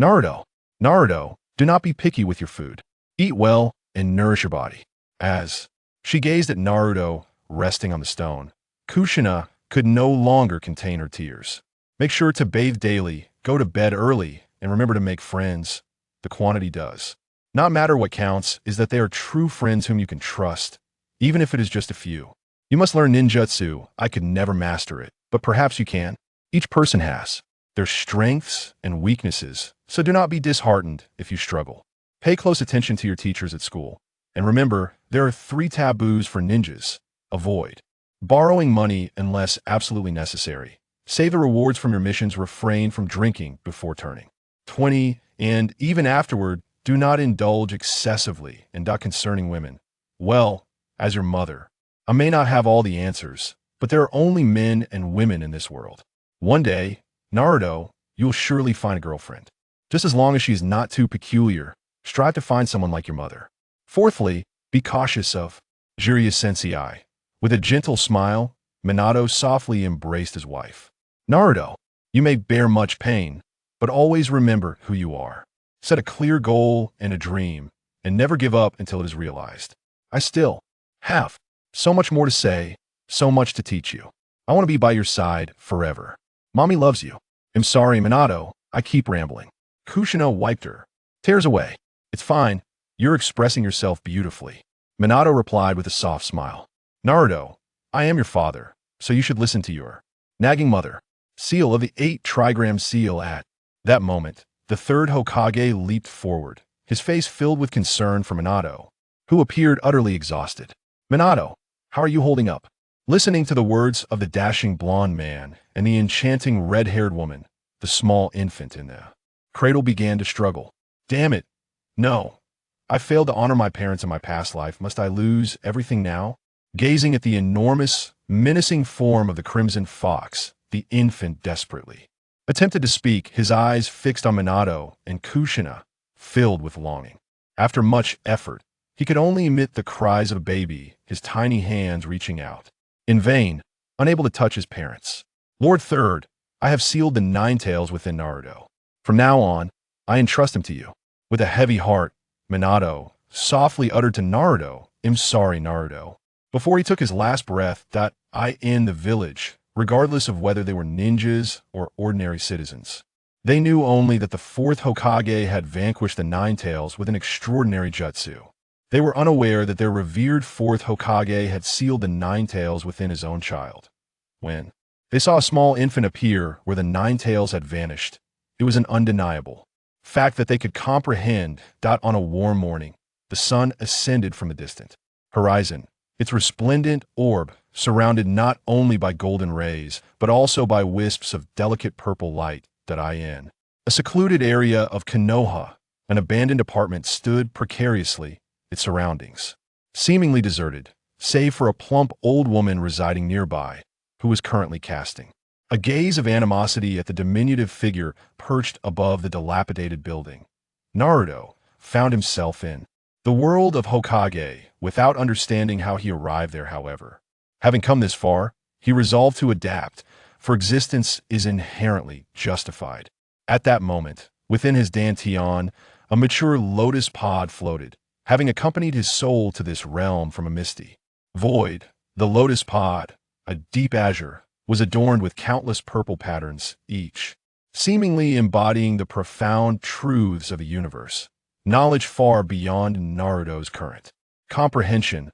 Naruto, Naruto, do not be picky with your food. Eat well and nourish your body. As she gazed at Naruto resting on the stone, Kushina could no longer contain her tears. Make sure to bathe daily, go to bed early, and remember to make friends. The quantity does not matter. What counts is that they are true friends whom you can trust, even if it is just a few. You must learn ninjutsu. I could never master it, but perhaps you can. Each person has their strengths and weaknesses, so do not be disheartened if you struggle. Pay close attention to your teachers at school. And remember, there are 3 taboos for ninjas. Avoid borrowing money unless absolutely necessary. Save the rewards from your missions. Refrain from drinking before turning 20, and even afterward, do not indulge excessively in concerning women. Well, as your mother, I may not have all the answers, but there are only men and women in this world. One day, Naruto, you'll surely find a girlfriend. Just as long as she is not too peculiar, strive to find someone like your mother. Fourthly, be cautious of Jiraiya Sensei. With a gentle smile, Minato softly embraced his wife. Naruto, you may bear much pain, but always remember who you are. Set a clear goal and a dream, and never give up until it is realized. I still have so much more to say, so much to teach you. I want to be by your side forever. Mommy loves you. I'm sorry, Minato, I keep rambling. Kushina wiped her tears away. It's fine. You're expressing yourself beautifully. Minato replied with a soft smile. Naruto, I am your father, so you should listen to your nagging mother. Seal of the 8 trigram seal. At that moment, the 3rd Hokage leaped forward, his face filled with concern for Minato, who appeared utterly exhausted. Minato, how are you holding up? Listening to the words of the dashing blonde man and the enchanting red-haired woman, the small infant in the cradle began to struggle. Damn it. No. I failed to honor my parents in my past life. Must I lose everything now? Gazing at the enormous, menacing form of the Crimson Fox, the infant desperately attempted to speak, his eyes fixed on Minato and Kushina, filled with longing. After much effort, he could only emit the cries of a baby, his tiny hands reaching out. In vain, unable to touch his parents. Lord Third, I have sealed the Nine-Tails within Naruto. From now on, I entrust him to you. With a heavy heart, Minato softly uttered to Naruto, I'm sorry, Naruto. Before he took his last breath, that I end the village, regardless of whether they were ninjas or ordinary citizens. They knew only that the 4th Hokage had vanquished the Nine-Tails with an extraordinary jutsu. They were unaware that their revered 4th Hokage had sealed the Nine-Tails within his own child. When they saw a small infant appear where the Nine-Tails had vanished, it was an undeniable fact that they could comprehend. On a warm morning, the sun ascended from the distant horizon, its resplendent orb surrounded not only by golden rays, but also by wisps of delicate purple light. In a secluded area of Konoha, an abandoned apartment stood precariously, its surroundings seemingly deserted, save for a plump old woman residing nearby, who was currently casting a gaze of animosity at the diminutive figure perched above the dilapidated building. Naruto found himself in the world of Hokage without understanding how he arrived there. However, having come this far, he resolved to adapt, for existence is inherently justified. At that moment, within his dantian, a mature lotus pod floated, having accompanied his soul to this realm from a misty void. The lotus pod, a deep azure, was adorned with countless purple patterns, each seemingly embodying the profound truths of the universe, knowledge far beyond Naruto's current comprehension.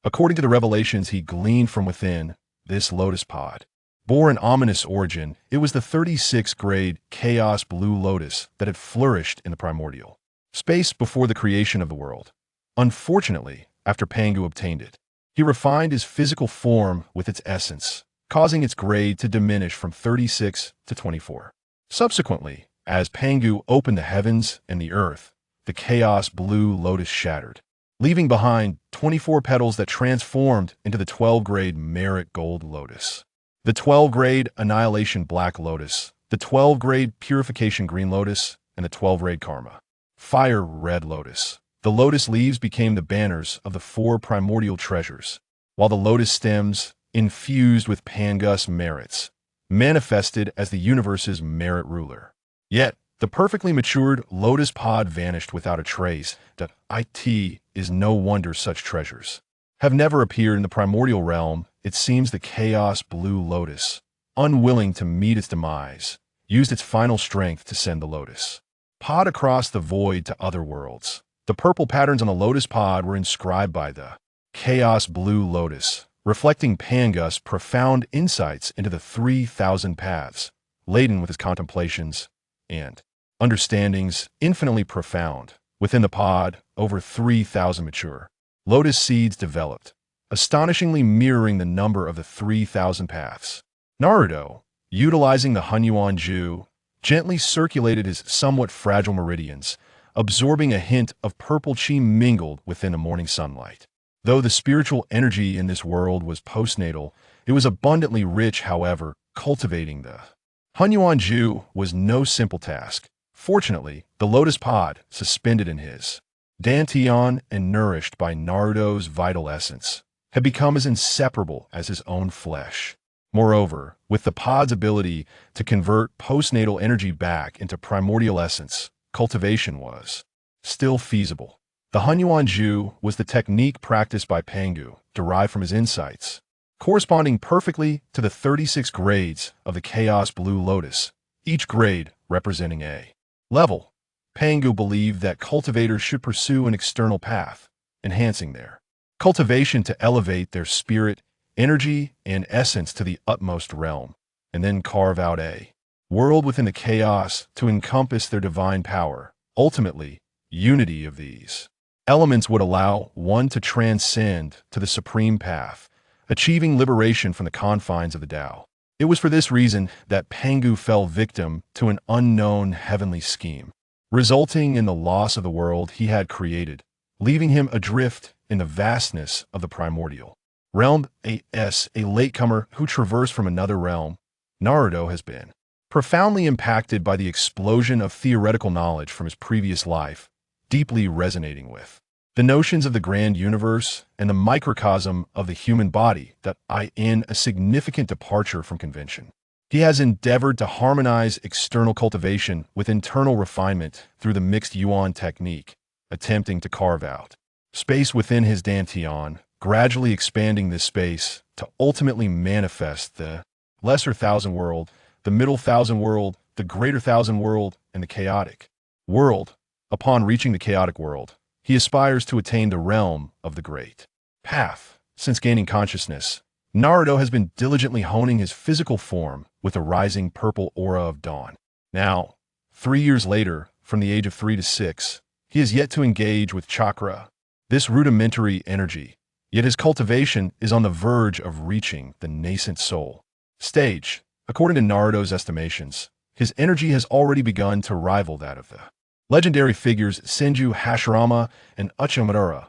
According to the revelations he gleaned from within, this lotus pod bore an ominous origin. It was the 36th grade Chaos Blue Lotus that had flourished in the primordial space before the creation of the world. Unfortunately, after Pangu obtained it, he refined his physical form with its essence, causing its grade to diminish from 36 to 24. Subsequently, as Pangu opened the heavens and the earth, the Chaos Blue Lotus shattered, leaving behind 24 petals that transformed into the 12-grade Merit Gold Lotus, the 12-grade Annihilation Black Lotus, the 12-grade Purification Green Lotus, and the 12-grade Karma Fire Red Lotus. The lotus leaves became the banners of the 4 primordial treasures, while the lotus stems, infused with Pangus merits, manifested as the universe's merit ruler. Yet, The perfectly matured lotus pod vanished without a trace. It is no wonder such treasures have never appeared in the primordial realm. It seems the Chaos Blue Lotus, unwilling to meet its demise, used its final strength to send the lotus pod across the void to other worlds. The purple patterns on the lotus pod were inscribed by the Chaos Blue Lotus, reflecting Pangu's profound insights into the 3,000 paths, laden with his contemplations and understandings infinitely profound. Within the pod, over 3,000 mature lotus seeds developed, astonishingly mirroring the number of the 3,000 paths. Naruto, utilizing the Hunyuan-ju, gently circulated his somewhat fragile meridians, absorbing a hint of purple chi mingled within the morning sunlight. Though the spiritual energy in this world was postnatal, it was abundantly rich. However, cultivating the Hunyuan-ju was no simple task. Fortunately, the lotus pod, suspended in his dantian and nourished by Naruto's vital essence, had become as inseparable as his own flesh. Moreover, with the pod's ability to convert postnatal energy back into primordial essence, cultivation was still feasible. The Hunyuan-ju was the technique practiced by Pangu, derived from his insights, corresponding perfectly to the 36 grades of the Chaos Blue Lotus, each grade representing a level. Pangu believed that cultivators should pursue an external path, enhancing their cultivation to elevate their spirit, energy, and essence to the utmost realm, and then carve out a world within the chaos to encompass their divine power. Ultimately, unity of these elements would allow one to transcend to the supreme path, achieving liberation from the confines of the Tao. It was for this reason that Pangu fell victim to an unknown heavenly scheme, resulting in the loss of the world he had created, leaving him adrift in the vastness of the primordial realm. As a latecomer who traversed from another realm, Naruto has been profoundly impacted by the explosion of theoretical knowledge from his previous life, deeply resonating with the notions of the grand universe and the microcosm of the human body that in a significant departure from convention. He has endeavored to harmonize external cultivation with internal refinement through the mixed yuan technique, attempting to carve out space within his dantian, gradually expanding this space to ultimately manifest the lesser thousand world, the middle thousand world, the greater thousand world, and the chaotic world. Upon reaching the chaotic world, he aspires to attain the realm of the great path. Since gaining consciousness, Naruto has been diligently honing his physical form with a rising purple aura of dawn. Now, 3 years later, from the age of 3 to 6, he has yet to engage with chakra, this rudimentary energy, yet his cultivation is on the verge of reaching the nascent soul stage. According to Naruto's estimations, his energy has already begun to rival that of the legendary figures Senju Hashirama and Uchimadara.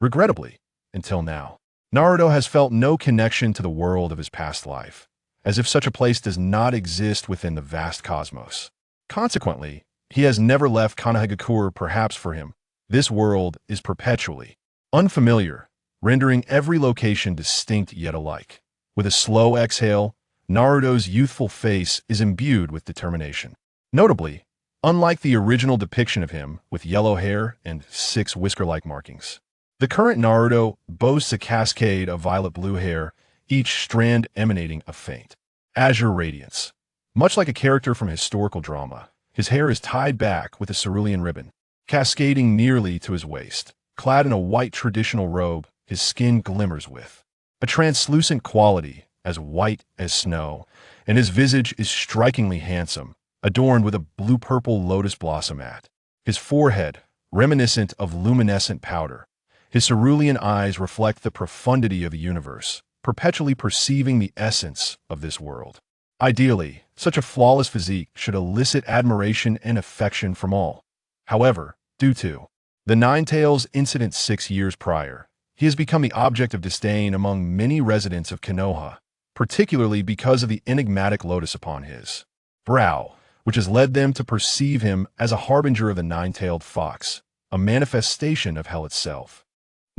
Regrettably, until now, Naruto has felt no connection to the world of his past life, as if such a place does not exist within the vast cosmos. Consequently, he has never left Konoha. Perhaps for him, this world is perpetually unfamiliar, rendering every location distinct yet alike. With a slow exhale, Naruto's youthful face is imbued with determination. Notably, unlike the original depiction of him with yellow hair and 6 whisker-like markings, the current Naruto boasts a cascade of violet-blue hair, each strand emanating a faint azure radiance. Much like a character from a historical drama, his hair is tied back with a cerulean ribbon, cascading nearly to his waist. Clad in a white traditional robe, his skin glimmers with a translucent quality, as white as snow, and his visage is strikingly handsome, adorned with a blue-purple lotus blossom at his forehead, reminiscent of luminescent powder. His cerulean eyes reflect the profundity of the universe, perpetually perceiving the essence of this world. Ideally, such a flawless physique should elicit admiration and affection from all. However, due to the Nine-Tails incident 6 years prior, he has become the object of disdain among many residents of Konoha, particularly because of the enigmatic lotus upon his brow, which has led them to perceive him as a harbinger of the nine-tailed fox, a manifestation of hell itself.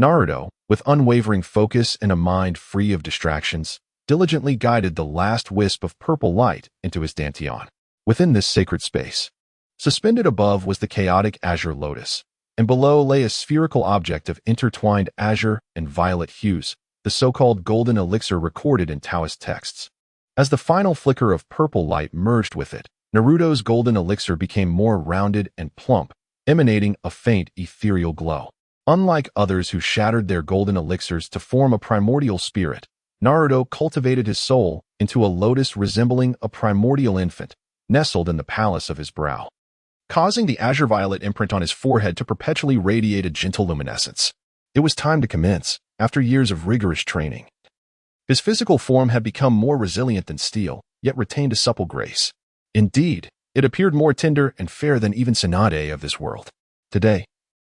Naruto, with unwavering focus and a mind free of distractions, diligently guided the last wisp of purple light into his dantian. Within this sacred space, Suspended above was the chaotic azure lotus, and below lay a spherical object of intertwined azure and violet hues, the so-called golden elixir recorded in Taoist texts. As the final flicker of purple light merged with it, Naruto's golden elixir became more rounded and plump, emanating a faint ethereal glow. Unlike others who shattered their golden elixirs to form a primordial spirit, Naruto cultivated his soul into a lotus resembling a primordial infant, nestled in the palace of his brow, causing the azure-violet imprint on his forehead to perpetually radiate a gentle luminescence. It was time to commence, after years of rigorous training. His physical form had become more resilient than steel, yet retained a supple grace. Indeed, it appeared more tender and fair than even Tsunade of this world. Today,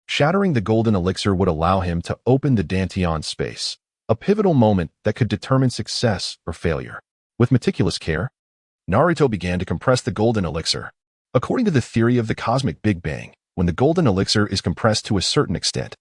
shattering the golden elixir would allow him to open the Dantian space, a pivotal moment that could determine success or failure. With meticulous care, Naruto began to compress the golden elixir. According to the theory of the cosmic Big Bang, when the golden elixir is compressed to a certain extent,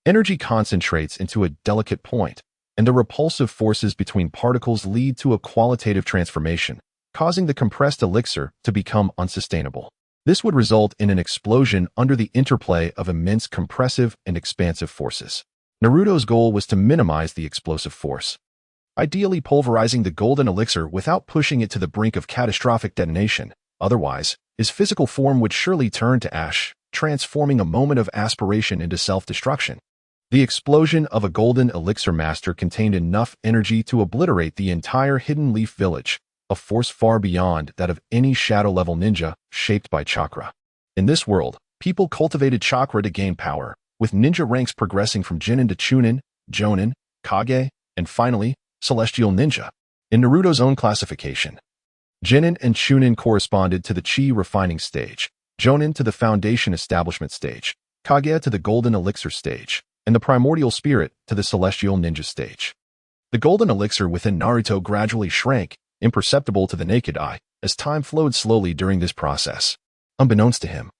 energy concentrates into a delicate point, and the repulsive forces between particles lead to a qualitative transformation, causing the compressed elixir to become unsustainable. This would result in an explosion under the interplay of immense compressive and expansive forces. Naruto's goal was to minimize the explosive force, ideally pulverizing the golden elixir without pushing it to the brink of catastrophic detonation. Otherwise, his physical form would surely turn to ash, transforming a moment of aspiration into self-destruction. The explosion of a golden elixir master contained enough energy to obliterate the entire Hidden Leaf village, a force far beyond that of any shadow-level ninja shaped by chakra. In this world, people cultivated chakra to gain power, with ninja ranks progressing from Jinin to Chunin, Jonin, Kage, and finally, Celestial Ninja. In Naruto's own classification, Jinin and Chunin corresponded to the Chi refining stage, Jonin to the foundation establishment stage, Kage to the golden elixir stage, and the primordial spirit to the celestial ninja stage. The golden elixir within Naruto gradually shrank, imperceptible to the naked eye, as time flowed slowly during this process. Unbeknownst to him,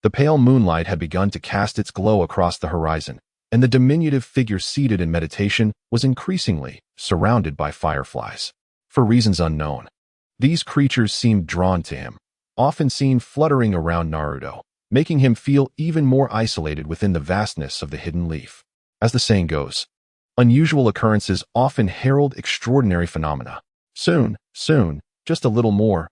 the pale moonlight had begun to cast its glow across the horizon, and the diminutive figure seated in meditation was increasingly surrounded by fireflies. For reasons unknown, these creatures seemed drawn to him, often seen fluttering around Naruto, making him feel even more isolated within the vastness of the Hidden Leaf. As the saying goes, unusual occurrences often herald extraordinary phenomena. Soon, just a little more.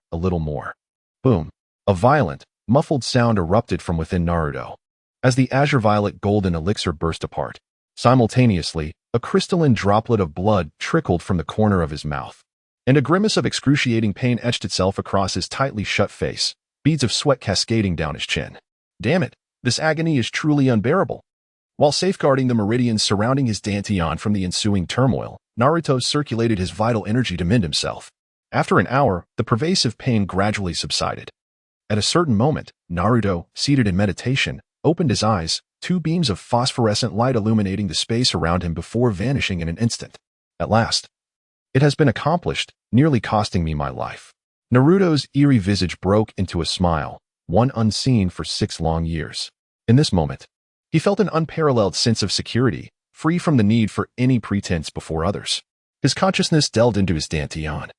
Boom. A violent, muffled sound erupted from within Naruto. As the azure-violet golden elixir burst apart, simultaneously, a crystalline droplet of blood trickled from the corner of his mouth, and a grimace of excruciating pain etched itself across his tightly shut face, beads of sweat cascading down his chin. Damn it, this agony is truly unbearable. While safeguarding the meridians surrounding his dantian from the ensuing turmoil, Naruto circulated his vital energy to mend himself. After an hour, the pervasive pain gradually subsided. At a certain moment, Naruto, seated in meditation, opened his eyes, two beams of phosphorescent light illuminating the space around him before vanishing in an instant. At last, it has been accomplished, nearly costing me my life. Naruto's eerie visage broke into a smile, one unseen for 6 long years. In this moment, he felt an unparalleled sense of security, free from the need for any pretense before others. His consciousness delved into his dantian,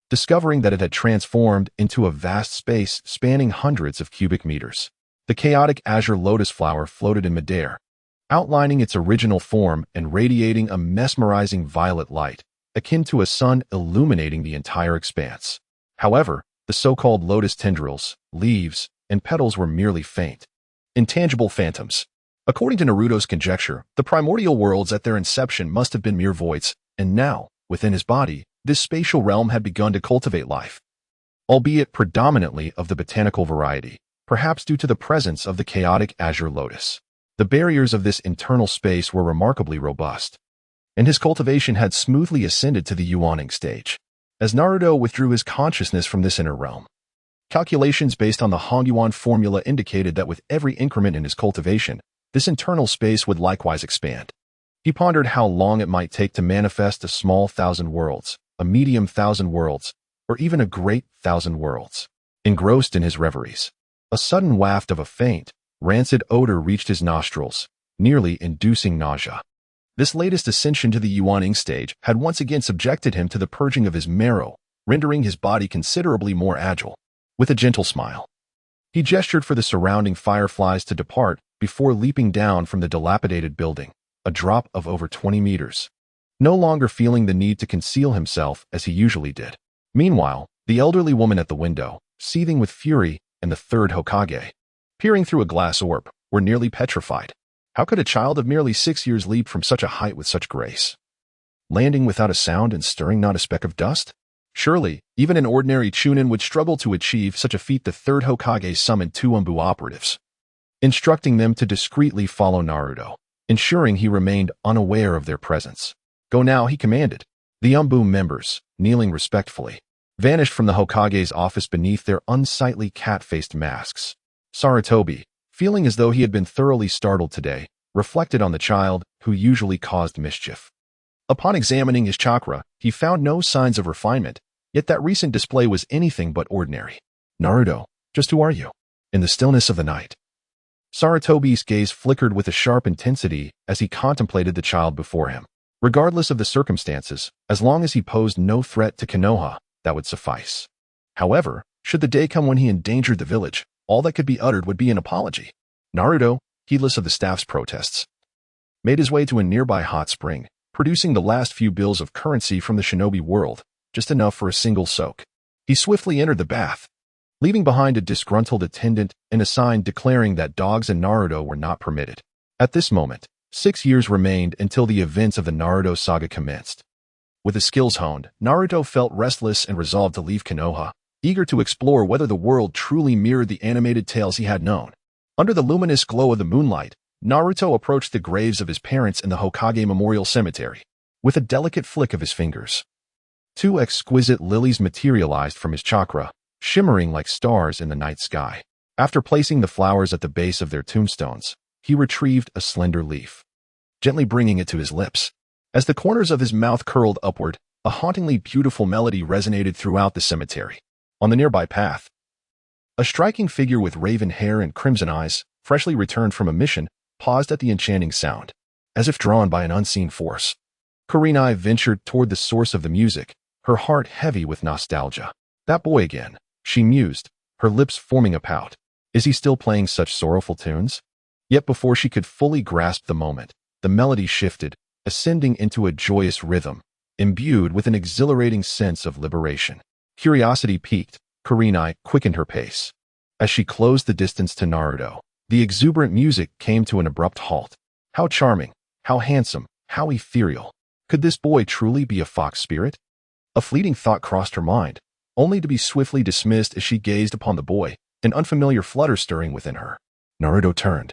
discovering that it had transformed into a vast space spanning hundreds of cubic meters. The chaotic azure lotus flower floated in midair, outlining its original form and radiating a mesmerizing violet light, akin to a sun illuminating the entire expanse. However, the so-called lotus tendrils, leaves, and petals were merely faint, intangible phantoms. According to Naruto's conjecture, the primordial worlds at their inception must have been mere voids, and now, within his body, this spatial realm had begun to cultivate life, albeit predominantly of the botanical variety, perhaps due to the presence of the chaotic azure lotus. The barriers of this internal space were remarkably robust, and his cultivation had smoothly ascended to the yawning stage. As Naruto withdrew his consciousness from this inner realm, calculations based on the Hongyuan formula indicated that with every increment in his cultivation, this internal space would likewise expand. He pondered how long it might take to manifest a small 1,000 worlds, a medium 1,000 worlds, or even a great 1,000 worlds. Engrossed in his reveries, a sudden waft of a faint, rancid odor reached his nostrils, nearly inducing nausea. This latest ascension to the yawning stage had once again subjected him to the purging of his marrow, rendering his body considerably more agile. With a gentle smile, He gestured for the surrounding fireflies to depart before leaping down from the dilapidated building, a drop of over 20 meters. No longer feeling the need to conceal himself as he usually did. Meanwhile, the elderly woman at the window, seething with fury, and the third Hokage, peering through a glass orb, were nearly petrified. How could a child of merely 6 years leap from such a height with such grace? Landing without a sound and stirring not a speck of dust? Surely, even an ordinary Chunin would struggle to achieve such a feat. The third Hokage summoned 2 Umbu operatives, instructing them to discreetly follow Naruto, ensuring he remained unaware of their presence. Go now, he commanded. The Umbu members, kneeling respectfully, vanished from the Hokage's office beneath their unsightly cat-faced masks. Sarutobi, feeling as though he had been thoroughly startled today, reflected on the child who usually caused mischief. Upon examining his chakra, he found no signs of refinement, yet that recent display was anything but ordinary. Naruto, just who are you? In the stillness of the night, Sarutobi's gaze flickered with a sharp intensity as he contemplated the child before him. Regardless of the circumstances, as long as he posed no threat to Konoha, that would suffice. However, should the day come when he endangered the village, all that could be uttered would be an apology. Naruto, heedless of the staff's protests, made his way to a nearby hot spring, producing the last few bills of currency from the shinobi world, just enough for a single soak. He swiftly entered the bath, leaving behind a disgruntled attendant and a sign declaring that dogs and Naruto were not permitted. At this moment, 6 years remained until the events of the Naruto saga commenced. With his skills honed, Naruto felt restless and resolved to leave Konoha, eager to explore whether the world truly mirrored the animated tales he had known. Under the luminous glow of the moonlight, Naruto approached the graves of his parents in the Hokage Memorial Cemetery. With a delicate flick of his fingers, 2 exquisite lilies materialized from his chakra, shimmering like stars in the night sky. After placing the flowers at the base of their tombstones, he retrieved a slender leaf, gently bringing it to his lips. As the corners of his mouth curled upward, a hauntingly beautiful melody resonated throughout the cemetery. On the nearby path, a striking figure with raven hair and crimson eyes, freshly returned from a mission, paused at the enchanting sound, as if drawn by an unseen force. Kurenai ventured toward the source of the music, her heart heavy with nostalgia. That boy again, she mused, her lips forming a pout. Is he still playing such sorrowful tunes? Yet before she could fully grasp the moment, the melody shifted, ascending into a joyous rhythm, imbued with an exhilarating sense of liberation. Curiosity piqued, Kurenai quickened her pace. As she closed the distance to Naruto, the exuberant music came to an abrupt halt. How charming, how handsome, how ethereal. Could this boy truly be a fox spirit? A fleeting thought crossed her mind, only to be swiftly dismissed as she gazed upon the boy, an unfamiliar flutter stirring within her. Naruto turned,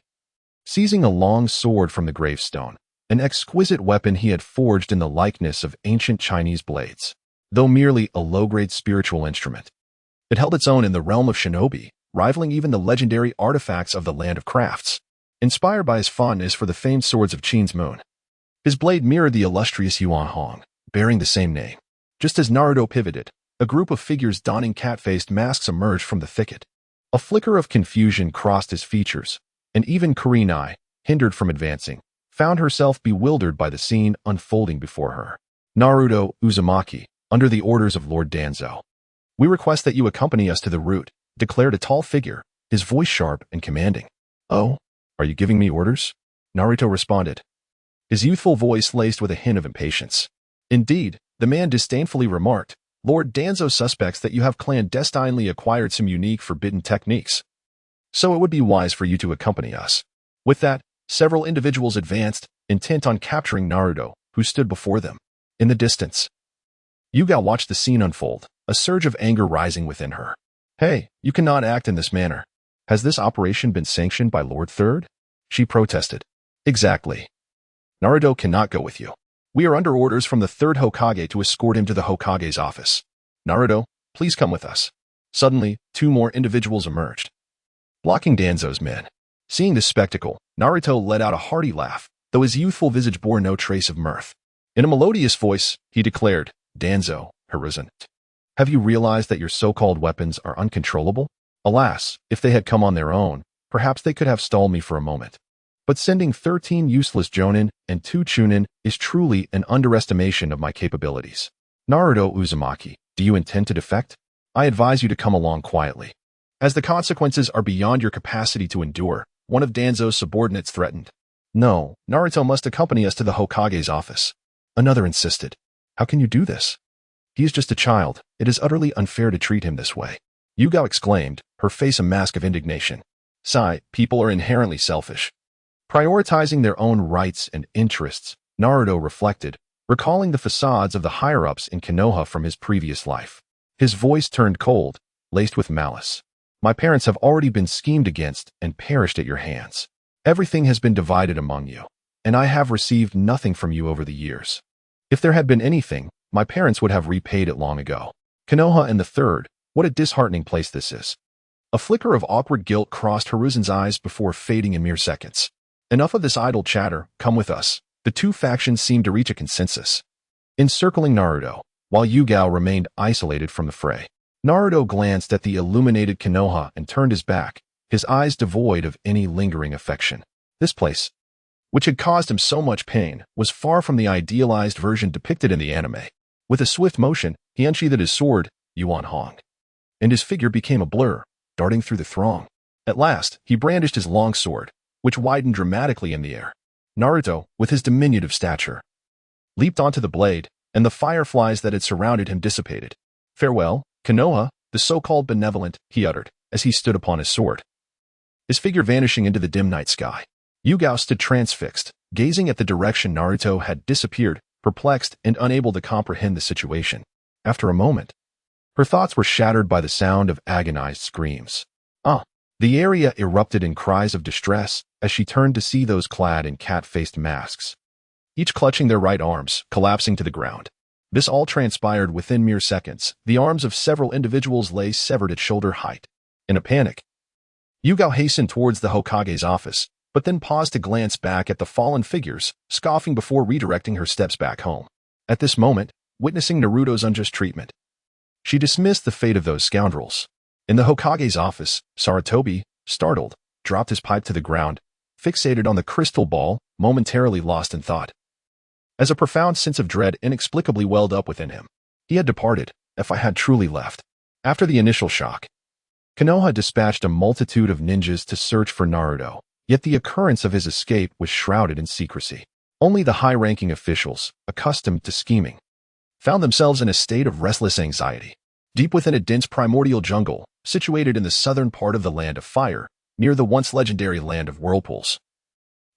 seizing a long sword from the gravestone, an exquisite weapon he had forged in the likeness of ancient Chinese blades. Though merely a low-grade spiritual instrument, it held its own in the realm of shinobi, rivaling even the legendary artifacts of the Land of Crafts. Inspired by his fondness for the famed swords of Qin's Moon, his blade mirrored the illustrious Yuan Hong, bearing the same name. Just as Naruto pivoted, a group of figures donning cat-faced masks emerged from the thicket. A flicker of confusion crossed his features, and even Kurenai, hindered from advancing, found herself bewildered by the scene unfolding before her. Naruto Uzumaki, under the orders of Lord Danzo, we request that you accompany us to the route, declared a tall figure, his voice sharp and commanding. Oh, are you giving me orders? Naruto responded, his youthful voice laced with a hint of impatience. Indeed, the man disdainfully remarked, Lord Danzo suspects that you have clandestinely acquired some unique forbidden techniques, so it would be wise for you to accompany us. With that, several individuals advanced, intent on capturing Naruto, who stood before them. In the distance, Yuga watched the scene unfold, a surge of anger rising within her. Hey, you cannot act in this manner. Has this operation been sanctioned by Lord Third? She protested. Exactly. Naruto cannot go with you. We are under orders from the third Hokage to escort him to the Hokage's office. Naruto, please come with us. Suddenly, 2 more individuals emerged, blocking Danzo's men. Seeing this spectacle, Naruto let out a hearty laugh, though his youthful visage bore no trace of mirth. In a melodious voice, he declared, Danzo, Hiruzen, have you realized that your so-called weapons are uncontrollable? Alas, if they had come on their own, perhaps they could have stalled me for a moment. But sending 13 useless Jonin and 2 Chunin is truly an underestimation of my capabilities. Naruto Uzumaki, do you intend to defect? I advise you to come along quietly. as the consequences are beyond your capacity to endure, one of Danzo's subordinates threatened. No, Naruto must accompany us to the Hokage's office. Another insisted. How can you do this? He is just a child. It is utterly unfair to treat him this way. Yugao exclaimed, her face a mask of indignation. Sigh, people are inherently selfish. Prioritizing their own rights and interests, Naruto reflected, recalling the facades of the higher-ups in Konoha from his previous life. His voice turned cold, laced with malice. My parents have already been schemed against and perished at your hands. Everything has been divided among you, and I have received nothing from you over the years. If there had been anything, my parents would have repaid it long ago. Konoha and the Third, what a disheartening place this is. A flicker of awkward guilt crossed Hiruzen's eyes before fading in mere seconds. Enough of this idle chatter, come with us. The two factions seemed to reach a consensus. Encircling Naruto, while Yugao remained isolated from the fray. Naruto glanced at the illuminated Konoha and turned his back, his eyes devoid of any lingering affection. This place, which had caused him so much pain, was far from the idealized version depicted in the anime. With a swift motion, he unsheathed his sword, Yuan Hong, and his figure became a blur, darting through the throng. At last, he brandished his long sword, which widened dramatically in the air. Naruto, with his diminutive stature, leaped onto the blade, and the fireflies that had surrounded him dissipated. Farewell, Konoha, the so-called benevolent, he uttered, as he stood upon his sword. His figure vanishing into the dim night sky. Yugao stood transfixed, gazing at the direction Naruto had disappeared, perplexed and unable to comprehend the situation. After a moment, her thoughts were shattered by the sound of agonized screams. The area erupted in cries of distress as she turned to see those clad in cat-faced masks, each clutching their right arms, collapsing to the ground. This all transpired within mere seconds. The arms of several individuals lay severed at shoulder height. In a panic, Yugao hastened towards the Hokage's office, but then paused to glance back at the fallen figures, scoffing before redirecting her steps back home. At this moment, witnessing Naruto's unjust treatment, she dismissed the fate of those scoundrels. In the Hokage's office, Sarutobi, startled, dropped his pipe to the ground, fixated on the crystal ball, momentarily lost in thought. As a profound sense of dread inexplicably welled up within him, he had departed, if I had truly left. After the initial shock, Konoha dispatched a multitude of ninjas to search for Naruto, yet the occurrence of his escape was shrouded in secrecy. Only the high-ranking officials, accustomed to scheming, found themselves in a state of restless anxiety. Deep within a dense primordial jungle, situated in the southern part of the Land of Fire, near the once legendary Land of Whirlpools,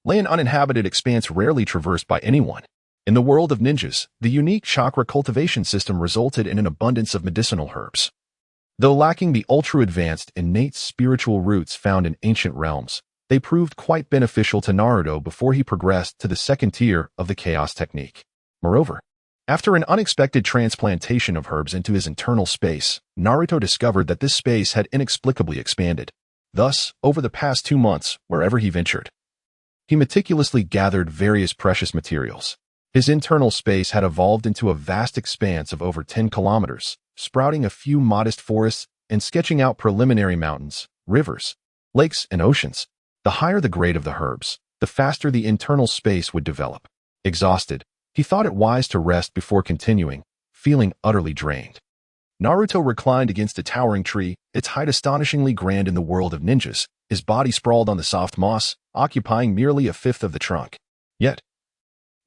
lay an uninhabited expanse rarely traversed by anyone. In the world of ninjas, the unique chakra cultivation system resulted in an abundance of medicinal herbs. Though lacking the ultra-advanced innate spiritual roots found in ancient realms, they proved quite beneficial to Naruto before he progressed to the second tier of the chaos technique. Moreover, after an unexpected transplantation of herbs into his internal space, Naruto discovered that this space had inexplicably expanded. Thus, over the past 2 months, wherever he ventured, he meticulously gathered various precious materials. His internal space had evolved into a vast expanse of over 10 kilometers, sprouting a few modest forests and sketching out preliminary mountains, rivers, lakes, and oceans. The higher the grade of the herbs, the faster the internal space would develop. Exhausted, he thought it wise to rest before continuing, feeling utterly drained. Naruto reclined against a towering tree, its height astonishingly grand in the world of ninjas, his body sprawled on the soft moss, occupying merely a fifth of the trunk. Yet,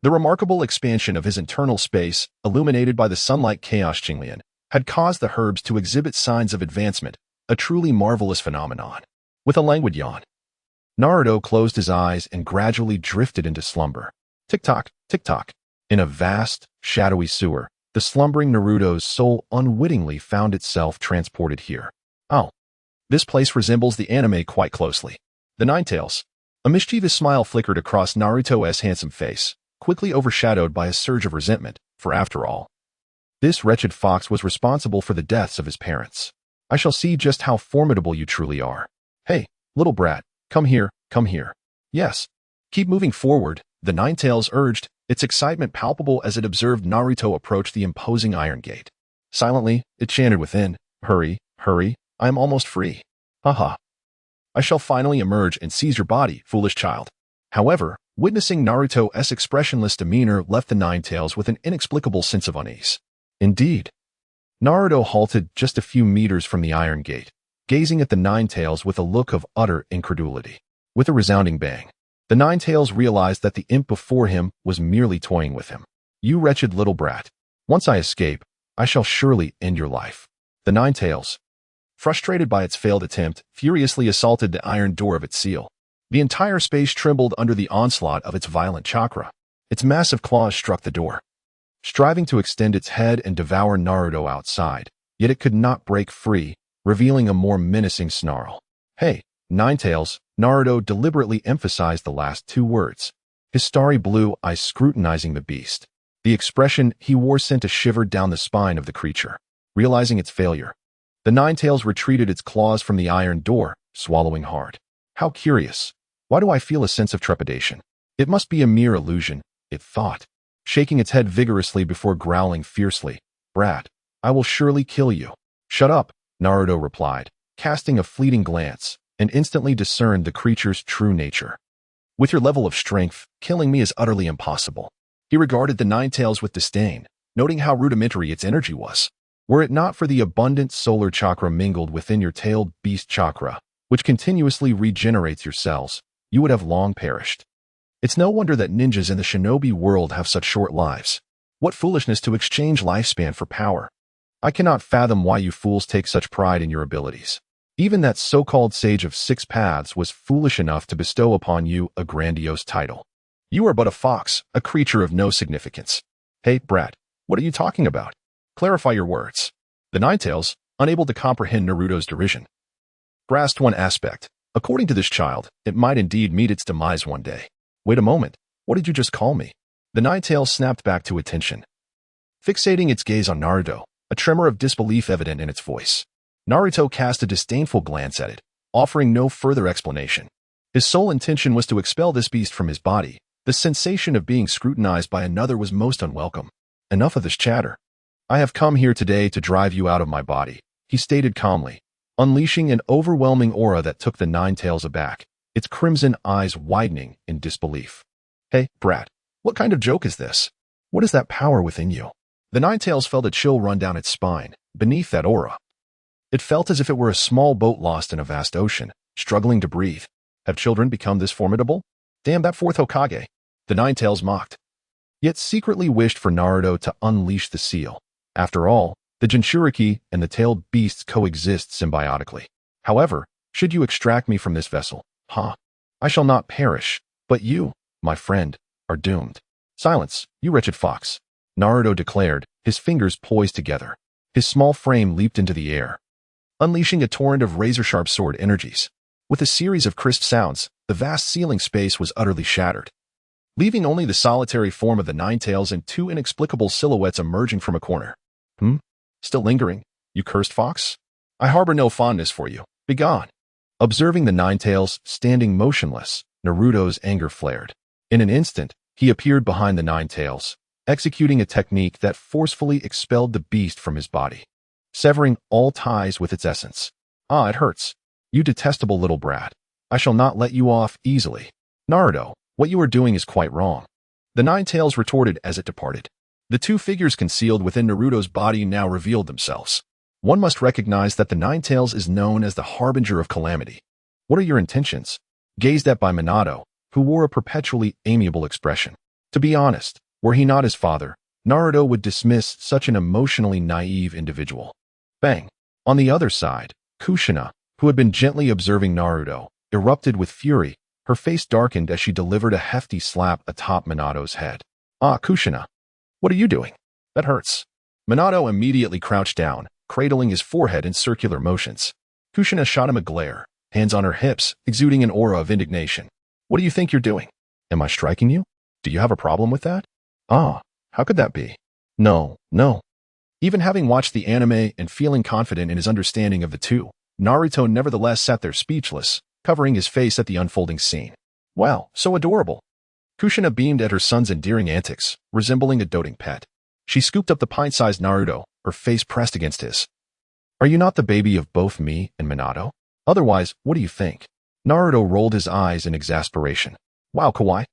the remarkable expansion of his internal space, illuminated by the sunlight chaos Qinglian, had caused the herbs to exhibit signs of advancement, a truly marvelous phenomenon. With a languid yawn, Naruto closed his eyes and gradually drifted into slumber. Tick-tock, tick-tock. In a vast, shadowy sewer, the slumbering Naruto's soul unwittingly found itself transported here. Oh, this place resembles the anime quite closely. The Nine-Tails. A mischievous smile flickered across Naruto's handsome face, quickly overshadowed by a surge of resentment, for after all, this wretched fox was responsible for the deaths of his parents. I shall see just how formidable you truly are. Hey, little brat, come here, come here. Yes, keep moving forward, the Nine-Tails urged, its excitement palpable as it observed Naruto approach the imposing iron gate. Silently, it chanted within, hurry, hurry, I am almost free. Haha. I shall finally emerge and seize your body, foolish child. However, witnessing Naruto's expressionless demeanor left the Nine-Tails with an inexplicable sense of unease. Indeed, Naruto halted just a few meters from the iron gate, gazing at the Nine-Tails with a look of utter incredulity. With a resounding bang, the Nine-Tails realized that the imp before him was merely toying with him. "You wretched little brat. Once I escape, I shall surely end your life." The Nine-Tails, frustrated by its failed attempt, furiously assaulted the iron door of its seal. The entire space trembled under the onslaught of its violent chakra. Its massive claws struck the door, striving to extend its head and devour Naruto outside, yet it could not break free, revealing a more menacing snarl. "Hey, Nine-Tails," Naruto deliberately emphasized the last two words, his starry blue eyes scrutinizing the beast. The expression he wore sent a shiver down the spine of the creature. Realizing its failure, the Nine-Tails retreated its claws from the iron door, swallowing hard. "How curious. Why do I feel a sense of trepidation? It must be a mere illusion," it thought, shaking its head vigorously before growling fiercely. "Brat, I will surely kill you." "Shut up," Naruto replied, casting a fleeting glance, and instantly discerned the creature's true nature. "With your level of strength, killing me is utterly impossible." He regarded the Nine-Tails with disdain, noting how rudimentary its energy was. "Were it not for the abundant solar chakra mingled within your tailed beast chakra, which continuously regenerates your cells, you would have long perished. It's no wonder that ninjas in the shinobi world have such short lives. What foolishness to exchange lifespan for power. I cannot fathom why you fools take such pride in your abilities. Even that so-called sage of six paths was foolish enough to bestow upon you a grandiose title. You are but a fox, a creature of no significance." "Hey, brat, what are you talking about? Clarify your words." The Nine-Tails, unable to comprehend Naruto's derision, grasped one aspect. According to this child, it might indeed meet its demise one day. "Wait a moment, what did you just call me?" The Nine-Tails snapped back to attention, fixating its gaze on Naruto, a tremor of disbelief evident in its voice. Naruto cast a disdainful glance at it, offering no further explanation. His sole intention was to expel this beast from his body. The sensation of being scrutinized by another was most unwelcome. "Enough of this chatter. I have come here today to drive you out of my body," he stated calmly, unleashing an overwhelming aura that took the Nine-Tails aback, its crimson eyes widening in disbelief. "Hey, brat, what kind of joke is this? What is that power within you?" The Nine-Tails felt a chill run down its spine. Beneath that aura, it felt as if it were a small boat lost in a vast ocean, struggling to breathe. Have children become this formidable? Damn that fourth Hokage, the Nine-Tails mocked, yet secretly wished for Naruto to unleash the seal. After all, the Jinchuriki and the tailed beasts coexist symbiotically. "However, should you extract me from this vessel, I shall not perish, but you, my friend, are doomed." "Silence, you wretched fox," Naruto declared, his fingers poised together. His small frame leaped into the air, unleashing a torrent of razor-sharp sword energies. With a series of crisp sounds, the vast ceiling space was utterly shattered, leaving only the solitary form of the Nine-Tails and two inexplicable silhouettes emerging from a corner. Still lingering, you cursed fox? I harbor no fondness for you. Begone." Observing the Nine-Tails standing motionless, Naruto's anger flared. In an instant, he appeared behind the Nine-Tails, executing a technique that forcefully expelled the beast from his body, severing all ties with its essence. "It hurts. You detestable little brat. I shall not let you off easily. Naruto, what you are doing is quite wrong," the Nine-Tails retorted as it departed. The two figures concealed within Naruto's body now revealed themselves. One must recognize that the Nine-Tails is known as the harbinger of calamity. "What are your intentions?" Gazed at by Minato, who wore a perpetually amiable expression. To be honest, were he not his father, Naruto would dismiss such an emotionally naive individual. Bang! On the other side, Kushina, who had been gently observing Naruto, erupted with fury. Her face darkened as she delivered a hefty slap atop Minato's head. Kushina, what are you doing? That hurts." Minato immediately crouched down, cradling his forehead in circular motions. Kushina shot him a glare, hands on her hips, exuding an aura of indignation. "What do you think you're doing? Am I striking you? Do you have a problem with that?" How could that be?" No. Even having watched the anime and feeling confident in his understanding of the two, Naruto nevertheless sat there speechless, covering his face at the unfolding scene. "Wow, so adorable." Kushina beamed at her son's endearing antics, resembling a doting pet. She scooped up the pint-sized Naruto, her face pressed against his. "Are you not the baby of both me and Minato? Otherwise, what do you think?" Naruto rolled his eyes in exasperation. "Wow, kawaii."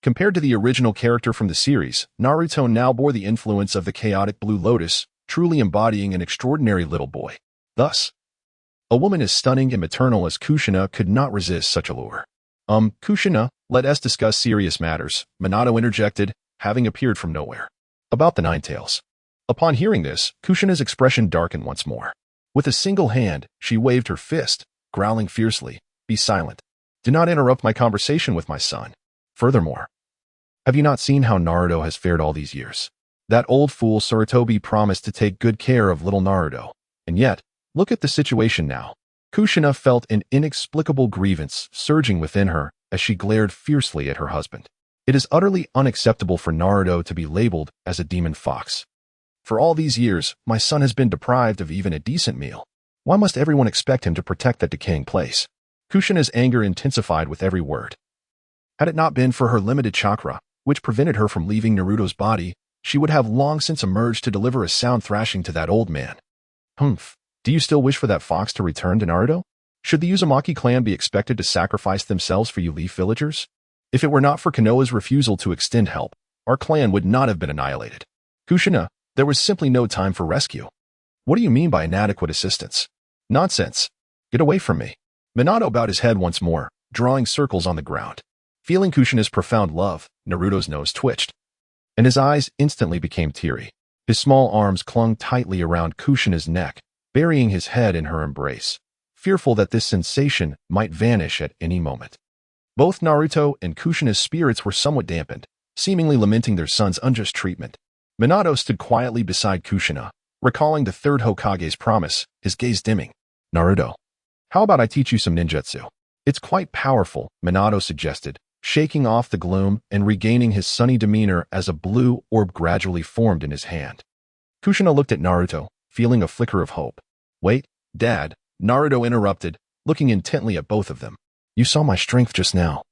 Compared to the original character from the series, Naruto now bore the influence of the chaotic Blue Lotus, truly embodying an extraordinary little boy. Thus, A woman as stunning and maternal as Kushina could not resist such a lure. Kushina, let us discuss serious matters, Minato interjected, having appeared from nowhere. About the Nine-Tails. Upon hearing this, Kushina's expression darkened once more. With a single hand, she waved her fist, growling fiercely, "Be silent. Do not interrupt my conversation with my son. Furthermore, have you not seen how Naruto has fared all these years? That old fool Sarutobi promised to take good care of little Naruto, and yet, look at the situation now." Kushina felt an inexplicable grievance surging within her as she glared fiercely at her husband. It is utterly unacceptable for Naruto to be labeled as a demon fox. For all these years, my son has been deprived of even a decent meal. Why must everyone expect him to protect that decaying place? Kushina's anger intensified with every word. Had it not been for her limited chakra, which prevented her from leaving Naruto's body, she would have long since emerged to deliver a sound thrashing to that old man. Humph. Do you still wish for that fox to return to Naruto? Should the Uzumaki clan be expected to sacrifice themselves for you leaf villagers? If it were not for Konoha's refusal to extend help, our clan would not have been annihilated. Kushina, there was simply no time for rescue. What do you mean by inadequate assistance? Nonsense. Get away from me. Minato bowed his head once more, drawing circles on the ground. Feeling Kushina's profound love, Naruto's nose twitched, and his eyes instantly became teary. His small arms clung tightly around Kushina's neck, burying his head in her embrace, fearful that this sensation might vanish at any moment. Both Naruto and Kushina's spirits were somewhat dampened, seemingly lamenting their son's unjust treatment. Minato stood quietly beside Kushina, recalling the third Hokage's promise, his gaze dimming. Naruto, how about I teach you some ninjutsu? It's quite powerful, Minato suggested, shaking off the gloom and regaining his sunny demeanor as a blue orb gradually formed in his hand. Kushina looked at Naruto, feeling a flicker of hope. Wait, Dad, Naruto interrupted, looking intently at both of them. You saw my strength just now.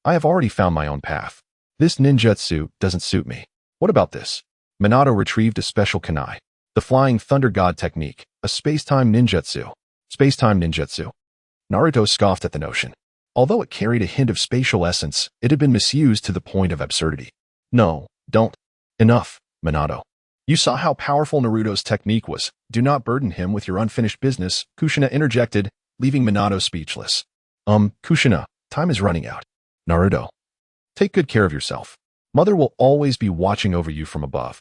I have already found my own path. This ninjutsu doesn't suit me. What about this? Minato retrieved a special kunai, the Flying Thunder God technique, a space-time ninjutsu. Space-time ninjutsu. Naruto scoffed at the notion. Although it carried a hint of spatial essence, it had been misused to the point of absurdity. No, don't. Enough, Minato. You saw how powerful Naruto's technique was. Do not burden him with your unfinished business, Kushina interjected, leaving Minato speechless. Kushina, time is running out. Naruto, take good care of yourself. Mother will always be watching over you from above.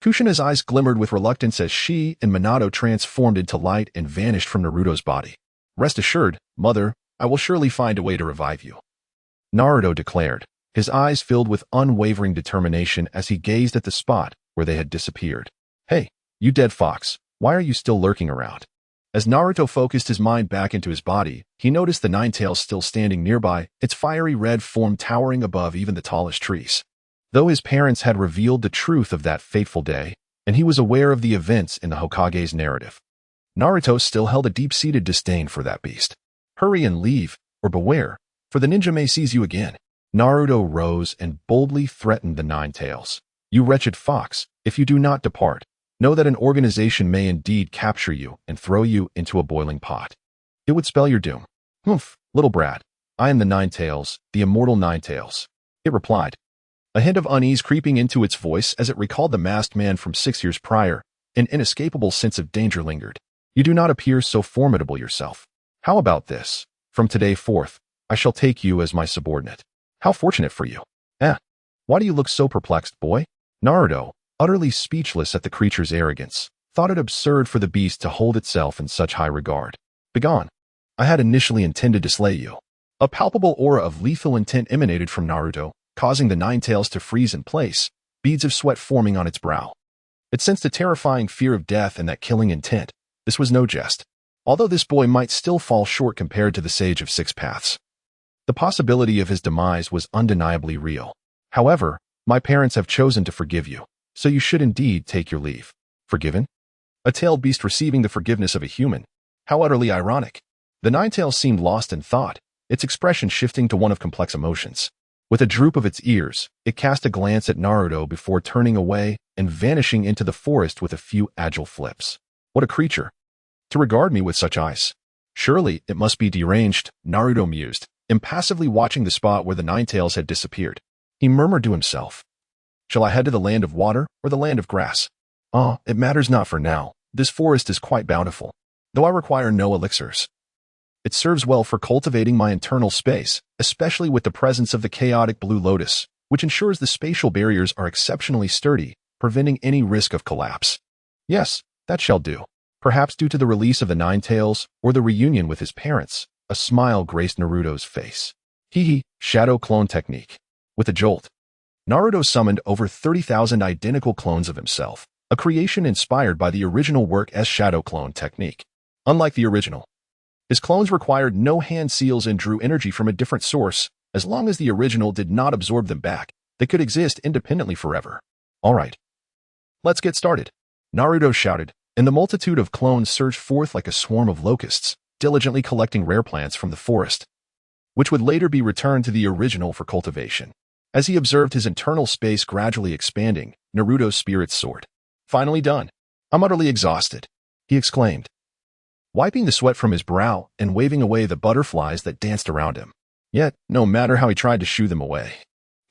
Kushina's eyes glimmered with reluctance as she and Minato transformed into light and vanished from Naruto's body. Rest assured, Mother, I will surely find a way to revive you. Naruto declared, his eyes filled with unwavering determination as he gazed at the spot where they had disappeared. Hey, you dead fox, why are you still lurking around? As Naruto focused his mind back into his body, he noticed the Nine-Tails still standing nearby, its fiery red form towering above even the tallest trees. Though his parents had revealed the truth of that fateful day, and he was aware of the events in the Hokage's narrative, Naruto still held a deep-seated disdain for that beast. Hurry and leave, or beware, for the ninja may seize you again. Naruto rose and boldly threatened the Nine-Tails. You wretched fox, if you do not depart, know that an organization may indeed capture you and throw you into a boiling pot. It would spell your doom. Humph, little brat. I am the Nine-Tails, the immortal Nine-Tails. It replied, a hint of unease creeping into its voice as it recalled the masked man from 6 years prior. An inescapable sense of danger lingered. You do not appear so formidable yourself. How about this? From today forth, I shall take you as my subordinate. How fortunate for you. Why do you look so perplexed, boy? Naruto, utterly speechless at the creature's arrogance, thought it absurd for the beast to hold itself in such high regard. Begone. I had initially intended to slay you. A palpable aura of lethal intent emanated from Naruto, causing the Nine-Tails to freeze in place, beads of sweat forming on its brow. It sensed a terrifying fear of death and that killing intent. This was no jest. Although this boy might still fall short compared to the Sage of Six Paths, the possibility of his demise was undeniably real. However, my parents have chosen to forgive you, so you should indeed take your leave. Forgiven? A tailed beast receiving the forgiveness of a human. How utterly ironic. The Nine-Tails seemed lost in thought, its expression shifting to one of complex emotions. With a droop of its ears, it cast a glance at Naruto before turning away and vanishing into the forest with a few agile flips. What a creature. To regard me with such eyes. Surely it must be deranged, Naruto mused, impassively watching the spot where the Nine-Tails had disappeared. He murmured to himself, shall I head to the land of water or the land of grass? It matters not for now. This forest is quite bountiful. though I require no elixirs. It serves well for cultivating my internal space, especially with the presence of the chaotic blue lotus, which ensures the spatial barriers are exceptionally sturdy, preventing any risk of collapse. Yes, that shall do. Perhaps due to the release of the Nine-Tails or the reunion with his parents, a smile graced Naruto's face. Shadow clone technique. With a jolt, Naruto summoned over 30,000 identical clones of himself, a creation inspired by the original work as shadow clone technique. Unlike the original, his clones required no hand seals and drew energy from a different source. As long as the original did not absorb them back, they could exist independently forever. All right, let's get started, Naruto shouted, and the multitude of clones surged forth like a swarm of locusts, diligently collecting rare plants from the forest, which would later be returned to the original for cultivation. As he observed his internal space gradually expanding, Naruto's spirits soared. Finally done. I'm utterly exhausted, he exclaimed, wiping the sweat from his brow and waving away the butterflies that danced around him. Yet, no matter how he tried to shoo them away,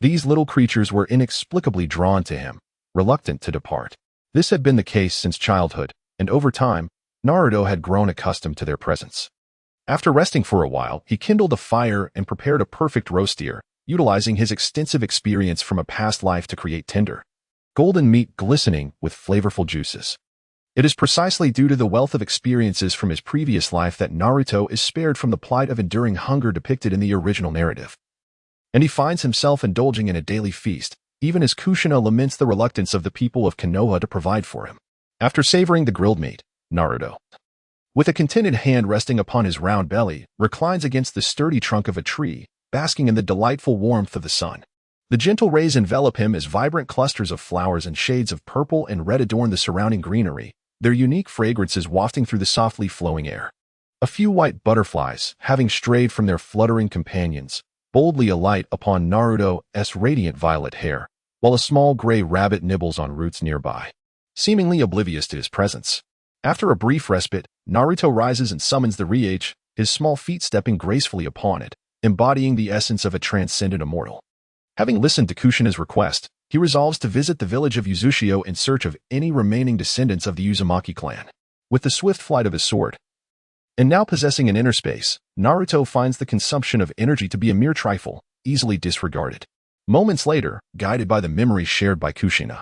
these little creatures were inexplicably drawn to him, reluctant to depart. This had been the case since childhood, and over time, Naruto had grown accustomed to their presence. After resting for a while, he kindled a fire and prepared a perfect roast deer, utilizing his extensive experience from a past life to create tender, golden meat glistening with flavorful juices. It is precisely due to the wealth of experiences from his previous life that Naruto is spared from the plight of enduring hunger depicted in the original narrative. And he finds himself indulging in a daily feast, even as Kushina laments the reluctance of the people of Konoha to provide for him. After savoring the grilled meat, Naruto, with a contented hand resting upon his round belly, reclines against the sturdy trunk of a tree, basking in the delightful warmth of the sun. The gentle rays envelop him as vibrant clusters of flowers and shades of purple and red adorn the surrounding greenery, their unique fragrances wafting through the softly flowing air. A few white butterflies, having strayed from their fluttering companions, boldly alight upon Naruto's radiant violet hair, while a small gray rabbit nibbles on roots nearby, seemingly oblivious to his presence. After a brief respite, Naruto rises and summons the Reich, his small feet stepping gracefully upon it, embodying the essence of a transcendent immortal. Having listened to Kushina's request, he resolves to visit the village of Uzushio in search of any remaining descendants of the Uzumaki clan. With the swift flight of his sword, and now possessing an inner space, Naruto finds the consumption of energy to be a mere trifle, easily disregarded. Moments later, guided by the memories shared by Kushina,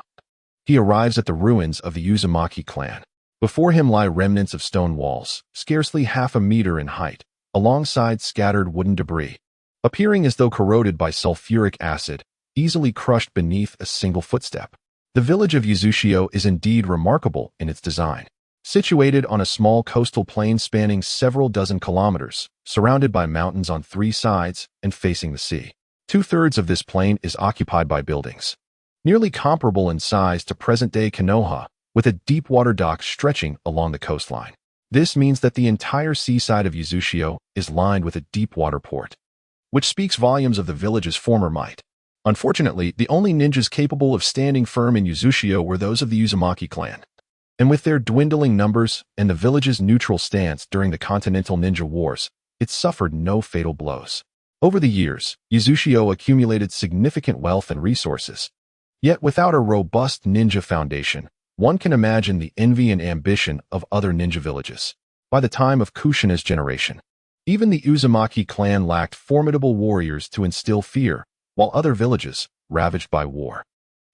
he arrives at the ruins of the Uzumaki clan. Before him lie remnants of stone walls, scarcely half a meter in height, alongside scattered wooden debris, appearing as though corroded by sulfuric acid, easily crushed beneath a single footstep. The village of Uzushio is indeed remarkable in its design. Situated on a small coastal plain spanning several dozen kilometers, surrounded by mountains on three sides and facing the sea. 2/3 of this plain is occupied by buildings, nearly comparable in size to present-day Konoha, with a deep-water dock stretching along the coastline. This means that the entire seaside of Uzushio is lined with a deep-water port, which speaks volumes of the village's former might. Unfortunately, the only ninjas capable of standing firm in Uzushio were those of the Uzumaki clan. And with their dwindling numbers and the village's neutral stance during the Continental Ninja Wars, it suffered no fatal blows. Over the years, Uzushio accumulated significant wealth and resources. Yet without a robust ninja foundation, one can imagine the envy and ambition of other ninja villages. By the time of Kushina's generation, even the Uzumaki clan lacked formidable warriors to instill fear, while other villages, ravaged by war,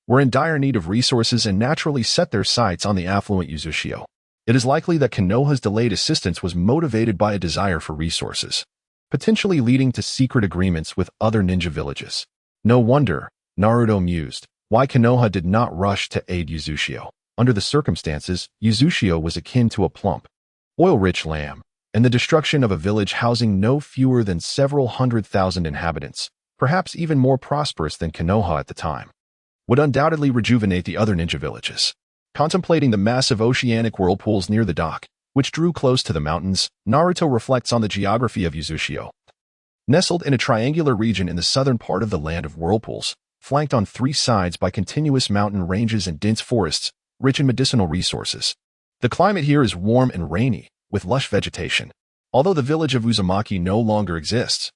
were in dire need of resources and naturally set their sights on the affluent Uzushio. It is likely that Konoha's delayed assistance was motivated by a desire for resources, potentially leading to secret agreements with other ninja villages. No wonder, Naruto mused, why Konoha did not rush to aid Uzushio. Under the circumstances, Uzushio was akin to a plump, oil-rich lamb, and the destruction of a village housing no fewer than several 100,000 inhabitants, perhaps even more prosperous than Konoha at the time, would undoubtedly rejuvenate the other ninja villages. Contemplating the massive oceanic whirlpools near the dock, which drew close to the mountains, Naruto reflects on the geography of Uzushio. Nestled in a triangular region in the southern part of the land of whirlpools, flanked on three sides by continuous mountain ranges and dense forests, rich in medicinal resources. The climate here is warm and rainy, with lush vegetation. Although the village of Uzumaki no longer exists,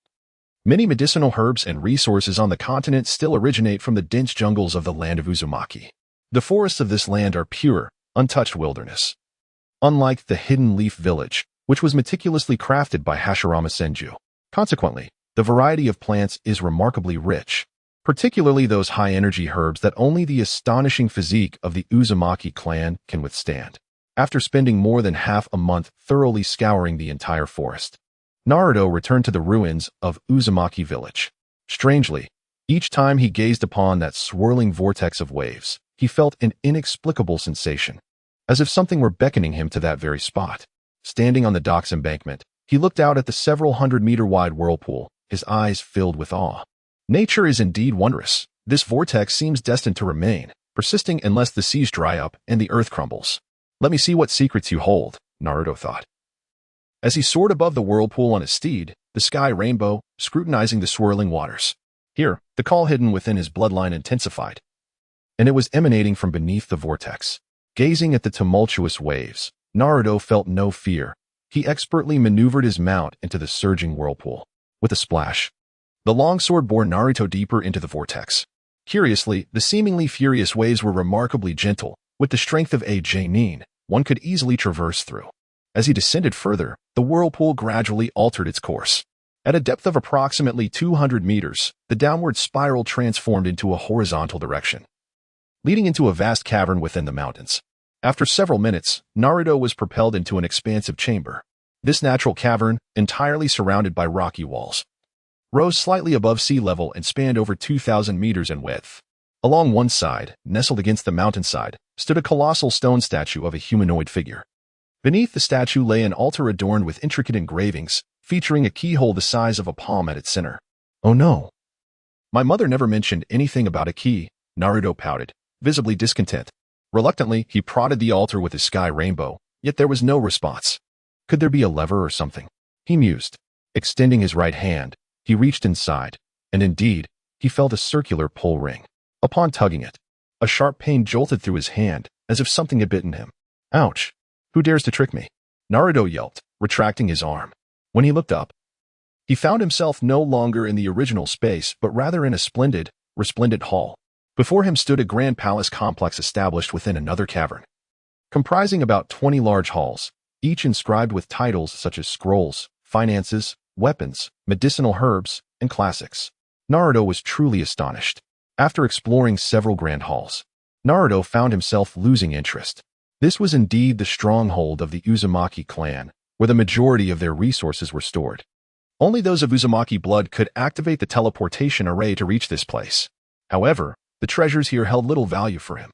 many medicinal herbs and resources on the continent still originate from the dense jungles of the land of Uzumaki. The forests of this land are pure, untouched wilderness, unlike the Hidden Leaf Village, which was meticulously crafted by Hashirama Senju. Consequently, the variety of plants is remarkably rich, particularly those high-energy herbs that only the astonishing physique of the Uzumaki clan can withstand. After spending more than half a month thoroughly scouring the entire forest, Naruto returned to the ruins of Uzumaki Village. Strangely, each time he gazed upon that swirling vortex of waves, he felt an inexplicable sensation, as if something were beckoning him to that very spot. Standing on the dock's embankment, he looked out at the several hundred-meter-wide whirlpool, his eyes filled with awe. Nature is indeed wondrous. This vortex seems destined to remain, persisting unless the seas dry up and the earth crumbles. Let me see what secrets you hold, Naruto thought. As he soared above the whirlpool on his steed, the sky rainbow, scrutinizing the swirling waters. Here, the call hidden within his bloodline intensified, and it was emanating from beneath the vortex. Gazing at the tumultuous waves, Naruto felt no fear. He expertly maneuvered his mount into the surging whirlpool. With a splash, the longsword bore Naruto deeper into the vortex. Curiously, the seemingly furious waves were remarkably gentle. With the strength of a genin, one could easily traverse through. As he descended further, the whirlpool gradually altered its course. At a depth of approximately 200 meters, the downward spiral transformed into a horizontal direction, leading into a vast cavern within the mountains. After several minutes, Naruto was propelled into an expansive chamber. This natural cavern, entirely surrounded by rocky walls, rose slightly above sea level and spanned over 2,000 meters in width. Along one side, nestled against the mountainside, stood a colossal stone statue of a humanoid figure. Beneath the statue lay an altar adorned with intricate engravings, featuring a keyhole the size of a palm at its center. Oh no. My mother never mentioned anything about a key, Naruto pouted, visibly discontent. Reluctantly, he prodded the altar with his sky rainbow, yet there was no response. Could there be a lever or something? He mused. Extending his right hand, he reached inside, and indeed, he felt a circular pull ring. Upon tugging it, a sharp pain jolted through his hand, as if something had bitten him. Ouch! Who dares to trick me? Naruto yelped, retracting his arm. When he looked up, he found himself no longer in the original space, but rather in a splendid, resplendent hall. Before him stood a grand palace complex established within another cavern, comprising about 20 large halls, each inscribed with titles such as scrolls, finances, weapons, medicinal herbs, and classics. Naruto was truly astonished. After exploring several grand halls, Naruto found himself losing interest. This was indeed the stronghold of the Uzumaki clan, where the majority of their resources were stored. Only those of Uzumaki blood could activate the teleportation array to reach this place. However, the treasures here held little value for him.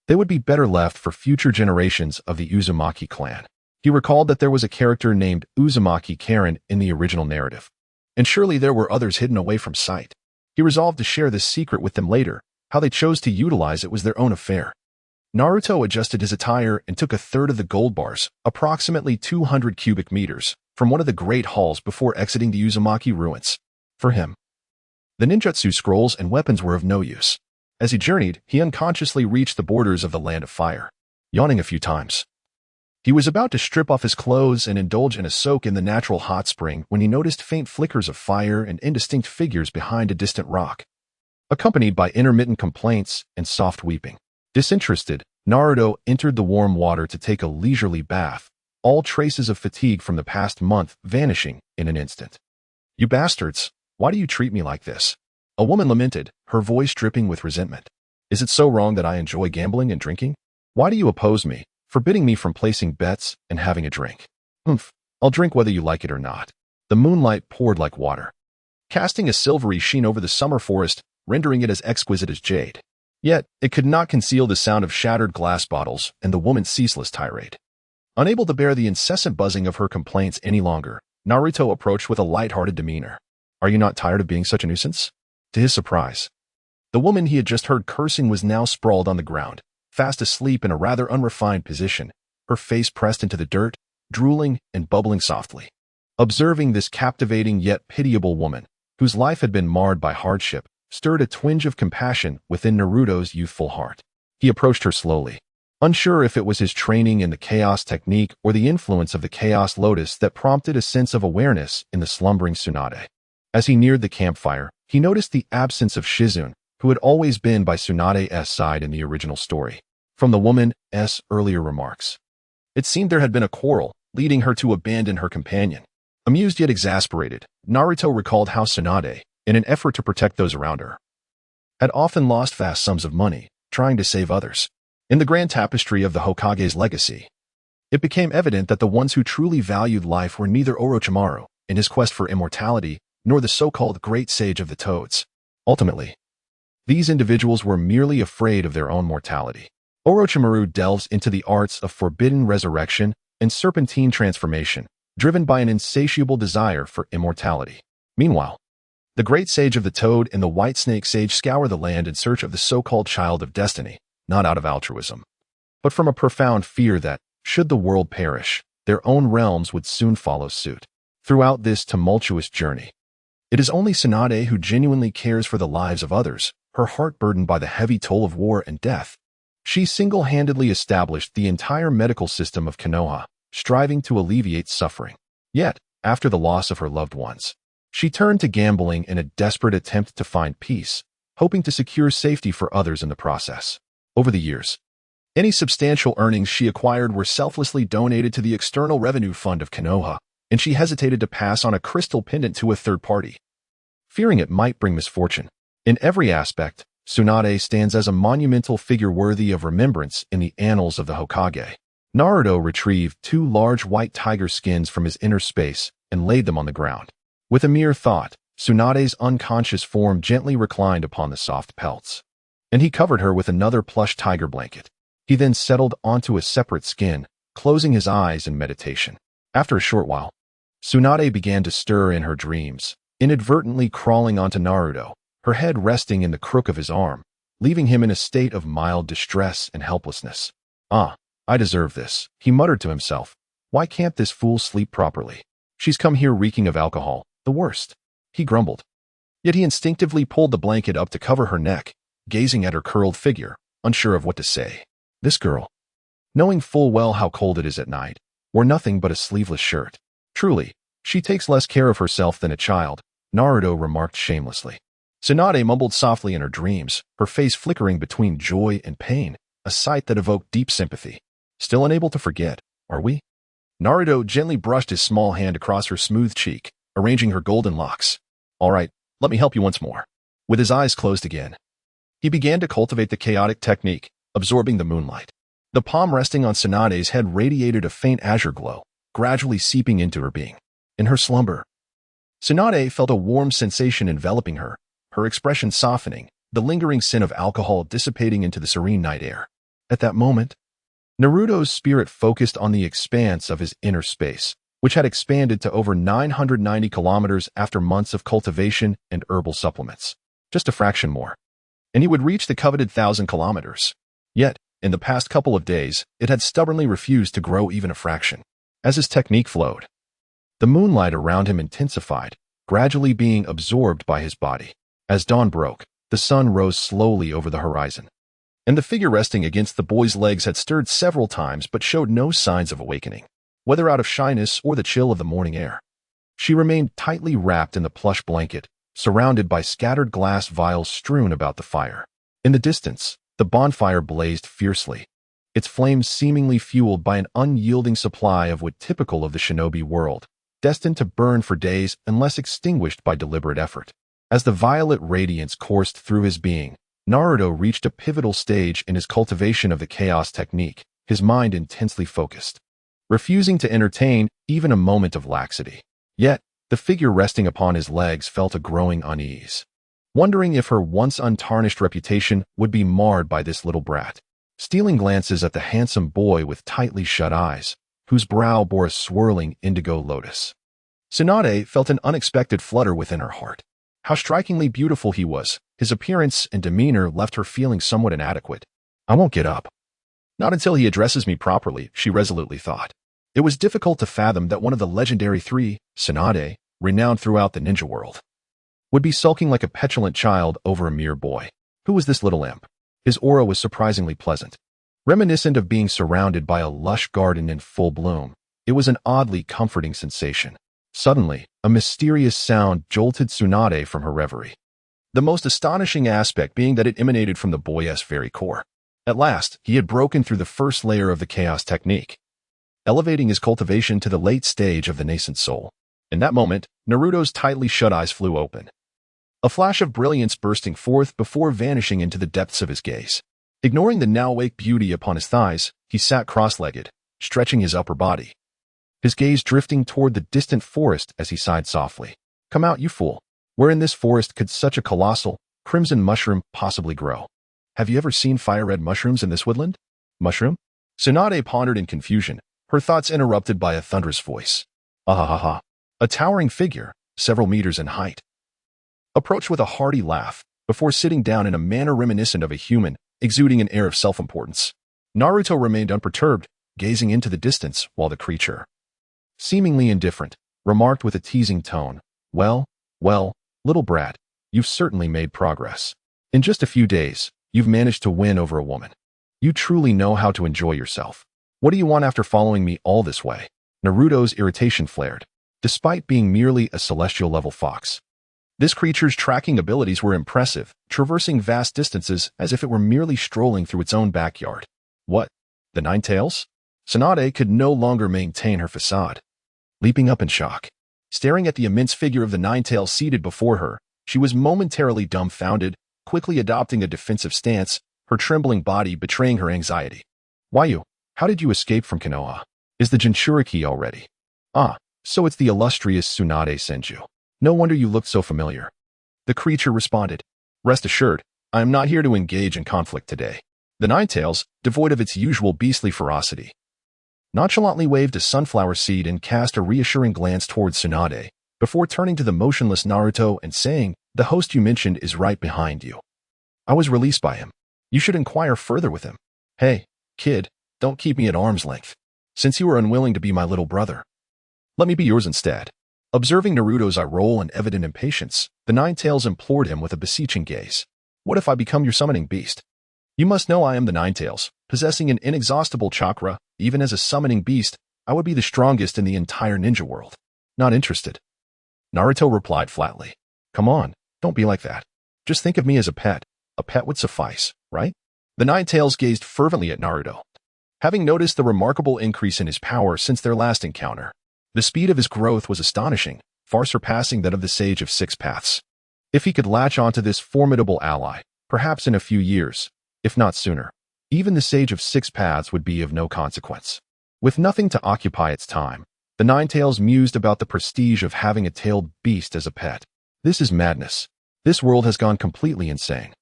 They would be better left for future generations of the Uzumaki clan. He recalled that there was a character named Uzumaki Karen in the original narrative, and surely there were others hidden away from sight. He resolved to share this secret with them later. How they chose to utilize it was their own affair. Naruto adjusted his attire and took a third of the gold bars, approximately 200 cubic meters, from one of the great halls before exiting the Uzumaki ruins. For him, the ninjutsu scrolls and weapons were of no use. As he journeyed, he unconsciously reached the borders of the Land of Fire. Yawning a few times, he was about to strip off his clothes and indulge in a soak in the natural hot spring when he noticed faint flickers of fire and indistinct figures behind a distant rock, accompanied by intermittent complaints and soft weeping. Disinterested, Naruto entered the warm water to take a leisurely bath, all traces of fatigue from the past month vanishing in an instant. You bastards, why do you treat me like this? A woman lamented, her voice dripping with resentment. Is it so wrong that I enjoy gambling and drinking? Why do you oppose me, forbidding me from placing bets and having a drink? I'll drink whether you like it or not. The moonlight poured like water, casting a silvery sheen over the summer forest, rendering it as exquisite as jade. Yet, it could not conceal the sound of shattered glass bottles and the woman's ceaseless tirade. Unable to bear the incessant buzzing of her complaints any longer, Naruto approached with a light-hearted demeanor. Are you not tired of being such a nuisance? To his surprise, the woman he had just heard cursing was now sprawled on the ground, fast asleep in a rather unrefined position, her face pressed into the dirt, drooling and bubbling softly. Observing this captivating yet pitiable woman, whose life had been marred by hardship, stirred a twinge of compassion within Naruto's youthful heart. He approached her slowly, unsure if it was his training in the chaos technique or the influence of the Chaos Lotus that prompted a sense of awareness in the slumbering Tsunade. As he neared the campfire, he noticed the absence of Shizune, who had always been by Tsunade's side in the original story. From the woman's earlier remarks, It seemed there had been a quarrel, leading her to abandon her companion. Amused yet exasperated, Naruto recalled how Tsunade, in an effort to protect those around her, had often lost vast sums of money, trying to save others. In the grand tapestry of the Hokage's legacy, it became evident that the ones who truly valued life were neither Orochimaru, in his quest for immortality, nor the so-called Great Sage of the Toads. Ultimately, these individuals were merely afraid of their own mortality. Orochimaru delves into the arts of forbidden resurrection and serpentine transformation, driven by an insatiable desire for immortality. Meanwhile, the Great Sage of the Toad and the White Snake Sage scour the land in search of the so-called Child of Destiny, not out of altruism, but from a profound fear that, should the world perish, their own realms would soon follow suit. Throughout this tumultuous journey, it is only Tsunade who genuinely cares for the lives of others, her heart burdened by the heavy toll of war and death. She single-handedly established the entire medical system of Konoha, striving to alleviate suffering. Yet, after the loss of her loved ones, she turned to gambling in a desperate attempt to find peace, hoping to secure safety for others in the process. Over the years, any substantial earnings she acquired were selflessly donated to the External Revenue Fund of Konoha, and she hesitated to pass on a crystal pendant to a third party, fearing it might bring misfortune. In every aspect, Tsunade stands as a monumental figure worthy of remembrance in the annals of the Hokage. Naruto retrieved 2 large white tiger skins from his inner space and laid them on the ground. With a mere thought, Tsunade's unconscious form gently reclined upon the soft pelts, and he covered her with another plush tiger blanket. He then settled onto a separate skin, closing his eyes in meditation. After a short while, Tsunade began to stir in her dreams, inadvertently crawling onto Naruto, her head resting in the crook of his arm, leaving him in a state of mild distress and helplessness. "Ah, I deserve this," he muttered to himself. "Why can't this fool sleep properly? She's come here reeking of alcohol, the worst," he grumbled. Yet he instinctively pulled the blanket up to cover her neck, gazing at her curled figure, unsure of what to say. This girl, knowing full well how cold it is at night, wore nothing but a sleeveless shirt. "Truly, she takes less care of herself than a child," Naruto remarked shamelessly. Tsunade mumbled softly in her dreams, her face flickering between joy and pain, a sight that evoked deep sympathy. "Still unable to forget, are we?" Naruto gently brushed his small hand across her smooth cheek, arranging her golden locks. "All right, let me help you once more." With his eyes closed again, he began to cultivate the chaotic technique, absorbing the moonlight. The palm resting on Tsunade's head radiated a faint azure glow, gradually seeping into her being. In her slumber, Tsunade felt a warm sensation enveloping her, her expression softening, the lingering sin of alcohol dissipating into the serene night air. At that moment, Naruto's spirit focused on the expanse of his inner space, which had expanded to over 990 kilometers after months of cultivation and herbal supplements. Just a fraction more, and he would reach the coveted 1,000 kilometers. Yet, in the past couple of days, it had stubbornly refused to grow even a fraction. As his technique flowed, the moonlight around him intensified, gradually being absorbed by his body. As dawn broke, the sun rose slowly over the horizon, and the figure resting against the boy's legs had stirred several times but showed no signs of awakening, whether out of shyness or the chill of the morning air. She remained tightly wrapped in the plush blanket, surrounded by scattered glass vials strewn about the fire. In the distance, the bonfire blazed fiercely, its flames seemingly fueled by an unyielding supply of wood typical of the shinobi world, destined to burn for days unless extinguished by deliberate effort. As the violet radiance coursed through his being, Naruto reached a pivotal stage in his cultivation of the chaos technique, his mind intensely focused, refusing to entertain even a moment of laxity. Yet, the figure resting upon his legs felt a growing unease, wondering if her once untarnished reputation would be marred by this little brat. Stealing glances at the handsome boy with tightly shut eyes, whose brow bore a swirling indigo lotus, Tsunade felt an unexpected flutter within her heart. How strikingly beautiful he was, his appearance and demeanor left her feeling somewhat inadequate. "I won't get up. Not until he addresses me properly," she resolutely thought. It was difficult to fathom that one of the legendary 3, Tsunade, renowned throughout the ninja world, would be sulking like a petulant child over a mere boy. Who was this little imp? His aura was surprisingly pleasant, reminiscent of being surrounded by a lush garden in full bloom. It was an oddly comforting sensation. Suddenly, a mysterious sound jolted Tsunade from her reverie, the most astonishing aspect being that it emanated from the boy's very core. At last, he had broken through the first layer of the chaos technique. elevating his cultivation to the late stage of the nascent soul. In that moment, Naruto's tightly shut eyes flew open, a flash of brilliance bursting forth before vanishing into the depths of his gaze. Ignoring the now-awake beauty upon his thighs, he sat cross-legged, stretching his upper body, his gaze drifting toward the distant forest as he sighed softly. Come out, you fool. Where in this forest could such a colossal, crimson mushroom possibly grow? Have you ever seen fire-red mushrooms in this woodland? Mushroom? Tsunade pondered in confusion, her thoughts interrupted by a thunderous voice. Ah-ha-ha-ha. A towering figure, several meters in height, approached with a hearty laugh, before sitting down in a manner reminiscent of a human, exuding an air of self-importance. Naruto remained unperturbed, gazing into the distance while the creature, seemingly indifferent, remarked with a teasing tone, Well, little brat, you've certainly made progress. In just a few days, you've managed to win over a woman. You truly know how to enjoy yourself. What do you want after following me all this way? Naruto's irritation flared. Despite being merely a celestial-level fox, this creature's tracking abilities were impressive, traversing vast distances as if it were merely strolling through its own backyard. What? The Nine-Tails? Tsunade could no longer maintain her facade. Leaping up in shock, staring at the immense figure of the Nine-Tails seated before her, she was momentarily dumbfounded, quickly adopting a defensive stance, her trembling body betraying her anxiety. Why you? How did you escape from Konoha? Is the Jinchuriki already? Ah, so it's the illustrious Tsunade Senju. No wonder you looked so familiar. The creature responded. Rest assured, I am not here to engage in conflict today. The Nine-Tails, devoid of its usual beastly ferocity, nonchalantly waved a sunflower seed and cast a reassuring glance towards Tsunade, before turning to the motionless Naruto and saying, The host you mentioned is right behind you. I was released by him. You should inquire further with him. Hey, kid, don't keep me at arm's length. Since you are unwilling to be my little brother, let me be yours instead. Observing Naruto's eye roll and evident impatience, the Nine-Tails implored him with a beseeching gaze. What if I become your summoning beast? You must know I am the Nine-Tails, possessing an inexhaustible chakra. Even as a summoning beast, I would be the strongest in the entire ninja world. Not interested. Naruto replied flatly. Come on, don't be like that. Just think of me as a pet. A pet would suffice, right? The Nine-Tails gazed fervently at Naruto, having noticed the remarkable increase in his power since their last encounter. The speed of his growth was astonishing, far surpassing that of the Sage of Six Paths. If he could latch onto this formidable ally, perhaps in a few years, if not sooner, even the Sage of Six Paths would be of no consequence. With nothing to occupy its time, the Nine-Tails mused about the prestige of having a tailed beast as a pet. This is madness. This world has gone completely insane.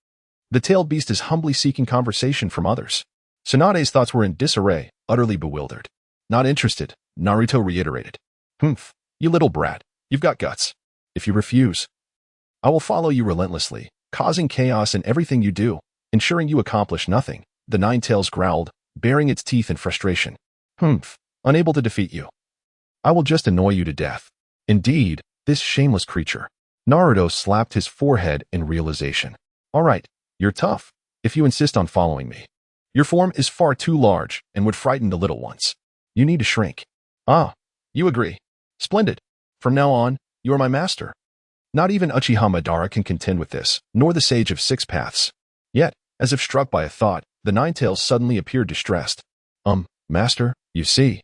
The tailed beast is humbly seeking conversation from others. Tsunade's thoughts were in disarray, utterly bewildered. Not interested, Naruto reiterated. Humph, you little brat, you've got guts. If you refuse, I will follow you relentlessly, causing chaos in everything you do, ensuring you accomplish nothing. The Nine-Tails growled, baring its teeth in frustration. Humph, unable to defeat you. I will just annoy you to death. Indeed, this shameless creature. Naruto slapped his forehead in realization. All right, you're tough, if you insist on following me. Your form is far too large and would frighten the little ones. You need to shrink. Ah, you agree. Splendid. From now on, you are my master. Not even Uchiha Madara can contend with this, nor the Sage of Six Paths. Yet, as if struck by a thought, the Nine-Tails suddenly appeared distressed. Master, you see.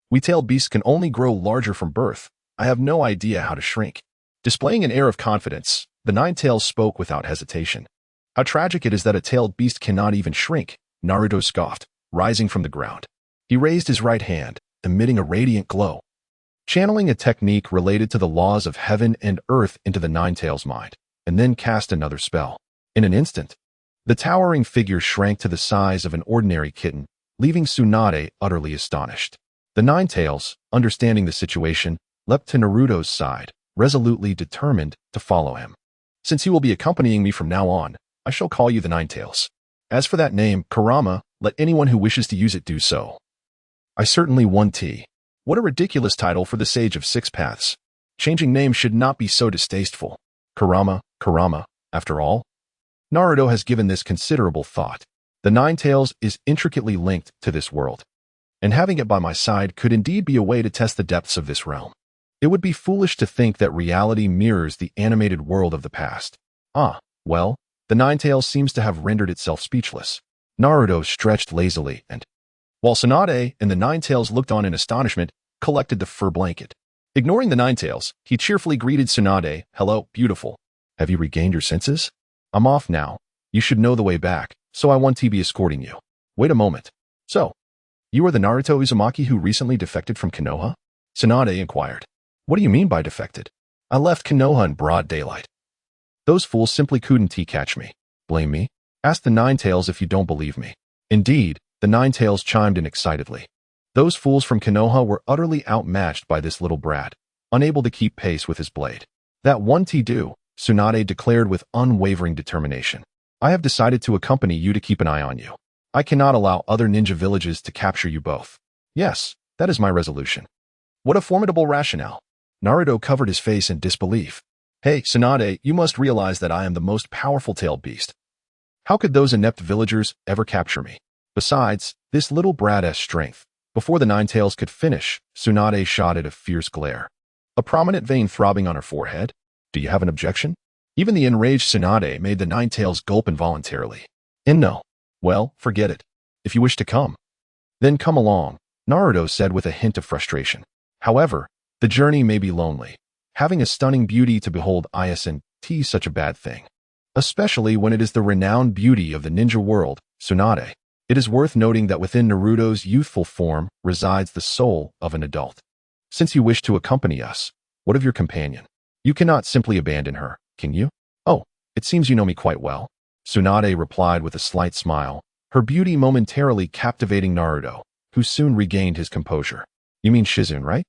We tailed beasts can only grow larger from birth. I have no idea how to shrink. Displaying an air of confidence, the Nine-Tails spoke without hesitation. How tragic it is that a tailed beast cannot even shrink, Naruto scoffed, rising from the ground. He raised his right hand, emitting a radiant glow, channeling a technique related to the laws of heaven and earth into the Nine-Tails' mind, and then cast another spell. In an instant, the towering figure shrank to the size of an ordinary kitten, leaving Tsunade utterly astonished. The Nine-Tails, understanding the situation, leapt to Naruto's side, resolutely determined to follow him. Since you will be accompanying me from now on, I shall call you the Nine-Tails. As for that name, Kurama, let anyone who wishes to use it do so. I certainly want tea. What a ridiculous title for the Sage of Six Paths. Changing names should not be so distasteful. Kurama, after all. Naruto has given this considerable thought. The Nine-Tails is intricately linked to this world, and having it by my side could indeed be a way to test the depths of this realm. It would be foolish to think that reality mirrors the animated world of the past. Ah, well, the Nine-Tails seems to have rendered itself speechless. Naruto stretched lazily and, while Tsunade and the Nine-Tails looked on in astonishment, collected the fur blanket. Ignoring the Nine-Tails, he cheerfully greeted Tsunade, "Hello, beautiful. Have you regained your senses? I'm off now. You should know the way back, so I want to be escorting you." "Wait a moment. So, you are the Naruto Uzumaki who recently defected from Konoha?" Tsunade inquired. "What do you mean by defected? I left Konoha in broad daylight. Those fools simply couldn't catch me." "Blame me? Ask the Nine-Tails if you don't believe me." Indeed, the Nine-Tails chimed in excitedly. Those fools from Konoha were utterly outmatched by this little brat, unable to keep pace with his blade. "That one do," Tsunade declared with unwavering determination. "I have decided to accompany you to keep an eye on you. I cannot allow other ninja villages to capture you both. Yes, that is my resolution." "What a formidable rationale." Naruto covered his face in disbelief. "Hey, Tsunade, you must realize that I am the most powerful tailed beast. How could those inept villagers ever capture me? Besides, this little brat has strength." Before the Nine-Tails could finish, Tsunade shot at a fierce glare, a prominent vein throbbing on her forehead. "Do you have an objection?" Even the enraged Tsunade made the Nine-Tails gulp involuntarily. "And no. Well, forget it. If you wish to come, then come along," Naruto said with a hint of frustration. "However, the journey may be lonely. Having a stunning beauty to behold isn't such a bad thing, especially when it is the renowned beauty of the ninja world, Tsunade. It is worth noting that within Naruto's youthful form resides the soul of an adult. Since you wish to accompany us, what of your companion? You cannot simply abandon her, can you?" "Oh, it seems you know me quite well," Tsunade replied with a slight smile, her beauty momentarily captivating Naruto, who soon regained his composure. "You mean Shizune, right?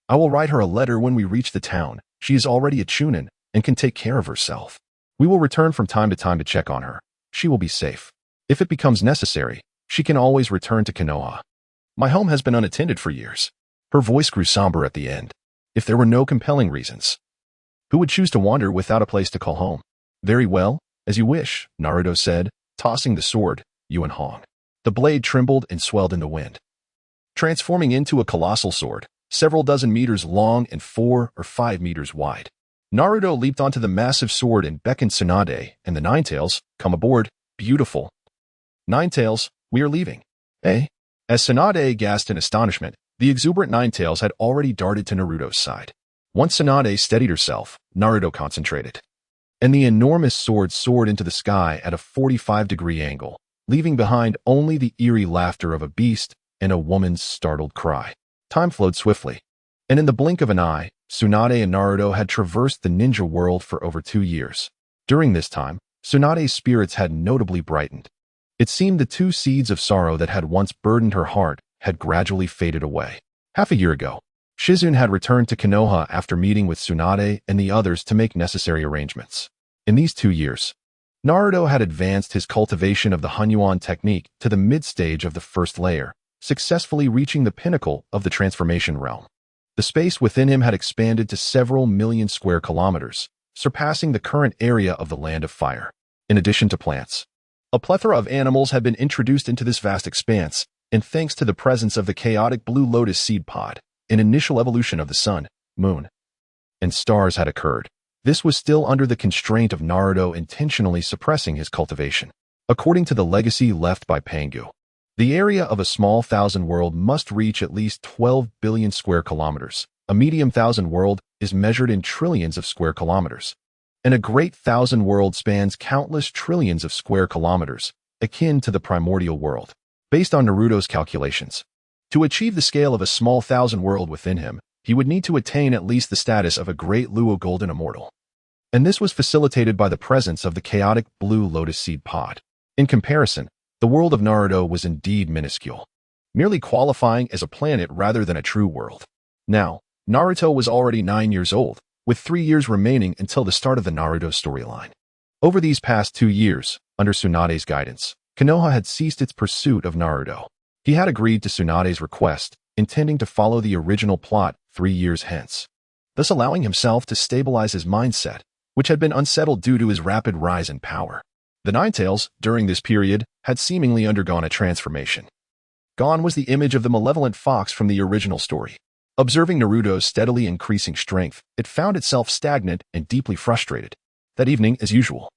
I will write her a letter when we reach the town. She is already a chunin and can take care of herself. We will return from time to check on her. She will be safe. If it becomes necessary, she can always return to Konoha. My home has been unattended for years." Her voice grew somber at the end. "If there were no compelling reasons, who would choose to wander without a place to call home?" "Very well, as you wish," Naruto said, tossing the sword, Yuan Hong. The blade trembled and swelled in the wind, transforming into a colossal sword, several dozen meters long and 4 or 5 meters wide. Naruto leaped onto the massive sword and beckoned Tsunade and the Nine-Tails, "Come aboard, beautiful." "Nine-Tails, we are leaving." "Eh?" As Tsunade gasped in astonishment, the exuberant Nine-Tails had already darted to Naruto's side. Once Tsunade steadied herself, Naruto concentrated, and the enormous sword soared into the sky at a 45-degree angle, leaving behind only the eerie laughter of a beast and a woman's startled cry. Time flowed swiftly, and in the blink of an eye, Tsunade and Naruto had traversed the ninja world for over 2 years. During this time, Tsunade's spirits had notably brightened. It seemed the 2 seeds of sorrow that had once burdened her heart had gradually faded away. Half a year ago, Shizune had returned to Konoha after meeting with Tsunade and the others to make necessary arrangements. In these 2 years, Naruto had advanced his cultivation of the Hunyuan technique to the mid-stage of the first layer, successfully reaching the pinnacle of the transformation realm. The space within him had expanded to several million square kilometers, surpassing the current area of the Land of Fire. In addition to plants, a plethora of animals had been introduced into this vast expanse, and thanks to the presence of the chaotic blue lotus seed pod, an initial evolution of the sun, moon, and stars had occurred. This was still under the constraint of Naruto intentionally suppressing his cultivation. According to the legacy left by Pangu, the area of a small thousand world must reach at least 12 billion square kilometers. A medium thousand world is measured in trillions of square kilometers, and a great thousand world spans countless trillions of square kilometers, akin to the primordial world. Based on Naruto's calculations, to achieve the scale of a small thousand world within him, he would need to attain at least the status of a great Luo Golden Immortal. And this was facilitated by the presence of the chaotic blue lotus seed pod. In comparison, the world of Naruto was indeed minuscule, merely qualifying as a planet rather than a true world. Now, Naruto was already 9 years old, with 3 years remaining until the start of the Naruto storyline. Over these past 2 years, under Tsunade's guidance, Konoha had ceased its pursuit of Naruto. He had agreed to Tsunade's request, intending to follow the original plot 3 years hence, thus allowing himself to stabilize his mindset, which had been unsettled due to his rapid rise in power. The Nine-Tails, during this period, had seemingly undergone a transformation. Gone was the image of the malevolent fox from the original story. Observing Naruto's steadily increasing strength, it found itself stagnant and deeply frustrated. That evening, as usual,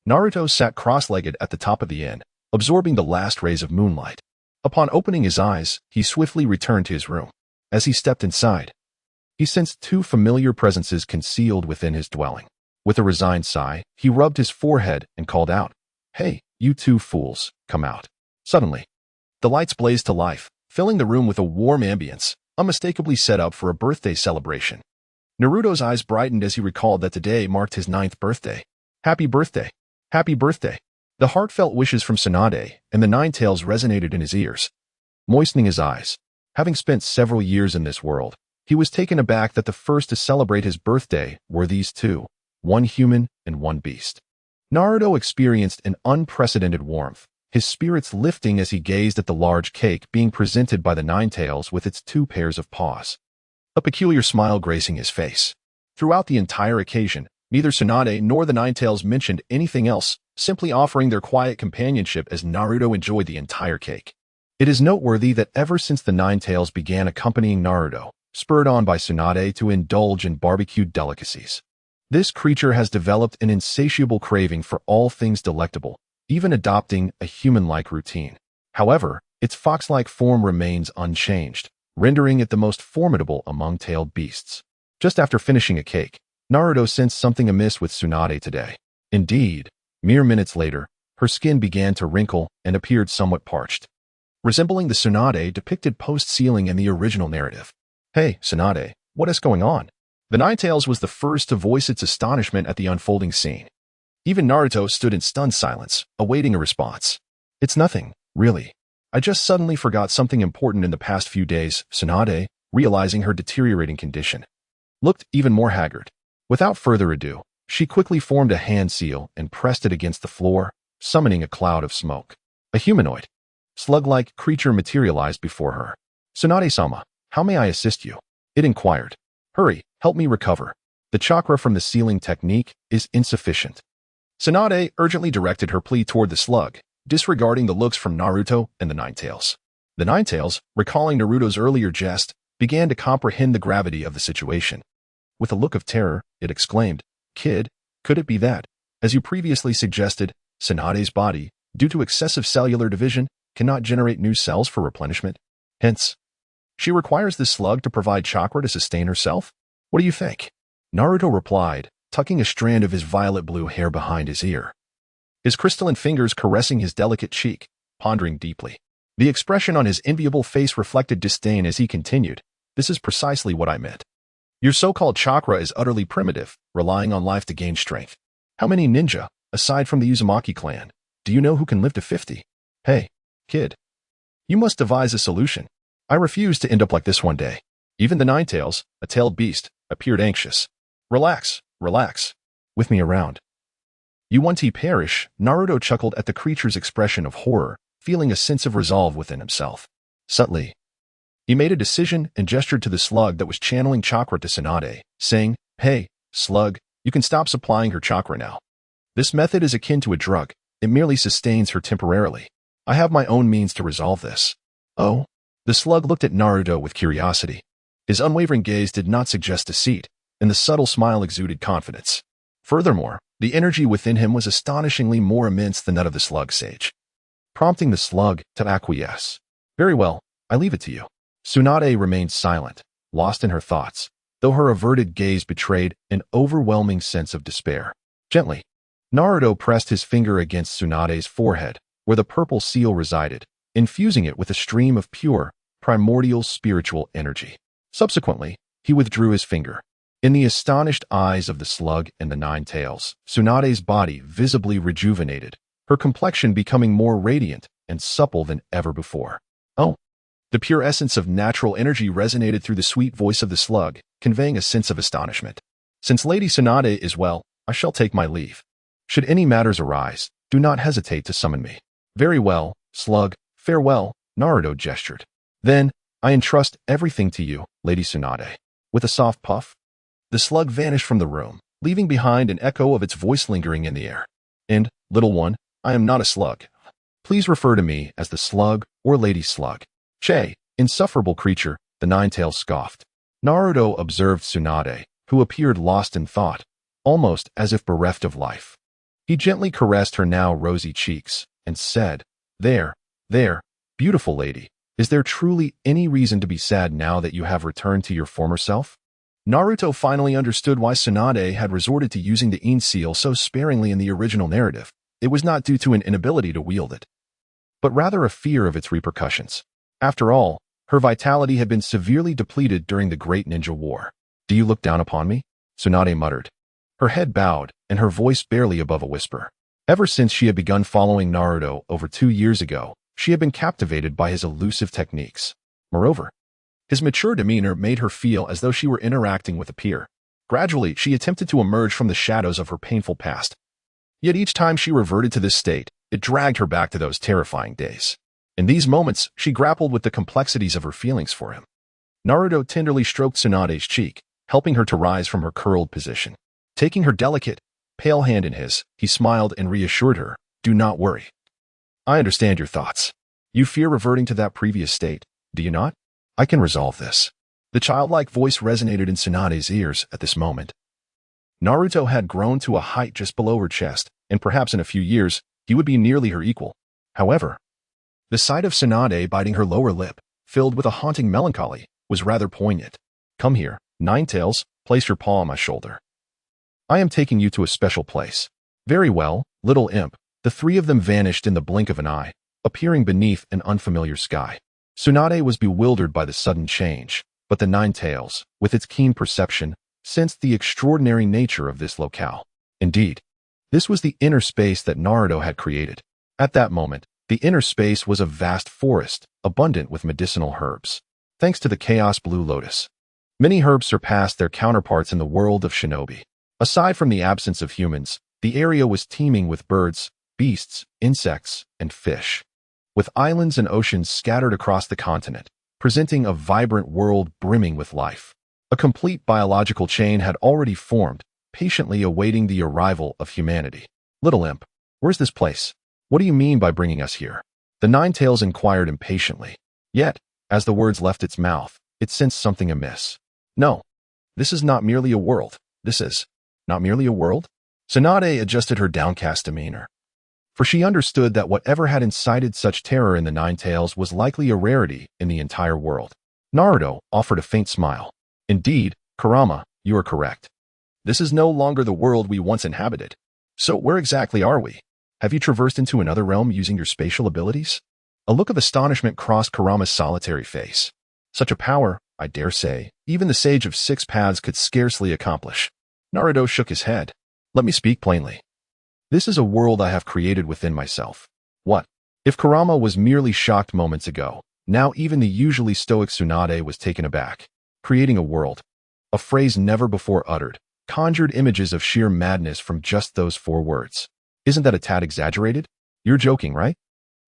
Naruto sat cross-legged at the top of the inn, absorbing the last rays of moonlight. Upon opening his eyes, he swiftly returned to his room. As he stepped inside, he sensed two familiar presences concealed within his dwelling. With a resigned sigh, he rubbed his forehead and called out, "Hey, you two fools, come out." Suddenly, the lights blazed to life, filling the room with a warm ambience, unmistakably set up for a birthday celebration. Naruto's eyes brightened as he recalled that today marked his 9th birthday. Happy birthday! Happy birthday! The heartfelt wishes from Tsunade and the Nine-Tails resonated in his ears, moistening his eyes. Having spent several years in this world, he was taken aback that the first to celebrate his birthday were these two, one human and one beast. Naruto experienced an unprecedented warmth, his spirits lifting as he gazed at the large cake being presented by the Nine-Tails with its 2 pairs of paws, a peculiar smile gracing his face. Throughout the entire occasion, neither Tsunade nor the Nine-Tails mentioned anything else, simply offering their quiet companionship as Naruto enjoyed the entire cake. It is noteworthy that ever since the Nine-Tails began accompanying Naruto, spurred on by Tsunade to indulge in barbecued delicacies, this creature has developed an insatiable craving for all things delectable, even adopting a human-like routine. However, its fox-like form remains unchanged, rendering it the most formidable among tailed beasts. Just after finishing a cake, Naruto sensed something amiss with Tsunade today. Indeed, mere minutes later, her skin began to wrinkle and appeared somewhat parched, resembling the Tsunade depicted post-sealing in the original narrative. "Hey, Tsunade, what is going on?" The Nine-Tails was the first to voice its astonishment at the unfolding scene. Even Naruto stood in stunned silence, awaiting a response. "It's nothing, really. I just suddenly forgot something important in the past few days." Tsunade, realizing her deteriorating condition, looked even more haggard. Without further ado, she quickly formed a hand seal and pressed it against the floor, summoning a cloud of smoke. A humanoid, slug-like creature materialized before her. "Tsunade-sama, how may I assist you?" it inquired. "Hurry, help me recover. The chakra from the sealing technique is insufficient." Tsunade urgently directed her plea toward the slug, disregarding the looks from Naruto and the Nine-Tails. The Nine-Tails, recalling Naruto's earlier jest, began to comprehend the gravity of the situation. With a look of terror, it exclaimed, "Kid, could it be that, as you previously suggested, Tsunade's body, due to excessive cellular division, cannot generate new cells for replenishment? Hence, she requires this slug to provide chakra to sustain herself? What do you think?" Naruto replied, tucking a strand of his violet-blue hair behind his ear, his crystalline fingers caressing his delicate cheek, pondering deeply. The expression on his enviable face reflected disdain as he continued, "This is precisely what I meant. Your so-called chakra is utterly primitive, relying on life to gain strength. How many ninja, aside from the Uzumaki clan, do you know who can live to 50? Hey, kid, you must devise a solution. I refuse to end up like this one day." Even the Nine-Tails, a tailed beast, appeared anxious. Relax. With me around, you won't perish." Naruto chuckled at the creature's expression of horror, feeling a sense of resolve within himself. Subtly, he made a decision and gestured to the slug that was channeling chakra to Tsunade, saying, "Hey, slug, you can stop supplying her chakra now. This method is akin to a drug. It merely sustains her temporarily. I have my own means to resolve this." "Oh?" The slug looked at Naruto with curiosity. His unwavering gaze did not suggest deceit, and the subtle smile exuded confidence. Furthermore, the energy within him was astonishingly more immense than that of the slug sage, prompting the slug to acquiesce. "Very well, I leave it to you." Tsunade remained silent, lost in her thoughts, though her averted gaze betrayed an overwhelming sense of despair. Gently, Naruto pressed his finger against Tsunade's forehead, where the purple seal resided, infusing it with a stream of pure, primordial spiritual energy. Subsequently, he withdrew his finger. In the astonished eyes of the slug and the Nine-Tails, Tsunade's body visibly rejuvenated, her complexion becoming more radiant and supple than ever before. "Oh!" The pure essence of natural energy resonated through the sweet voice of the slug, conveying a sense of astonishment. "Since Lady Tsunade is well, I shall take my leave. Should any matters arise, do not hesitate to summon me." "Very well, slug, farewell," Naruto gestured. "Then, I entrust everything to you, Lady Tsunade." With a soft puff, the slug vanished from the room, leaving behind an echo of its voice lingering in the air. "And, little one, I am not a slug. Please refer to me as the slug or Lady Slug." "Che, insufferable creature," the Nine-Tails scoffed. Naruto observed Tsunade, who appeared lost in thought, almost as if bereft of life. He gently caressed her now rosy cheeks and said, There, Beautiful lady, is there truly any reason to be sad now that you have returned to your former self? Naruto finally understood why Tsunade had resorted to using the Yin seal so sparingly in the original narrative. It was not due to an inability to wield it, but rather a fear of its repercussions. After all, her vitality had been severely depleted during the Great Ninja War. Do you look down upon me? Tsunade muttered. Her head bowed, and her voice barely above a whisper. Ever since she had begun following Naruto over 2 years ago, she had been captivated by his elusive techniques. Moreover, his mature demeanor made her feel as though she were interacting with a peer. Gradually, she attempted to emerge from the shadows of her painful past. Yet each time she reverted to this state, it dragged her back to those terrifying days. In these moments, she grappled with the complexities of her feelings for him. Naruto tenderly stroked Tsunade's cheek, helping her to rise from her curled position. Taking her delicate, pale hand in his, he smiled and reassured her, "Do not worry. I understand your thoughts. You fear reverting to that previous state, do you not? I can resolve this." The childlike voice resonated in Tsunade's ears at this moment. Naruto had grown to a height just below her chest, and perhaps in a few years, he would be nearly her equal. However, the sight of Tsunade biting her lower lip, filled with a haunting melancholy, was rather poignant. "Come here, Nine-Tails, place your paw on my shoulder. I am taking you to a special place." "Very well, little imp." The three of them vanished in the blink of an eye, appearing beneath an unfamiliar sky. Tsunade was bewildered by the sudden change, but the Nine-Tails, with its keen perception, sensed the extraordinary nature of this locale. Indeed, this was the inner space that Naruto had created. At that moment, the inner space was a vast forest, abundant with medicinal herbs. Thanks to the Chaos Blue Lotus, many herbs surpassed their counterparts in the world of shinobi. Aside from the absence of humans, the area was teeming with birds, beasts, insects, and fish, with islands and oceans scattered across the continent, presenting a vibrant world brimming with life. A complete biological chain had already formed, patiently awaiting the arrival of humanity. "Little imp, where's this place? What do you mean by bringing us here?" The Nine-Tails inquired impatiently. Yet, as the words left its mouth, it sensed something amiss. "No, this is not merely a world. This is not merely a world?" Tsunade adjusted her downcast demeanor, for she understood that whatever had incited such terror in the Nine-Tails was likely a rarity in the entire world. Naruto offered a faint smile. "Indeed, Kurama, you are correct. This is no longer the world we once inhabited. So where exactly are we? Have you traversed into another realm using your spatial abilities?" A look of astonishment crossed Kurama's solitary face. Such a power, I dare say, even the Sage of Six Paths could scarcely accomplish. Naruto shook his head. "Let me speak plainly. This is a world I have created within myself." What? If Kurama was merely shocked moments ago, now even the usually stoic Tsunade was taken aback. Creating a world, a phrase never before uttered, conjured images of sheer madness from just those 4 words. Isn't that a tad exaggerated? You're joking, right?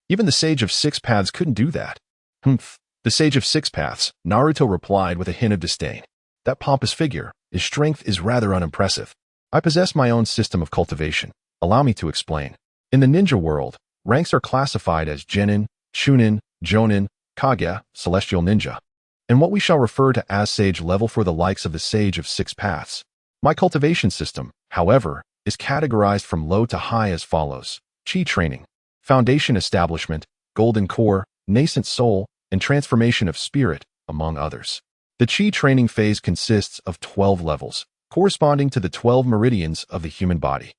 Even the Sage of Six Paths couldn't do that. "Humph, the Sage of Six Paths," Naruto replied with a hint of disdain. "That pompous figure, his strength is rather unimpressive. I possess my own system of cultivation. Allow me to explain. In the ninja world, ranks are classified as Genin, Chunin, Jonin, Kage, Celestial Ninja, and what we shall refer to as Sage level for the likes of the Sage of Six Paths. My cultivation system, however, is categorized from low to high as follows: Chi training, foundation establishment, golden core, nascent soul, and transformation of spirit, among others. The Chi training phase consists of 12 levels, corresponding to the 12 meridians of the human body,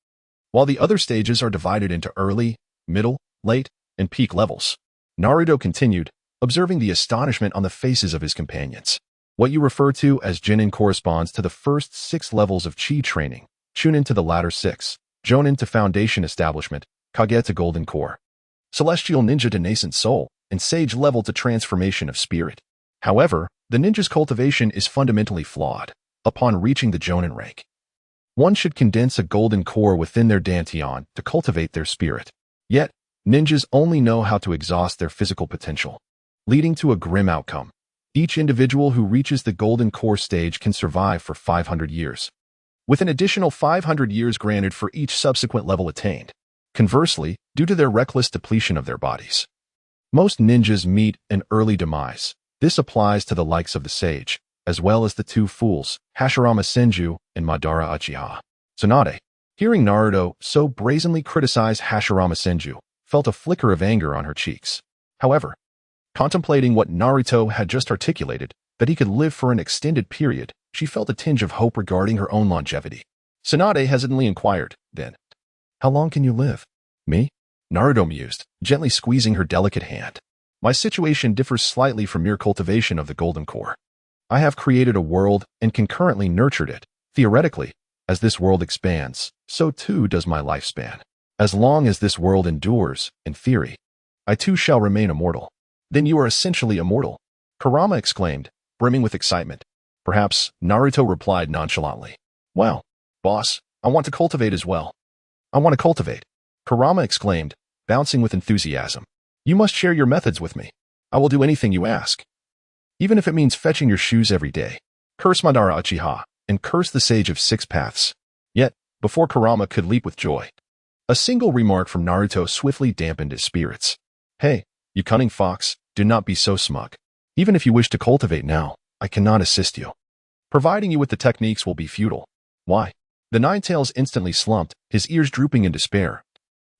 while the other stages are divided into early, middle, late, and peak levels. Naruto continued, observing the astonishment on the faces of his companions. What you refer to as Genin corresponds to the first 6 levels of Chi training, Chunin to the latter 6, Jonin to foundation establishment, Kage to golden core, Celestial Ninja to nascent soul, and Sage level to transformation of spirit. However, the ninja's cultivation is fundamentally flawed. Upon reaching the Jonin rank, one should condense a golden core within their dantian to cultivate their spirit. Yet, ninjas only know how to exhaust their physical potential, leading to a grim outcome. Each individual who reaches the golden core stage can survive for 500 years, with an additional 500 years granted for each subsequent level attained. Conversely, due to their reckless depletion of their bodies, most ninjas meet an early demise. This applies to the likes of the Sage, as well as the 2 fools, Hashirama Senju and Madara Uchiha. Tsunade, hearing Naruto so brazenly criticize Hashirama Senju, felt a flicker of anger on her cheeks. However, Contemplating what Naruto had just articulated, that he could live for an extended period, she felt a tinge of hope regarding her own longevity. Tsunade hesitantly inquired, then, "How long can you live?" "Me?" Naruto mused, gently squeezing her delicate hand. "My situation differs slightly from your cultivation of the golden core. I have created a world and concurrently nurtured it. Theoretically, as this world expands, so too does my lifespan. As long as this world endures, in theory, I too shall remain immortal." "Then you are essentially immortal," Kurama exclaimed, brimming with excitement. "Perhaps," Naruto replied nonchalantly. "Well, boss, I want to cultivate as well." "I want to cultivate," Kurama exclaimed, bouncing with enthusiasm. "You must share your methods with me. I will do anything you ask. Even if it means fetching your shoes every day. Curse Madara Uchiha, and curse the Sage of Six Paths." Yet, before Kurama could leap with joy, a single remark from Naruto swiftly dampened his spirits. "Hey, you cunning fox, do not be so smug. Even if you wish to cultivate now, I cannot assist you. Providing you with the techniques will be futile." "Why?" The Nine-Tails instantly slumped, his ears drooping in despair,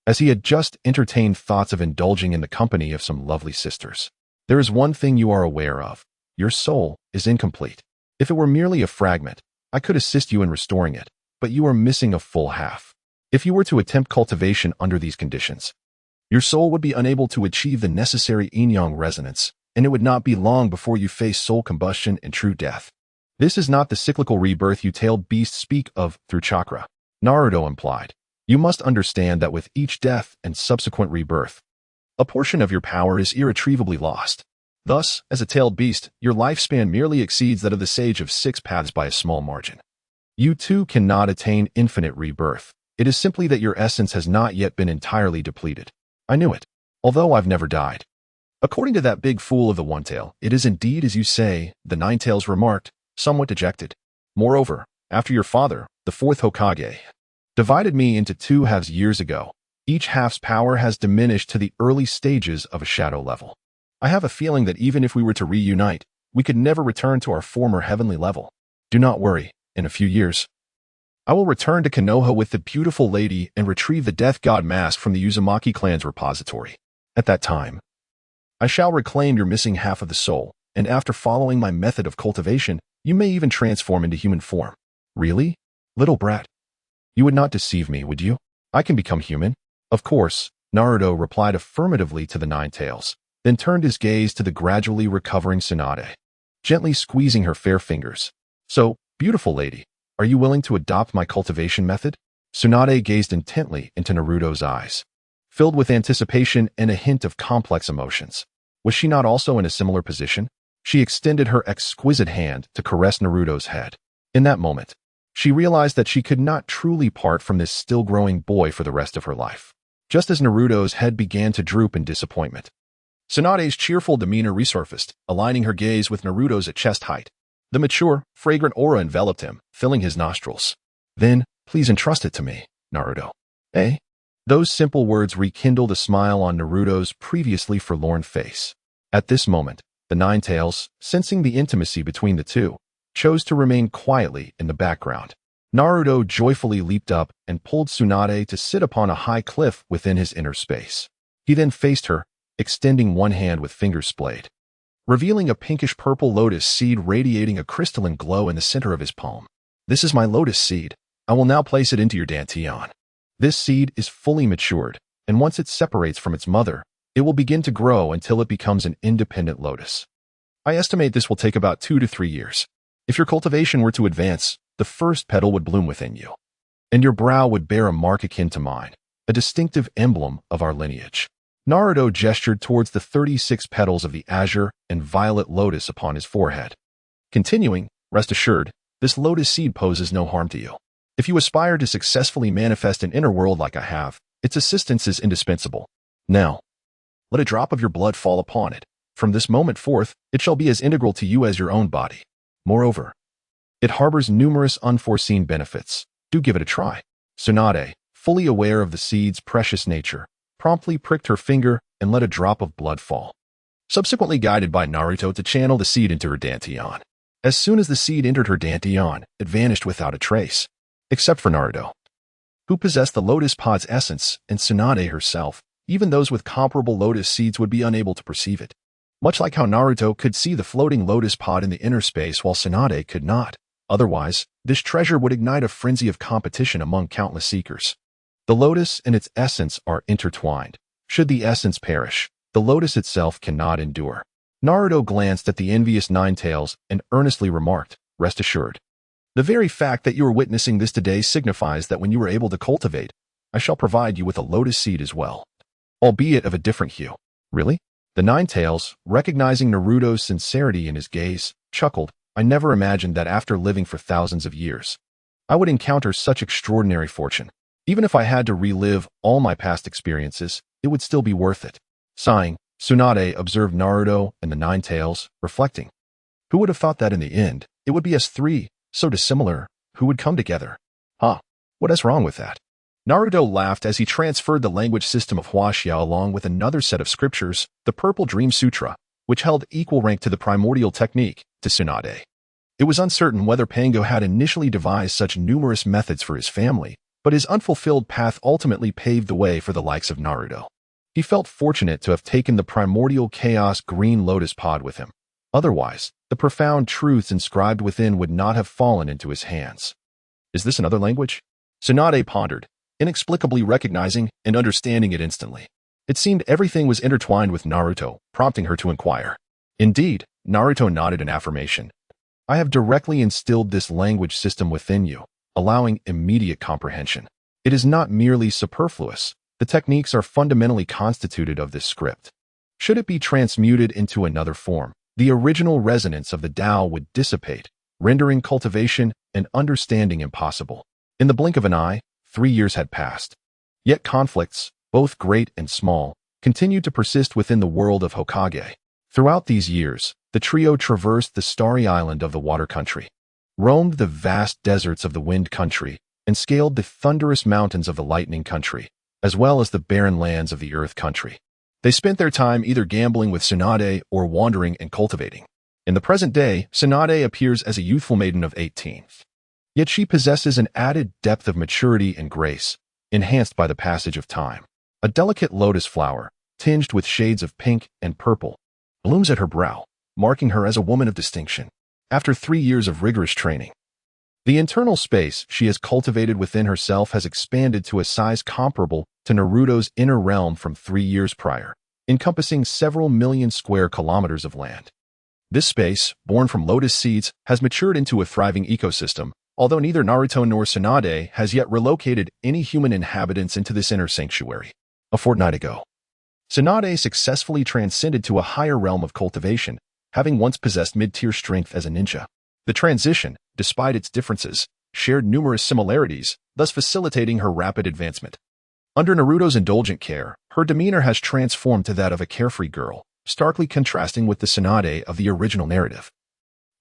as he had just entertained thoughts of indulging in the company of some lovely sisters. "There is one thing you are aware of. Your soul is incomplete. If it were merely a fragment, I could assist you in restoring it, but you are missing a full half. If you were to attempt cultivation under these conditions, your soul would be unable to achieve the necessary yin-yang resonance, and it would not be long before you face soul combustion and true death. This is not the cyclical rebirth you tailed beasts speak of through chakra," Naruto implied. "You must understand that with each death and subsequent rebirth, a portion of your power is irretrievably lost. Thus, as a tailed beast, your lifespan merely exceeds that of the Sage of Six Paths by a small margin. You too cannot attain infinite rebirth. It is simply that your essence has not yet been entirely depleted." "I knew it, although I've never died." "According to that big fool of the One-Tail, it is indeed as you say," the Nine-Tails remarked, somewhat dejected. "Moreover, after your father, the fourth Hokage, divided me into two halves years ago, each half's power has diminished to the early stages of a shadow level. I have a feeling that even if we were to reunite, we could never return to our former heavenly level. Do not worry, in a few years, I will return to Konoha with the beautiful lady and retrieve the death god mask from the Uzumaki clan's repository. At that time, I shall reclaim your missing half of the soul, and after following my method of cultivation, you may even transform into human form." "Really? Little brat. You would not deceive me, would you? I can become human?" "Of course," Naruto replied affirmatively to the Nine-Tails, then turned his gaze to the gradually recovering Tsunade, gently squeezing her fair fingers. "So, beautiful lady, are you willing to adopt my cultivation method?" Tsunade gazed intently into Naruto's eyes, filled with anticipation and a hint of complex emotions. Was she not also in a similar position? She extended her exquisite hand to caress Naruto's head. In that moment, she realized that she could not truly part from this still-growing boy for the rest of her life. Just as Naruto's head began to droop in disappointment, Tsunade's cheerful demeanor resurfaced, aligning her gaze with Naruto's at chest height. The mature, fragrant aura enveloped him, filling his nostrils. "Then, please entrust it to me, Naruto." "Eh?" Those simple words rekindled a smile on Naruto's previously forlorn face. At this moment, the Nine-Tails, sensing the intimacy between the two, chose to remain quietly in the background. Naruto joyfully leaped up and pulled Tsunade to sit upon a high cliff within his inner space. He then faced her, extending one hand with fingers splayed, revealing a pinkish-purple lotus seed radiating a crystalline glow in the center of his palm. "This is my lotus seed. I will now place it into your dantian. This seed is fully matured, and once it separates from its mother, it will begin to grow until it becomes an independent lotus. I estimate this will take about 2 to 3 years. If your cultivation were to advance, the first petal would bloom within you, and your brow would bear a mark akin to mine, a distinctive emblem of our lineage." Naruto gestured towards the 36 petals of the azure and violet lotus upon his forehead. Continuing, "Rest assured, this lotus seed poses no harm to you. If you aspire to successfully manifest an inner world like I have, its assistance is indispensable. Now, let a drop of your blood fall upon it. From this moment forth, it shall be as integral to you as your own body. Moreover, it harbors numerous unforeseen benefits. Do give it a try." Tsunade, fully aware of the seed's precious nature, promptly pricked her finger and let a drop of blood fall, subsequently guided by Naruto to channel the seed into her dantian. As soon as the seed entered her dantian, it vanished without a trace, except for Naruto, who possessed the lotus pod's essence, and Tsunade herself. Even those with comparable lotus seeds would be unable to perceive it. much like how Naruto could see the floating lotus pod in the inner space while Tsunade could not. Otherwise, this treasure would ignite a frenzy of competition among countless seekers. The lotus and its essence are intertwined. Should the essence perish, the lotus itself cannot endure. Naruto glanced at the envious Nine-Tails and earnestly remarked, "Rest assured. The very fact that you are witnessing this today signifies that when you are able to cultivate, I shall provide you with a lotus seed as well, albeit of a different hue." "Really?" The Nine-Tails, recognizing Naruto's sincerity in his gaze, chuckled. "I never imagined that after living for thousands of years, I would encounter such extraordinary fortune. Even if I had to relive all my past experiences, it would still be worth it." Sighing, Tsunade observed Naruto and the Nine-Tails, reflecting. Who would have thought that in the end, it would be us three, so dissimilar, who would come together? What is wrong with that? Naruto laughed as he transferred the language system of Huaxia along with another set of scriptures, the Purple Dream Sutra, which held equal rank to the primordial technique, to Tsunade. It was uncertain whether Pango had initially devised such numerous methods for his family, but his unfulfilled path ultimately paved the way for the likes of Naruto. He felt fortunate to have taken the primordial Chaos Green Lotus pod with him. Otherwise, the profound truths inscribed within would not have fallen into his hands. Is this another language? Tsunade pondered, inexplicably recognizing and understanding it instantly. It seemed everything was intertwined with Naruto, prompting her to inquire. Indeed, Naruto nodded in affirmation. I have directly instilled this language system within you, allowing immediate comprehension. It is not merely superfluous. The techniques are fundamentally constituted of this script. Should it be transmuted into another form, the original resonance of the Tao would dissipate, rendering cultivation and understanding impossible. In the blink of an eye, 3 years had passed. Yet conflicts, both great and small, continued to persist within the world of Hokage. Throughout these years, the trio traversed the starry island of the water country, roamed the vast deserts of the wind country, and scaled the thunderous mountains of the lightning country, as well as the barren lands of the earth country. They spent their time either gambling with Tsunade or wandering and cultivating. In the present day, Tsunade appears as a youthful maiden of 18. Yet she possesses an added depth of maturity and grace, enhanced by the passage of time. A delicate lotus flower, tinged with shades of pink and purple, blooms at her brow, marking her as a woman of distinction. After 3 years of rigorous training, the internal space she has cultivated within herself has expanded to a size comparable to Naruto's inner realm from 3 years prior, encompassing several million square kilometers of land. This space, born from lotus seeds, has matured into a thriving ecosystem, although neither Naruto nor Tsunade has yet relocated any human inhabitants into this inner sanctuary. A fortnight ago, Tsunade successfully transcended to a higher realm of cultivation, having once possessed mid-tier strength as a ninja. The transition, despite its differences, shared numerous similarities, thus facilitating her rapid advancement. Under Naruto's indulgent care, her demeanor has transformed to that of a carefree girl, starkly contrasting with the Tsunade of the original narrative,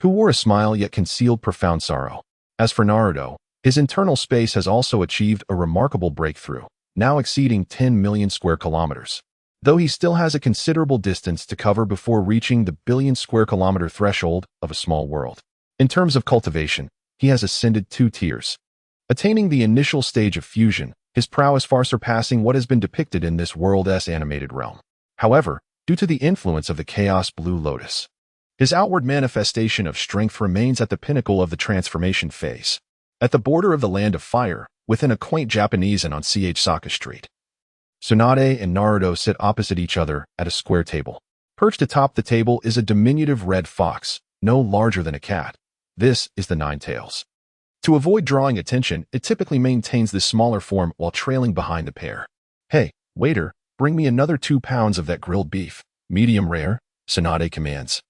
who wore a smile yet concealed profound sorrow. As for Naruto, his internal space has also achieved a remarkable breakthrough, now exceeding 10 million square kilometers. Though he still has a considerable distance to cover before reaching the billion square kilometer threshold of a small world. In terms of cultivation, he has ascended 2 tiers. Attaining the initial stage of fusion, his prowess far surpassing what has been depicted in this world's animated realm. However, due to the influence of the Chaos Blue Lotus, his outward manifestation of strength remains at the pinnacle of the transformation phase. At the border of the Land of Fire, within a quaint Japanese inn on Saka Street, Tsunade and Naruto sit opposite each other at a square table. Perched atop the table is a diminutive red fox, no larger than a cat. This is the Nine-Tails. To avoid drawing attention, it typically maintains this smaller form while trailing behind the pair. "Hey, waiter, bring me another 2 pounds of that grilled beef, medium rare," Tsunade commands,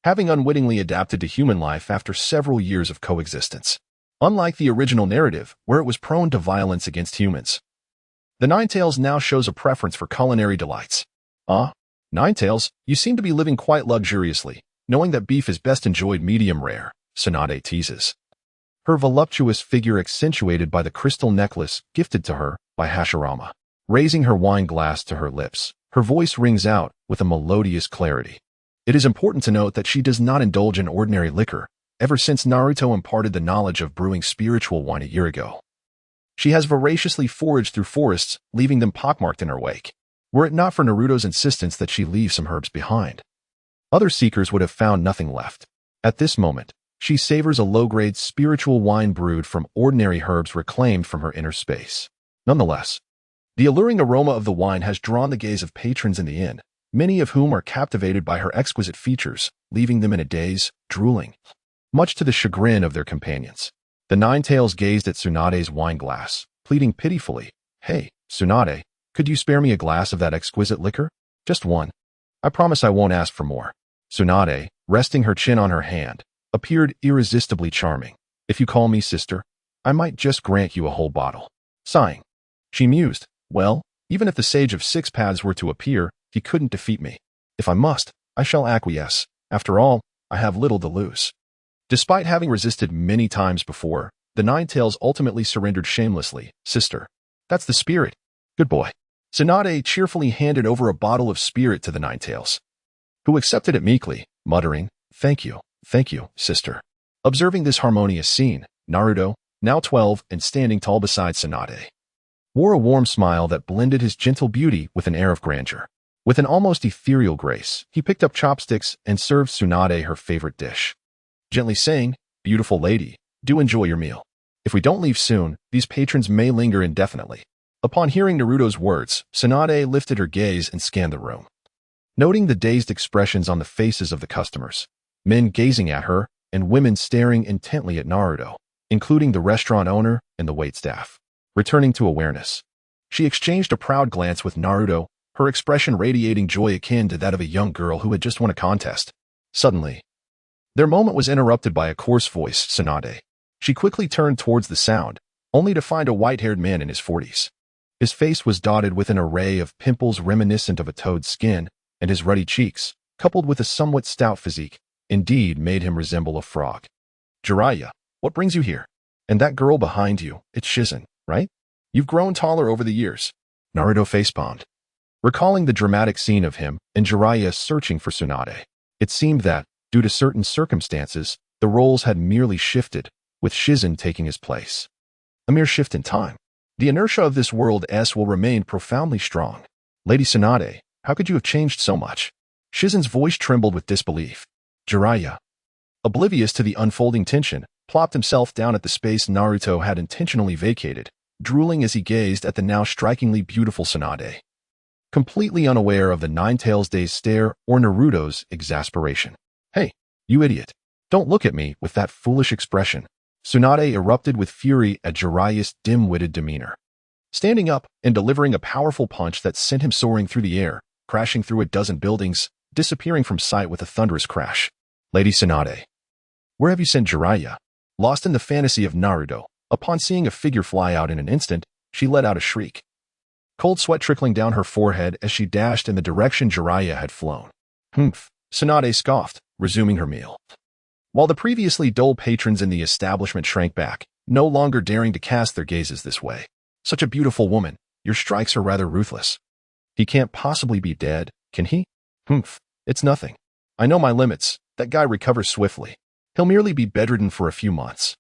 having unwittingly adapted to human life after several years of coexistence. Unlike the original narrative, where it was prone to violence against humans, the Nine-Tails now shows a preference for culinary delights. Nine-Tails, you seem to be living quite luxuriously, knowing that beef is best enjoyed medium rare," Tsunade teases, her voluptuous figure accentuated by the crystal necklace gifted to her by Hashirama. Raising her wine glass to her lips, her voice rings out with a melodious clarity. It is important to note that she does not indulge in ordinary liquor, ever since Naruto imparted the knowledge of brewing spiritual wine a year ago. She has voraciously foraged through forests, leaving them pockmarked in her wake. Were it not for Naruto's insistence that she leave some herbs behind, Other seekers would have found nothing left. At this moment, she savors a low-grade spiritual wine brewed from ordinary herbs reclaimed from her inner space. Nonetheless, the alluring aroma of the wine has drawn the gaze of patrons in the inn, many of whom are captivated by her exquisite features, leaving them in a daze, drooling. Much to the chagrin of their companions, the Nine-Tails gazed at Tsunade's wine glass, pleading pitifully, "Hey, Tsunade, could you spare me a glass of that exquisite liquor? Just one. I promise I won't ask for more." Tsunade, resting her chin on her hand, appeared irresistibly charming. "If you call me sister, I might just grant you a whole bottle." Sighing, she mused, "Well, even if the Sage of Six Paths were to appear, he couldn't defeat me. If I must, I shall acquiesce. After all, I have little to lose." Despite having resisted many times before, the Nine-Tails ultimately surrendered shamelessly. "Sister, that's the spirit. Good boy." Tsunade cheerfully handed over a bottle of spirit to the Nine-Tails, who accepted it meekly, muttering, thank you, sister." Observing this harmonious scene, Naruto, now 12 and standing tall beside Tsunade, wore a warm smile that blended his gentle beauty with an air of grandeur. With an almost ethereal grace, he picked up chopsticks and served Tsunade her favorite dish, gently saying, "Beautiful lady, do enjoy your meal. If we don't leave soon, these patrons may linger indefinitely." Upon hearing Naruto's words, Tsunade lifted her gaze and scanned the room, noting the dazed expressions on the faces of the customers, men gazing at her and women staring intently at Naruto, including the restaurant owner and the waitstaff. Returning to awareness, she exchanged a proud glance with Naruto, her expression radiating joy akin to that of a young girl who had just won a contest. Suddenly, their moment was interrupted by a coarse voice, Tsunade. She quickly turned towards the sound, only to find a white-haired man in his 40s. His face was dotted with an array of pimples reminiscent of a toad's skin, and his ruddy cheeks, coupled with a somewhat stout physique, indeed made him resemble a frog. "Jiraiya, what brings you here? And that girl behind you, it's Shizen, right? You've grown taller over the years." Naruto facepalmed, recalling the dramatic scene of him and Jiraiya searching for Tsunade. It seemed that, due to certain circumstances, the roles had merely shifted, with Shizen taking his place. A mere shift in time. The inertia of this world will remain profoundly strong. "Lady Tsunade, how could you have changed so much?" Shizen's voice trembled with disbelief. Jiraiya, oblivious to the unfolding tension, plopped himself down at the space Naruto had intentionally vacated, drooling as he gazed at the now strikingly beautiful Tsunade, completely unaware of the Nine-Tails' dazed stare or Naruto's exasperation. "Hey, you idiot. Don't look at me with that foolish expression." Tsunade erupted with fury at Jiraiya's dim-witted demeanor, standing up and delivering a powerful punch that sent him soaring through the air, crashing through a dozen buildings, disappearing from sight with a thunderous crash. "Lady Tsunade, where have you sent Jiraiya?" Lost in the fantasy of Naruto, upon seeing a figure fly out in an instant, she let out a shriek, cold sweat trickling down her forehead as she dashed in the direction Jiraiya had flown. "Humph," Tsunade scoffed, resuming her meal, while the previously dull patrons in the establishment shrank back, no longer daring to cast their gazes this way. "Such a beautiful woman, your strikes are rather ruthless." "He can't possibly be dead, can he?" "Humph, it's nothing. I know my limits. That guy recovers swiftly. He'll merely be bedridden for a few months."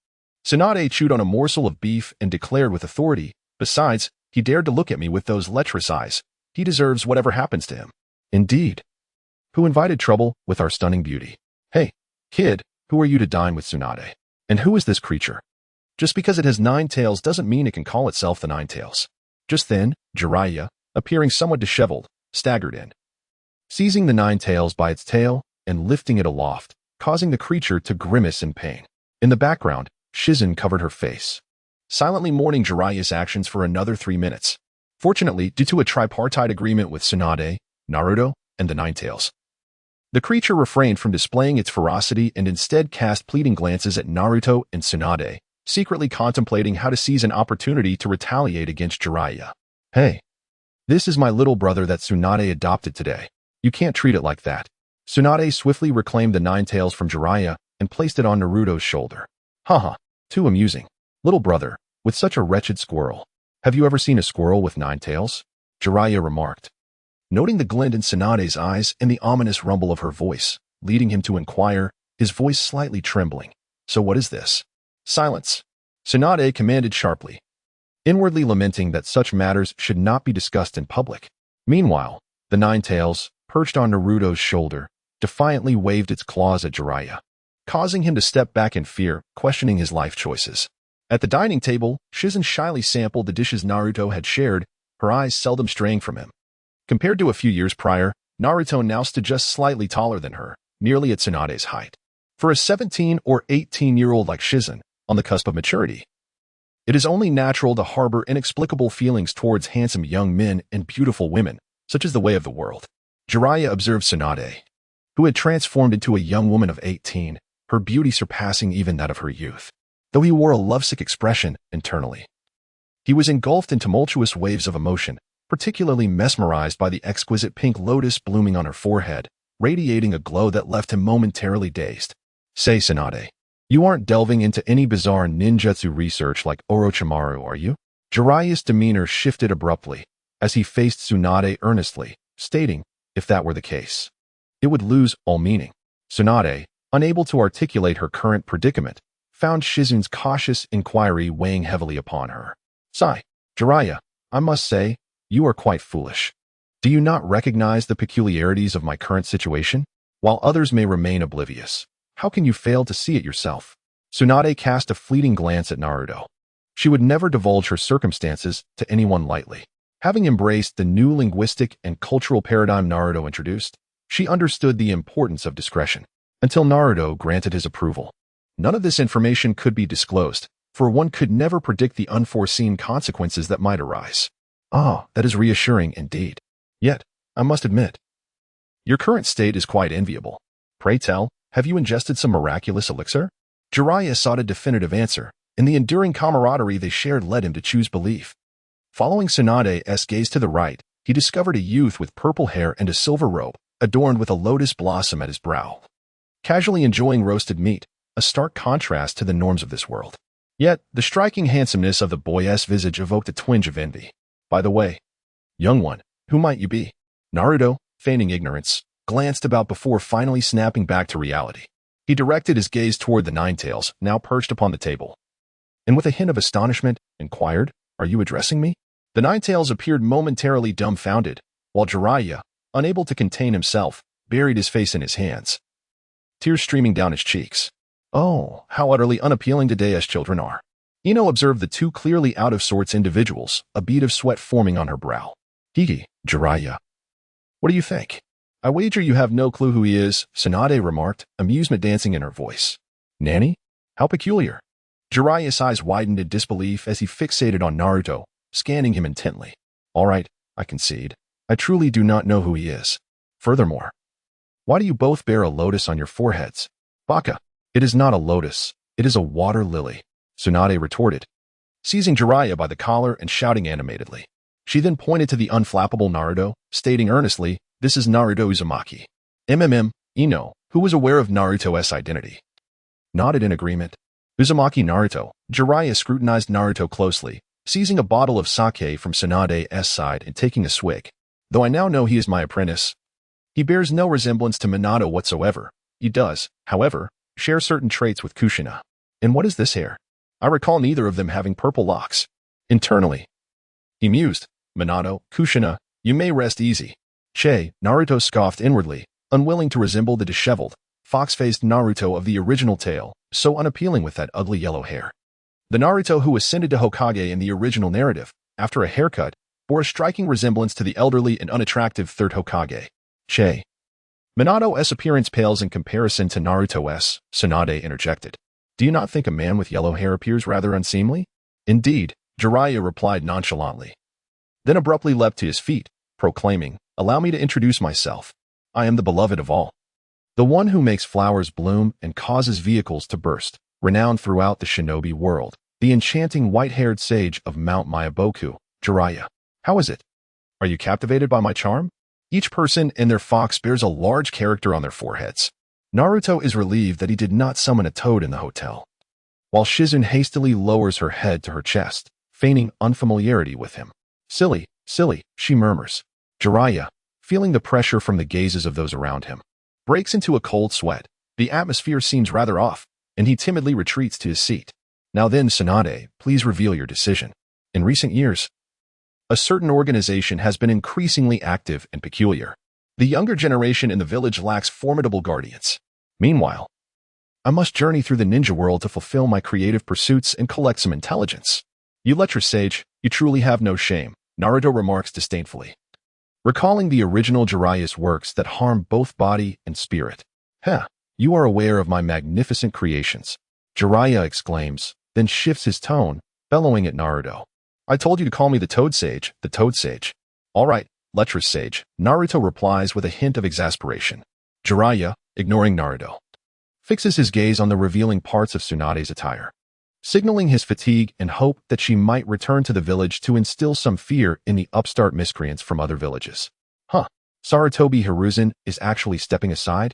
Tsunade chewed on a morsel of beef and declared with authority, "Besides, he dared to look at me with those lecherous eyes. He deserves whatever happens to him." "Indeed. Who invited trouble with our stunning beauty?" "Hey, kid, who are you to dine with Tsunade? And who is this creature? Just because it has 9 tails doesn't mean it can call itself the Nine-Tails." Just then, Jiraiya, appearing somewhat disheveled, staggered in, seizing the Nine-Tails by its tail and lifting it aloft, causing the creature to grimace in pain. In the background, Shizen covered her face, silently mourning Jiraiya's actions for another 3 minutes. Fortunately, due to a tripartite agreement with Tsunade, Naruto, and the Nine-Tails, the creature refrained from displaying its ferocity and instead cast pleading glances at Naruto and Tsunade, secretly contemplating how to seize an opportunity to retaliate against Jiraiya. "Hey, this is my little brother that Tsunade adopted today. You can't treat it like that." Tsunade swiftly reclaimed the Nine-Tails from Jiraiya and placed it on Naruto's shoulder. "Haha, too amusing. Little brother, with such a wretched squirrel. Have you ever seen a squirrel with 9 tails? Jiraiya remarked, noting the glint in Tsunade's eyes and the ominous rumble of her voice, leading him to inquire, his voice slightly trembling. "So what is this?" "Silence," Tsunade commanded sharply, inwardly lamenting that such matters should not be discussed in public. Meanwhile, the Nine-Tails, perched on Naruto's shoulder, defiantly waved its claws at Jiraiya, causing him to step back in fear, questioning his life choices. At the dining table, Shizen shyly sampled the dishes Naruto had shared, her eyes seldom straying from him. Compared to a few years prior, Naruto now stood just slightly taller than her, nearly at Tsunade's height. For a 17 or 18-year-old like Shizen, on the cusp of maturity, it is only natural to harbor inexplicable feelings towards handsome young men and beautiful women, such as the way of the world. Jiraiya observed Tsunade, who had transformed into a young woman of 18, her beauty surpassing even that of her youth. Though he wore a lovesick expression internally, he was engulfed in tumultuous waves of emotion, particularly mesmerized by the exquisite pink lotus blooming on her forehead, radiating a glow that left him momentarily dazed. Say, Tsunade, you aren't delving into any bizarre ninjutsu research like Orochimaru, are you? Jiraiya's demeanor shifted abruptly as he faced Tsunade earnestly, stating, if that were the case, it would lose all meaning. Tsunade, unable to articulate her current predicament, found Shizen's cautious inquiry weighing heavily upon her. Sigh, Jiraiya, I must say, you are quite foolish. Do you not recognize the peculiarities of my current situation? While others may remain oblivious, how can you fail to see it yourself? Tsunade cast a fleeting glance at Naruto. She would never divulge her circumstances to anyone lightly. Having embraced the new linguistic and cultural paradigm Naruto introduced, she understood the importance of discretion. Until Naruto granted his approval, none of this information could be disclosed, for one could never predict the unforeseen consequences that might arise. Ah, that is reassuring indeed. Yet, I must admit, your current state is quite enviable. Pray tell, have you ingested some miraculous elixir? Jiraiya sought a definitive answer, and the enduring camaraderie they shared led him to choose belief. Following Tsunade's gaze to the right, he discovered a youth with purple hair and a silver robe, adorned with a lotus blossom at his brow, casually enjoying roasted meat, a stark contrast to the norms of this world. Yet, the striking handsomeness of the boy's visage evoked a twinge of envy. By the way, young one, who might you be? Naruto, feigning ignorance, glanced about before finally snapping back to reality. He directed his gaze toward the Nine-Tails, now perched upon the table, and with a hint of astonishment, inquired, "Are you addressing me?" The Nine-Tails appeared momentarily dumbfounded, while Jiraiya, unable to contain himself, buried his face in his hands, tears streaming down his cheeks. Oh, how utterly unappealing today's children are. Ino observed the two clearly out-of-sorts individuals, a bead of sweat forming on her brow. Hiki, Jiraiya. What do you think? I wager you have no clue who he is, Tsunade remarked, amusement dancing in her voice. Nanny? How peculiar. Jiraiya's eyes widened in disbelief as he fixated on Naruto, scanning him intently. All right, I concede. I truly do not know who he is. Furthermore, why do you both bear a lotus on your foreheads? Baka, it is not a lotus, it is a water lily, Tsunade retorted, seizing Jiraiya by the collar and shouting animatedly. She then pointed to the unflappable Naruto, stating earnestly, this is Naruto Uzumaki. Ino, who was aware of Naruto's identity, nodded in agreement. Uzumaki Naruto. Jiraiya scrutinized Naruto closely, seizing a bottle of sake from Tsunade's side and taking a swig. Though I now know he is my apprentice, he bears no resemblance to Minato whatsoever. He does, however, share certain traits with Kushina. And what is this hair? I recall neither of them having purple locks. Internally, he mused, Minato, Kushina, you may rest easy. Naruto scoffed inwardly, unwilling to resemble the disheveled, fox-faced Naruto of the original tale, so unappealing with that ugly yellow hair. The Naruto who ascended to Hokage in the original narrative, after a haircut, bore a striking resemblance to the elderly and unattractive third Hokage. Minato's appearance pales in comparison to Naruto's, Tsunade interjected. Do you not think a man with yellow hair appears rather unseemly? Indeed, Jiraiya replied nonchalantly, then abruptly leapt to his feet, proclaiming, allow me to introduce myself. I am the beloved of all, the one who makes flowers bloom and causes vehicles to burst, renowned throughout the shinobi world, the enchanting white-haired sage of Mount Myaboku, Jiraiya. How is it? Are you captivated by my charm? Each person and their fox bears a large character on their foreheads. Naruto is relieved that he did not summon a toad in the hotel, while Shizen hastily lowers her head to her chest, feigning unfamiliarity with him. Silly, she murmurs. Jiraiya, feeling the pressure from the gazes of those around him, breaks into a cold sweat. The atmosphere seems rather off, and he timidly retreats to his seat. Now then, Tsunade, please reveal your decision. In recent years, a certain organization has been increasingly active and peculiar. The younger generation in the village lacks formidable guardians. Meanwhile, I must journey through the ninja world to fulfill my creative pursuits and collect some intelligence. You lecherous sage, you truly have no shame, Naruto remarks disdainfully, recalling the original Jiraiya's works that harm both body and spirit. Heh, you are aware of my magnificent creations, Jiraiya exclaims, then shifts his tone, bellowing at Naruto. I told you to call me the Toad Sage, the Toad Sage. All right, lecherous sage, Naruto replies with a hint of exasperation. Jiraiya, ignoring Naruto, fixes his gaze on the revealing parts of Tsunade's attire, signaling his fatigue and hope that she might return to the village to instill some fear in the upstart miscreants from other villages. Sarutobi Hiruzen is actually stepping aside?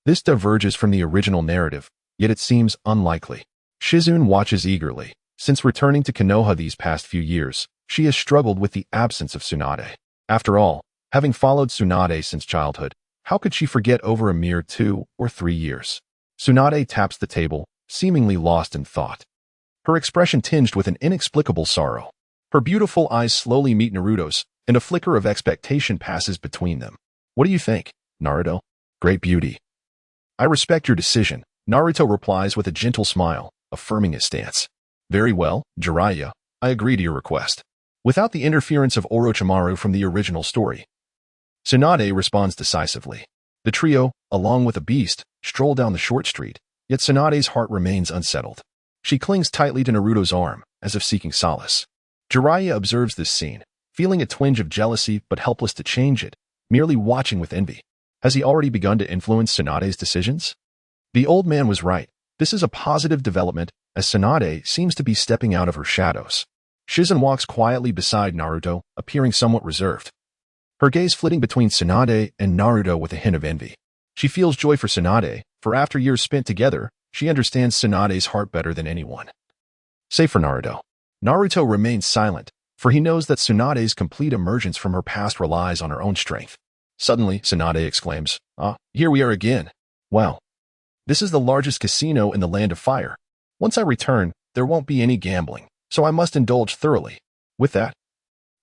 This diverges from the original narrative, yet it seems unlikely. Shizune watches eagerly. Since returning to Konoha these past few years, she has struggled with the absence of Tsunade. After all, having followed Tsunade since childhood, how could she forget over a mere 2 or 3 years? Tsunade taps the table, seemingly lost in thought, her expression tinged with an inexplicable sorrow. Her beautiful eyes slowly meet Naruto's, and a flicker of expectation passes between them. What do you think, Naruto? Great beauty. I respect your decision, Naruto replies with a gentle smile, affirming his stance. Very well, Jiraiya, I agree to your request. Without the interference of Orochimaru from the original story, Tsunade responds decisively. The trio, along with a beast, stroll down the short street, yet Tsunade's heart remains unsettled. She clings tightly to Naruto's arm, as if seeking solace. Jiraiya observes this scene, feeling a twinge of jealousy but helpless to change it, merely watching with envy. Has he already begun to influence Tsunade's decisions? The old man was right. This is a positive development, as Tsunade seems to be stepping out of her shadows. Shizune walks quietly beside Naruto, appearing somewhat reserved, her gaze flitting between Tsunade and Naruto with a hint of envy. She feels joy for Tsunade, for after years spent together, she understands Tsunade's heart better than anyone. Save for Naruto. Naruto remains silent, for he knows that Tsunade's complete emergence from her past relies on her own strength. Suddenly, Tsunade exclaims, here we are again. Wow. This is the largest casino in the Land of Fire. Once I return, there won't be any gambling, so I must indulge thoroughly. With that,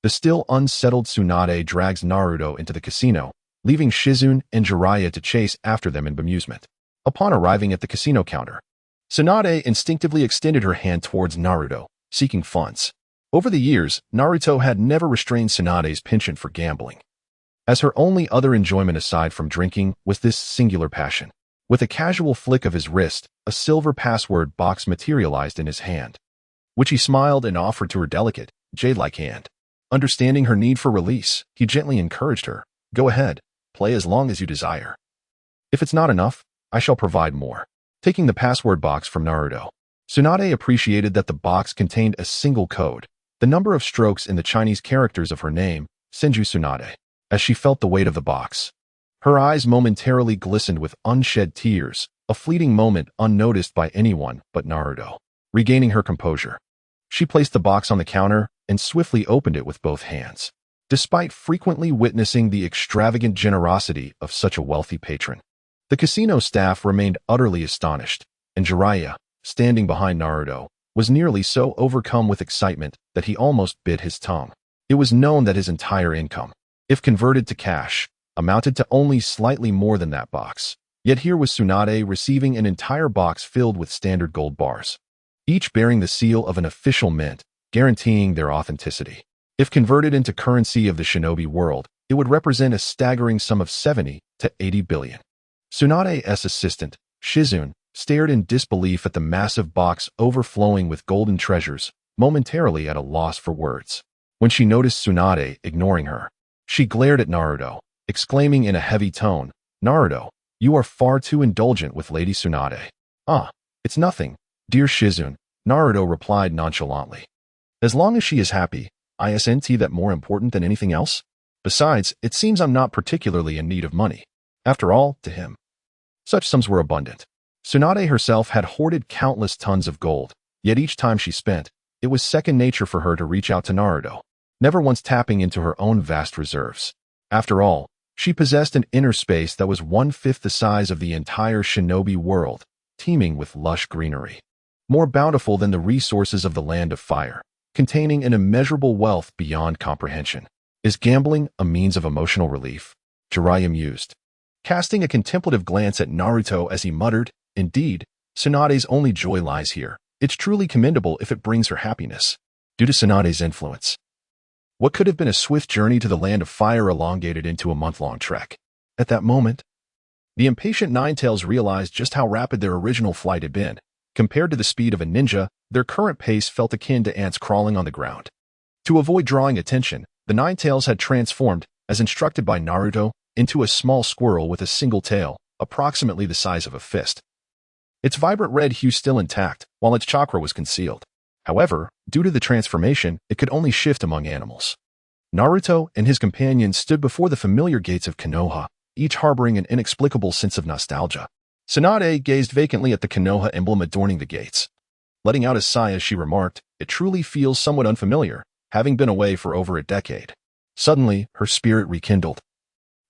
the still unsettled Tsunade drags Naruto into the casino, leaving Shizune and Jiraiya to chase after them in bemusement. Upon arriving at the casino counter, Tsunade instinctively extended her hand towards Naruto, seeking funds. Over the years, Naruto had never restrained Tsunade's penchant for gambling, as her only other enjoyment aside from drinking was this singular passion. With a casual flick of his wrist, a silver password box materialized in his hand, which he smiled and offered to her delicate, jade-like hand. Understanding her need for release, he gently encouraged her, go ahead, play as long as you desire. If it's not enough, I shall provide more. Taking the password box from Naruto, Tsunade appreciated that the box contained a single code, the number of strokes in the Chinese characters of her name, Senju Tsunade. As she felt the weight of the box, her eyes momentarily glistened with unshed tears, a fleeting moment unnoticed by anyone but Naruto. Regaining her composure, she placed the box on the counter and swiftly opened it with both hands. Despite frequently witnessing the extravagant generosity of such a wealthy patron, the casino staff remained utterly astonished, and Jiraiya, standing behind Naruto, was nearly so overcome with excitement that he almost bit his tongue. It was known that his entire income, if converted to cash, amounted to only slightly more than that box. Yet here was Tsunade receiving an entire box filled with standard gold bars, each bearing the seal of an official mint, guaranteeing their authenticity. If converted into currency of the shinobi world, it would represent a staggering sum of 70 to 80 billion. Tsunade's assistant, Shizune, stared in disbelief at the massive box overflowing with golden treasures, momentarily at a loss for words. When she noticed Tsunade ignoring her, she glared at Naruto, exclaiming in a heavy tone, Naruto, you are far too indulgent with Lady Tsunade. It's nothing, dear Shizune, Naruto replied nonchalantly. As long as she is happy, isn't that more important than anything else? Besides, it seems I'm not particularly in need of money. After all, to him, such sums were abundant. Tsunade herself had hoarded countless tons of gold, yet each time she spent, it was second nature for her to reach out to Naruto, never once tapping into her own vast reserves. After all, she possessed an inner space that was 1/5 the size of the entire shinobi world, teeming with lush greenery, more bountiful than the resources of the Land of Fire, containing an immeasurable wealth beyond comprehension. Is gambling a means of emotional relief? Jiraiya mused, casting a contemplative glance at Naruto as he muttered, "Indeed, Tsunade's only joy lies here. It's truly commendable if it brings her happiness." Due to Tsunade's influence, what could have been a swift journey to the land of fire elongated into a month-long trek. At that moment, the impatient Nine-Tails realized just how rapid their original flight had been. Compared to the speed of a ninja, their current pace felt akin to ants crawling on the ground. To avoid drawing attention, the Nine-Tails had transformed, as instructed by Naruto, into a small squirrel with a single tail, approximately the size of a fist. Its vibrant red hue still intact, while its chakra was concealed. However, due to the transformation, it could only shift among animals. Naruto and his companions stood before the familiar gates of Konoha, each harboring an inexplicable sense of nostalgia. Tsunade gazed vacantly at the Konoha emblem adorning the gates. Letting out a sigh as she remarked, "It truly feels somewhat unfamiliar, having been away for over a decade." Suddenly, her spirit rekindled.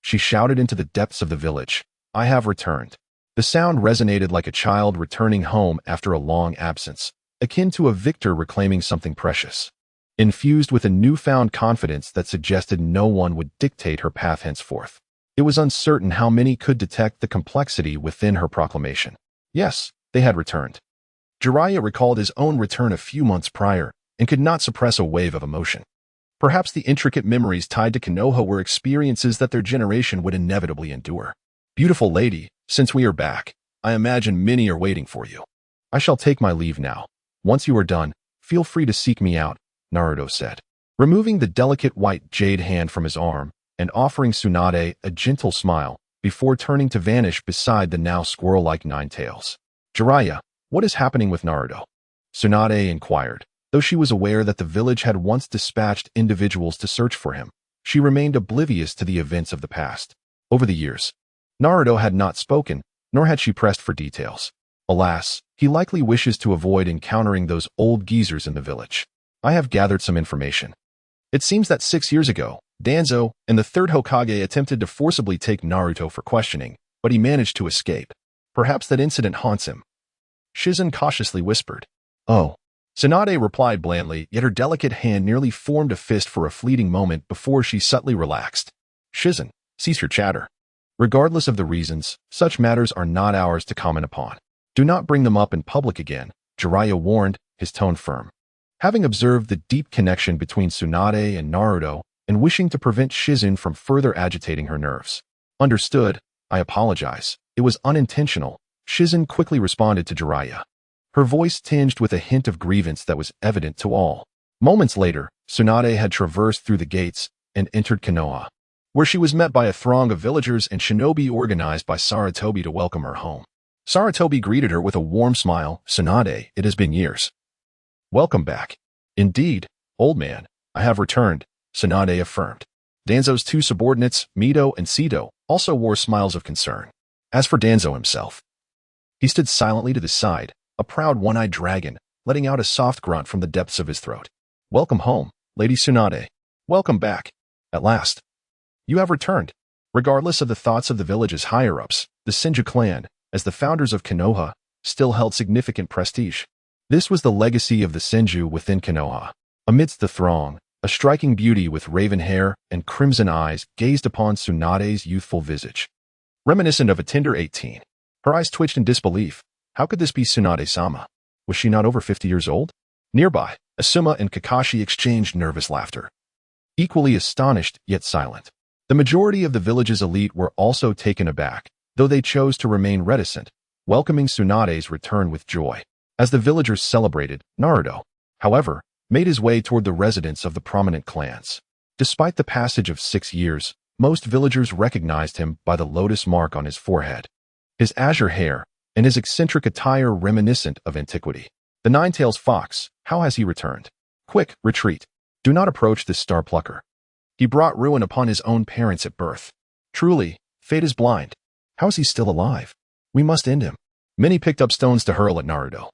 She shouted into the depths of the village, "I have returned." The sound resonated like a child returning home after a long absence, akin to a victor reclaiming something precious. Infused with a newfound confidence that suggested no one would dictate her path henceforth. It was uncertain how many could detect the complexity within her proclamation. Yes, they had returned. Jiraiya recalled his own return a few months prior and could not suppress a wave of emotion. Perhaps the intricate memories tied to Konoha were experiences that their generation would inevitably endure. "Beautiful lady, since we are back, I imagine many are waiting for you. I shall take my leave now. Once you are done, feel free to seek me out," Naruto said, removing the delicate white jade hand from his arm and offering Tsunade a gentle smile before turning to vanish beside the now squirrel-like Nine-Tails. "Jiraiya, what is happening with Naruto?" Tsunade inquired. Though she was aware that the village had once dispatched individuals to search for him, she remained oblivious to the events of the past. Over the years, Naruto had not spoken, nor had she pressed for details. Alas, he likely wishes to avoid encountering those old geezers in the village. "I have gathered some information. It seems that 6 years ago, Danzo and the third Hokage attempted to forcibly take Naruto for questioning, but he managed to escape. Perhaps that incident haunts him." Shizen cautiously whispered. "Oh." Tsunade replied blandly, yet her delicate hand nearly formed a fist for a fleeting moment before she subtly relaxed. "Shizen, cease your chatter. Regardless of the reasons, such matters are not ours to comment upon. Do not bring them up in public again," Jiraiya warned, his tone firm. Having observed the deep connection between Tsunade and Naruto and wishing to prevent Shizen from further agitating her nerves. "Understood, I apologize. It was unintentional," Shizen quickly responded to Jiraiya. Her voice tinged with a hint of grievance that was evident to all. Moments later, Tsunade had traversed through the gates and entered Konoha, where she was met by a throng of villagers and shinobi organized by Sarutobi to welcome her home. Sarutobi greeted her with a warm smile. "Tsunade, it has been years." "Welcome back." "Indeed, old man, I have returned," Tsunade affirmed. Danzo's two subordinates, Mito and Sito, also wore smiles of concern. As for Danzo himself, he stood silently to the side, a proud one-eyed dragon, letting out a soft grunt from the depths of his throat. "Welcome home, Lady Tsunade. Welcome back. At last. You have returned." Regardless of the thoughts of the village's higher-ups, the Senju clan, as the founders of Konoha, still held significant prestige. This was the legacy of the Senju within Konoha. Amidst the throng, a striking beauty with raven hair and crimson eyes gazed upon Tsunade's youthful visage. Reminiscent of a tender 18. Her eyes twitched in disbelief. How could this be Tsunade-sama? Was she not over 50 years old? Nearby, Asuma and Kakashi exchanged nervous laughter. Equally astonished, yet silent. The majority of the village's elite were also taken aback, though they chose to remain reticent, welcoming Tsunade's return with joy. As the villagers celebrated, Naruto, however, made his way toward the residence of the prominent clans. Despite the passage of 6 years, most villagers recognized him by the lotus mark on his forehead. His azure hair, and his eccentric attire reminiscent of antiquity. "The Nine-Tails Fox, how has he returned? Quick, retreat. Do not approach this star plucker. He brought ruin upon his own parents at birth. Truly, fate is blind. How is he still alive? We must end him." Many picked up stones to hurl at Naruto,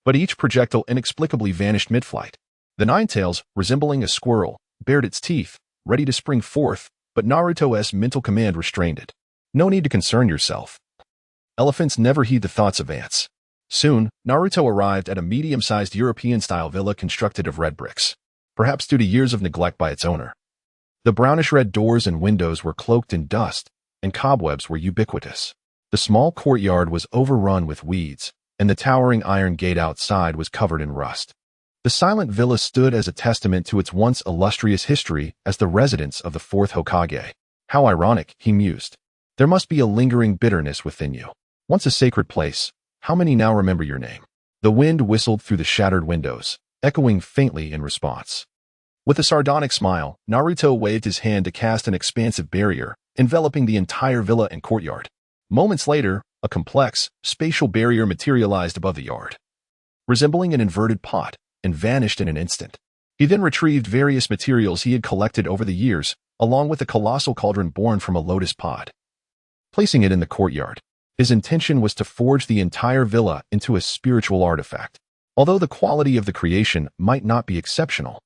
but each projectile inexplicably vanished mid-flight. The Nine-Tails, resembling a squirrel, bared its teeth, ready to spring forth, but Naruto's mental command restrained it. "No need to concern yourself. Elephants never heed the thoughts of ants." Soon, Naruto arrived at a medium-sized European-style villa constructed of red bricks, perhaps due to years of neglect by its owner. The brownish-red doors and windows were cloaked in dust, and cobwebs were ubiquitous. The small courtyard was overrun with weeds, and the towering iron gate outside was covered in rust. The silent villa stood as a testament to its once illustrious history as the residence of the fourth Hokage. How ironic, he mused. There must be a lingering bitterness within you. Once a sacred place, how many now remember your name? The wind whistled through the shattered windows, echoing faintly in response. With a sardonic smile, Naruto waved his hand to cast an expansive barrier, enveloping the entire villa and courtyard. Moments later, a complex, spatial barrier materialized above the yard, resembling an inverted pot, and vanished in an instant. He then retrieved various materials he had collected over the years, along with a colossal cauldron born from a lotus pod. Placing it in the courtyard, his intention was to forge the entire villa into a spiritual artifact. Although the quality of the creation might not be exceptional,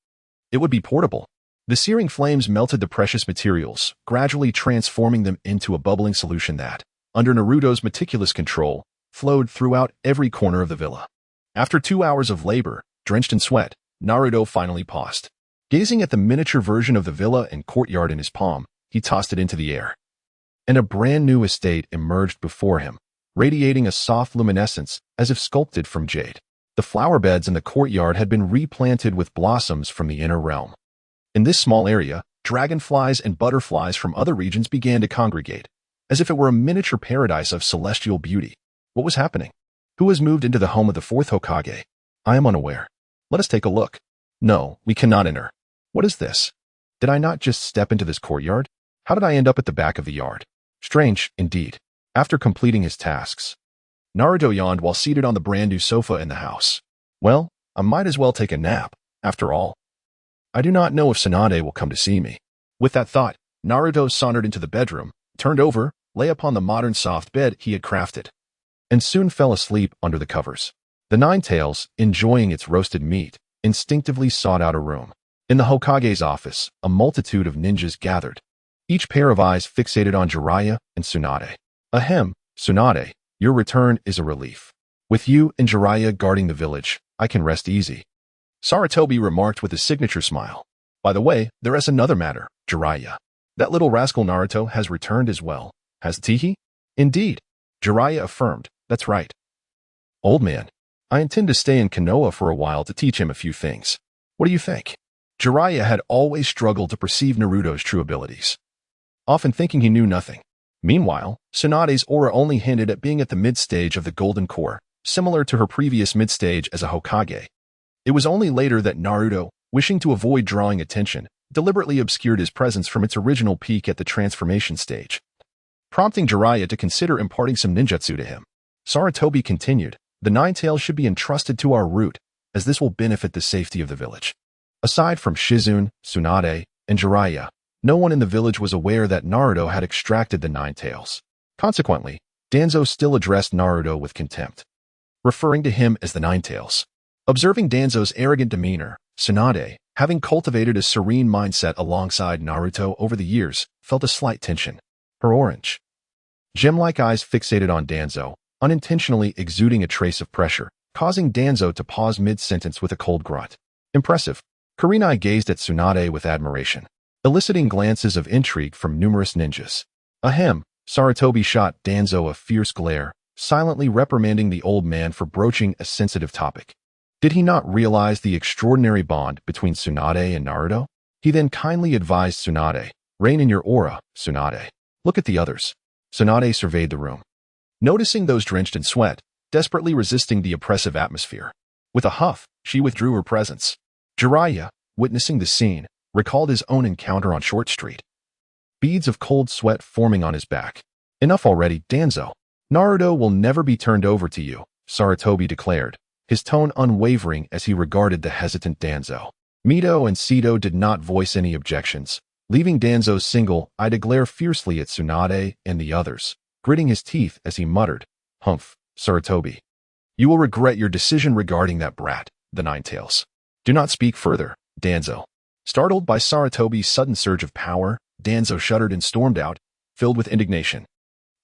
it would be portable. The searing flames melted the precious materials, gradually transforming them into a bubbling solution that, under Naruto's meticulous control, flowed throughout every corner of the villa. After 2 hours of labor, drenched in sweat, Naruto finally paused. Gazing at the miniature version of the villa and courtyard in his palm, he tossed it into the air. And a brand new estate emerged before him, radiating a soft luminescence as if sculpted from jade. The flower beds in the courtyard had been replanted with blossoms from the inner realm. In this small area, dragonflies and butterflies from other regions began to congregate, as if it were a miniature paradise of celestial beauty. What was happening? Who has moved into the home of the fourth Hokage? I am unaware. Let us take a look. No, we cannot enter. What is this? Did I not just step into this courtyard? How did I end up at the back of the yard? Strange, indeed. After completing his tasks, Naruto yawned while seated on the brand new sofa in the house. Well, I might as well take a nap, after all. I do not know if Tsunade will come to see me. With that thought, Naruto sauntered into the bedroom, turned over, lay upon the modern soft bed he had crafted, and soon fell asleep under the covers. The Nine-Tails, enjoying its roasted meat, instinctively sought out a room. In the Hokage's office, a multitude of ninjas gathered, each pair of eyes fixated on Jiraiya and Tsunade. Ahem, Tsunade, your return is a relief. With you and Jiraiya guarding the village, I can rest easy. Sarutobi remarked with a signature smile. By the way, there is another matter, Jiraiya. That little rascal Naruto has returned as well, hasn't he? Indeed, Jiraiya affirmed. That's right. Old man, I intend to stay in Konoha for a while to teach him a few things. What do you think? Jiraiya had always struggled to perceive Naruto's true abilities, often thinking he knew nothing. Meanwhile, Tsunade's aura only hinted at being at the mid-stage of the Golden Core, similar to her previous mid-stage as a Hokage. It was only later that Naruto, wishing to avoid drawing attention, deliberately obscured his presence from its original peak at the transformation stage, prompting Jiraiya to consider imparting some ninjutsu to him. Sarutobi continued, the Nine-Tails should be entrusted to our root, as this will benefit the safety of the village. Aside from Shizune, Tsunade, and Jiraiya, no one in the village was aware that Naruto had extracted the Nine-Tails. Consequently, Danzo still addressed Naruto with contempt, referring to him as the Nine-Tails. Observing Danzo's arrogant demeanor, Tsunade, having cultivated a serene mindset alongside Naruto over the years, felt a slight tension. Her orange, gem-like eyes fixated on Danzo, unintentionally exuding a trace of pressure, causing Danzo to pause mid-sentence with a cold grunt. Impressive. Kurenai gazed at Tsunade with admiration, eliciting glances of intrigue from numerous ninjas. Ahem, Sarutobi shot Danzo a fierce glare, silently reprimanding the old man for broaching a sensitive topic. Did he not realize the extraordinary bond between Tsunade and Naruto? He then kindly advised Tsunade, rein in your aura, Tsunade. Look at the others. Tsunade surveyed the room, noticing those drenched in sweat, desperately resisting the oppressive atmosphere. With a huff, she withdrew her presence. Jiraiya, witnessing the scene, recalled his own encounter on Short Street, beads of cold sweat forming on his back. Enough already, Danzo. Naruto will never be turned over to you, Sarutobi declared, his tone unwavering as he regarded the hesitant Danzo. Mito and Sito did not voice any objections, leaving Danzo single-eyed to glare fiercely at Tsunade and the others, gritting his teeth as he muttered, Humph, Sarutobi. You will regret your decision regarding that brat, the Nine-Tails. Do not speak further, Danzo. Startled by Sarutobi's sudden surge of power, Danzo shuddered and stormed out, filled with indignation.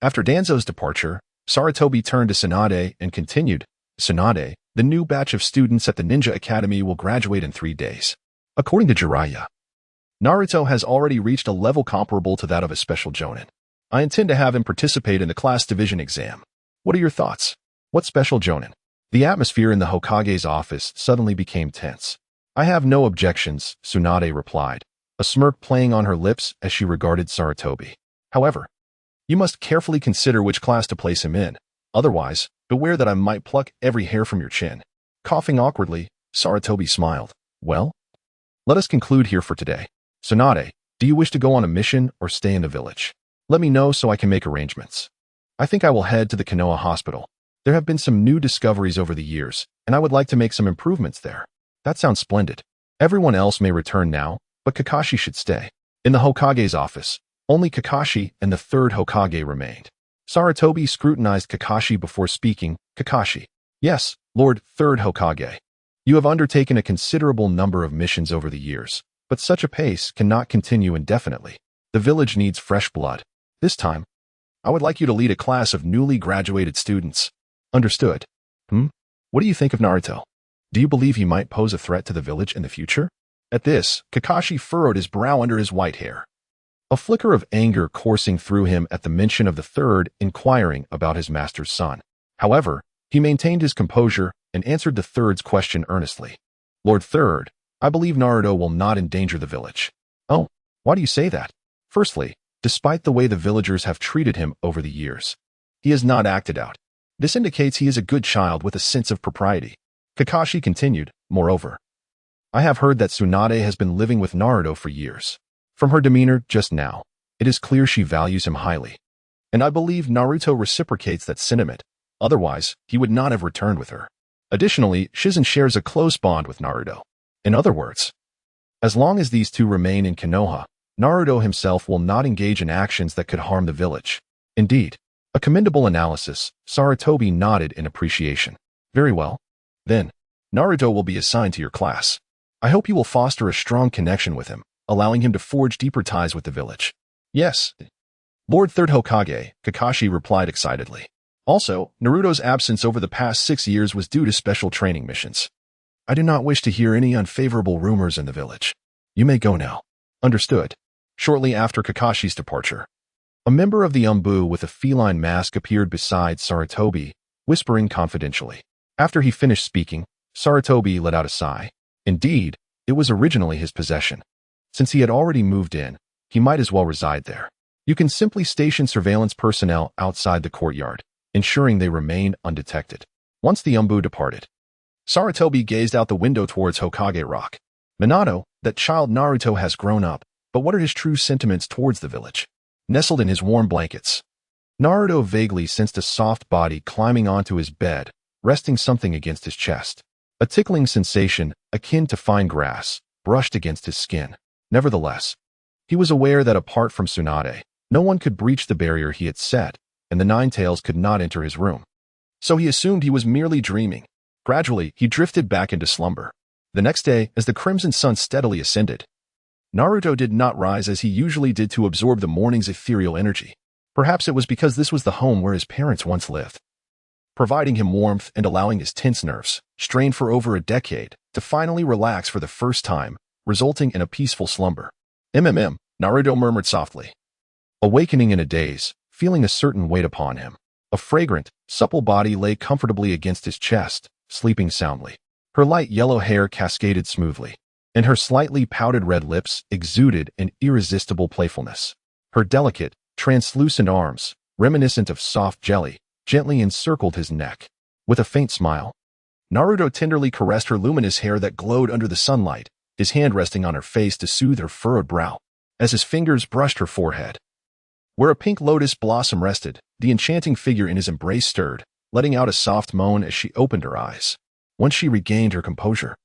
After Danzo's departure, Sarutobi turned to Tsunade and continued, Tsunade, the new batch of students at the Ninja Academy will graduate in 3 days. According to Jiraiya, Naruto has already reached a level comparable to that of a special jonin. I intend to have him participate in the class division exam. What are your thoughts? What special jonin? The atmosphere in the Hokage's office suddenly became tense. I have no objections, Tsunade replied, a smirk playing on her lips as she regarded Sarutobi. However, you must carefully consider which class to place him in. Otherwise, beware that I might pluck every hair from your chin. Coughing awkwardly, Sarutobi smiled. Well, let us conclude here for today. Tsunade, do you wish to go on a mission or stay in the village? Let me know so I can make arrangements. I think I will head to the Konoha hospital. There have been some new discoveries over the years, and I would like to make some improvements there. That sounds splendid. Everyone else may return now, but Kakashi should stay. In the Hokage's office, only Kakashi and the third Hokage remained. Sarutobi scrutinized Kakashi before speaking. Kakashi. Yes, Lord Third Hokage. You have undertaken a considerable number of missions over the years, but such a pace cannot continue indefinitely. The village needs fresh blood. This time, I would like you to lead a class of newly graduated students. Understood. What do you think of Naruto? Do you believe he might pose a threat to the village in the future? At this, Kakashi furrowed his brow under his white hair. A flicker of anger coursing through him at the mention of the third inquiring about his master's son. However, he maintained his composure and answered the third's question earnestly. Lord Third, I believe Naruto will not endanger the village. Oh, why do you say that? Firstly, despite the way the villagers have treated him over the years, he has not acted out. This indicates he is a good child with a sense of propriety. Kakashi continued, moreover, I have heard that Tsunade has been living with Naruto for years. From her demeanor just now, it is clear she values him highly. And I believe Naruto reciprocates that sentiment, otherwise he would not have returned with her. Additionally, Shizen shares a close bond with Naruto. In other words, as long as these two remain in Konoha, Naruto himself will not engage in actions that could harm the village. Indeed, a commendable analysis. Sarutobi nodded in appreciation. Very well. Then, Naruto will be assigned to your class. I hope you will foster a strong connection with him, allowing him to forge deeper ties with the village. Yes. Lord Third Hokage, Kakashi replied excitedly. Also, Naruto's absence over the past 6 years was due to special training missions. I do not wish to hear any unfavorable rumors in the village. You may go now. Understood. Shortly after Kakashi's departure, a member of the Umbu with a feline mask appeared beside Sarutobi, whispering confidentially. After he finished speaking, Sarutobi let out a sigh. Indeed, it was originally his possession. Since he had already moved in, he might as well reside there. You can simply station surveillance personnel outside the courtyard, ensuring they remain undetected. Once the Umbu departed, Sarutobi gazed out the window towards Hokage Rock. Minato, that child Naruto has grown up, but what are his true sentiments towards the village? Nestled in his warm blankets, Naruto vaguely sensed a soft body climbing onto his bed, resting something against his chest. A tickling sensation, akin to fine grass, brushed against his skin. Nevertheless, he was aware that apart from Tsunade, no one could breach the barrier he had set, and the Nine-Tails could not enter his room. So he assumed he was merely dreaming. Gradually, he drifted back into slumber. The next day, as the crimson sun steadily ascended, Naruto did not rise as he usually did to absorb the morning's ethereal energy. Perhaps it was because this was the home where his parents once lived, providing him warmth and allowing his tense nerves, strained for over a decade, to finally relax for the first time, resulting in a peaceful slumber. Naruto murmured softly, awakening in a daze, feeling a certain weight upon him. A fragrant, supple body lay comfortably against his chest, sleeping soundly. Her light yellow hair cascaded smoothly, and her slightly pouted red lips exuded an irresistible playfulness. Her delicate, translucent arms, reminiscent of soft jelly, gently encircled his neck. With a faint smile, Naruto tenderly caressed her luminous hair that glowed under the sunlight, his hand resting on her face to soothe her furrowed brow. As his fingers brushed her forehead, where a pink lotus blossom rested, the enchanting figure in his embrace stirred, letting out a soft moan as she opened her eyes. Once she regained her composure,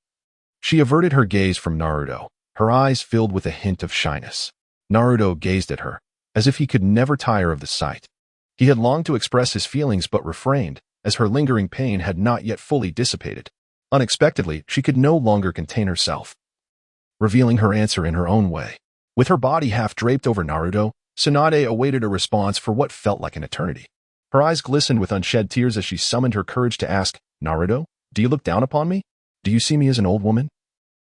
she averted her gaze from Naruto, her eyes filled with a hint of shyness. Naruto gazed at her, as if he could never tire of the sight. He had longed to express his feelings but refrained, as her lingering pain had not yet fully dissipated. Unexpectedly, she could no longer contain herself, revealing her answer in her own way. With her body half draped over Naruto, Tsunade awaited a response for what felt like an eternity. Her eyes glistened with unshed tears as she summoned her courage to ask, Naruto, do you look down upon me? Do you see me as an old woman?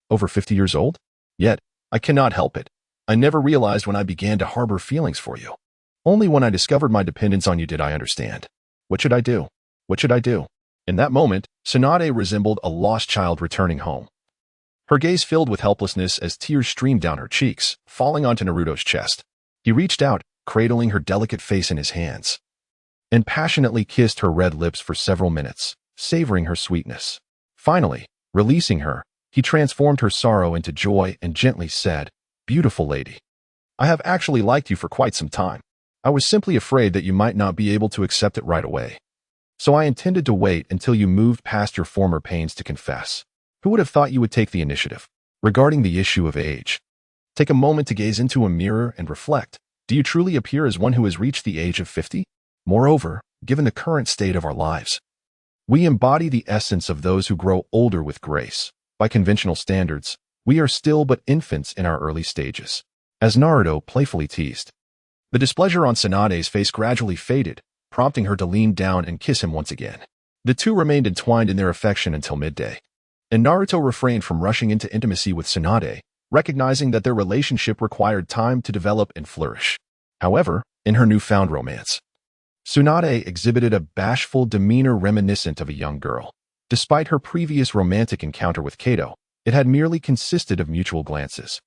Over 50 years old? Yet, I cannot help it. I never realized when I began to harbor feelings for you. Only when I discovered my dependence on you did I understand. What should I do? What should I do? In that moment, Tsunade resembled a lost child returning home. Her gaze filled with helplessness as tears streamed down her cheeks, falling onto Naruto's chest. He reached out, cradling her delicate face in his hands, and passionately kissed her red lips for several minutes, savoring her sweetness. Finally, releasing her, he transformed her sorrow into joy and gently said, "Beautiful lady, I have actually liked you for quite some time. I was simply afraid that you might not be able to accept it right away. So I intended to wait until you moved past your former pains to confess. Who would have thought you would take the initiative? Regarding the issue of age, take a moment to gaze into a mirror and reflect. Do you truly appear as one who has reached the age of 50? Moreover, given the current state of our lives, we embody the essence of those who grow older with grace. By conventional standards, we are still but infants in our early stages." As Naruto playfully teased. The displeasure on Tsunade's face gradually faded, prompting her to lean down and kiss him once again. The two remained entwined in their affection until midday, and Naruto refrained from rushing into intimacy with Tsunade, recognizing that their relationship required time to develop and flourish. However, in her newfound romance, Tsunade exhibited a bashful demeanor reminiscent of a young girl. Despite her previous romantic encounter with Kato, it had merely consisted of mutual glances,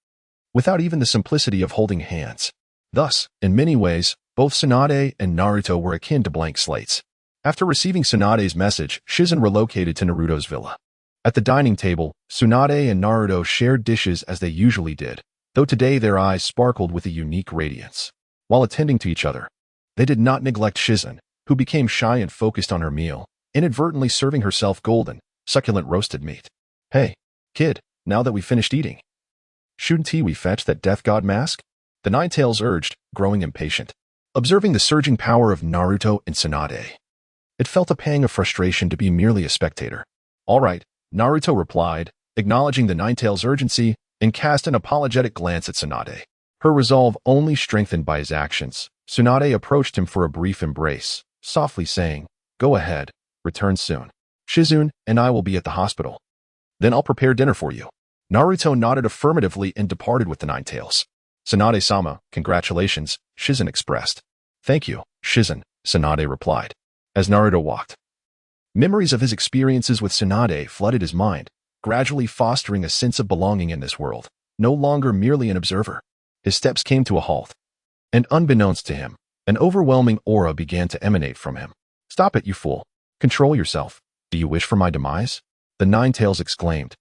without even the simplicity of holding hands. Thus, in many ways, both Tsunade and Naruto were akin to blank slates. After receiving Tsunade's message, Shizen relocated to Naruto's villa. At the dining table, Tsunade and Naruto shared dishes as they usually did, though today their eyes sparkled with a unique radiance. While attending to each other, they did not neglect Shizen, who became shy and focused on her meal, inadvertently serving herself golden, succulent roasted meat. "Hey, kid, now that we've finished eating, shouldn't we fetch that death god mask?" The Nine-Tails urged, growing impatient. Observing the surging power of Naruto and Tsunade, it felt a pang of frustration to be merely a spectator. "All right," Naruto replied, acknowledging the Nine-Tails' urgency, and cast an apologetic glance at Tsunade. Her resolve only strengthened by his actions. Tsunade approached him for a brief embrace, softly saying, "Go ahead, return soon. Shizen and I will be at the hospital. Then I'll prepare dinner for you." Naruto nodded affirmatively and departed with the Nine-Tails. "Tsunade-sama, congratulations," Shizen expressed. "Thank you, Shizen," Tsunade replied. As Naruto walked, memories of his experiences with Tsunade flooded his mind, gradually fostering a sense of belonging in this world, no longer merely an observer. His steps came to a halt, and unbeknownst to him, an overwhelming aura began to emanate from him. "Stop it, you fool. Control yourself. Do you wish for my demise?" the Nine-Tails exclaimed,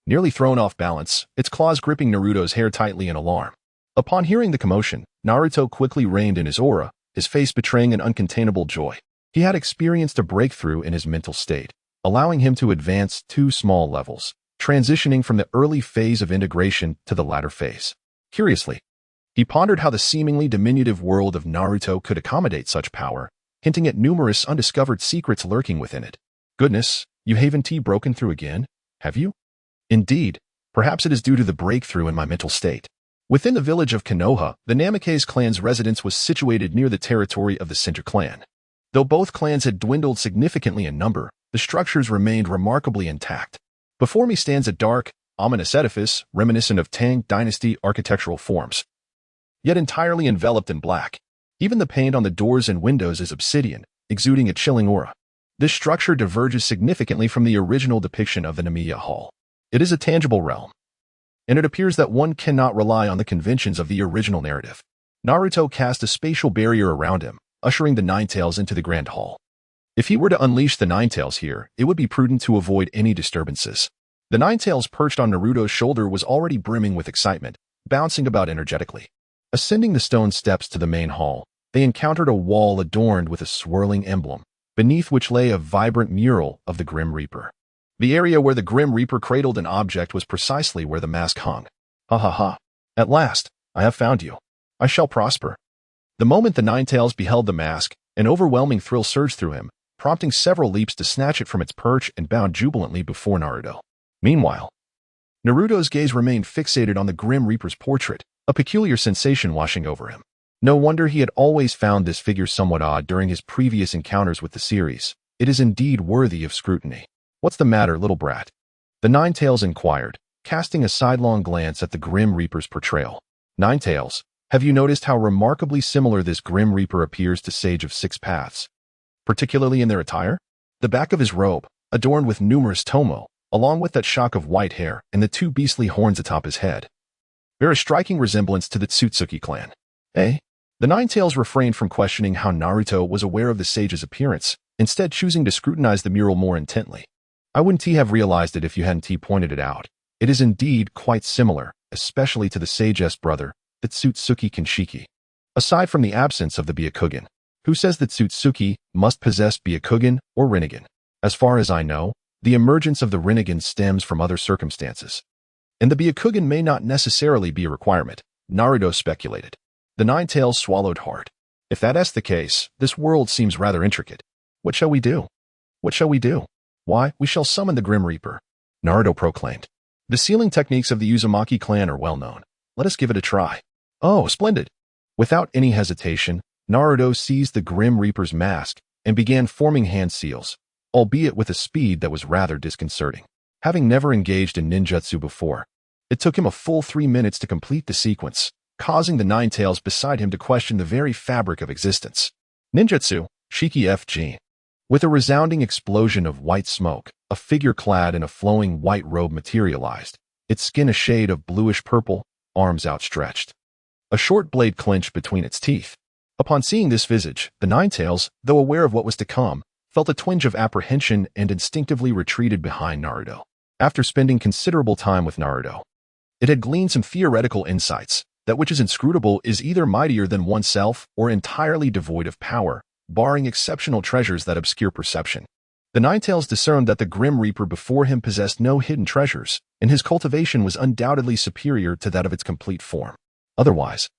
nearly thrown off balance, its claws gripping Naruto's hair tightly in alarm. Upon hearing the commotion, Naruto quickly reined in his aura, his face betraying an uncontainable joy. He had experienced a breakthrough in his mental state, allowing him to advance 2 small levels, transitioning from the early phase of integration to the latter phase. Curiously, he pondered how the seemingly diminutive world of Naruto could accommodate such power, hinting at numerous undiscovered secrets lurking within it. "Goodness, you haven't broken through again, have you?" "Indeed, perhaps it is due to the breakthrough in my mental state." Within the village of Konoha, the Namikaze clan's residence was situated near the territory of the Center clan. Though both clans had dwindled significantly in number, the structures remained remarkably intact. Before me stands a dark, ominous edifice reminiscent of Tang Dynasty architectural forms, yet entirely enveloped in black. Even the paint on the doors and windows is obsidian, exuding a chilling aura. This structure diverges significantly from the original depiction of the Namiya Hall. It is a tangible realm, and it appears that one cannot rely on the conventions of the original narrative. Naruto cast a spatial barrier around him, ushering the Nine-Tails into the Grand Hall. If he were to unleash the Nine-Tails here, it would be prudent to avoid any disturbances. The Nine-Tails perched on Naruto's shoulder was already brimming with excitement, bouncing about energetically. Ascending the stone steps to the main hall, they encountered a wall adorned with a swirling emblem, beneath which lay a vibrant mural of the Grim Reaper. The area where the Grim Reaper cradled an object was precisely where the mask hung. "Ha ha ha. At last, I have found you. I shall prosper." The moment the Nine-Tails beheld the mask, an overwhelming thrill surged through him, prompting several leaps to snatch it from its perch and bound jubilantly before Naruto. Meanwhile, Naruto's gaze remained fixated on the Grim Reaper's portrait, a peculiar sensation washing over him. No wonder he had always found this figure somewhat odd during his previous encounters with the series. It is indeed worthy of scrutiny. "What's the matter, little brat?" the Nine-Tails inquired, casting a sidelong glance at the Grim Reaper's portrayal. Nine-Tails, have you noticed how remarkably similar this Grim Reaper appears to Sage of Six Paths, particularly in their attire? The back of his robe, adorned with numerous tomo, along with that shock of white hair and the two beastly horns atop his head, bear a striking resemblance to the Tsutsuki clan. Eh? The Nine-Tails refrained from questioning how Naruto was aware of the sage's appearance, instead choosing to scrutinize the mural more intently. I wouldn't have realized it if you hadn't pointed it out. It is indeed quite similar, especially to the sage's brother, the Tsutsuki Kinshiki. Aside from the absence of the Byakugan, who says that Tsutsuki must possess Byakugan or Rinnegan. As far as I know, the emergence of the Rinnegan stems from other circumstances, and the Byakugan may not necessarily be a requirement, Naruto speculated. The Nine-Tails swallowed hard. If that's the case, this world seems rather intricate. What shall we do? What shall we do? Why, we shall summon the Grim Reaper, Naruto proclaimed. The sealing techniques of the Uzumaki clan are well known. Let us give it a try. Oh, splendid! Without any hesitation, Naruto seized the Grim Reaper's mask and began forming hand seals, albeit with a speed that was rather disconcerting. Having never engaged in ninjutsu before, it took him a full 3 minutes to complete the sequence, causing the Nine-Tails beside him to question the very fabric of existence. Ninjutsu, Shiki F.G. With a resounding explosion of white smoke, a figure clad in a flowing white robe materialized, its skin a shade of bluish-purple, arms outstretched. A short blade clenched between its teeth. Upon seeing this visage, the Nine-Tails, though aware of what was to come, felt a twinge of apprehension and instinctively retreated behind Naruto. After spending considerable time with Naruto, it had gleaned some theoretical insights. That which is inscrutable is either mightier than oneself or entirely devoid of power, barring exceptional treasures that obscure perception. The Nine-Tails discerned that the Grim Reaper before him possessed no hidden treasures, and his cultivation was undoubtedly superior to that of its complete form. Otherwise,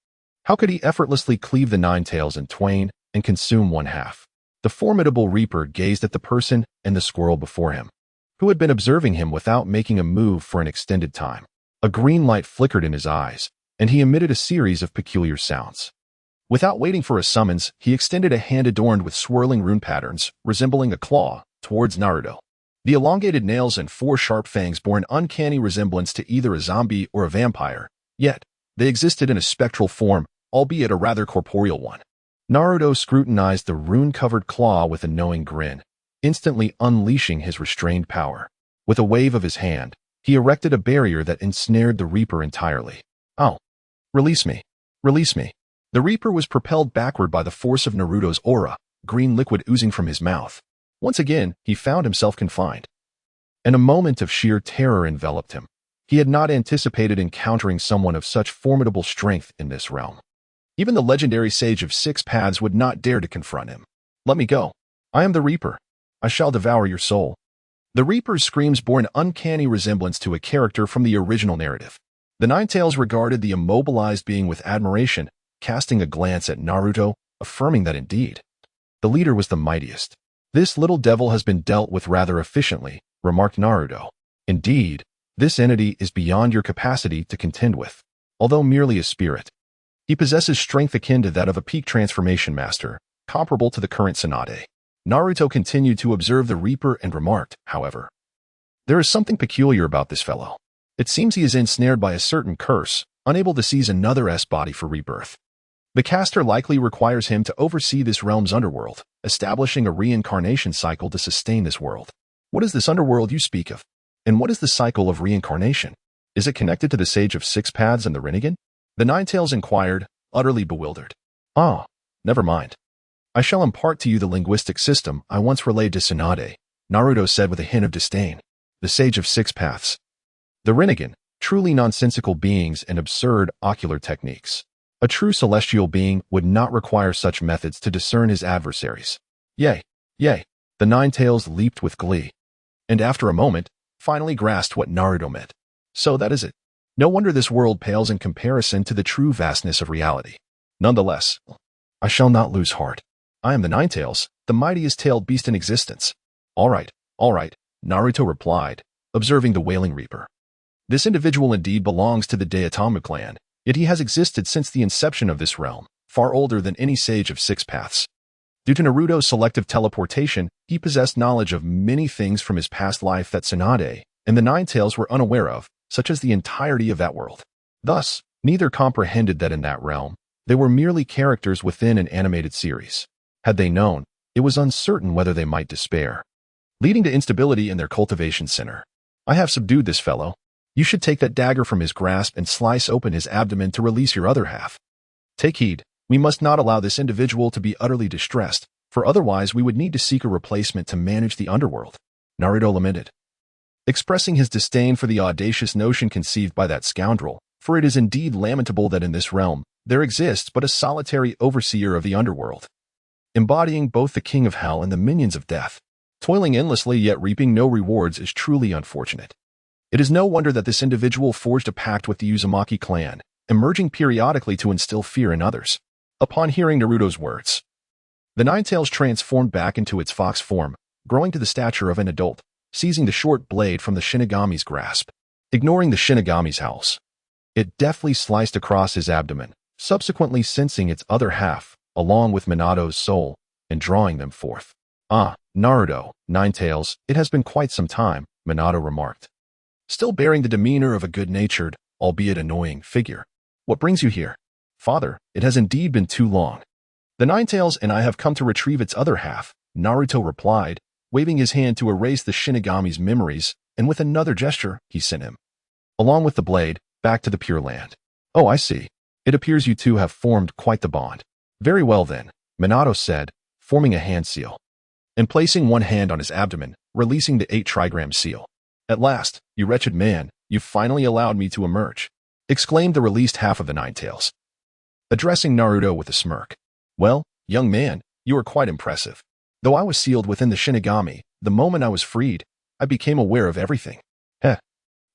how could he effortlessly cleave the Nine-Tails in twain and consume one half? The formidable Reaper gazed at the person and the squirrel before him, who had been observing him without making a move for an extended time. A green light flickered in his eyes, and he emitted a series of peculiar sounds. Without waiting for a summons, he extended a hand adorned with swirling rune patterns, resembling a claw, towards Naruto. The elongated nails and 4 sharp fangs bore an uncanny resemblance to either a zombie or a vampire, yet they existed in a spectral form, albeit a rather corporeal one. Naruto scrutinized the rune-covered claw with a knowing grin, instantly unleashing his restrained power. With a wave of his hand, he erected a barrier that ensnared the Reaper entirely. Oh. Release me. Release me. The Reaper was propelled backward by the force of Naruto's aura, green liquid oozing from his mouth. Once again, he found himself confined. And a moment of sheer terror enveloped him. He had not anticipated encountering someone of such formidable strength in this realm. Even the legendary Sage of Six Paths would not dare to confront him. Let me go. I am the Reaper. I shall devour your soul. The Reaper's screams bore an uncanny resemblance to a character from the original narrative. The Nine-Tails regarded the immobilized being with admiration, casting a glance at Naruto, affirming that indeed, the leader was the mightiest. This little devil has been dealt with rather efficiently, remarked Naruto. Indeed, this entity is beyond your capacity to contend with. Although merely a spirit, he possesses strength akin to that of a peak transformation master, comparable to the current Tsunade. Naruto continued to observe the Reaper and remarked, however, there is something peculiar about this fellow. It seems he is ensnared by a certain curse, unable to seize another body for rebirth. The caster likely requires him to oversee this realm's underworld, establishing a reincarnation cycle to sustain this world. What is this underworld you speak of? And what is the cycle of reincarnation? Is it connected to the Sage of Six Paths and the Rinnegan? The Nine-Tails inquired, utterly bewildered. Ah, never mind. I shall impart to you the linguistic system I once relayed to Tsunade, Naruto said with a hint of disdain. The Sage of Six Paths. The Rinnegan, truly nonsensical beings and absurd ocular techniques. A true celestial being would not require such methods to discern his adversaries. Yea, yea, the Nine-Tails leaped with glee. And after a moment, finally grasped what Naruto meant. So that is it. No wonder this world pales in comparison to the true vastness of reality. Nonetheless, I shall not lose heart. I am the Nine-Tails, the mightiest tailed beast in existence. All right, Naruto replied, observing the Wailing Reaper. This individual indeed belongs to the Dayatamu clan, yet he has existed since the inception of this realm, far older than any Sage of Six Paths. Due to Naruto's selective teleportation, he possessed knowledge of many things from his past life that Tsunade and the Nine-Tails were unaware of, such as the entirety of that world. Thus, neither comprehended that in that realm, they were merely characters within an animated series. Had they known, it was uncertain whether they might despair, leading to instability in their cultivation center. I have subdued this fellow. You should take that dagger from his grasp and slice open his abdomen to release your other half. Take heed, we must not allow this individual to be utterly distressed, for otherwise we would need to seek a replacement to manage the underworld, Naruto lamented, expressing his disdain for the audacious notion conceived by that scoundrel, for it is indeed lamentable that in this realm, there exists but a solitary overseer of the underworld, embodying both the king of hell and the minions of death. Toiling endlessly yet reaping no rewards is truly unfortunate. It is no wonder that this individual forged a pact with the Uzumaki clan, emerging periodically to instill fear in others. Upon hearing Naruto's words, the Nine-Tails transformed back into its fox form, growing to the stature of an adult, seizing the short blade from the Shinigami's grasp. Ignoring the Shinigami's howls, it deftly sliced across his abdomen, subsequently sensing its other half, along with Minato's soul, and drawing them forth. Ah, Naruto, Nine-Tails, it has been quite some time, Minato remarked, still bearing the demeanor of a good-natured, albeit annoying, figure. What brings you here? Father, it has indeed been too long. The Nine-Tails and I have come to retrieve its other half, Naruto replied, waving his hand to erase the Shinigami's memories, and with another gesture, he sent him, along with the blade, back to the Pure Land. Oh, I see. It appears you two have formed quite the bond. Very well then, Minato said, forming a hand seal, and placing one hand on his abdomen, releasing the 8-trigram seal. At last, you wretched man, you've finally allowed me to emerge, exclaimed the released half of the Nine-Tails, addressing Naruto with a smirk. Well, young man, you are quite impressive. Though I was sealed within the Shinigami, the moment I was freed, I became aware of everything. Heh.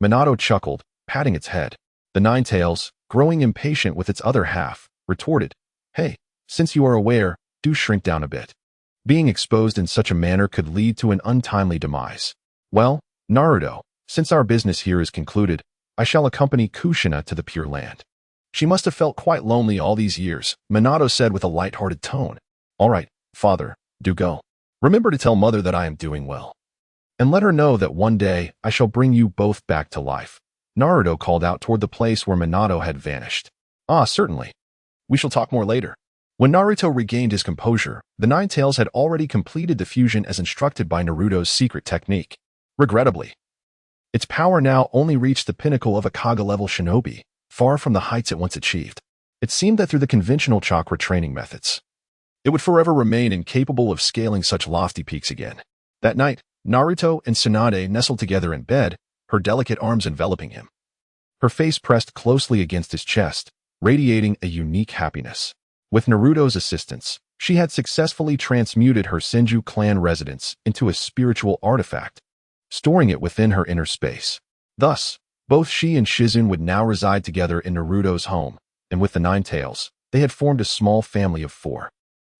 Minato chuckled, patting its head. The Nine-Tails, growing impatient with its other half, retorted, Hey, since you are aware, do shrink down a bit. Being exposed in such a manner could lead to an untimely demise. Well, Naruto, since our business here is concluded, I shall accompany Kushina to the Pure Land. She must have felt quite lonely all these years, Minato said with a light-hearted tone. All right, father, do go. Remember to tell mother that I am doing well. And let her know that one day I shall bring you both back to life. Naruto called out toward the place where Minato had vanished. Ah, certainly. We shall talk more later. When Naruto regained his composure, the Nine-Tails had already completed the fusion as instructed by Naruto's secret technique. Regrettably, its power now only reached the pinnacle of a Kage-level shinobi, far from the heights it once achieved. It seemed that through the conventional chakra training methods, it would forever remain incapable of scaling such lofty peaks again. That night, Naruto and Tsunade nestled together in bed, her delicate arms enveloping him, her face pressed closely against his chest, radiating a unique happiness. With Naruto's assistance, she had successfully transmuted her Senju clan residence into a spiritual artifact, storing it within her inner space. Thus, both she and Shizune would now reside together in Naruto's home, and with the Nine-Tails, they had formed a small family of 4.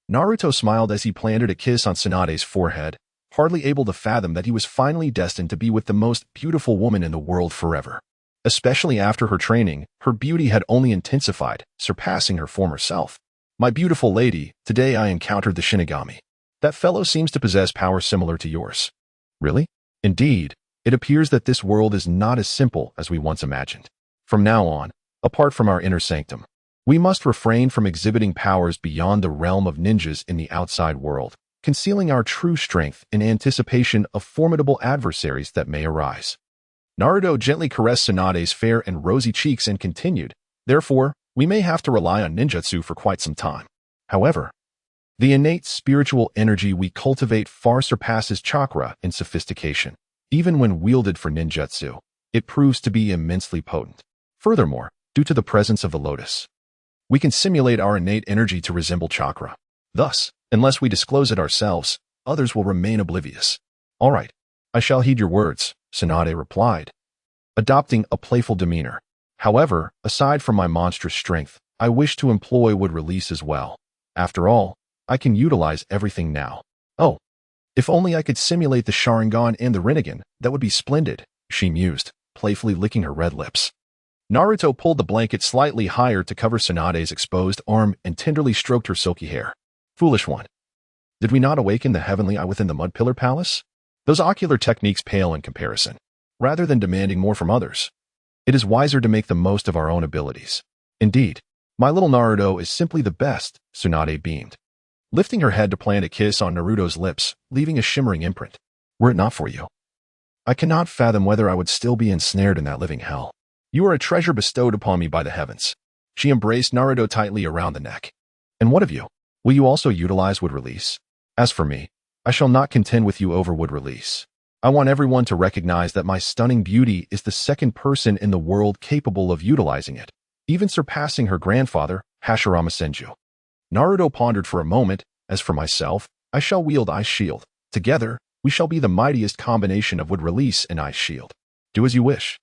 Naruto smiled as he planted a kiss on Tsunade's forehead, hardly able to fathom that he was finally destined to be with the most beautiful woman in the world forever. Especially after her training, her beauty had only intensified, surpassing her former self. My beautiful lady, today I encountered the Shinigami. That fellow seems to possess power similar to yours. Really? Indeed, it appears that this world is not as simple as we once imagined. From now on, apart from our inner sanctum, we must refrain from exhibiting powers beyond the realm of ninjas in the outside world, concealing our true strength in anticipation of formidable adversaries that may arise. Naruto gently caressed Tsunade's fair and rosy cheeks and continued, Therefore, we may have to rely on ninjutsu for quite some time. However, the innate spiritual energy we cultivate far surpasses chakra in sophistication. Even when wielded for ninjutsu, it proves to be immensely potent. Furthermore, due to the presence of the lotus, we can simulate our innate energy to resemble chakra. Thus, unless we disclose it ourselves, others will remain oblivious. All right, I shall heed your words, Tsunade replied, adopting a playful demeanor. However, aside from my monstrous strength, I wish to employ wood release as well. After all, I can utilize everything now. Oh, if only I could simulate the Sharingan and the Rinnegan, that would be splendid, she mused, playfully licking her red lips. Naruto pulled the blanket slightly higher to cover Tsunade's exposed arm and tenderly stroked her silky hair. Foolish one. Did we not awaken the heavenly eye within the Mud Pillar Palace? Those ocular techniques pale in comparison. Rather than demanding more from others, It is wiser to make the most of our own abilities. Indeed, my little Naruto is simply the best, Tsunade beamed, lifting her head to plant a kiss on Naruto's lips, leaving a shimmering imprint. Were it not for you, I cannot fathom whether I would still be ensnared in that living hell. You are a treasure bestowed upon me by the heavens. She embraced Naruto tightly around the neck. And what of you? Will you also utilize wood release? As for me, I shall not contend with you over wood release. I want everyone to recognize that my stunning beauty is the second person in the world capable of utilizing it, even surpassing her grandfather, Hashirama Senju. Naruto pondered for a moment. As for myself, I shall wield Ice Shield. Together, we shall be the mightiest combination of wood release and Ice Shield. Do as you wish.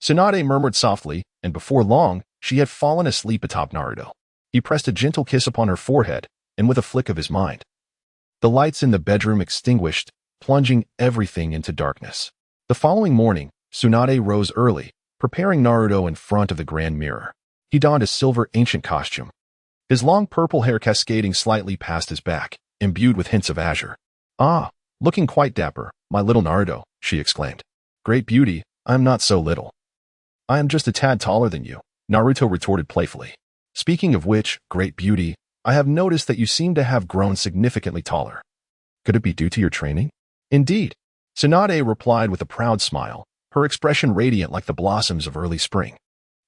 Tsunade murmured softly, and before long, she had fallen asleep atop Naruto. He pressed a gentle kiss upon her forehead, and with a flick of his mind, the lights in the bedroom extinguished, plunging everything into darkness. The following morning, Tsunade rose early, preparing Naruto in front of the grand mirror. He donned a silver ancient costume, his long purple hair cascading slightly past his back, imbued with hints of azure. Ah, looking quite dapper, my little Naruto, she exclaimed. Great beauty, I am not so little. I am just a tad taller than you, Naruto retorted playfully. Speaking of which, great beauty, I have noticed that you seem to have grown significantly taller. Could it be due to your training? Indeed, Tsunade replied with a proud smile, her expression radiant like the blossoms of early spring.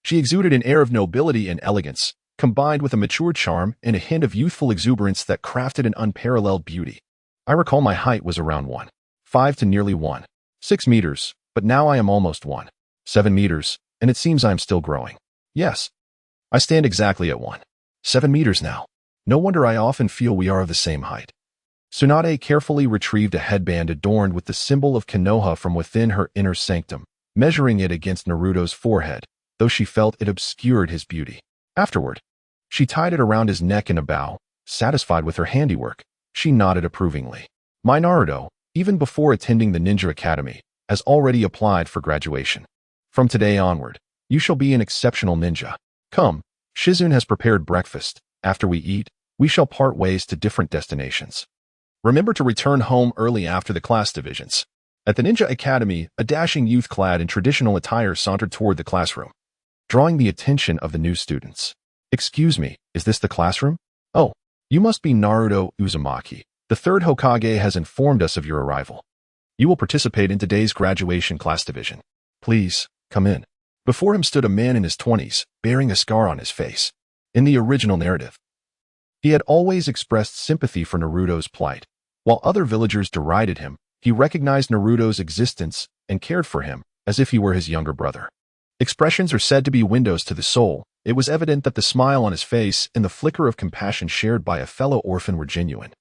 She exuded an air of nobility and elegance, combined with a mature charm and a hint of youthful exuberance that crafted an unparalleled beauty. I recall my height was around 1.5 to nearly 1.6 meters, but now I am almost 1.7 meters, and it seems I am still growing. Yes, I stand exactly at 1.7 meters now. No wonder I often feel we are of the same height. Tsunade carefully retrieved a headband adorned with the symbol of Konoha from within her inner sanctum, measuring it against Naruto's forehead, though she felt it obscured his beauty. Afterward, she tied it around his neck in a bow. Satisfied with her handiwork, she nodded approvingly. My Naruto, even before attending the Ninja Academy, has already applied for graduation. From today onward, you shall be an exceptional ninja. Come, Shizune has prepared breakfast. After we eat, we shall part ways to different destinations. Remember to return home early after the class divisions. At the Ninja Academy, a dashing youth clad in traditional attire sauntered toward the classroom, drawing the attention of the new students. Excuse me, is this the classroom? Oh, you must be Naruto Uzumaki. The third Hokage has informed us of your arrival. You will participate in today's graduation class division. Please, come in. Before him stood a man in his 20s, bearing a scar on his face. In the original narrative, he had always expressed sympathy for Naruto's plight. While other villagers derided him, he recognized Naruto's existence and cared for him as if he were his younger brother. Expressions are said to be windows to the soul. It was evident that the smile on his face and the flicker of compassion shared by a fellow orphan were genuine.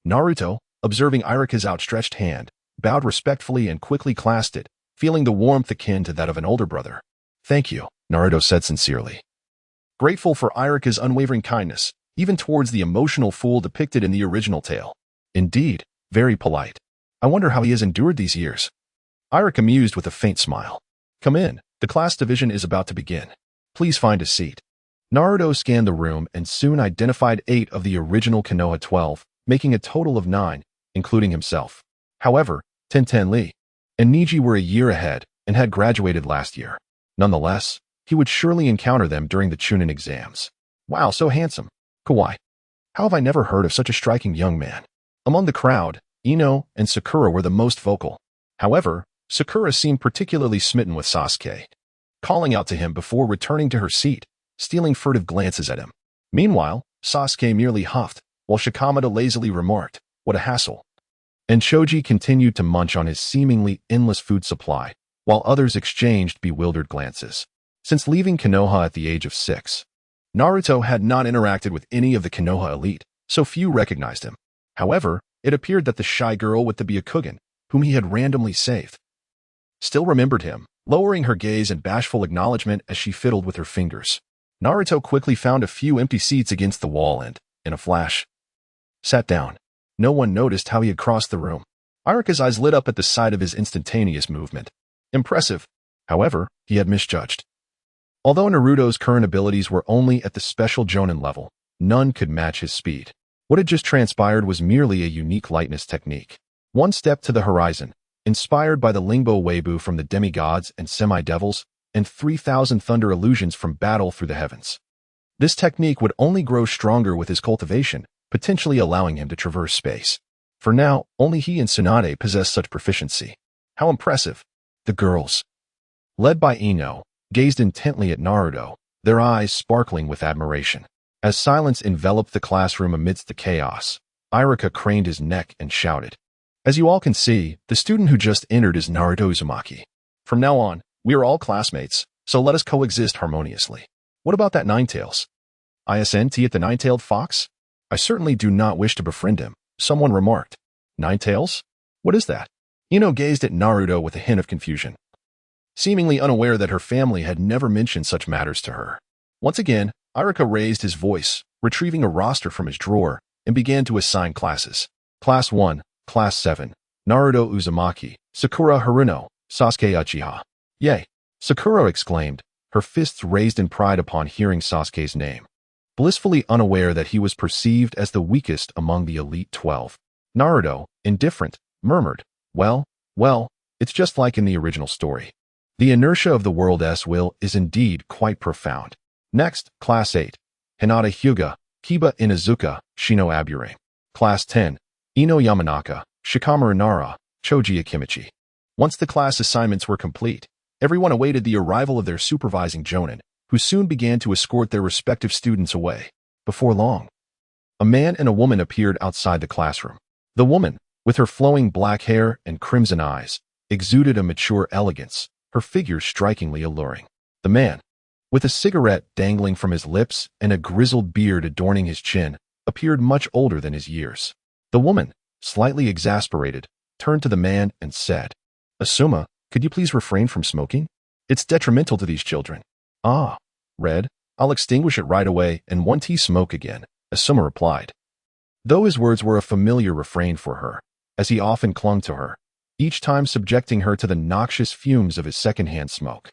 Naruto, observing Irika's outstretched hand, bowed respectfully and quickly clasped it, feeling the warmth akin to that of an older brother. Thank you, Naruto said sincerely, grateful for Irika's unwavering kindness, even towards the emotional fool depicted in the original tale. Indeed, very polite. I wonder how he has endured these years. Irika mused with a faint smile. Come in, the class division is about to begin. Please find a seat. Naruto scanned the room and soon identified 8 of the original Konoha 12, making a total of 9, including himself. However, Tenten Lee and Niji were a year ahead and had graduated last year. Nonetheless, he would surely encounter them during the Chunin exams. Wow, so handsome. Kawaii. How have I never heard of such a striking young man? Among the crowd, Ino and Sakura were the most vocal. However, Sakura seemed particularly smitten with Sasuke, calling out to him before returning to her seat, stealing furtive glances at him. Meanwhile, Sasuke merely huffed, while Shikamada lazily remarked, "What a hassle." And Choji continued to munch on his seemingly endless food supply, while others exchanged bewildered glances. Since leaving Konoha at the age of 6, Naruto had not interacted with any of the Konoha elite, so few recognized him. However, it appeared that the shy girl with the Byakugan, whom he had randomly saved, still remembered him, lowering her gaze in bashful acknowledgement as she fiddled with her fingers. Naruto quickly found a few empty seats against the wall and, in a flash, sat down. No one noticed how he had crossed the room. Irika's eyes lit up at the sight of his instantaneous movement. Impressive. However, he had misjudged. Although Naruto's current abilities were only at the special Jonin level, none could match his speed. What had just transpired was merely a unique lightness technique. One step to the horizon, inspired by the Lingbo Weibo from the demigods and semi-devils, and 3,000 thunder illusions from battle through the heavens. This technique would only grow stronger with his cultivation, potentially allowing him to traverse space. For now, only he and Tsunade possessed such proficiency. How impressive! The girls, led by Ino, gazed intently at Naruto, their eyes sparkling with admiration. As silence enveloped the classroom amidst the chaos, Iruka craned his neck and shouted, "As you all can see, the student who just entered is Naruto Uzumaki. From now on, we are all classmates, so let us coexist harmoniously. What about that Nine-Tails? ISNT at the Nine-Tailed Fox? I certainly do not wish to befriend him," someone remarked. Nine-Tails? What is that? Ino gazed at Naruto with a hint of confusion, seemingly unaware that her family had never mentioned such matters to her. Once again, Iruka raised his voice, retrieving a roster from his drawer, and began to assign classes. Class 1, Class 7, Naruto Uzumaki, Sakura Haruno, Sasuke Uchiha. Yay! Sakura exclaimed, her fists raised in pride upon hearing Sasuke's name, blissfully unaware that he was perceived as the weakest among the Elite 12. Naruto, indifferent, murmured, well, it's just like in the original story. The inertia of the world's will is indeed quite profound. Next, Class 8, Hinata Hyuga, Kiba Inuzuka, Shino Aburame. Class 10, Ino Yamanaka, Shikamaru Nara, Choji Akimichi. Once the class assignments were complete, everyone awaited the arrival of their supervising jonin, who soon began to escort their respective students away. Before long, a man and a woman appeared outside the classroom. The woman, with her flowing black hair and crimson eyes, exuded a mature elegance, her figure strikingly alluring. The man, with a cigarette dangling from his lips and a grizzled beard adorning his chin, appeared much older than his years. The woman, slightly exasperated, turned to the man and said, "Asuma, could you please refrain from smoking? It's detrimental to these children." "Ah, Red, I'll extinguish it right away and won't smoke again," Asuma replied. Though his words were a familiar refrain for her, as he often clung to her, each time subjecting her to the noxious fumes of his secondhand smoke.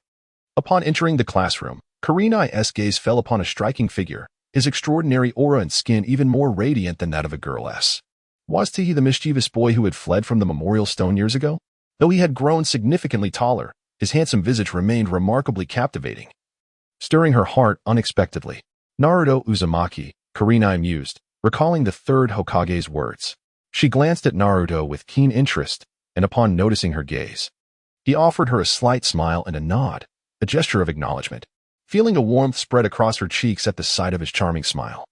Upon entering the classroom, Kurenai's gaze fell upon a striking figure, his extraordinary aura and skin even more radiant than that of a girl's. Was he the mischievous boy who had fled from the memorial stone years ago? Though he had grown significantly taller, his handsome visage remained remarkably captivating, stirring her heart unexpectedly. "Naruto Uzumaki," Kurenai mused, recalling the third Hokage's words. She glanced at Naruto with keen interest, and upon noticing her gaze, he offered her a slight smile and a nod, a gesture of acknowledgement, feeling a warmth spread across her cheeks at the sight of his charming smile.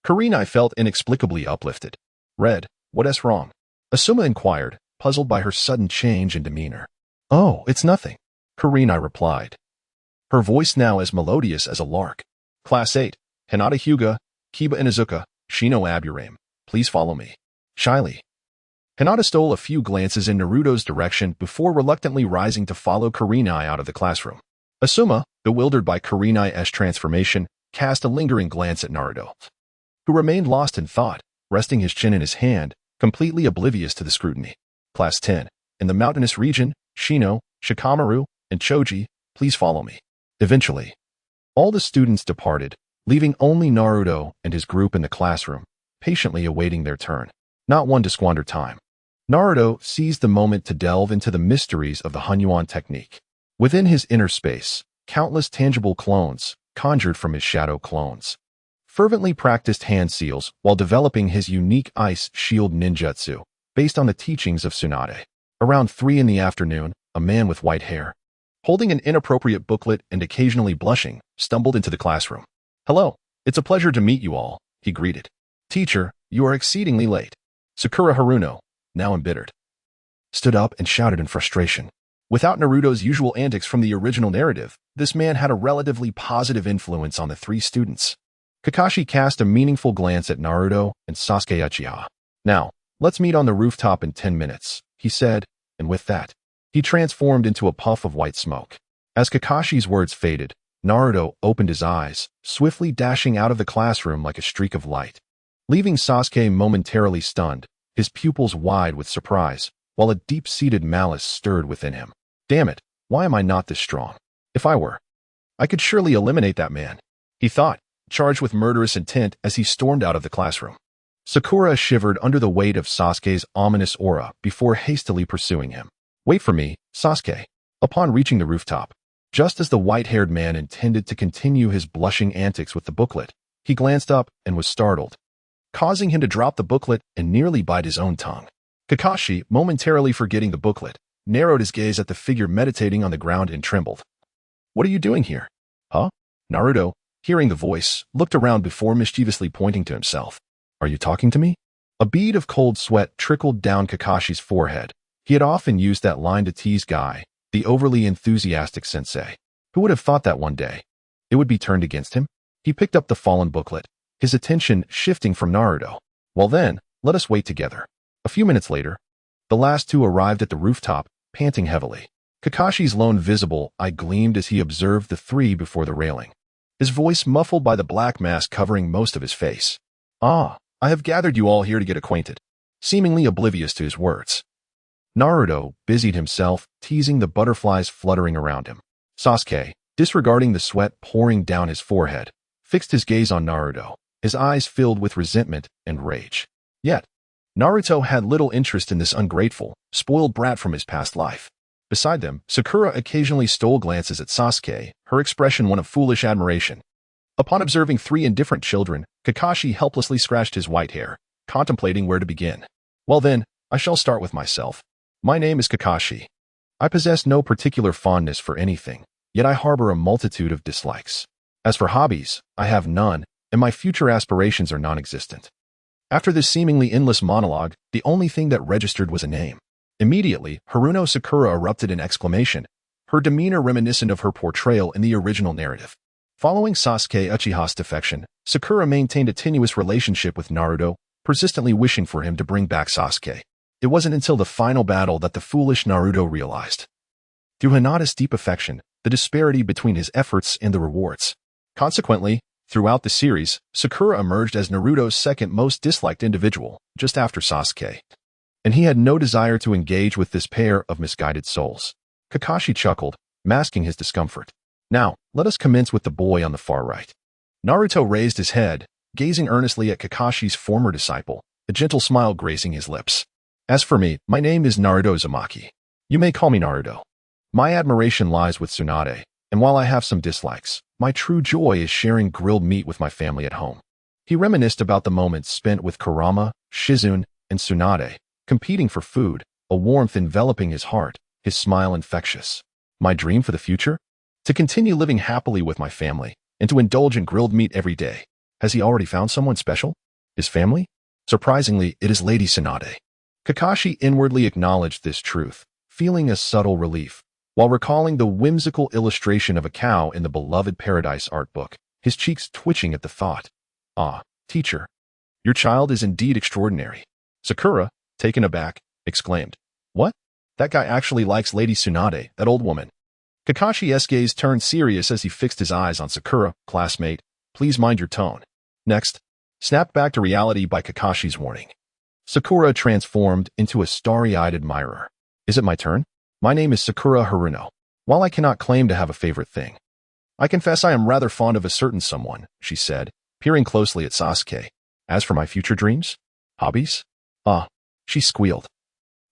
Kurenai felt inexplicably uplifted. "Red, what's wrong?" Asuma inquired, puzzled by her sudden change in demeanor. "Oh, it's nothing," Kurenai replied, her voice now as melodious as a lark. "Class 8, Hinata Hyuga, Kiba Inuzuka, Shino Aburame. Please follow me." Shyly, Hinata stole a few glances in Naruto's direction before reluctantly rising to follow Kurenai out of the classroom. Asuma, bewildered by Kurenai's transformation, cast a lingering glance at Naruto, who remained lost in thought, resting his chin in his hand, completely oblivious to the scrutiny. Class 10, in the mountainous region, Shino, Shikamaru, and Choji, please follow me. Eventually, all the students departed, leaving only Naruto and his group in the classroom, patiently awaiting their turn. Not one to squander time. Naruto seized the moment to delve into the mysteries of the Hunyuan technique. Within his inner space, countless tangible clones, conjured from his shadow clones, fervently practiced hand seals while developing his unique ice shield ninjutsu, based on the teachings of Tsunade. Around 3 in the afternoon, a man with white hair, holding an inappropriate booklet and occasionally blushing, stumbled into the classroom. "Hello, it's a pleasure to meet you all," he greeted. "Teacher, you are exceedingly late." Sakura Haruno, now embittered, stood up and shouted in frustration. Without Naruto's usual antics from the original narrative, this man had a relatively positive influence on the 3 students. Kakashi cast a meaningful glance at Naruto and Sasuke Uchiha. "Now, let's meet on the rooftop in 10 minutes, he said, and with that, he transformed into a puff of white smoke. As Kakashi's words faded, Naruto opened his eyes, swiftly dashing out of the classroom like a streak of light, leaving Sasuke momentarily stunned, his pupils wide with surprise, while a deep-seated malice stirred within him. "Damn it, why am I not this strong? If I were, I could surely eliminate that man," he thought, charged with murderous intent as he stormed out of the classroom. Sakura shivered under the weight of Sasuke's ominous aura before hastily pursuing him. "Wait for me, Sasuke." Upon reaching the rooftop, Just as the white-haired man intended to continue his blushing antics with the booklet, he glanced up and was startled, causing him to drop the booklet and nearly bite his own tongue. Kakashi, momentarily forgetting the booklet, narrowed his gaze at the figure meditating on the ground and trembled. "What are you doing here?" "Huh?" Naruto, hearing the voice, looked around before mischievously pointing to himself. "Are you talking to me?" A bead of cold sweat trickled down Kakashi's forehead. He had often used that line to tease Guy, the overly enthusiastic sensei. Who would have thought that one day it would be turned against him? He picked up the fallen booklet, his attention shifting from Naruto. "Well then, let us wait together." A few minutes later, the last two arrived at the rooftop, panting heavily. Kakashi's lone visible eye gleamed as he observed the three before the railing, his voice muffled by the black mask covering most of his face. "Ah, I have gathered you all here to get acquainted," seemingly oblivious to his words. Naruto busied himself, teasing the butterflies fluttering around him. Sasuke, disregarding the sweat pouring down his forehead, fixed his gaze on Naruto, his eyes filled with resentment and rage. Yet, Naruto had little interest in this ungrateful, spoiled brat from his past life. Beside them, Sakura occasionally stole glances at Sasuke, her expression one of foolish admiration. Upon observing three indifferent children, Kakashi helplessly scratched his white hair, contemplating where to begin. "Well then, I shall start with myself. My name is Kakashi. I possess no particular fondness for anything, yet I harbor a multitude of dislikes. As for hobbies, I have none, and my future aspirations are non-existent." After this seemingly endless monologue, the only thing that registered was a name. Immediately, Haruno Sakura erupted in exclamation, her demeanor reminiscent of her portrayal in the original narrative. Following Sasuke Uchiha's defection, Sakura maintained a tenuous relationship with Naruto, persistently wishing for him to bring back Sasuke. It wasn't until the final battle that the foolish Naruto realized, through Hinata's deep affection, the disparity between his efforts and the rewards. Consequently, throughout the series, Sakura emerged as Naruto's second most disliked individual, just after Sasuke. And he had no desire to engage with this pair of misguided souls. Kakashi chuckled, masking his discomfort. "Now, let us commence with the boy on the far right." Naruto raised his head, gazing earnestly at Kakashi's former disciple, a gentle smile gracing his lips. "As for me, my name is Naruto Uzumaki. You may call me Naruto. My admiration lies with Tsunade, and while I have some dislikes, my true joy is sharing grilled meat with my family at home." He reminisced about the moments spent with Kurama, Shizune, and Tsunade, competing for food, a warmth enveloping his heart, his smile infectious. "My dream for the future? To continue living happily with my family, and to indulge in grilled meat every day." Has he already found someone special? His family? Surprisingly, it is Lady Tsunade. Kakashi inwardly acknowledged this truth, feeling a subtle relief. While recalling the whimsical illustration of a cow in the beloved Paradise art book, his cheeks twitching at the thought. "Ah, teacher, your child is indeed extraordinary." Sakura, taken aback, exclaimed, "What? That guy actually likes Lady Tsunade, that old woman." Kakashi's gaze turned serious as he fixed his eyes on Sakura. "Classmate, please mind your tone." Next, snapped back to reality by Kakashi's warning. Sakura transformed into a starry-eyed admirer. "Is it my turn? My name is Sakura Haruno. While I cannot claim to have a favorite thing, I confess I am rather fond of a certain someone," she said, peering closely at Sasuke. "As for my future dreams? Hobbies? Ah," she squealed,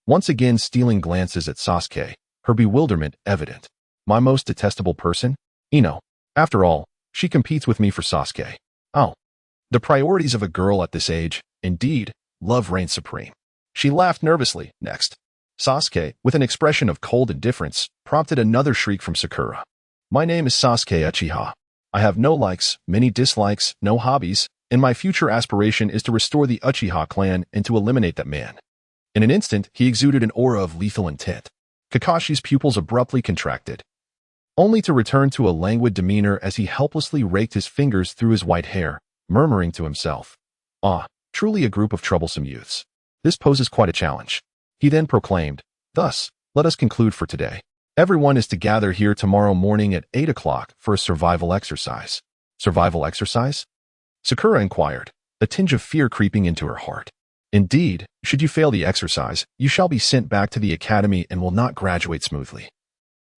once again stealing glances at Sasuke, her bewilderment evident. "My most detestable person? Ino. After all, she competes with me for Sasuke. Oh, the priorities of a girl at this age, indeed, love reigns supreme." She laughed nervously. Next, Sasuke, with an expression of cold indifference, prompted another shriek from Sakura. "My name is Sasuke Uchiha. I have no likes, many dislikes, no hobbies, and my future aspiration is to restore the Uchiha clan and to eliminate that man." In an instant, he exuded an aura of lethal intent. Kakashi's pupils abruptly contracted, only to return to a languid demeanor as he helplessly raked his fingers through his white hair, murmuring to himself, "Ah, truly a group of troublesome youths. This poses quite a challenge." He then proclaimed, "Thus, let us conclude for today. Everyone is to gather here tomorrow morning at 8 o'clock for a survival exercise." "Survival exercise?" Sakura inquired, a tinge of fear creeping into her heart. "Indeed, should you fail the exercise, you shall be sent back to the academy and will not graduate smoothly,"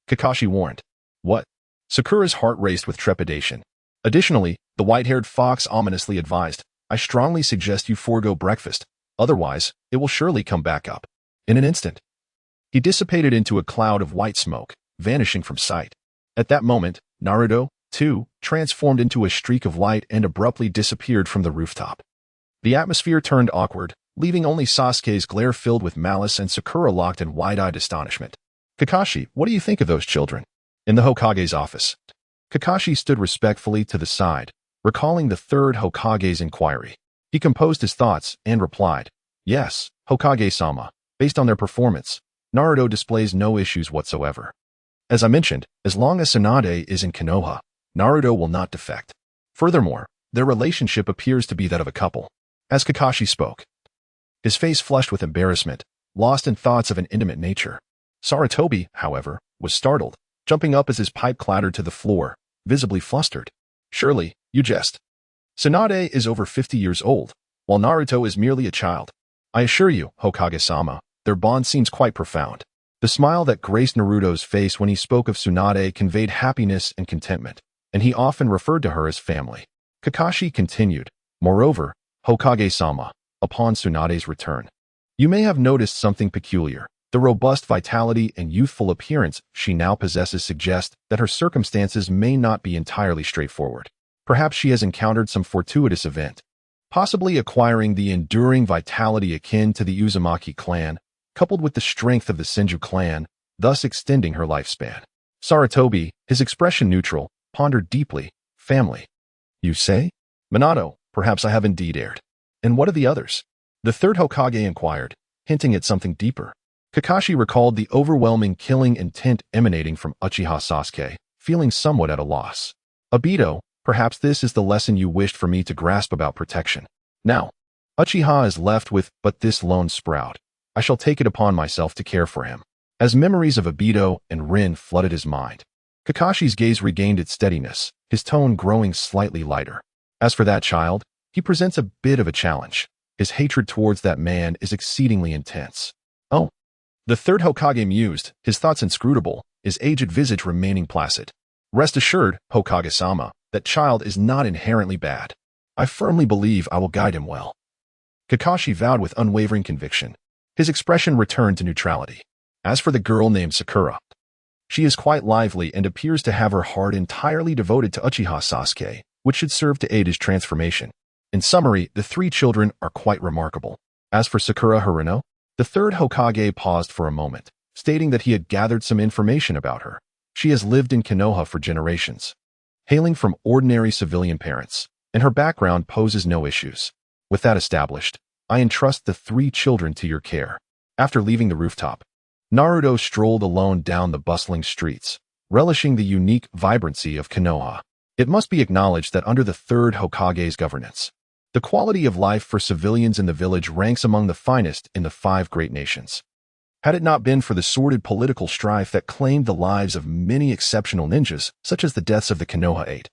Kakashi warned. "What?" Sakura's heart raced with trepidation. Additionally, the white-haired fox ominously advised, "I strongly suggest you forego breakfast, otherwise, it will surely come back up." In an instant, he dissipated into a cloud of white smoke, vanishing from sight. At that moment, Naruto, too, transformed into a streak of light and abruptly disappeared from the rooftop. The atmosphere turned awkward, leaving only Sasuke's glare filled with malice and Sakura locked in wide-eyed astonishment. Kakashi, what do you think of those children? In the Hokage's office. Kakashi stood respectfully to the side, recalling the third Hokage's inquiry. He composed his thoughts and replied, "Yes, Hokage-sama. Based on their performance, Naruto displays no issues whatsoever. As I mentioned, as long as Tsunade is in Konoha, Naruto will not defect. Furthermore, their relationship appears to be that of a couple." As Kakashi spoke, his face flushed with embarrassment, lost in thoughts of an intimate nature. Sarutobi, however, was startled, jumping up as his pipe clattered to the floor, visibly flustered. "Surely, you jest. Tsunade is over 50 years old, while Naruto is merely a child. I assure you, Hokage-sama, their bond seems quite profound." The smile that graced Naruto's face when he spoke of Tsunade conveyed happiness and contentment, and he often referred to her as family. Kakashi continued, "Moreover, Hokage-sama, upon Tsunade's return, you may have noticed something peculiar. The robust vitality and youthful appearance she now possesses suggest that her circumstances may not be entirely straightforward. Perhaps she has encountered some fortuitous event, possibly acquiring the enduring vitality akin to the Uzumaki clan, coupled with the strength of the Senju clan, thus extending her lifespan." Sarutobi, his expression neutral, pondered deeply. "Family, you say? Minato, perhaps I have indeed erred. And what of the others?" The third Hokage inquired, hinting at something deeper. Kakashi recalled the overwhelming killing intent emanating from Uchiha Sasuke, feeling somewhat at a loss. "Obito, perhaps this is the lesson you wished for me to grasp about protection. Now, Uchiha is left with but this lone sprout. I shall take it upon myself to care for him." As memories of Obito and Rin flooded his mind, Kakashi's gaze regained its steadiness, his tone growing slightly lighter. "As for that child, he presents a bit of a challenge. His hatred towards that man is exceedingly intense." "Oh." The third Hokage mused, his thoughts inscrutable, his aged visage remaining placid. "Rest assured, Hokage-sama, that child is not inherently bad. I firmly believe I will guide him well." Kakashi vowed with unwavering conviction. His expression returned to neutrality. "As for the girl named Sakura, she is quite lively and appears to have her heart entirely devoted to Uchiha Sasuke, which should serve to aid his transformation. In summary, the three children are quite remarkable. As for Sakura Haruno," the third Hokage paused for a moment, stating that he had gathered some information about her. "She has lived in Konoha for generations, hailing from ordinary civilian parents, and her background poses no issues. With that established, I entrust the three children to your care." After leaving the rooftop, Naruto strolled alone down the bustling streets, relishing the unique vibrancy of Konoha. It must be acknowledged that under the third Hokage's governance, the quality of life for civilians in the village ranks among the finest in the 5 great nations. Had it not been for the sordid political strife that claimed the lives of many exceptional ninjas, such as the deaths of the Konoha 8,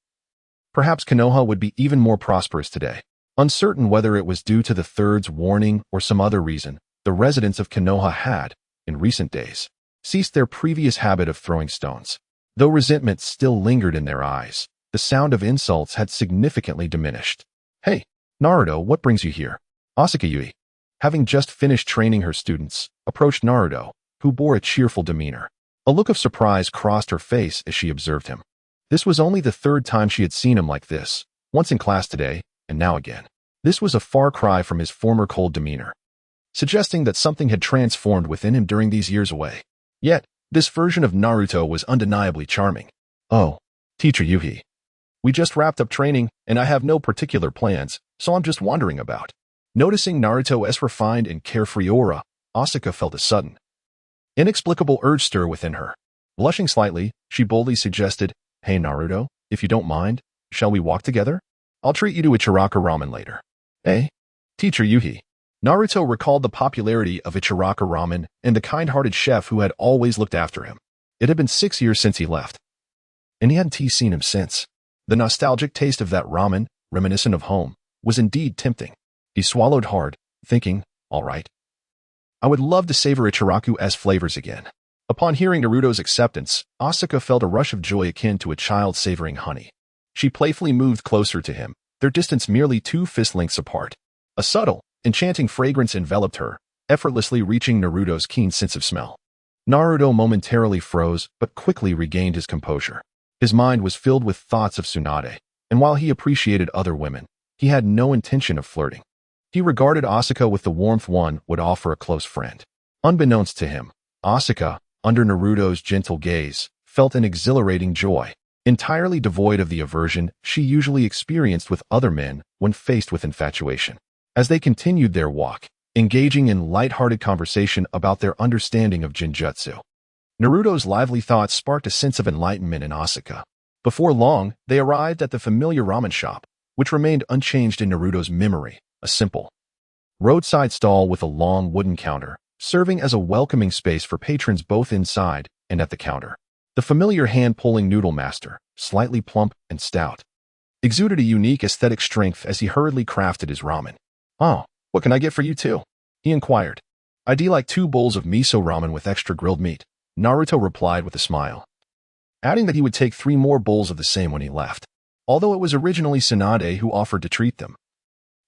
perhaps Konoha would be even more prosperous today. Uncertain whether it was due to the third's warning or some other reason, the residents of Konoha had, in recent days, ceased their previous habit of throwing stones. Though resentment still lingered in their eyes, the sound of insults had significantly diminished. "Hey, Naruto, what brings you here?" Asuka Yui, having just finished training her students, approached Naruto, who bore a cheerful demeanor. A look of surprise crossed her face as she observed him. This was only the third time she had seen him like this, once in class today, and now again. This was a far cry from his former cold demeanor, suggesting that something had transformed within him during these years away. Yet, this version of Naruto was undeniably charming. "Oh, Teacher Yuhi. We just wrapped up training, and I have no particular plans, so I'm just wandering about." Noticing Naruto's refined and carefree aura, Asuka felt a sudden, inexplicable urge stir within her. Blushing slightly, she boldly suggested, "Hey Naruto, if you don't mind, shall we walk together? I'll treat you to a Ichiraka ramen later." "Eh? Teacher Yuhi." Naruto recalled the popularity of Ichiraka ramen and the kind-hearted chef who had always looked after him. It had been 6 years since he left, and he hadn't seen him since. The nostalgic taste of that ramen, reminiscent of home, was indeed tempting. He swallowed hard, thinking, "All right. I would love to savor Ichiraku's flavors again." Upon hearing Naruto's acceptance, Asuka felt a rush of joy akin to a child savoring honey. She playfully moved closer to him, their distance merely 2 fist lengths apart. A subtle, enchanting fragrance enveloped her, effortlessly reaching Naruto's keen sense of smell. Naruto momentarily froze, but quickly regained his composure. His mind was filled with thoughts of Tsunade, and while he appreciated other women, he had no intention of flirting. He regarded Asuka with the warmth one would offer a close friend. Unbeknownst to him, Asuka, under Naruto's gentle gaze, felt an exhilarating joy, entirely devoid of the aversion she usually experienced with other men when faced with infatuation. As they continued their walk, engaging in light-hearted conversation about their understanding of Jinjutsu, Naruto's lively thoughts sparked a sense of enlightenment in Asuka. Before long, they arrived at the familiar ramen shop, which remained unchanged in Naruto's memory, a simple roadside stall with a long wooden counter, serving as a welcoming space for patrons both inside and at the counter. The familiar hand-pulling noodle master, slightly plump and stout, exuded a unique aesthetic strength as he hurriedly crafted his ramen. "Oh, what can I get for you too?" he inquired. "I'd like 2 bowls of miso ramen with extra grilled meat," Naruto replied with a smile, adding that he would take 3 more bowls of the same when he left, although it was originally Tsunade who offered to treat them.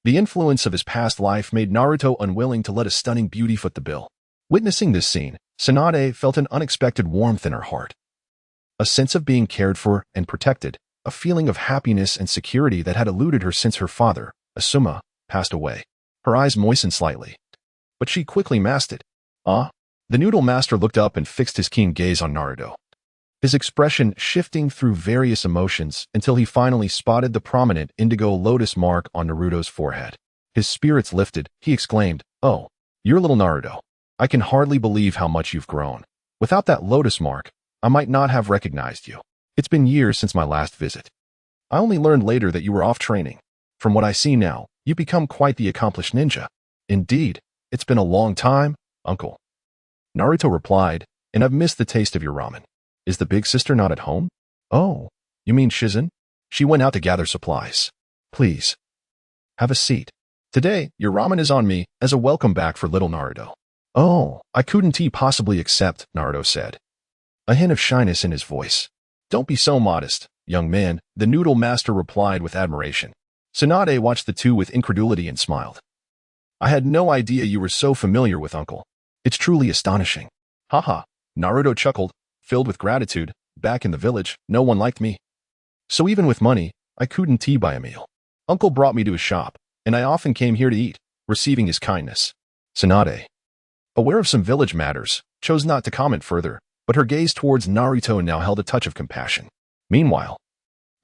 The influence of his past life made Naruto unwilling to let a stunning beauty foot the bill. Witnessing this scene, Tsunade felt an unexpected warmth in her heart. A sense of being cared for and protected, a feeling of happiness and security that had eluded her since her father, Asuma, passed away. Her eyes moistened slightly, but she quickly masked it. "Ah?" The noodle master looked up and fixed his keen gaze on Naruto, his expression shifting through various emotions until he finally spotted the prominent indigo lotus mark on Naruto's forehead. His spirits lifted. He exclaimed, "Oh, you're little Naruto. I can hardly believe how much you've grown. Without that lotus mark, I might not have recognized you. It's been years since my last visit. I only learned later that you were off training. From what I see now, you've become quite the accomplished ninja." "Indeed, it's been a long time, uncle," Naruto replied, "and I've missed the taste of your ramen. Is the big sister not at home?" "Oh, you mean Shizen? She went out to gather supplies. Please, have a seat. Today, your ramen is on me as a welcome back for little Naruto." "Oh, I couldn't possibly accept," Naruto said, a hint of shyness in his voice. "Don't be so modest, young man," the noodle master replied with admiration. Tsunade watched the two with incredulity and smiled. "I had no idea you were so familiar with uncle. It's truly astonishing." "Haha," Naruto chuckled, filled with gratitude. "Back in the village, no one liked me. So even with money, I couldn't buy a meal. Uncle brought me to his shop, and I often came here to eat, receiving his kindness." Tsunade, aware of some village matters, chose not to comment further, but her gaze towards Naruto now held a touch of compassion. Meanwhile,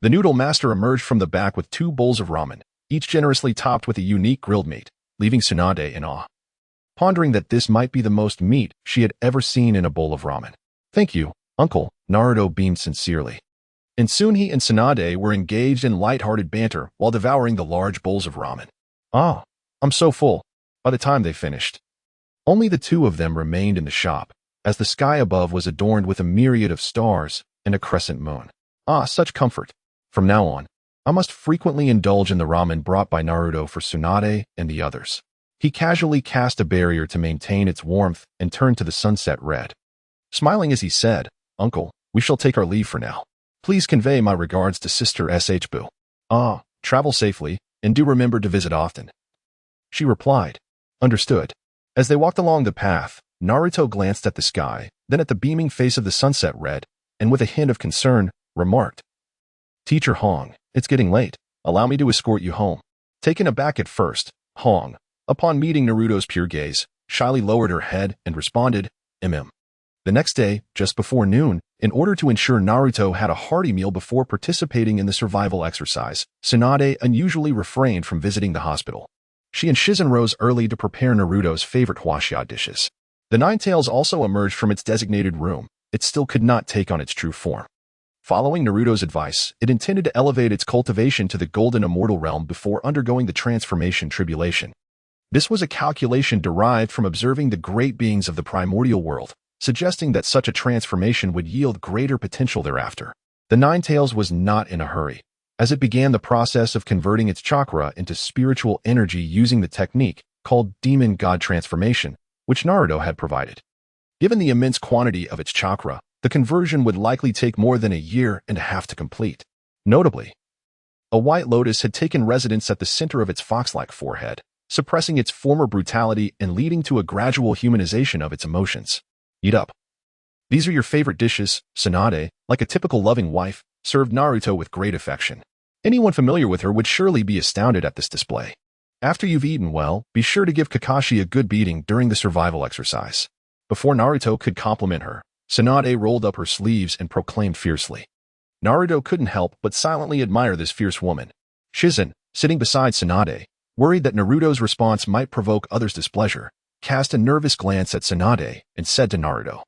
the noodle master emerged from the back with 2 bowls of ramen, each generously topped with a unique grilled meat, leaving Tsunade in awe, pondering that this might be the most meat she had ever seen in a bowl of ramen. "Thank you, uncle," Naruto beamed sincerely. And soon he and Tsunade were engaged in light-hearted banter while devouring the large bowls of ramen. "Ah, I'm so full." By the time they finished, only the 2 of them remained in the shop, as the sky above was adorned with a myriad of stars and a crescent moon. Ah, such comfort. From now on, I must frequently indulge in the ramen brought by Naruto for Tsunade and the others. He casually cast a barrier to maintain its warmth and turned to the sunset red. Smiling as he said, "Uncle, we shall take our leave for now. Please convey my regards to Sister Sh. Ah, travel safely, and do remember to visit often." She replied, "Understood." As they walked along the path, Naruto glanced at the sky, then at the beaming face of the sunset red, and with a hint of concern, remarked, "Teacher Hong, it's getting late. Allow me to escort you home." Taken aback at first, Hong, upon meeting Naruto's pure gaze, shyly lowered her head and responded, "Mm." The next day, just before noon, in order to ensure Naruto had a hearty meal before participating in the survival exercise, Tsunade unusually refrained from visiting the hospital. She and Shizen rose early to prepare Naruto's favorite huaxia dishes. The Nine-Tails also emerged from its designated room. It still could not take on its true form. Following Naruto's advice, it intended to elevate its cultivation to the golden immortal realm before undergoing the transformation tribulation. This was a calculation derived from observing the great beings of the primordial world, suggesting that such a transformation would yield greater potential thereafter. The Nine-Tails was not in a hurry, as it began the process of converting its chakra into spiritual energy using the technique called demon god transformation, which Naruto had provided. Given the immense quantity of its chakra, the conversion would likely take more than a year and a half to complete. Notably, a white lotus had taken residence at the center of its fox-like forehead, suppressing its former brutality and leading to a gradual humanization of its emotions. "Eat up. These are your favorite dishes," Tsunade, like a typical loving wife, served Naruto with great affection. Anyone familiar with her would surely be astounded at this display. After you've eaten well, be sure to give Kakashi a good beating during the survival exercise. Before Naruto could compliment her, Tsunade rolled up her sleeves and proclaimed fiercely. Naruto couldn't help but silently admire this fierce woman. Shizen, sitting beside Tsunade, worried that Naruto's response might provoke others' displeasure, cast a nervous glance at Tsunade and said to Naruto,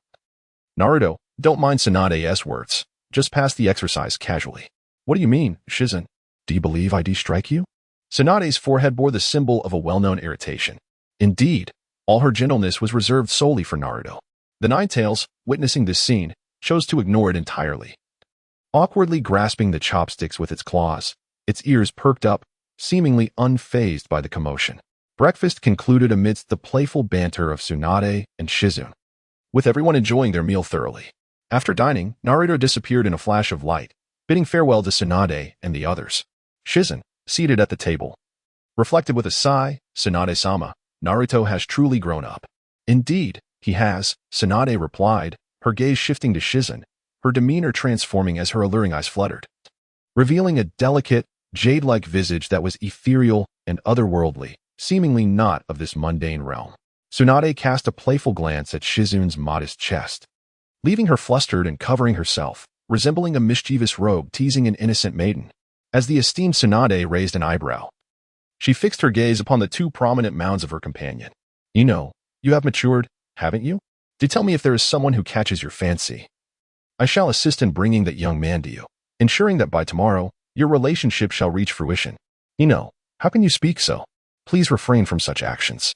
"Naruto, don't mind Tsunade's words. Just pass the exercise casually." "What do you mean, Shizen? Do you believe I strike you?" Tsunade's forehead bore the symbol of a well-known irritation. Indeed, all her gentleness was reserved solely for Naruto. The Nine-Tails, witnessing this scene, chose to ignore it entirely. Awkwardly grasping the chopsticks with its claws, its ears perked up, seemingly unfazed by the commotion. Breakfast concluded amidst the playful banter of Tsunade and Shizen, with everyone enjoying their meal thoroughly. After dining, Naruto disappeared in a flash of light, bidding farewell to Tsunade and the others. Shizen, seated at the table, reflected with a sigh, "Tsunade-sama, Naruto has truly grown up." "Indeed, he has," Tsunade replied, her gaze shifting to Shizen, her demeanor transforming as her alluring eyes fluttered, revealing a delicate, jade-like visage that was ethereal and otherworldly, seemingly not of this mundane realm. Tsunade cast a playful glance at Shizen's modest chest, leaving her flustered and covering herself, resembling a mischievous rogue teasing an innocent maiden. As the esteemed Tsunade raised an eyebrow, she fixed her gaze upon the two prominent mounds of her companion. "You know, you have matured, haven't you? Do tell me if there is someone who catches your fancy. I shall assist in bringing that young man to you, ensuring that by tomorrow, your relationship shall reach fruition." "Ino, how can you speak so? Please refrain from such actions.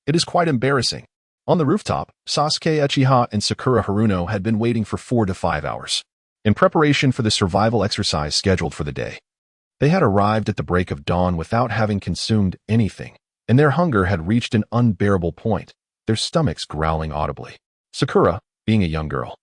It is quite embarrassing." On the rooftop, Sasuke Uchiha and Sakura Haruno had been waiting for 4 to 5 hours, in preparation for the survival exercise scheduled for the day. They had arrived at the break of dawn without having consumed anything, and their hunger had reached an unbearable point, their stomachs growling audibly. Sakura, being a young girl,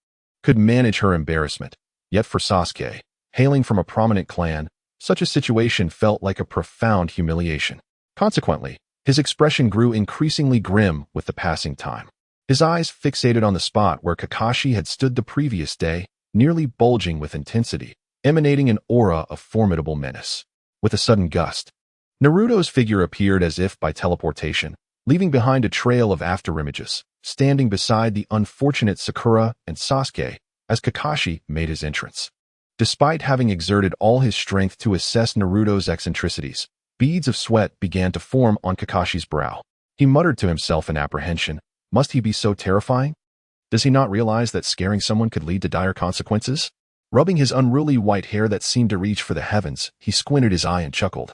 could manage her embarrassment, yet for Sasuke, hailing from a prominent clan, such a situation felt like a profound humiliation. Consequently, his expression grew increasingly grim with the passing time. His eyes fixated on the spot where Kakashi had stood the previous day, nearly bulging with intensity, emanating an aura of formidable menace. With a sudden gust, Naruto's figure appeared as if by teleportation, leaving behind a trail of afterimages, standing beside the unfortunate Sakura and Sasuke as Kakashi made his entrance. Despite having exerted all his strength to assess Naruto's eccentricities, beads of sweat began to form on Kakashi's brow. He muttered to himself in apprehension, "Must he be so terrifying? Does he not realize that scaring someone could lead to dire consequences?" Rubbing his unruly white hair that seemed to reach for the heavens, he squinted his eye and chuckled.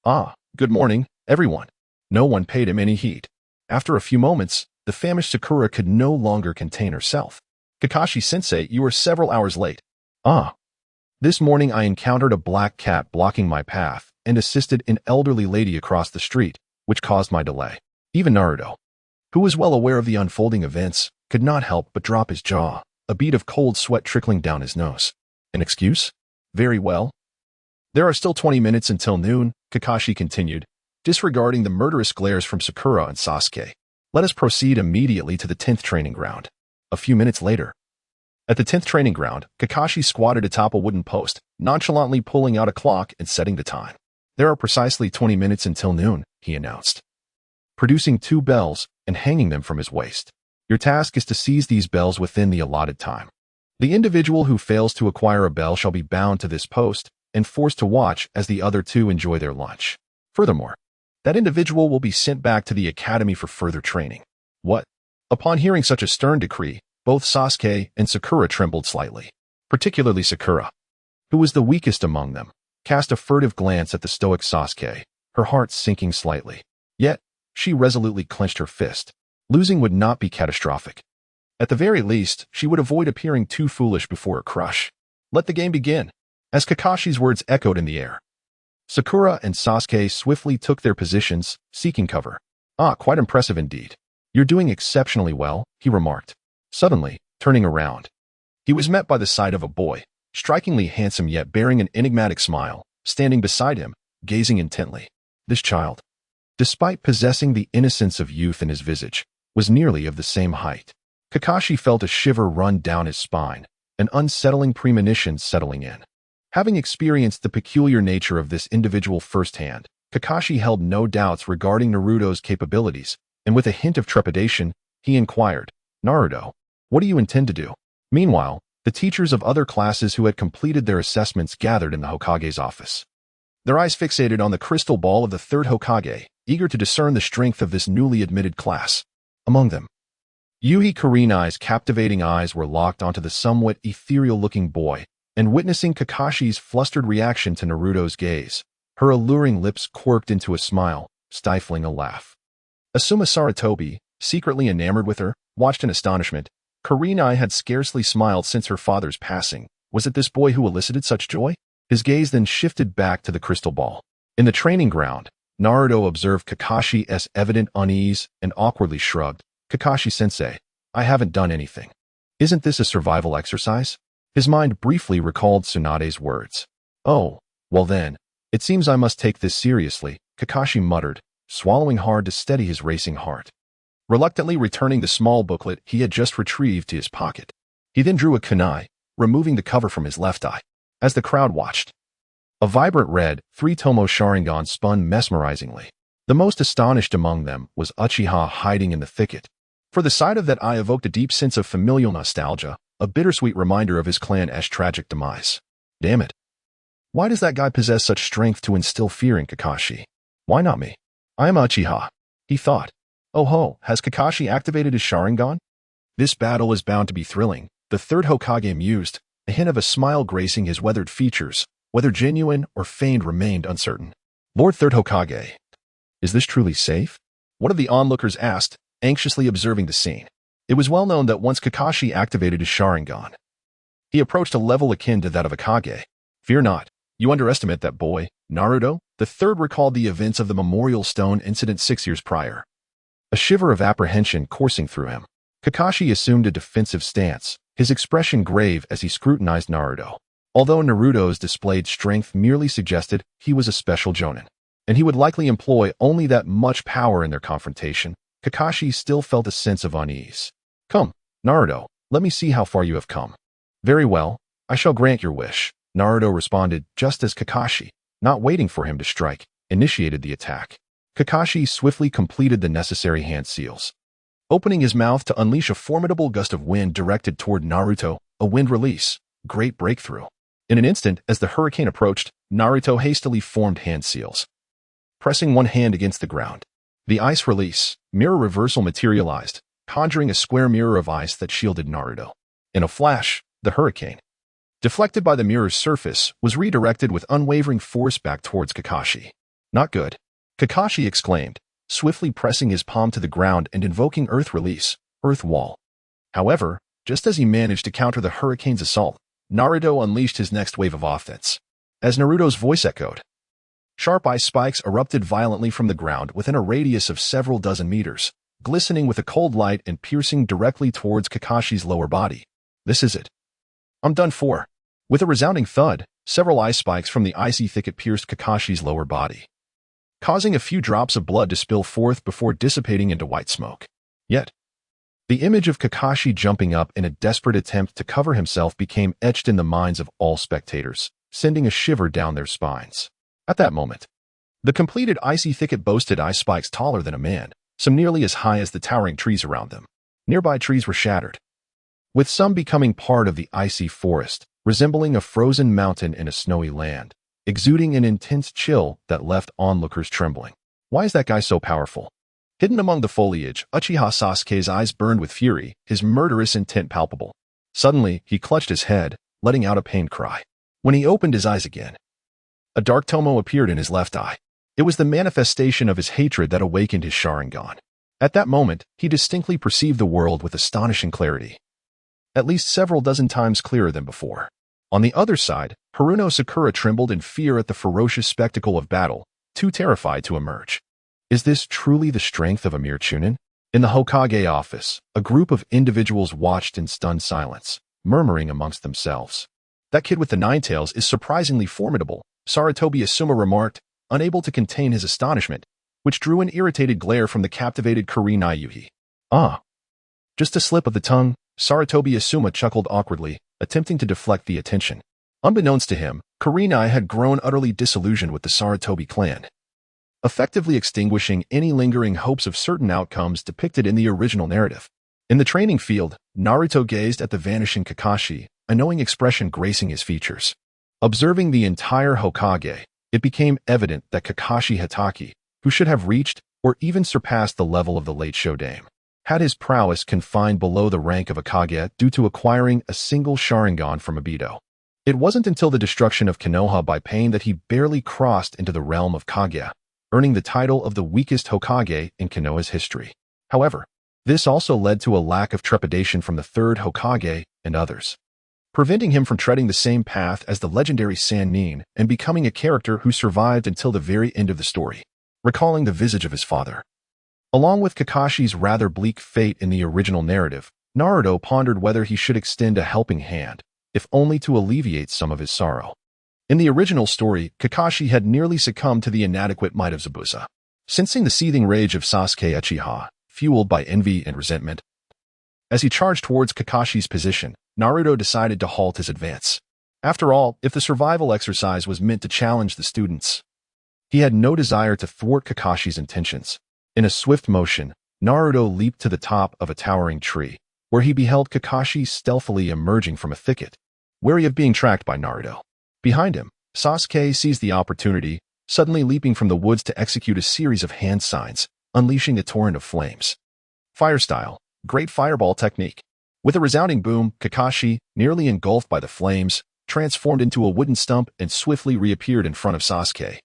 "Ah, good morning, everyone." No one paid him any heed. After a few moments, the famished Sakura could no longer contain herself. "Kakashi-sensei, you are several hours late." "Ah. This morning I encountered a black cat blocking my path and assisted an elderly lady across the street, which caused my delay." Even Naruto, who was well aware of the unfolding events, could not help but drop his jaw, a bead of cold sweat trickling down his nose. "An excuse? Very well. There are still 20 minutes until noon," Kakashi continued, disregarding the murderous glares from Sakura and Sasuke. "Let us proceed immediately to the 10th training ground." A few minutes later, at the 10th training ground, Kakashi squatted atop a wooden post, nonchalantly pulling out a clock and setting the time. "There are precisely 20 minutes until noon," he announced, producing 2 bells and hanging them from his waist. "Your task is to seize these bells within the allotted time. The individual who fails to acquire a bell shall be bound to this post and forced to watch as the other 2 enjoy their lunch. Furthermore, that individual will be sent back to the academy for further training." "What?" Upon hearing such a stern decree, both Sasuke and Sakura trembled slightly. Particularly Sakura, who was the weakest among them, cast a furtive glance at the stoic Sasuke, her heart sinking slightly. Yet, she resolutely clenched her fist. Losing would not be catastrophic. At the very least, she would avoid appearing too foolish before a crush. "Let the game begin." As Kakashi's words echoed in the air, Sakura and Sasuke swiftly took their positions, seeking cover. "Ah, quite impressive indeed. You're doing exceptionally well," he remarked. Suddenly, turning around, he was met by the sight of a boy, strikingly handsome yet bearing an enigmatic smile, standing beside him, gazing intently. This child, despite possessing the innocence of youth in his visage, was nearly of the same height. Kakashi felt a shiver run down his spine, an unsettling premonition settling in. Having experienced the peculiar nature of this individual firsthand, Kakashi held no doubts regarding Naruto's capabilities, and with a hint of trepidation, he inquired, "Naruto, what do you intend to do?" Meanwhile, the teachers of other classes who had completed their assessments gathered in the Hokage's office. Their eyes fixated on the crystal ball of the third Hokage, eager to discern the strength of this newly admitted class. Among them, Yuhi Kurenai's captivating eyes were locked onto the somewhat ethereal-looking boy, and witnessing Kakashi's flustered reaction to Naruto's gaze, her alluring lips quirked into a smile, stifling a laugh. Asuma Sarutobi, secretly enamored with her, watched in astonishment. Kurenai had scarcely smiled since her father's passing. Was it this boy who elicited such joy? His gaze then shifted back to the crystal ball. In the training ground, Naruto observed Kakashi's evident unease and awkwardly shrugged. "Kakashi-sensei, I haven't done anything. Isn't this a survival exercise?" His mind briefly recalled Tsunade's words. "Oh, well then, it seems I must take this seriously," Kakashi muttered, swallowing hard to steady his racing heart. Reluctantly returning the small booklet he had just retrieved to his pocket, he then drew a kunai, removing the cover from his left eye. As the crowd watched, a vibrant red, three-tomo Sharingan spun mesmerizingly. The most astonished among them was Uchiha hiding in the thicket, for the sight of that eye evoked a deep sense of familial nostalgia, a bittersweet reminder of his clan's tragic demise. Damn it. Why does that guy possess such strength to instill fear in Kakashi? Why not me? I am Uchiha, he thought. Oh ho, has Kakashi activated his Sharingan? This battle is bound to be thrilling, the third Hokage mused, a hint of a smile gracing his weathered features, whether genuine or feigned remained uncertain. Lord Third Hokage, is this truly safe? One of the onlookers asked, anxiously observing the scene. It was well known that once Kakashi activated his Sharingan, he approached a level akin to that of a Kage. Fear not, you underestimate that boy, Naruto. The third recalled the events of the Memorial Stone incident 6 years prior. A shiver of apprehension coursing through him. Kakashi assumed a defensive stance, his expression grave as he scrutinized Naruto. Although Naruto's displayed strength merely suggested he was a special jonin, and he would likely employ only that much power in their confrontation, Kakashi still felt a sense of unease. "Come, Naruto, let me see how far you have come." "Very well, I shall grant your wish," Naruto responded just as Kakashi, not waiting for him to strike, initiated the attack. Kakashi swiftly completed the necessary hand seals, opening his mouth to unleash a formidable gust of wind directed toward Naruto, a wind release. Great breakthrough. In an instant, as the hurricane approached, Naruto hastily formed hand seals, pressing one hand against the ground. The ice release, mirror reversal materialized, conjuring a square mirror of ice that shielded Naruto. In a flash, the hurricane, deflected by the mirror's surface, was redirected with unwavering force back towards Kakashi. "Not good," Kakashi exclaimed, swiftly pressing his palm to the ground and invoking Earth Release, Earth Wall. However, just as he managed to counter the hurricane's assault, Naruto unleashed his next wave of offense. As Naruto's voice echoed, sharp ice spikes erupted violently from the ground within a radius of several dozen meters, glistening with a cold light and piercing directly towards Kakashi's lower body. "This is it. I'm done for." With a resounding thud, several ice spikes from the icy thicket pierced Kakashi's lower body, causing a few drops of blood to spill forth before dissipating into white smoke. Yet, the image of Kakashi jumping up in a desperate attempt to cover himself became etched in the minds of all spectators, sending a shiver down their spines. At that moment, the completed icy thicket boasted ice spikes taller than a man, some nearly as high as the towering trees around them. Nearby trees were shattered, with some becoming part of the icy forest, resembling a frozen mountain in a snowy land, exuding an intense chill that left onlookers trembling. Why is that guy so powerful? Hidden among the foliage, Uchiha Sasuke's eyes burned with fury, his murderous intent palpable. Suddenly, he clutched his head, letting out a pained cry. When he opened his eyes again, a dark tomo appeared in his left eye. It was the manifestation of his hatred that awakened his Sharingan. At that moment, he distinctly perceived the world with astonishing clarity, at least several dozen times clearer than before. On the other side, Haruno Sakura trembled in fear at the ferocious spectacle of battle, too terrified to emerge. Is this truly the strength of a mere Chunin? In the Hokage office, a group of individuals watched in stunned silence, murmuring amongst themselves. "That kid with the nine-tails is surprisingly formidable," Sarutobi Asuma remarked, unable to contain his astonishment, which drew an irritated glare from the captivated Kurenai Yuhi. "Ah, just a slip of the tongue," Sarutobi Asuma chuckled awkwardly, attempting to deflect the attention. Unbeknownst to him, Kurenai had grown utterly disillusioned with the Sarutobi clan, effectively extinguishing any lingering hopes of certain outcomes depicted in the original narrative. In the training field, Naruto gazed at the vanishing Kakashi, a knowing expression gracing his features. Observing the entire Hokage, it became evident that Kakashi Hatake, who should have reached or even surpassed the level of the late Shodan, had his prowess confined below the rank of a Kage due to acquiring a single Sharingan from Obito. It wasn't until the destruction of Konoha by Pain that he barely crossed into the realm of Kage, earning the title of the weakest Hokage in Konoha's history. However, this also led to a lack of trepidation from the third Hokage and others, preventing him from treading the same path as the legendary Sannin and becoming a character who survived until the very end of the story, recalling the visage of his father. Along with Kakashi's rather bleak fate in the original narrative, Naruto pondered whether he should extend a helping hand, if only to alleviate some of his sorrow. In the original story, Kakashi had nearly succumbed to the inadequate might of Zabuza. Sensing the seething rage of Sasuke Uchiha, fueled by envy and resentment, as he charged towards Kakashi's position, Naruto decided to halt his advance. After all, if the survival exercise was meant to challenge the students, he had no desire to thwart Kakashi's intentions. In a swift motion, Naruto leaped to the top of a towering tree, where he beheld Kakashi stealthily emerging from a thicket, wary of being tracked by Naruto. Behind him, Sasuke seized the opportunity, suddenly leaping from the woods to execute a series of hand signs, unleashing a torrent of flames. Fire style, great fireball technique. With a resounding boom, Kakashi, nearly engulfed by the flames, transformed into a wooden stump and swiftly reappeared in front of Sasuke,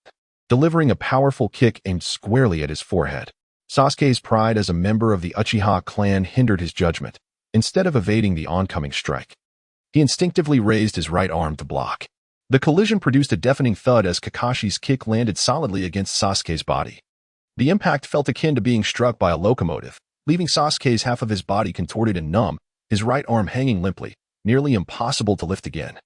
delivering a powerful kick aimed squarely at his forehead. Sasuke's pride as a member of the Uchiha clan hindered his judgment. Instead of evading the oncoming strike, he instinctively raised his right arm to block. The collision produced a deafening thud as Kakashi's kick landed solidly against Sasuke's body. The impact felt akin to being struck by a locomotive, leaving Sasuke's half of his body contorted and numb, his right arm hanging limply, nearly impossible to lift again.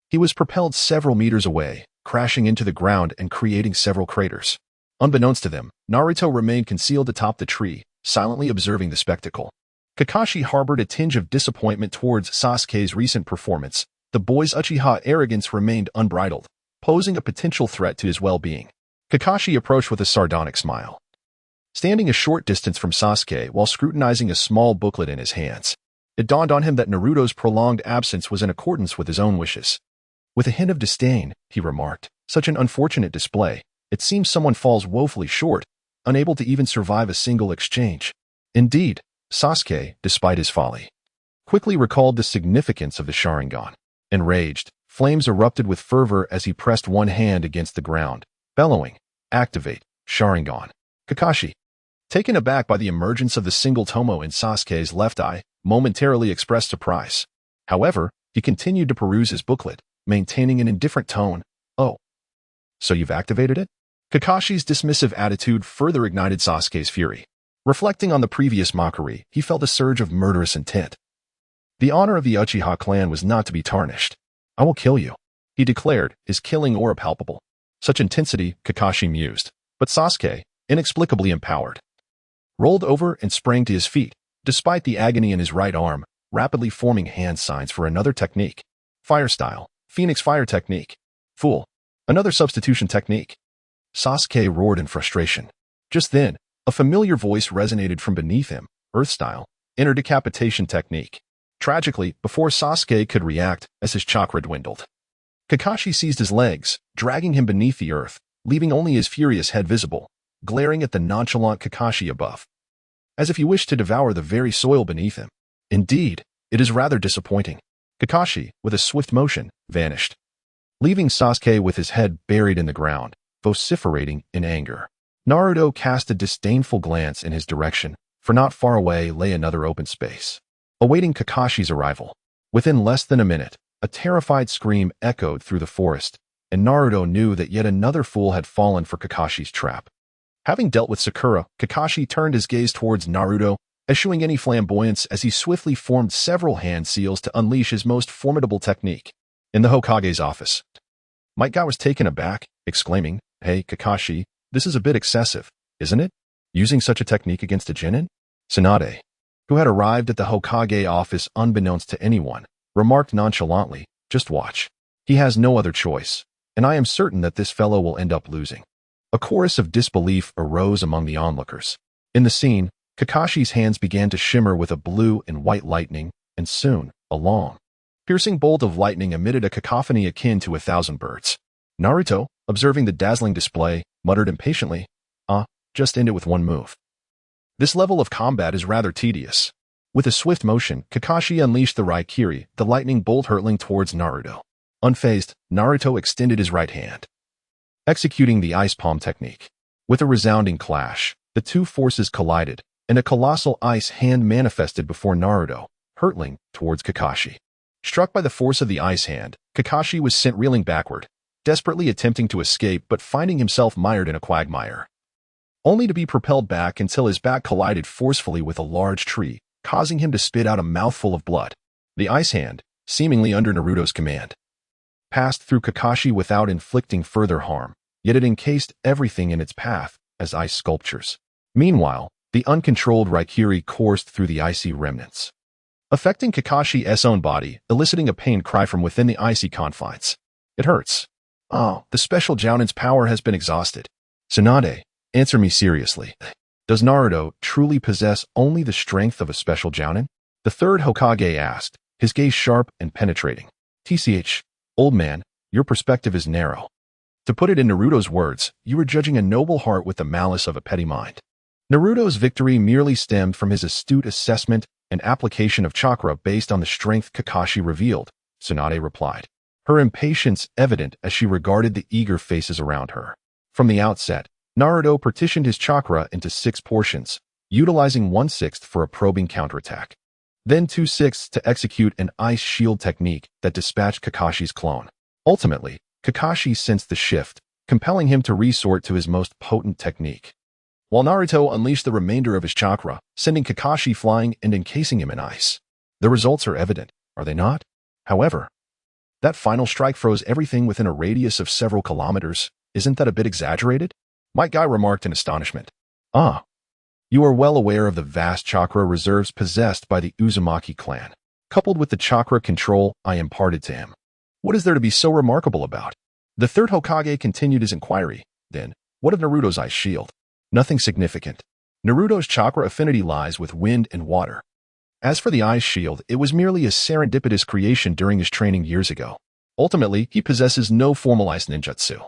He was propelled several meters away, crashing into the ground and creating several craters. Unbeknownst to them, Naruto remained concealed atop the tree, silently observing the spectacle. Kakashi harbored a tinge of disappointment towards Sasuke's recent performance. The boy's Uchiha arrogance remained unbridled, posing a potential threat to his well-being. Kakashi approached with a sardonic smile, standing a short distance from Sasuke while scrutinizing a small booklet in his hands. It dawned on him that Naruto's prolonged absence was in accordance with his own wishes. With a hint of disdain, he remarked, "Such an unfortunate display. It seems someone falls woefully short, unable to even survive a single exchange." Indeed, Sasuke, despite his folly, quickly recalled the significance of the Sharingan. Enraged, flames erupted with fervor as he pressed one hand against the ground, bellowing, "Activate, Sharingan." Kakashi, taken aback by the emergence of the single tomo in Sasuke's left eye, momentarily expressed surprise. However, he continued to peruse his booklet, maintaining an indifferent tone. "Oh, so you've activated it?" Kakashi's dismissive attitude further ignited Sasuke's fury. Reflecting on the previous mockery, he felt a surge of murderous intent. The honor of the Uchiha clan was not to be tarnished. "I will kill you," he declared, his killing aura palpable. Such intensity, Kakashi mused. But Sasuke, inexplicably empowered, rolled over and sprang to his feet, despite the agony in his right arm, rapidly forming hand signs for another technique. Fire style, Phoenix Fire technique. Fool. Another substitution technique. Sasuke roared in frustration. Just then, a familiar voice resonated from beneath him. Earth style, Inner Decapitation technique. Tragically, before Sasuke could react, as his chakra dwindled, Kakashi seized his legs, dragging him beneath the earth, leaving only his furious head visible, glaring at the nonchalant Kakashi above, as if he wished to devour the very soil beneath him. Indeed, it is rather disappointing. Kakashi, with a swift motion, vanished, leaving Sasuke with his head buried in the ground, vociferating in anger. Naruto cast a disdainful glance in his direction, for not far away lay another open space, awaiting Kakashi's arrival. Within less than a minute, a terrified scream echoed through the forest, and Naruto knew that yet another fool had fallen for Kakashi's trap. Having dealt with Sakura, Kakashi turned his gaze towards Naruto, eschewing any flamboyance as he swiftly formed several hand seals to unleash his most formidable technique. In the Hokage's office, Might Guy was taken aback, exclaiming, "Hey, Kakashi, this is a bit excessive, isn't it? Using such a technique against a genin?" Tsunade, who had arrived at the Hokage office unbeknownst to anyone, remarked nonchalantly, "Just watch. He has no other choice, and I am certain that this fellow will end up losing." A chorus of disbelief arose among the onlookers. In the scene, Kakashi's hands began to shimmer with a blue and white lightning, and soon, a long, piercing bolt of lightning emitted a cacophony akin to 1,000 birds. Naruto, observing the dazzling display, muttered impatiently, just end it with one move. This level of combat is rather tedious." With a swift motion, Kakashi unleashed the Raikiri, the lightning bolt hurtling towards Naruto. Unfazed, Naruto extended his right hand, executing the ice palm technique. With a resounding clash, the two forces collided, and a colossal ice hand manifested before Naruto, hurtling towards Kakashi. Struck by the force of the ice hand, Kakashi was sent reeling backward, desperately attempting to escape but finding himself mired in a quagmire, only to be propelled back until his back collided forcefully with a large tree, causing him to spit out a mouthful of blood. The ice hand, seemingly under Naruto's command, passed through Kakashi without inflicting further harm, yet it encased everything in its path as ice sculptures. Meanwhile, the uncontrolled Raikiri coursed through the icy remnants, affecting Kakashi's own body, eliciting a pained cry from within the icy confines. "It hurts. Oh, the special Jounin's power has been exhausted." "Tsunade, answer me seriously. Does Naruto truly possess only the strength of a special Jounin?" The third Hokage asked, his gaze sharp and penetrating. "Tch, old man, your perspective is narrow. To put it in Naruto's words, you are judging a noble heart with the malice of a petty mind." Naruto's victory merely stemmed from his astute assessment and application of chakra based on the strength Kakashi revealed, Tsunade replied, her impatience evident as she regarded the eager faces around her. From the outset, Naruto partitioned his chakra into 6 portions, utilizing 1/6 for a probing counterattack, then 2/6 to execute an ice shield technique that dispatched Kakashi's clone. Ultimately, Kakashi sensed the shift, compelling him to resort to his most potent technique, while Naruto unleashed the remainder of his chakra, sending Kakashi flying and encasing him in ice. The results are evident, are they not? However, that final strike froze everything within a radius of several kilometers. Isn't that a bit exaggerated? Might Guy remarked in astonishment. You are well aware of the vast chakra reserves possessed by the Uzumaki clan, coupled with the chakra control I imparted to him. What is there to be so remarkable about? The third Hokage continued his inquiry. Then, what of Naruto's ice shield? Nothing significant. Naruto's chakra affinity lies with wind and water. As for the ice shield, it was merely a serendipitous creation during his training years ago. Ultimately, he possesses no formalized ninjutsu.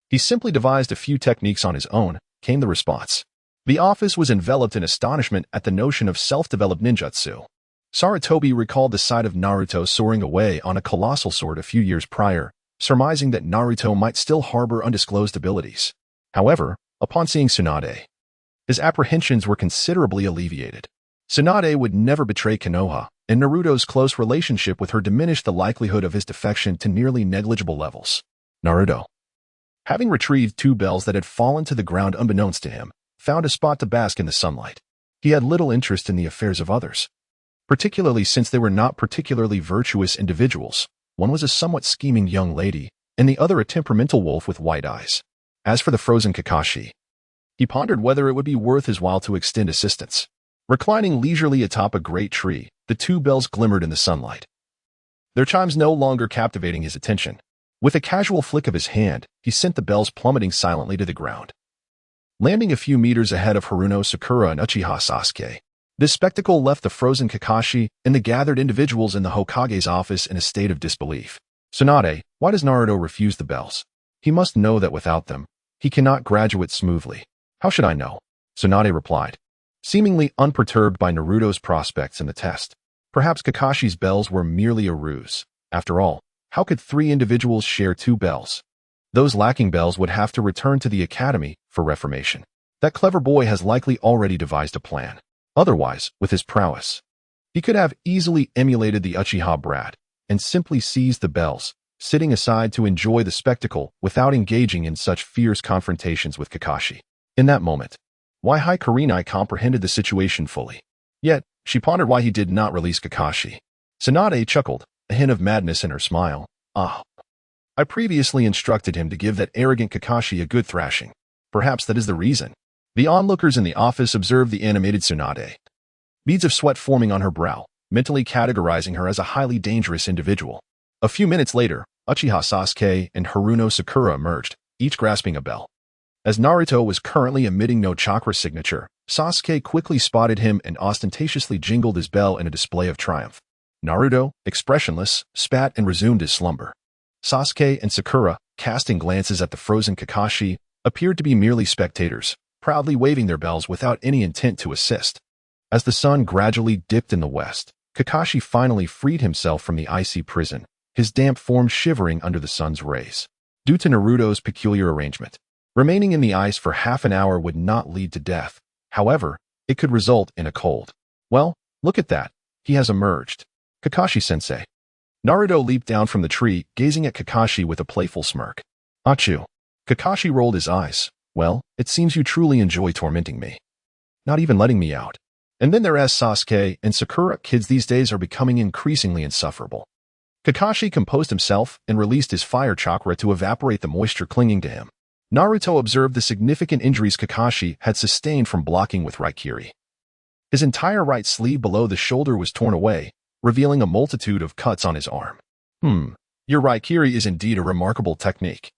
He simply devised a few techniques on his own, came the response. The office was enveloped in astonishment at the notion of self-developed ninjutsu. Sarutobi recalled the sight of Naruto soaring away on a colossal sword a few years prior, surmising that Naruto might still harbor undisclosed abilities. However, upon seeing Tsunade, his apprehensions were considerably alleviated. Tsunade would never betray Konoha, and Naruto's close relationship with her diminished the likelihood of his defection to nearly negligible levels. Naruto, having retrieved 2 bells that had fallen to the ground unbeknownst to him, found a spot to bask in the sunlight. He had little interest in the affairs of others, particularly since they were not particularly virtuous individuals. One was a somewhat scheming young lady, and the other a temperamental wolf with white eyes. As for the frozen Kakashi, he pondered whether it would be worth his while to extend assistance. Reclining leisurely atop a great tree, the 2 bells glimmered in the sunlight, their chimes no longer captivating his attention. With a casual flick of his hand, he sent the bells plummeting silently to the ground, landing a few meters ahead of Haruno Sakura and Uchiha Sasuke. This spectacle left the frozen Kakashi and the gathered individuals in the Hokage's office in a state of disbelief. Tsunade, why does Naruto refuse the bells? He must know that without them, he cannot graduate smoothly. How should I know? Tsunade replied, seemingly unperturbed by Naruto's prospects in the test. Perhaps Kakashi's bells were merely a ruse. After all, how could 3 individuals share 2 bells? Those lacking bells would have to return to the academy for reformation. That clever boy has likely already devised a plan. Otherwise, with his prowess, he could have easily emulated the Uchiha brat and simply seized the bells, sitting aside to enjoy the spectacle without engaging in such fierce confrontations with Kakashi. In that moment, Hikarinai comprehended the situation fully. Yet, she pondered why he did not release Kakashi. Tsunade chuckled, a hint of madness in her smile. I previously instructed him to give that arrogant Kakashi a good thrashing. Perhaps that is the reason. The onlookers in the office observed the animated Tsunade, beads of sweat forming on her brow, mentally categorizing her as a highly dangerous individual. A few minutes later, Uchiha Sasuke and Haruno Sakura emerged, each grasping a bell. As Naruto was currently emitting no chakra signature, Sasuke quickly spotted him and ostentatiously jingled his bell in a display of triumph. Naruto, expressionless, spat and resumed his slumber. Sasuke and Sakura, casting glances at the frozen Kakashi, appeared to be merely spectators, proudly waving their bells without any intent to assist. As the sun gradually dipped in the west, Kakashi finally freed himself from the icy prison, his damp form shivering under the sun's rays. Due to Naruto's peculiar arrangement, remaining in the ice for half an hour would not lead to death. However, it could result in a cold. Well, look at that. He has emerged. Kakashi-sensei. Naruto leaped down from the tree, gazing at Kakashi with a playful smirk. Achu. Kakashi rolled his eyes. Well, it seems you truly enjoy tormenting me. Not even letting me out. And then there's Sasuke and Sakura. Kids these days are becoming increasingly insufferable. Kakashi composed himself and released his fire chakra to evaporate the moisture clinging to him. Naruto observed the significant injuries Kakashi had sustained from blocking with Raikiri. His entire right sleeve below the shoulder was torn away, revealing a multitude of cuts on his arm. Your Raikiri is indeed a remarkable technique.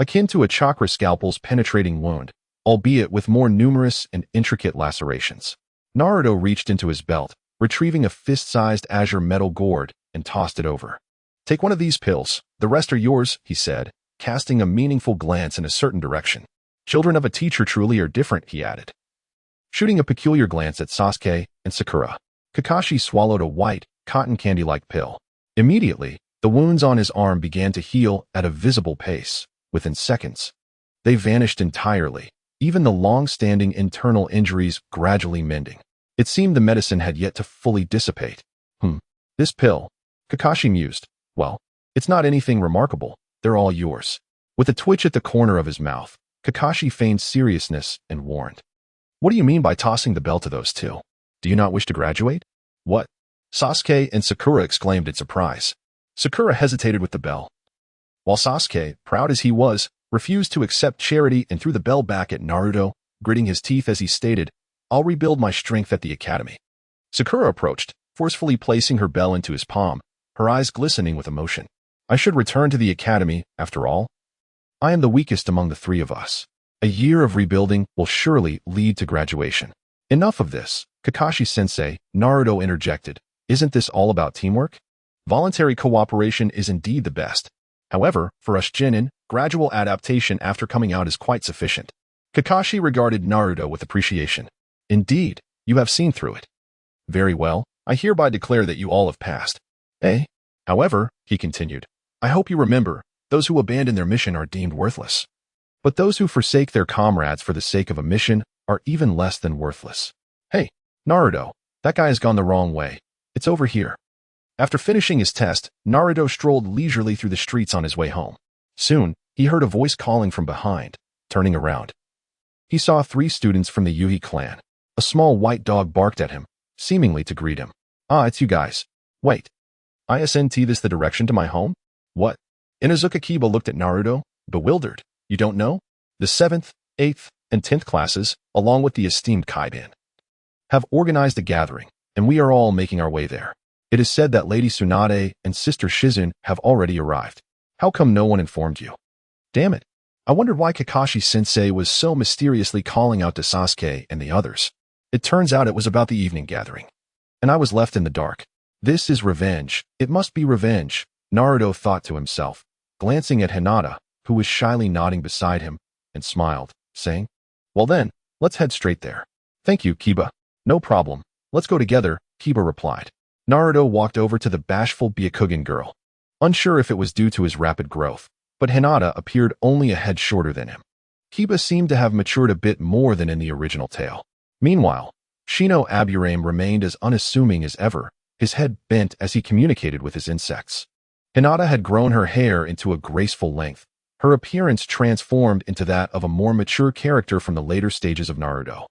Akin to a chakra scalpel's penetrating wound, albeit with more numerous and intricate lacerations. Naruto reached into his belt, retrieving a fist-sized azure metal gourd, and tossed it over. Take one of these pills, the rest are yours, he said, casting a meaningful glance in a certain direction. Children of a teacher truly are different, he added. Shooting a peculiar glance at Sasuke and Sakura, Kakashi swallowed a white, cotton candy-like pill. Immediately, the wounds on his arm began to heal at a visible pace. Within seconds, they vanished entirely, even the long-standing internal injuries gradually mending. It seemed the medicine had yet to fully dissipate. This pill, Kakashi mused. Well, it's not anything remarkable. They're all yours. With a twitch at the corner of his mouth, Kakashi feigned seriousness and warned. What do you mean by tossing the bell to those two? Do you not wish to graduate? What? Sasuke and Sakura exclaimed in surprise. Sakura hesitated with the bell, while Sasuke, proud as he was, refused to accept charity and threw the bell back at Naruto, gritting his teeth as he stated, I'll rebuild my strength at the academy. Sakura approached, forcefully placing her bell into his palm, her eyes glistening with emotion. I should return to the academy, after all. I am the weakest among the three of us. A year of rebuilding will surely lead to graduation. Enough of this, Kakashi-sensei, Naruto interjected. Isn't this all about teamwork? Voluntary cooperation is indeed the best. However, for us Genin, gradual adaptation after coming out is quite sufficient. Kakashi regarded Naruto with appreciation. Indeed, you have seen through it. Very well, I hereby declare that you all have passed. However, he continued, I hope you remember, those who abandon their mission are deemed worthless. But those who forsake their comrades for the sake of a mission are even less than worthless. Hey, Naruto, that guy has gone the wrong way. It's over here. After finishing his test, Naruto strolled leisurely through the streets on his way home. Soon, he heard a voice calling from behind. Turning around, he saw 3 students from the Yuhi clan. A small white dog barked at him, seemingly to greet him. Ah, it's you guys. Wait. Isn't this the direction to my home? What? Inuzuka Kiba looked at Naruto, bewildered. You don't know? The 7th, 8th, and 10th classes, along with the esteemed Kaiban, have organized a gathering, and we are all making our way there. It is said that Lady Tsunade and Sister Shizun have already arrived. How come no one informed you? Damn it. I wondered why Kakashi-sensei was so mysteriously calling out to Sasuke and the others. It turns out it was about the evening gathering. And I was left in the dark. This is revenge. It must be revenge, Naruto thought to himself, glancing at Hinata, who was shyly nodding beside him, and smiled, saying, Well then, let's head straight there. Thank you, Kiba. No problem. Let's go together, Kiba replied. Naruto walked over to the bashful Byakugan girl, unsure if it was due to his rapid growth, but Hinata appeared only a head shorter than him. Kiba seemed to have matured a bit more than in the original tale. Meanwhile, Shino Aburame remained as unassuming as ever, his head bent as he communicated with his insects. Hinata had grown her hair into a graceful length, her appearance transformed into that of a more mature character from the later stages of Naruto,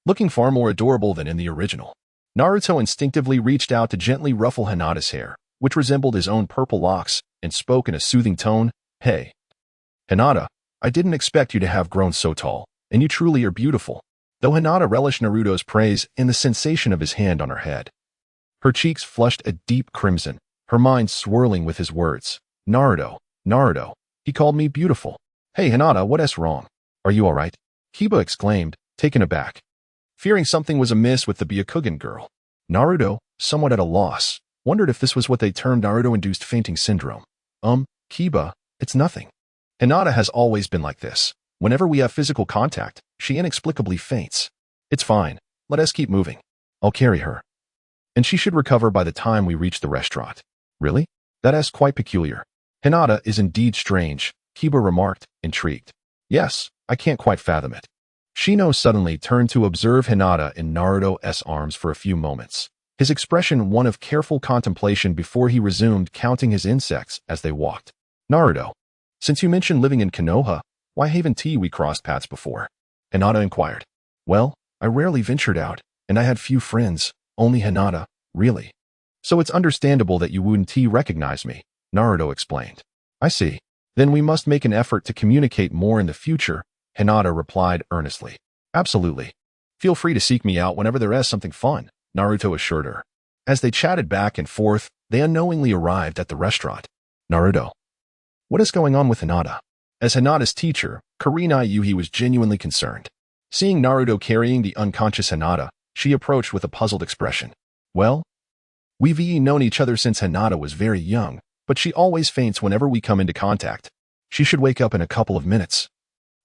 looking far more adorable than in the original. Naruto instinctively reached out to gently ruffle Hinata's hair, which resembled his own purple locks, and spoke in a soothing tone, Hey, Hinata, I didn't expect you to have grown so tall, and you truly are beautiful. Though Hinata relished Naruto's praise and the sensation of his hand on her head. Her cheeks flushed a deep crimson, her mind swirling with his words. Naruto, Naruto, he called me beautiful. Hey Hinata, what's wrong? Are you alright? Kiba exclaimed, taken aback, fearing something was amiss with the Byakugan girl. Naruto, somewhat at a loss, wondered if this was what they termed Naruto-induced fainting syndrome. Kiba, it's nothing. Hinata has always been like this. Whenever we have physical contact, she inexplicably faints. It's fine. Let us keep moving. I'll carry her. And she should recover by the time we reach the restaurant. Really? That is quite peculiar. Hinata is indeed strange, Kiba remarked, intrigued. Yes, I can't quite fathom it. Shino suddenly turned to observe Hinata in Naruto's arms for a few moments, his expression one of careful contemplation before he resumed counting his insects as they walked. Naruto, since you mentioned living in Konoha, why haven't we crossed paths before? Hinata inquired. Well, I rarely ventured out, and I had few friends, only Hinata, really. So it's understandable that you wouldn't recognize me, Naruto explained. I see. Then we must make an effort to communicate more in the future, Hinata replied earnestly. Absolutely. Feel free to seek me out whenever there is something fun, Naruto assured her. As they chatted back and forth, they unknowingly arrived at the restaurant. Naruto. What is going on with Hinata? As Hinata's teacher, Karina Yuhi was genuinely concerned. Seeing Naruto carrying the unconscious Hinata, she approached with a puzzled expression. Well, we've known each other since Hinata was very young, but she always faints whenever we come into contact. She should wake up in a couple of minutes.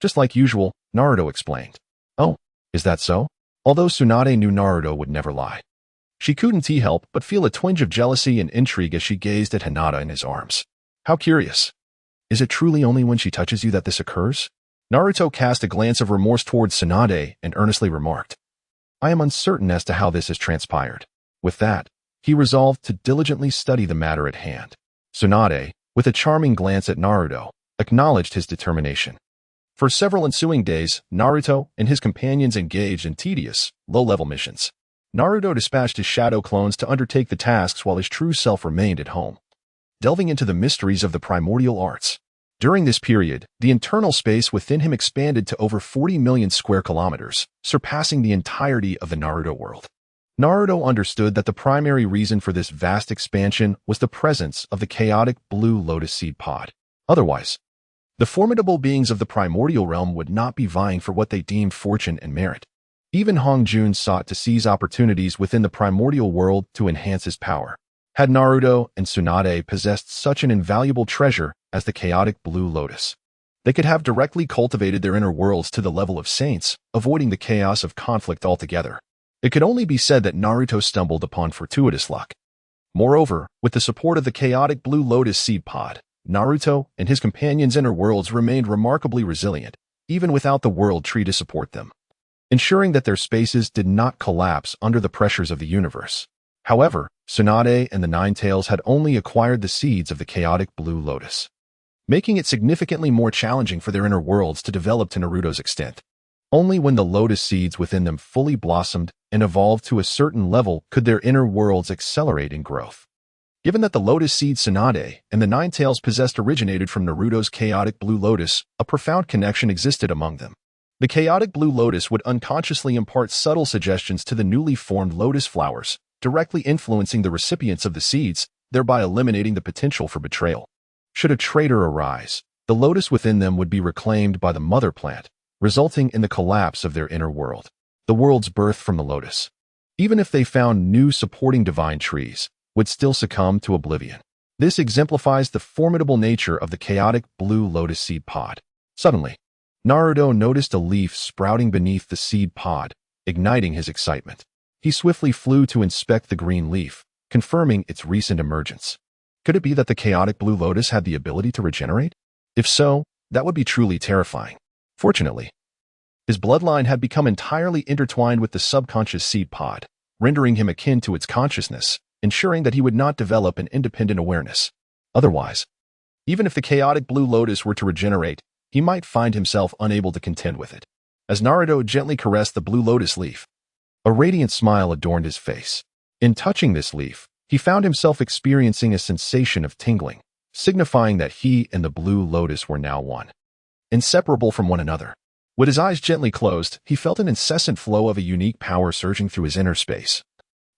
Just like usual, Naruto explained. Oh, is that so? Although Tsunade knew Naruto would never lie. She couldn't help but feel a twinge of jealousy and intrigue as she gazed at Hinata in his arms. How curious. Is it truly only when she touches you that this occurs? Naruto cast a glance of remorse towards Tsunade and earnestly remarked. I am uncertain as to how this has transpired. With that, he resolved to diligently study the matter at hand. Tsunade, with a charming glance at Naruto, acknowledged his determination. For several ensuing days, Naruto and his companions engaged in tedious, low-level missions. Naruto dispatched his shadow clones to undertake the tasks while his true self remained at home, delving into the mysteries of the primordial arts. During this period, the internal space within him expanded to over 40 million square kilometers, surpassing the entirety of the Naruto world. Naruto understood that the primary reason for this vast expansion was the presence of the chaotic blue lotus seed pod. Otherwise, the formidable beings of the primordial realm would not be vying for what they deemed fortune and merit. Even Hongjun sought to seize opportunities within the primordial world to enhance his power. Had Naruto and Tsunade possessed such an invaluable treasure as the chaotic blue lotus, they could have directly cultivated their inner worlds to the level of saints, avoiding the chaos of conflict altogether. It could only be said that Naruto stumbled upon fortuitous luck. Moreover, with the support of the chaotic blue lotus seed pod, Naruto and his companions' inner worlds remained remarkably resilient, even without the world tree to support them, ensuring that their spaces did not collapse under the pressures of the universe. However, Tsunade and the Nine-Tails had only acquired the seeds of the chaotic blue lotus, making it significantly more challenging for their inner worlds to develop to Naruto's extent. Only when the lotus seeds within them fully blossomed and evolved to a certain level could their inner worlds accelerate in growth. Given that the lotus seed Tsunade and the Nine-Tails possessed originated from Naruto's chaotic blue lotus, a profound connection existed among them. The chaotic blue lotus would unconsciously impart subtle suggestions to the newly formed lotus flowers, directly influencing the recipients of the seeds, thereby eliminating the potential for betrayal. Should a traitor arise, the lotus within them would be reclaimed by the mother plant, resulting in the collapse of their inner world, the world's birth from the lotus. Even if they found new supporting divine trees, would still succumb to oblivion. This exemplifies the formidable nature of the chaotic blue lotus seed pod. Suddenly, Naruto noticed a leaf sprouting beneath the seed pod, igniting his excitement. He swiftly flew to inspect the green leaf, confirming its recent emergence. Could it be that the chaotic blue lotus had the ability to regenerate? If so, that would be truly terrifying. Fortunately, his bloodline had become entirely intertwined with the subconscious seed pod, rendering him akin to its consciousness, ensuring that he would not develop an independent awareness. Otherwise, even if the chaotic blue lotus were to regenerate, he might find himself unable to contend with it. As Naruto gently caressed the blue lotus leaf, a radiant smile adorned his face. In touching this leaf, he found himself experiencing a sensation of tingling, signifying that he and the blue lotus were now one, inseparable from one another. With his eyes gently closed, he felt an incessant flow of a unique power surging through his inner space,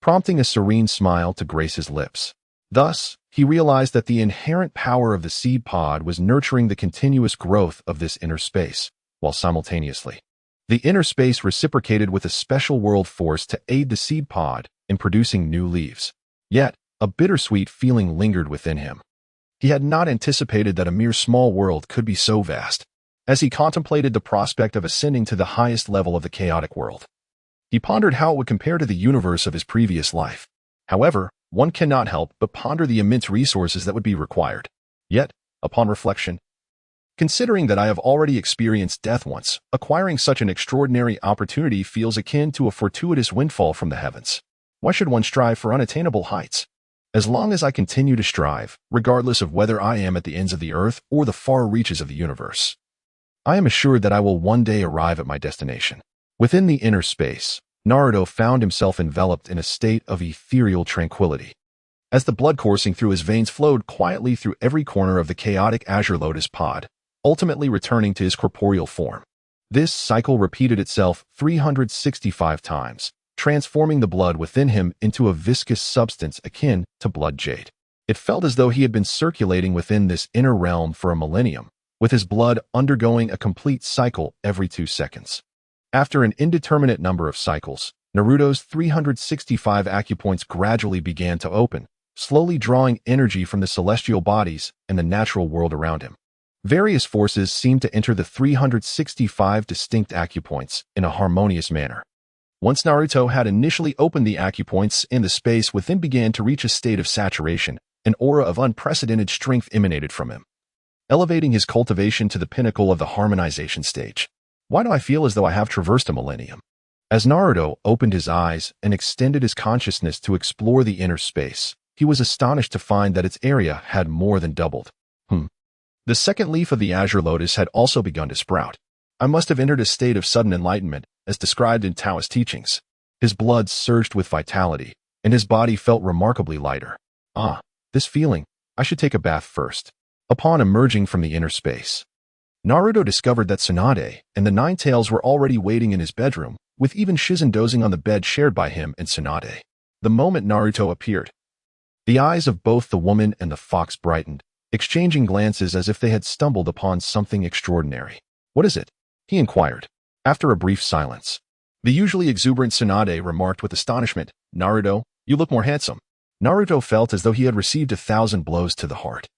prompting a serene smile to grace his lips. Thus, he realized that the inherent power of the seed pod was nurturing the continuous growth of this inner space, while simultaneously, the inner space reciprocated with a special world force to aid the seed pod in producing new leaves. Yet, a bittersweet feeling lingered within him. He had not anticipated that a mere small world could be so vast. As he contemplated the prospect of ascending to the highest level of the chaotic world, he pondered how it would compare to the universe of his previous life. However, one cannot help but ponder the immense resources that would be required. Yet, upon reflection, considering that I have already experienced death once, acquiring such an extraordinary opportunity feels akin to a fortuitous windfall from the heavens. Why should one strive for unattainable heights? As long as I continue to strive, regardless of whether I am at the ends of the earth or the far reaches of the universe, I am assured that I will one day arrive at my destination. Within the inner space, Naruto found himself enveloped in a state of ethereal tranquility. As the blood coursing through his veins flowed quietly through every corner of the chaotic azure lotus pod, ultimately returning to his corporeal form. This cycle repeated itself 365 times, transforming the blood within him into a viscous substance akin to blood jade. It felt as though he had been circulating within this inner realm for a millennium, with his blood undergoing a complete cycle every 2 seconds. After an indeterminate number of cycles, Naruto's 365 acupoints gradually began to open, slowly drawing energy from the celestial bodies and the natural world around him. Various forces seemed to enter the 365 distinct acupoints in a harmonious manner. Once Naruto had initially opened the acupoints and the space within began to reach a state of saturation, an aura of unprecedented strength emanated from him, elevating his cultivation to the pinnacle of the harmonization stage. Why do I feel as though I have traversed a millennium? As Naruto opened his eyes and extended his consciousness to explore the inner space, he was astonished to find that its area had more than doubled. The second leaf of the azure lotus had also begun to sprout. I must have entered a state of sudden enlightenment, as described in Taoist teachings. His blood surged with vitality, and his body felt remarkably lighter. This feeling, I should take a bath first. Upon emerging from the inner space, Naruto discovered that Tsunade and the Nine-Tails were already waiting in his bedroom, with even Shizen dozing on the bed shared by him and Tsunade. The moment Naruto appeared, the eyes of both the woman and the fox brightened, exchanging glances as if they had stumbled upon something extraordinary. What is it? He inquired. After a brief silence, the usually exuberant Tsunade remarked with astonishment, Naruto, you look more handsome. Naruto felt as though he had received 1,000 blows to the heart.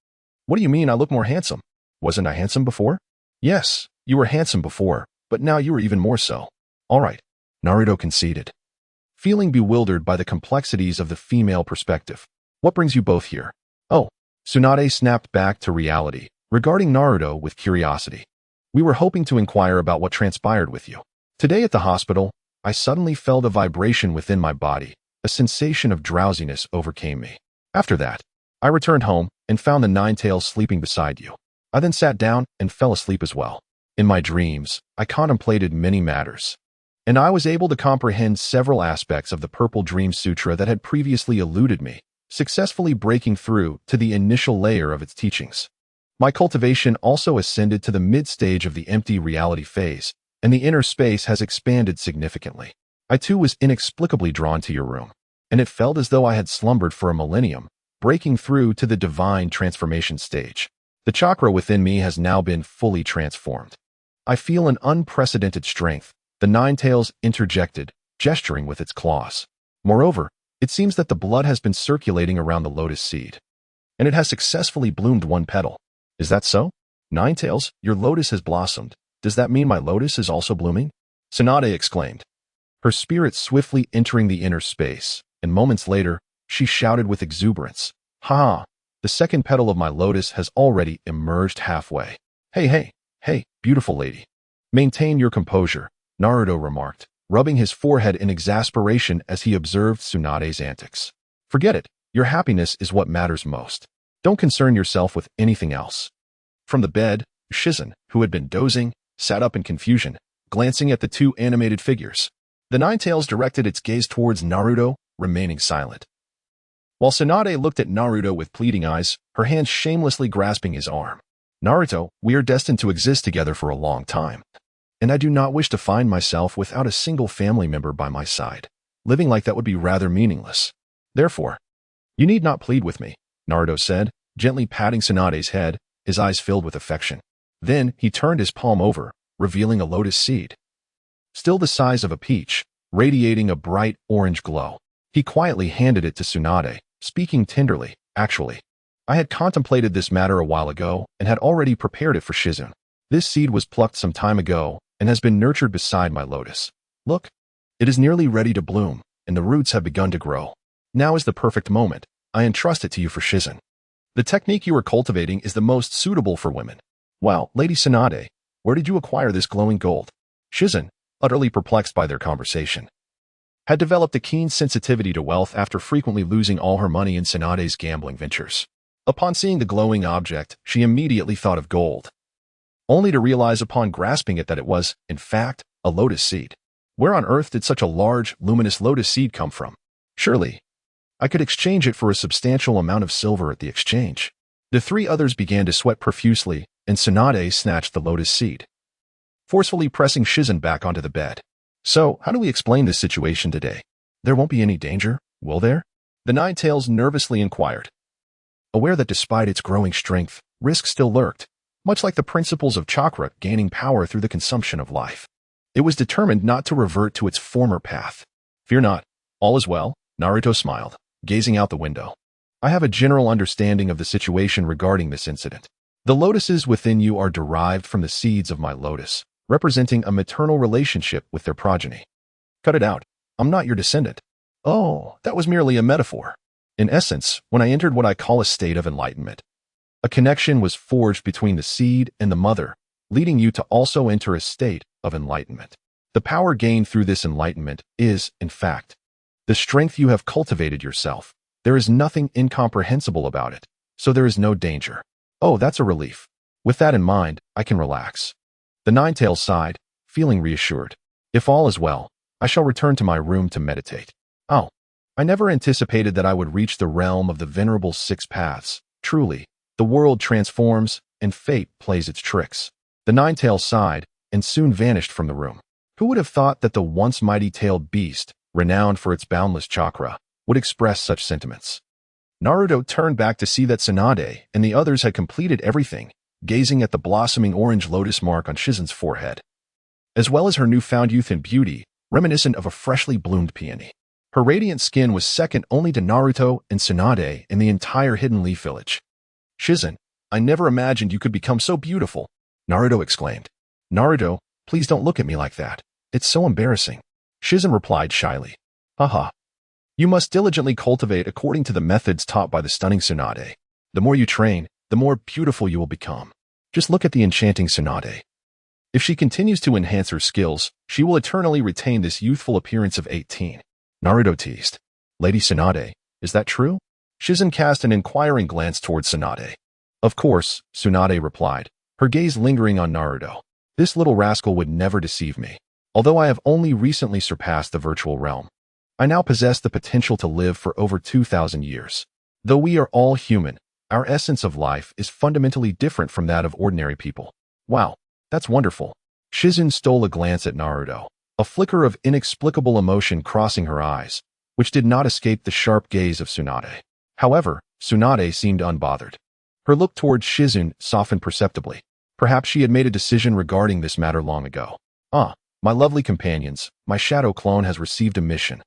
What do you mean I look more handsome? Wasn't I handsome before? Yes, you were handsome before, but now you are even more so. All right, Naruto conceded, feeling bewildered by the complexities of the female perspective. What brings you both here? Oh, Tsunade snapped back to reality, regarding Naruto with curiosity. We were hoping to inquire about what transpired with you. Today at the hospital, I suddenly felt a vibration within my body. A sensation of drowsiness overcame me. After that, I returned home and found the Nine-Tails sleeping beside you. I then sat down and fell asleep as well. In my dreams, I contemplated many matters, and I was able to comprehend several aspects of the Purple Dream Sutra that had previously eluded me, successfully breaking through to the initial layer of its teachings. My cultivation also ascended to the mid-stage of the empty reality phase, and the inner space has expanded significantly. I too was inexplicably drawn to your room, and it felt as though I had slumbered for a millennium, breaking through to the divine transformation stage. The chakra within me has now been fully transformed. I feel an unprecedented strength, the Nine-Tails interjected, gesturing with its claws. Moreover, it seems that the blood has been circulating around the lotus seed, and it has successfully bloomed one petal. Is that so? Nine-Tails, your lotus has blossomed. Does that mean my lotus is also blooming? Tsunade exclaimed, her spirit swiftly entering the inner space, and moments later, she shouted with exuberance, Ha! The second petal of my lotus has already emerged halfway. Hey, beautiful lady. Maintain your composure, Naruto remarked, rubbing his forehead in exasperation as he observed Tsunade's antics. Forget it, your happiness is what matters most. Don't concern yourself with anything else. From the bed, Shizen, who had been dozing, sat up in confusion, glancing at the two animated figures. The Nine-Tails directed its gaze towards Naruto, remaining silent. While Tsunade looked at Naruto with pleading eyes, her hands shamelessly grasping his arm. Naruto, we are destined to exist together for a long time, and I do not wish to find myself without a single family member by my side. Living like that would be rather meaningless. Therefore, you need not plead with me, Naruto said, gently patting Tsunade's head, his eyes filled with affection. Then he turned his palm over, revealing a lotus seed. Still the size of a peach, radiating a bright orange glow. He quietly handed it to Tsunade, speaking tenderly, actually. I had contemplated this matter a while ago and had already prepared it for Shizune. This seed was plucked some time ago and has been nurtured beside my lotus. Look, it is nearly ready to bloom, and the roots have begun to grow. Now is the perfect moment. I entrust it to you for Shizune. The technique you are cultivating is the most suitable for women. Wow, Lady Tsunade, where did you acquire this glowing gold? Shizune, utterly perplexed by their conversation, had developed a keen sensitivity to wealth after frequently losing all her money in Tsunade's gambling ventures. Upon seeing the glowing object, she immediately thought of gold, only to realize upon grasping it that it was, in fact, a lotus seed. Where on earth did such a large, luminous lotus seed come from? Surely, I could exchange it for a substantial amount of silver at the exchange. The three others began to sweat profusely, and Tsunade snatched the lotus seed, forcefully pressing Shizune back onto the bed. So, how do we explain this situation today? There won't be any danger, will there? The Nine-Tails nervously inquired, aware that despite its growing strength, risk still lurked, much like the principles of chakra gaining power through the consumption of life. It was determined not to revert to its former path. Fear not, all is well, Naruto smiled, gazing out the window. I have a general understanding of the situation regarding this incident. The lotuses within you are derived from the seeds of my lotus, representing a maternal relationship with their progeny. Cut it out. I'm not your descendant. Oh, that was merely a metaphor. In essence, when I entered what I call a state of enlightenment, a connection was forged between the seed and the mother, leading you to also enter a state of enlightenment. The power gained through this enlightenment is, in fact, the strength you have cultivated yourself. There is nothing incomprehensible about it, so there is no danger. Oh, that's a relief. With that in mind, I can relax. The Nine-Tails sighed, feeling reassured. If all is well, I shall return to my room to meditate. Oh, I never anticipated that I would reach the realm of the Venerable Six Paths. Truly, the world transforms, and fate plays its tricks. The Nine-Tails sighed, and soon vanished from the room. Who would have thought that the once mighty-tailed beast, renowned for its boundless chakra, would express such sentiments? Naruto turned back to see that Tsunade and the others had completed everything, gazing at the blossoming orange lotus mark on Shizune's forehead, as well as her newfound youth and beauty, reminiscent of a freshly bloomed peony. Her radiant skin was second only to Naruto and Tsunade in the entire Hidden Leaf Village. Shizune, I never imagined you could become so beautiful, Naruto exclaimed. Naruto, please don't look at me like that. It's so embarrassing. Shizune replied shyly. Haha. You must diligently cultivate according to the methods taught by the stunning Tsunade. The more you train, the more beautiful you will become. Just look at the enchanting Tsunade. If she continues to enhance her skills, she will eternally retain this youthful appearance of 18. Naruto teased. Lady Tsunade, is that true? Shizune cast an inquiring glance towards Tsunade. Of course, Tsunade replied, her gaze lingering on Naruto. This little rascal would never deceive me. Although I have only recently surpassed the virtual realm, I now possess the potential to live for over 2,000 years. Though we are all human, our essence of life is fundamentally different from that of ordinary people. Wow, that's wonderful. Shizune stole a glance at Naruto, a flicker of inexplicable emotion crossing her eyes, which did not escape the sharp gaze of Tsunade. However, Tsunade seemed unbothered. Her look towards Shizune softened perceptibly. Perhaps she had made a decision regarding this matter long ago. Ah, my lovely companions, my shadow clone has received a mission.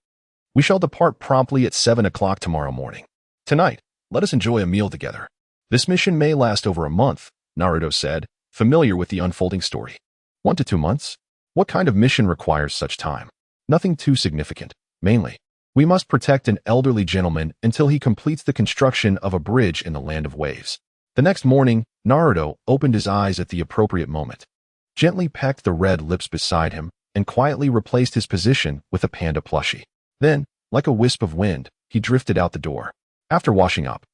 We shall depart promptly at 7 o'clock tomorrow morning. Tonight, let us enjoy a meal together. This mission may last over a month, Naruto said, familiar with the unfolding story. 1 to 2 months? What kind of mission requires such time? Nothing too significant. Mainly, we must protect an elderly gentleman until he completes the construction of a bridge in the land of waves. The next morning, Naruto opened his eyes at the appropriate moment, gently pecked the red lips beside him, and quietly replaced his position with a panda plushie. Then, like a wisp of wind, he drifted out the door. After washing up,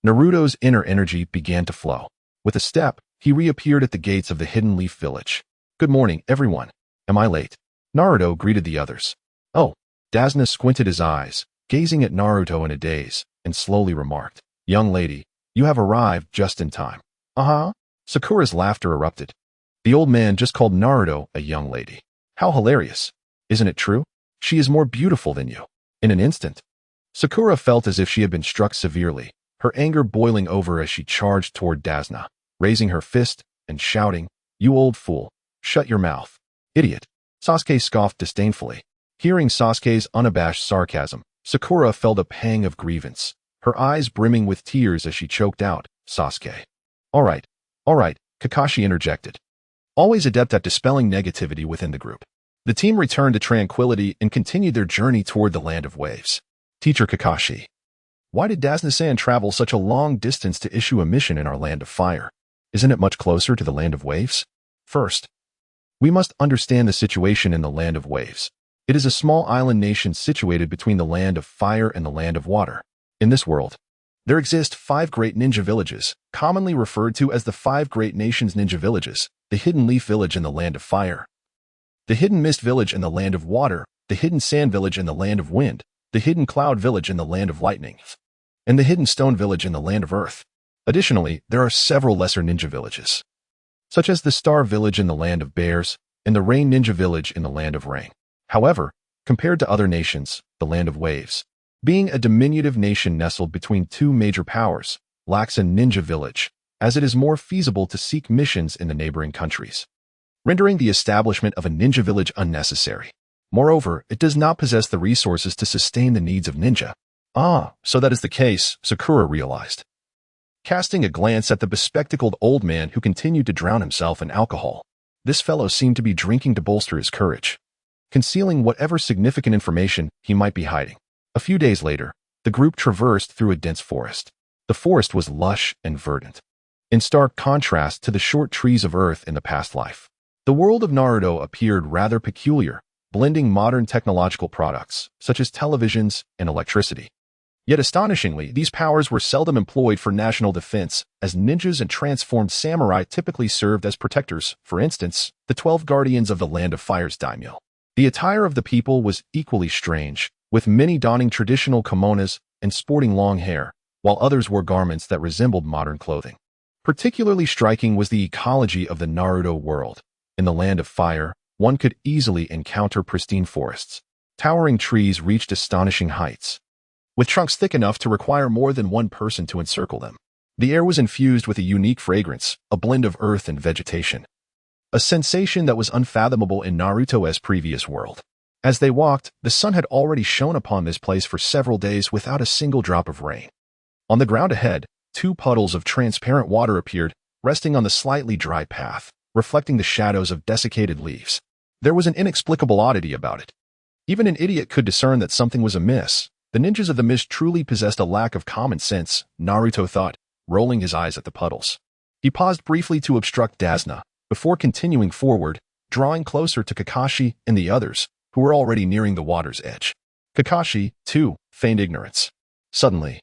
Naruto's inner energy began to flow. With a step, he reappeared at the gates of the Hidden Leaf Village. Good morning, everyone. Am I late? Naruto greeted the others. Oh, Dasna squinted his eyes, gazing at Naruto in a daze, and slowly remarked, Young lady, you have arrived just in time. Uh-huh. Sakura's laughter erupted. The old man just called Naruto a young lady. How hilarious. Isn't it true? She is more beautiful than you. In an instant, Sakura felt as if she had been struck severely, her anger boiling over as she charged toward Dasna, raising her fist and shouting, "You old fool, shut your mouth. Idiot." Sasuke scoffed disdainfully. Hearing Sasuke's unabashed sarcasm, Sakura felt a pang of grievance, her eyes brimming with tears as she choked out, "Sasuke." All right, Kakashi interjected, always adept at dispelling negativity within the group. The team returned to tranquility and continued their journey toward the Land of Waves. Teacher Kakashi, why did Dasna-san travel such a long distance to issue a mission in our Land of Fire? Isn't it much closer to the Land of Waves? First, we must understand the situation in the Land of Waves. It is a small island nation situated between the Land of Fire and the Land of Water. In this world, there exist 5 great ninja villages, commonly referred to as the 5 Great Nations Ninja Villages: the Hidden Leaf Village in the Land of Fire, the Hidden Mist Village in the Land of Water, the Hidden Sand Village in the Land of Wind, the Hidden Cloud Village in the Land of Lightning, and the Hidden Stone Village in the Land of Earth. Additionally, there are several lesser ninja villages, such as the Star Village in the Land of Bears and the Rain Ninja Village in the Land of Rain. However, compared to other nations, the Land of Waves, being a diminutive nation nestled between 2 major powers, lacks a ninja village, as it is more feasible to seek missions in the neighboring countries, rendering the establishment of a ninja village unnecessary. Moreover, it does not possess the resources to sustain the needs of ninja. So that is the case, Sakura realized, casting a glance at the bespectacled old man who continued to drown himself in alcohol. This fellow seemed to be drinking to bolster his courage, concealing whatever significant information he might be hiding. A few days later, the group traversed through a dense forest. The forest was lush and verdant, in stark contrast to the short trees of Earth in the past life. The world of Naruto appeared rather peculiar, blending modern technological products, such as televisions and electricity. Yet astonishingly, these powers were seldom employed for national defense, as ninjas and transformed samurai typically served as protectors. For instance, the 12 guardians of the Land of Fire's daimyo. The attire of the people was equally strange, with many donning traditional kimonos and sporting long hair, while others wore garments that resembled modern clothing. Particularly striking was the ecology of the Naruto world. In the Land of Fire, one could easily encounter pristine forests. Towering trees reached astonishing heights, with trunks thick enough to require more than one person to encircle them. The air was infused with a unique fragrance, a blend of earth and vegetation, a sensation that was unfathomable in Naruto's previous world. As they walked, the sun had already shone upon this place for several days without a single drop of rain. On the ground ahead, 2 puddles of transparent water appeared, resting on the slightly dry path, reflecting the shadows of desiccated leaves. There was an inexplicable oddity about it. Even an idiot could discern that something was amiss. The ninjas of the mist truly possessed a lack of common sense, Naruto thought, rolling his eyes at the puddles. He paused briefly to obstruct Dasna, before continuing forward, drawing closer to Kakashi and the others, who were already nearing the water's edge. Kakashi, too, feigned ignorance. Suddenly,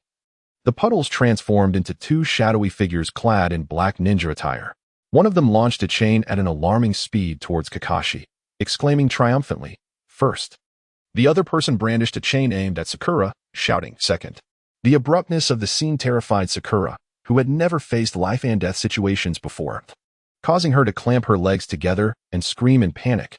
the puddles transformed into 2 shadowy figures clad in black ninja attire. One of them launched a chain at an alarming speed towards Kakashi, exclaiming triumphantly, "First." The other person brandished a chain aimed at Sakura, shouting, "Second." The abruptness of the scene terrified Sakura, who had never faced life-and-death situations before, causing her to clamp her legs together and scream in panic.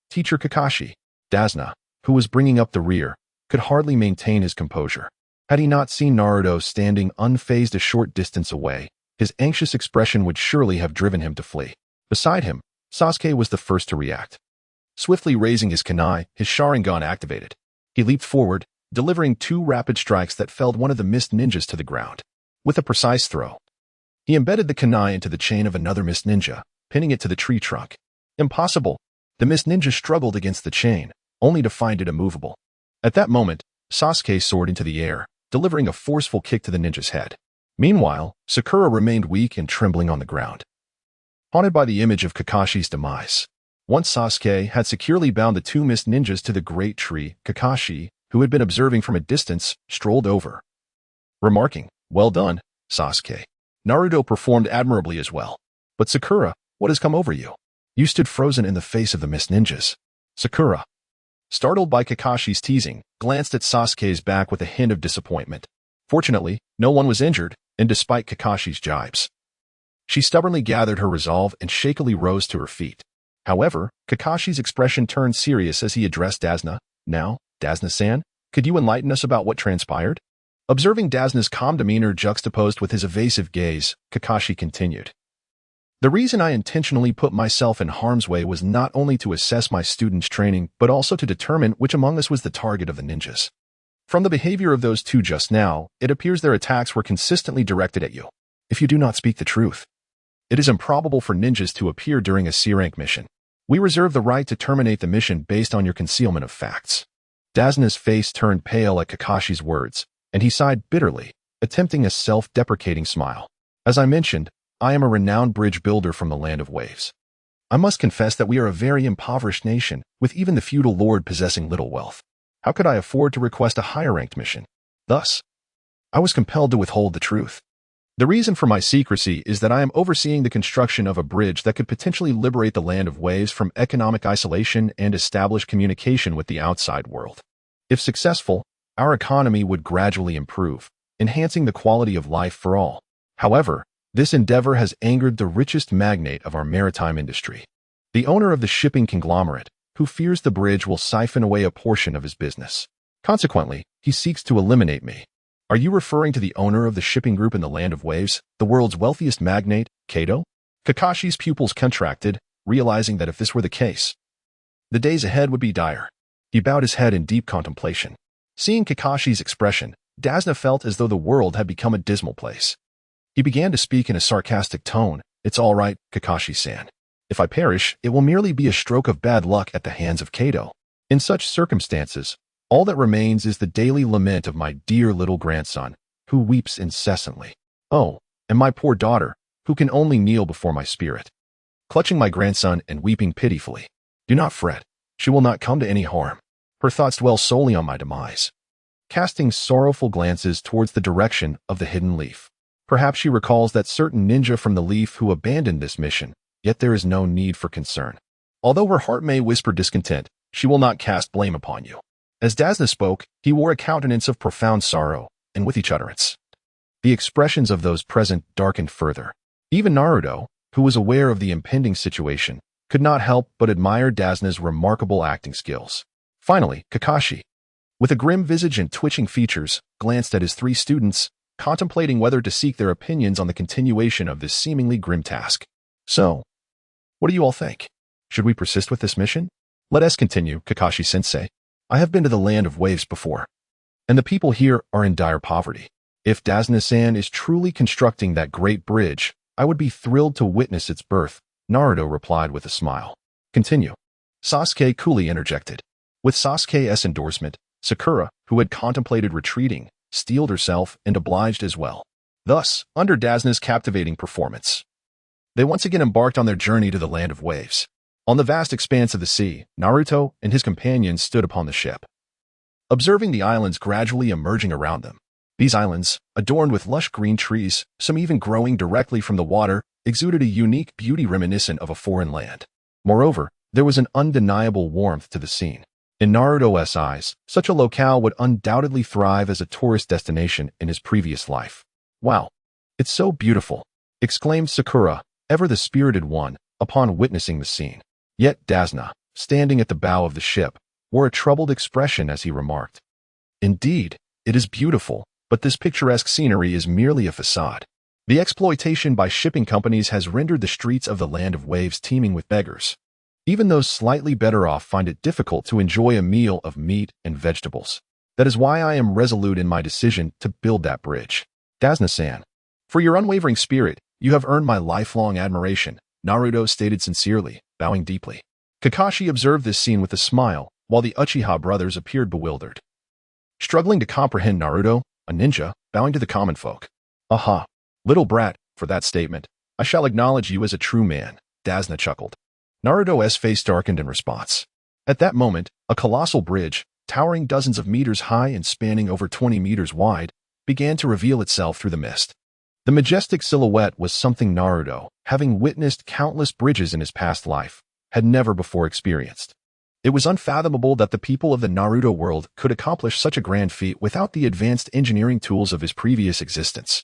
Teacher Kakashi. Dasna, who was bringing up the rear, could hardly maintain his composure. Had he not seen Naruto standing unfazed a short distance away, his anxious expression would surely have driven him to flee. Beside him, Sasuke was the first to react. Swiftly raising his kunai, his Sharingan activated. He leaped forward, delivering 2 rapid strikes that felled one of the mist ninjas to the ground. With a precise throw, he embedded the kunai into the chain of another mist ninja, pinning it to the tree trunk. Impossible! The mist ninja struggled against the chain, only to find it immovable. At that moment, Sasuke soared into the air, delivering a forceful kick to the ninja's head. Meanwhile, Sakura remained weak and trembling on the ground, haunted by the image of Kakashi's demise. Once Sasuke had securely bound the 2 mist ninjas to the great tree, Kakashi, who had been observing from a distance, strolled over, remarking, "Well done, Sasuke. Naruto performed admirably as well. But Sakura, what has come over you? You stood frozen in the face of the mist ninjas." Sakura, startled by Kakashi's teasing, glanced at Sasuke's back with a hint of disappointment. Fortunately, no one was injured, and despite Kakashi's jibes, she stubbornly gathered her resolve and shakily rose to her feet. However, Kakashi's expression turned serious as he addressed Dasna. "Now, Dasna-san, Could you enlighten us about what transpired? Observing Dazna's calm demeanor juxtaposed with his evasive gaze, Kakashi continued. The reason I intentionally put myself in harm's way was not only to assess my students' training, but also to determine which among us was the target of the ninjas. From the behavior of those two just now, it appears their attacks were consistently directed at you. If you do not speak the truth, it is improbable for ninjas to appear during a C-rank mission. We reserve the right to terminate the mission based on your concealment of facts. Dazna's face turned pale at Kakashi's words, and he sighed bitterly, attempting a self-deprecating smile. As I mentioned, I am a renowned bridge builder from the Land of Waves. I must confess that we are a very impoverished nation, with even the feudal lord possessing little wealth. How could I afford to request a higher-ranked mission? Thus, I was compelled to withhold the truth. The reason for my secrecy is that I am overseeing the construction of a bridge that could potentially liberate the Land of Waves from economic isolation and establish communication with the outside world. If successful, our economy would gradually improve, enhancing the quality of life for all. However, this endeavor has angered the richest magnate of our maritime industry, the owner of the shipping conglomerate, who fears the bridge will siphon away a portion of his business. Consequently, he seeks to eliminate me. Are you referring to the owner of the shipping group in the Land of Waves, the world's wealthiest magnate, Kato? Kakashi's pupils contracted, realizing that if this were the case, the days ahead would be dire. He bowed his head in deep contemplation. Seeing Kakashi's expression, Dazna felt as though the world had become a dismal place. He began to speak in a sarcastic tone. It's all right, Kakashi-san. If I perish, it will merely be a stroke of bad luck at the hands of Kato. In such circumstances, all that remains is the daily lament of my dear little grandson, who weeps incessantly. Oh, and my poor daughter, who can only kneel before my spirit, clutching my grandson and weeping pitifully. Do not fret, she will not come to any harm. Her thoughts dwell solely on my demise. Casting sorrowful glances towards the direction of the hidden leaf. Perhaps she recalls that certain ninja from the leaf who abandoned this mission, yet there is no need for concern. Although her heart may whisper discontent, she will not cast blame upon you. As Dazna spoke, he wore a countenance of profound sorrow, and with each utterance, the expressions of those present darkened further. Even Naruto, who was aware of the impending situation, could not help but admire Dazna's remarkable acting skills. Finally, Kakashi, with a grim visage and twitching features, glanced at his three students, contemplating whether to seek their opinions on the continuation of this seemingly grim task. So, what do you all think? Should we persist with this mission? Let us continue, Kakashi-sensei. I have been to the Land of Waves before, and the people here are in dire poverty. If Dazna-san is truly constructing that great bridge, I would be thrilled to witness its birth, Naruto replied with a smile. Continue. Sasuke coolly interjected. With Sasuke's endorsement, Sakura, who had contemplated retreating, steeled herself and obliged as well. Thus, under Dazna's captivating performance, they once again embarked on their journey to the Land of Waves. On the vast expanse of the sea, Naruto and his companions stood upon the ship, observing the islands gradually emerging around them. These islands, adorned with lush green trees, some even growing directly from the water, exuded a unique beauty reminiscent of a foreign land. Moreover, there was an undeniable warmth to the scene. In Naruto's eyes, such a locale would undoubtedly thrive as a tourist destination in his previous life. Wow, it's so beautiful, exclaimed Sakura, ever the spirited one, upon witnessing the scene. Yet Dazna, standing at the bow of the ship, wore a troubled expression as he remarked. Indeed, it is beautiful, but this picturesque scenery is merely a facade. The exploitation by shipping companies has rendered the streets of the Land of Waves teeming with beggars. Even those slightly better off find it difficult to enjoy a meal of meat and vegetables. That is why I am resolute in my decision to build that bridge. Dazna-san, for your unwavering spirit, you have earned my lifelong admiration, Naruto stated sincerely, bowing deeply. Kakashi observed this scene with a smile, while the Uchiha brothers appeared bewildered, struggling to comprehend Naruto, a ninja, bowing to the common folk. Aha, little brat, for that statement, I shall acknowledge you as a true man, Dazna chuckled. Naruto's face darkened in response. At that moment, a colossal bridge, towering dozens of meters high and spanning over 20 meters wide, began to reveal itself through the mist. The majestic silhouette was something Naruto, having witnessed countless bridges in his past life, had never before experienced. It was unfathomable that the people of the Naruto world could accomplish such a grand feat without the advanced engineering tools of his previous existence.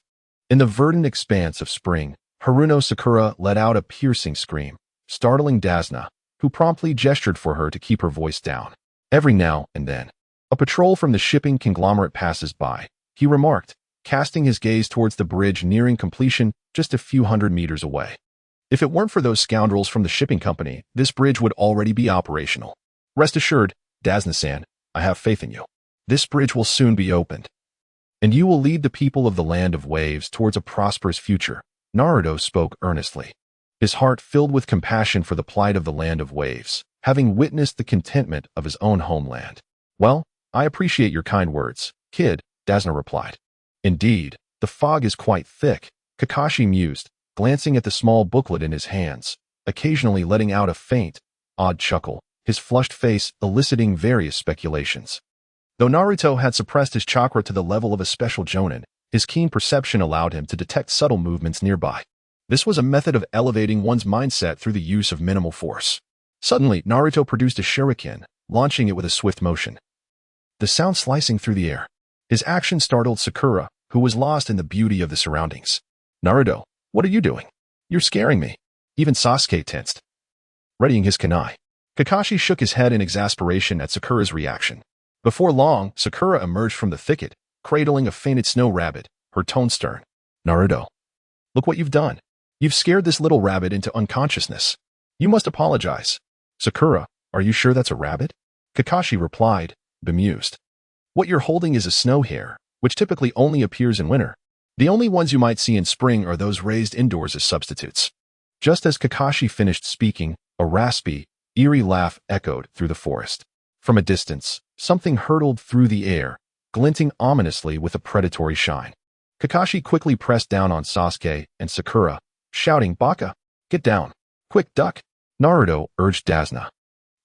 In the verdant expanse of spring, Haruno Sakura let out a piercing scream, startling Dazna, who promptly gestured for her to keep her voice down. Every now and then, A patrol from the shipping conglomerate passes by, he remarked, casting his gaze towards the bridge nearing completion just a few hundred meters away. If it weren't for those scoundrels from the shipping company, this bridge would already be operational. Rest assured, Dazna-san, I have faith in you. This bridge will soon be opened. And you will lead the people of the Land of Waves towards a prosperous future, Naruto spoke earnestly. His heart filled with compassion for the plight of the Land of Waves, having witnessed the contentment of his own homeland. Well, I appreciate your kind words, kid, Dazna replied. Indeed, the fog is quite thick, Kakashi mused, glancing at the small booklet in his hands, occasionally letting out a faint, odd chuckle, his flushed face eliciting various speculations. Though Naruto had suppressed his chakra to the level of a special jonin, his keen perception allowed him to detect subtle movements nearby. This was a method of elevating one's mindset through the use of minimal force. Suddenly, Naruto produced a shuriken, launching it with a swift motion. The sound slicing through the air. His action startled Sakura, who was lost in the beauty of the surroundings. Naruto, what are you doing? You're scaring me. Even Sasuke tensed. Readying his kunai. Kakashi shook his head in exasperation at Sakura's reaction. Before long, Sakura emerged from the thicket, cradling a fainted snow rabbit, her tone stern. Naruto, look what you've done. You've scared this little rabbit into unconsciousness. You must apologize. Sakura, are you sure that's a rabbit? Kakashi replied, bemused. What you're holding is a snow hare, which typically only appears in winter. The only ones you might see in spring are those raised indoors as substitutes. Just as Kakashi finished speaking, a raspy, eerie laugh echoed through the forest. From a distance, something hurtled through the air, glinting ominously with a predatory shine. Kakashi quickly pressed down on Sasuke and Sakura, shouting, Baka, get down. Quick, duck. Naruto urged Dazna,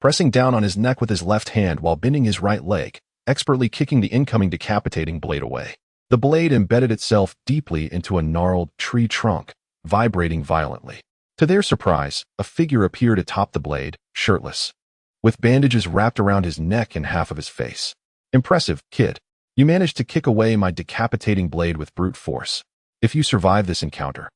pressing down on his neck with his left hand while bending his right leg, expertly kicking the incoming decapitating blade away. The blade embedded itself deeply into a gnarled tree trunk, vibrating violently. To their surprise, a figure appeared atop the blade, shirtless, with bandages wrapped around his neck and half of his face. Impressive, kid. You managed to kick away my decapitating blade with brute force. If you survive this encounter,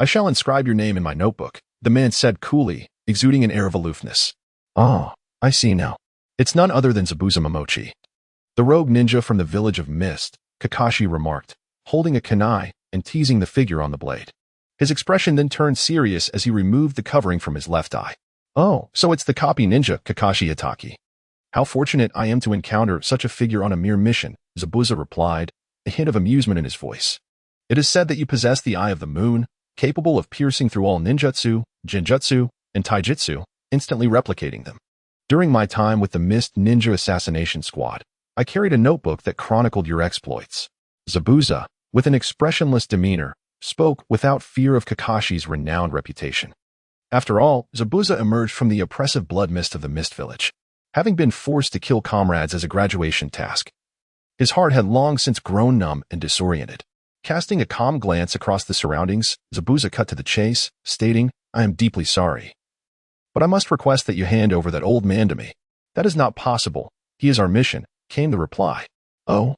I shall inscribe your name in my notebook, the man said coolly, exuding an air of aloofness. Oh, I see now. It's none other than Zabuza Momochi. The rogue ninja from the village of Mist, Kakashi remarked, holding a kunai and teasing the figure on the blade. His expression then turned serious as he removed the covering from his left eye. Oh, so it's the copy ninja, Kakashi Itaki. How fortunate I am to encounter such a figure on a mere mission, Zabuza replied, a hint of amusement in his voice. It is said that you possess the Eye of the Moon, capable of piercing through all ninjutsu, genjutsu, and taijutsu, instantly replicating them. During my time with the Mist Ninja Assassination Squad, I carried a notebook that chronicled your exploits. Zabuza, with an expressionless demeanor, spoke without fear of Kakashi's renowned reputation. After all, Zabuza emerged from the oppressive blood mist of the Mist Village, having been forced to kill comrades as a graduation task. His heart had long since grown numb and disoriented. Casting a calm glance across the surroundings, Zabuza cut to the chase, stating, I am deeply sorry. But I must request that you hand over that old man to me. That is not possible. He is our mission, came the reply. Oh?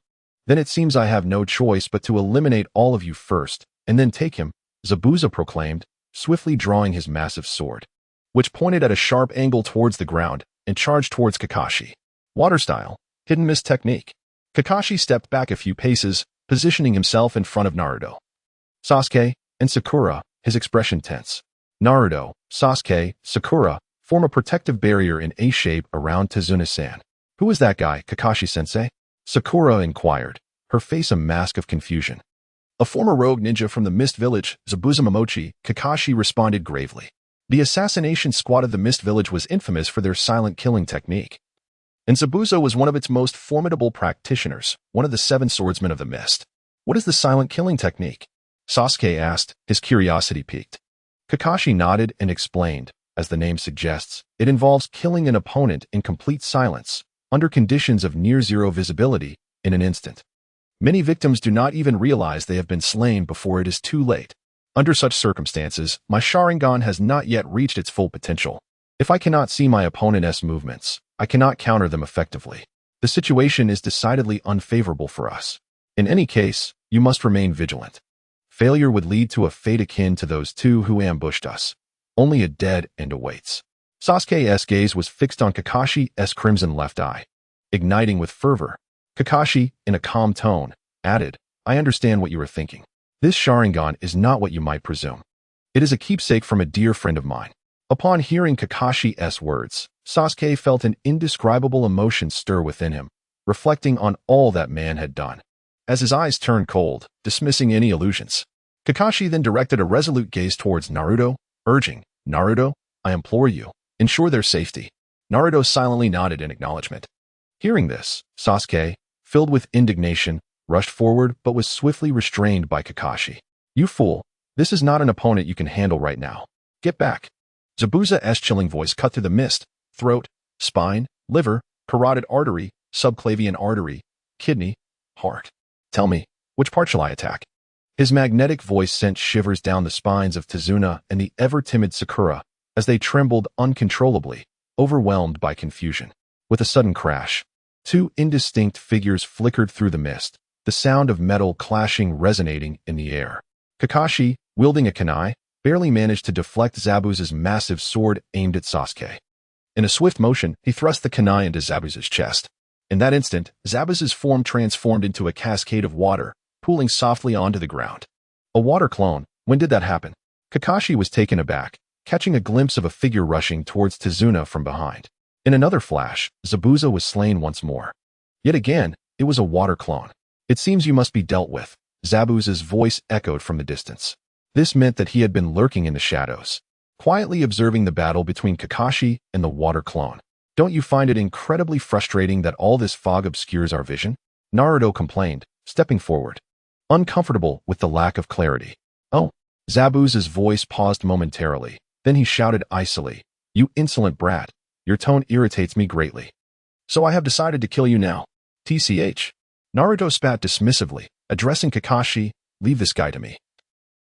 Then it seems I have no choice but to eliminate all of you first, and then take him, Zabuza proclaimed, swiftly drawing his massive sword, which pointed at a sharp angle towards the ground and charged towards Kakashi. Water style, hidden mist technique. Kakashi stepped back a few paces, positioning himself in front of Naruto, Sasuke, and Sakura, his expression tense. Naruto, Sasuke, Sakura form a protective barrier in A shape around Tsunade-san. Who is that guy, Kakashi-sensei? Sakura inquired, her face a mask of confusion. A former rogue ninja from the Mist Village, Zabuza Momochi, Kakashi responded gravely. The assassination squad of the Mist Village was infamous for their silent killing technique. And Zabuza was one of its most formidable practitioners, one of the 7 swordsmen of the Mist. What is the silent killing technique? Sasuke asked, his curiosity piqued. Kakashi nodded and explained, as the name suggests, it involves killing an opponent in complete silence, under conditions of near-zero visibility, in an instant. Many victims do not even realize they have been slain before it is too late. Under such circumstances, my Sharingan has not yet reached its full potential. If I cannot see my opponent's movements, I cannot counter them effectively. The situation is decidedly unfavorable for us. In any case, you must remain vigilant. Failure would lead to a fate akin to those 2 who ambushed us. Only a dead end awaits. Sasuke's gaze was fixed on Kakashi's crimson left eye. igniting with fervor. Kakashi, in a calm tone, added, I understand what you are thinking. This Sharingan is not what you might presume. It is a keepsake from a dear friend of mine. Upon hearing Kakashi's words, Sasuke felt an indescribable emotion stir within him, reflecting on all that man had done. As his eyes turned cold, dismissing any illusions, Kakashi then directed a resolute gaze towards Naruto, urging, Naruto, I implore you, ensure their safety. Naruto silently nodded in acknowledgement. Hearing this, Sasuke, filled with indignation, rushed forward but was swiftly restrained by Kakashi. You fool, this is not an opponent you can handle right now. Get back. Zabuza's chilling voice cut through the mist. Throat, spine, liver, carotid artery, subclavian artery, kidney, heart. Tell me, which part shall I attack? His magnetic voice sent shivers down the spines of Tsunade and the ever-timid Sakura as they trembled uncontrollably, overwhelmed by confusion. With a sudden crash, two indistinct figures flickered through the mist, the sound of metal clashing resonating in the air. Kakashi, wielding a kunai, barely managed to deflect Zabuza's massive sword aimed at Sasuke. In a swift motion, he thrust the kunai into Zabuza's chest. In that instant, Zabuza's form transformed into a cascade of water, pooling softly onto the ground. A water clone? When did that happen? Kakashi was taken aback, catching a glimpse of a figure rushing towards Tsunade from behind. In another flash, Zabuza was slain once more. Yet again, it was a water clone. It seems you must be dealt with, Zabuza's voice echoed from the distance. This meant that he had been lurking in the shadows, quietly observing the battle between Kakashi and the water clone. Don't you find it incredibly frustrating that all this fog obscures our vision? Naruto complained, stepping forward, uncomfortable with the lack of clarity. Oh, Zabuza's voice paused momentarily, then he shouted icily, You insolent brat, your tone irritates me greatly. So I have decided to kill you now. TCH. Naruto spat dismissively, addressing Kakashi, Leave this guy to me.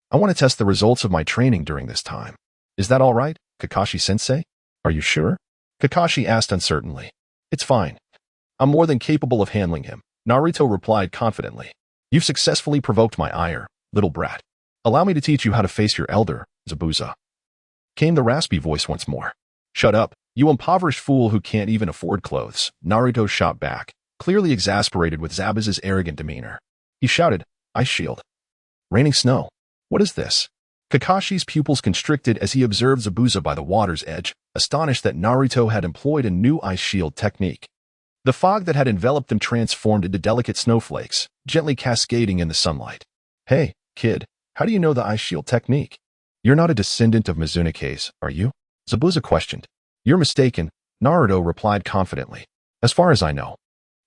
I want to test the results of my training during this time. Is that all right, Kakashi-sensei? Are you sure? Kakashi asked uncertainly. It's fine. I'm more than capable of handling him, Naruto replied confidently. You've successfully provoked my ire, little brat. Allow me to teach you how to face your elder, Zabuza. Came the raspy voice once more. Shut up, you impoverished fool who can't even afford clothes, Naruto shot back, clearly exasperated with Zabuza's arrogant demeanor. He shouted, Ice shield. Raining snow. What is this? Kakashi's pupils constricted as he observed Zabuza by the water's edge, astonished that Naruto had employed a new ice shield technique. The fog that had enveloped them transformed into delicate snowflakes, gently cascading in the sunlight. Hey, kid, how do you know the ice shield technique? You're not a descendant of Mizunake's, are you? Zabuza questioned. You're mistaken, Naruto replied confidently. As far as I know,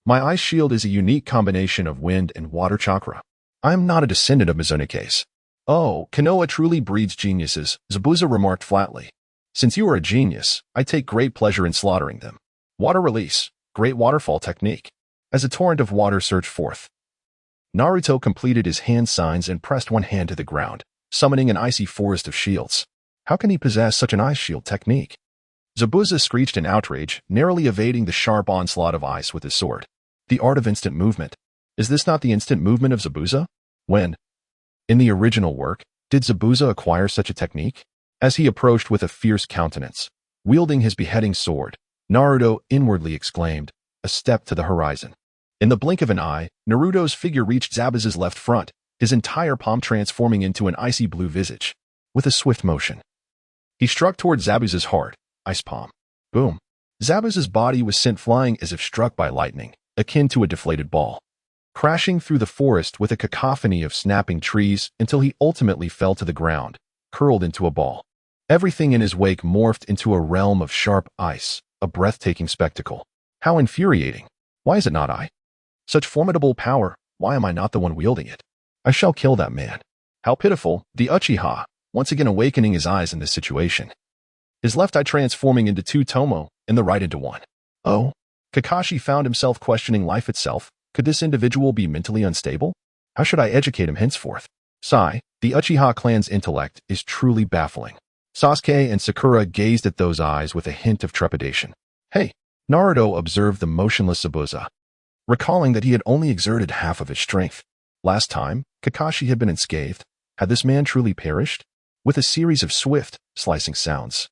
my ice shield is a unique combination of wind and water chakra. I am not a descendant of Mizunake's. Oh, Konoha truly breeds geniuses, Zabuza remarked flatly. Since you are a genius, I take great pleasure in slaughtering them. Water release, great waterfall technique. As a torrent of water surged forth, Naruto completed his hand signs and pressed one hand to the ground, summoning an icy forest of shields. How can he possess such an ice shield technique? Zabuza screeched in outrage, narrowly evading the sharp onslaught of ice with his sword. The art of instant movement. Is this not the instant movement of Zabuza? When? In the original work, did Zabuza acquire such a technique? As he approached with a fierce countenance, wielding his beheading sword, Naruto inwardly exclaimed, a step to the horizon. In the blink of an eye, Naruto's figure reached Zabuza's left front, his entire palm transforming into an icy blue visage. With a swift motion, he struck toward Zabuza's heart, ice palm. Boom. Zabuza's body was sent flying as if struck by lightning, akin to a deflated ball, crashing through the forest with a cacophony of snapping trees until he ultimately fell to the ground, curled into a ball. Everything in his wake morphed into a realm of sharp ice, a breathtaking spectacle. How infuriating. Why is it not I? Such formidable power, why am I not the one wielding it? I shall kill that man. How pitiful, the Uchiha, once again awakening his eyes in this situation. His left eye transforming into two Tomo, and the right into one. Oh? Kakashi found himself questioning life itself. Could this individual be mentally unstable? How should I educate him henceforth? Sigh, the Uchiha clan's intellect is truly baffling. Sasuke and Sakura gazed at those eyes with a hint of trepidation. Hey, Naruto observed the motionless Zabuza, recalling that he had only exerted half of his strength. Last time, Kakashi had been unscathed. Had this man truly perished? With a series of swift, slicing sounds,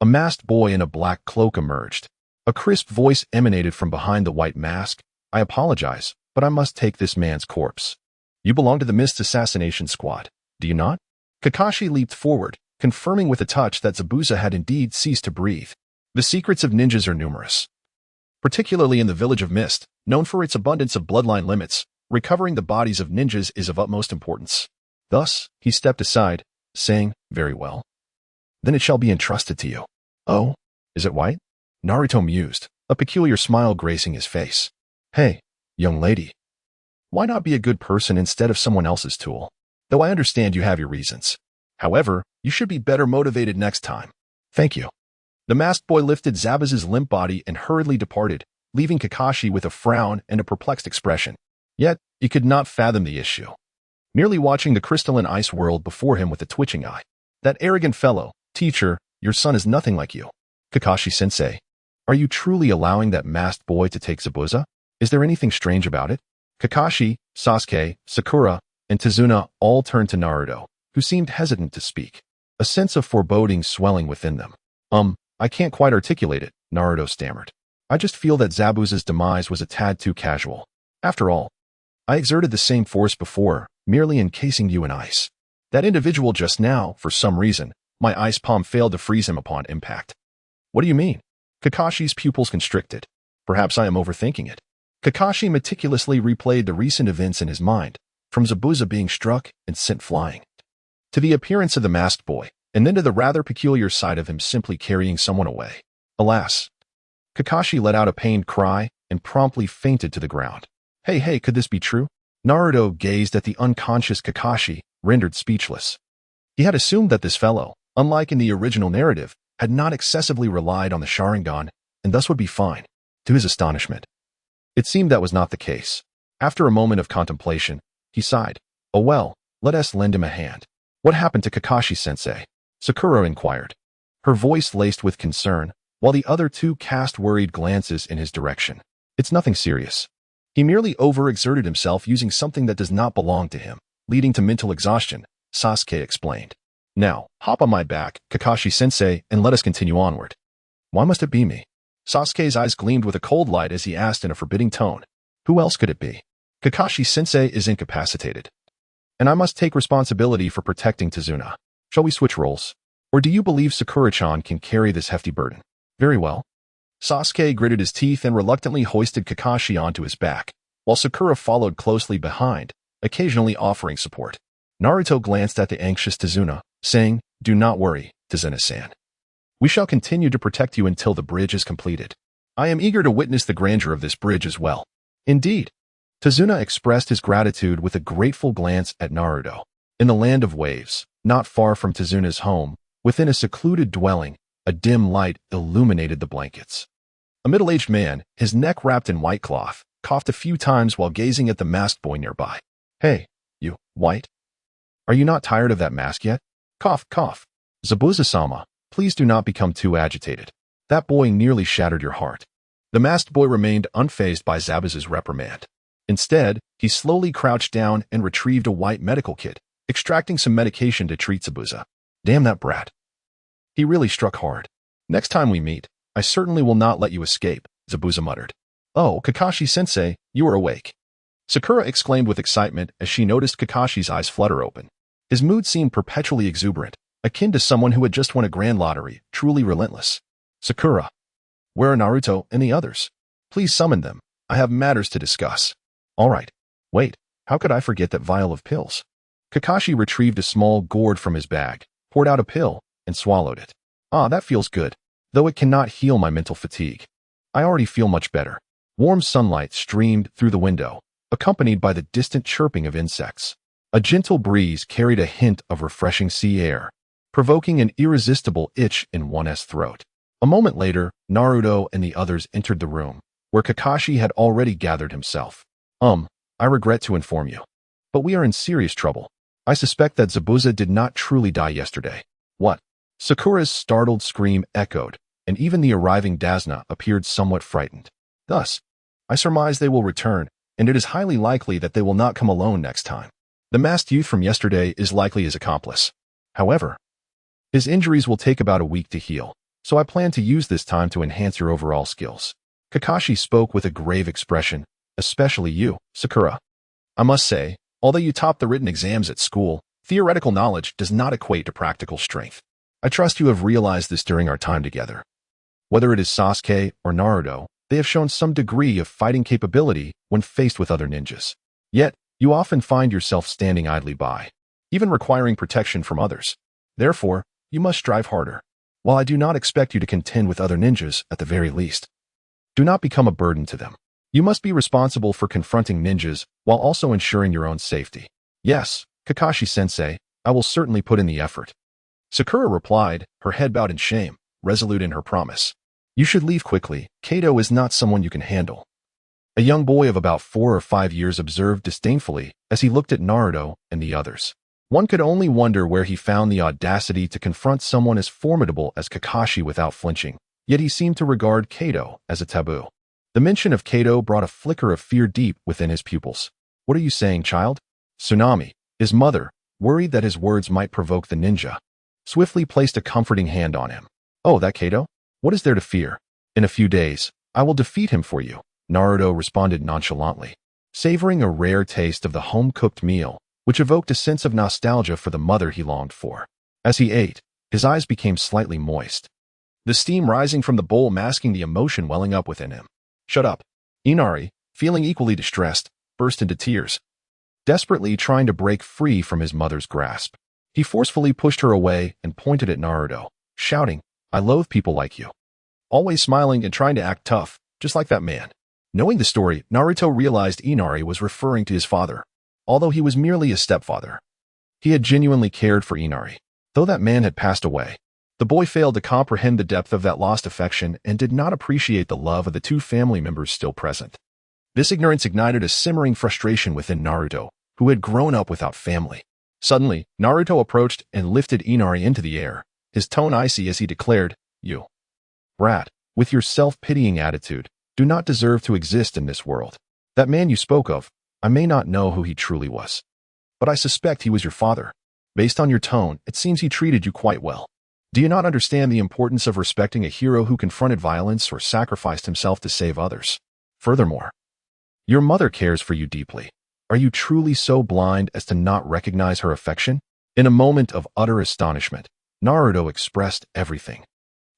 a masked boy in a black cloak emerged. A crisp voice emanated from behind the white mask. I apologize, but I must take this man's corpse. You belong to the Mist Assassination Squad, do you not? Kakashi leaped forward, confirming with a touch that Zabuza had indeed ceased to breathe. The secrets of ninjas are numerous. Particularly in the village of Mist, known for its abundance of bloodline limits, recovering the bodies of ninjas is of utmost importance. Thus, he stepped aside, saying, very well. Then it shall be entrusted to you. Oh, is it white? Naruto mused, a peculiar smile gracing his face. Hey, young lady. Why not be a good person instead of someone else's tool? Though I understand you have your reasons. However, you should be better motivated next time. Thank you. The masked boy lifted Zabuza's limp body and hurriedly departed, leaving Kakashi with a frown and a perplexed expression. Yet, he could not fathom the issue. Merely watching the crystalline ice world before him with a twitching eye. That arrogant fellow, teacher, your son is nothing like you. Kakashi-sensei, are you truly allowing that masked boy to take Zabuza? Is there anything strange about it? Kakashi, Sasuke, Sakura, and Tsunade all turned to Naruto, who seemed hesitant to speak. A sense of foreboding swelling within them. I can't quite articulate it, Naruto stammered. I just feel that Zabuza's demise was a tad too casual. After all, I exerted the same force before, merely encasing you in ice. That individual just now, for some reason, my ice palm failed to freeze him upon impact. What do you mean? Kakashi's pupils constricted. Perhaps I am overthinking it. Kakashi meticulously replayed the recent events in his mind, from Zabuza being struck and sent flying, to the appearance of the masked boy, and then to the rather peculiar side of him simply carrying someone away. Alas! Kakashi let out a pained cry and promptly fainted to the ground. Hey, could this be true? Naruto gazed at the unconscious Kakashi, rendered speechless. He had assumed that this fellow, unlike in the original narrative, had not excessively relied on the Sharingan, and thus would be fine. To his astonishment, it seemed that was not the case. After a moment of contemplation, he sighed. Oh well, let us lend him a hand. What happened to Kakashi-sensei? Sakura inquired, her voice laced with concern, while the other two cast worried glances in his direction. It's nothing serious. He merely overexerted himself using something that does not belong to him, leading to mental exhaustion, Sasuke explained. Now, hop on my back, Kakashi-sensei, and let us continue onward. Why must it be me? Sasuke's eyes gleamed with a cold light as he asked in a forbidding tone. Who else could it be? Kakashi-sensei is incapacitated, and I must take responsibility for protecting Tsunade. Shall we switch roles? Or do you believe Sakura-chan can carry this hefty burden? Very well. Sasuke gritted his teeth and reluctantly hoisted Kakashi onto his back, while Sakura followed closely behind, occasionally offering support. Naruto glanced at the anxious Tsunade, saying, Do not worry, Tsunade-san. We shall continue to protect you until the bridge is completed. I am eager to witness the grandeur of this bridge as well. Indeed. Tsunade expressed his gratitude with a grateful glance at Naruto. In the land of waves, not far from Tsunade's home, within a secluded dwelling, a dim light illuminated the blankets. A middle-aged man, his neck wrapped in white cloth, coughed a few times while gazing at the masked boy nearby. Hey, you, white? Are you not tired of that mask yet? Cough, cough. Zabuza-sama, please do not become too agitated. That boy nearly shattered your heart. The masked boy remained unfazed by Zabuza's reprimand. Instead, he slowly crouched down and retrieved a white medical kit, extracting some medication to treat Zabuza. Damn that brat. He really struck hard. Next time we meet, I certainly will not let you escape, Zabuza muttered. Oh, Kakashi-sensei, you are awake. Sakura exclaimed with excitement as she noticed Kakashi's eyes flutter open. His mood seemed perpetually exuberant, akin to someone who had just won a grand lottery, truly relentless. Sakura, where are Naruto and the others? Please summon them. I have matters to discuss. All right. Wait, how could I forget that vial of pills? Kakashi retrieved a small gourd from his bag, poured out a pill, and swallowed it. Ah, that feels good, though it cannot heal my mental fatigue. I already feel much better. Warm sunlight streamed through the window, accompanied by the distant chirping of insects. A gentle breeze carried a hint of refreshing sea air, provoking an irresistible itch in one's throat. A moment later, Naruto and the others entered the room, where Kakashi had already gathered himself. I regret to inform you, but we are in serious trouble. I suspect that Zabuza did not truly die yesterday. What? Sakura's startled scream echoed, and even the arriving Dazna appeared somewhat frightened. Thus, I surmise they will return, and it is highly likely that they will not come alone next time. The masked youth from yesterday is likely his accomplice. However, his injuries will take about a week to heal, so I plan to use this time to enhance your overall skills. Kakashi spoke with a grave expression, especially you, Sakura. I must say, although you topped the written exams at school, theoretical knowledge does not equate to practical strength. I trust you have realized this during our time together. Whether it is Sasuke or Naruto, they have shown some degree of fighting capability when faced with other ninjas. Yet, you often find yourself standing idly by, even requiring protection from others. Therefore, you must strive harder. While I do not expect you to contend with other ninjas at the very least, do not become a burden to them. You must be responsible for confronting ninjas while also ensuring your own safety. Yes, Kakashi-sensei, I will certainly put in the effort. Sakura replied, her head bowed in shame, resolute in her promise. You should leave quickly. Kato is not someone you can handle. A young boy of about 4 or 5 years observed disdainfully as he looked at Naruto and the others. One could only wonder where he found the audacity to confront someone as formidable as Kakashi without flinching, yet he seemed to regard Kato as a taboo. The mention of Kato brought a flicker of fear deep within his pupils. What are you saying, child? Tsunade, his mother, worried that his words might provoke the ninja, swiftly placed a comforting hand on him. Oh, that Kato? What is there to fear? In a few days, I will defeat him for you, Naruto responded nonchalantly, savoring a rare taste of the home-cooked meal, which evoked a sense of nostalgia for the mother he longed for. As he ate, his eyes became slightly moist, the steam rising from the bowl masking the emotion welling up within him. Shut up. Inari, feeling equally distressed, burst into tears. Desperately trying to break free from his mother's grasp, he forcefully pushed her away and pointed at Naruto, shouting, I loathe people like you. Always smiling and trying to act tough, just like that man. Knowing the story, Naruto realized Inari was referring to his father, although he was merely a stepfather. He had genuinely cared for Inari, though that man had passed away. The boy failed to comprehend the depth of that lost affection and did not appreciate the love of the two family members still present. This ignorance ignited a simmering frustration within Naruto, who had grown up without family. Suddenly, Naruto approached and lifted Inari into the air, his tone icy as he declared, You, brat, with your self-pitying attitude, do not deserve to exist in this world. That man you spoke of, I may not know who he truly was, but I suspect he was your father. Based on your tone, it seems he treated you quite well. Do you not understand the importance of respecting a hero who confronted violence or sacrificed himself to save others? Furthermore, your mother cares for you deeply. Are you truly so blind as to not recognize her affection? In a moment of utter astonishment, Naruto expressed everything,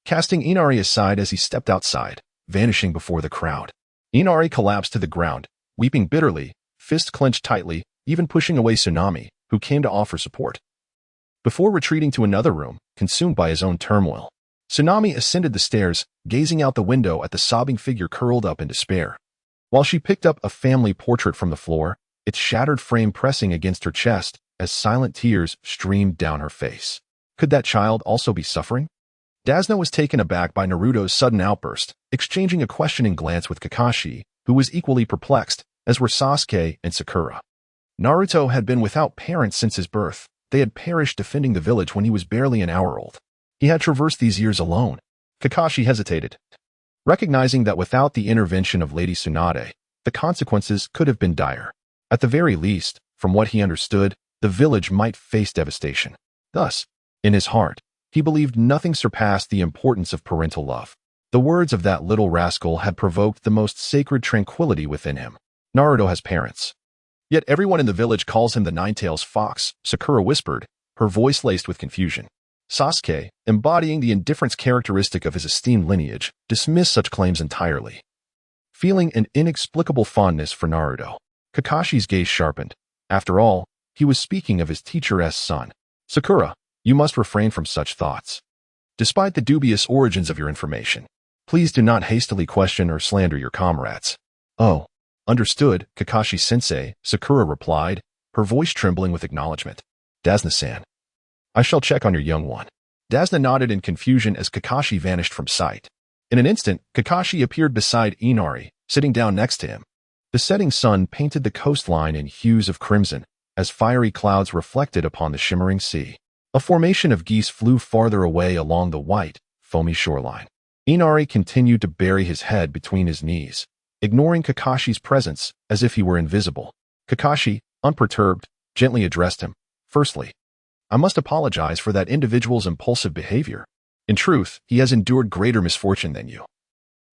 casting Inari aside as he stepped outside, vanishing before the crowd. Inari collapsed to the ground, weeping bitterly, fist clenched tightly, even pushing away Tsunade, who came to offer support. Before retreating to another room, consumed by his own turmoil, Tsunade ascended the stairs, gazing out the window at the sobbing figure curled up in despair. While she picked up a family portrait from the floor, its shattered frame pressing against her chest as silent tears streamed down her face. Could that child also be suffering? Dazna was taken aback by Naruto's sudden outburst, exchanging a questioning glance with Kakashi, who was equally perplexed, as were Sasuke and Sakura. Naruto had been without parents since his birth. They had perished defending the village when he was barely an hour old. He had traversed these years alone. Kakashi hesitated, recognizing that without the intervention of Lady Tsunade, the consequences could have been dire. At the very least, from what he understood, the village might face devastation. Thus, in his heart, he believed nothing surpassed the importance of parental love. The words of that little rascal had provoked the most sacred tranquility within him. Naruto has parents. Yet everyone in the village calls him the Nine-Tails Fox, Sakura whispered, her voice laced with confusion. Sasuke, embodying the indifference characteristic of his esteemed lineage, dismissed such claims entirely. Feeling an inexplicable fondness for Naruto, Kakashi's gaze sharpened. After all, he was speaking of his teacher's son. Sakura, you must refrain from such thoughts. Despite the dubious origins of your information, please do not hastily question or slander your comrades. Oh, understood, Kakashi-sensei, Sakura replied, her voice trembling with acknowledgement. Dazna-san, I shall check on your young one. Dazna nodded in confusion as Kakashi vanished from sight. In an instant, Kakashi appeared beside Inari, sitting down next to him. The setting sun painted the coastline in hues of crimson, as fiery clouds reflected upon the shimmering sea. A formation of geese flew farther away along the white, foamy shoreline. Inari continued to bury his head between his knees, ignoring Kakashi's presence as if he were invisible. Kakashi, unperturbed, gently addressed him. Firstly, I must apologize for that individual's impulsive behavior. In truth, he has endured greater misfortune than you.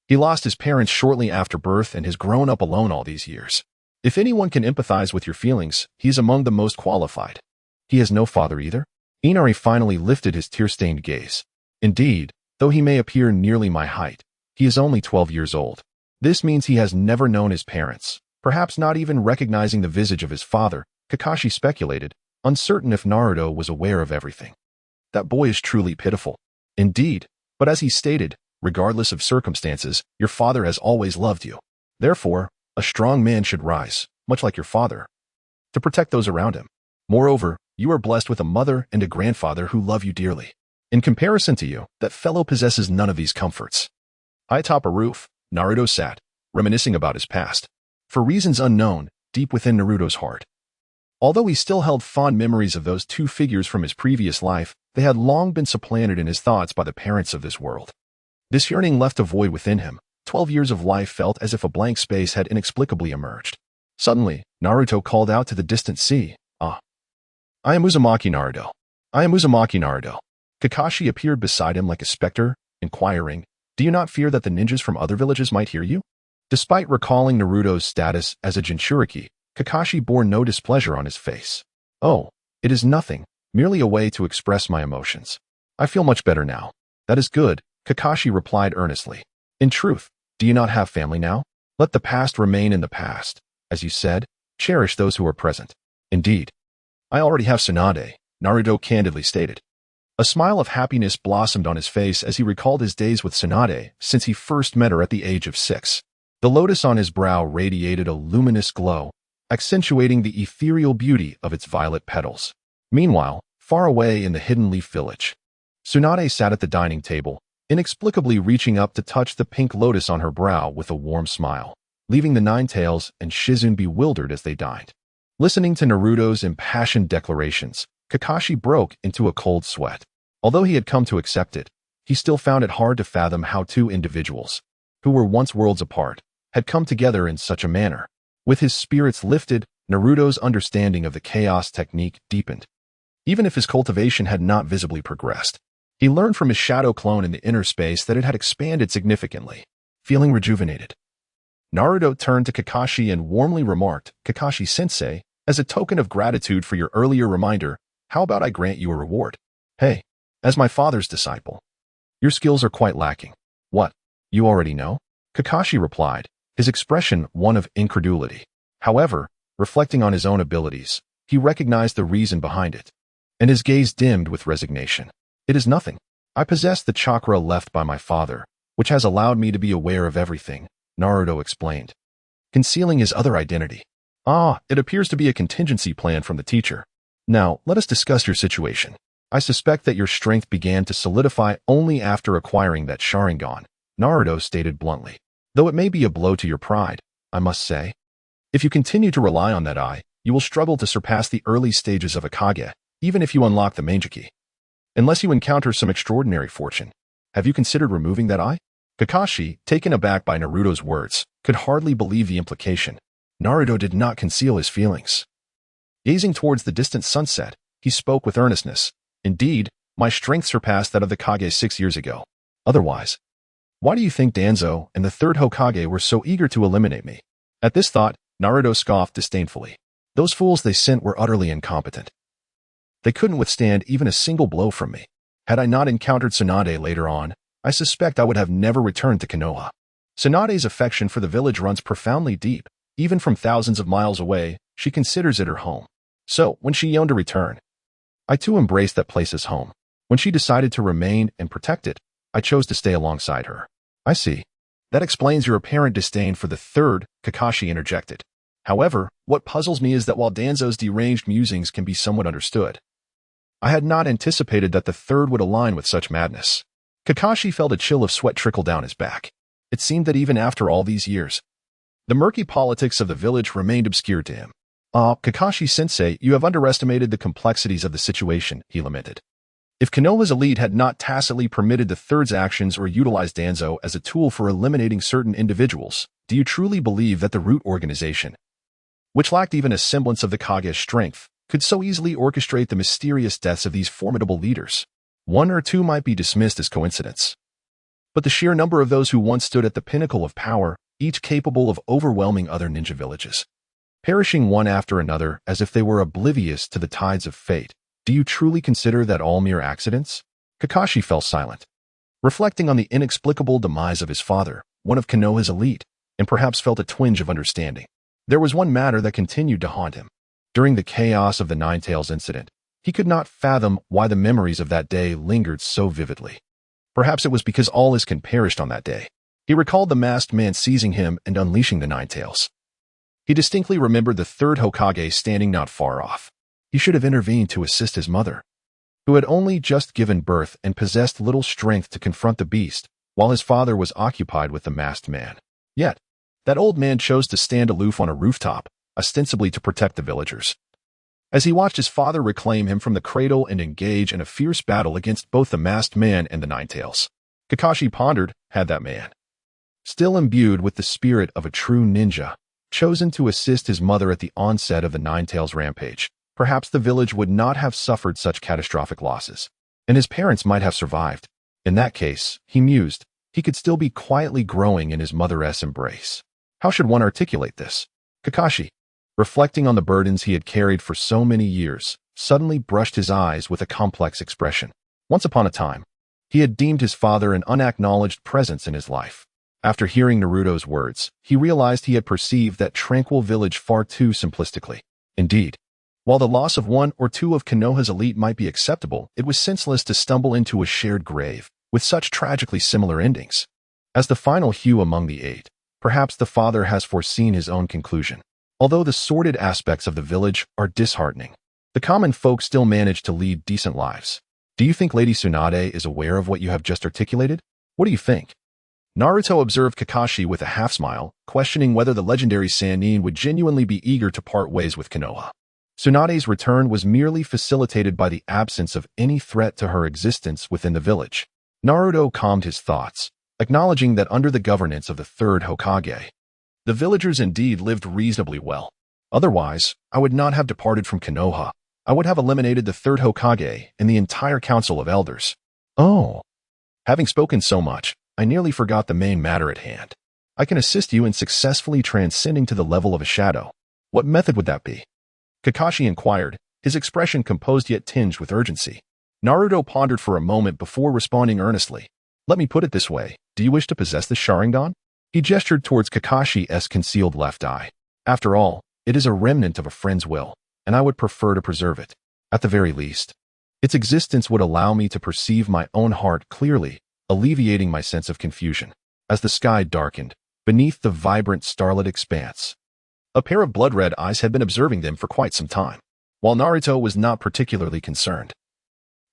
He lost his parents shortly after birth and has grown up alone all these years. If anyone can empathize with your feelings, he is among the most qualified. He has no father either? Inari finally lifted his tear-stained gaze. Indeed, though he may appear nearly my height, he is only 12 years old. This means he has never known his parents, perhaps not even recognizing the visage of his father, Kakashi speculated, uncertain if Naruto was aware of everything. That boy is truly pitiful. Indeed, but as he stated, regardless of circumstances, your father has always loved you. Therefore, a strong man should rise, much like your father, to protect those around him. Moreover, you are blessed with a mother and a grandfather who love you dearly. In comparison to you, that fellow possesses none of these comforts. High atop a roof, Naruto sat, reminiscing about his past. For reasons unknown, deep within Naruto's heart. Although he still held fond memories of those two figures from his previous life, they had long been supplanted in his thoughts by the parents of this world. This yearning left a void within him. 12 years of life felt as if a blank space had inexplicably emerged. Suddenly, Naruto called out to the distant sea, "Ah! I am Uzumaki Naruto. I am Uzumaki Naruto." Kakashi appeared beside him like a specter, inquiring, "Do you not fear that the ninjas from other villages might hear you?" Despite recalling Naruto's status as a Jinchuriki, Kakashi bore no displeasure on his face. "Oh, it is nothing, merely a way to express my emotions. I feel much better now." "That is good," Kakashi replied earnestly. "In truth, do you not have family now? Let the past remain in the past. As you said, cherish those who are present." "Indeed. I already have Tsunade," Naruto candidly stated. A smile of happiness blossomed on his face as he recalled his days with Tsunade since he first met her at the age of 6. The lotus on his brow radiated a luminous glow, accentuating the ethereal beauty of its violet petals. Meanwhile, far away in the Hidden Leaf Village, Tsunade sat at the dining table, inexplicably reaching up to touch the pink lotus on her brow with a warm smile, leaving the Nine-Tails and Shizune bewildered as they dined. Listening to Naruto's impassioned declarations, Kakashi broke into a cold sweat. Although he had come to accept it, he still found it hard to fathom how two individuals, who were once worlds apart, had come together in such a manner. With his spirits lifted, Naruto's understanding of the chaos technique deepened. Even if his cultivation had not visibly progressed, he learned from his shadow clone in the inner space that it had expanded significantly. Feeling rejuvenated, Naruto turned to Kakashi and warmly remarked, "Kakashi-sensei, as a token of gratitude for your earlier reminder, how about I grant you a reward? Hey, as my father's disciple, your skills are quite lacking." "What? You already know?" Kakashi replied, his expression one of incredulity. However, reflecting on his own abilities, he recognized the reason behind it, and his gaze dimmed with resignation. "It is nothing. I possess the chakra left by my father, which has allowed me to be aware of everything," Naruto explained, concealing his other identity. "Ah, it appears to be a contingency plan from the teacher. Now, let us discuss your situation. I suspect that your strength began to solidify only after acquiring that Sharingan," Naruto stated bluntly. "Though it may be a blow to your pride, I must say. If you continue to rely on that eye, you will struggle to surpass the early stages of a Kage, even if you unlock the Mangeki. Unless you encounter some extraordinary fortune. Have you considered removing that eye?" Kakashi, taken aback by Naruto's words, could hardly believe the implication. Naruto did not conceal his feelings. Gazing towards the distant sunset, he spoke with earnestness. "Indeed, my strength surpassed that of the Kage 6 years ago. Otherwise, why do you think Danzo and the third Hokage were so eager to eliminate me?" At this thought, Naruto scoffed disdainfully. "Those fools they sent were utterly incompetent. They couldn't withstand even a single blow from me. Had I not encountered Tsunade later on, I suspect I would have never returned to Konoha." Tsunade's affection for the village runs profoundly deep. Even from thousands of miles away, she considers it her home. So, when she yearned to return, I too embraced that place as home. When she decided to remain and protect it, I chose to stay alongside her. "I see. That explains your apparent disdain for the third," Kakashi interjected. "However, what puzzles me is that while Danzo's deranged musings can be somewhat understood, I had not anticipated that the third would align with such madness." Kakashi felt a chill of sweat trickle down his back. It seemed that even after all these years, the murky politics of the village remained obscure to him. Kakashi-sensei, you have underestimated the complexities of the situation," he lamented. "If Konoha's elite had not tacitly permitted the third's actions or utilized Danzo as a tool for eliminating certain individuals, do you truly believe that the root organization, which lacked even a semblance of the Kage's strength, could so easily orchestrate the mysterious deaths of these formidable leaders?" One or two might be dismissed as coincidence. But the sheer number of those who once stood at the pinnacle of power, each capable of overwhelming other ninja villages, perishing one after another as if they were oblivious to the tides of fate, do you truly consider that all mere accidents? Kakashi fell silent, reflecting on the inexplicable demise of his father, one of Konoha's elite, and perhaps felt a twinge of understanding. There was one matter that continued to haunt him. During the chaos of the Nine-Tails incident, he could not fathom why the memories of that day lingered so vividly. Perhaps it was because all his kin perished on that day. He recalled the masked man seizing him and unleashing the Nine-Tails. He distinctly remembered the third Hokage standing not far off. He should have intervened to assist his mother, who had only just given birth and possessed little strength to confront the beast, while his father was occupied with the masked man. Yet, that old man chose to stand aloof on a rooftop, ostensibly to protect the villagers. As he watched his father reclaim him from the cradle and engage in a fierce battle against both the masked man and the Nine-Tails, Kakashi pondered, had that man, still imbued with the spirit of a true ninja, chosen to assist his mother at the onset of the Nine-Tails rampage, perhaps the village would not have suffered such catastrophic losses, and his parents might have survived. In that case, he mused, he could still be quietly growing in his mother's embrace. How should one articulate this? Kakashi, reflecting on the burdens he had carried for so many years, suddenly brushed his eyes with a complex expression. Once upon a time, he had deemed his father an unacknowledged presence in his life. After hearing Naruto's words, he realized he had perceived that tranquil village far too simplistically. Indeed, while the loss of one or two of Konoha's elite might be acceptable, it was senseless to stumble into a shared grave with such tragically similar endings. As the final hue among the eight, perhaps the father has foreseen his own conclusion. Although the sordid aspects of the village are disheartening, the common folk still manage to lead decent lives. Do you think Lady Tsunade is aware of what you have just articulated? What do you think? Naruto observed Kakashi with a half-smile, questioning whether the legendary Sannin would genuinely be eager to part ways with Konoha. Tsunade's return was merely facilitated by the absence of any threat to her existence within the village. Naruto calmed his thoughts, acknowledging that under the governance of the third Hokage, the villagers indeed lived reasonably well. Otherwise, I would not have departed from Konoha. I would have eliminated the third Hokage and the entire council of elders. Oh. Having spoken so much, I nearly forgot the main matter at hand. I can assist you in successfully transcending to the level of a shadow. What method would that be? Kakashi inquired, his expression composed yet tinged with urgency. Naruto pondered for a moment before responding earnestly. Let me put it this way, do you wish to possess the Sharingan? He gestured towards Kakashi's concealed left eye. After all, it is a remnant of a friend's will, and I would prefer to preserve it. At the very least, its existence would allow me to perceive my own heart clearly, alleviating my sense of confusion. As the sky darkened, beneath the vibrant starlit expanse, a pair of blood-red eyes had been observing them for quite some time. While Naruto was not particularly concerned,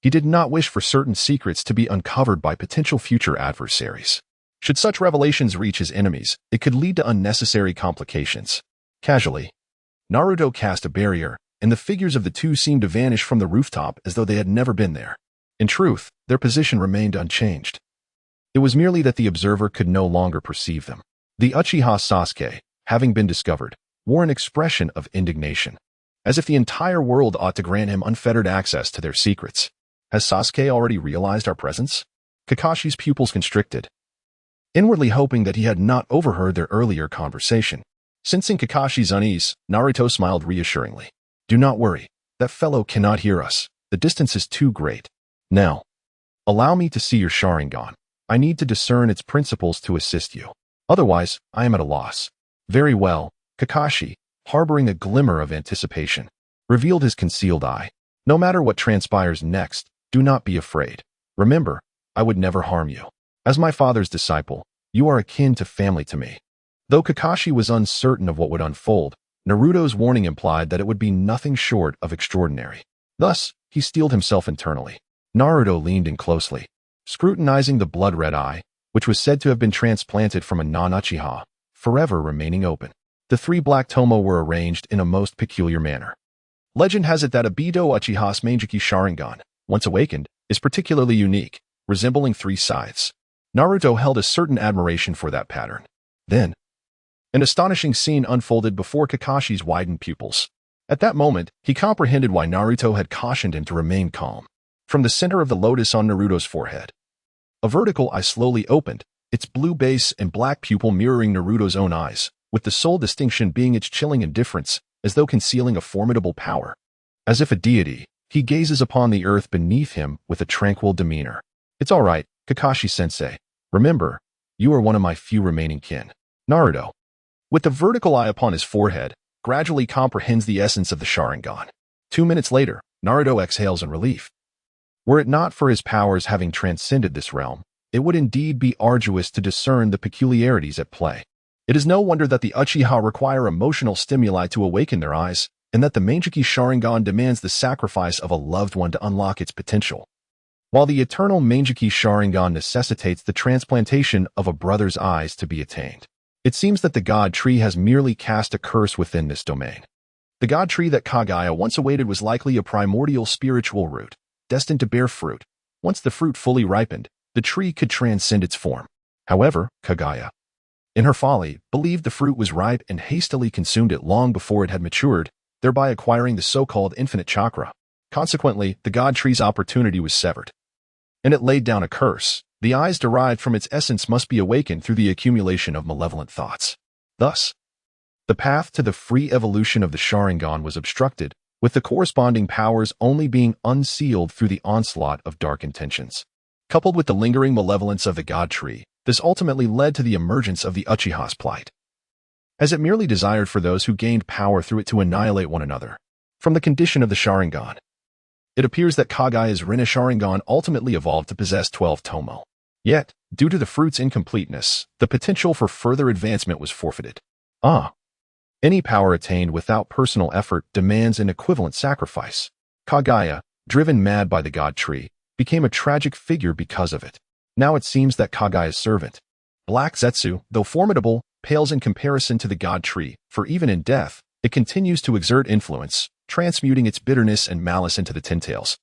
he did not wish for certain secrets to be uncovered by potential future adversaries. Should such revelations reach his enemies, it could lead to unnecessary complications. Casually, Naruto cast a barrier, and the figures of the two seemed to vanish from the rooftop as though they had never been there. In truth, their position remained unchanged. It was merely that the observer could no longer perceive them. The Uchiha Sasuke, having been discovered, wore an expression of indignation, as if the entire world ought to grant him unfettered access to their secrets. Has Sasuke already realized our presence? Kakashi's pupils constricted, inwardly hoping that he had not overheard their earlier conversation. Sensing Kakashi's unease, Naruto smiled reassuringly. Do not worry, that fellow cannot hear us. The distance is too great. Now, allow me to see your Sharingan. I need to discern its principles to assist you. Otherwise, I am at a loss. Very well, Kakashi, harboring a glimmer of anticipation, revealed his concealed eye. No matter what transpires next, do not be afraid. Remember, I would never harm you. As my father's disciple, you are akin to family to me. Though Kakashi was uncertain of what would unfold, Naruto's warning implied that it would be nothing short of extraordinary. Thus, he steeled himself internally. Naruto leaned in closely, scrutinizing the blood-red eye, which was said to have been transplanted from a non-Uchiha, forever remaining open. The three black tomo were arranged in a most peculiar manner. Legend has it that Ibido Uchiha's Mangeki Sharingan, once awakened, is particularly unique, resembling three scythes. Naruto held a certain admiration for that pattern. Then, an astonishing scene unfolded before Kakashi's widened pupils. At that moment, he comprehended why Naruto had cautioned him to remain calm. From the center of the lotus on Naruto's forehead, a vertical eye slowly opened, its blue base and black pupil mirroring Naruto's own eyes, with the sole distinction being its chilling indifference, as though concealing a formidable power. As if a deity, he gazes upon the earth beneath him with a tranquil demeanor. It's all right, Kakashi-sensei. Remember, you are one of my few remaining kin. Naruto, with the vertical eye upon his forehead, gradually comprehends the essence of the Sharingan. 2 minutes later, Naruto exhales in relief. Were it not for his powers having transcended this realm, it would indeed be arduous to discern the peculiarities at play. It is no wonder that the Uchiha require emotional stimuli to awaken their eyes, and that the Mangekyou Sharingan demands the sacrifice of a loved one to unlock its potential. While the eternal Mangekyou Sharingan necessitates the transplantation of a brother's eyes to be attained, it seems that the God Tree has merely cast a curse within this domain. The God Tree that Kagaya once awaited was likely a primordial spiritual root, destined to bear fruit. Once the fruit fully ripened, the tree could transcend its form. However, Kagaya, in her folly, believed the fruit was ripe and hastily consumed it long before it had matured, thereby acquiring the so-called infinite chakra. Consequently, the God Tree's opportunity was severed, and it laid down a curse. The eyes derived from its essence must be awakened through the accumulation of malevolent thoughts. Thus, the path to the free evolution of the Sharingan was obstructed, with the corresponding powers only being unsealed through the onslaught of dark intentions. Coupled with the lingering malevolence of the God Tree, this ultimately led to the emergence of the Uchiha's plight, as it merely desired for those who gained power through it to annihilate one another. From the condition of the Sharingan, it appears that Kagaya's Rinna Sharingan ultimately evolved to possess 12 tomo. Yet, due to the fruit's incompleteness, the potential for further advancement was forfeited. Any power attained without personal effort demands an equivalent sacrifice. Kagaya, driven mad by the God Tree, became a tragic figure because of it. Now it seems that Kagaya's servant, Black Zetsu, though formidable, pales in comparison to the God Tree, for even in death, it continues to exert influence, transmuting its bitterness and malice into the Ten-Tails,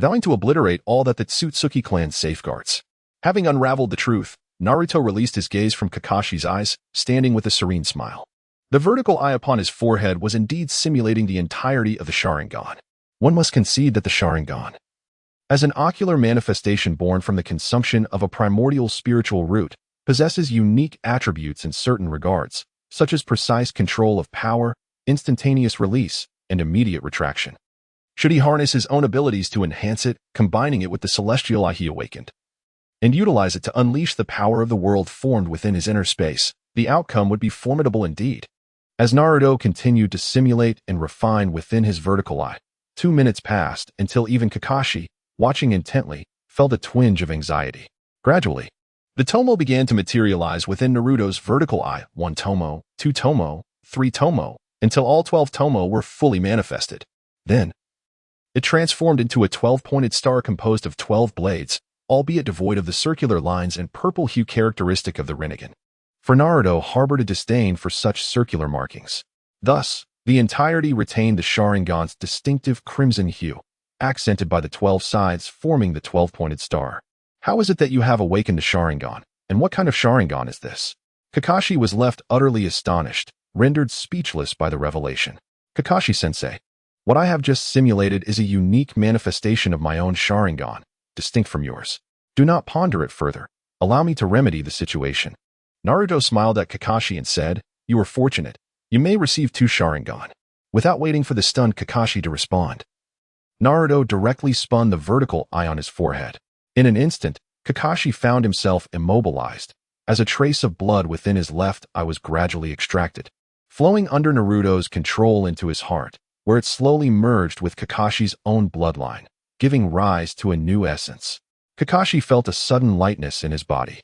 vowing to obliterate all that the Tsutsuki clan safeguards. Having unraveled the truth, Naruto released his gaze from Kakashi's eyes, standing with a serene smile. The vertical eye upon his forehead was indeed simulating the entirety of the Sharingan. One must concede that the Sharingan, as an ocular manifestation born from the consumption of a primordial spiritual root, possesses unique attributes in certain regards, such as precise control of power, instantaneous release, and immediate retraction. Should he harness his own abilities to enhance it, combining it with the celestial eye he awakened, and utilize it to unleash the power of the world formed within his inner space, the outcome would be formidable indeed. As Naruto continued to simulate and refine within his vertical eye, 2 minutes passed until even Kakashi, watching intently, felt a twinge of anxiety. Gradually, the tomo began to materialize within Naruto's vertical eye, 1 tomo, 2 tomo, 3 tomo, until all 12 tomo were fully manifested. Then, it transformed into a 12-pointed star composed of 12 blades, albeit devoid of the circular lines and purple hue characteristic of the Rinnegan. For Naruto harbored a disdain for such circular markings. Thus, the entirety retained the Sharingan's distinctive crimson hue, accented by the 12 sides forming the 12-pointed star. How is it that you have awakened the Sharingan, and what kind of Sharingan is this? Kakashi was left utterly astonished, rendered speechless by the revelation. Kakashi-sensei, what I have just simulated is a unique manifestation of my own Sharingan, distinct from yours. Do not ponder it further. Allow me to remedy the situation. Naruto smiled at Kakashi and said, "You are fortunate. You may receive 2 Sharingan." Without waiting for the stunned Kakashi to respond, Naruto directly spun the vertical eye on his forehead. In an instant, Kakashi found himself immobilized, as a trace of blood within his left eye was gradually extracted, flowing under Naruto's control into his heart, where it slowly merged with Kakashi's own bloodline, giving rise to a new essence. Kakashi felt a sudden lightness in his body,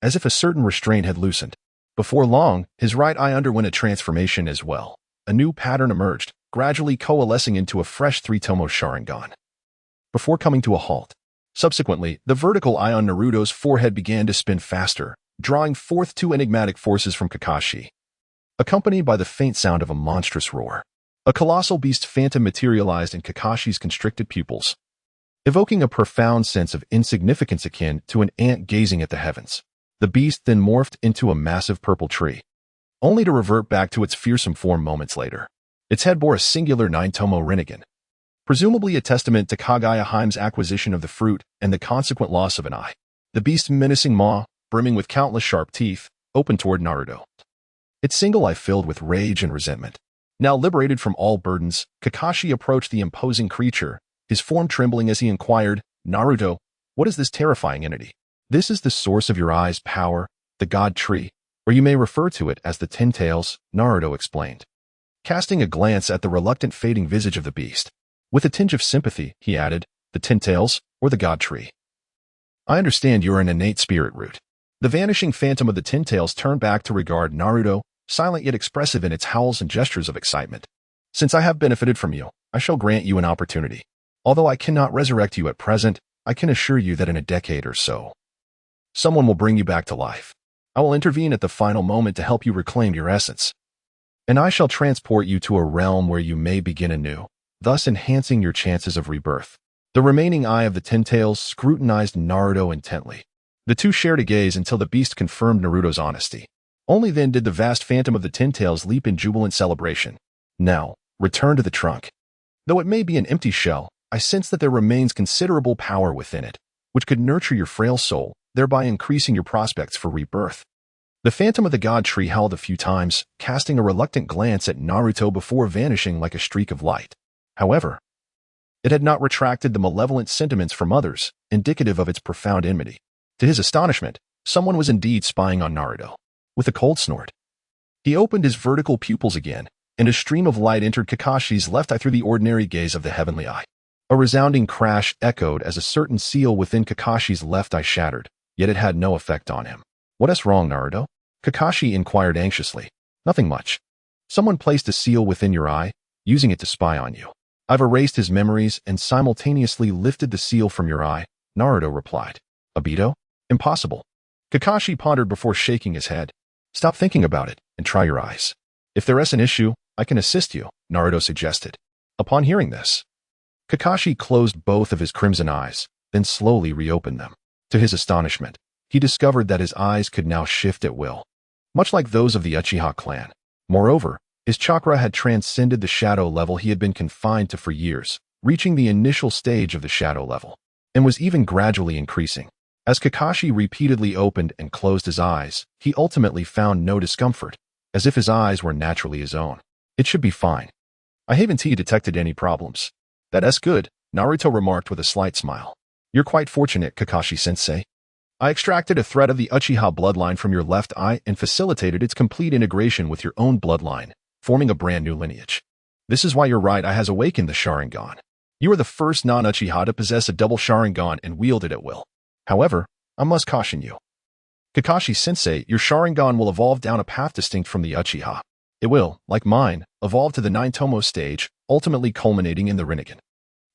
as if a certain restraint had loosened. Before long, his right eye underwent a transformation as well. A new pattern emerged, gradually coalescing into a fresh 3-tomo Sharingan, before coming to a halt. Subsequently, the vertical eye on Naruto's forehead began to spin faster, drawing forth 2 enigmatic forces from Kakashi, accompanied by the faint sound of a monstrous roar. A colossal beast phantom materialized in Kakashi's constricted pupils, evoking a profound sense of insignificance akin to an ant gazing at the heavens. The beast then morphed into a massive purple tree, only to revert back to its fearsome form moments later. Its head bore a singular 9-tomo Rinnegan, presumably a testament to Kagaya Haim's acquisition of the fruit and the consequent loss of an eye. The beast's menacing maw, brimming with countless sharp teeth, opened toward Naruto. Its single eye filled with rage and resentment. Now liberated from all burdens, Kakashi approached the imposing creature, his form trembling as he inquired, "Naruto, what is this terrifying entity?" "This is the source of your eye's power, the God Tree, or you may refer to it as the Nine-Tails," Naruto explained, casting a glance at the reluctant fading visage of the beast. With a tinge of sympathy, he added, "The Nine-Tails, or the God Tree. I understand you're an innate spirit root." The vanishing phantom of the Nine-Tails turned back to regard Naruto, silent yet expressive in its howls and gestures of excitement. "Since I have benefited from you, I shall grant you an opportunity. Although I cannot resurrect you at present, I can assure you that in a decade or so, someone will bring you back to life. I will intervene at the final moment to help you reclaim your essence. And I shall transport you to a realm where you may begin anew, thus enhancing your chances of rebirth." The remaining eye of the Nine-Tails scrutinized Naruto intently. The two shared a gaze until the beast confirmed Naruto's honesty. Only then did the vast phantom of the Nine-Tails leap in jubilant celebration. "Now, return to the trunk. Though it may be an empty shell, I sense that there remains considerable power within it, which could nurture your frail soul, thereby increasing your prospects for rebirth." The phantom of the God Tree howled a few times, casting a reluctant glance at Naruto before vanishing like a streak of light. However, it had not retracted the malevolent sentiments from others, indicative of its profound enmity. To his astonishment, someone was indeed spying on Naruto. With a cold snort, he opened his vertical pupils again, and a stream of light entered Kakashi's left eye through the ordinary gaze of the heavenly eye. A resounding crash echoed as a certain seal within Kakashi's left eye shattered, yet it had no effect on him. "What is wrong, Naruto?" Kakashi inquired anxiously. "Nothing much. Someone placed a seal within your eye, using it to spy on you. I've erased his memories and simultaneously lifted the seal from your eye," Naruto replied. "Obito? Impossible." Kakashi pondered before shaking his head. "Stop thinking about it and try your eyes. If there is an issue, I can assist you," Naruto suggested. Upon hearing this, Kakashi closed both of his crimson eyes, then slowly reopened them. To his astonishment, he discovered that his eyes could now shift at will, much like those of the Uchiha clan. Moreover, his chakra had transcended the shadow level he had been confined to for years, reaching the initial stage of the shadow level, and was even gradually increasing. As Kakashi repeatedly opened and closed his eyes, he ultimately found no discomfort, as if his eyes were naturally his own. "It should be fine. I haven't detected any problems." "That's good," Naruto remarked with a slight smile. "You're quite fortunate, Kakashi-sensei. I extracted a thread of the Uchiha bloodline from your left eye and facilitated its complete integration with your own bloodline, forming a brand new lineage. This is why your right eye has awakened the Sharingan. You are the first non-Uchiha to possess a double Sharingan and wield it at will. However, I must caution you. Kakashi-sensei, your Sharingan will evolve down a path distinct from the Uchiha. It will, like mine, evolve to the 9-tomo stage, ultimately culminating in the Rinnegan.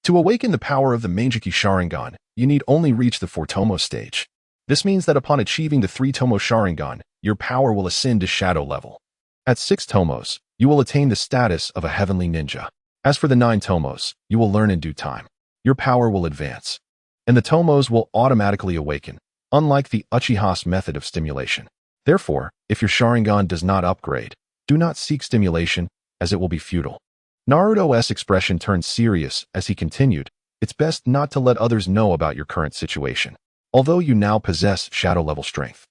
To awaken the power of the Mangekyou Sharingan, you need only reach the 4-tomo stage. This means that upon achieving the 3-tomo Sharingan, your power will ascend to shadow level. At 6 tomos, you will attain the status of a heavenly ninja. As for the 9 tomos, you will learn in due time. Your power will advance, and the tomos will automatically awaken, unlike the Uchiha's method of stimulation. Therefore, if your Sharingan does not upgrade, do not seek stimulation, as it will be futile." Naruto's expression turned serious as he continued, "It's best not to let others know about your current situation, although you now possess shadow-level strength.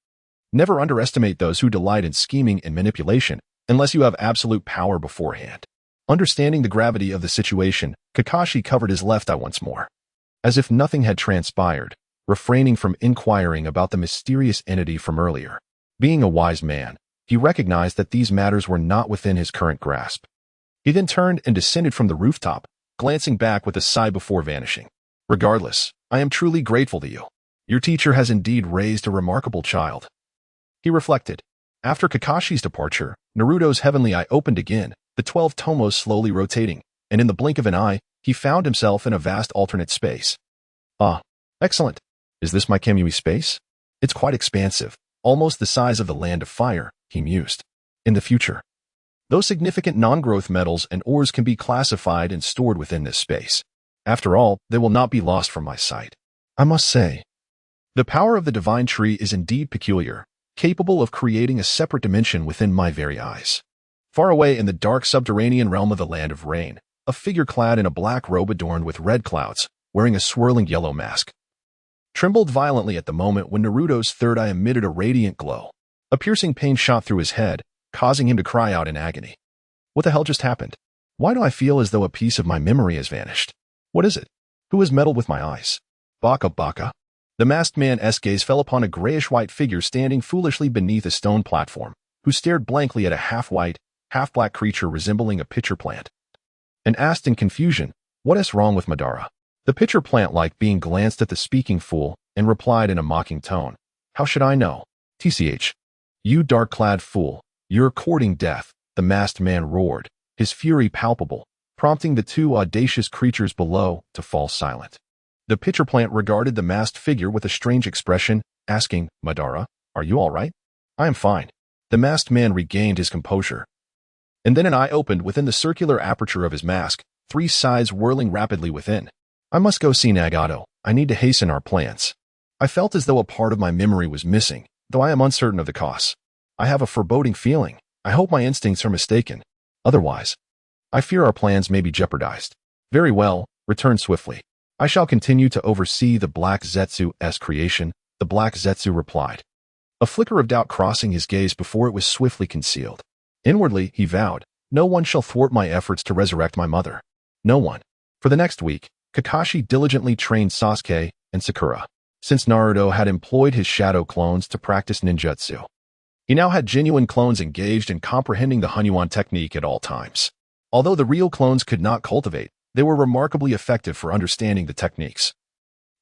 Never underestimate those who delight in scheming and manipulation, unless you have absolute power beforehand." Understanding the gravity of the situation, Kakashi covered his left eye once more, as if nothing had transpired, refraining from inquiring about the mysterious entity from earlier. Being a wise man, he recognized that these matters were not within his current grasp. He then turned and descended from the rooftop, glancing back with a sigh before vanishing. "Regardless, I am truly grateful to you. Your teacher has indeed raised a remarkable child," he reflected. After Kakashi's departure, Naruto's heavenly eye opened again, the 12 tomos slowly rotating, and in the blink of an eye, he found himself in a vast alternate space. "Ah, excellent. Is this my Kamui space? It's quite expansive, almost the size of the Land of Fire," he mused. "In the future, those significant non-growth metals and ores can be classified and stored within this space. After all, they will not be lost from my sight. I must say, the power of the divine tree is indeed peculiar, capable of creating a separate dimension within my very eyes." Far away in the dark subterranean realm of the Land of Rain, a figure clad in a black robe adorned with red clouds, wearing a swirling yellow mask. Trembled violently at the moment when Naruto's third eye emitted a radiant glow. A piercing pain shot through his head, causing him to cry out in agony. What the hell just happened? Why do I feel as though a piece of my memory has vanished? What is it? Who has meddled with my eyes? Baka Baka? The masked man's gaze fell upon a grayish-white figure standing foolishly beneath a stone platform, who stared blankly at a half-white, half-black creature resembling a pitcher plant, and asked in confusion, "What is wrong with Madara?" The pitcher plant-like being glanced at the speaking fool and replied in a mocking tone, "How should I know? TCH. You dark-clad fool, you're courting death," the masked man roared, his fury palpable, prompting the two audacious creatures below to fall silent. The pitcher plant regarded the masked figure with a strange expression, asking, "Madara, are you all right?" "I am fine." The masked man regained his composure. And then an eye opened within the circular aperture of his mask, three sides whirling rapidly within. "I must go see Nagato. I need to hasten our plans." I felt as though a part of my memory was missing, though I am uncertain of the cause. I have a foreboding feeling. I hope my instincts are mistaken. Otherwise, I fear our plans may be jeopardized. "Very well, return swiftly. I shall continue to oversee the Black Zetsu's creation," the Black Zetsu replied, a flicker of doubt crossing his gaze before it was swiftly concealed. Inwardly, he vowed, "No one shall thwart my efforts to resurrect my mother. No one." For the next week, Kakashi diligently trained Sasuke and Sakura. Since Naruto had employed his shadow clones to practice ninjutsu, he now had genuine clones engaged in comprehending the Hunyuan technique at all times. Although the real clones could not cultivate, they were remarkably effective for understanding the techniques.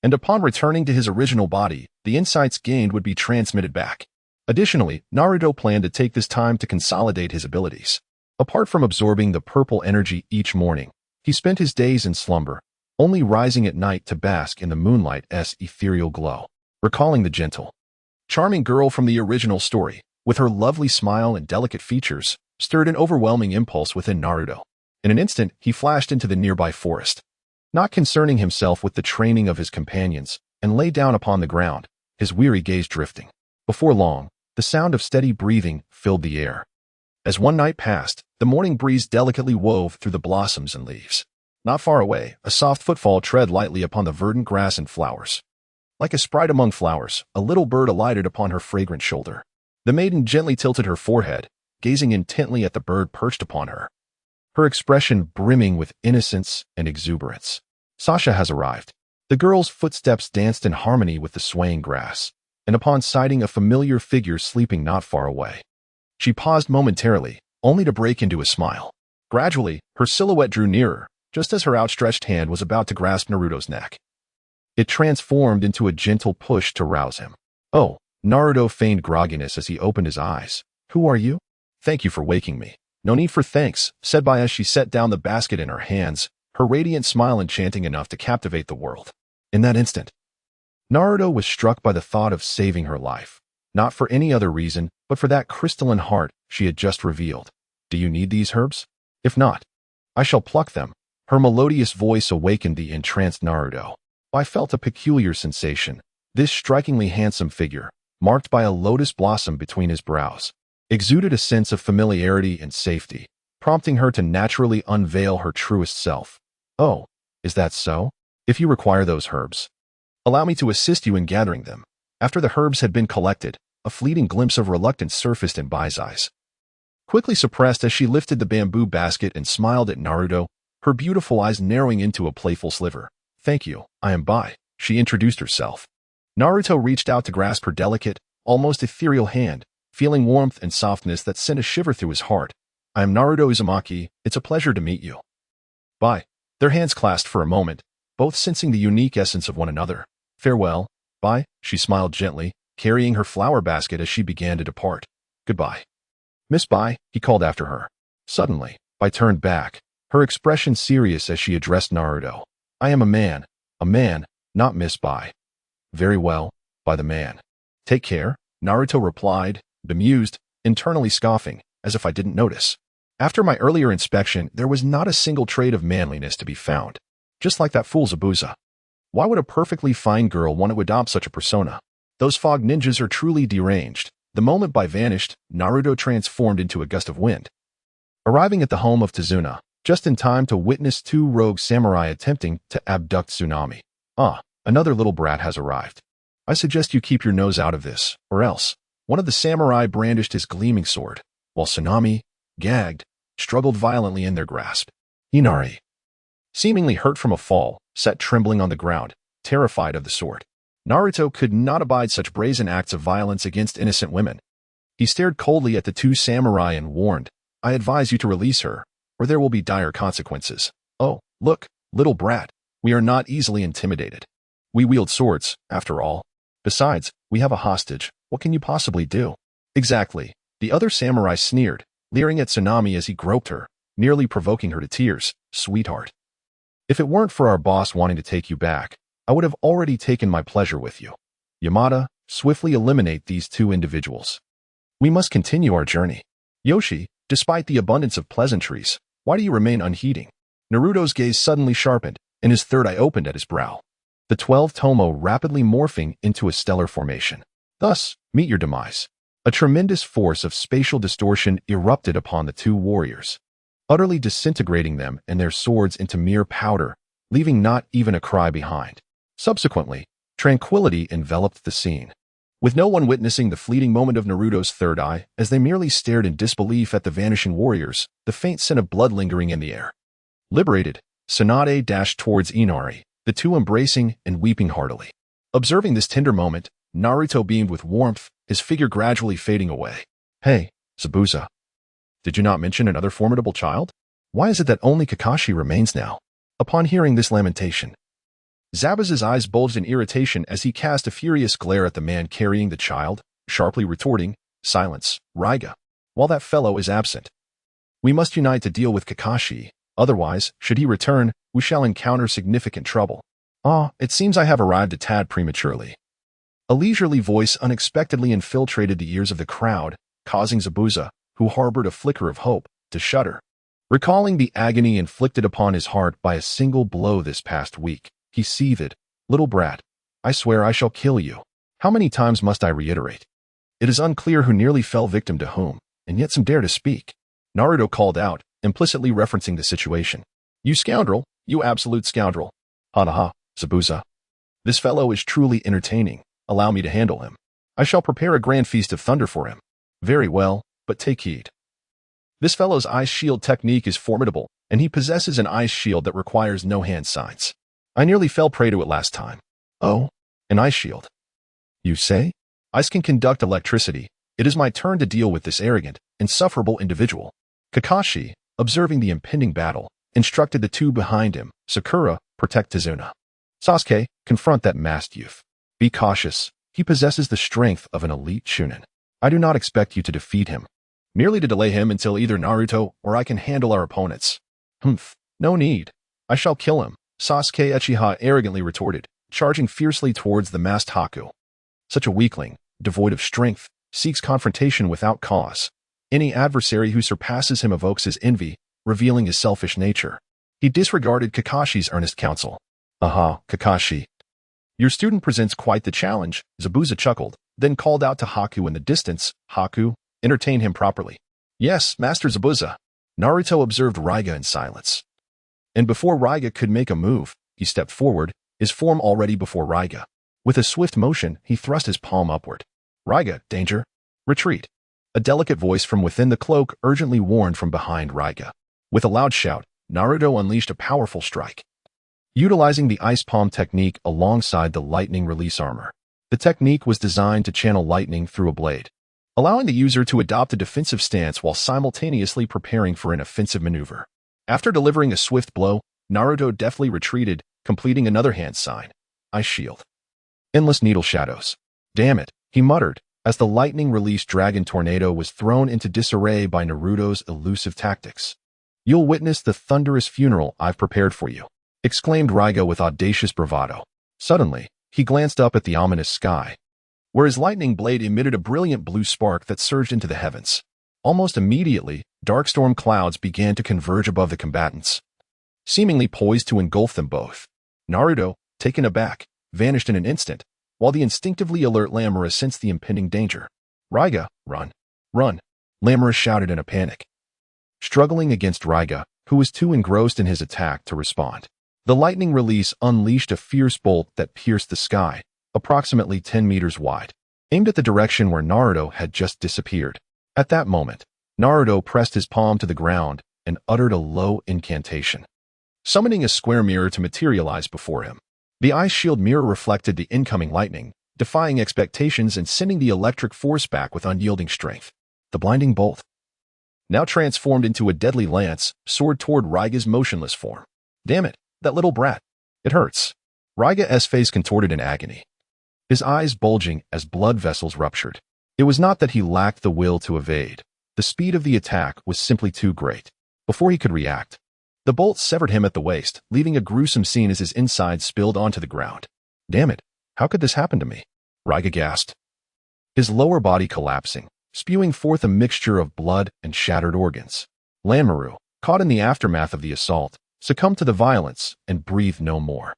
And upon returning to his original body, the insights gained would be transmitted back. Additionally, Naruto planned to take this time to consolidate his abilities. Apart from absorbing the purple energy each morning, he spent his days in slumber, only rising at night to bask in the moonlight's ethereal glow. Recalling the gentle, charming girl from the original story, with her lovely smile and delicate features, stirred an overwhelming impulse within Naruto. In an instant, he flashed into the nearby forest, not concerning himself with the training of his companions, and lay down upon the ground, his weary gaze drifting. Before long, the sound of steady breathing filled the air. As one night passed, the morning breeze delicately wove through the blossoms and leaves. Not far away, a soft footfall tread lightly upon the verdant grass and flowers. Like a sprite among flowers, a little bird alighted upon her fragrant shoulder. The maiden gently tilted her forehead, gazing intently at the bird perched upon her, her expression brimming with innocence and exuberance. Sasha has arrived. The girl's footsteps danced in harmony with the swaying grass, and upon sighting a familiar figure sleeping not far away, she paused momentarily, only to break into a smile. Gradually, her silhouette drew nearer, just as her outstretched hand was about to grasp Naruto's neck. It transformed into a gentle push to rouse him. "Oh," Naruto feigned grogginess as he opened his eyes. "Who are you?" "Thank you for waking me." "No need for thanks," said Bai as she set down the basket in her hands, her radiant smile enchanting enough to captivate the world. In that instant, Naruto was struck by the thought of saving her life, not for any other reason, but for that crystalline heart she had just revealed. "Do you need these herbs? If not, I shall pluck them." Her melodious voice awakened the entranced Naruto. I felt a peculiar sensation. This strikingly handsome figure, marked by a lotus blossom between his brows, exuded a sense of familiarity and safety, prompting her to naturally unveil her truest self. "Oh, is that so? If you require those herbs, allow me to assist you in gathering them." After the herbs had been collected, a fleeting glimpse of reluctance surfaced in Bai's eyes, quickly suppressed as she lifted the bamboo basket and smiled at Naruto, her beautiful eyes narrowing into a playful sliver. "Thank you, I am Bai," she introduced herself. Naruto reached out to grasp her delicate, almost ethereal hand, feeling warmth and softness that sent a shiver through his heart. "I am Naruto Uzumaki. It's a pleasure to meet you." Bai. Their hands clasped for a moment, both sensing the unique essence of one another. "Farewell, Bai," she smiled gently, carrying her flower basket as she began to depart. "Goodbye, Miss Bai," he called after her. Suddenly, Bai turned back, her expression serious as she addressed Naruto. "I am a man, not Miss Bai." "Very well, Bai the man. Take care," Naruto replied, bemused, internally scoffing, as if I didn't notice. After my earlier inspection, there was not a single trait of manliness to be found. Just like that fool Zabuza. Why would a perfectly fine girl want to adopt such a persona? Those fog ninjas are truly deranged. The moment Bai vanished, Naruto transformed into a gust of wind. Arriving at the home of Tsunade, just in time to witness two rogue samurai attempting to abduct Tsunade. Ah, another little brat has arrived. I suggest you keep your nose out of this, or else. One of the samurai brandished his gleaming sword, while Tsunade, gagged, struggled violently in their grasp. Inari, seemingly hurt from a fall, sat trembling on the ground, terrified of the sword. Naruto could not abide such brazen acts of violence against innocent women. He stared coldly at the two samurai and warned, I advise you to release her, or there will be dire consequences. Oh, look, little brat, we are not easily intimidated. We wield swords, after all. Besides, we have a hostage. What can you possibly do? Exactly. The other samurai sneered, leering at Tsunade as he groped her, nearly provoking her to tears. Sweetheart. If it weren't for our boss wanting to take you back, I would have already taken my pleasure with you. Yamada, swiftly eliminate these two individuals. We must continue our journey. Yoshi, despite the abundance of pleasantries, why do you remain unheeding? Naruto's gaze suddenly sharpened, and his third eye opened at his brow. The 12 Tomo rapidly morphing into a stellar formation. Thus, meet your demise. A tremendous force of spatial distortion erupted upon the two warriors, utterly disintegrating them and their swords into mere powder, leaving not even a cry behind. Subsequently, tranquility enveloped the scene, with no one witnessing the fleeting moment of Naruto's third eye as they merely stared in disbelief at the vanishing warriors, the faint scent of blood lingering in the air. Liberated, Tsunade dashed towards Inari, the two embracing and weeping heartily. Observing this tender moment, Naruto beamed with warmth, his figure gradually fading away. Hey, Zabuza. Did you not mention another formidable child? Why is it that only Kakashi remains now? Upon hearing this lamentation, Zabuza's eyes bulged in irritation as he cast a furious glare at the man carrying the child, sharply retorting, Silence, Raiga. While that fellow is absent, we must unite to deal with Kakashi. Otherwise, should he return, we shall encounter significant trouble. It seems I have arrived a tad prematurely. A leisurely voice unexpectedly infiltrated the ears of the crowd, causing Zabuza, who harbored a flicker of hope, to shudder. Recalling the agony inflicted upon his heart by a single blow this past week, he seethed, Little brat, I swear I shall kill you. How many times must I reiterate? It is unclear who nearly fell victim to whom, and yet some dare to speak. Naruto called out, implicitly referencing the situation. You scoundrel, you absolute scoundrel. Ha, Zabuza. This fellow is truly entertaining. Allow me to handle him. I shall prepare a grand feast of thunder for him. Very well, but take heed. This fellow's ice shield technique is formidable, and he possesses an ice shield that requires no hand signs. I nearly fell prey to it last time. Oh, an ice shield. You say? Ice can conduct electricity. It is my turn to deal with this arrogant, insufferable individual. Kakashi, observing the impending battle, instructed the two behind him, Sakura, protect Tazuna. Sasuke, confront that masked youth. Be cautious. He possesses the strength of an elite Chunin. I do not expect you to defeat him. Merely to delay him until either Naruto or I can handle our opponents. No need. I shall kill him, Sasuke Uchiha arrogantly retorted, charging fiercely towards the masked Haku. Such a weakling, devoid of strength, seeks confrontation without cause. Any adversary who surpasses him evokes his envy, revealing his selfish nature. He disregarded Kakashi's earnest counsel. Kakashi. Your student presents quite the challenge, Zabuza chuckled, then called out to Haku in the distance. Haku, entertain him properly. Yes, Master Zabuza. Naruto observed Raiga in silence. And before Raiga could make a move, he stepped forward, his form already before Raiga. With a swift motion, he thrust his palm upward. Raiga, danger. Retreat. A delicate voice from within the cloak urgently warned from behind Raiga. With a loud shout, Naruto unleashed a powerful strike. Utilizing the ice palm technique alongside the lightning release armor. The technique was designed to channel lightning through a blade, allowing the user to adopt a defensive stance while simultaneously preparing for an offensive maneuver. After delivering a swift blow, Naruto deftly retreated, completing another hand sign. Ice shield. Endless needle shadows. Damn it, he muttered, as the lightning-released dragon tornado was thrown into disarray by Naruto's elusive tactics. You'll witness the thunderous funeral I've prepared for you, exclaimed Raiga with audacious bravado. Suddenly, he glanced up at the ominous sky, where his lightning blade emitted a brilliant blue spark that surged into the heavens. Almost immediately, dark storm clouds began to converge above the combatants, seemingly poised to engulf them both. Naruto, taken aback, vanished in an instant, while the instinctively alert Lamura sensed the impending danger. Raiga, run, run, Lamura shouted in a panic. Struggling against Raiga, who was too engrossed in his attack to respond. The lightning release unleashed a fierce bolt that pierced the sky, approximately 10 meters wide, aimed at the direction where Naruto had just disappeared. At that moment, Naruto pressed his palm to the ground and uttered a low incantation, summoning a square mirror to materialize before him. The ice shield mirror reflected the incoming lightning, defying expectations and sending the electric force back with unyielding strength. The blinding bolt, now transformed into a deadly lance, soared toward Raiga's motionless form. Damn it, that little brat. It hurts. Raiga's face contorted in agony, his eyes bulging as blood vessels ruptured. It was not that he lacked the will to evade. The speed of the attack was simply too great. Before he could react, the bolt severed him at the waist, leaving a gruesome scene as his insides spilled onto the ground. Damn it, how could this happen to me? Raiga gasped, his lower body collapsing, spewing forth a mixture of blood and shattered organs. Lanmaru, caught in the aftermath of the assault, succumbed to the violence and breathed no more.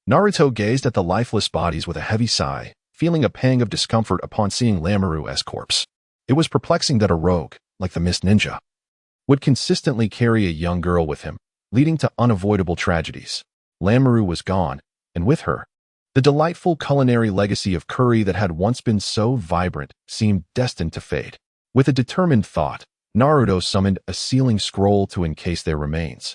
Naruto gazed at the lifeless bodies with a heavy sigh, feeling a pang of discomfort upon seeing Lanmaru's corpse. It was perplexing that a rogue, like the Mist Ninja, would consistently carry a young girl with him, leading to unavoidable tragedies. Lanmaru was gone, and with her, the delightful culinary legacy of curry that had once been so vibrant seemed destined to fade. With a determined thought, Naruto summoned a sealing scroll to encase their remains,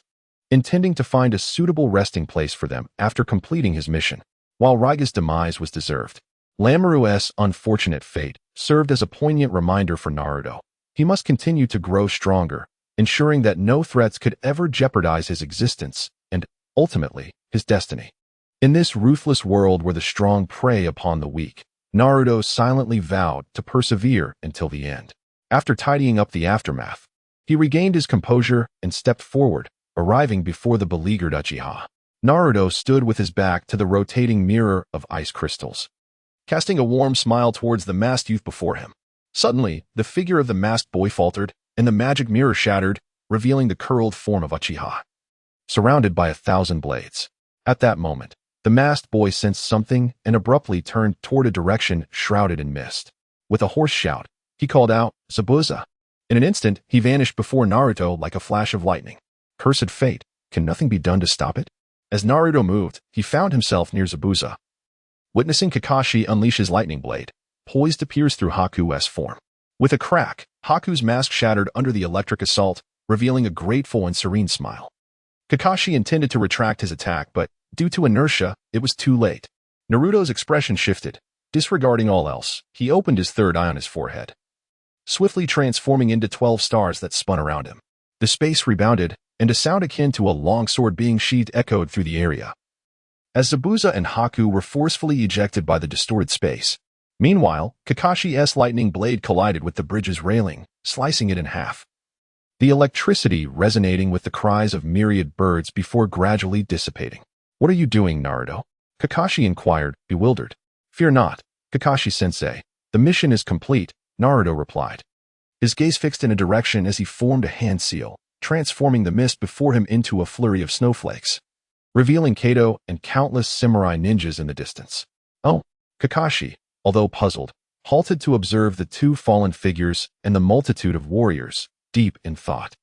intending to find a suitable resting place for them after completing his mission. While Raiga's demise was deserved, Lanmaru's unfortunate fate served as a poignant reminder for Naruto. He must continue to grow stronger, ensuring that no threats could ever jeopardize his existence and, ultimately, his destiny. In this ruthless world where the strong prey upon the weak, Naruto silently vowed to persevere until the end. After tidying up the aftermath, he regained his composure and stepped forward, arriving before the beleaguered Uchiha. Naruto stood with his back to the rotating mirror of ice crystals, casting a warm smile towards the masked youth before him. Suddenly, the figure of the masked boy faltered, and the magic mirror shattered, revealing the curled form of Uchiha, surrounded by 1,000 blades. At that moment, the masked boy sensed something and abruptly turned toward a direction shrouded in mist. With a hoarse shout, he called out, "Zabuza!" In an instant, he vanished before Naruto like a flash of lightning. Cursed fate, can nothing be done to stop it? As Naruto moved, he found himself near Zabuza, witnessing Kakashi unleash his lightning blade, poised to pierce through Haku's form. With a crack, Haku's mask shattered under the electric assault, revealing a grateful and serene smile. Kakashi intended to retract his attack, but due to inertia, it was too late. Naruto's expression shifted. Disregarding all else, he opened his third eye on his forehead, swiftly transforming into 12 stars that spun around him. The space rebounded, and a sound akin to a long sword being sheathed echoed through the area, as Zabuza and Haku were forcefully ejected by the distorted space. Meanwhile, Kakashi's lightning blade collided with the bridge's railing, slicing it in half, the electricity resonating with the cries of myriad birds before gradually dissipating. "What are you doing, Naruto?" Kakashi inquired, bewildered. "Fear not, Kakashi-sensei. The mission is complete," Naruto replied, his gaze fixed in a direction as he formed a hand seal, transforming the mist before him into a flurry of snowflakes, revealing Kato and countless samurai ninjas in the distance. "Oh," Kakashi, although puzzled, halted to observe the two fallen figures and the multitude of warriors, deep in thought.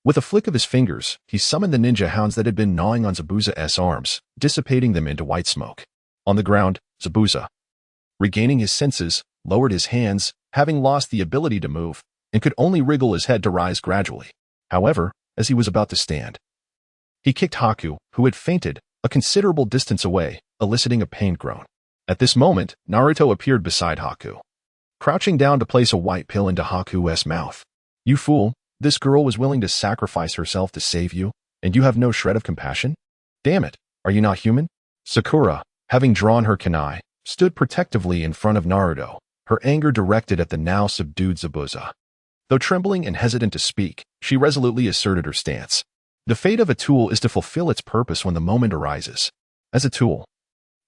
With a flick of his fingers, he summoned the ninja hounds that had been gnawing on Zabuza's arms, dissipating them into white smoke. On the ground, Zabuza, regaining his senses, lowered his hands, having lost the ability to move, and could only wriggle his head to rise gradually. However, as he was about to stand, he kicked Haku, who had fainted, a considerable distance away, eliciting a pained groan. At this moment, Naruto appeared beside Haku, crouching down to place a white pill into Haku's mouth. "You fool, this girl was willing to sacrifice herself to save you, and you have no shred of compassion? Damn it, are you not human?" Sakura, having drawn her kunai, stood protectively in front of Naruto, her anger directed at the now subdued Zabuza. Though trembling and hesitant to speak, she resolutely asserted her stance. The fate of a tool is to fulfill its purpose when the moment arises. As a tool,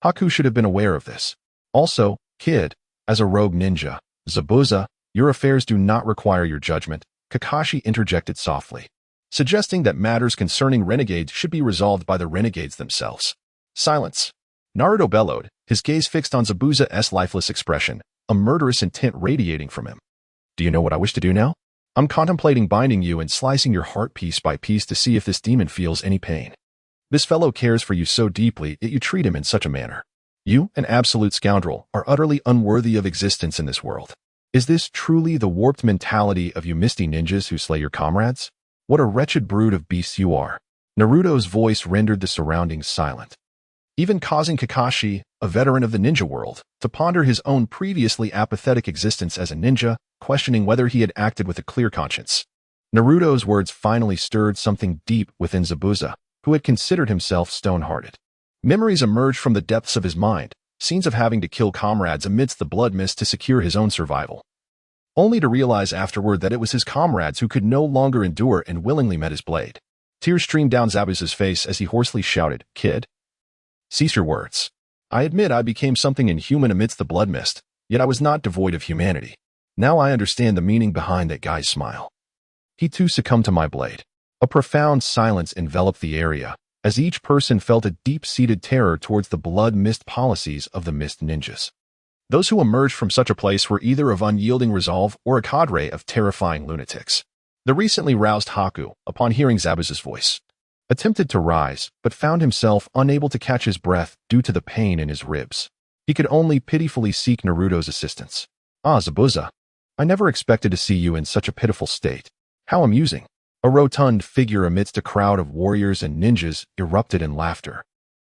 Haku should have been aware of this. Also, kid, as a rogue ninja, Zabuza, your affairs do not require your judgment, Kakashi interjected softly, suggesting that matters concerning renegades should be resolved by the renegades themselves. Silence. Naruto bellowed, his gaze fixed on Zabuza's lifeless expression, a murderous intent radiating from him. "Do you know what I wish to do now?" I'm contemplating binding you and slicing your heart piece by piece to see if this demon feels any pain. This fellow cares for you so deeply, yet you treat him in such a manner. You, an absolute scoundrel, are utterly unworthy of existence in this world. Is this truly the warped mentality of you misty ninjas who slay your comrades? What a wretched brood of beasts you are. Naruto's voice rendered the surroundings silent, even causing Kakashi, a veteran of the ninja world, to ponder his own previously apathetic existence as a ninja, questioning whether he had acted with a clear conscience. Naruto's words finally stirred something deep within Zabuza, who had considered himself stone-hearted. Memories emerged from the depths of his mind, scenes of having to kill comrades amidst the blood mist to secure his own survival, only to realize afterward that it was his comrades who could no longer endure and willingly met his blade. Tears streamed down Zabuza's face as he hoarsely shouted, "Kid, cease your words. I admit I became something inhuman amidst the blood mist, yet I was not devoid of humanity. Now I understand the meaning behind that guy's smile. He too succumbed to my blade." A profound silence enveloped the area, as each person felt a deep-seated terror towards the blood mist policies of the mist ninjas. Those who emerged from such a place were either of unyielding resolve or a cadre of terrifying lunatics. The recently roused Haku, upon hearing Zabuza's voice, attempted to rise, but found himself unable to catch his breath due to the pain in his ribs. He could only pitifully seek Naruto's assistance. "Ah, Zabuza, I never expected to see you in such a pitiful state. How amusing." A rotund figure amidst a crowd of warriors and ninjas erupted in laughter,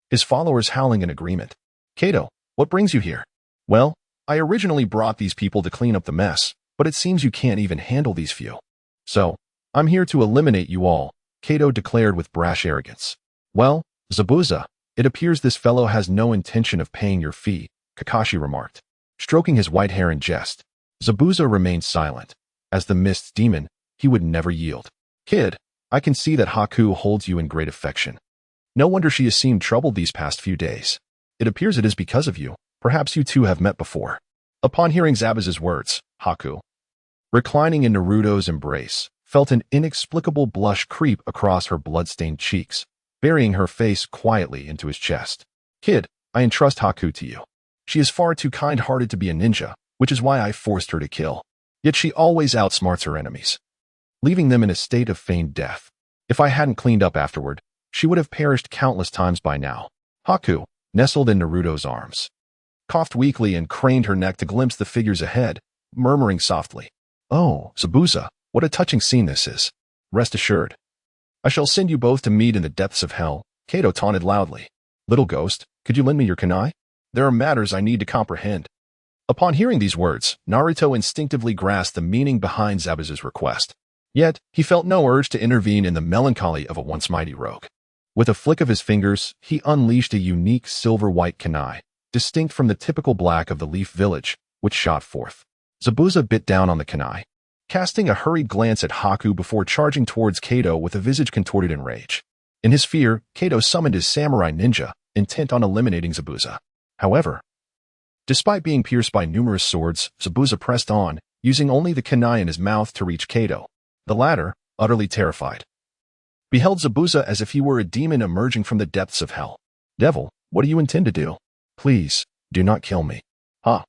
his followers howling in agreement. "Kato, what brings you here?" "Well, I originally brought these people to clean up the mess, but it seems you can't even handle these few. So, I'm here to eliminate you all," Kato declared with brash arrogance. "Well, Zabuza, it appears this fellow has no intention of paying your fee," Kakashi remarked, stroking his white hair in jest. Zabuza remained silent. As the mist's demon, he would never yield. "Kid, I can see that Haku holds you in great affection. No wonder she has seemed troubled these past few days. It appears it is because of you. Perhaps you two have met before." Upon hearing Zabuza's words, Haku, reclining in Naruto's embrace, felt an inexplicable blush creep across her blood-stained cheeks, burying her face quietly into his chest. "Kid, I entrust Haku to you. She is far too kind-hearted to be a ninja, which is why I forced her to kill. Yet she always outsmarts her enemies, leaving them in a state of feigned death. If I hadn't cleaned up afterward, she would have perished countless times by now." Haku, nestled in Naruto's arms, coughed weakly and craned her neck to glimpse the figures ahead, murmuring softly, "Oh, Zabuza, what a touching scene this is. Rest assured, I shall send you both to meet in the depths of hell," Kato taunted loudly. "Little ghost, could you lend me your kunai? There are matters I need to comprehend." Upon hearing these words, Naruto instinctively grasped the meaning behind Zabuza's request. Yet, he felt no urge to intervene in the melancholy of a once mighty rogue. With a flick of his fingers, he unleashed a unique silver-white kunai, distinct from the typical black of the Leaf Village, which shot forth. Zabuza bit down on the kunai, casting a hurried glance at Haku before charging towards Kato with a visage contorted in rage. In his fear, Kato summoned his samurai ninja, intent on eliminating Zabuza. However, despite being pierced by numerous swords, Zabuza pressed on, using only the kunai in his mouth to reach Kato. The latter, utterly terrified, beheld Zabuza as if he were a demon emerging from the depths of hell. "Devil, what do you intend to do? Please, do not kill me." "Huh?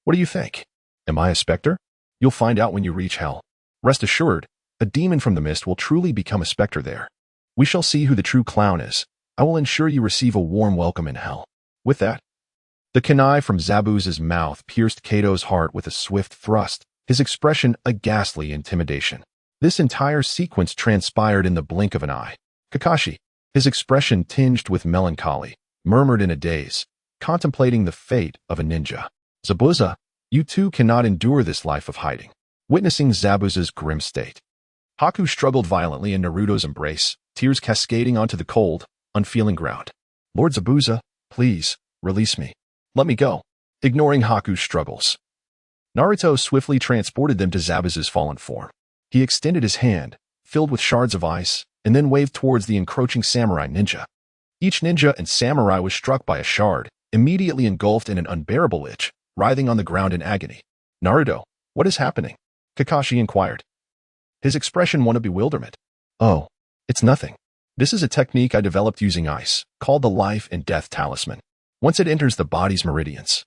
What do you think? Am I a specter? You'll find out when you reach hell. Rest assured, a demon from the mist will truly become a specter there. We shall see who the true clown is. I will ensure you receive a warm welcome in hell." With that, the kunai from Zabuza's mouth pierced Kato's heart with a swift thrust, his expression a ghastly intimidation. This entire sequence transpired in the blink of an eye. Kakashi, his expression tinged with melancholy, murmured in a daze, contemplating the fate of a ninja. "Zabuza, you too cannot endure this life of hiding." Witnessing Zabuza's grim state, Haku struggled violently in Naruto's embrace, tears cascading onto the cold, unfeeling ground. "Lord Zabuza, please, release me. Let me go." Ignoring Haku's struggles, Naruto swiftly transported them to Zabuza's fallen form. He extended his hand, filled with shards of ice, and then waved towards the encroaching samurai ninja. Each ninja and samurai was struck by a shard, immediately engulfed in an unbearable itch, writhing on the ground in agony. "Naruto, what is happening?" Kakashi inquired, his expression one of bewilderment. "Oh, it's nothing. This is a technique I developed using ice, called the Life and Death Talisman. Once it enters the body's meridians,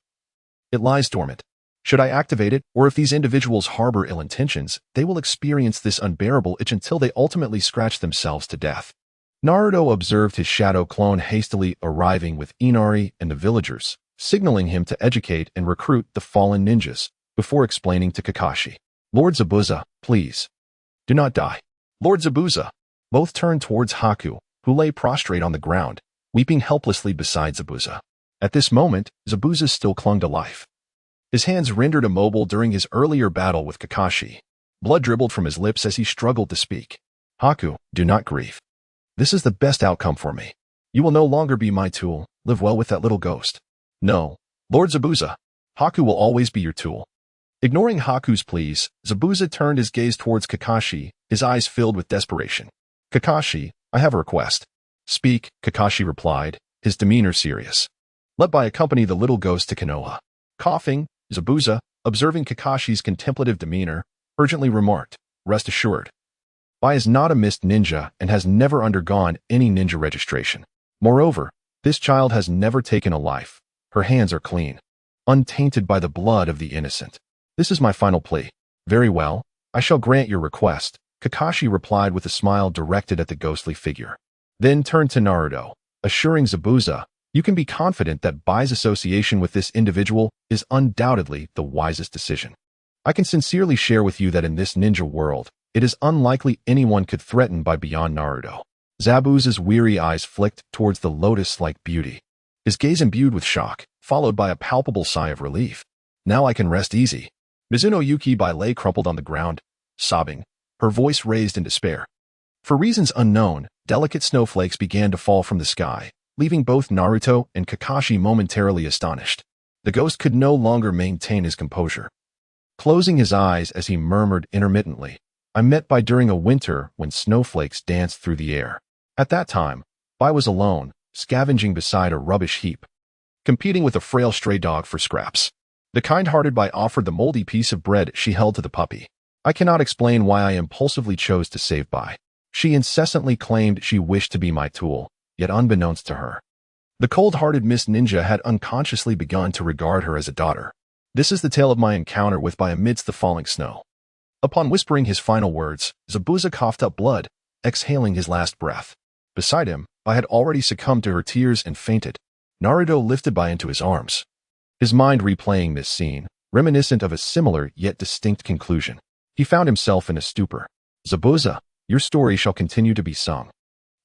it lies dormant. Should I activate it, or if these individuals harbor ill intentions, they will experience this unbearable itch until they ultimately scratch themselves to death. Naruto observed his shadow clone hastily arriving with Inari and the villagers, signaling him to educate and recruit the fallen ninjas, before explaining to Kakashi. Lord Zabuza, please. Do not die. Lord Zabuza. Both turned towards Haku, who lay prostrate on the ground, weeping helplessly beside Zabuza. At this moment, Zabuza still clung to life. His hands rendered immobile during his earlier battle with Kakashi. Blood dribbled from his lips as he struggled to speak. Haku, do not grieve. This is the best outcome for me. You will no longer be my tool. Live well with that little ghost. No, Lord Zabuza. Haku will always be your tool. Ignoring Haku's pleas, Zabuza turned his gaze towards Kakashi, his eyes filled with desperation. Kakashi, I have a request. Speak, Kakashi replied, his demeanor serious. Let by accompany the little ghost to Konoha. Coughing, Zabuza, observing Kakashi's contemplative demeanor, urgently remarked, rest assured. Bai is not a mist ninja and has never undergone any ninja registration. Moreover, this child has never taken a life. Her hands are clean, untainted by the blood of the innocent. This is my final plea. Very well, I shall grant your request, Kakashi replied with a smile directed at the ghostly figure. Then turned to Naruto, assuring Zabuza, you can be confident that Bai's association with this individual is undoubtedly the wisest decision. I can sincerely share with you that in this ninja world, it is unlikely anyone could threaten Bai beyond Naruto. Zabuza's weary eyes flicked towards the lotus-like beauty, his gaze imbued with shock, followed by a palpable sigh of relief. Now I can rest easy. Mizuno Yukibai lay crumpled on the ground, sobbing, her voice raised in despair. For reasons unknown, delicate snowflakes began to fall from the sky, leaving both Naruto and Kakashi momentarily astonished. The ghost could no longer maintain his composure. Closing his eyes as he murmured intermittently, I met Bai during a winter when snowflakes danced through the air. At that time, Bai was alone, scavenging beside a rubbish heap, competing with a frail stray dog for scraps. The kind-hearted Bai offered the moldy piece of bread she held to the puppy. I cannot explain why I impulsively chose to save Bai. She incessantly claimed she wished to be my tool, yet unbeknownst to her, the cold-hearted Miss Ninja had unconsciously begun to regard her as a daughter. This is the tale of my encounter with Bai amidst the falling snow. Upon whispering his final words, Zabuza coughed up blood, exhaling his last breath. Beside him, Bai had already succumbed to her tears and fainted. Naruto lifted Bai into his arms, his mind replaying this scene, reminiscent of a similar yet distinct conclusion. He found himself in a stupor. Zabuza, your story shall continue to be sung,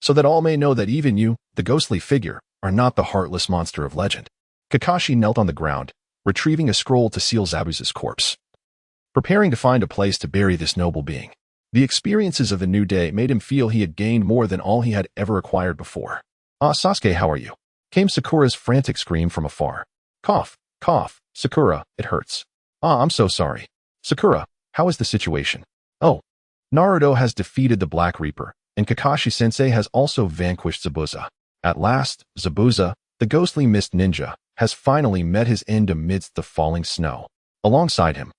so that all may know that even you, the ghostly figure, are not the heartless monster of legend. Kakashi knelt on the ground, retrieving a scroll to seal Zabuza's corpse, preparing to find a place to bury this noble being. The experiences of the new day made him feel he had gained more than all he had ever acquired before. Ah, Sasuke, how are you? Came Sakura's frantic scream from afar. Cough, cough, Sakura, it hurts. Ah, I'm so sorry. Sakura, how is the situation? Oh, Naruto has defeated the Black Reaper, and Kakashi-sensei has also vanquished Zabuza. At last, Zabuza, the ghostly mist ninja, has finally met his end amidst the falling snow. Alongside him,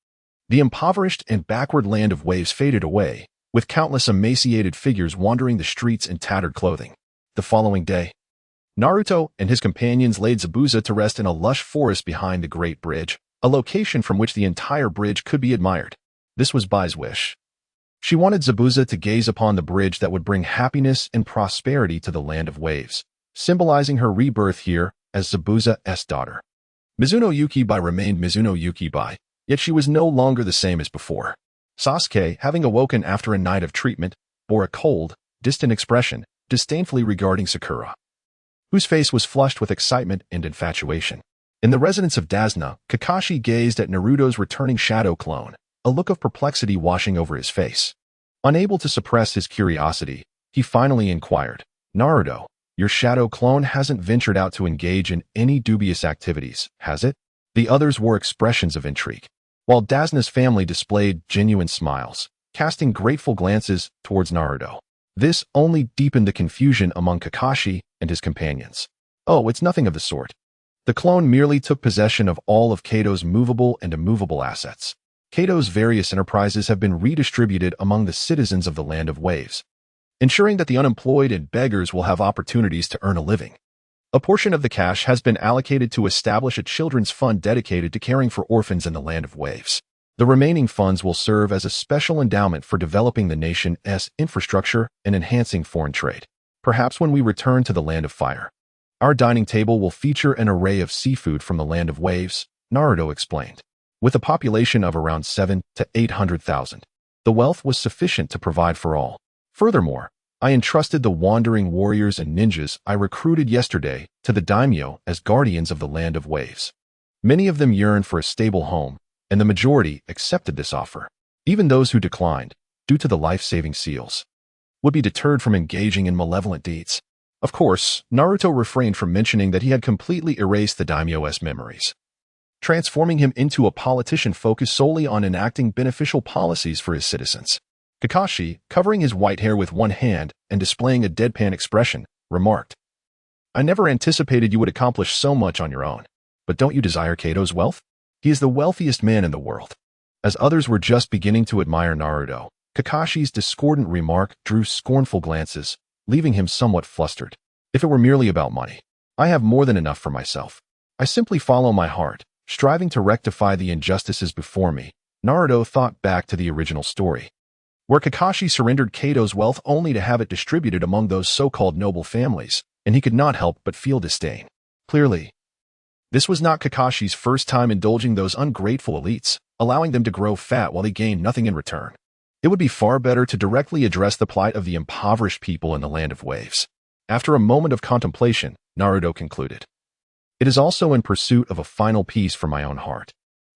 the impoverished and backward land of waves faded away, with countless emaciated figures wandering the streets in tattered clothing. The following day, Naruto and his companions laid Zabuza to rest in a lush forest behind the Great Bridge, a location from which the entire bridge could be admired. This was Bai's wish. She wanted Zabuza to gaze upon the bridge that would bring happiness and prosperity to the land of waves, symbolizing her rebirth here as Zabuza's daughter. Mizuno Yukibai remained Mizuno Yukibai, yet she was no longer the same as before. Sasuke, having awoken after a night of treatment, bore a cold, distant expression, disdainfully regarding Sakura, whose face was flushed with excitement and infatuation. In the residence of Dazna, Kakashi gazed at Naruto's returning shadow clone, a look of perplexity washing over his face. Unable to suppress his curiosity, he finally inquired, Naruto, your shadow clone hasn't ventured out to engage in any dubious activities, has it? The others wore expressions of intrigue, while Dazna's family displayed genuine smiles, casting grateful glances towards Naruto. This only deepened the confusion among Kakashi and his companions. Oh, it's nothing of the sort. The clone merely took possession of all of Kato's movable and immovable assets. Kato's various enterprises have been redistributed among the citizens of the Land of Waves, ensuring that the unemployed and beggars will have opportunities to earn a living. A portion of the cash has been allocated to establish a children's fund dedicated to caring for orphans in the Land of Waves. The remaining funds will serve as a special endowment for developing the nation's infrastructure and enhancing foreign trade. Perhaps when we return to the Land of Fire, our dining table will feature an array of seafood from the Land of Waves, Naruto explained. With a population of around 700,000 to 800,000, the wealth was sufficient to provide for all. Furthermore, I entrusted the wandering warriors and ninjas I recruited yesterday to the daimyo as guardians of the Land of Waves. Many of them yearned for a stable home, and the majority accepted this offer. Even those who declined, due to the life-saving seals, would be deterred from engaging in malevolent deeds. Of course, Naruto refrained from mentioning that he had completely erased the daimyo's memories, transforming him into a politician focused solely on enacting beneficial policies for his citizens. Kakashi, covering his white hair with one hand and displaying a deadpan expression, remarked, "I never anticipated you would accomplish so much on your own. But don't you desire Kato's wealth? He is the wealthiest man in the world." As others were just beginning to admire Naruto, Kakashi's discordant remark drew scornful glances, leaving him somewhat flustered. "If it were merely about money, I have more than enough for myself. I simply follow my heart, striving to rectify the injustices before me." Naruto thought back to the original story, where Kakashi surrendered Kato's wealth only to have it distributed among those so-called noble families, and he could not help but feel disdain. Clearly, this was not Kakashi's first time indulging those ungrateful elites, allowing them to grow fat while they gained nothing in return. It would be far better to directly address the plight of the impoverished people in the Land of Waves. After a moment of contemplation, Naruto concluded, "It is also in pursuit of a final peace for my own heart,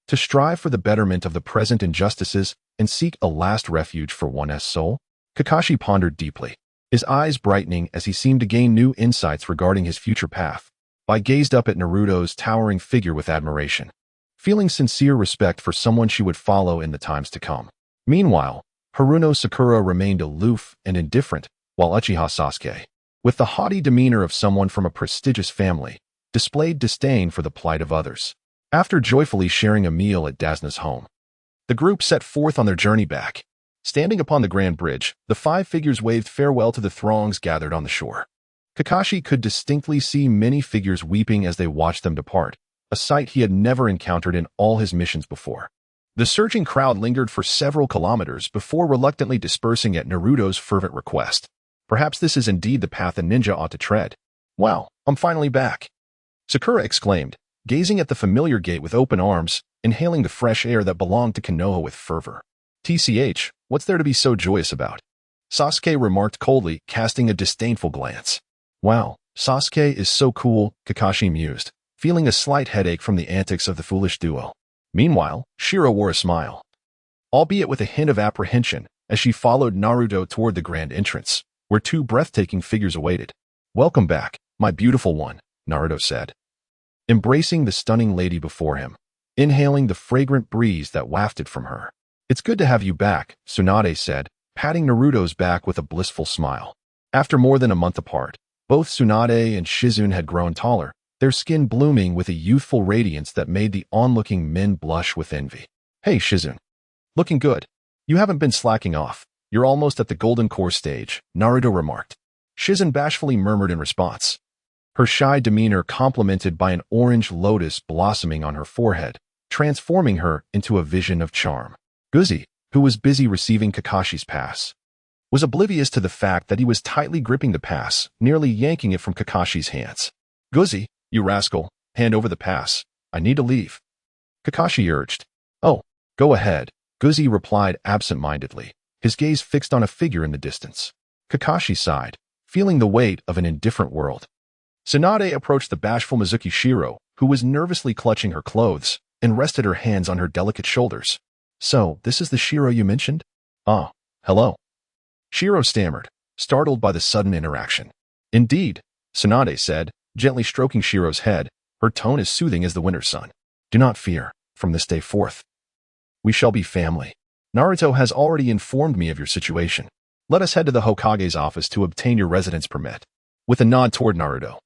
to strive for the betterment of the present injustices and seek a last refuge for one's soul." Kakashi pondered deeply, his eyes brightening as he seemed to gain new insights regarding his future path. I gazed up at Naruto's towering figure with admiration, feeling sincere respect for someone she would follow in the times to come. Meanwhile, Haruno Sakura remained aloof and indifferent, while Uchiha Sasuke, with the haughty demeanor of someone from a prestigious family, displayed disdain for the plight of others. After joyfully sharing a meal at Dazna's home, the group set forth on their journey back. Standing upon the Grand Bridge, the five figures waved farewell to the throngs gathered on the shore. Kakashi could distinctly see many figures weeping as they watched them depart, a sight he had never encountered in all his missions before. The surging crowd lingered for several kilometers before reluctantly dispersing at Naruto's fervent request. Perhaps this is indeed the path a ninja ought to tread. "Wow, I'm finally back," Sakura exclaimed, gazing at the familiar gate with open arms, inhaling the fresh air that belonged to Konoha with fervor. "TCH, what's there to be so joyous about?" Sasuke remarked coldly, casting a disdainful glance. "Wow, Sasuke is so cool," Kakashi mused, feeling a slight headache from the antics of the foolish duo. Meanwhile, Shiro wore a smile, albeit with a hint of apprehension, as she followed Naruto toward the grand entrance, where two breathtaking figures awaited. "Welcome back, my beautiful one," Naruto said, embracing the stunning lady before him, inhaling the fragrant breeze that wafted from her. "It's good to have you back," Tsunade said, patting Naruto's back with a blissful smile. After more than a month apart, both Tsunade and Shizune had grown taller, their skin blooming with a youthful radiance that made the onlooking men blush with envy. "Hey, Shizune. Looking good. You haven't been slacking off. You're almost at the golden core stage," Naruto remarked. Shizune bashfully murmured in response, her shy demeanor complemented by an orange lotus blossoming on her forehead, transforming her into a vision of charm. Guzi, who was busy receiving Kakashi's pass, was oblivious to the fact that he was tightly gripping the pass, nearly yanking it from Kakashi's hands. "Guzi, you rascal, hand over the pass. I need to leave," Kakashi urged. "Oh, go ahead," Guzi replied absent-mindedly, his gaze fixed on a figure in the distance. Kakashi sighed, feeling the weight of an indifferent world. Tsunade approached the bashful Mizuki Shiro, who was nervously clutching her clothes, and rested her hands on her delicate shoulders. "So, this is the Shiro you mentioned?" "Ah, hello," Shiro stammered, startled by the sudden interaction. "Indeed," Tsunade said, gently stroking Shiro's head, her tone as soothing as the winter sun. "Do not fear. From this day forth, we shall be family. Naruto has already informed me of your situation. Let us head to the Hokage's office to obtain your residence permit." With a nod toward Naruto,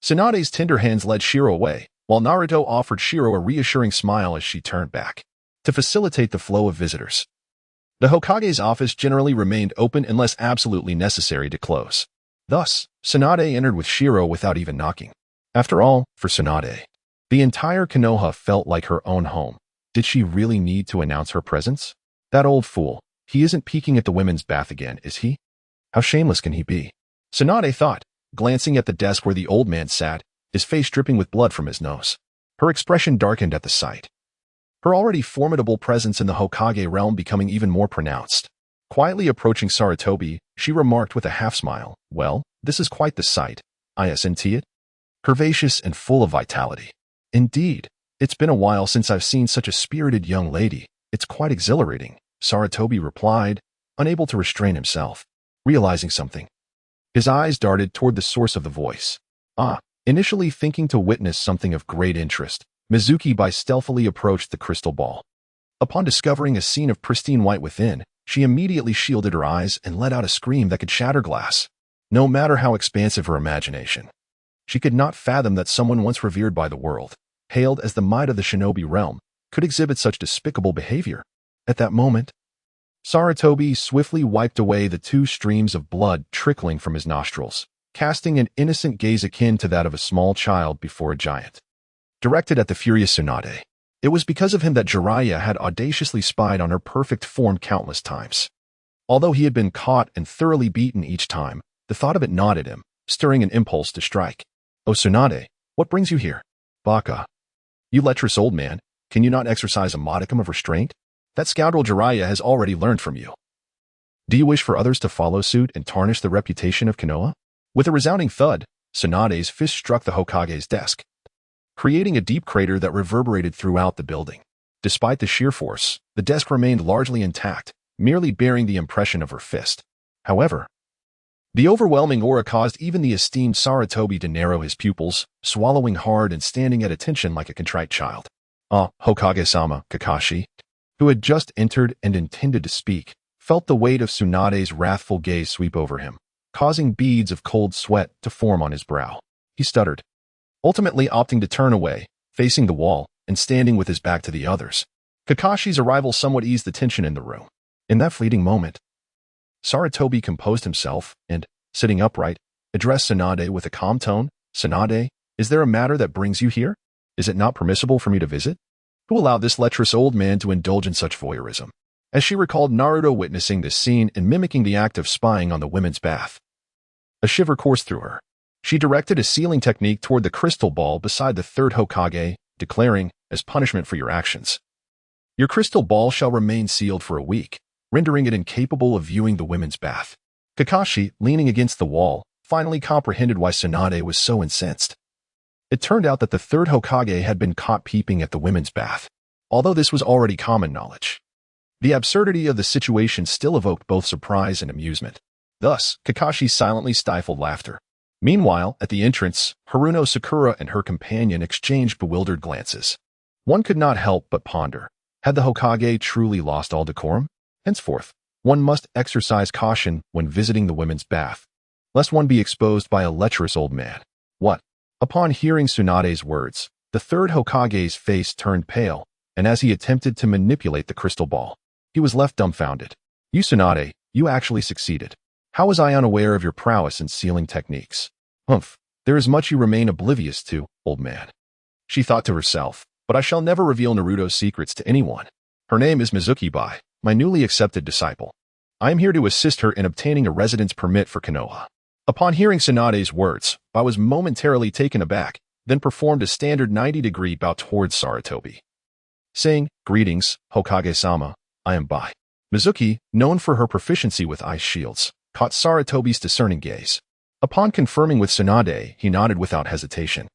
Tsunade's tender hands led Shiro away, while Naruto offered Shiro a reassuring smile as she turned back. To facilitate the flow of visitors, the Hokage's office generally remained open unless absolutely necessary to close. Thus, Tsunade entered with Shiro without even knocking. After all, for Tsunade, the entire Konoha felt like her own home. Did she really need to announce her presence? That old fool. He isn't peeking at the women's bath again, is he? How shameless can he be? Tsunade thought, glancing at the desk where the old man sat, his face dripping with blood from his nose. Her expression darkened at the sight. Her already formidable presence in the Hokage realm becoming even more pronounced. Quietly approaching Sarutobi, she remarked with a half-smile, "Well, this is quite the sight, isn't it? Curvaceous and full of vitality. Indeed, it's been a while since I've seen such a spirited young lady. It's quite exhilarating," Sarutobi replied, unable to restrain himself. Realizing something, his eyes darted toward the source of the voice. Initially thinking to witness something of great interest, Mizuki stealthily approached the crystal ball. Upon discovering a scene of pristine white within, she immediately shielded her eyes and let out a scream that could shatter glass. No matter how expansive her imagination, she could not fathom that someone once revered by the world, hailed as the might of the shinobi realm, could exhibit such despicable behavior. At that moment, Sarutobi swiftly wiped away the 2 streams of blood trickling from his nostrils, casting an innocent gaze akin to that of a small child before a giant. Directed at the furious Tsunade, it was because of him that Jiraiya had audaciously spied on her perfect form countless times. Although he had been caught and thoroughly beaten each time, the thought of it gnawed at him, stirring an impulse to strike. "Oh Tsunade, what brings you here? Baka. You lecherous old man, can you not exercise a modicum of restraint? That scoundrel Jiraiya has already learned from you. Do you wish for others to follow suit and tarnish the reputation of Konoha?" With a resounding thud, Tsunade's fist struck the Hokage's desk, creating a deep crater that reverberated throughout the building. Despite the sheer force, the desk remained largely intact, merely bearing the impression of her fist. However, the overwhelming aura caused even the esteemed Sarutobi to narrow his pupils, swallowing hard and standing at attention like a contrite child. Hokage-sama, Kakashi, who had just entered and intended to speak, felt the weight of Tsunade's wrathful gaze sweep over him, causing beads of cold sweat to form on his brow. He stuttered, ultimately opting to turn away, facing the wall, and standing with his back to the others. Kakashi's arrival somewhat eased the tension in the room. In that fleeting moment, Sarutobi composed himself and, sitting upright, addressed Tsunade with a calm tone. "Tsunade, is there a matter that brings you here? Is it not permissible for me to visit?" Who allowed this lecherous old man to indulge in such voyeurism? As she recalled Naruto witnessing this scene and mimicking the act of spying on the women's bath, a shiver coursed through her. She directed a sealing technique toward the crystal ball beside the 3rd Hokage, declaring, "As punishment for your actions, your crystal ball shall remain sealed for a week, rendering it incapable of viewing the women's bath." Kakashi, leaning against the wall, finally comprehended why Tsunade was so incensed. It turned out that the 3rd Hokage had been caught peeping at the women's bath. Although this was already common knowledge, the absurdity of the situation still evoked both surprise and amusement. Thus, Kakashi silently stifled laughter. Meanwhile, at the entrance, Haruno Sakura and her companion exchanged bewildered glances. One could not help but ponder, had the Hokage truly lost all decorum? Henceforth, one must exercise caution when visiting the women's bath, lest one be exposed by a lecherous old man. What? Upon hearing Tsunade's words, the 3rd Hokage's face turned pale, and as he attempted to manipulate the crystal ball, he was left dumbfounded. "You Tsunade, you actually succeeded. How was I unaware of your prowess in sealing techniques? Humph, there is much you remain oblivious to, old man." She thought to herself, "But I shall never reveal Naruto's secrets to anyone. Her name is Mizuki, my newly accepted disciple. I am here to assist her in obtaining a residence permit for Konoha." Upon hearing Tsunade's words, Bai was momentarily taken aback, then performed a standard 90-degree bow towards Sarutobi, saying, "Greetings, Hokage-sama, I am Bai." Mizuki, known for her proficiency with ice shields, caught Sarutobi's discerning gaze. Upon confirming with Tsunade, he nodded without hesitation.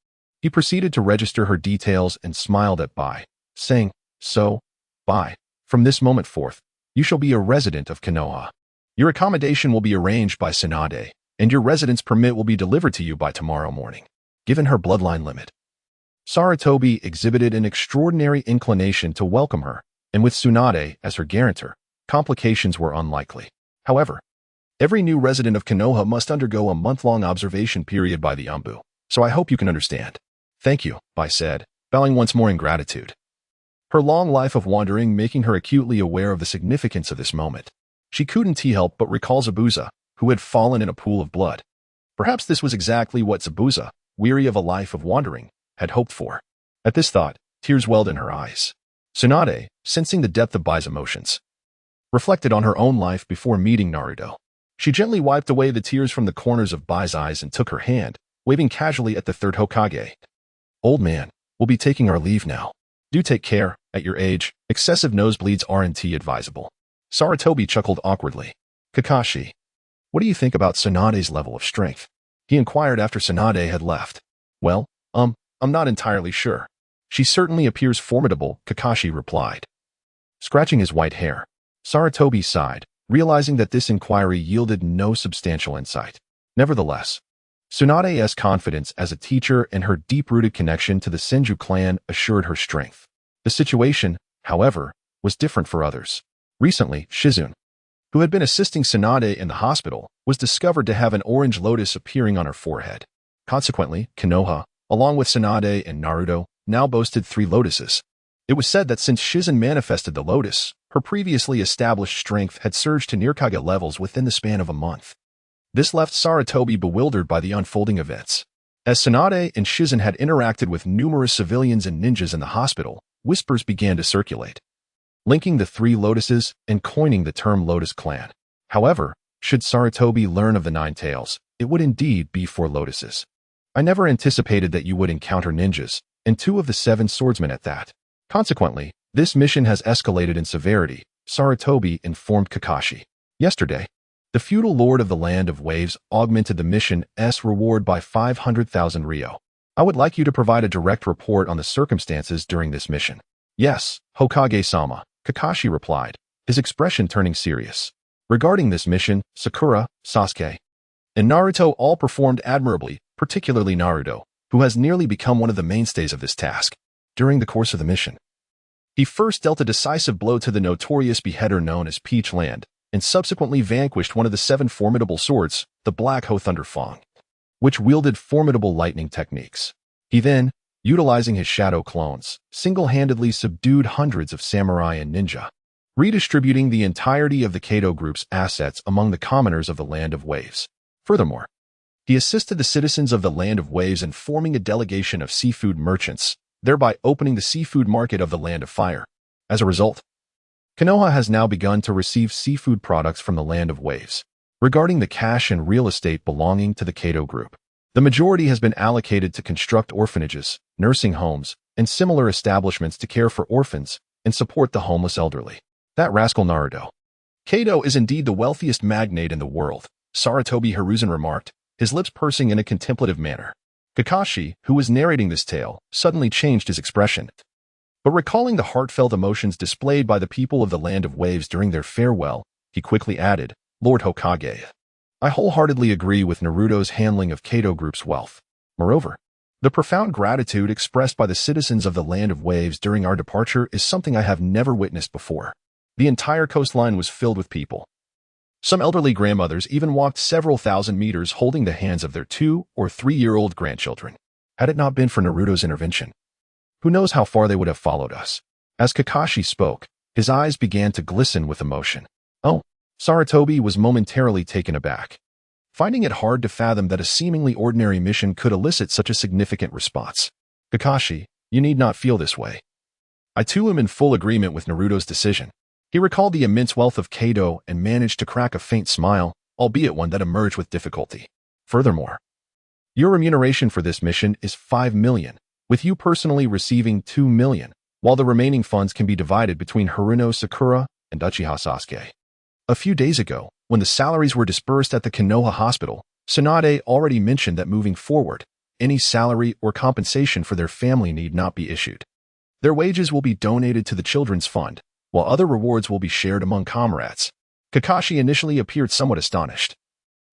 He proceeded to register her details and smiled at Bai, saying, "So, Bai, from this moment forth, you shall be a resident of Konoha. Your accommodation will be arranged by Tsunade, and your residence permit will be delivered to you by tomorrow morning." Given her bloodline limit, Sarutobi exhibited an extraordinary inclination to welcome her, and with Tsunade as her guarantor, complications were unlikely. However, every new resident of Konoha must undergo a month-long observation period by the Umbu, so I hope you can understand. "Thank you," Bai said, bowing once more in gratitude. Her long life of wandering making her acutely aware of the significance of this moment. She couldn't help but recall Zabuza, who had fallen in a pool of blood. Perhaps this was exactly what Zabuza, weary of a life of wandering, had hoped for. At this thought, tears welled in her eyes. Tsunade, sensing the depth of Bai's emotions, reflected on her own life before meeting Naruto. She gently wiped away the tears from the corners of Bai's eyes and took her hand, waving casually at the third Hokage. Old man, we'll be taking our leave now. Do take care, at your age, excessive nosebleeds aren't advisable. Sarutobi chuckled awkwardly. Kakashi, what do you think about Tsunade's level of strength? He inquired after Tsunade had left. Well, I'm not entirely sure. She certainly appears formidable, Kakashi replied. Scratching his white hair, Sarutobi sighed, realizing that this inquiry yielded no substantial insight. Nevertheless, Tsunade's confidence as a teacher and her deep-rooted connection to the Senju clan assured her strength. The situation, however, was different for others. Recently, Shizune, who had been assisting Tsunade in the hospital, was discovered to have an orange lotus appearing on her forehead. Consequently, Konoha, along with Tsunade and Naruto, now boasted 3 lotuses. It was said that since Shizune manifested the lotus, her previously established strength had surged to Near-Kage levels within the span of a month. This left Sarutobi bewildered by the unfolding events. As Tsunade and Shizune had interacted with numerous civilians and ninjas in the hospital, whispers began to circulate, linking the 3 lotuses and coining the term Lotus Clan. However, should Sarutobi learn of the Nine-Tails, it would indeed be 4 lotuses. I never anticipated that you would encounter ninjas, and 2 of the 7 swordsmen at that. Consequently, this mission has escalated in severity, Sarutobi informed Kakashi. Yesterday, the feudal lord of the Land of Waves augmented the mission's reward by 500,000 Ryo. I would like you to provide a direct report on the circumstances during this mission. Yes, Hokage-sama, Kakashi replied, his expression turning serious. Regarding this mission, Sakura, Sasuke, and Naruto all performed admirably, particularly Naruto, who has nearly become one of the mainstays of this task. During the course of the mission, he first dealt a decisive blow to the notorious beheader known as Peach Land, and subsequently vanquished one of the 7 formidable swords, the Black Ho Thunder Fang, which wielded formidable lightning techniques. He then, utilizing his shadow clones, single-handedly subdued hundreds of samurai and ninja, redistributing the entirety of the Kado group's assets among the commoners of the Land of Waves. Furthermore, he assisted the citizens of the Land of Waves in forming a delegation of seafood merchants, thereby opening the seafood market of the Land of Fire. As a result, Konoha has now begun to receive seafood products from the Land of Waves. Regarding the cash and real estate belonging to the Kado group, the majority has been allocated to construct orphanages, nursing homes, and similar establishments to care for orphans and support the homeless elderly. That rascal Naruto. Kado is indeed the wealthiest magnate in the world, Sarutobi Hiruzen remarked, his lips pursing in a contemplative manner. Kakashi, who was narrating this tale, suddenly changed his expression. But recalling the heartfelt emotions displayed by the people of the Land of Waves during their farewell, he quickly added, Lord Hokage, I wholeheartedly agree with Naruto's handling of Kado Group's wealth. Moreover, the profound gratitude expressed by the citizens of the Land of Waves during our departure is something I have never witnessed before. The entire coastline was filled with people. Some elderly grandmothers even walked several thousand meters holding the hands of their 2- or 3-year-old grandchildren. Had it not been for Naruto's intervention, who knows how far they would have followed us? As Kakashi spoke, his eyes began to glisten with emotion. Oh, Sarutobi was momentarily taken aback, finding it hard to fathom that a seemingly ordinary mission could elicit such a significant response. Kakashi, you need not feel this way. I too am in full agreement with Naruto's decision. He recalled the immense wealth of Kado and managed to crack a faint smile, albeit one that emerged with difficulty. Furthermore, your remuneration for this mission is 5 million, with you personally receiving 2 million, while the remaining funds can be divided between Haruno Sakura and Uchiha Sasuke. A few days ago, when the salaries were dispersed at the Konoha hospital, Tsunade already mentioned that moving forward, any salary or compensation for their family need not be issued. Their wages will be donated to the Children's Fund, while other rewards will be shared among comrades. Kakashi initially appeared somewhat astonished,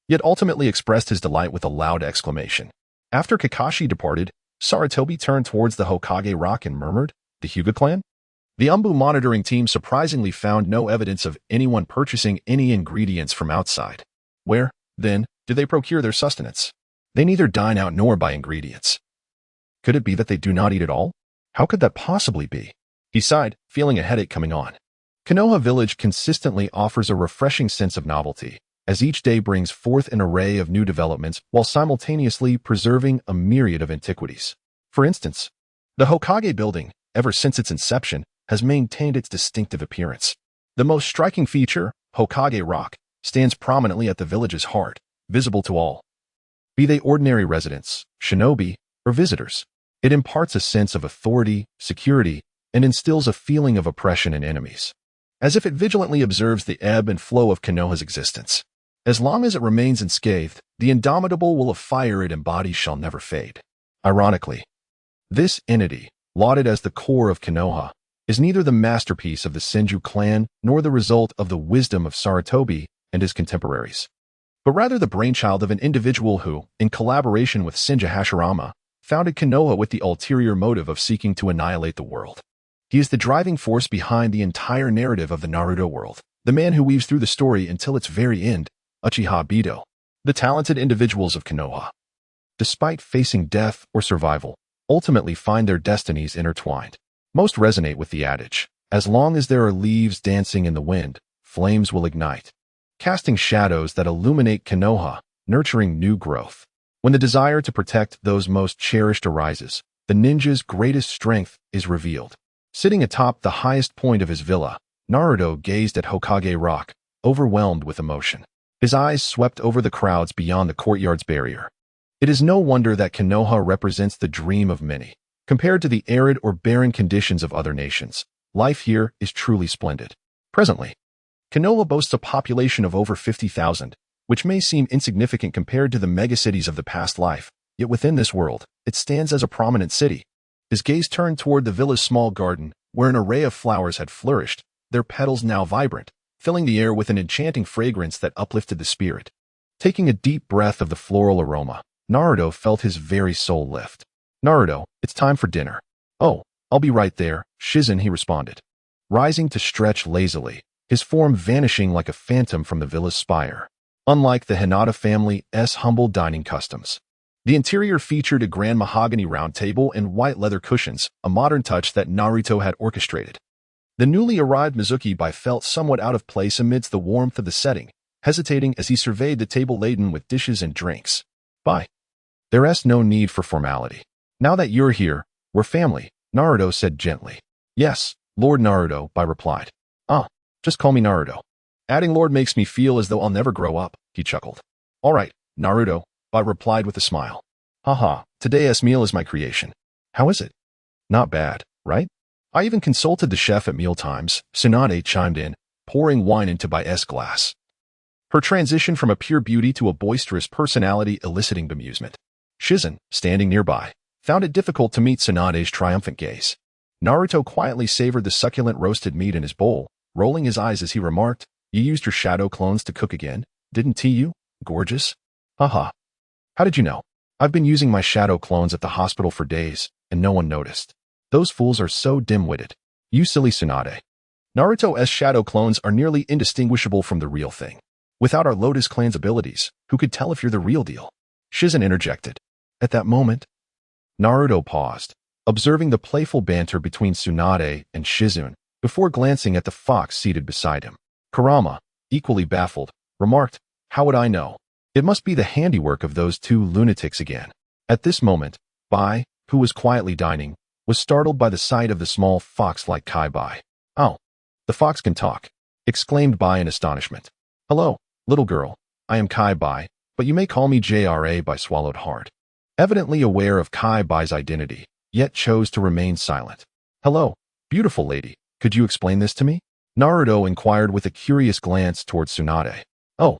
yet ultimately expressed his delight with a loud exclamation. After Kakashi departed, Sarutobi turned towards the Hokage Rock and murmured, "The Hyuga clan?" The Umbu monitoring team surprisingly found no evidence of anyone purchasing any ingredients from outside. Where, then, do they procure their sustenance? They neither dine out nor buy ingredients. Could it be that they do not eat at all? How could that possibly be? He sighed, feeling a headache coming on. Konoha Village consistently offers a refreshing sense of novelty, as each day brings forth an array of new developments while simultaneously preserving a myriad of antiquities. For instance, the Hokage building, ever since its inception, has maintained its distinctive appearance. The most striking feature, Hokage Rock, stands prominently at the village's heart, visible to all. Be they ordinary residents, shinobi, or visitors, it imparts a sense of authority, security, and instills a feeling of oppression in enemies, as if it vigilantly observes the ebb and flow of Konoha's existence. As long as it remains unscathed, the indomitable will of fire it embodies shall never fade. Ironically, this entity, lauded as the core of Konoha, is neither the masterpiece of the Senju clan nor the result of the wisdom of Sarutobi and his contemporaries, but rather the brainchild of an individual who, in collaboration with Shinja Hashirama, founded Konoha with the ulterior motive of seeking to annihilate the world. He is the driving force behind the entire narrative of the Naruto world, the man who weaves through the story until its very end, Uchiha Bido. The talented individuals of Konoha, despite facing death or survival, ultimately find their destinies intertwined. Most resonate with the adage, as long as there are leaves dancing in the wind, flames will ignite, casting shadows that illuminate Konoha, nurturing new growth. When the desire to protect those most cherished arises, the ninja's greatest strength is revealed. Sitting atop the highest point of his villa, Naruto gazed at Hokage Rock, overwhelmed with emotion. His eyes swept over the crowds beyond the courtyard's barrier. It is no wonder that Konoha represents the dream of many. Compared to the arid or barren conditions of other nations, life here is truly splendid. Presently, Konoha boasts a population of over 50,000, which may seem insignificant compared to the megacities of the past life, yet within this world, it stands as a prominent city. His gaze turned toward the villa's small garden, where an array of flowers had flourished, their petals now vibrant, filling the air with an enchanting fragrance that uplifted the spirit. Taking a deep breath of the floral aroma, Naruto felt his very soul lift. Naruto, it's time for dinner. Oh, I'll be right there, Shizen, he responded, rising to stretch lazily, his form vanishing like a phantom from the villa's spire. Unlike the Hinata family's humble dining customs, the interior featured a grand mahogany round table and white leather cushions, a modern touch that Naruto had orchestrated. The newly arrived Mizuki felt somewhat out of place amidst the warmth of the setting, hesitating as he surveyed the table laden with dishes and drinks. There's no need for formality. Now that you're here, we're family, Naruto said gently. Yes, Lord Naruto, replied. Just call me Naruto. Adding Lord makes me feel as though I'll never grow up, he chuckled. All right, Naruto, replied with a smile. Haha, today's meal is my creation. How is it? Not bad, right? I even consulted the chef at mealtimes, Tsunade chimed in, pouring wine into Bai's glass. Her transition from a pure beauty to a boisterous personality eliciting bemusement. Shizen, standing nearby, found it difficult to meet Tsunade's triumphant gaze. Naruto quietly savored the succulent roasted meat in his bowl, rolling his eyes as he remarked, You used your shadow clones to cook again, didn't you? Gorgeous. Haha. How did you know? I've been using my shadow clones at the hospital for days, and no one noticed. Those fools are so dim-witted. You silly Tsunade. Naruto's shadow clones are nearly indistinguishable from the real thing. Without our Lotus clan's abilities, who could tell if you're the real deal? Shizen interjected. At that moment, Naruto paused, observing the playful banter between Tsunade and Shizen, before glancing at the fox seated beside him. Kurama, equally baffled, remarked, How would I know? It must be the handiwork of those two lunatics again. At this moment, Bai, who was quietly dining, was startled by the sight of the small fox-like Kai Bai. Oh, the fox can talk, exclaimed Bai in astonishment. Hello, little girl, I am Kai Bai, but you may call me JRA. Bai swallowed hard, evidently aware of Kai Bai's identity, yet chose to remain silent. Hello, beautiful lady, could you explain this to me? Naruto inquired with a curious glance towards Tsunade. Oh,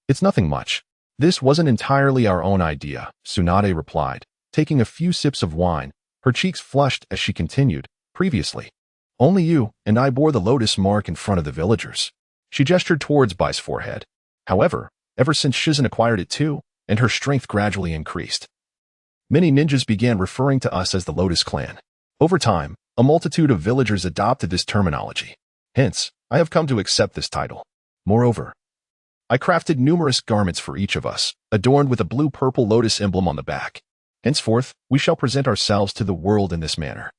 it's nothing much. This wasn't entirely our own idea, Tsunade replied, taking a few sips of wine, her cheeks flushed as she continued, previously. Only you and I bore the lotus mark in front of the villagers. She gestured towards Bai's forehead. However, ever since Shizen acquired it too, and her strength gradually increased, many ninjas began referring to us as the Lotus Clan. Over time, a multitude of villagers adopted this terminology. Hence, I have come to accept this title. Moreover, I crafted numerous garments for each of us, adorned with a blue-purple lotus emblem on the back. Henceforth, we shall present ourselves to the world in this manner.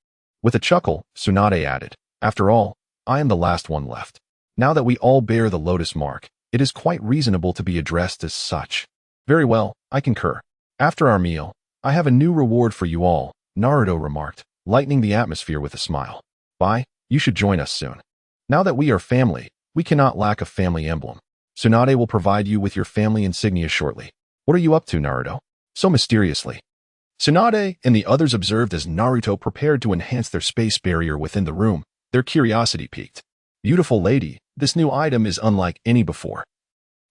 With a chuckle, Tsunade added, After all, I am the last one left. Now that we all bear the lotus mark, it is quite reasonable to be addressed as such. Very well, I concur. After our meal, I have a new reward for you all, Naruto remarked, lightening the atmosphere with a smile. You should join us soon. Now that we are family, we cannot lack a family emblem. Tsunade will provide you with your family insignia shortly. What are you up to, Naruto? So mysteriously. Tsunade and the others observed as Naruto prepared to enhance their space barrier within the room. Their curiosity piqued. Beautiful lady, this new item is unlike any before.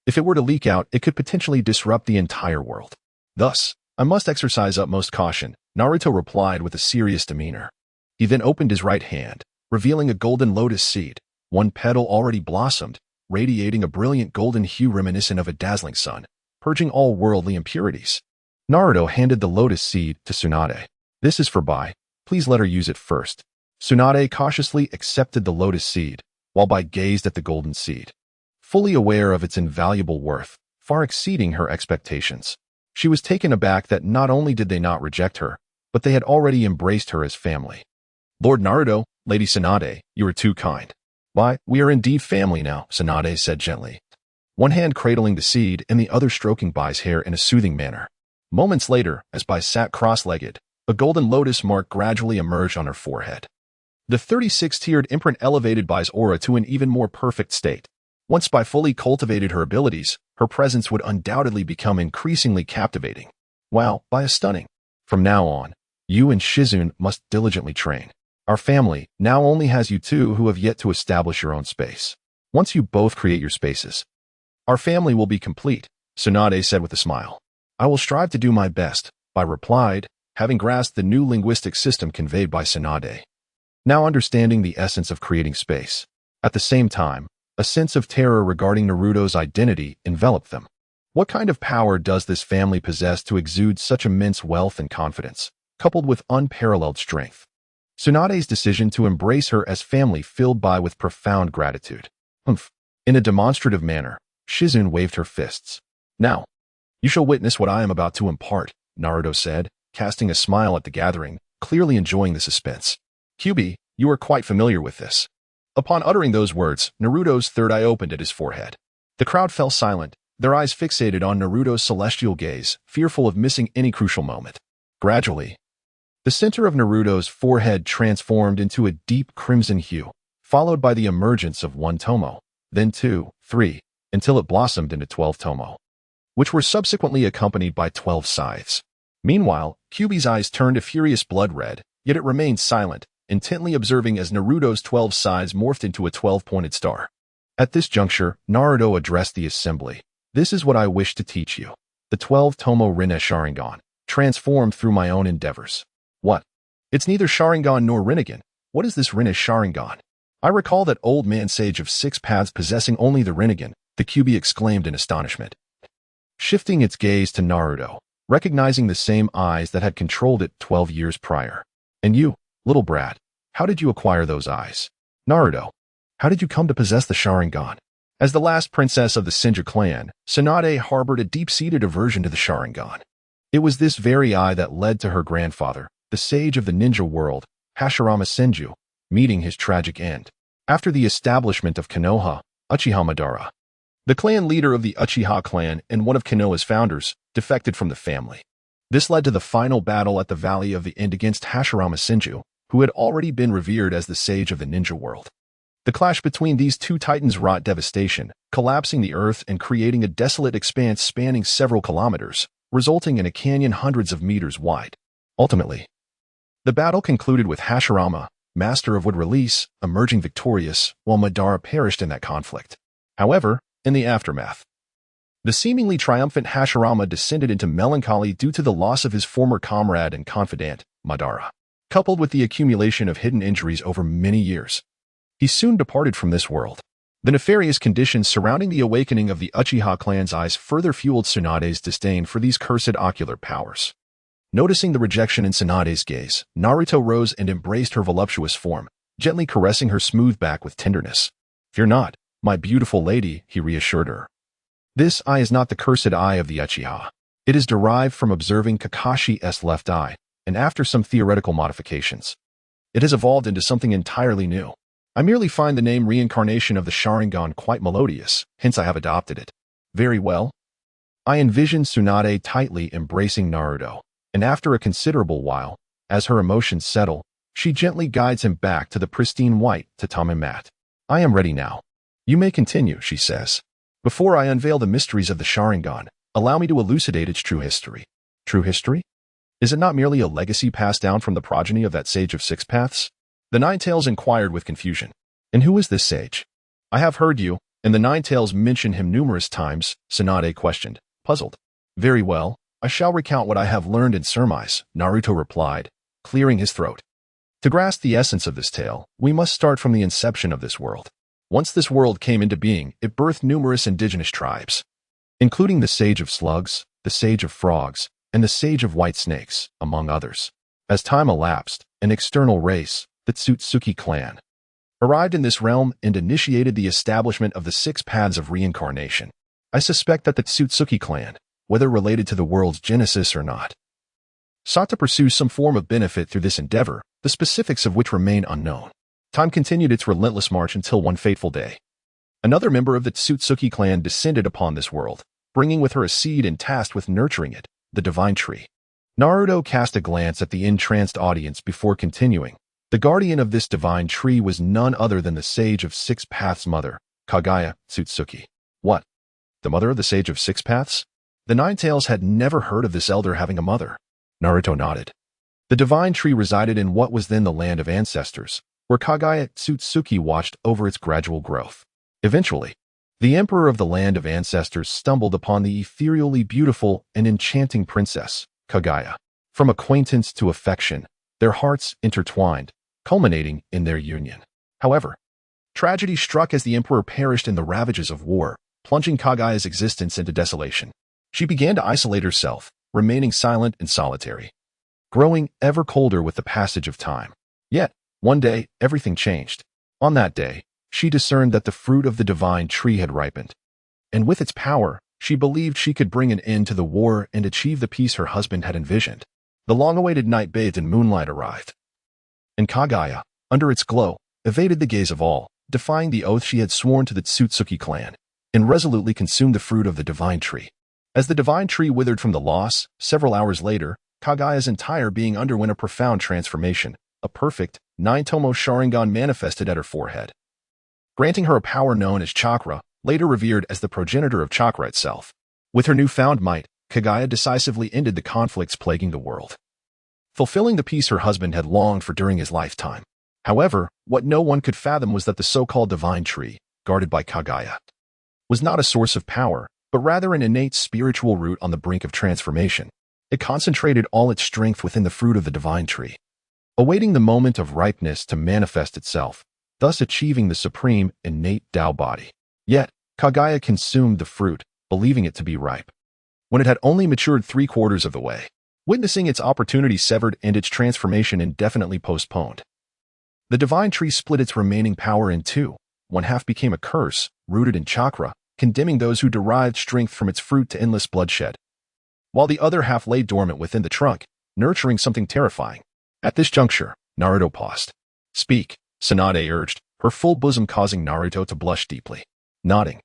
If it were to leak out, it could potentially disrupt the entire world. Thus, I must exercise utmost caution, Naruto replied with a serious demeanor. He then opened his right hand, revealing a golden lotus seed, one petal already blossomed, radiating a brilliant golden hue reminiscent of a dazzling sun, purging all worldly impurities. Naruto handed the lotus seed to Tsunade. This is for Bai. Please let her use it first. Tsunade cautiously accepted the lotus seed, while Bai gazed at the golden seed. Fully aware of its invaluable worth, far exceeding her expectations. She was taken aback that not only did they not reject her, but they had already embraced her as family. Lord Naruto, Lady Tsunade, you are too kind. Why, we are indeed family now, Tsunade said gently, one hand cradling the seed and the other stroking Bai's hair in a soothing manner. Moments later, as Bai sat cross-legged, a golden lotus mark gradually emerged on her forehead. The 36-tiered imprint elevated Bai's aura to an even more perfect state. Once Bai fully cultivated her abilities, her presence would undoubtedly become increasingly captivating. Wow, Bai is stunning. From now on, you and Shizune must diligently train. Our family now only has you two who have yet to establish your own space. Once you both create your spaces, our family will be complete, Tsunade said with a smile. I will strive to do my best, Bai replied, having grasped the new linguistic system conveyed by Tsunade. Now understanding the essence of creating space. At the same time, a sense of terror regarding Naruto's identity enveloped them. What kind of power does this family possess to exude such immense wealth and confidence, coupled with unparalleled strength? Tsunade's decision to embrace her as family filled Bai with profound gratitude. In a demonstrative manner, Shizune waved her fists. Now, you shall witness what I am about to impart, Naruto said, casting a smile at the gathering, clearly enjoying the suspense. Kyubi, you are quite familiar with this. Upon uttering those words, Naruto's third eye opened at his forehead. The crowd fell silent, their eyes fixated on Naruto's celestial gaze, fearful of missing any crucial moment. Gradually, the center of Naruto's forehead transformed into a deep crimson hue, followed by the emergence of one tomo, then 2, 3, until it blossomed into 12 tomo, which were subsequently accompanied by 12 scythes. Meanwhile, Kyubi's eyes turned a furious blood red, yet it remained silent, intently observing as Naruto's 12 scythes morphed into a 12-pointed star. At this juncture, Naruto addressed the assembly. This is what I wish to teach you. The 12-tomo Rinne Sharingan, transformed through my own endeavors. What? It's neither Sharingan nor Rinnegan. What is this Rinne Sharingan? I recall that old man sage of 6 paths possessing only the Rinnegan, the Kyubi exclaimed in astonishment. Shifting its gaze to Naruto, recognizing the same eyes that had controlled it 12 years prior. And you, little brat, how did you acquire those eyes? Naruto, how did you come to possess the Sharingan? As the last princess of the Senju clan, Tsunade harbored a deep-seated aversion to the Sharingan. It was this very eye that led to her grandfather, the sage of the ninja world, Hashirama Senju, meeting his tragic end. After the establishment of Konoha, Uchiha Madara, the clan leader of the Uchiha clan and one of Konoha's founders, defected from the family. This led to the final battle at the Valley of the End against Hashirama Senju, who had already been revered as the sage of the ninja world. The clash between these two titans wrought devastation, collapsing the earth and creating a desolate expanse spanning several kilometers, resulting in a canyon hundreds of meters wide. Ultimately, the battle concluded with Hashirama, master of wood release, emerging victorious, while Madara perished in that conflict. However, in the aftermath, the seemingly triumphant Hashirama descended into melancholy due to the loss of his former comrade and confidant, Madara. Coupled with the accumulation of hidden injuries over many years, he soon departed from this world. The nefarious conditions surrounding the awakening of the Uchiha clan's eyes further fueled Tsunade's disdain for these cursed ocular powers. Noticing the rejection in Tsunade's gaze, Naruto rose and embraced her voluptuous form, gently caressing her smooth back with tenderness. Fear not, my beautiful lady, he reassured her. This eye is not the cursed eye of the Uchiha. It is derived from observing Kakashi's left eye, and after some theoretical modifications, it has evolved into something entirely new. I merely find the name reincarnation of the Sharingan quite melodious, hence I have adopted it. Very well. I envision Tsunade tightly embracing Naruto, and after a considerable while, as her emotions settle, she gently guides him back to the pristine white tatami mat. I am ready now. You may continue, she says. Before I unveil the mysteries of the Sharingan, allow me to elucidate its true history. True history? Is it not merely a legacy passed down from the progeny of that sage of six paths? The Nine-Tails inquired with confusion. And who is this sage? I have heard you, and the Nine-Tails mention him numerous times, Tsunade questioned, puzzled. Very well, I shall recount what I have learned in surmise, Naruto replied, clearing his throat. To grasp the essence of this tale, we must start from the inception of this world. Once this world came into being, it birthed numerous indigenous tribes, including the Sage of Slugs, the Sage of Frogs, and the Sage of White Snakes, among others. As time elapsed, an external race, the Tsunade clan, arrived in this realm and initiated the establishment of the six paths of reincarnation. I suspect that the Tsunade clan, whether related to the world's genesis or not, sought to pursue some form of benefit through this endeavor, the specifics of which remain unknown. Time continued its relentless march until one fateful day. Another member of the Tsunade clan descended upon this world, bringing with her a seed and tasked with nurturing it, the divine tree. Naruto cast a glance at the entranced audience before continuing. The guardian of this divine tree was none other than the Sage of Six Paths' mother, Kaguya Tsutsukey. What? The mother of the Sage of Six Paths? The Nine-Tails had never heard of this elder having a mother. Naruto nodded. The divine tree resided in what was then the land of ancestors, where Kaguya Tsutsukey watched over its gradual growth. Eventually, the emperor of the land of ancestors stumbled upon the ethereally beautiful and enchanting princess, Kaguya. From acquaintance to affection, their hearts intertwined, culminating in their union. However, tragedy struck as the emperor perished in the ravages of war, plunging Kaguya's existence into desolation. She began to isolate herself, remaining silent and solitary, growing ever colder with the passage of time. Yet, one day, everything changed. On that day, she discerned that the fruit of the divine tree had ripened, and with its power, she believed she could bring an end to the war and achieve the peace her husband had envisioned. The long-awaited night bathed in moonlight arrived, and Kaguya, under its glow, evaded the gaze of all, defying the oath she had sworn to the Tsunade clan, and resolutely consumed the fruit of the divine tree. As the divine tree withered from the loss, several hours later, Kaguya's entire being underwent a profound transformation. A perfect, nine-tomo Sharingan manifested at her forehead, granting her a power known as chakra, later revered as the progenitor of chakra itself. With her newfound might, Kaguya decisively ended the conflicts plaguing the world, fulfilling the peace her husband had longed for during his lifetime. However, what no one could fathom was that the so-called divine tree, guarded by Kaguya, was not a source of power, but rather an innate spiritual root on the brink of transformation. It concentrated all its strength within the fruit of the divine tree, awaiting the moment of ripeness to manifest itself, thus achieving the supreme, innate Tao body. Yet, Kaguya consumed the fruit, believing it to be ripe, when it had only matured 3/4 of the way, witnessing its opportunity severed and its transformation indefinitely postponed. The divine tree split its remaining power in two. One half became a curse, rooted in chakra, condemning those who derived strength from its fruit to endless bloodshed, while the other half lay dormant within the trunk, nurturing something terrifying. At this juncture, Naruto paused. Speak, Tsunade urged, her full bosom causing Naruto to blush deeply. Nodding,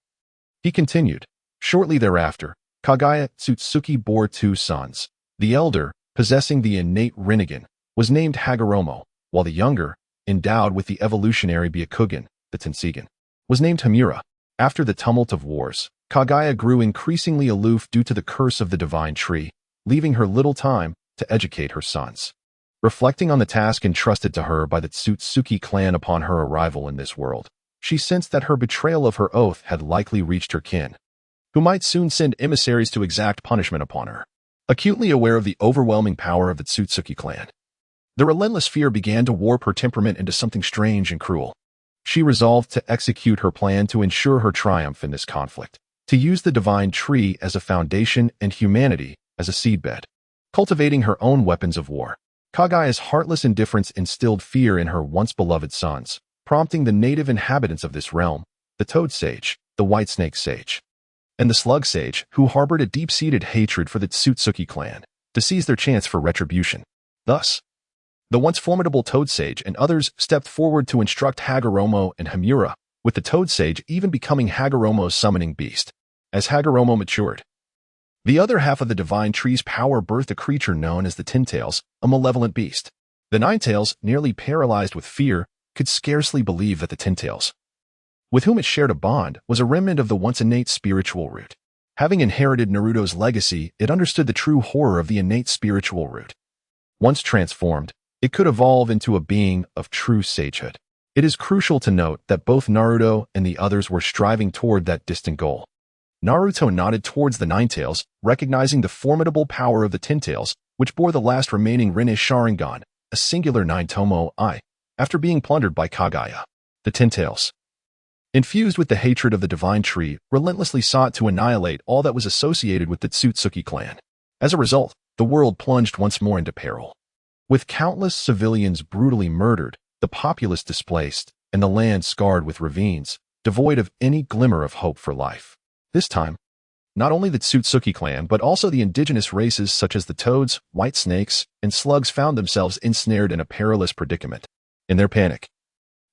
he continued. Shortly thereafter, Kaguya Tsutsukey bore 2 sons. The elder, possessing the innate Rinnegan, was named Hagoromo, while the younger, endowed with the evolutionary Byakugan, the Tensegan, was named Hamura. After the tumult of wars, Kaguya grew increasingly aloof due to the curse of the divine tree, leaving her little time to educate her sons. Reflecting on the task entrusted to her by the Tsunade clan upon her arrival in this world, she sensed that her betrayal of her oath had likely reached her kin, who might soon send emissaries to exact punishment upon her. Acutely aware of the overwhelming power of the Tsunade clan, the relentless fear began to warp her temperament into something strange and cruel. She resolved to execute her plan to ensure her triumph in this conflict, to use the divine tree as a foundation and humanity as a seedbed, cultivating her own weapons of war. Kaguya's heartless indifference instilled fear in her once-beloved sons, prompting the native inhabitants of this realm, the Toad Sage, the White Snake Sage, and the Slug Sage, who harbored a deep-seated hatred for the Tsunade clan, to seize their chance for retribution. Thus, The once formidable Toad Sage and others stepped forward to instruct Hagoromo and Hamura, with the Toad Sage even becoming Hagoromo's summoning beast. As Hagoromo matured, the other half of the divine tree's power birthed a creature known as the Nine-Tails, a malevolent beast. The Nine-Tails, nearly paralyzed with fear, could scarcely believe that the Nine-Tails, with whom it shared a bond, was a remnant of the once innate spiritual root. Having inherited Naruto's legacy, it understood the true horror of the innate spiritual root. Once transformed, it could evolve into a being of true sagehood. It is crucial to note that both Naruto and the others were striving toward that distant goal. Naruto nodded towards the Nine-Tails, recognizing the formidable power of the Nine-Tails, which bore the last remaining Rinne Sharingan, a singular nine-tomo eye, after being plundered by Kaguya. The Nine-Tails, infused with the hatred of the divine tree, relentlessly sought to annihilate all that was associated with the Tsutsuki clan. As a result, the world plunged once more into peril. With countless civilians brutally murdered, the populace displaced, and the land scarred with ravines, devoid of any glimmer of hope for life. This time, not only the Tsutsuki clan but also the indigenous races such as the toads, white snakes, and slugs found themselves ensnared in a perilous predicament. In their panic,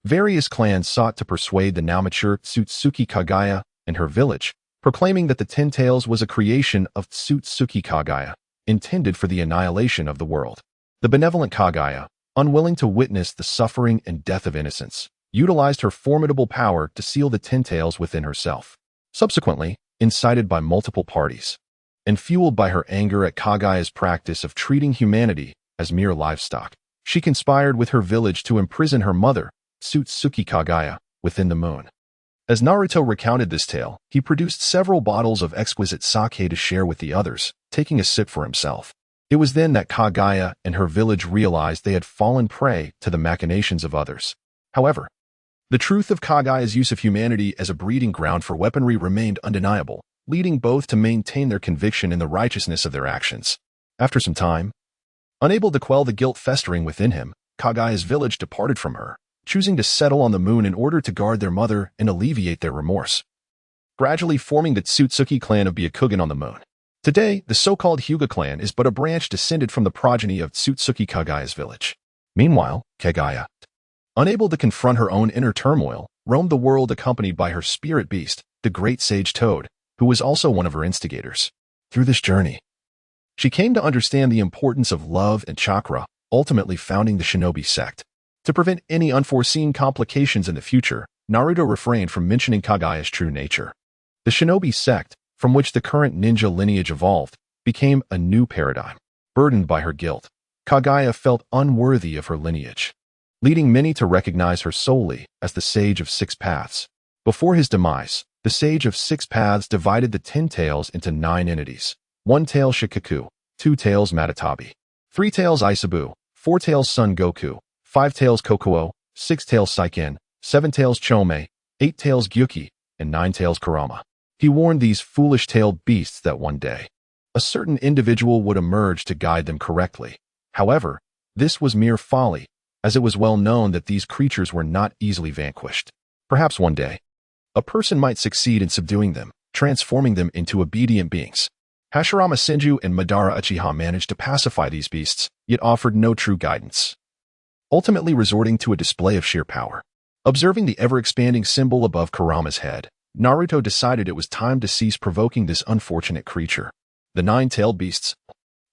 various clans sought to persuade the now mature Tsutsuki Kaguya and her village, proclaiming that the Nine-Tails was a creation of Tsutsuki Kaguya, intended for the annihilation of the world. The benevolent Kaguya, unwilling to witness the suffering and death of innocents, utilized her formidable power to seal the Nine-Tails within herself. Subsequently, incited by multiple parties, and fueled by her anger at Kaguya's practice of treating humanity as mere livestock, she conspired with her village to imprison her mother, Tsutsuki Kaguya, within the moon. As Naruto recounted this tale, he produced several bottles of exquisite sake to share with the others, taking a sip for himself. It was then that Kaguya and her village realized they had fallen prey to the machinations of others. However, the truth of Kaguya's use of humanity as a breeding ground for weaponry remained undeniable, leading both to maintain their conviction in the righteousness of their actions. After some time, unable to quell the guilt festering within him, Kaguya's village departed from her, choosing to settle on the moon in order to guard their mother and alleviate their remorse, gradually forming the Tsutsuki clan of Byakugan on the moon. Today, the so-called Hyuga clan is but a branch descended from the progeny of Tsutsuki Kaguya's village. Meanwhile, Kaguya, unable to confront her own inner turmoil, roamed the world accompanied by her spirit beast, the great sage Toad, who was also one of her instigators. Through this journey, she came to understand the importance of love and chakra, ultimately founding the shinobi sect. To prevent any unforeseen complications in the future, Naruto refrained from mentioning Kaguya's true nature. The shinobi sect, from which the current ninja lineage evolved, became a new paradigm. Burdened by her guilt, Kaguya felt unworthy of her lineage, leading many to recognize her solely as the Sage of Six Paths. Before his demise, the Sage of Six Paths divided the Nine-Tails into 9 entities: 1 tail Shikaku, 2 tails Matatabi, 3 tails Isabu, 4 tails Son Goku, 5 tails Kokuo, 6 tails Saiken, 7 tails Chome, 8 tails Gyuki, and 9 tails Kurama. He warned these foolish-tailed beasts that one day, a certain individual would emerge to guide them correctly. However, this was mere folly, as it was well known that these creatures were not easily vanquished. Perhaps one day, a person might succeed in subduing them, transforming them into obedient beings. Hashirama Senju and Madara Uchiha managed to pacify these beasts, yet offered no true guidance, ultimately resorting to a display of sheer power. Observing the ever-expanding symbol above Kurama's head, Naruto decided it was time to cease provoking this unfortunate creature. The 9-tailed beasts,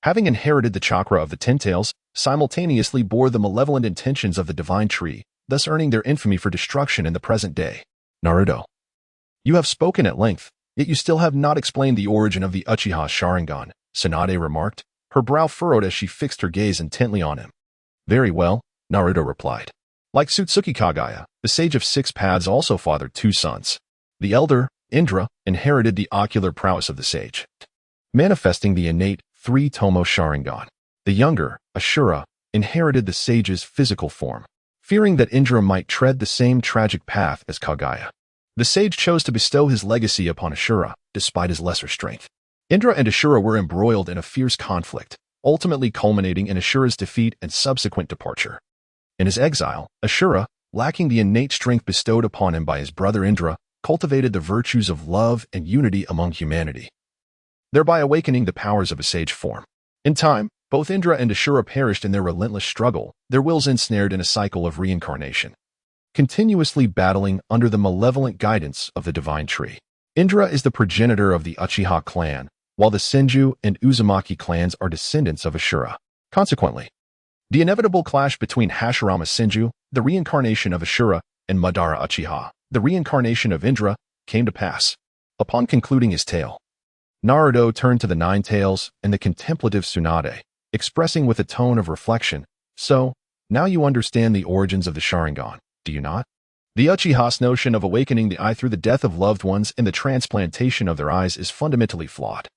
having inherited the chakra of the Nine-Tails, simultaneously bore the malevolent intentions of the divine tree, thus earning their infamy for destruction in the present day. Naruto, you have spoken at length, yet you still have not explained the origin of the Uchiha Sharingan, Tsunade remarked, her brow furrowed as she fixed her gaze intently on him. Very well, Naruto replied. Like Tsutsuki Kaguya, the Sage of Six Paths also fathered 2 sons. The elder, Indra, inherited the ocular prowess of the sage, manifesting the innate 3-tomo Sharingan. The younger, Ashura, inherited the sage's physical form. Fearing that Indra might tread the same tragic path as Kaguya, the sage chose to bestow his legacy upon Ashura, despite his lesser strength. Indra and Ashura were embroiled in a fierce conflict, ultimately culminating in Ashura's defeat and subsequent departure. In his exile, Ashura, lacking the innate strength bestowed upon him by his brother Indra, cultivated the virtues of love and unity among humanity, thereby awakening the powers of a sage form. In time, Both Indra and Ashura perished in their relentless struggle, their wills ensnared in a cycle of reincarnation, continuously battling under the malevolent guidance of the divine tree. Indra is the progenitor of the Uchiha clan, while the Senju and Uzumaki clans are descendants of Ashura. Consequently, the inevitable clash between Hashirama Senju, the reincarnation of Ashura, and Madara Uchiha, the reincarnation of Indra, came to pass. Upon concluding his tale, Naruto turned to the Nine-Tails and the contemplative Tsunade, expressing with a tone of reflection, "So, now you understand the origins of the Sharingan, do you not? The Uchiha's notion of awakening the eye through the death of loved ones and the transplantation of their eyes is fundamentally flawed.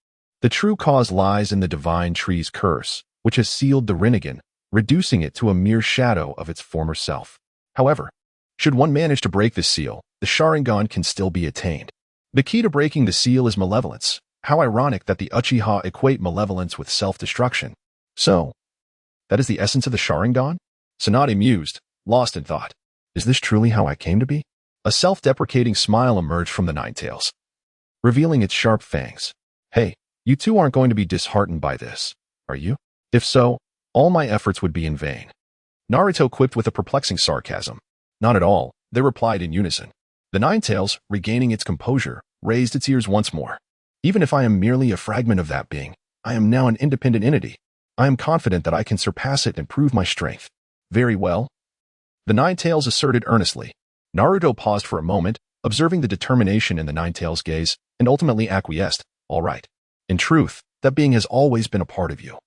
The true cause lies in the divine tree's curse, which has sealed the Rinnegan, reducing it to a mere shadow of its former self. However, should one manage to break this seal, the Sharingan can still be attained. The key to breaking the seal is malevolence. How ironic that the Uchiha equate malevolence with self-destruction. So, that is the essence of the Sharingan? Tsunade mused, lost in thought. Is this truly how I came to be? A self-deprecating smile emerged from the Nine-Tails, revealing its sharp fangs. Hey, you two aren't going to be disheartened by this, are you? If so, all my efforts would be in vain. Naruto quipped with a perplexing sarcasm. Not at all, they replied in unison. The Nine-Tails, regaining its composure, raised its ears once more. Even if I am merely a fragment of that being, I am now an independent entity. I am confident that I can surpass it and prove my strength. Very well. The Nine-Tails asserted earnestly. Naruto paused for a moment, observing the determination in the Nine-Tails' gaze, and ultimately acquiesced. All right. In truth, that being has always been a part of you.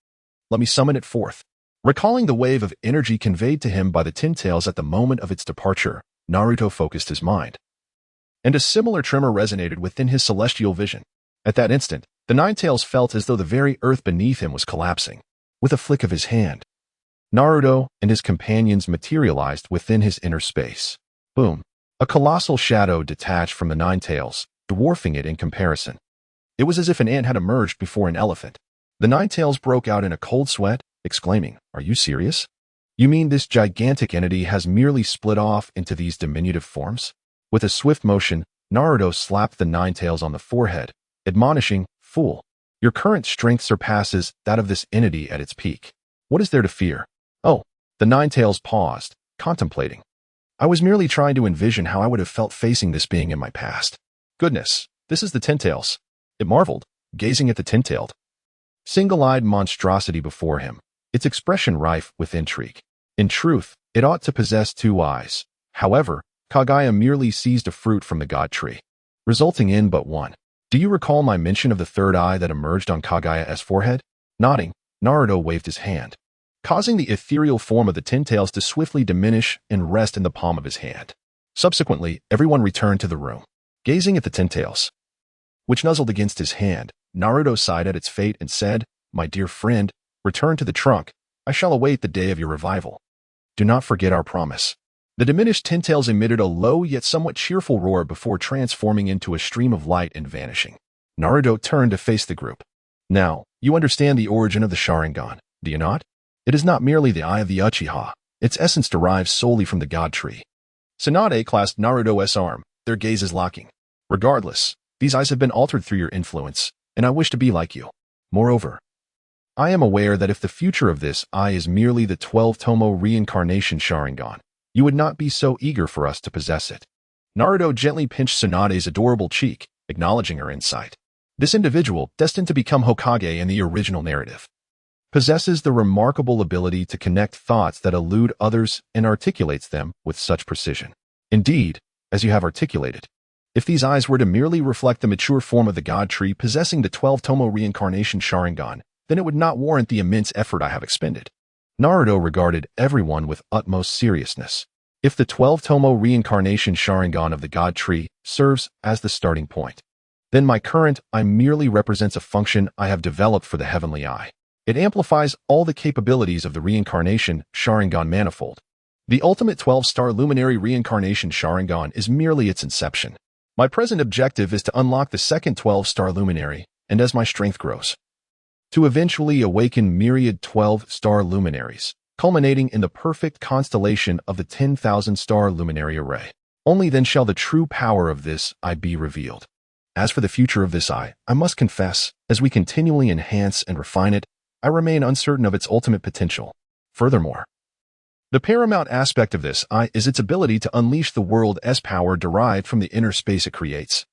Let me summon it forth. Recalling the wave of energy conveyed to him by the Ten-Tails at the moment of its departure, Naruto focused his mind. And a similar tremor resonated within his celestial vision. At that instant, the Nine-Tails felt as though the very earth beneath him was collapsing. With a flick of his hand, Naruto and his companions materialized within his inner space. Boom. A colossal shadow detached from the Nine-Tails, dwarfing it in comparison. It was as if an ant had emerged before an elephant. The Nine-Tails broke out in a cold sweat, exclaiming, "Are you serious? You mean this gigantic entity has merely split off into these diminutive forms?" With a swift motion, Naruto slapped the Nine-Tails on the forehead, admonishing, "Fool, your current strength surpasses that of this entity at its peak. What is there to fear?" Oh, the Nine-Tails paused, contemplating. I was merely trying to envision how I would have felt facing this being in my past. Goodness, this is the Ten-Tails. It marveled, gazing at the ten-tailed, single-eyed monstrosity before him, its expression rife with intrigue. In truth, it ought to possess two eyes. However, Kagaya merely seized a fruit from the god tree, resulting in but one. Do you recall my mention of the third eye that emerged on Kagaya's forehead? Nodding, Naruto waved his hand, causing the ethereal form of the Ten-Tails to swiftly diminish and rest in the palm of his hand. Subsequently, everyone returned to the room. Gazing at the Ten-Tails, which nuzzled against his hand, Naruto sighed at its fate and said, "My dear friend, return to the trunk. I shall await the day of your revival. Do not forget our promise." The diminished Ten-Tails emitted a low yet somewhat cheerful roar before transforming into a stream of light and vanishing. Naruto turned to face the group. Now, you understand the origin of the Sharingan, do you not? It is not merely the eye of the Uchiha. Its essence derives solely from the god tree. Tsunade clasped Naruto's arm, their gazes locking. Regardless, these eyes have been altered through your influence, and I wish to be like you. Moreover, I am aware that if the future of this eye is merely the 12-tomo reincarnation Sharingan, you would not be so eager for us to possess it. Naruto gently pinched Tsunade's adorable cheek, acknowledging her insight. This individual, destined to become Hokage in the original narrative, possesses the remarkable ability to connect thoughts that elude others and articulates them with such precision. Indeed, as you have articulated, if these eyes were to merely reflect the mature form of the god tree possessing the 12-tomo reincarnation Sharingan, then it would not warrant the immense effort I have expended. Naruto regarded everyone with utmost seriousness. If the 12-tomo reincarnation Sharingan of the god tree serves as the starting point, then my current eye merely represents a function I have developed for the heavenly eye. It amplifies all the capabilities of the reincarnation Sharingan manifold. The ultimate 12-star luminary reincarnation Sharingan is merely its inception. My present objective is to unlock the second 12-star luminary, and as my strength grows, to eventually awaken myriad 12-star luminaries, culminating in the perfect constellation of the 10,000-star luminary array. Only then shall the true power of this eye be revealed. As for the future of this eye, I must confess, as we continually enhance and refine it, I remain uncertain of its ultimate potential. Furthermore, the paramount aspect of this I is its ability to unleash the world's power derived from the inner space it creates,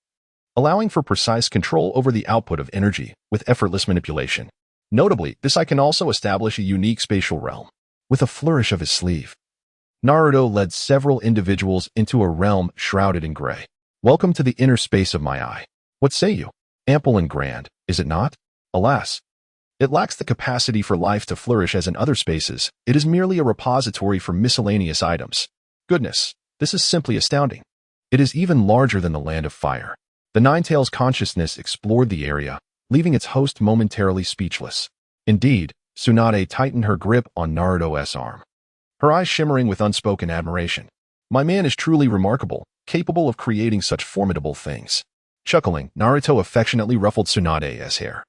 allowing for precise control over the output of energy with effortless manipulation. Notably, this I can also establish a unique spatial realm. With a flourish of his sleeve, Naruto led several individuals into a realm shrouded in gray. Welcome to the inner space of my eye. What say you? Ample and grand, is it not? Alas, it lacks the capacity for life to flourish as in other spaces. It is merely a repository for miscellaneous items. Goodness, this is simply astounding. It is even larger than the land of fire. The Nine-Tails consciousness explored the area, leaving its host momentarily speechless. Indeed, Tsunade tightened her grip on Naruto's arm, her eyes shimmering with unspoken admiration. My man is truly remarkable, capable of creating such formidable things. Chuckling, Naruto affectionately ruffled Tsunade's hair.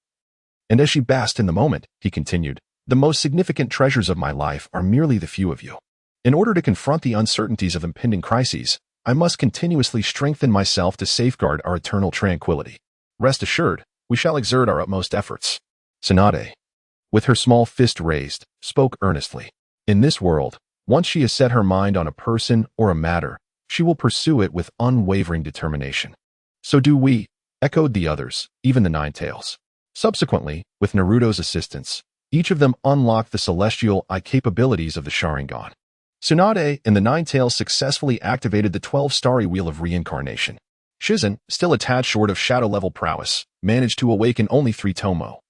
And as she basked in the moment, he continued, the most significant treasures of my life are merely the few of you. In order to confront the uncertainties of impending crises, I must continuously strengthen myself to safeguard our eternal tranquility. Rest assured, we shall exert our utmost efforts. Tsunade, with her small fist raised, spoke earnestly. In this world, once she has set her mind on a person or a matter, she will pursue it with unwavering determination. So do we, echoed the others, even the Nine-Tails. Subsequently, with Naruto's assistance, each of them unlocked the celestial eye capabilities of the Sharingan. Tsunade and the Nine-Tails successfully activated the 12-starry wheel of reincarnation. Shizen, still a tad short of shadow-level prowess, managed to awaken only 3 tomo.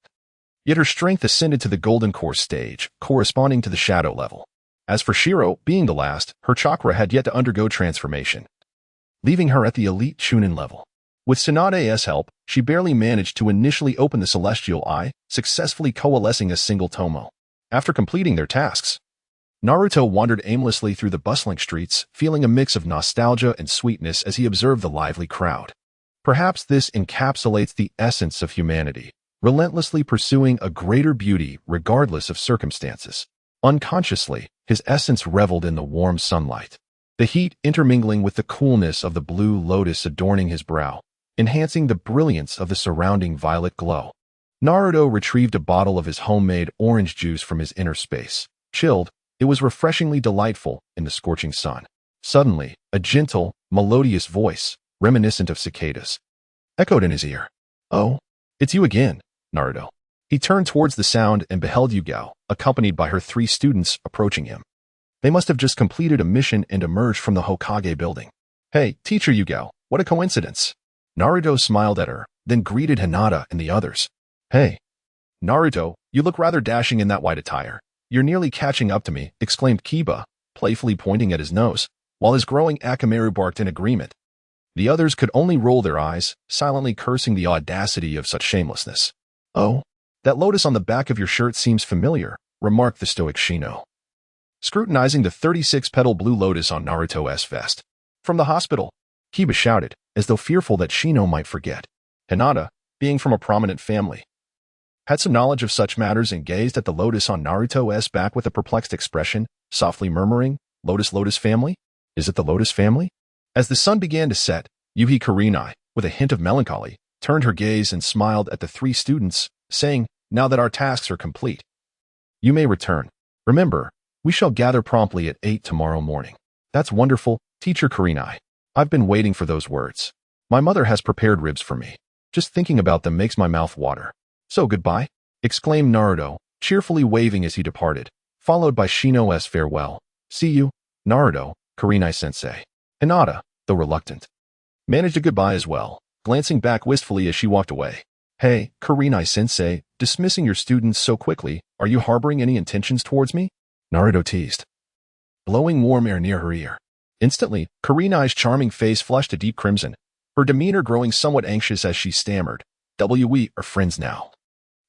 Yet her strength ascended to the golden core stage, corresponding to the shadow level. As for Shiro, being the last, her chakra had yet to undergo transformation, leaving her at the elite Chunin level. With Tsunade's help, she barely managed to initially open the celestial eye, successfully coalescing a single tomo. After completing their tasks, Naruto wandered aimlessly through the bustling streets, feeling a mix of nostalgia and sweetness as he observed the lively crowd. Perhaps this encapsulates the essence of humanity, relentlessly pursuing a greater beauty regardless of circumstances. Unconsciously, his essence reveled in the warm sunlight, the heat intermingling with the coolness of the blue lotus adorning his brow, enhancing the brilliance of the surrounding violet glow. Naruto retrieved a bottle of his homemade orange juice from his inner space. Chilled, it was refreshingly delightful in the scorching sun. Suddenly, a gentle, melodious voice, reminiscent of cicadas, echoed in his ear. Oh, it's you again, Naruto. He turned towards the sound and beheld Yugao, accompanied by her 3 students, approaching him. They must have just completed a mission and emerged from the Hokage building. Hey, teacher Yugao, what a coincidence. Naruto smiled at her, then greeted Hinata and the others. Hey, Naruto, you look rather dashing in that white attire. You're nearly catching up to me, exclaimed Kiba, playfully pointing at his nose, while his growing Akamaru barked in agreement. The others could only roll their eyes, silently cursing the audacity of such shamelessness. Oh, that lotus on the back of your shirt seems familiar, remarked the stoic Shino, scrutinizing the 36-petal blue lotus on Naruto's vest. From the hospital, Kiba shouted, as though fearful that Shino might forget. Hinata, being from a prominent family, had some knowledge of such matters and gazed at the lotus on Naruto's back with a perplexed expression, softly murmuring, Lotus family? Is it the Lotus family? As the sun began to set, Yuhi Kurenai, with a hint of melancholy, turned her gaze and smiled at the 3 students, saying, now that our tasks are complete, you may return. Remember, we shall gather promptly at 8 tomorrow morning. That's wonderful, teacher Kurenai. I've been waiting for those words. My mother has prepared ribs for me. Just thinking about them makes my mouth water. So goodbye, exclaimed Naruto, cheerfully waving as he departed, followed by Shino's farewell. See you, Naruto, Kurenai-sensei. Hinata, though reluctant, managed a goodbye as well, glancing back wistfully as she walked away. Hey, Kurenai-sensei, dismissing your students so quickly, are you harboring any intentions towards me? Naruto teased, blowing warm air near her ear. Instantly, Kurenai's charming face flushed a deep crimson, her demeanor growing somewhat anxious as she stammered, We are friends now.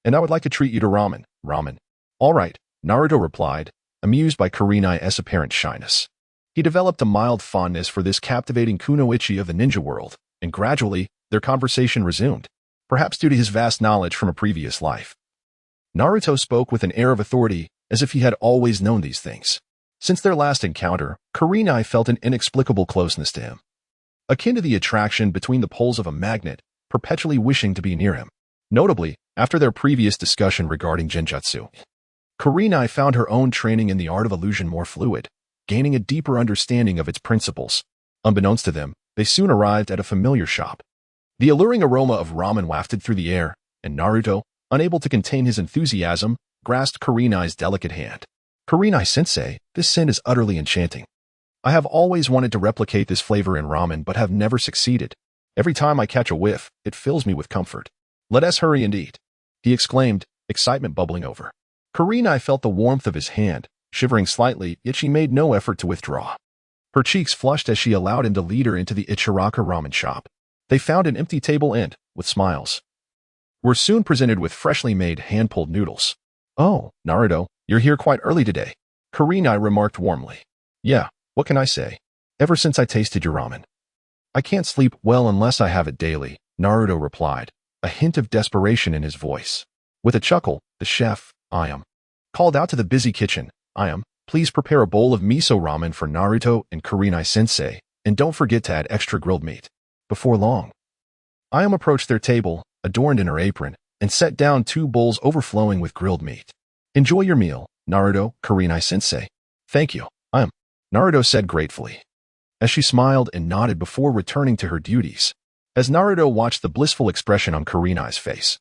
And I would like to treat you to ramen. Ramen. All right, Naruto replied, amused by Kurenai's apparent shyness. He developed a mild fondness for this captivating kunoichi of the ninja world, and gradually, their conversation resumed, perhaps due to his vast knowledge from a previous life. Naruto spoke with an air of authority, as if he had always known these things. Since their last encounter, Kurenai felt an inexplicable closeness to him, akin to the attraction between the poles of a magnet, perpetually wishing to be near him. Notably, after their previous discussion regarding Genjutsu, Kurenai found her own training in the art of illusion more fluid, gaining a deeper understanding of its principles. Unbeknownst to them, they soon arrived at a familiar shop. The alluring aroma of ramen wafted through the air, and Naruto, unable to contain his enthusiasm, grasped Kurenai's delicate hand. Kurenai-sensei, this scent is utterly enchanting. I have always wanted to replicate this flavor in ramen but have never succeeded. Every time I catch a whiff, it fills me with comfort. Let us hurry and eat, he exclaimed, excitement bubbling over. Kurenai felt the warmth of his hand, shivering slightly, yet she made no effort to withdraw. Her cheeks flushed as she allowed him to lead her into the Ichiraka ramen shop. They found an empty table and, with smiles, were soon presented with freshly made hand-pulled noodles. Oh, Naruto, you're here quite early today, Kurenai remarked warmly. Yeah, what can I say? Ever since I tasted your ramen. I can't sleep well unless I have it daily, Naruto replied, a hint of desperation in his voice. With a chuckle, the chef, Ayam, called out to the busy kitchen, Ayam, please prepare a bowl of miso ramen for Naruto and Kurenai-sensei, and don't forget to add extra grilled meat. Before long, Ayam approached their table, adorned in her apron, and set down 2 bowls overflowing with grilled meat. Enjoy your meal, Naruto, Kurenai-sensei. Thank you, Ayam, Naruto said gratefully, as she smiled and nodded before returning to her duties. As Naruto watched the blissful expression on Kurenai's face,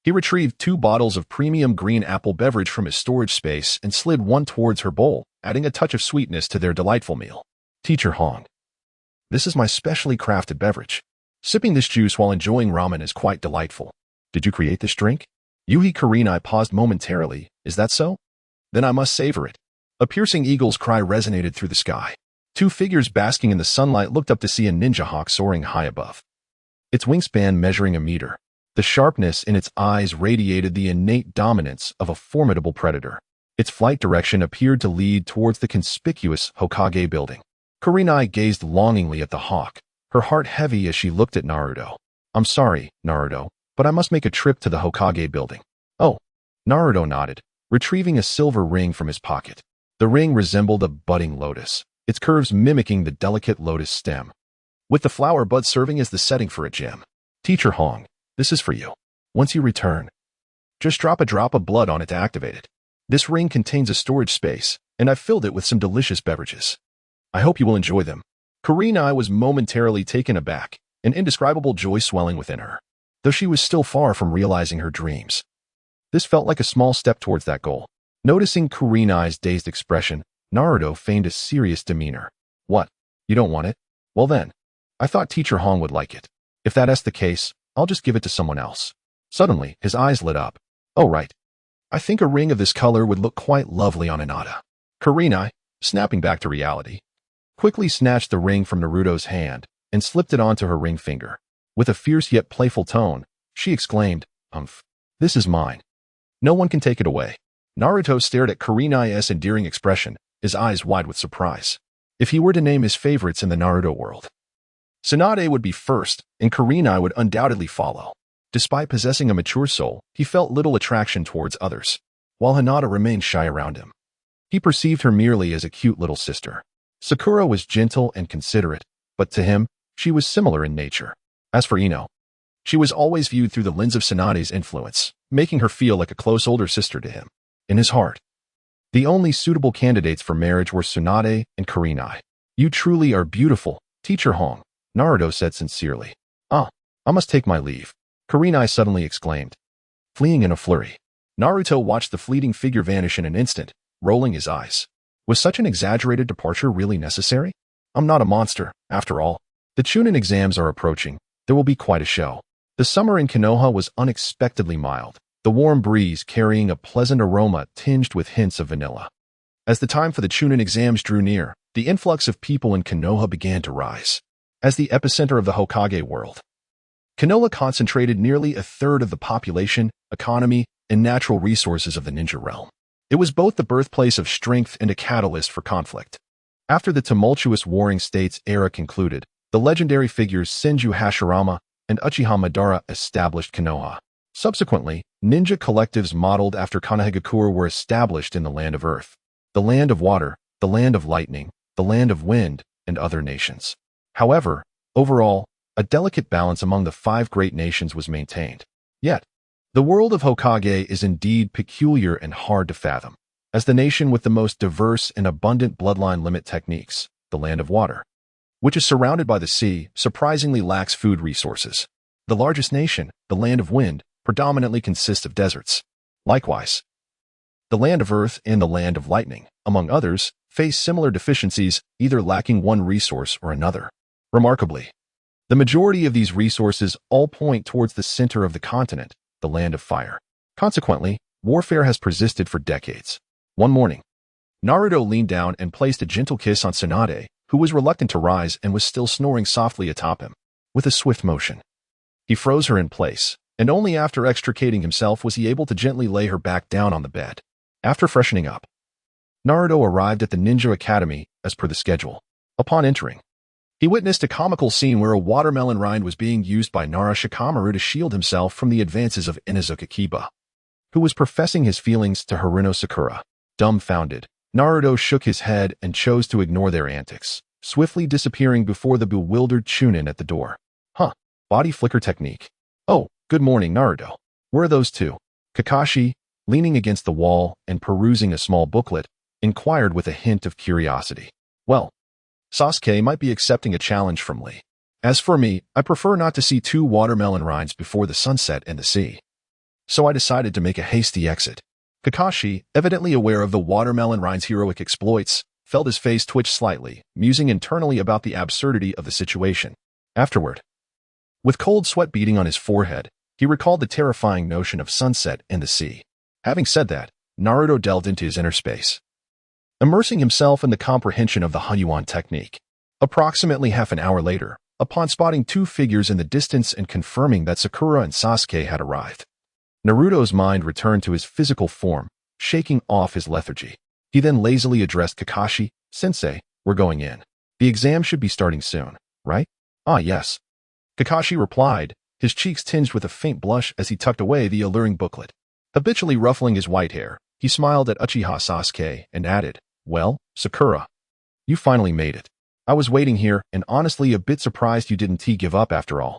he retrieved 2 bottles of premium green apple beverage from his storage space and slid one towards her bowl, adding a touch of sweetness to their delightful meal. Teacher Hong, this is my specially crafted beverage. Sipping this juice while enjoying ramen is quite delightful. Did you create this drink? Yuhi Kurenai paused momentarily. Is that so? Then I must savor it. A piercing eagle's cry resonated through the sky. 2 figures basking in the sunlight looked up to see a ninja hawk soaring high above, its wingspan measuring a meter. The sharpness in its eyes radiated the innate dominance of a formidable predator. Its flight direction appeared to lead towards the conspicuous Hokage building. Kurenai gazed longingly at the hawk, her heart heavy as she looked at Naruto. I'm sorry, Naruto, but I must make a trip to the Hokage building. Oh, Naruto nodded, retrieving a silver ring from his pocket. The ring resembled a budding lotus, its curves mimicking the delicate lotus stem, with the flower bud serving as the setting for a gem. Teacher Hong, this is for you. Once you return, just drop a drop of blood on it to activate it. This ring contains a storage space, and I've filled it with some delicious beverages. I hope you will enjoy them. Kurenai was momentarily taken aback, an indescribable joy swelling within her, though she was still far from realizing her dreams. This felt like a small step towards that goal. Noticing Kurenai's dazed expression, Naruto feigned a serious demeanor. What? You don't want it? Well then, I thought Teacher Hong would like it. If that's the case, I'll just give it to someone else. Suddenly, his eyes lit up. Oh right. I think a ring of this color would look quite lovely on Hinata. Kurenai, snapping back to reality, quickly snatched the ring from Naruto's hand and slipped it onto her ring finger. With a fierce yet playful tone, she exclaimed, this is mine. No one can take it away. Naruto stared at Kurenai's endearing expression, his eyes wide with surprise. If he were to name his favorites in the Naruto world, Tsunade would be first, and Kurenai would undoubtedly follow. Despite possessing a mature soul, he felt little attraction towards others, while Hinata remained shy around him. He perceived her merely as a cute little sister. Sakura was gentle and considerate, but to him, she was similar in nature. As for Ino, she was always viewed through the lens of Tsunade's influence, making her feel like a close older sister to him. In his heart, the only suitable candidates for marriage were Tsunade and Kurenai. You truly are beautiful, Teacher Hong, Naruto said sincerely. I must take my leave, Kurenai suddenly exclaimed, fleeing in a flurry. Naruto watched the fleeting figure vanish in an instant, rolling his eyes. Was such an exaggerated departure really necessary? I'm not a monster, after all. The Chunin exams are approaching. There will be quite a show. The summer in Konoha was unexpectedly mild, the warm breeze carrying a pleasant aroma tinged with hints of vanilla. As the time for the Chunin exams drew near, the influx of people in Konoha began to rise. As the epicenter of the Hokage world, Konoha concentrated nearly a third of the population, economy, and natural resources of the ninja realm. It was both the birthplace of strength and a catalyst for conflict. After the tumultuous Warring States era concluded, the legendary figures Senju Hashirama and Uchiha Madara established Konoha. Subsequently, ninja collectives modeled after Konohagakure were established in the Land of Earth, the Land of Water, the Land of Lightning, the Land of Wind, and other nations. However, overall, a delicate balance among the 5 great nations was maintained. Yet, The world of Hokage is indeed peculiar and hard to fathom. As the nation with the most diverse and abundant bloodline limit techniques, the Land of Water, which is surrounded by the sea, surprisingly lacks food resources. The largest nation, the Land of Wind, predominantly consists of deserts. Likewise, the Land of Earth and the Land of Lightning, among others, face similar deficiencies, either lacking one resource or another. Remarkably, the majority of these resources all point towards the center of the continent, the Land of Fire. Consequently, warfare has persisted for decades. One morning, Naruto leaned down and placed a gentle kiss on Tsunade, who was reluctant to rise and was still snoring softly atop him. With a swift motion, he froze her in place, and only after extricating himself was he able to gently lay her back down on the bed. After freshening up, Naruto arrived at the Ninja Academy as per the schedule. Upon entering, he witnessed a comical scene where a watermelon rind was being used by Nara Shikamaru to shield himself from the advances of Inuzuka Kiba, who was professing his feelings to Haruno Sakura. Dumbfounded, Naruto shook his head and chose to ignore their antics, swiftly disappearing before the bewildered Chunin at the door. Body flicker technique. Oh, good morning, Naruto. Where are those two? Kakashi, leaning against the wall and perusing a small booklet, inquired with a hint of curiosity. Well, Sasuke might be accepting a challenge from Lee. As for me, I prefer not to see two watermelon rinds before the sunset and the sea. So I decided to make a hasty exit. Kakashi, evidently aware of the watermelon rind's heroic exploits, felt his face twitch slightly, musing internally about the absurdity of the situation. Afterward, with cold sweat beading on his forehead, he recalled the terrifying notion of sunset and the sea. Having said that, Naruto delved into his inner space, immersing himself in the comprehension of the Hanyuan technique. Approximately half an hour later, upon spotting two figures in the distance and confirming that Sakura and Sasuke had arrived, Naruto's mind returned to his physical form, shaking off his lethargy. He then lazily addressed Kakashi. Sensei, we're going in. The exam should be starting soon, right? Ah, yes. Kakashi replied, his cheeks tinged with a faint blush as he tucked away the alluring booklet. Habitually ruffling his white hair, he smiled at Uchiha Sasuke and added, well, Sakura, you finally made it. I was waiting here and honestly a bit surprised you didn't give up after all.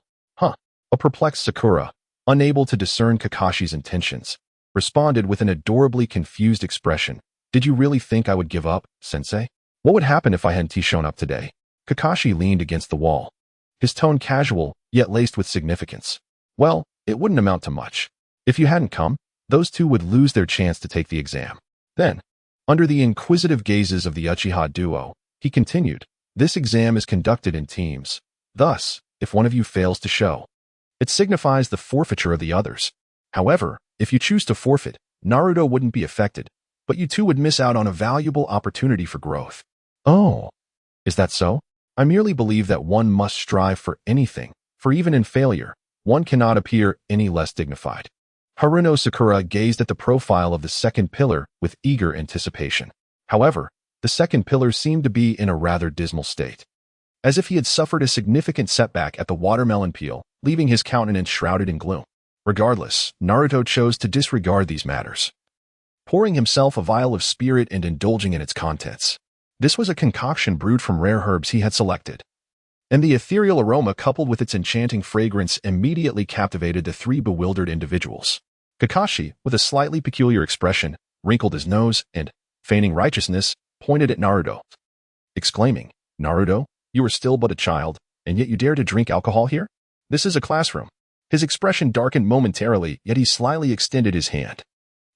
A perplexed Sakura, unable to discern Kakashi's intentions, responded with an adorably confused expression. Did you really think I would give up, sensei? What would happen if I hadn't shown up today? Kakashi leaned against the wall, his tone casual, yet laced with significance. Well, it wouldn't amount to much. If you hadn't come, those two would lose their chance to take the exam. Then, under the inquisitive gazes of the Uchiha duo, he continued, this exam is conducted in teams. Thus, if one of you fails to show, it signifies the forfeiture of the others. However, if you choose to forfeit, Naruto wouldn't be affected, but you two would miss out on a valuable opportunity for growth. Oh, is that so? I merely believe that one must strive for anything, for even in failure, one cannot appear any less dignified. Haruno Sakura gazed at the profile of the second pillar with eager anticipation. However, the second pillar seemed to be in a rather dismal state, as if he had suffered a significant setback at the watermelon peel, leaving his countenance shrouded in gloom. Regardless, Naruto chose to disregard these matters, pouring himself a vial of spirit and indulging in its contents. This was a concoction brewed from rare herbs he had selected, and the ethereal aroma coupled with its enchanting fragrance immediately captivated the three bewildered individuals. Kakashi, with a slightly peculiar expression, wrinkled his nose and, feigning righteousness, pointed at Naruto, exclaiming, Naruto, you are still but a child, and yet you dare to drink alcohol here? This is a classroom. His expression darkened momentarily, yet he slyly extended his hand.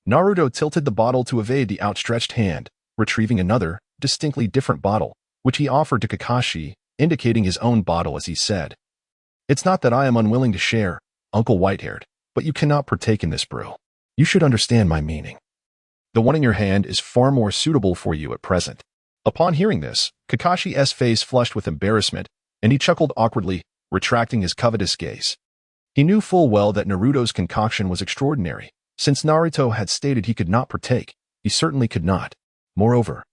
Naruto tilted the bottle to evade the outstretched hand, retrieving another, distinctly different bottle, which he offered to Kakashi, indicating his own bottle as he said, it's not that I am unwilling to share, Uncle Whitehaired, but you cannot partake in this brew. You should understand my meaning. The one in your hand is far more suitable for you at present. Upon hearing this, Kakashi's face flushed with embarrassment, and he chuckled awkwardly, retracting his covetous gaze. He knew full well that Naruto's concoction was extraordinary. Since Naruto had stated he could not partake, he certainly could not. Moreover,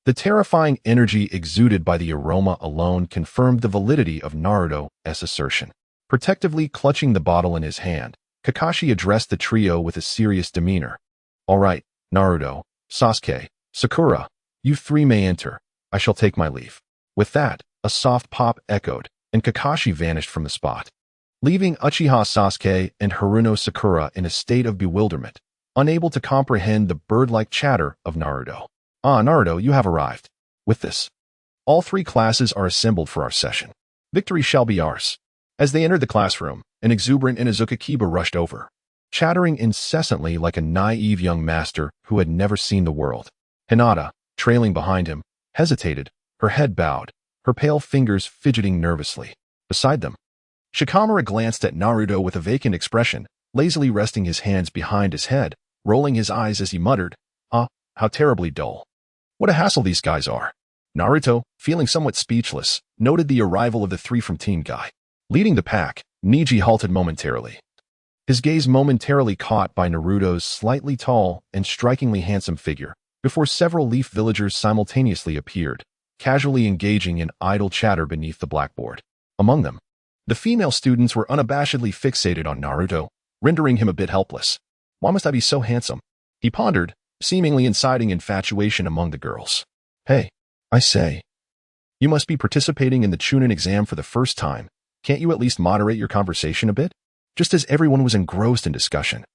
the terrifying energy exuded by the aroma alone confirmed the validity of Naruto's assertion. Protectively clutching the bottle in his hand, Kakashi addressed the trio with a serious demeanor. All right, Naruto, Sasuke, Sakura, you three may enter. I shall take my leave. With that, a soft pop echoed, and Kakashi vanished from the spot. leaving Uchiha Sasuke and Haruno Sakura in a state of bewilderment, unable to comprehend the bird-like chatter of Naruto. "Ah, Naruto, you have arrived." With this, all three classes are assembled for our session. Victory shall be ours. As they entered the classroom, an exuberant Inuzuka Kiba rushed over, chattering incessantly like a naive young master who had never seen the world. Hinata, trailing behind him, hesitated, her head bowed, her pale fingers fidgeting nervously. Beside them, Shikamaru glanced at Naruto with a vacant expression, lazily resting his hands behind his head, rolling his eyes as he muttered, "Ah, how terribly dull. What a hassle these guys are." Naruto, feeling somewhat speechless, noted the arrival of the three from Team Guy. Leading the pack, Neji halted momentarily, his gaze momentarily caught by Naruto's slightly tall and strikingly handsome figure, before several Leaf villagers simultaneously appeared, casually engaging in idle chatter beneath the blackboard. Among them, the female students were unabashedly fixated on Naruto, rendering him a bit helpless. "Why must I be so handsome?" he pondered, seemingly inciting infatuation among the girls. "Hey, I say, you must be participating in the Chunin exam for the first time. Can't you at least moderate your conversation a bit?" Just as everyone was engrossed in discussion,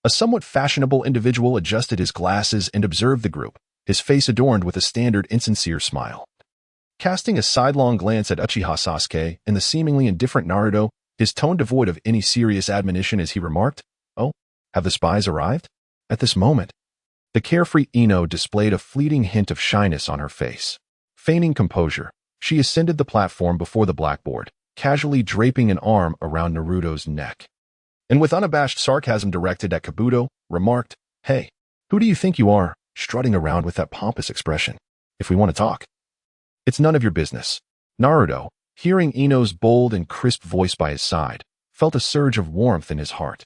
a somewhat fashionable individual adjusted his glasses and observed the group, his face adorned with a standard insincere smile. Casting a sidelong glance at Uchiha Sasuke and the seemingly indifferent Naruto, his tone devoid of any serious admonition as he remarked, "Oh, have the spies arrived?" At this moment, the carefree Ino displayed a fleeting hint of shyness on her face. Feigning composure, she ascended the platform before the blackboard, casually draping an arm around Naruto's neck, and with unabashed sarcasm directed at Kabuto, remarked, "Hey, who do you think you are, strutting around with that pompous expression? If we want to talk, it's none of your business." Naruto, hearing Ino's bold and crisp voice by his side, felt a surge of warmth in his heart.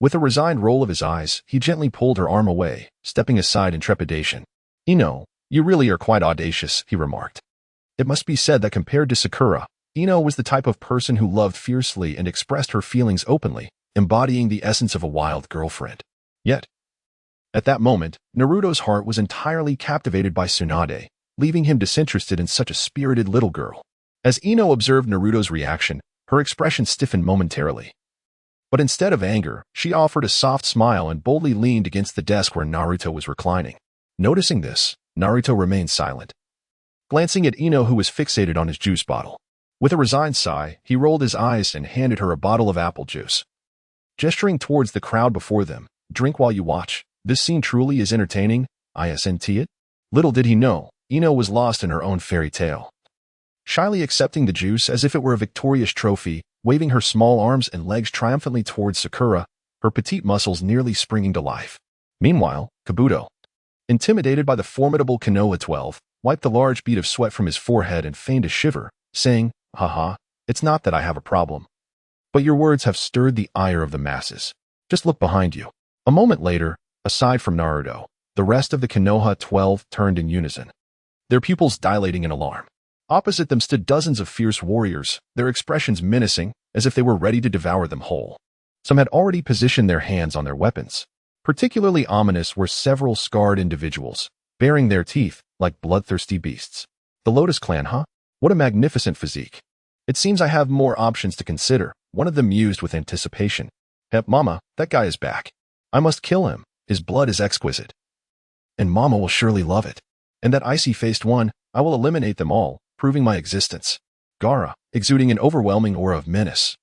With a resigned roll of his eyes, he gently pulled her arm away, stepping aside in trepidation. "Ino, you really are quite audacious," he remarked. It must be said that compared to Sakura, Ino was the type of person who loved fiercely and expressed her feelings openly, embodying the essence of a wild girlfriend. Yet, at that moment, Naruto's heart was entirely captivated by Tsunade, leaving him disinterested in such a spirited little girl. As Ino observed Naruto's reaction, her expression stiffened momentarily. But instead of anger, she offered a soft smile and boldly leaned against the desk where Naruto was reclining. Noticing this, Naruto remained silent, glancing at Ino, who was fixated on his juice bottle. With a resigned sigh, he rolled his eyes and handed her a bottle of apple juice. Gesturing towards the crowd before them, "Drink while you watch. This scene truly is entertaining, isn't it?" Little did he know, Ino was lost in her own fairy tale. Shyly accepting the juice as if it were a victorious trophy, waving her small arms and legs triumphantly towards Sakura, her petite muscles nearly springing to life. Meanwhile, Kabuto, intimidated by the formidable Konoha 12, wiped a large bead of sweat from his forehead and feigned a shiver, saying, "Haha, it's not that I have a problem. But your words have stirred the ire of the masses. Just look behind you." A moment later, aside from Naruto, the rest of the Konoha 12 turned in unison, their pupils dilating in alarm. Opposite them stood dozens of fierce warriors, their expressions menacing, as if they were ready to devour them whole. Some had already positioned their hands on their weapons. Particularly ominous were several scarred individuals, baring their teeth like bloodthirsty beasts. "The Lotus clan, huh? What a magnificent physique. It seems I have more options to consider," one of them mused with anticipation. "Hep, Mama, that guy is back. I must kill him. His blood is exquisite. And Mama will surely love it. And that icy-faced one, I will eliminate them all, proving my existence." Gaara, exuding an overwhelming aura of menace,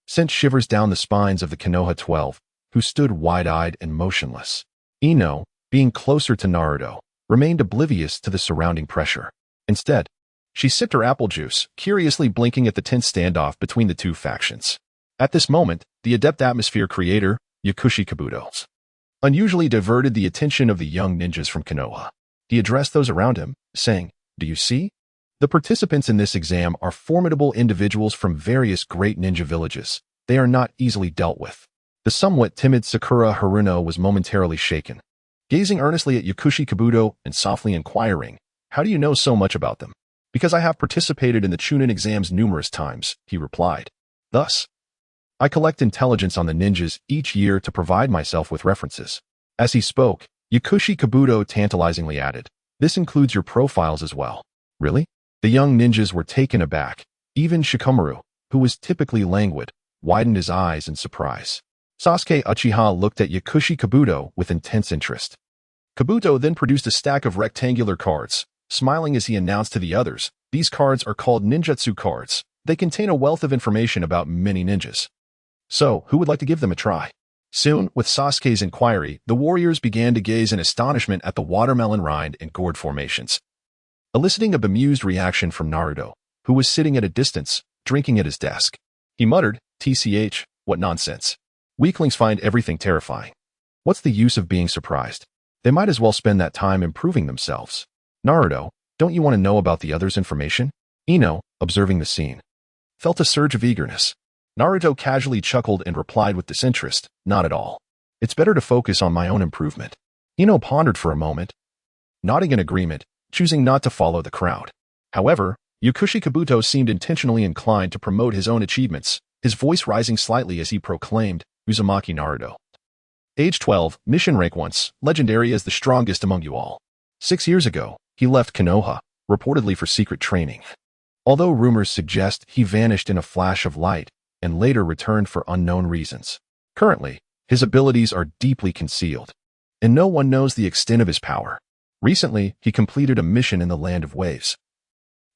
sent shivers down the spines of the Konoha 12, who stood wide-eyed and motionless. Ino, being closer to Naruto, remained oblivious to the surrounding pressure. Instead, she sipped her apple juice, curiously blinking at the tense standoff between the two factions. At this moment, the adept atmosphere creator, Yakushi Kabuto, unusually diverted the attention of the young ninjas from Konoha. He addressed those around him, saying, "Do you see? The participants in this exam are formidable individuals from various great ninja villages. They are not easily dealt with." The somewhat timid Sakura Haruno was momentarily shaken, gazing earnestly at Yakushi Kabuto and softly inquiring, "How do you know so much about them?" "Because I have participated in the Chunin exams numerous times," he replied. "Thus, I collect intelligence on the ninjas each year to provide myself with references." As he spoke, Yakushi Kabuto tantalizingly added, "This includes your profiles as well." "Really?" The young ninjas were taken aback. Even Shikamaru, who was typically languid, widened his eyes in surprise. Sasuke Uchiha looked at Yakushi Kabuto with intense interest. Kabuto then produced a stack of rectangular cards, smiling as he announced to the others, "These cards are called ninjutsu cards. They contain a wealth of information about many ninjas. So, who would like to give them a try?" Soon, with Sasuke's inquiry, the warriors began to gaze in astonishment at the watermelon rind and gourd formations, eliciting a bemused reaction from Naruto, who was sitting at a distance, drinking at his desk. He muttered, "TCH, what nonsense. Weaklings find everything terrifying. What's the use of being surprised? They might as well spend that time improving themselves." "Naruto, don't you want to know about the others' information?" Ino, observing the scene, felt a surge of eagerness. Naruto casually chuckled and replied with disinterest, "Not at all. It's better to focus on my own improvement." Ino pondered for a moment, nodding in agreement, choosing not to follow the crowd. However, Yakushi Kabuto seemed intentionally inclined to promote his own achievements, his voice rising slightly as he proclaimed, "Uzumaki Naruto. Age 12, mission rank once, legendary as the strongest among you all. 6 years ago, he left Konoha, reportedly for secret training. Although rumors suggest he vanished in a flash of light and later returned for unknown reasons. Currently, his abilities are deeply concealed, and no one knows the extent of his power. Recently, he completed a mission in the Land of Waves,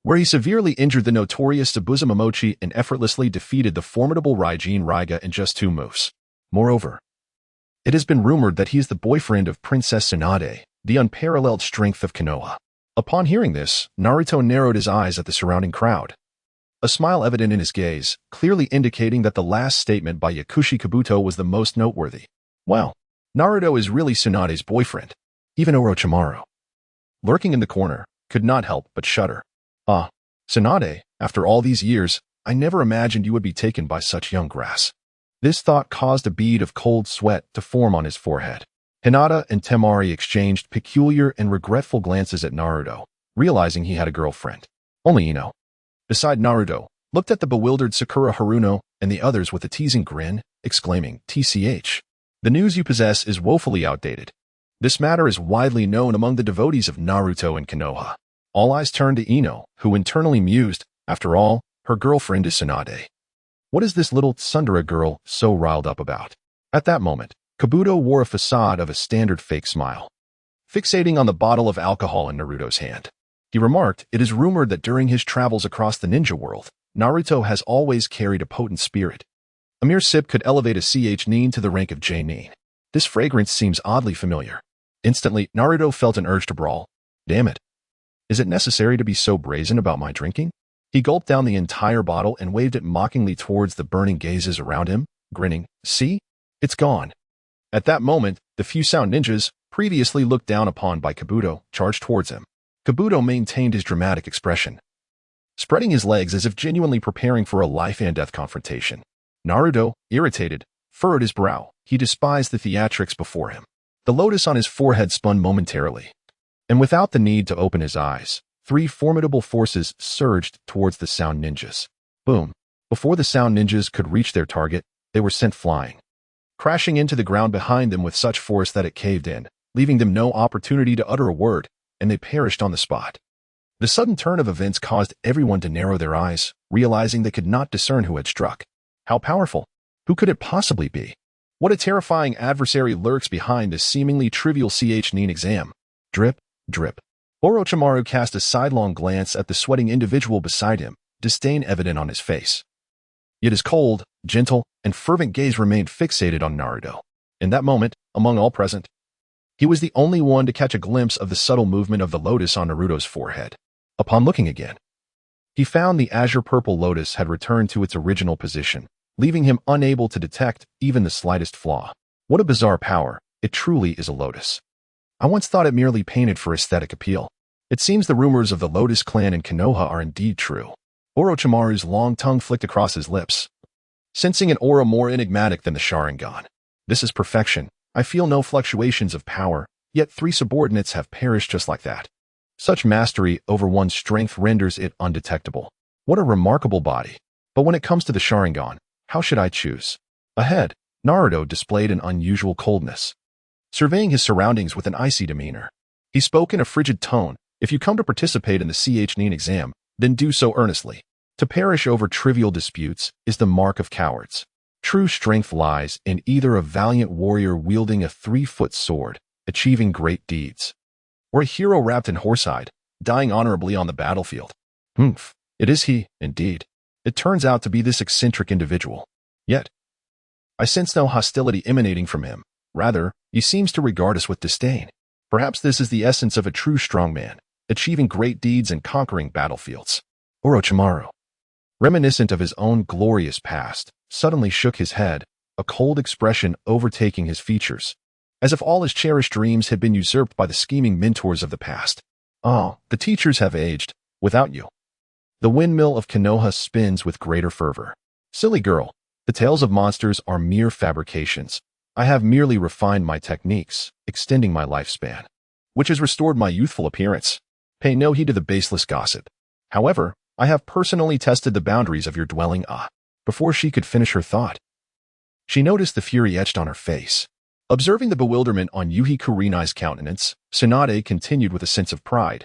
where he severely injured the notorious Zabuza Momochi and effortlessly defeated the formidable Raijin Raiga in just 2 moves. Moreover, it has been rumored that he is the boyfriend of Princess Tsunade, the unparalleled strength of Konoha." Upon hearing this, Naruto narrowed his eyes at the surrounding crowd, a smile evident in his gaze, clearly indicating that the last statement by Yakushi Kabuto was the most noteworthy. Wow, Naruto is really Tsunade's boyfriend. Even Orochimaru, lurking in the corner, could not help but shudder. "Ah, Tsunade, after all these years, I never imagined you would be taken by such young grass." This thought caused a bead of cold sweat to form on his forehead. Hinata and Temari exchanged peculiar and regretful glances at Naruto, realizing he had a girlfriend. Only Ino, beside Naruto, looked at the bewildered Sakura Haruno and the others with a teasing grin, exclaiming, "TCH, the news you possess is woefully outdated. This matter is widely known among the devotees of Naruto and Konoha." All eyes turned to Ino, who internally mused, after all, her girlfriend is Tsunade. What is this little tsundere girl so riled up about? At that moment, Kabuto wore a facade of a standard fake smile, fixating on the bottle of alcohol in Naruto's hand. He remarked, "It is rumored that during his travels across the ninja world, Naruto has always carried a potent spirit. A mere sip could elevate a CH nin to the rank of J nin. This fragrance seems oddly familiar." Instantly, Naruto felt an urge to brawl. Damn it. Is it necessary to be so brazen about my drinking? He gulped down the entire bottle and waved it mockingly towards the burning gazes around him, grinning, "See? It's gone." At that moment, the few sound ninjas, previously looked down upon by Kabuto, charged towards him. Kabuto maintained his dramatic expression, spreading his legs as if genuinely preparing for a life-and-death confrontation. Naruto, irritated, furrowed his brow. He despised the theatrics before him. The lotus on his forehead spun momentarily, and without the need to open his eyes, 3 formidable forces surged towards the sound ninjas. Boom. Before the sound ninjas could reach their target, they were sent flying, crashing into the ground behind them with such force that it caved in, leaving them no opportunity to utter a word, and they perished on the spot. The sudden turn of events caused everyone to narrow their eyes, realizing they could not discern who had struck. How powerful? Who could it possibly be? What a terrifying adversary lurks behind this seemingly trivial CH nin exam? Drip, drip. Orochimaru cast a sidelong glance at the sweating individual beside him, disdain evident on his face. Yet his cold, gentle, and fervent gaze remained fixated on Naruto. In that moment, among all present, he was the only one to catch a glimpse of the subtle movement of the lotus on Naruto's forehead. Upon looking again, he found the azure-purple lotus had returned to its original position, leaving him unable to detect even the slightest flaw. What a bizarre power. It truly is a lotus. I once thought it merely painted for aesthetic appeal. It seems the rumors of the Lotus clan in Konoha are indeed true. Orochimaru's long tongue flicked across his lips, sensing an aura more enigmatic than the Sharingan. This is perfection. I feel no fluctuations of power, yet 3 subordinates have perished just like that. Such mastery over one's strength renders it undetectable. What a remarkable body. But when it comes to the Sharingan, how should I choose? Ahead, Naruto displayed an unusual coldness, surveying his surroundings with an icy demeanor. He spoke in a frigid tone, "If you come to participate in the CH nin exam, then do so earnestly. To perish over trivial disputes is the mark of cowards." True strength lies in either a valiant warrior wielding a 3-foot sword, achieving great deeds, or a hero wrapped in horsehide, dying honorably on the battlefield. It is he, indeed. It turns out to be this eccentric individual. Yet, I sense no hostility emanating from him. Rather, he seems to regard us with disdain. Perhaps this is the essence of a true strongman, achieving great deeds and conquering battlefields. Orochimaru, reminiscent of his own glorious past, suddenly shook his head, a cold expression overtaking his features, as if all his cherished dreams had been usurped by the scheming mentors of the past. Oh, the teachers have aged, without you. The windmill of Konoha spins with greater fervor. Silly girl, the tales of monsters are mere fabrications. I have merely refined my techniques, extending my lifespan, which has restored my youthful appearance. Pay no heed to the baseless gossip. However, I have personally tested the boundaries of your dwelling. Before she could finish her thought, she noticed the fury etched on her face. Observing the bewilderment on Yuhi Kurenai's countenance, Tsunade continued with a sense of pride.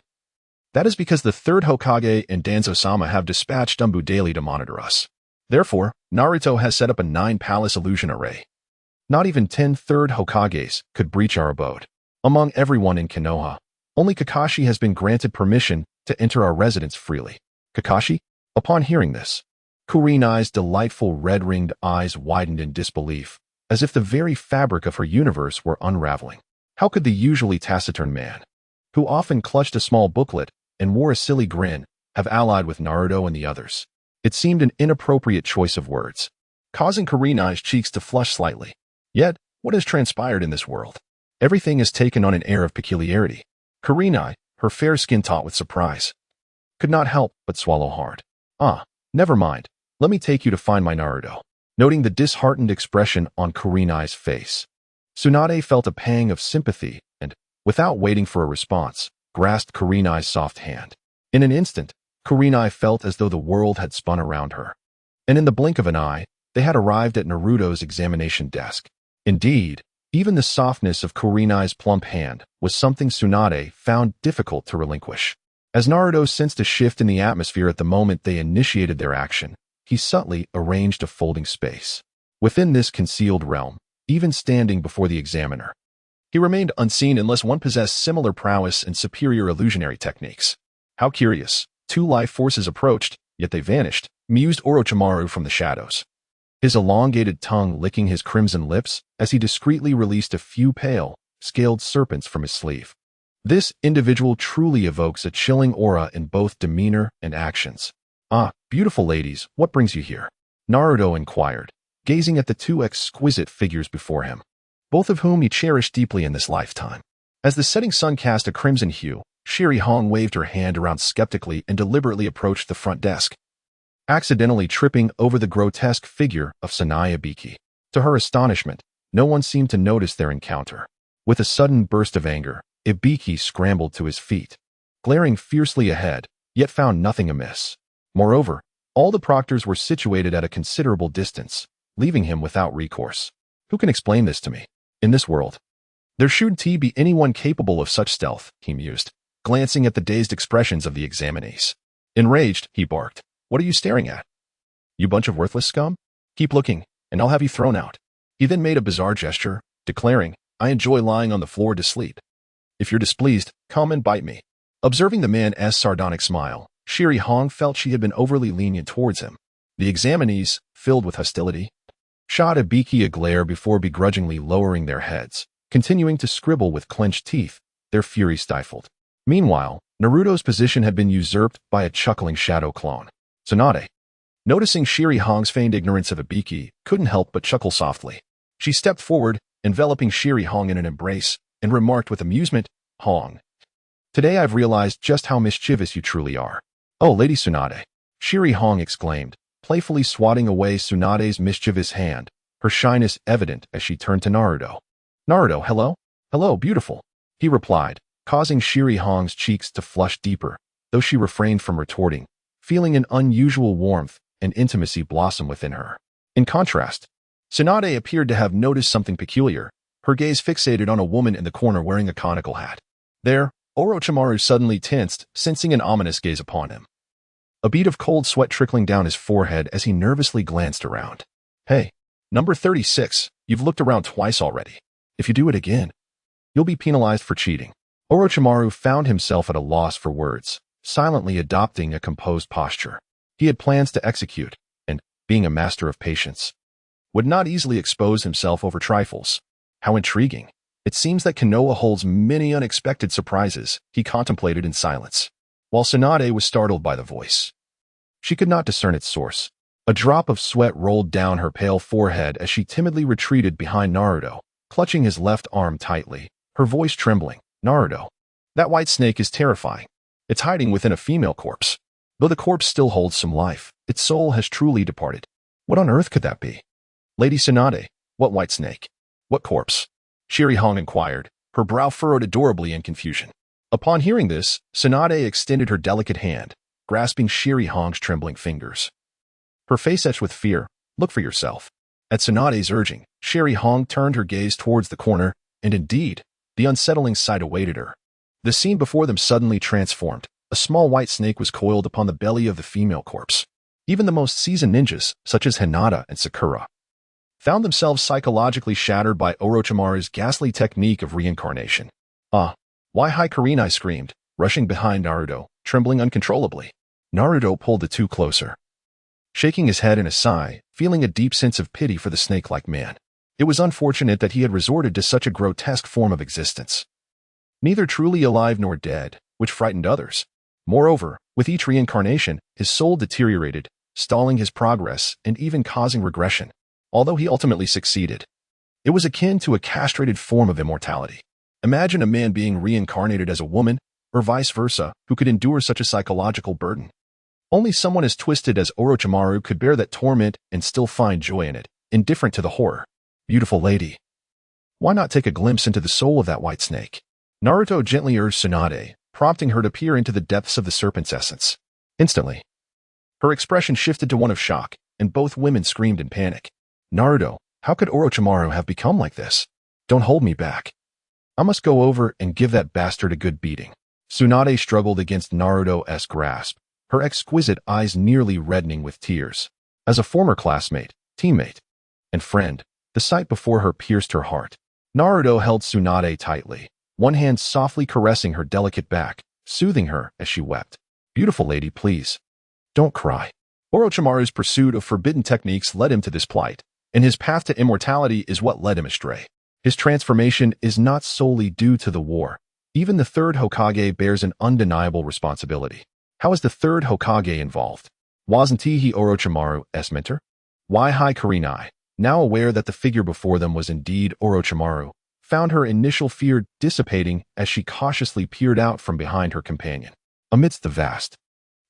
That is because the third Hokage and Danzo-sama have dispatched Umbu daily to monitor us. Therefore, Naruto has set up a 9-palace illusion array. Not even 10 third Hokages could breach our abode. Among everyone in Konoha, only Kakashi has been granted permission to enter our residence freely. Kakashi? Upon hearing this, Kurenai's delightful red-ringed eyes widened in disbelief, as if the very fabric of her universe were unraveling. How could the usually taciturn man, who often clutched a small booklet and wore a silly grin, have allied with Naruto and the others? It seemed an inappropriate choice of words, causing Kurenai's cheeks to flush slightly. Yet, what has transpired in this world? Everything has taken on an air of peculiarity. Kurenai, her fair skin taut with surprise, could not help but swallow hard. Never mind. Let me take you to find my Naruto. Noting the disheartened expression on Kurenai's face, Tsunade felt a pang of sympathy and, without waiting for a response, grasped Kurenai's soft hand. In an instant, Kurenai felt as though the world had spun around her. And in the blink of an eye, they had arrived at Naruto's examination desk. Indeed, even the softness of Kurenai's plump hand was something Tsunade found difficult to relinquish. As Naruto sensed a shift in the atmosphere at the moment they initiated their action, he subtly arranged a folding space. Within this concealed realm, even standing before the examiner, he remained unseen unless one possessed similar prowess and superior illusionary techniques. How curious. 2 life forces approached, yet they vanished, mused Orochimaru from the shadows, his elongated tongue licking his crimson lips as he discreetly released a few pale, scaled serpents from his sleeve. This individual truly evokes a chilling aura in both demeanor and actions. Beautiful ladies, what brings you here? Naruto inquired, gazing at the 2 exquisite figures before him, both of whom he cherished deeply in this lifetime. As the setting sun cast a crimson hue, Shiri Hong waved her hand around skeptically and deliberately approached the front desk, accidentally tripping over the grotesque figure of Sanaya Biki. To her astonishment, no one seemed to notice their encounter. With a sudden burst of anger, Ibiki scrambled to his feet, glaring fiercely ahead, yet found nothing amiss. Moreover, all the proctors were situated at a considerable distance, leaving him without recourse. Who can explain this to me? In this world, there shouldn't be anyone capable of such stealth, he mused, glancing at the dazed expressions of the examinees. Enraged, he barked, "What are you staring at? You bunch of worthless scum? Keep looking, and I'll have you thrown out." He then made a bizarre gesture, declaring, "I enjoy lying on the floor to sleep. If you're displeased, come and bite me." Observing the man's sardonic smile, Shiri Hong felt she had been overly lenient towards him. The examinees, filled with hostility, shot Ibiki a glare before begrudgingly lowering their heads, continuing to scribble with clenched teeth, their fury stifled. Meanwhile, Naruto's position had been usurped by a chuckling shadow clone. Tsunade, noticing Shiri Hong's feigned ignorance of Ibiki, couldn't help but chuckle softly. She stepped forward, enveloping Shiri Hong in an embrace, and remarked with amusement, "Hong, today I've realized just how mischievous you truly are." "Oh, Lady Tsunade," Shiri Hong exclaimed, playfully swatting away Tsunade's mischievous hand, her shyness evident as she turned to Naruto. "Naruto, hello? Hello, beautiful," he replied, causing Shiri Hong's cheeks to flush deeper, though she refrained from retorting, feeling an unusual warmth and intimacy blossom within her. In contrast, Tsunade appeared to have noticed something peculiar, her gaze fixated on a woman in the corner wearing a conical hat. There, Orochimaru suddenly tensed, sensing an ominous gaze upon him, a bead of cold sweat trickling down his forehead as he nervously glanced around. "Hey, Number 36. You've looked around twice already. If you do it again, you'll be penalized for cheating. Orochimaru found himself at a loss for words, silently adopting a composed posture. He had plans to execute, and, being a master of patience, would not easily expose himself over trifles. How intriguing. It seems that Konoha holds many unexpected surprises, he contemplated in silence, while Tsunade was startled by the voice. She could not discern its source. A drop of sweat rolled down her pale forehead as she timidly retreated behind Naruto, clutching his left arm tightly, her voice trembling. Naruto, that white snake is terrifying. It's hiding within a female corpse. Though the corpse still holds some life, its soul has truly departed. What on earth could that be? Lady Tsunade, what white snake? What corpse? Shirihong inquired, her brow furrowed adorably in confusion. Upon hearing this, Tsunade extended her delicate hand, grasping Shirihong's trembling fingers. Her face etched with fear. Look for yourself. At Tsunade's urging, Shirihong turned her gaze towards the corner, and indeed, the unsettling sight awaited her. The scene before them suddenly transformed. A small white snake was coiled upon the belly of the female corpse. Even the most seasoned ninjas, such as Hinata and Sakura, found themselves psychologically shattered by Orochimaru's ghastly technique of reincarnation. Ah, why Hikarinai screamed, rushing behind Naruto, trembling uncontrollably. Naruto pulled the two closer, shaking his head in a sigh, feeling a deep sense of pity for the snake-like man. It was unfortunate that he had resorted to such a grotesque form of existence, neither truly alive nor dead, which frightened others. Moreover, with each reincarnation, his soul deteriorated, stalling his progress and even causing regression. Although he ultimately succeeded, it was akin to a castrated form of immortality. Imagine a man being reincarnated as a woman, or vice versa, who could endure such a psychological burden. Only someone as twisted as Orochimaru could bear that torment and still find joy in it, indifferent to the horror. Beautiful lady, why not take a glimpse into the soul of that white snake? Naruto gently urged Tsunade, prompting her to peer into the depths of the serpent's essence. Instantly, her expression shifted to one of shock, and both women screamed in panic. Naruto, how could Orochimaru have become like this? Don't hold me back. I must go over and give that bastard a good beating. Tsunade struggled against Naruto's grasp, her exquisite eyes nearly reddening with tears. As a former classmate, teammate, and friend, the sight before her pierced her heart. Naruto held Tsunade tightly, one hand softly caressing her delicate back, soothing her as she wept. Beautiful lady, please, don't cry. Orochimaru's pursuit of forbidden techniques led him to this plight, and his path to immortality is what led him astray. His transformation is not solely due to the war. Even the third Hokage bears an undeniable responsibility. How is the third Hokage involved? Wasn't he Orochimaru's mentor? Why Hikarinai, now aware that the figure before them was indeed Orochimaru, found her initial fear dissipating as she cautiously peered out from behind her companion. Amidst the vast,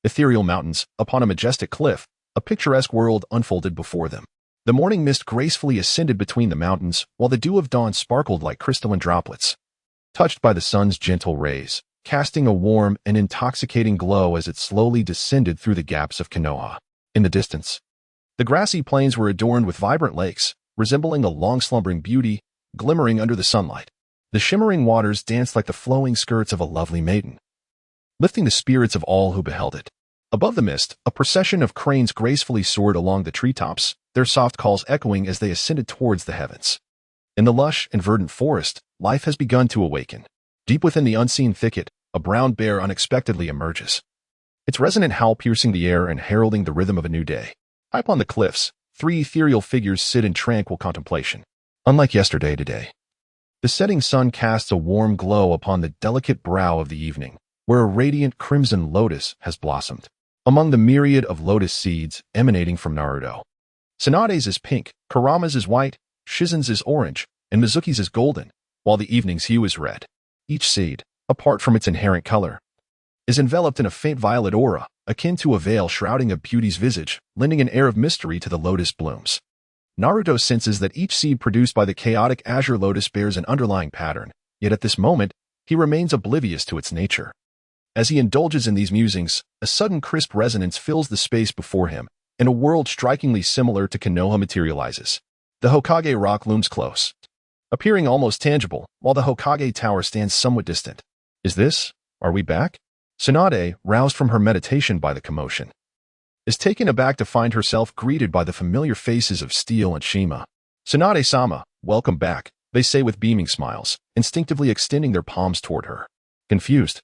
ethereal mountains, upon a majestic cliff, a picturesque world unfolded before them. The morning mist gracefully ascended between the mountains, while the dew of dawn sparkled like crystalline droplets, touched by the sun's gentle rays, casting a warm and intoxicating glow as it slowly descended through the gaps of Konoha. In the distance, the grassy plains were adorned with vibrant lakes, resembling a long-slumbering beauty, glimmering under the sunlight. The shimmering waters danced like the flowing skirts of a lovely maiden, lifting the spirits of all who beheld it. Above the mist, a procession of cranes gracefully soared along the treetops, their soft calls echoing as they ascended towards the heavens. In the lush and verdant forest, life has begun to awaken. Deep within the unseen thicket, a brown bear unexpectedly emerges, its resonant howl piercing the air and heralding the rhythm of a new day. High upon the cliffs, three ethereal figures sit in tranquil contemplation. Unlike yesterday today, the setting sun casts a warm glow upon the delicate brow of the evening, where a radiant crimson lotus has blossomed. Among the myriad of lotus seeds emanating from Naruto, Tsunade's is pink, Kurama's is white, Shizen's is orange, and Mizuki's is golden, while the evening's hue is red. Each seed, apart from its inherent color, is enveloped in a faint violet aura, akin to a veil shrouding a beauty's visage, lending an air of mystery to the lotus blooms. Naruto senses that each seed produced by the chaotic azure lotus bears an underlying pattern, yet at this moment, he remains oblivious to its nature. As he indulges in these musings, a sudden crisp resonance fills the space before him, and a world strikingly similar to Konoha materializes. The Hokage rock looms close, appearing almost tangible, while the Hokage tower stands somewhat distant. Are we back? Tsunade, roused from her meditation by the commotion, is taken aback to find herself greeted by the familiar faces of Steel and Shima. "Tsunade-sama, welcome back," they say with beaming smiles, instinctively extending their palms toward her. Confused,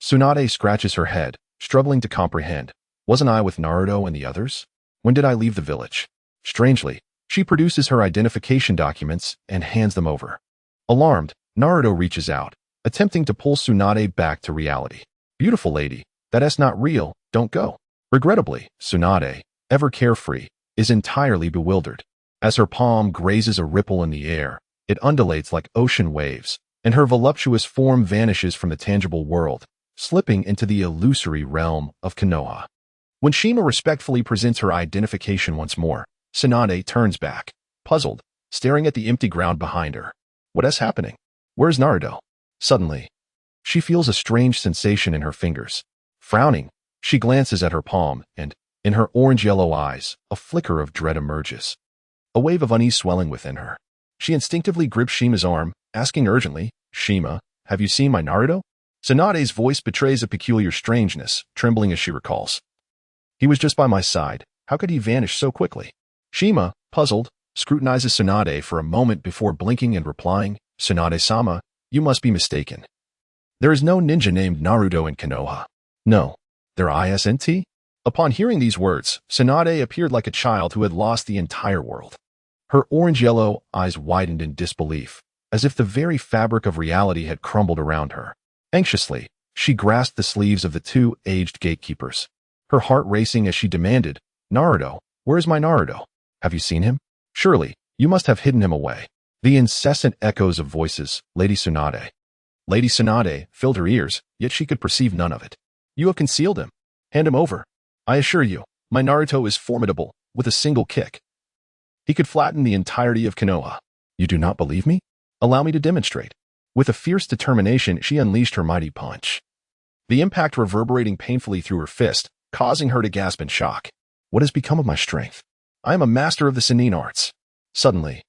Tsunade scratches her head, struggling to comprehend. Wasn't I with Naruto and the others? When did I leave the village? Strangely, she produces her identification documents and hands them over. Alarmed, Naruto reaches out, attempting to pull Tsunade back to reality. "Beautiful lady, that's not real, don't go." Regrettably, Tsunade, ever carefree, is entirely bewildered. As her palm grazes a ripple in the air, it undulates like ocean waves, and her voluptuous form vanishes from the tangible world, slipping into the illusory realm of Konoha. When Shima respectfully presents her identification once more, Tsunade turns back, puzzled, staring at the empty ground behind her. What is happening? Where's Naruto? Suddenly, she feels a strange sensation in her fingers. Frowning, she glances at her palm, and, in her orange-yellow eyes, a flicker of dread emerges. A wave of unease swelling within her. She instinctively grips Shima's arm, asking urgently, "Shima, have you seen my Naruto?" Tsunade's voice betrays a peculiar strangeness, trembling as she recalls. "He was just by my side. How could he vanish so quickly?" Shima, puzzled, scrutinizes Tsunade for a moment before blinking and replying, "Tsunade-sama, you must be mistaken. There is no ninja named Naruto in Konoha. No, there isn't." Upon hearing these words, Tsunade appeared like a child who had lost the entire world. Her orange-yellow eyes widened in disbelief, as if the very fabric of reality had crumbled around her. Anxiously, she grasped the sleeves of the two aged gatekeepers, her heart racing as she demanded, "Naruto, where is my Naruto? Have you seen him? Surely, you must have hidden him away." The incessant echoes of voices, Lady Tsunade. Lady Tsunade filled her ears, yet she could perceive none of it. "You have concealed him. Hand him over. I assure you, my Naruto is formidable, with a single kick. He could flatten the entirety of Konoha." "You do not believe me? Allow me to demonstrate." With a fierce determination, she unleashed her mighty punch, the impact reverberating painfully through her fist, causing her to gasp in shock. "What has become of my strength? I am a master of the Sannin arts." Suddenly,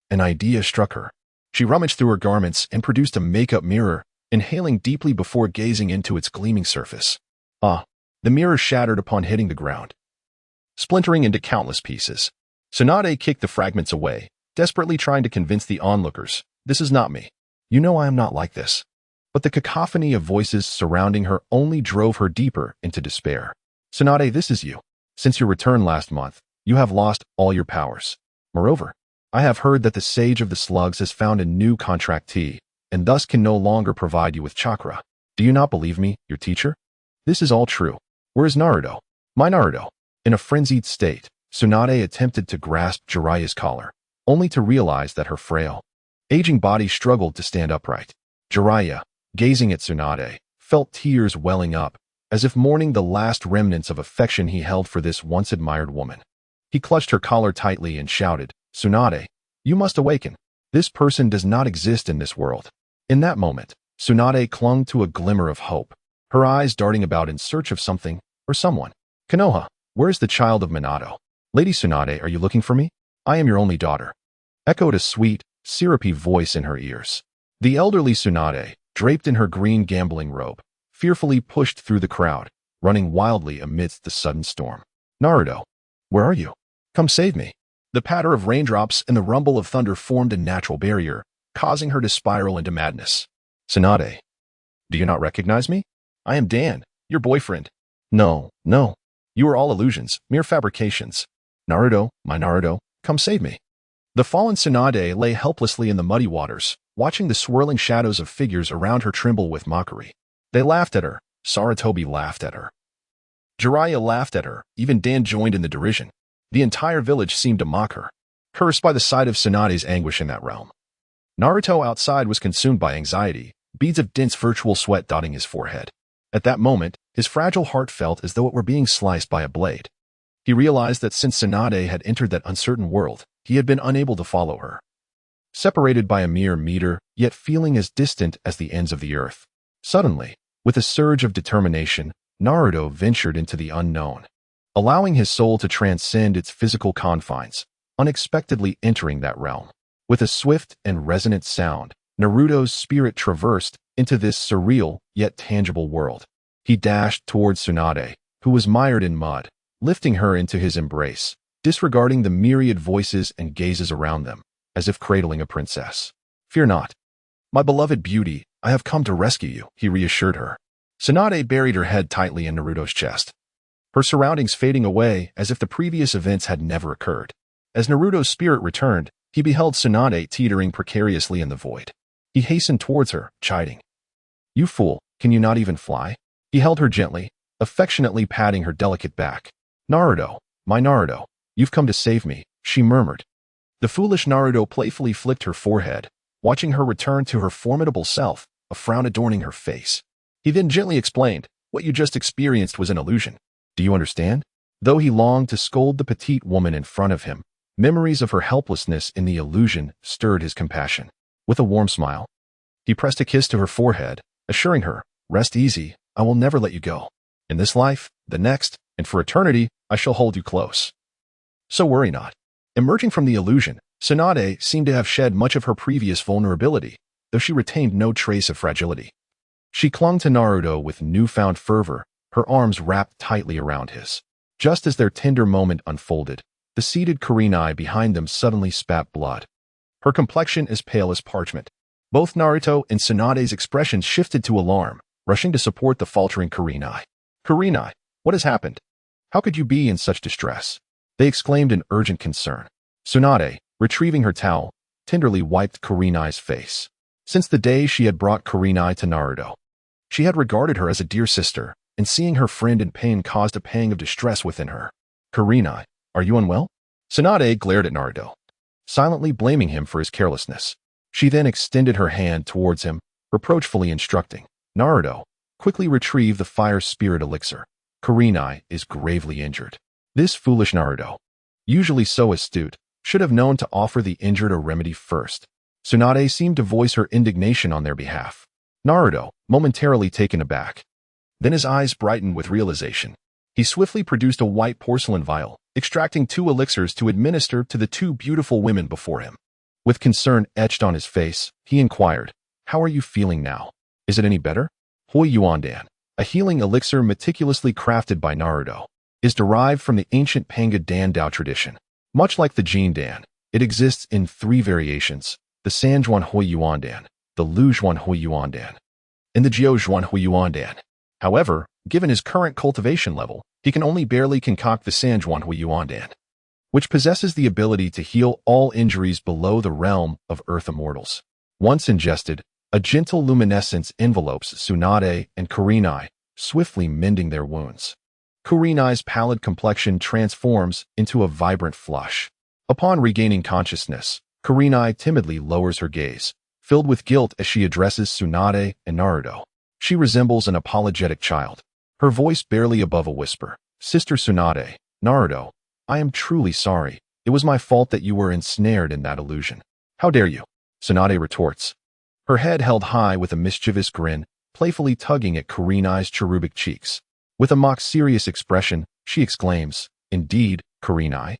an idea struck her. She rummaged through her garments and produced a makeup mirror, inhaling deeply before gazing into its gleaming surface. The mirror shattered upon hitting the ground, splintering into countless pieces. Tsunade kicked the fragments away, desperately trying to convince the onlookers, "This is not me. You know I am not like this." But the cacophony of voices surrounding her only drove her deeper into despair. "Tsunade, this is you. Since your return last month, you have lost all your powers. Moreover, I have heard that the Sage of the Slugs has found a new contractee, and thus can no longer provide you with chakra. Do you not believe me, your teacher? This is all true. Where is Naruto? My Naruto?" In a frenzied state, Tsunade attempted to grasp Jiraiya's collar, only to realize that her frail, aging body struggled to stand upright. Jiraiya, gazing at Tsunade, felt tears welling up, as if mourning the last remnants of affection he held for this once admired woman. He clutched her collar tightly and shouted, "Tsunade, you must awaken. This person does not exist in this world." In that moment, Tsunade clung to a glimmer of hope, her eyes darting about in search of something or someone. "Konoha, where is the child of Minato? Lady Tsunade, are you looking for me? I am your only daughter," echoed a sweet, syrupy voice in her ears. The elderly Tsunade, draped in her green gambling robe, fearfully pushed through the crowd, running wildly amidst the sudden storm. "Naruto, where are you? Come save me." The patter of raindrops and the rumble of thunder formed a natural barrier, causing her to spiral into madness. "Tsunade, do you not recognize me? I am Dan, your boyfriend." No. You are all illusions, mere fabrications. Naruto, my Naruto, come save me." The fallen Tsunade lay helplessly in the muddy waters, watching the swirling shadows of figures around her tremble with mockery. They laughed at her. Sarutobi laughed at her. Jiraiya laughed at her. Even Dan joined in the derision. The entire village seemed to mock her, cursed by the sight of Tsunade's anguish in that realm. Naruto outside was consumed by anxiety, beads of dense virtual sweat dotting his forehead. At that moment, his fragile heart felt as though it were being sliced by a blade. He realized that since Tsunade had entered that uncertain world, he had been unable to follow her. Separated by a mere meter, yet feeling as distant as the ends of the earth. Suddenly, with a surge of determination, Naruto ventured into the unknown, allowing his soul to transcend its physical confines, unexpectedly entering that realm. With a swift and resonant sound, Naruto's spirit traversed into this surreal yet tangible world. He dashed towards Tsunade, who was mired in mud, lifting her into his embrace, disregarding the myriad voices and gazes around them, as if cradling a princess. "Fear not. My beloved beauty, I have come to rescue you," he reassured her. Tsunade buried her head tightly in Naruto's chest, her surroundings fading away as if the previous events had never occurred. As Naruto's spirit returned, he beheld Tsunade teetering precariously in the void. He hastened towards her, chiding. "You fool, can you not even fly?" He held her gently, affectionately patting her delicate back. "Naruto, my Naruto, you've come to save me," she murmured. The foolish Naruto playfully flicked her forehead, watching her return to her formidable self, a frown adorning her face. He then gently explained, "What you just experienced was an illusion. Do you understand?" Though he longed to scold the petite woman in front of him, memories of her helplessness in the illusion stirred his compassion. With a warm smile, he pressed a kiss to her forehead, assuring her, "Rest easy, I will never let you go. In this life, the next, and for eternity, I shall hold you close. So worry not." Emerging from the illusion, Tsunade seemed to have shed much of her previous vulnerability, though she retained no trace of fragility. She clung to Naruto with newfound fervor, her arms wrapped tightly around his. Just as their tender moment unfolded, the seated Kurenai behind them suddenly spat blood. Her complexion as pale as parchment. Both Naruto and Tsunade's expressions shifted to alarm, rushing to support the faltering Kurenai. "Kurenai, what has happened? How could you be in such distress?" they exclaimed in urgent concern. Tsunade, retrieving her towel, tenderly wiped Kurenai's face. Since the day she had brought Kurenai to Naruto, she had regarded her as a dear sister, and seeing her friend in pain caused a pang of distress within her. "Kurenai, are you unwell?" Tsunade glared at Naruto, silently blaming him for his carelessness. She then extended her hand towards him, reproachfully instructing, "Naruto, quickly retrieve the fire spirit elixir. Kurenai is gravely injured." This foolish Naruto, usually so astute, should have known to offer the injured a remedy first. Tsunade seemed to voice her indignation on their behalf. Naruto, momentarily taken aback. Then his eyes brightened with realization. He swiftly produced a white porcelain vial, extracting 2 elixirs to administer to the 2 beautiful women before him. With concern etched on his face, he inquired, "How are you feeling now? Is it any better?" Hoi Yuandan, a healing elixir meticulously crafted by Naruto, is derived from the ancient Panga Dan Dao tradition. Much like the Jin Dan, it exists in 3 variations: the Sanjuan Hoi Yuandan, the Lujuan Hoi Yuandan, and the Jiuzhuan Hoi Yuandan. However, given his current cultivation level, he can only barely concoct the Sanjuan Hoi Yuandan, which possesses the ability to heal all injuries below the realm of earth immortals. Once ingested, a gentle luminescence envelopes Tsunade and Kurenai, swiftly mending their wounds. Kurenai's pallid complexion transforms into a vibrant flush. Upon regaining consciousness, Kurenai timidly lowers her gaze, filled with guilt as she addresses Tsunade and Naruto. She resembles an apologetic child, her voice barely above a whisper. "Sister Tsunade, Naruto, I am truly sorry. It was my fault that you were ensnared in that illusion." "How dare you?" Tsunade retorts, her head held high with a mischievous grin, playfully tugging at Kurenai's cherubic cheeks. With a mock-serious expression, she exclaims, "Indeed, Kurenai,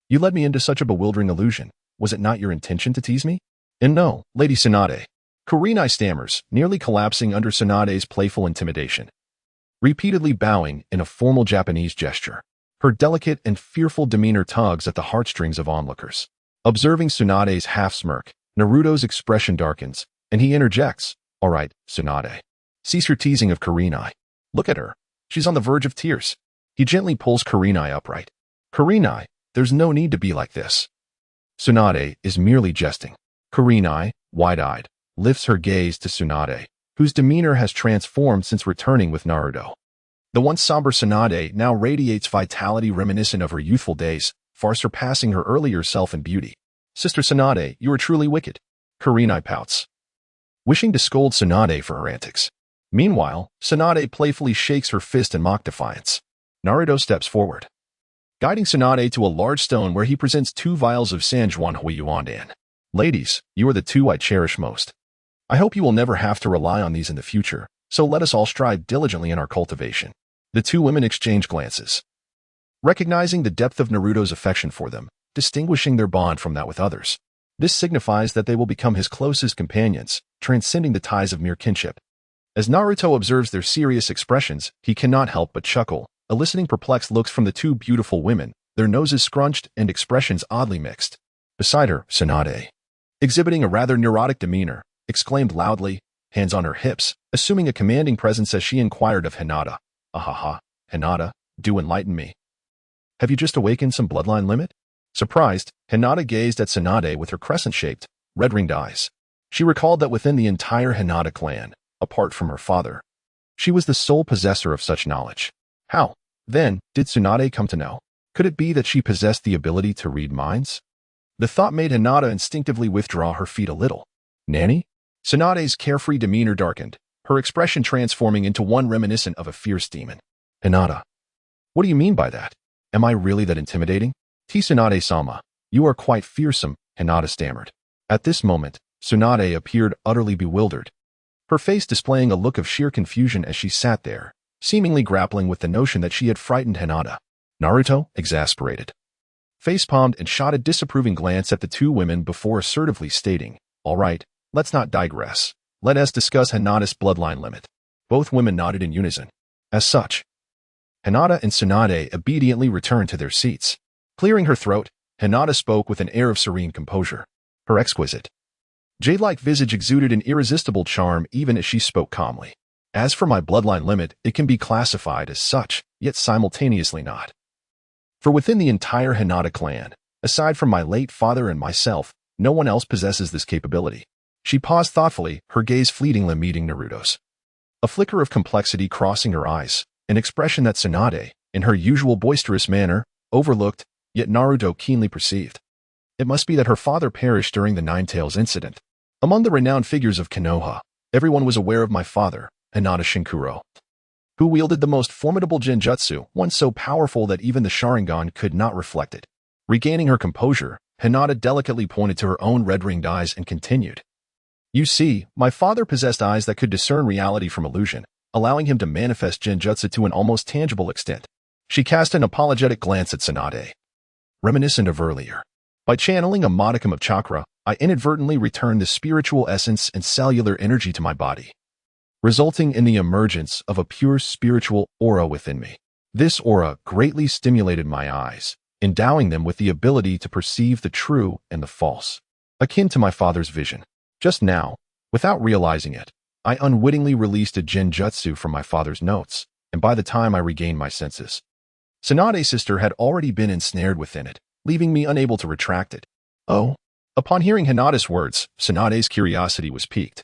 you led me into such a bewildering illusion. Was it not your intention to tease me?" "And no, Lady Tsunade." Kurenai stammers, nearly collapsing under Tsunade's playful intimidation, repeatedly bowing in a formal Japanese gesture. Her delicate and fearful demeanor tugs at the heartstrings of onlookers. Observing Tsunade's half-smirk, Naruto's expression darkens, and he interjects, "All right, Tsunade. Cease your teasing of Kurenai. Look at her. She's on the verge of tears." He gently pulls Kurenai upright. "Kurenai, there's no need to be like this." Tsunade is merely jesting. Kurenai, wide-eyed, lifts her gaze to Tsunade, whose demeanor has transformed since returning with Naruto. The once somber Tsunade now radiates vitality reminiscent of her youthful days, far surpassing her earlier self in beauty. "Sister Tsunade, you are truly wicked." Kurenai pouts, wishing to scold Tsunade for her antics. Meanwhile, Tsunade playfully shakes her fist in mock defiance. Naruto steps forward, guiding Tsunade to a large stone where he presents 2 vials of Sanjuan Hoi Yuandan. "Ladies, you are the 2 I cherish most. I hope you will never have to rely on these in the future, so let us all strive diligently in our cultivation." The 2 women exchange glances, recognizing the depth of Naruto's affection for them, distinguishing their bond from that with others. This signifies that they will become his closest companions, transcending the ties of mere kinship. As Naruto observes their serious expressions, he cannot help but chuckle, eliciting perplexed looks from the 2 beautiful women, their noses scrunched and expressions oddly mixed. Beside her, Tsunade, exhibiting a rather neurotic demeanor, exclaimed loudly, hands on her hips, assuming a commanding presence as she inquired of Hinata. Ahaha, Hinata, do enlighten me. Have you just awakened some bloodline limit? Surprised, Hinata gazed at Tsunade with her crescent-shaped, red-ringed eyes. She recalled that within the entire Hinata clan, apart from her father, she was the sole possessor of such knowledge. How, then, did Tsunade come to know? Could it be that she possessed the ability to read minds? The thought made Hinata instinctively withdraw her feet a little. Nanny? Tsunade's carefree demeanor darkened, her expression transforming into one reminiscent of a fierce demon. Hinata, what do you mean by that? Am I really that intimidating? Tsunade-sama, you are quite fearsome, Hinata stammered. At this moment, Tsunade appeared utterly bewildered, her face displaying a look of sheer confusion as she sat there, seemingly grappling with the notion that she had frightened Hinata. Naruto, exasperated, face-palmed and shot a disapproving glance at the two women before assertively stating, all right, let's not digress. Let us discuss Hinata's bloodline limit. Both women nodded in unison. As such, Hinata and Tsunade obediently returned to their seats. Clearing her throat, Hinata spoke with an air of serene composure. Her exquisite, jade-like visage exuded an irresistible charm even as she spoke calmly. As for my bloodline limit, it can be classified as such, yet simultaneously not. For within the entire Hinata clan, aside from my late father and myself, no one else possesses this capability. She paused thoughtfully, her gaze fleetingly meeting Naruto's. A flicker of complexity crossing her eyes, an expression that Tsunade, in her usual boisterous manner, overlooked, yet Naruto keenly perceived. It must be that her father perished during the Nine-Tails incident. Among the renowned figures of Konoha, everyone was aware of my father, Hinata Shinkuro, who wielded the most formidable genjutsu, one so powerful that even the Sharingan could not reflect it. Regaining her composure, Hinata delicately pointed to her own red-ringed eyes and continued. You see, my father possessed eyes that could discern reality from illusion, allowing him to manifest genjutsu to an almost tangible extent. She cast an apologetic glance at Tsunade, reminiscent of earlier. By channeling a modicum of chakra, I inadvertently returned the spiritual essence and cellular energy to my body, resulting in the emergence of a pure spiritual aura within me. This aura greatly stimulated my eyes, endowing them with the ability to perceive the true and the false, akin to my father's vision. Just now, without realizing it, I unwittingly released a genjutsu from my father's notes, and by the time I regained my senses, Tsunade's sister had already been ensnared within it, leaving me unable to retract it. Oh. Upon hearing Hinata's words, Tsunade's curiosity was piqued.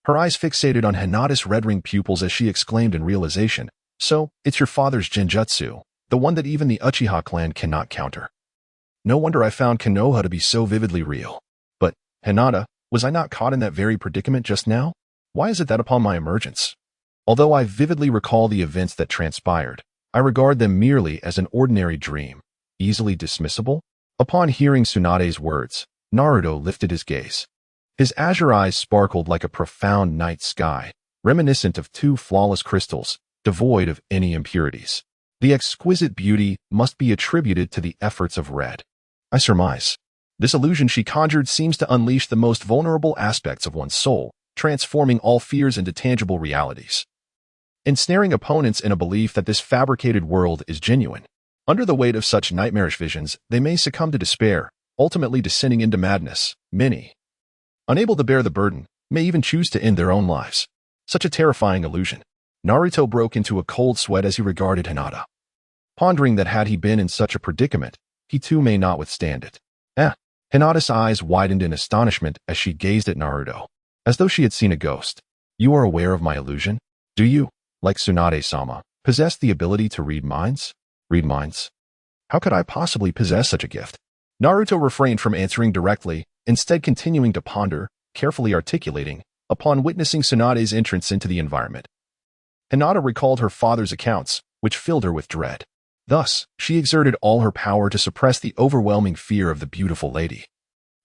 Her eyes fixated on Hinata's red-ringed pupils as she exclaimed in realization, so, it's your father's genjutsu, the one that even the Uchiha clan cannot counter. No wonder I found Konoha to be so vividly real. But, Hinata, was I not caught in that very predicament just now? Why is it that upon my emergence, although I vividly recall the events that transpired, I regard them merely as an ordinary dream, easily dismissible? Upon hearing Tsunade's words, Naruto lifted his gaze. His azure eyes sparkled like a profound night sky, reminiscent of two flawless crystals, devoid of any impurities. The exquisite beauty must be attributed to the efforts of Red. I surmise. This illusion she conjured seems to unleash the most vulnerable aspects of one's soul, transforming all fears into tangible realities, ensnaring opponents in a belief that this fabricated world is genuine. Under the weight of such nightmarish visions, they may succumb to despair, ultimately descending into madness. Many, unable to bear the burden, may even choose to end their own lives. Such a terrifying illusion. Naruto broke into a cold sweat as he regarded Hinata, pondering that had he been in such a predicament, he too may not withstand it. Hinata's eyes widened in astonishment as she gazed at Naruto, as though she had seen a ghost. You are aware of my illusion? Do you, like Tsunade-sama, possess the ability to read minds? Read minds? How could I possibly possess such a gift? Naruto refrained from answering directly, instead continuing to ponder, carefully articulating, upon witnessing Tsunade's entrance into the environment. Hinata recalled her father's accounts, which filled her with dread. Thus, she exerted all her power to suppress the overwhelming fear of the beautiful lady,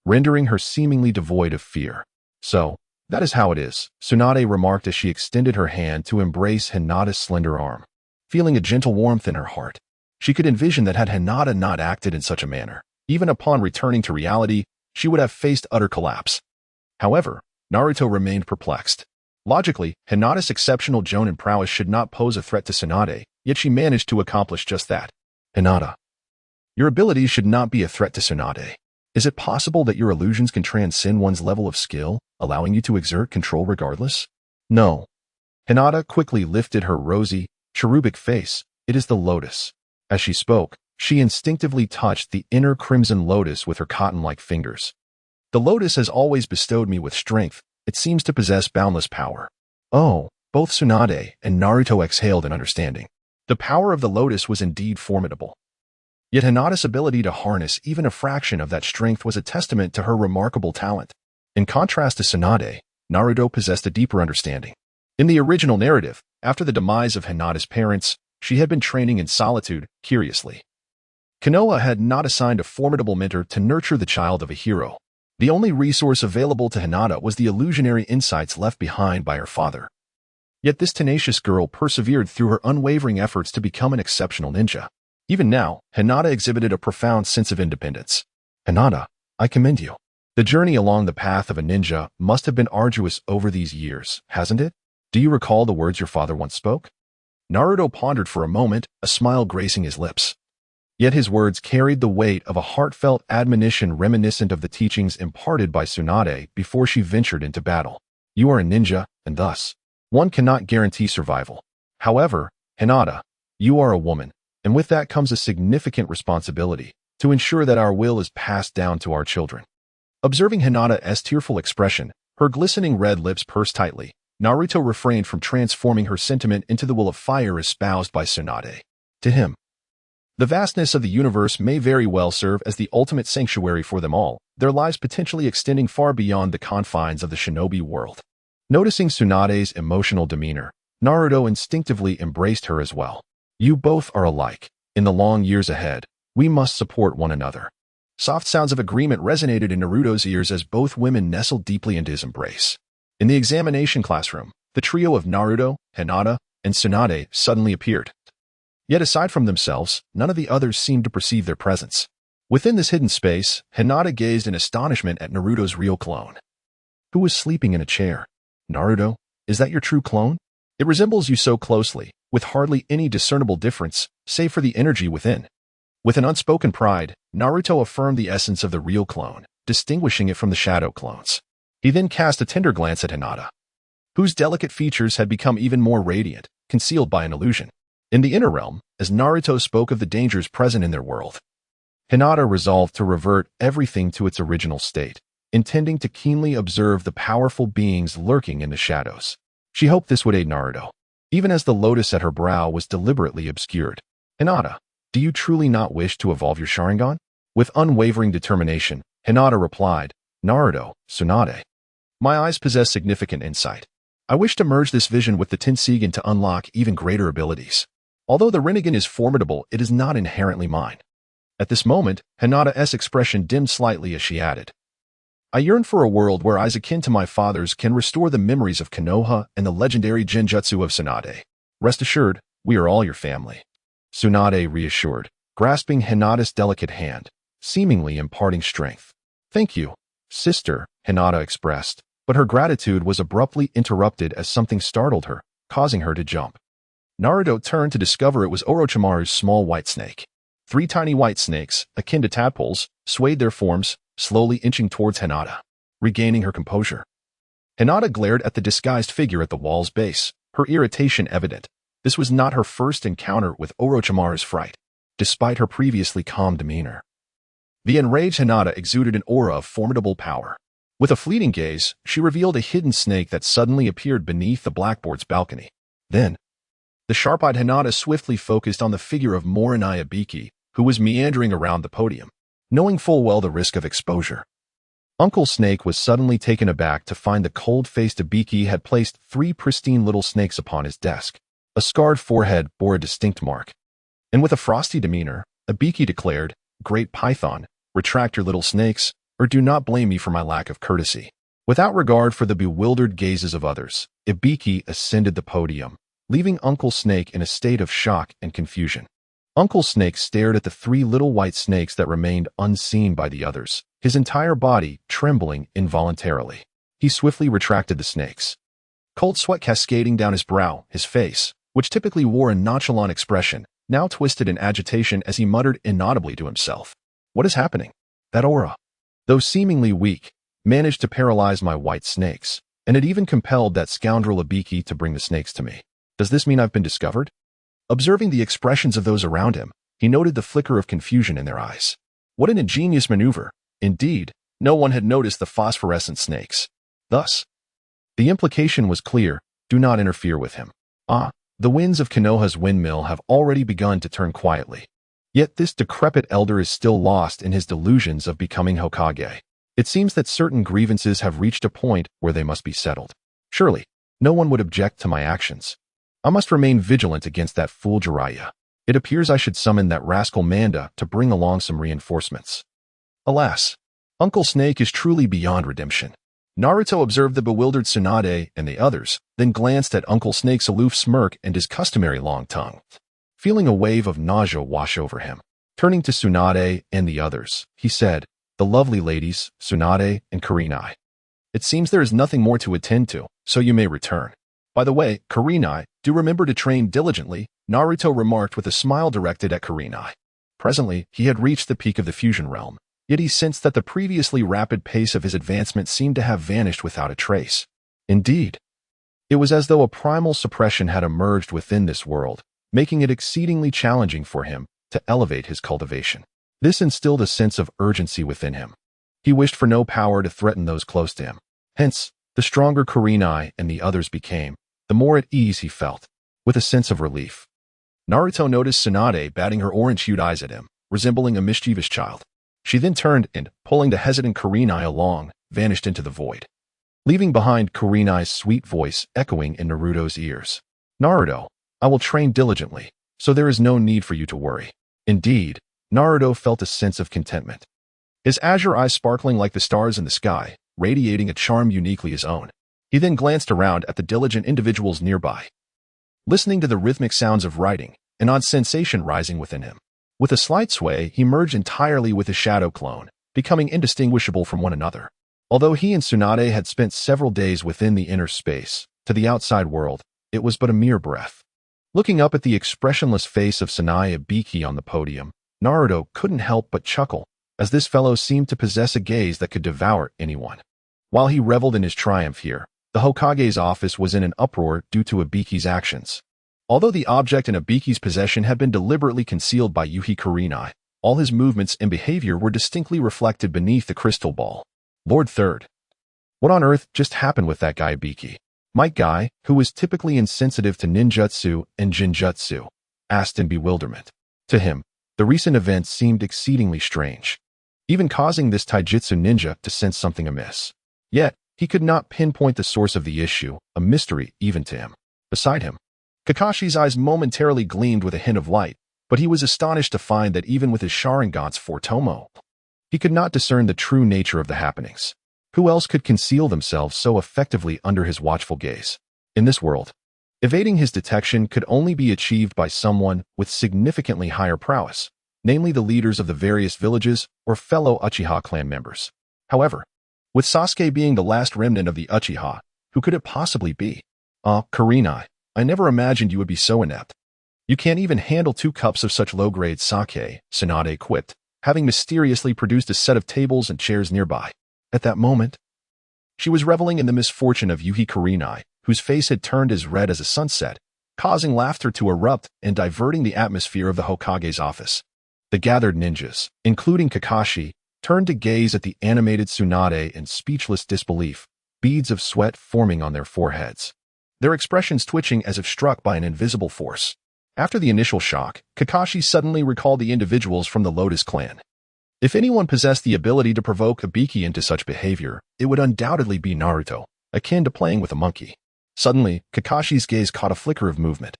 rendering her seemingly devoid of fear. So, that is how it is, Tsunade remarked as she extended her hand to embrace Hinata's slender arm. Feeling a gentle warmth in her heart, she could envision that had Hinata not acted in such a manner, even upon returning to reality, she would have faced utter collapse. However, Naruto remained perplexed. Logically, Hinata's exceptional Jonin prowess should not pose a threat to Tsunade, yet she managed to accomplish just that. Hinata, Your abilities should not be a threat to Tsunade. Is it possible that your illusions can transcend one's level of skill, allowing you to exert control regardless? No. Hinata quickly lifted her rosy, cherubic face. It is the lotus. As she spoke, she instinctively touched the inner crimson lotus with her cotton-like fingers. The lotus has always bestowed me with strength. It seems to possess boundless power. Oh, both Tsunade and Naruto exhaled in understanding. The power of the lotus was indeed formidable. Yet Hinata's ability to harness even a fraction of that strength was a testament to her remarkable talent. In contrast to Tsunade, Naruto possessed a deeper understanding. In the original narrative, after the demise of Hinata's parents, she had been training in solitude, curiously. Konoha had not assigned a formidable mentor to nurture the child of a hero. The only resource available to Hinata was the illusionary insights left behind by her father. Yet this tenacious girl persevered through her unwavering efforts to become an exceptional ninja. Even now, Hinata exhibited a profound sense of independence. Hinata, I commend you. The journey along the path of a ninja must have been arduous over these years, hasn't it? Do you recall the words your father once spoke? Naruto pondered for a moment, a smile gracing his lips. Yet his words carried the weight of a heartfelt admonition reminiscent of the teachings imparted by Tsunade before she ventured into battle. You are a ninja, and thus, one cannot guarantee survival. However, Hinata, you are a woman, and with that comes a significant responsibility to ensure that our will is passed down to our children. Observing Hinata's tearful expression, her glistening red lips pursed tightly, Naruto refrained from transforming her sentiment into the will of fire espoused by Tsunade. To him, the vastness of the universe may very well serve as the ultimate sanctuary for them all, their lives potentially extending far beyond the confines of the shinobi world. Noticing Tsunade's emotional demeanor, Naruto instinctively embraced her as well. You both are alike. In the long years ahead, we must support one another. Soft sounds of agreement resonated in Naruto's ears as both women nestled deeply into his embrace. In the examination classroom, the trio of Naruto, Hinata, and Tsunade suddenly appeared. Yet aside from themselves, none of the others seemed to perceive their presence. Within this hidden space, Hinata gazed in astonishment at Naruto's real clone. Who was sleeping in a chair? Naruto, is that your true clone? It resembles you so closely, with hardly any discernible difference, save for the energy within. With an unspoken pride, Naruto affirmed the essence of the real clone, distinguishing it from the shadow clones. He then cast a tender glance at Hinata, whose delicate features had become even more radiant, concealed by an illusion. In the inner realm, as Naruto spoke of the dangers present in their world, Hinata resolved to revert everything to its original state, intending to keenly observe the powerful beings lurking in the shadows. She hoped this would aid Naruto, even as the lotus at her brow was deliberately obscured. Hinata, do you truly not wish to evolve your Sharingan? With unwavering determination, Hinata replied, Naruto, Tsunade. My eyes possess significant insight. I wish to merge this vision with the Tenseigan to unlock even greater abilities. Although the Rinnegan is formidable, it is not inherently mine. At this moment, Hinata's expression dimmed slightly as she added, I yearn for a world where eyes akin to my father's can restore the memories of Konoha and the legendary genjutsu of Tsunade. Rest assured, we are all your family. Tsunade reassured, grasping Hinata's delicate hand, seemingly imparting strength. Thank you, sister, Hinata expressed, but her gratitude was abruptly interrupted as something startled her, causing her to jump. Naruto turned to discover it was Orochimaru's small white snake. 3 tiny white snakes, akin to tadpoles, swayed their forms, slowly inching towards Hinata. Regaining her composure, Hinata glared at the disguised figure at the wall's base, her irritation evident. This was not her first encounter with Orochimaru's fright, despite her previously calm demeanor. The enraged Hinata exuded an aura of formidable power. With a fleeting gaze, she revealed a hidden snake that suddenly appeared beneath the blackboard's balcony. Then, the sharp-eyed Hinata swiftly focused on the figure of Morinae Ibiki, who was meandering around the podium, knowing full well the risk of exposure. Uncle Snake was suddenly taken aback to find the cold-faced Ibiki had placed 3 pristine little snakes upon his desk. A scarred forehead bore a distinct mark. And with a frosty demeanor, Ibiki declared, Great Python, retract your little snakes, or do not blame me for my lack of courtesy. Without regard for the bewildered gazes of others, Ibiki ascended the podium, leaving Uncle Snake in a state of shock and confusion. Uncle Snake stared at the 3 little white snakes that remained unseen by the others, his entire body trembling involuntarily. He swiftly retracted the snakes. Cold sweat cascading down his brow, his face, which typically wore a nonchalant expression, now twisted in agitation as he muttered inaudibly to himself. What is happening? That aura, though seemingly weak, managed to paralyze my white snakes, and it even compelled that scoundrel Ibiki to bring the snakes to me. Does this mean I've been discovered? Observing the expressions of those around him, he noted the flicker of confusion in their eyes. What an ingenious maneuver. Indeed, no one had noticed the phosphorescent snakes. Thus, the implication was clear: do not interfere with him. The winds of Konoha's windmill have already begun to turn quietly. Yet this decrepit elder is still lost in his delusions of becoming Hokage. It seems that certain grievances have reached a point where they must be settled. Surely, no one would object to my actions. I must remain vigilant against that fool Jiraiya. It appears I should summon that rascal Manda to bring along some reinforcements. Alas, Uncle Snake is truly beyond redemption. Naruto observed the bewildered Tsunade and the others, then glanced at Uncle Snake's aloof smirk and his customary long tongue. Feeling a wave of nausea wash over him, turning to Tsunade and the others, he said, "The lovely ladies, Tsunade and Kurenai. It seems there is nothing more to attend to, so you may return. By the way, Kurenai, do remember to train diligently," Naruto remarked with a smile directed at Kurenai. Presently, he had reached the peak of the fusion realm, yet he sensed that the previously rapid pace of his advancement seemed to have vanished without a trace. Indeed, it was as though a primal suppression had emerged within this world, making it exceedingly challenging for him to elevate his cultivation. This instilled a sense of urgency within him. He wished for no power to threaten those close to him. Hence, the stronger Kurenai and the others became, the more at ease he felt, with a sense of relief. Naruto noticed Tsunade batting her orange-hued eyes at him, resembling a mischievous child. She then turned and, pulling the hesitant Kurenai along, vanished into the void, leaving behind Kurenai's sweet voice echoing in Naruto's ears. "Naruto, I will train diligently, so there is no need for you to worry." Indeed, Naruto felt a sense of contentment, his azure eyes sparkling like the stars in the sky, radiating a charm uniquely his own. He then glanced around at the diligent individuals nearby, listening to the rhythmic sounds of writing, an odd sensation rising within him. With a slight sway, he merged entirely with his shadow clone, becoming indistinguishable from one another. Although he and Tsunade had spent several days within the inner space, to the outside world, it was but a mere breath. Looking up at the expressionless face of Tsunade Ibiki on the podium, Naruto couldn't help but chuckle, as this fellow seemed to possess a gaze that could devour anyone. While he reveled in his triumph here, the Hokage's office was in an uproar due to Ibiki's actions. Although the object in Ibiki's possession had been deliberately concealed by Yuhi Kurenai, all his movements and behavior were distinctly reflected beneath the crystal ball. Lord Third. What on earth just happened with that guy Ibiki? Might Guy, who was typically insensitive to ninjutsu and jinjutsu, asked in bewilderment. To him, the recent events seemed exceedingly strange, even causing this taijutsu ninja to sense something amiss. Yet, he could not pinpoint the source of the issue, a mystery even to him. Beside him, Kakashi's eyes momentarily gleamed with a hint of light, but he was astonished to find that even with his Sharingan's Fortomo, he could not discern the true nature of the happenings. Who else could conceal themselves so effectively under his watchful gaze? In this world, evading his detection could only be achieved by someone with significantly higher prowess, namely the leaders of the various villages or fellow Uchiha clan members. However, with Sasuke being the last remnant of the Uchiha, who could it possibly be? Kurenai, I never imagined you would be so inept. You can't even handle 2 cups of such low-grade sake, Tsunade quipped, having mysteriously produced a set of tables and chairs nearby. At that moment, she was reveling in the misfortune of Yuhi Kurenai, whose face had turned as red as a sunset, causing laughter to erupt and diverting the atmosphere of the Hokage's office. The gathered ninjas, including Kakashi, turned to gaze at the animated Tsunade in speechless disbelief, beads of sweat forming on their foreheads, their expressions twitching as if struck by an invisible force. After the initial shock, Kakashi suddenly recalled the individuals from the Lotus clan. If anyone possessed the ability to provoke Ibiki into such behavior, it would undoubtedly be Naruto, akin to playing with a monkey. Suddenly, Kakashi's gaze caught a flicker of movement,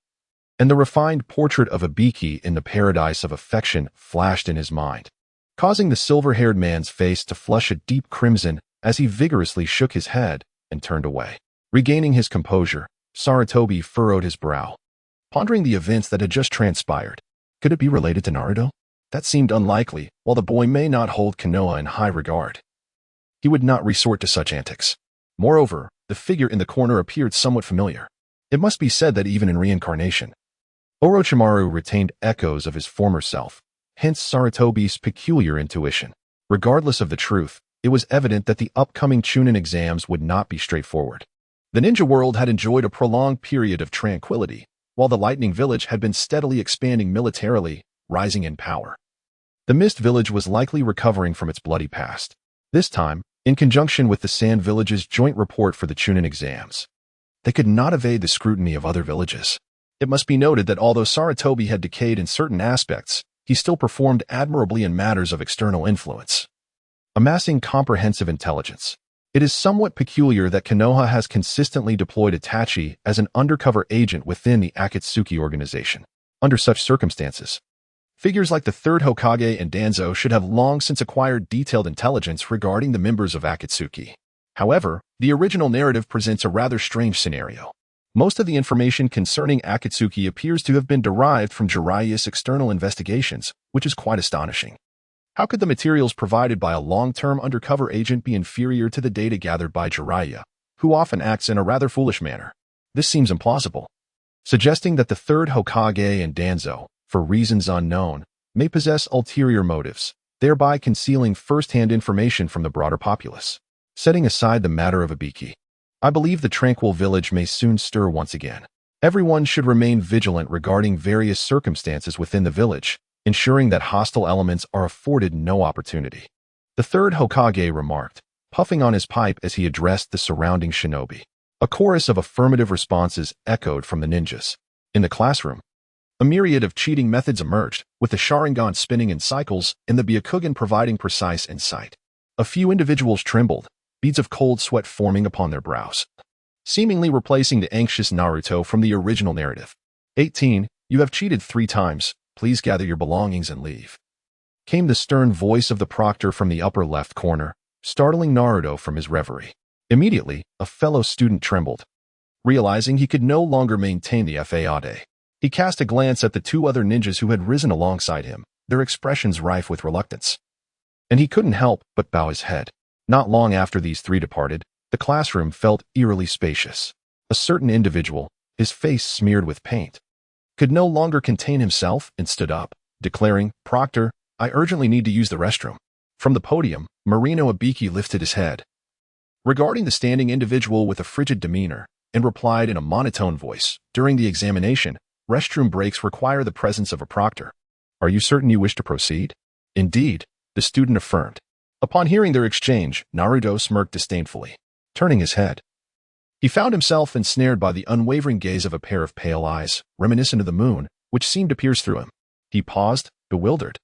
and the refined portrait of Ibiki in the paradise of affection flashed in his mind, causing the silver-haired man's face to flush a deep crimson as he vigorously shook his head and turned away. Regaining his composure, Sarutobi furrowed his brow, pondering the events that had just transpired. Could it be related to Naruto? That seemed unlikely. While the boy may not hold Konoha in high regard, he would not resort to such antics. Moreover, the figure in the corner appeared somewhat familiar. It must be said that even in reincarnation, Orochimaru retained echoes of his former self, hence Sarutobi's peculiar intuition. Regardless of the truth, it was evident that the upcoming Chunin exams would not be straightforward. The ninja world had enjoyed a prolonged period of tranquility, while the Lightning Village had been steadily expanding militarily, rising in power. The Mist Village was likely recovering from its bloody past, this time in conjunction with the Sand Village's joint report for the Chunin exams. They could not evade the scrutiny of other villages. It must be noted that although Sarutobi had decayed in certain aspects, he still performed admirably in matters of external influence. Amassing comprehensive intelligence. It is somewhat peculiar that Konoha has consistently deployed Itachi as an undercover agent within the Akatsuki organization. Under such circumstances, figures like the third Hokage and Danzo should have long since acquired detailed intelligence regarding the members of Akatsuki. However, the original narrative presents a rather strange scenario. Most of the information concerning Akatsuki appears to have been derived from Jiraiya's external investigations, which is quite astonishing. How could the materials provided by a long-term undercover agent be inferior to the data gathered by Jiraiya, who often acts in a rather foolish manner? This seems implausible, suggesting that the third Hokage and Danzo, for reasons unknown, may possess ulterior motives, thereby concealing first-hand information from the broader populace. Setting aside the matter of Ibiki, I believe the tranquil village may soon stir once again. Everyone should remain vigilant regarding various circumstances within the village, ensuring that hostile elements are afforded no opportunity. The third Hokage remarked, puffing on his pipe as he addressed the surrounding shinobi. A chorus of affirmative responses echoed from the ninjas. In the classroom, a myriad of cheating methods emerged, with the Sharingan spinning in cycles and the Byakugan providing precise insight. A few individuals trembled, beads of cold sweat forming upon their brows, seemingly replacing the anxious Naruto from the original narrative. 18. You have cheated 3 times. Please gather your belongings and leave. Came the stern voice of the proctor from the upper left corner, startling Naruto from his reverie. Immediately, a fellow student trembled. Realizing he could no longer maintain the fade, he cast a glance at the 2 other ninjas who had risen alongside him, their expressions rife with reluctance. And he couldn't help but bow his head. Not long after these 3 departed, the classroom felt eerily spacious. A certain individual, his face smeared with paint, could no longer contain himself and stood up, declaring, "Proctor, I urgently need to use the restroom." From the podium, Marino Ibiki lifted his head, regarding the standing individual with a frigid demeanor, and replied in a monotone voice, "During the examination, restroom breaks require the presence of a proctor. Are you certain you wish to proceed?" "Indeed," the student affirmed. Upon hearing their exchange, Naruto smirked disdainfully, turning his head. He found himself ensnared by the unwavering gaze of a pair of pale eyes, reminiscent of the moon, which seemed to pierce through him. He paused, bewildered.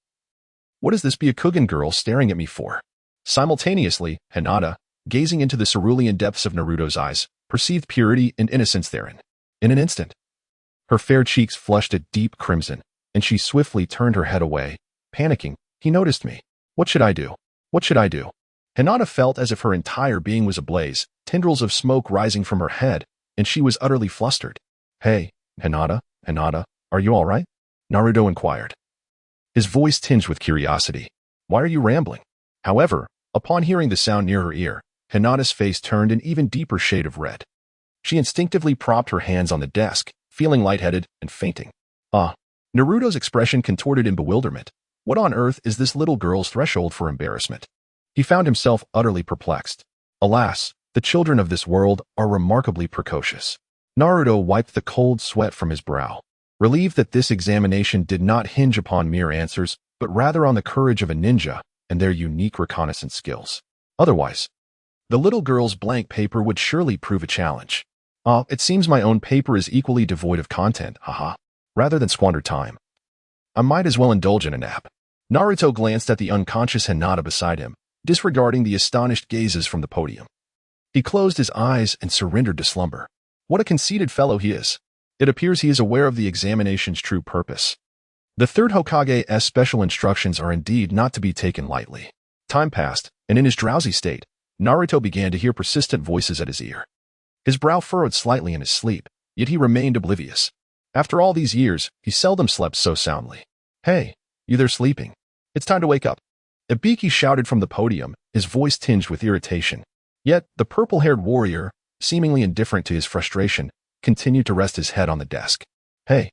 What is this Byakugan girl staring at me for? Simultaneously, Hinata, gazing into the cerulean depths of Naruto's eyes, perceived purity and innocence therein. In an instant, her fair cheeks flushed a deep crimson, and she swiftly turned her head away. Panicking, "He noticed me. What should I do? What should I do?" Hinata felt as if her entire being was ablaze, tendrils of smoke rising from her head, and she was utterly flustered. "Hey, Hinata, are you all right?" Naruto inquired, his voice tinged with curiosity. "Why are you rambling?" However, upon hearing the sound near her ear, Hinata's face turned an even deeper shade of red. She instinctively propped her hands on the desk, feeling lightheaded and fainting. Naruto's expression contorted in bewilderment. What on earth is this little girl's threshold for embarrassment? He found himself utterly perplexed. Alas, the children of this world are remarkably precocious. Naruto wiped the cold sweat from his brow, relieved that this examination did not hinge upon mere answers, but rather on the courage of a ninja and their unique reconnaissance skills. Otherwise, the little girl's blank paper would surely prove a challenge. It seems my own paper is equally devoid of content, haha. Rather than squander time, I might as well indulge in a nap. Naruto glanced at the unconscious Hinata beside him, disregarding the astonished gazes from the podium. He closed his eyes and surrendered to slumber. What a conceited fellow he is. It appears he is aware of the examination's true purpose. The third Hokage's special instructions are indeed not to be taken lightly. Time passed, and in his drowsy state, Naruto began to hear persistent voices at his ear. His brow furrowed slightly in his sleep, yet he remained oblivious. After all these years, he seldom slept so soundly. "Hey, you there sleeping? It's time to wake up." Ibiki shouted from the podium, his voice tinged with irritation. Yet, the purple-haired warrior, seemingly indifferent to his frustration, continued to rest his head on the desk. "Hey,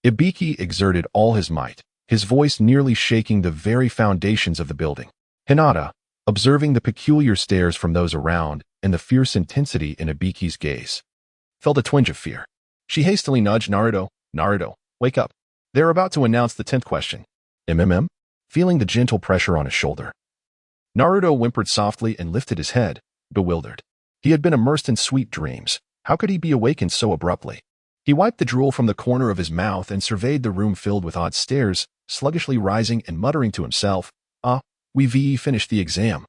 Ibiki exerted all his might, his voice nearly shaking the very foundations of the building. Hinata, observing the peculiar stares from those around and the fierce intensity in Ibiki's gaze, felt a twinge of fear. She hastily nudged Naruto. Naruto, wake up. They're about to announce the 10th question. Feeling the gentle pressure on his shoulder, Naruto whimpered softly and lifted his head, bewildered. He had been immersed in sweet dreams. How could he be awakened so abruptly? He wiped the drool from the corner of his mouth and surveyed the room filled with odd stares, sluggishly rising and muttering to himself, we've finished the exam.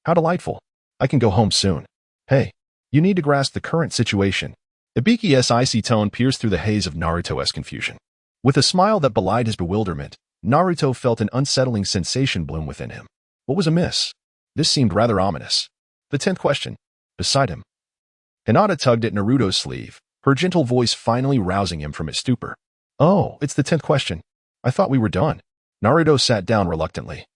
How delightful. I can go home soon. Hey, you need to grasp the current situation. Ibiki's icy tone pierced through the haze of Naruto's confusion. With a smile that belied his bewilderment, Naruto felt an unsettling sensation bloom within him. What was amiss? This seemed rather ominous. The 10th question. Beside him. Hinata tugged at Naruto's sleeve, her gentle voice finally rousing him from his stupor. Oh, it's the 10th question. I thought we were done. Naruto sat down reluctantly,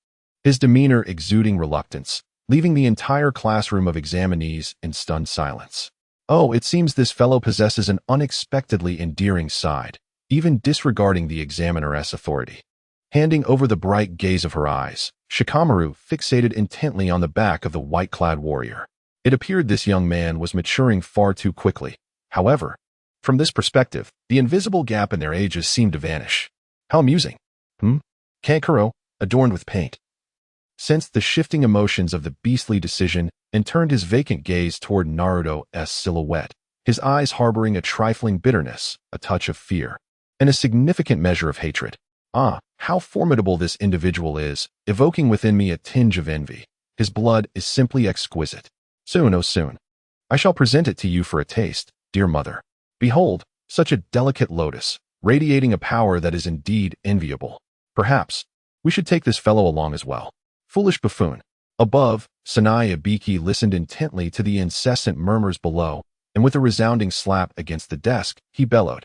his demeanor exuding reluctance, leaving the entire classroom of examinees in stunned silence. Oh, it seems this fellow possesses an unexpectedly endearing side, even disregarding the examiner's authority. Handing over the bright gaze of her eyes, Shikamaru fixated intently on the back of the white-clad warrior. It appeared this young man was maturing far too quickly. However, from this perspective, the invisible gap in their ages seemed to vanish. How amusing. Kankuro, adorned with paint, sensed the shifting emotions of the beastly decision and turned his vacant gaze toward Naruto's silhouette, his eyes harboring a trifling bitterness, a touch of fear, and a significant measure of hatred. How formidable this individual is, evoking within me a tinge of envy. His blood is simply exquisite. Soon, oh soon, I shall present it to you for a taste, dear mother. Behold, such a delicate lotus, radiating a power that is indeed enviable. Perhaps we should take this fellow along as well. Foolish buffoon. Above, Tsunade Ibiki listened intently to the incessant murmurs below, and with a resounding slap against the desk, he bellowed,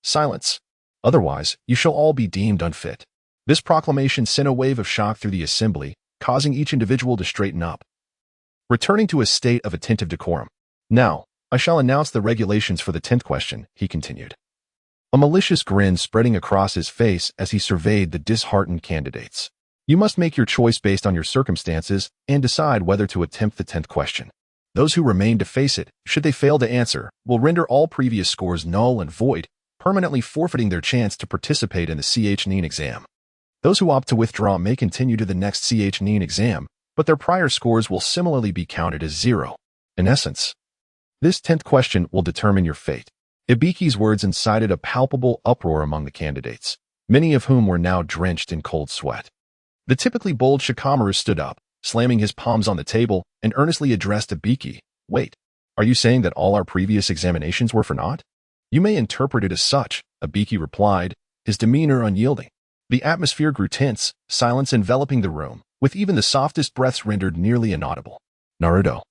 Silence! Otherwise, you shall all be deemed unfit. This proclamation sent a wave of shock through the assembly, causing each individual to straighten up, returning to a state of attentive decorum. Now, I shall announce the regulations for the 10th question, he continued, a malicious grin spreading across his face as he surveyed the disheartened candidates. You must make your choice based on your circumstances and decide whether to attempt the 10th question. Those who remain to face it, should they fail to answer, will render all previous scores null and void, permanently forfeiting their chance to participate in the CH-NEEN exam. Those who opt to withdraw may continue to the next CH-NEEN exam, but their prior scores will similarly be counted as 0. In essence, this 10th question will determine your fate. Ibiki's words incited a palpable uproar among the candidates, many of whom were now drenched in cold sweat. The typically bold Shikamaru stood up, slamming his palms on the table, and earnestly addressed Ibiki. Wait, are you saying that all our previous examinations were for naught? You may interpret it as such, Ibiki replied, his demeanor unyielding. The atmosphere grew tense, silence enveloping the room, with even the softest breaths rendered nearly inaudible. Naruto,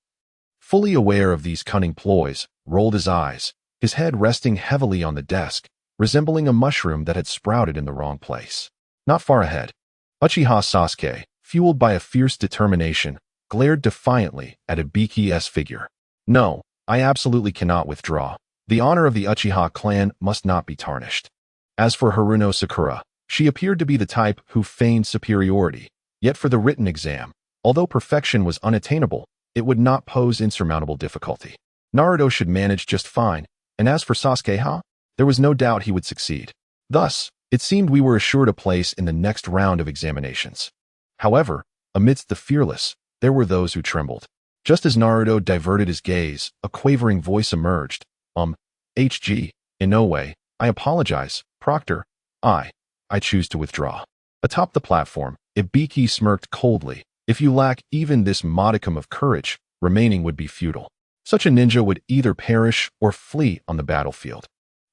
fully aware of these cunning ploys, rolled his eyes, his head resting heavily on the desk, resembling a mushroom that had sprouted in the wrong place. Not far ahead, Uchiha Sasuke, fueled by a fierce determination, glared defiantly at Ibiki's figure. No, I absolutely cannot withdraw. The honor of the Uchiha clan must not be tarnished. As for Haruno Sakura, she appeared to be the type who feigned superiority, yet for the written exam, although perfection was unattainable, it would not pose insurmountable difficulty. Naruto should manage just fine, and as for Sasuke, there was no doubt he would succeed. Thus, it seemed we were assured a place in the next round of examinations. However, amidst the fearless, there were those who trembled. Just as Naruto diverted his gaze, a quavering voice emerged. HG, in no way, I apologize, Proctor, I choose to withdraw. Atop the platform, Ibiki smirked coldly. If you lack even this modicum of courage, remaining would be futile. Such a ninja would either perish or flee on the battlefield.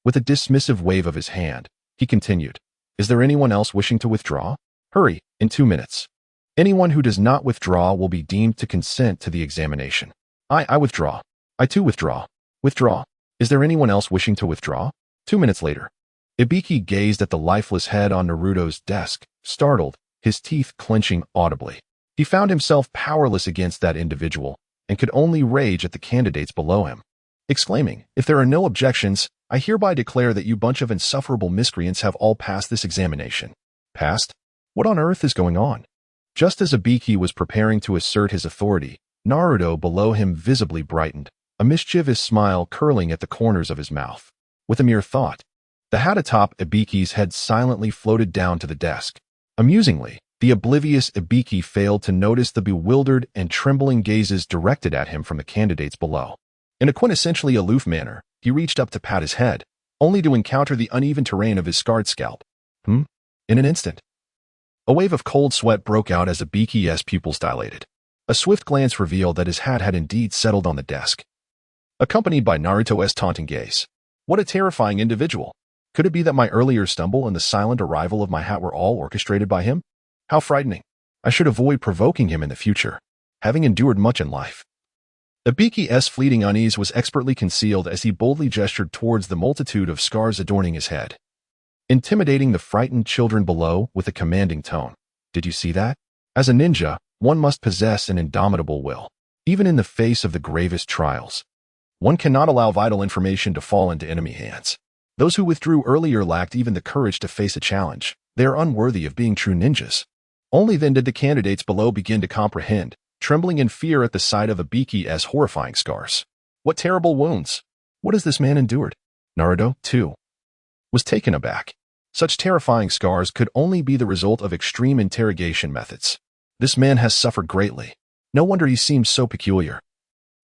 With a dismissive wave of his hand, he continued, Is there anyone else wishing to withdraw? Hurry, in 2 minutes. Anyone who does not withdraw will be deemed to consent to the examination. I withdraw. I too withdraw. Withdraw. Is there anyone else wishing to withdraw? 2 minutes later, Ibiki gazed at the lifeless head on Naruto's desk, startled, his teeth clenching audibly. He found himself powerless against that individual and could only rage at the candidates below him. Exclaiming, If there are no objections, I hereby declare that you bunch of insufferable miscreants have all passed this examination. Passed? What on earth is going on? Just as Ibiki was preparing to assert his authority, Naruto below him visibly brightened, a mischievous smile curling at the corners of his mouth. With a mere thought, the hat atop Ibiki's head silently floated down to the desk. Amusingly, the oblivious Ibiki failed to notice the bewildered and trembling gazes directed at him from the candidates below. In a quintessentially aloof manner, he reached up to pat his head, only to encounter the uneven terrain of his scarred scalp. In an instant, a wave of cold sweat broke out as Ibiki's pupils dilated. A swift glance revealed that his hat had indeed settled on the desk, accompanied by Naruto's taunting gaze. What a terrifying individual! Could it be that my earlier stumble and the silent arrival of my hat were all orchestrated by him? How frightening! I should avoid provoking him in the future, having endured much in life. Ibiki's fleeting unease was expertly concealed as he boldly gestured towards the multitude of scars adorning his head, intimidating the frightened children below with a commanding tone. Did you see that? As a ninja, one must possess an indomitable will, even in the face of the gravest trials. One cannot allow vital information to fall into enemy hands. Those who withdrew earlier lacked even the courage to face a challenge. They are unworthy of being true ninjas. Only then did the candidates below begin to comprehend, trembling in fear at the sight of Ibiki's horrifying scars. What terrible wounds! What has this man endured? Naruto, too, was taken aback. Such terrifying scars could only be the result of extreme interrogation methods. This man has suffered greatly. No wonder he seems so peculiar.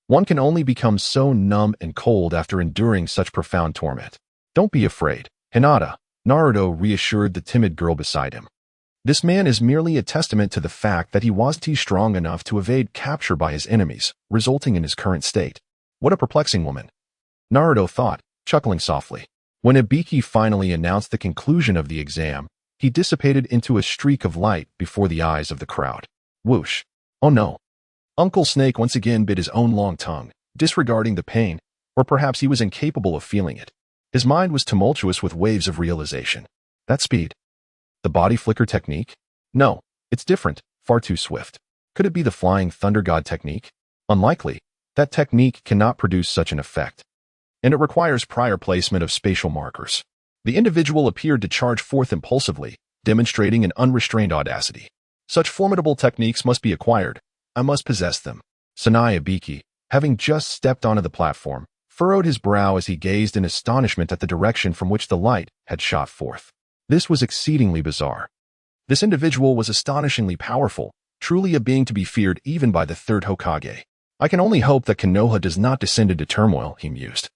One can only become so numb and cold after enduring such profound torment. Don't be afraid, Hinata, Naruto reassured the timid girl beside him. This man is merely a testament to the fact that he wasn't strong enough to evade capture by his enemies, resulting in his current state. What a perplexing woman, Naruto thought, chuckling softly. When Ibiki finally announced the conclusion of the exam, he dissipated into a streak of light before the eyes of the crowd. Whoosh. Oh no. Uncle Snake once again bit his own long tongue, disregarding the pain, or perhaps he was incapable of feeling it. His mind was tumultuous with waves of realization. That speed. The body flicker technique? No, it's different, far too swift. Could it be the flying thunder god technique? Unlikely. That technique cannot produce such an effect, and it requires prior placement of spatial markers. The individual appeared to charge forth impulsively, demonstrating an unrestrained audacity. Such formidable techniques must be acquired. I must possess them. Tsunade Ibiki, having just stepped onto the platform, furrowed his brow as he gazed in astonishment at the direction from which the light had shot forth. This was exceedingly bizarre. This individual was astonishingly powerful, truly a being to be feared even by the third Hokage. I can only hope that Konoha does not descend into turmoil, he mused.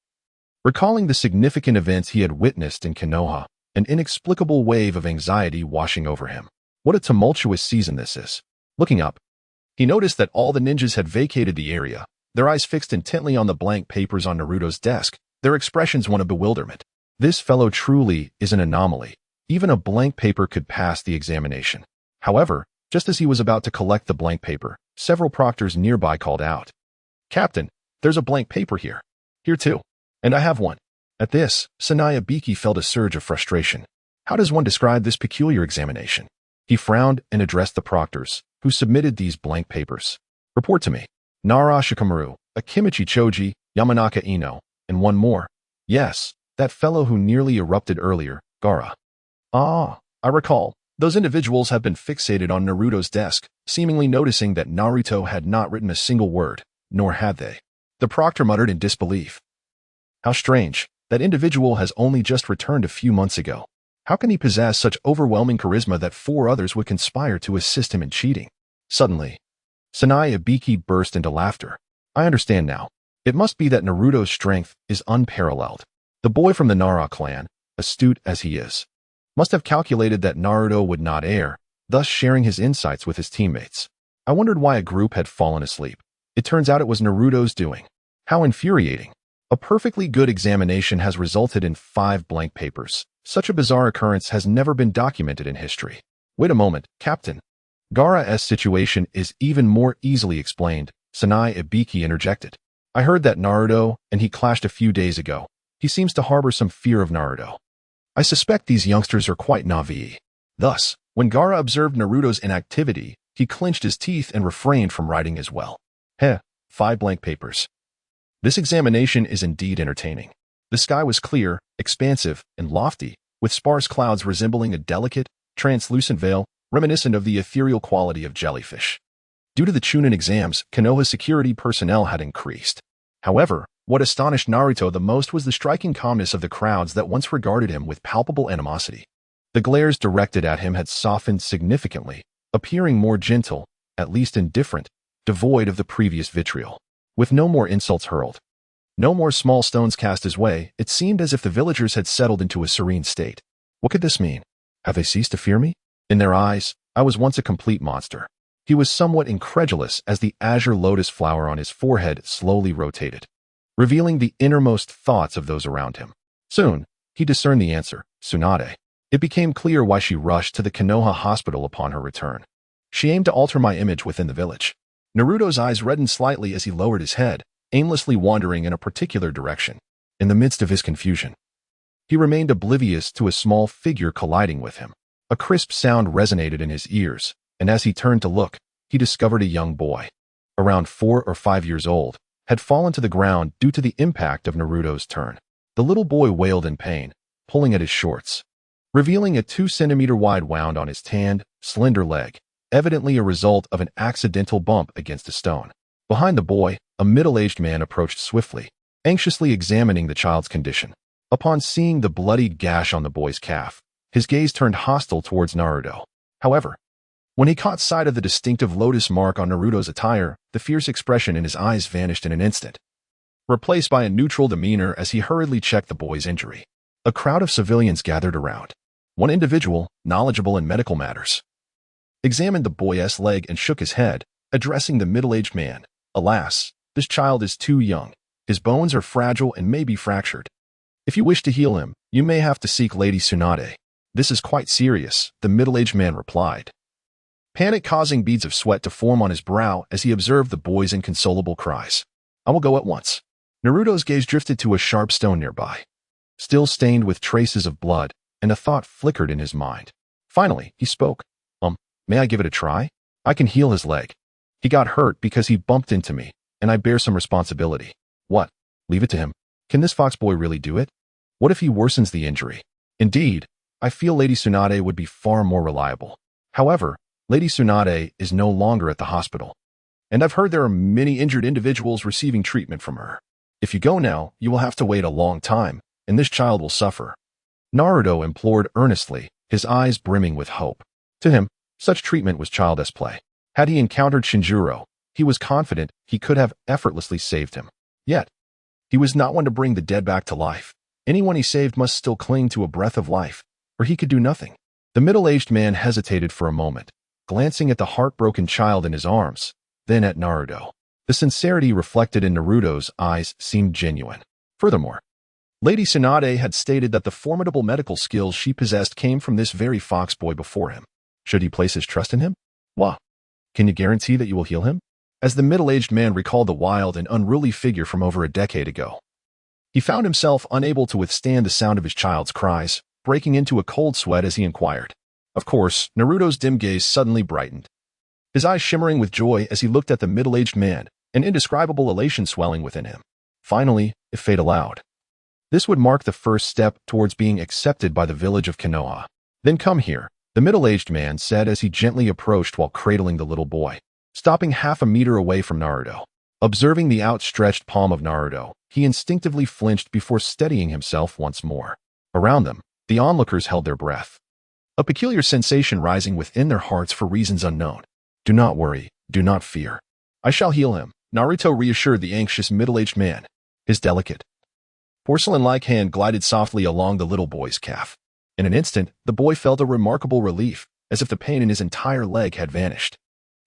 Recalling the significant events he had witnessed in Konoha, an inexplicable wave of anxiety washing over him. What a tumultuous season this is. Looking up, he noticed that all the ninjas had vacated the area, their eyes fixed intently on the blank papers on Naruto's desk, their expressions one of bewilderment. This fellow truly is an anomaly. Even a blank paper could pass the examination. However, just as he was about to collect the blank paper, several proctors nearby called out, "Captain, there's a blank paper here." "Here too. And I have one." At this, Tsunade Ibiki felt a surge of frustration. How does one describe this peculiar examination? He frowned and addressed the proctors, who submitted these blank papers. "Report to me. Nara Shikamaru, Akimichi Choji, Yamanaka Ino, and one more. Yes, that fellow who nearly erupted earlier, Gaara." "Ah, I recall. Those individuals have been fixated on Naruto's desk, seemingly noticing that Naruto had not written a single word, nor had they." The proctor muttered in disbelief. "How strange. That individual has only just returned a few months ago. How can he possess such overwhelming charisma that 4 others would conspire to assist him in cheating?" Suddenly, Tsunade Ibiki burst into laughter. "I understand now. It must be that Naruto's strength is unparalleled. The boy from the Nara clan, astute as he is, must have calculated that Naruto would not err, thus sharing his insights with his teammates. I wondered why a group had fallen asleep. It turns out it was Naruto's doing. How infuriating. A perfectly good examination has resulted in 5 blank papers. Such a bizarre occurrence has never been documented in history." "Wait a moment, Captain. Gaara's situation is even more easily explained," Tsunade Ibiki interjected. "I heard that Naruto and he clashed a few days ago. He seems to harbor some fear of Naruto. I suspect these youngsters are quite naive." Thus, when Gaara observed Naruto's inactivity, he clenched his teeth and refrained from writing as well. 5 blank papers. This examination is indeed entertaining. The sky was clear, expansive, and lofty, with sparse clouds resembling a delicate, translucent veil reminiscent of the ethereal quality of jellyfish. Due to the Chunin exams, Konoha's security personnel had increased. However, what astonished Naruto the most was the striking calmness of the crowds that once regarded him with palpable animosity. The glares directed at him had softened significantly, appearing more gentle, at least indifferent, devoid of the previous vitriol. With no more insults hurled, no more small stones cast his way, it seemed as if the villagers had settled into a serene state. What could this mean? Have they ceased to fear me? In their eyes, I was once a complete monster. He was somewhat incredulous as the azure lotus flower on his forehead slowly rotated, revealing the innermost thoughts of those around him. Soon, he discerned the answer, Tsunade. It became clear why she rushed to the Konoha hospital upon her return. She aimed to alter my image within the village. Naruto's eyes reddened slightly as he lowered his head, aimlessly wandering in a particular direction. In the midst of his confusion, he remained oblivious to a small figure colliding with him. A crisp sound resonated in his ears, and as he turned to look, he discovered a young boy, around 4 or 5 years old, had fallen to the ground due to the impact of Naruto's turn. The little boy wailed in pain, pulling at his shorts, revealing a 2-centimeter wide wound on his tanned, slender leg, evidently a result of an accidental bump against a stone. Behind the boy, a middle-aged man approached swiftly, anxiously examining the child's condition. Upon seeing the bloody gash on the boy's calf, his gaze turned hostile towards Naruto. However, when he caught sight of the distinctive lotus mark on Naruto's attire, the fierce expression in his eyes vanished in an instant, replaced by a neutral demeanor as he hurriedly checked the boy's injury. A crowd of civilians gathered around. One individual, knowledgeable in medical matters, examined the boy's leg and shook his head, addressing the middle-aged man. Alas, this child is too young. His bones are fragile and may be fractured. If you wish to heal him, you may have to seek Lady Tsunade. This is quite serious, the middle-aged man replied, panic causing beads of sweat to form on his brow as he observed the boy's inconsolable cries. I will go at once. Naruto's gaze drifted to a sharp stone nearby, still stained with traces of blood, and a thought flickered in his mind. Finally, he spoke. May I give it a try? I can heal his leg. He got hurt because he bumped into me, and I bear some responsibility. What? Leave it to him. Can this fox boy really do it? What if he worsens the injury? Indeed, I feel Lady Tsunade would be far more reliable. However, Lady Tsunade is no longer at the hospital, and I've heard there are many injured individuals receiving treatment from her. If you go now, you will have to wait a long time, and this child will suffer. Naruto implored earnestly, his eyes brimming with hope. To him, such treatment was childish play. Had he encountered Shinjiro, he was confident he could have effortlessly saved him. Yet, he was not one to bring the dead back to life. Anyone he saved must still cling to a breath of life, or he could do nothing. The middle-aged man hesitated for a moment, glancing at the heartbroken child in his arms, then at Naruto. The sincerity reflected in Naruto's eyes seemed genuine. Furthermore, Lady Tsunade had stated that the formidable medical skills she possessed came from this very fox boy before him. Should he place his trust in him? Wah. Can you guarantee that you will heal him? As the middle-aged man recalled the wild and unruly figure from over a decade ago, he found himself unable to withstand the sound of his child's cries, breaking into a cold sweat as he inquired. Of course, Naruto's dim gaze suddenly brightened, his eyes shimmering with joy as he looked at the middle-aged man, an indescribable elation swelling within him. Finally, if fate allowed, this would mark the first step towards being accepted by the village of Konoha. Then come here, the middle-aged man said as he gently approached while cradling the little boy, stopping half a meter away from Naruto. Observing the outstretched palm of Naruto, he instinctively flinched before steadying himself once more. Around them, the onlookers held their breath, a peculiar sensation rising within their hearts for reasons unknown. Do not worry, do not fear. I shall heal him, Naruto reassured the anxious middle-aged man. His delicate, porcelain-like hand glided softly along the little boy's calf. In an instant, the boy felt a remarkable relief, as if the pain in his entire leg had vanished.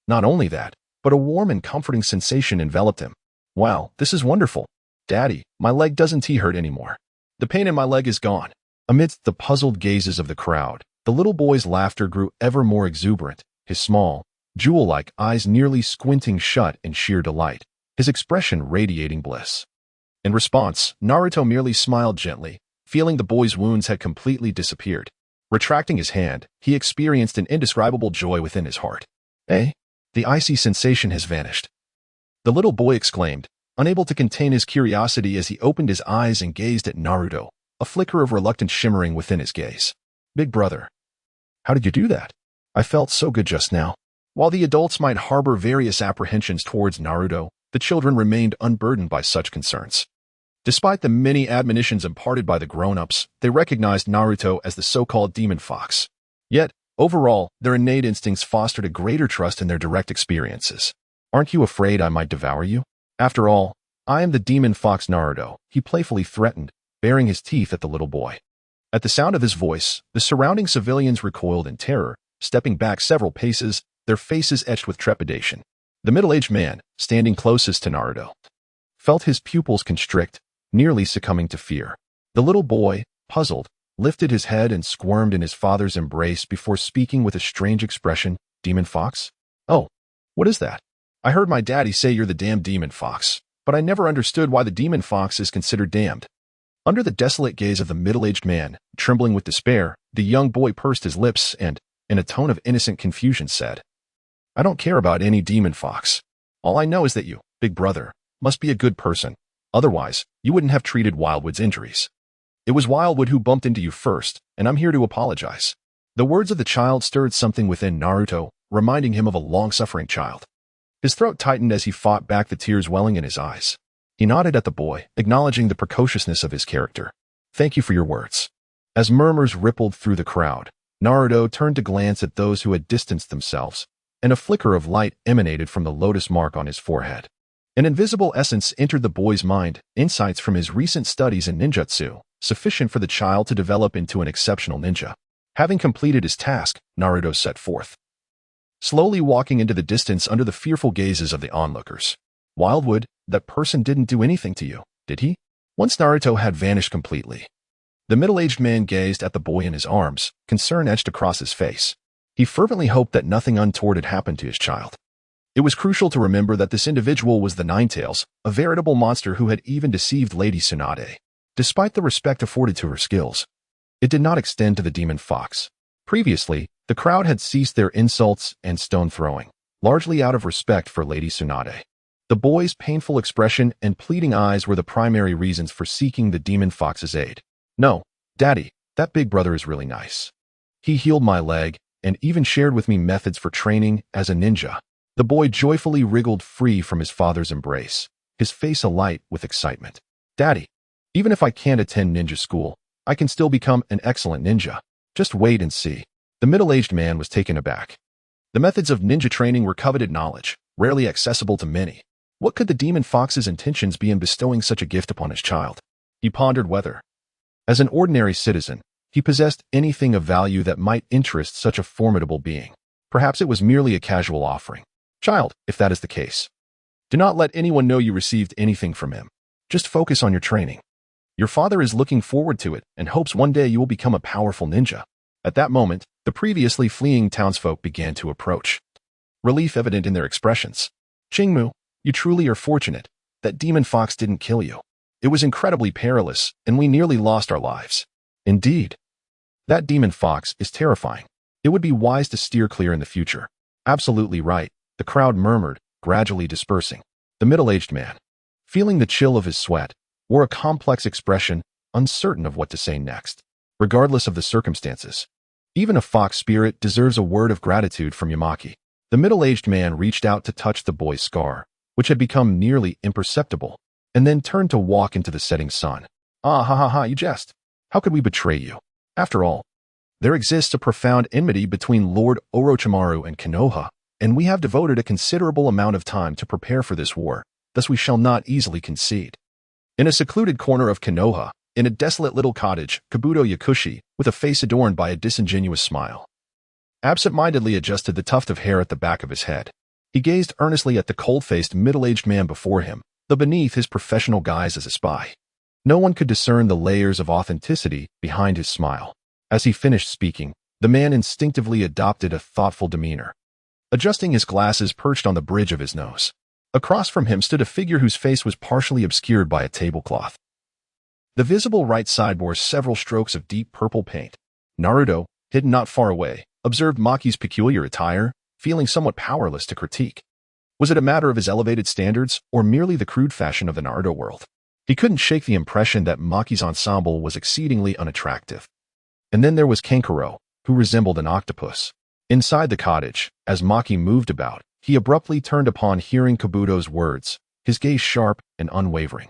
Not only that, but a warm and comforting sensation enveloped him. Wow, this is wonderful. Daddy, my leg doesn't hurt anymore. The pain in my leg is gone. Amidst the puzzled gazes of the crowd, the little boy's laughter grew ever more exuberant, his small, jewel-like eyes nearly squinting shut in sheer delight, his expression radiating bliss. In response, Naruto merely smiled gently, feeling the boy's wounds had completely disappeared. Retracting his hand, he experienced an indescribable joy within his heart. The icy sensation has vanished. The little boy exclaimed, unable to contain his curiosity as he opened his eyes and gazed at Naruto, a flicker of reluctance shimmering within his gaze. Big brother, how did you do that? I felt so good just now. While the adults might harbor various apprehensions towards Naruto, the children remained unburdened by such concerns. Despite the many admonitions imparted by the grown-ups, they recognized Naruto as the so-called demon fox. Yet, overall, their innate instincts fostered a greater trust in their direct experiences. Aren't you afraid I might devour you? After all, I am the demon fox Naruto, he playfully threatened, baring his teeth at the little boy. At the sound of his voice, the surrounding civilians recoiled in terror, stepping back several paces, their faces etched with trepidation. The middle-aged man, standing closest to Naruto, felt his pupils constrict, nearly succumbing to fear. The little boy, puzzled, lifted his head and squirmed in his father's embrace before speaking with a strange expression, "Demon fox? Oh, what is that? I heard my daddy say you're the damned demon fox, but I never understood why the demon fox is considered damned." Under the desolate gaze of the middle-aged man, trembling with despair, the young boy pursed his lips and, in a tone of innocent confusion, said, "I don't care about any demon fox. All I know is that you, big brother, must be a good person. Otherwise, you wouldn't have treated Wildwood's injuries. It was Wildwood who bumped into you first, and I'm here to apologize." The words of the child stirred something within Naruto, reminding him of a long-suffering child. His throat tightened as he fought back the tears welling in his eyes. He nodded at the boy, acknowledging the precociousness of his character. "Thank you for your words." As murmurs rippled through the crowd, Naruto turned to glance at those who had distanced themselves, and a flicker of light emanated from the lotus mark on his forehead. An invisible essence entered the boy's mind, insights from his recent studies in ninjutsu, sufficient for the child to develop into an exceptional ninja. Having completed his task, Naruto set forth, slowly walking into the distance under the fearful gazes of the onlookers. "Wildwood, that person didn't do anything to you, did he?" Once Naruto had vanished completely, the middle-aged man gazed at the boy in his arms, concern etched across his face. He fervently hoped that nothing untoward had happened to his child. It was crucial to remember that this individual was the Nine-Tails, a veritable monster who had even deceived Lady Tsunade. Despite the respect afforded to her skills, it did not extend to the demon fox. Previously, the crowd had ceased their insults and stone-throwing, largely out of respect for Lady Tsunade. The boy's painful expression and pleading eyes were the primary reasons for seeking the demon fox's aid. "No, Daddy, that big brother is really nice. He healed my leg and even shared with me methods for training as a ninja." The boy joyfully wriggled free from his father's embrace, his face alight with excitement. "Daddy, even if I can't attend ninja school, I can still become an excellent ninja. Just wait and see." The middle-aged man was taken aback. The methods of ninja training were coveted knowledge, rarely accessible to many. What could the demon fox's intentions be in bestowing such a gift upon his child? He pondered whether, as an ordinary citizen, he possessed anything of value that might interest such a formidable being. Perhaps it was merely a casual offering. "Child, if that is the case, do not let anyone know you received anything from him. Just focus on your training. Your father is looking forward to it and hopes one day you will become a powerful ninja." At that moment, the previously fleeing townsfolk began to approach, relief evident in their expressions. "Chingmu, you truly are fortunate. That demon fox didn't kill you. It was incredibly perilous, and we nearly lost our lives." "Indeed. That demon fox is terrifying. It would be wise to steer clear in the future." "Absolutely right," the crowd murmured, gradually dispersing. The middle-aged man, feeling the chill of his sweat, wore a complex expression, uncertain of what to say next. Regardless of the circumstances, even a fox spirit deserves a word of gratitude from Uzumaki. The middle-aged man reached out to touch the boy's scar, which had become nearly imperceptible, and then turned to walk into the setting sun. "Ah ha ha ha, you jest. How could we betray you? After all, there exists a profound enmity between Lord Orochimaru and Konoha, and we have devoted a considerable amount of time to prepare for this war, thus we shall not easily concede." In a secluded corner of Konoha, in a desolate little cottage, Kabuto Yakushi, with a face adorned by a disingenuous smile, absent-mindedly adjusted the tuft of hair at the back of his head. He gazed earnestly at the cold-faced middle-aged man before him, though beneath his professional guise as a spy. No one could discern the layers of authenticity behind his smile. As he finished speaking, the man instinctively adopted a thoughtful demeanor, adjusting his glasses perched on the bridge of his nose. Across from him stood a figure whose face was partially obscured by a tablecloth. The visible right side bore several strokes of deep purple paint. Naruto, hidden not far away, observed Maki's peculiar attire, feeling somewhat powerless to critique. Was it a matter of his elevated standards, or merely the crude fashion of the Naruto world? He couldn't shake the impression that Maki's ensemble was exceedingly unattractive. And then there was Kankuro, who resembled an octopus. Inside the cottage, as Maki moved about, he abruptly turned upon hearing Kabuto's words, his gaze sharp and unwavering.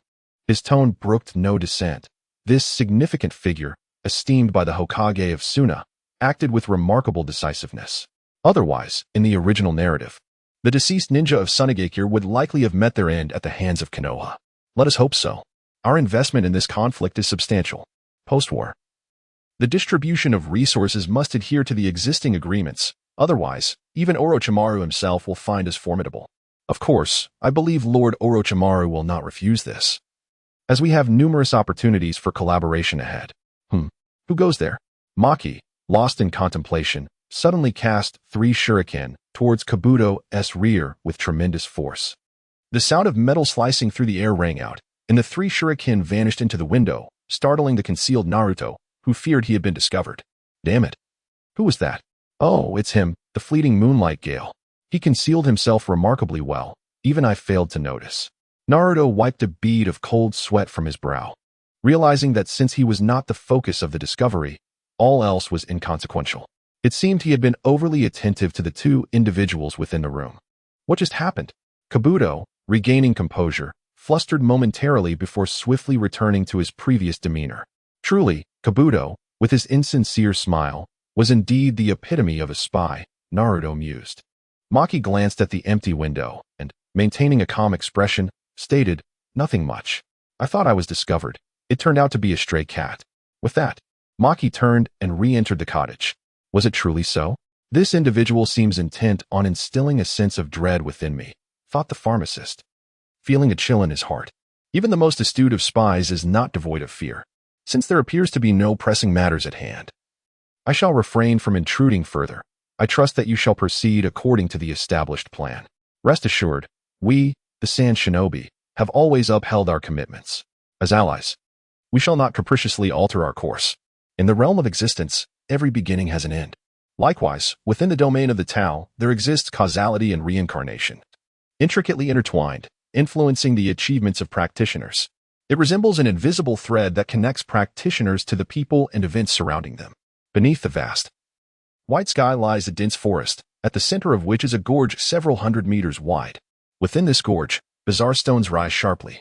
His tone brooked no dissent. This significant figure, esteemed by the Hokage of Suna, acted with remarkable decisiveness. Otherwise, in the original narrative, the deceased ninja of Tsunade would likely have met their end at the hands of Konoha. Let us hope so. Our investment in this conflict is substantial. Post-war, the distribution of resources must adhere to the existing agreements. Otherwise, even Orochimaru himself will find us formidable. Of course, I believe Lord Orochimaru will not refuse this, as we have numerous opportunities for collaboration ahead. Who goes there? Maki, lost in contemplation, suddenly cast 3 shuriken towards Kabuto's rear with tremendous force. The sound of metal slicing through the air rang out, and the 3 shuriken vanished into the window, startling the concealed Naruto, who feared he had been discovered. Damn it. Who was that? Oh, it's him, the fleeting moonlight gale. He concealed himself remarkably well, even I failed to notice. Naruto wiped a bead of cold sweat from his brow, realizing that since he was not the focus of the discovery, all else was inconsequential. It seemed he had been overly attentive to the 2 individuals within the room. What just happened? Kabuto, regaining composure, flustered momentarily before swiftly returning to his previous demeanor. Truly, Kabuto, with his insincere smile, was indeed the epitome of a spy, Naruto mused. Maki glanced at the empty window and, maintaining a calm expression, stated, "Nothing much. I thought I was discovered. It turned out to be a stray cat." With that, Maki turned and re-entered the cottage. Was it truly so? This individual seems intent on instilling a sense of dread within me, thought the pharmacist, feeling a chill in his heart. Even the most astute of spies is not devoid of fear, since there appears to be no pressing matters at hand. I shall refrain from intruding further. I trust that you shall proceed according to the established plan. Rest assured, we, the Sand Shinobi, have always upheld our commitments. As allies, we shall not capriciously alter our course. In the realm of existence, every beginning has an end. Likewise, within the domain of the Tao, there exists causality and reincarnation, intricately intertwined, influencing the achievements of practitioners. It resembles an invisible thread that connects practitioners to the people and events surrounding them. Beneath the vast white sky lies a dense forest, at the center of which is a gorge several hundred meters wide. Within this gorge, bizarre stones rise sharply,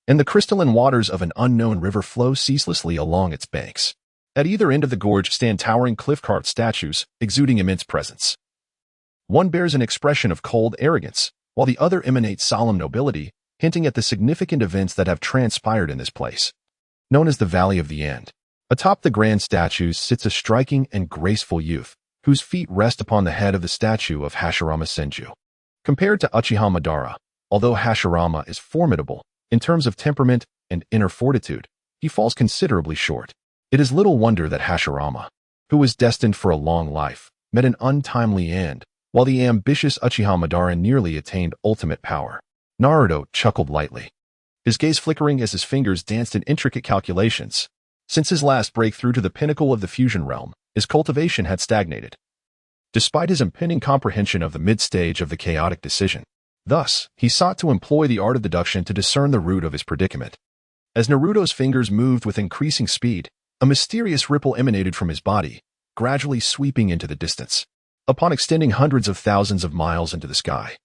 and the crystalline waters of an unknown river flow ceaselessly along its banks. At either end of the gorge stand towering cliff-carved statues, exuding immense presence. One bears an expression of cold arrogance, while the other emanates solemn nobility, hinting at the significant events that have transpired in this place. Known as the Valley of the End, atop the grand statues sits a striking and graceful youth, whose feet rest upon the head of the statue of Hashirama Senju. Compared to Uchiha Madara, although Hashirama is formidable in terms of temperament and inner fortitude, he falls considerably short. It is little wonder that Hashirama, who was destined for a long life, met an untimely end, while the ambitious Uchiha Madara nearly attained ultimate power. Naruto chuckled lightly, his gaze flickering as his fingers danced in intricate calculations. Since his last breakthrough to the pinnacle of the fusion realm, his cultivation had stagnated, despite his impending comprehension of the mid-stage of the chaotic decision. Thus, he sought to employ the art of deduction to discern the root of his predicament. As Naruto's fingers moved with increasing speed, a mysterious ripple emanated from his body, gradually sweeping into the distance. Upon extending hundreds of thousands of miles into the sky,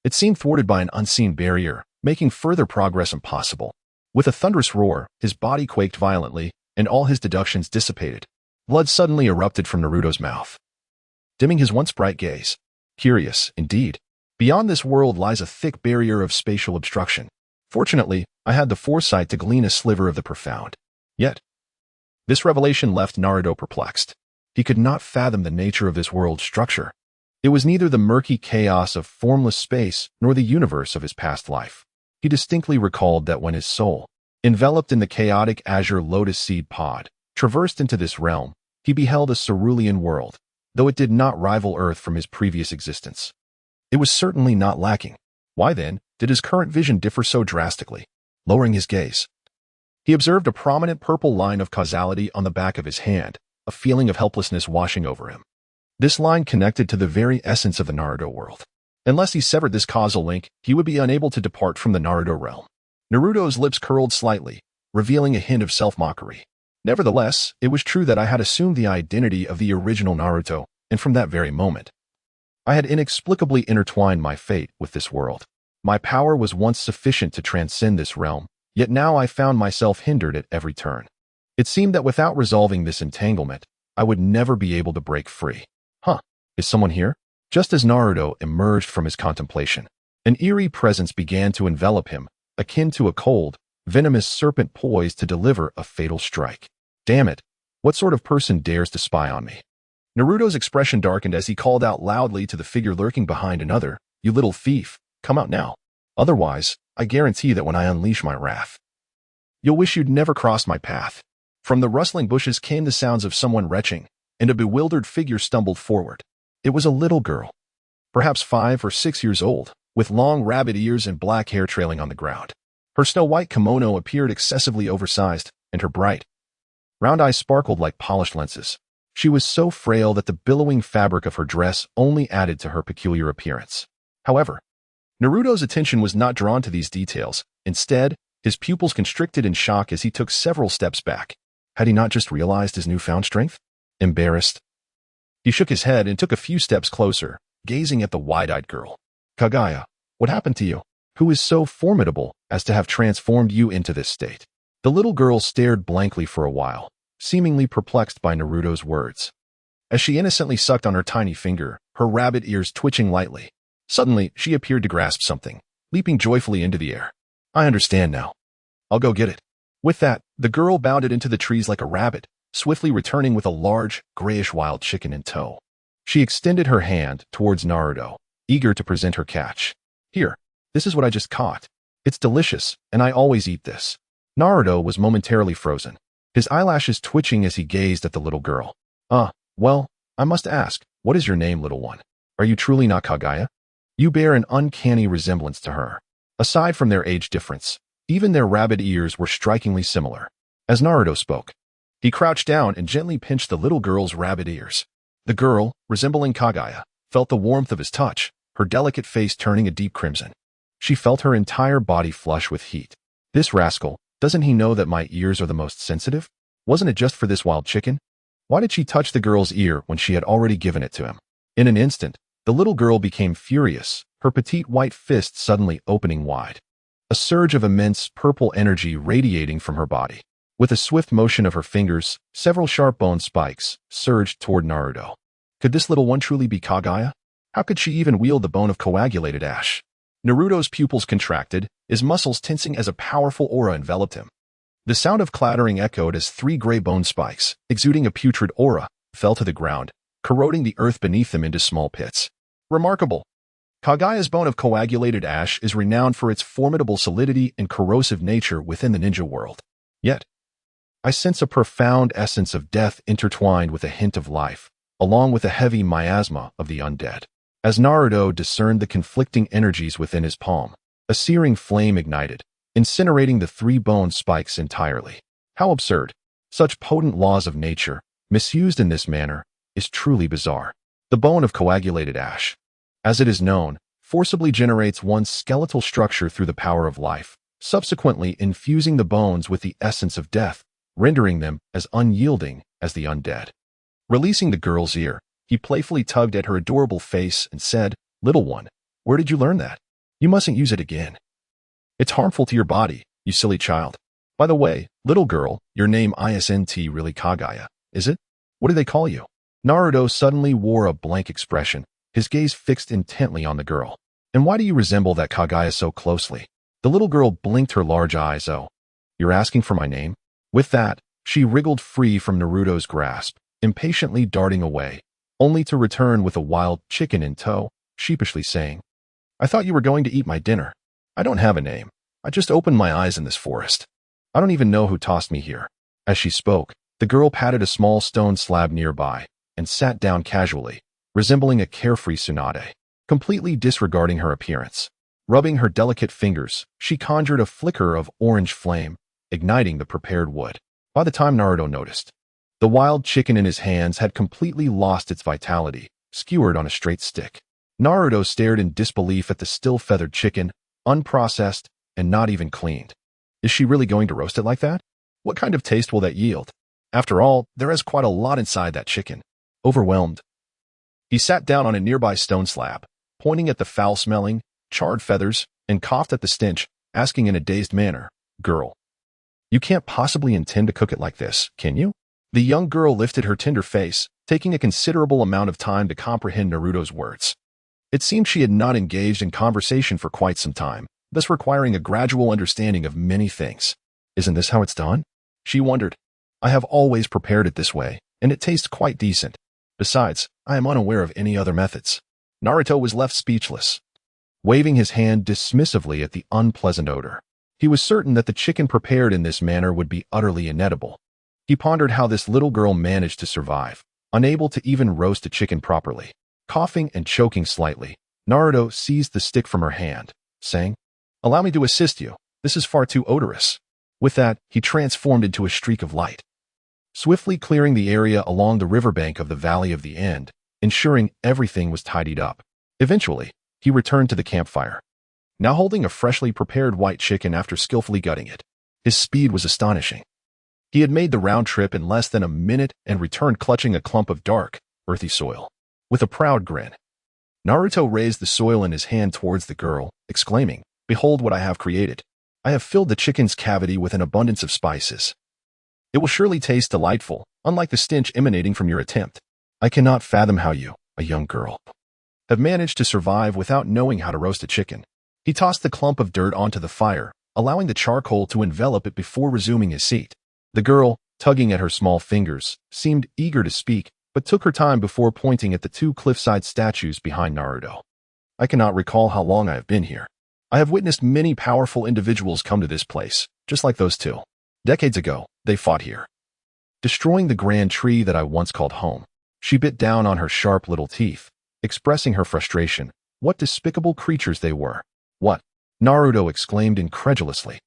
it seemed thwarted by an unseen barrier, making further progress impossible. With a thunderous roar, his body quaked violently, and all his deductions dissipated. Blood suddenly erupted from Naruto's mouth, dimming his once bright gaze. Curious, indeed. Beyond this world lies a thick barrier of spatial obstruction. Fortunately, I had the foresight to glean a sliver of the profound. Yet, this revelation left Naruto perplexed. He could not fathom the nature of this world's structure. It was neither the murky chaos of formless space nor the universe of his past life. He distinctly recalled that when his soul, enveloped in the chaotic azure lotus seed pod, traversed into this realm, he beheld a cerulean world, though it did not rival Earth from his previous existence. It was certainly not lacking. Why then did his current vision differ so drastically? Lowering his gaze, he observed a prominent purple line of causality on the back of his hand, a feeling of helplessness washing over him. This line connected to the very essence of the Naruto world. Unless he severed this causal link, he would be unable to depart from the Naruto realm. Naruto's lips curled slightly, revealing a hint of self-mockery. Nevertheless, it was true that I had assumed the identity of the original Naruto, and from that very moment, I had inexplicably intertwined my fate with this world. My power was once sufficient to transcend this realm, yet now I found myself hindered at every turn. It seemed that without resolving this entanglement, I would never be able to break free. Huh, is someone here? Just as Naruto emerged from his contemplation, an eerie presence began to envelop him, akin to a cold, venomous serpent poised to deliver a fatal strike. Damn it, what sort of person dares to spy on me? Naruto's expression darkened as he called out loudly to the figure lurking behind another, "You little thief, come out now. Otherwise, I guarantee that when I unleash my wrath, you'll wish you'd never crossed my path." From the rustling bushes came the sounds of someone retching, and a bewildered figure stumbled forward. It was a little girl, perhaps 5 or 6 years old, with long rabbit ears and black hair trailing on the ground. Her snow-white kimono appeared excessively oversized, and her bright, round eyes sparkled like polished lenses. She was so frail that the billowing fabric of her dress only added to her peculiar appearance. However, Naruto's attention was not drawn to these details. Instead, his pupils constricted in shock as he took several steps back. Had he not just realized his newfound strength? Embarrassed, he shook his head and took a few steps closer, gazing at the wide-eyed girl. "Kaguya, what happened to you? Who is so formidable as to have transformed you into this state?" The little girl stared blankly for a while, seemingly perplexed by Naruto's words. As she innocently sucked on her tiny finger, her rabbit ears twitching lightly, suddenly she appeared to grasp something, leaping joyfully into the air. "I understand now. I'll go get it." With that, the girl bounded into the trees like a rabbit, swiftly returning with a large, grayish wild chicken in tow. She extended her hand towards Naruto, eager to present her catch. "Here, this is what I just caught. It's delicious, and I always eat this." Naruto was momentarily frozen, his eyelashes twitching as he gazed at the little girl. Well, I must ask, what is your name, little one? Are you truly not Kaguya?" You bear an uncanny resemblance to her. Aside from their age difference, even their rabbit ears were strikingly similar. As Naruto spoke, he crouched down and gently pinched the little girl's rabbit ears. The girl, resembling Kaguya, felt the warmth of his touch, her delicate face turning a deep crimson. She felt her entire body flush with heat. "This rascal, doesn't he know that my ears are the most sensitive? Wasn't it just for this wild chicken?" Why did she touch the girl's ear when she had already given it to him? In an instant, the little girl became furious, her petite white fist suddenly opening wide. A surge of immense purple energy radiating from her body. With a swift motion of her fingers, several sharp bone spikes surged toward Naruto. Could this little one truly be Kaguya? How could she even wield the bone of coagulated ash? Naruto's pupils contracted, his muscles tensing as a powerful aura enveloped him. The sound of clattering echoed as 3 gray bone spikes, exuding a putrid aura, fell to the ground, corroding the earth beneath them into small pits. Remarkable! Kaguya's bone of coagulated ash is renowned for its formidable solidity and corrosive nature within the ninja world. Yet, I sense a profound essence of death intertwined with a hint of life, along with a heavy miasma of the undead. As Naruto discerned the conflicting energies within his palm, a searing flame ignited, incinerating the 3 bone spikes entirely. How absurd! Such potent laws of nature, misused in this manner, is truly bizarre. The bone of coagulated ash, as it is known, forcibly generates one's skeletal structure through the power of life, subsequently infusing the bones with the essence of death, rendering them as unyielding as the undead. Releasing the girl's ear, he playfully tugged at her adorable face and said, "Little one, where did you learn that? You mustn't use it again. It's harmful to your body, you silly child. By the way, little girl, your name isn't really Kaguya, is it? What do they call you?" Naruto suddenly wore a blank expression, his gaze fixed intently on the girl. "And why do you resemble that Kaguya so closely?" The little girl blinked her large eyes. "Oh, you're asking for my name?" With that, she wriggled free from Naruto's grasp, impatiently darting away, only to return with a wild chicken in tow, sheepishly saying, "I thought you were going to eat my dinner. I don't have a name. I just opened my eyes in this forest. I don't even know who tossed me here." As she spoke, the girl patted a small stone slab nearby and sat down casually, resembling a carefree Tsunade, completely disregarding her appearance. Rubbing her delicate fingers, she conjured a flicker of orange flame, igniting the prepared wood. By the time Naruto noticed, the wild chicken in his hands had completely lost its vitality, skewered on a straight stick. Naruto stared in disbelief at the still feathered chicken, unprocessed and not even cleaned. Is she really going to roast it like that? What kind of taste will that yield? After all, there is quite a lot inside that chicken. Overwhelmed, he sat down on a nearby stone slab, pointing at the foul-smelling, charred feathers, and coughed at the stench, asking in a dazed manner, "Girl, you can't possibly intend to cook it like this, can you?" The young girl lifted her tender face, taking a considerable amount of time to comprehend Naruto's words. It seemed she had not engaged in conversation for quite some time, thus requiring a gradual understanding of many things. "Isn't this how it's done?" she wondered. "I have always prepared it this way, and it tastes quite decent. Besides, I am unaware of any other methods." Naruto was left speechless, waving his hand dismissively at the unpleasant odor. He was certain that the chicken prepared in this manner would be utterly inedible. He pondered how this little girl managed to survive, unable to even roast a chicken properly. Coughing and choking slightly, Naruto seized the stick from her hand, saying, "Allow me to assist you. This is far too odorous." With that, he transformed into a streak of light, swiftly clearing the area along the riverbank of the Valley of the End, ensuring everything was tidied up. Eventually, he returned to the campfire, now holding a freshly prepared white chicken after skillfully gutting it. His speed was astonishing. He had made the round trip in less than a minute and returned clutching a clump of dark, earthy soil. With a proud grin, Naruto raised the soil in his hand towards the girl, exclaiming, "Behold what I have created. I have filled the chicken's cavity with an abundance of spices. It will surely taste delightful, unlike the stench emanating from your attempt. I cannot fathom how you, a young girl, have managed to survive without knowing how to roast a chicken." He tossed the clump of dirt onto the fire, allowing the charcoal to envelop it before resuming his seat. The girl, tugging at her small fingers, seemed eager to speak, but took her time before pointing at the two cliffside statues behind Naruto. "I cannot recall how long I have been here. I have witnessed many powerful individuals come to this place, just like those two. Decades ago, they fought here, destroying the grand tree that I once called home." She bit down on her sharp little teeth, expressing her frustration. What despicable creatures they were. "What?" Naruto exclaimed incredulously,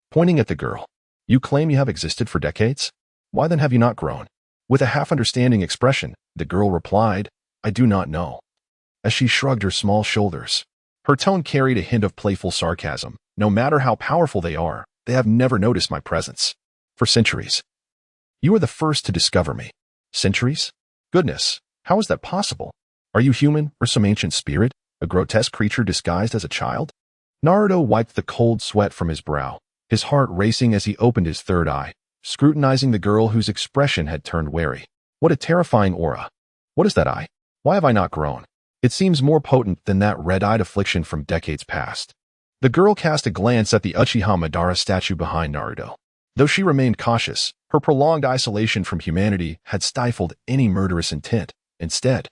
pointing at the girl. "You claim you have existed for decades? Why then have you not grown?" With a half-understanding expression, the girl replied, "I do not know." As she shrugged her small shoulders, her tone carried a hint of playful sarcasm. "No matter how powerful they are, they have never noticed my presence. For centuries. You are the first to discover me." "Centuries? Goodness, how is that possible? Are you human or some ancient spirit, a grotesque creature disguised as a child?" Naruto wiped the cold sweat from his brow, his heart racing as he opened his third eye, scrutinizing the girl whose expression had turned wary. What a terrifying aura. What is that eye? Why have I not grown? It seems more potent than that red-eyed affliction from decades past. The girl cast a glance at the Uchiha Madara statue behind Naruto. Though she remained cautious, her prolonged isolation from humanity had stifled any murderous intent. Instead,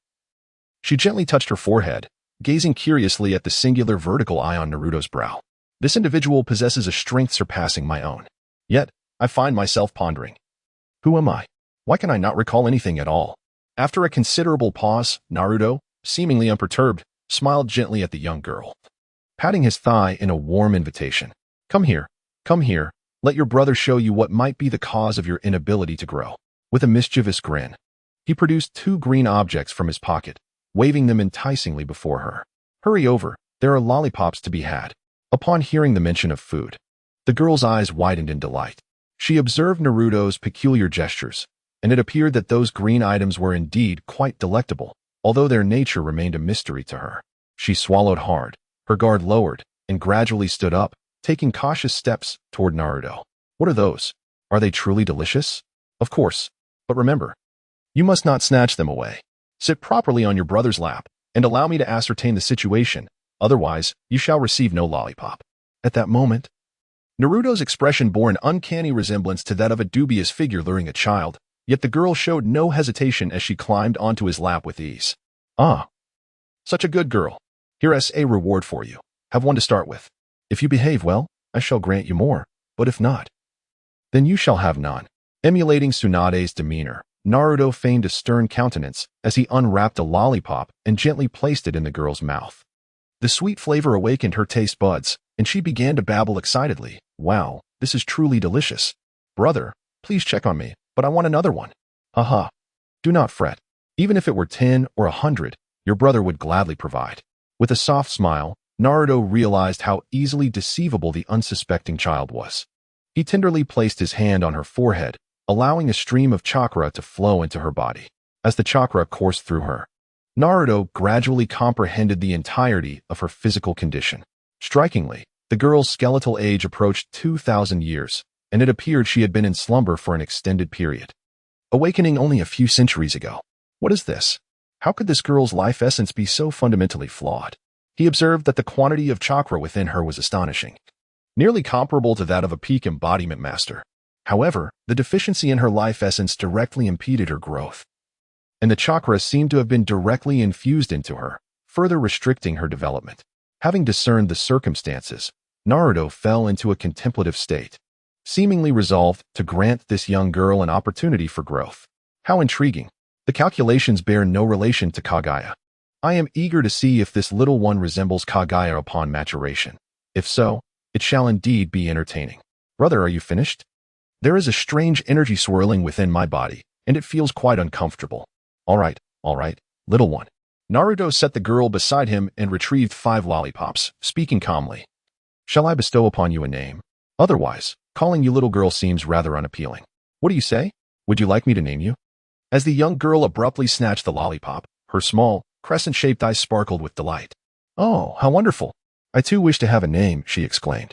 she gently touched her forehead, gazing curiously at the singular vertical eye on Naruto's brow. "This individual possesses a strength surpassing my own. Yet, I find myself pondering. Who am I? Why can I not recall anything at all?" After a considerable pause, Naruto, seemingly unperturbed, smiled gently at the young girl, patting his thigh in a warm invitation. Come here. Let your brother show you what might be the cause of your inability to grow." With a mischievous grin, he produced two green objects from his pocket, waving them enticingly before her. "Hurry over, there are lollipops to be had." Upon hearing the mention of food, the girl's eyes widened in delight. She observed Naruto's peculiar gestures, and it appeared that those green items were indeed quite delectable, although their nature remained a mystery to her. She swallowed hard, her guard lowered, and gradually stood up, taking cautious steps toward Naruto. "What are those? Are they truly delicious?" "Of course, but remember, you must not snatch them away. Sit properly on your brother's lap, and allow me to ascertain the situation, otherwise you shall receive no lollipop." At that moment, Naruto's expression bore an uncanny resemblance to that of a dubious figure luring a child, yet the girl showed no hesitation as she climbed onto his lap with ease. "Ah, such a good girl. Here is a reward for you. Have one to start with. If you behave well, I shall grant you more, but if not, then you shall have none." Emulating Tsunade's demeanor, Naruto feigned a stern countenance as he unwrapped a lollipop and gently placed it in the girl's mouth. The sweet flavor awakened her taste buds, and she began to babble excitedly. "Wow, this is truly delicious. Brother, please check on me, but I want another one." "Haha. Do not fret. Even if it were 10 or 100, your brother would gladly provide." With a soft smile, Naruto realized how easily deceivable the unsuspecting child was. He tenderly placed his hand on her forehead, allowing a stream of chakra to flow into her body. As the chakra coursed through her, Naruto gradually comprehended the entirety of her physical condition. Strikingly, the girl's skeletal age approached 2,000 years, and it appeared she had been in slumber for an extended period, awakening only a few centuries ago. What is this? How could this girl's life essence be so fundamentally flawed? He observed that the quantity of chakra within her was astonishing, nearly comparable to that of a peak embodiment master. However, the deficiency in her life essence directly impeded her growth, and the chakra seemed to have been directly infused into her, further restricting her development. Having discerned the circumstances, Naruto fell into a contemplative state, seemingly resolved to grant this young girl an opportunity for growth. How intriguing. The calculations bear no relation to Kaguya. I am eager to see if this little one resembles Kaguya upon maturation. If so, it shall indeed be entertaining. Brother, are you finished? There is a strange energy swirling within my body, and it feels quite uncomfortable. All right, little one. Naruto set the girl beside him and retrieved 5 lollipops, speaking calmly. Shall I bestow upon you a name? Otherwise, calling you little girl seems rather unappealing. What do you say? Would you like me to name you? As the young girl abruptly snatched the lollipop, her small, crescent-shaped eyes sparkled with delight. Oh, how wonderful. I too wish to have a name, she exclaimed.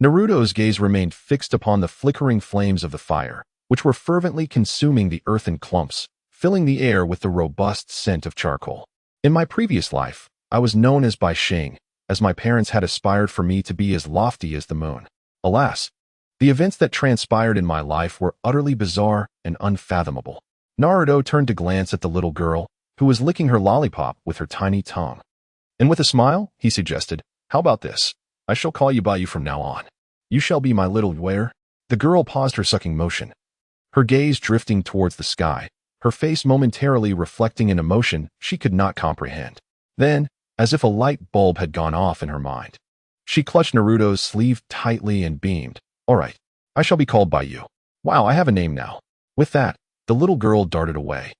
Naruto's gaze remained fixed upon the flickering flames of the fire, which were fervently consuming the earthen clumps, filling the air with the robust scent of charcoal. In my previous life, I was known as Bai Shing, as my parents had aspired for me to be as lofty as the moon. Alas, the events that transpired in my life were utterly bizarre and unfathomable. Naruto turned to glance at the little girl, who was licking her lollipop with her tiny tongue. And with a smile, he suggested, how about this? I shall call you by you from now on. You shall be my little where? The girl paused her sucking motion, her gaze drifting towards the sky, her face momentarily reflecting an emotion she could not comprehend. Then, as if a light bulb had gone off in her mind, she clutched Naruto's sleeve tightly and beamed. All right, I shall be called by you. Wow, I have a name now. With that, the little girl darted away,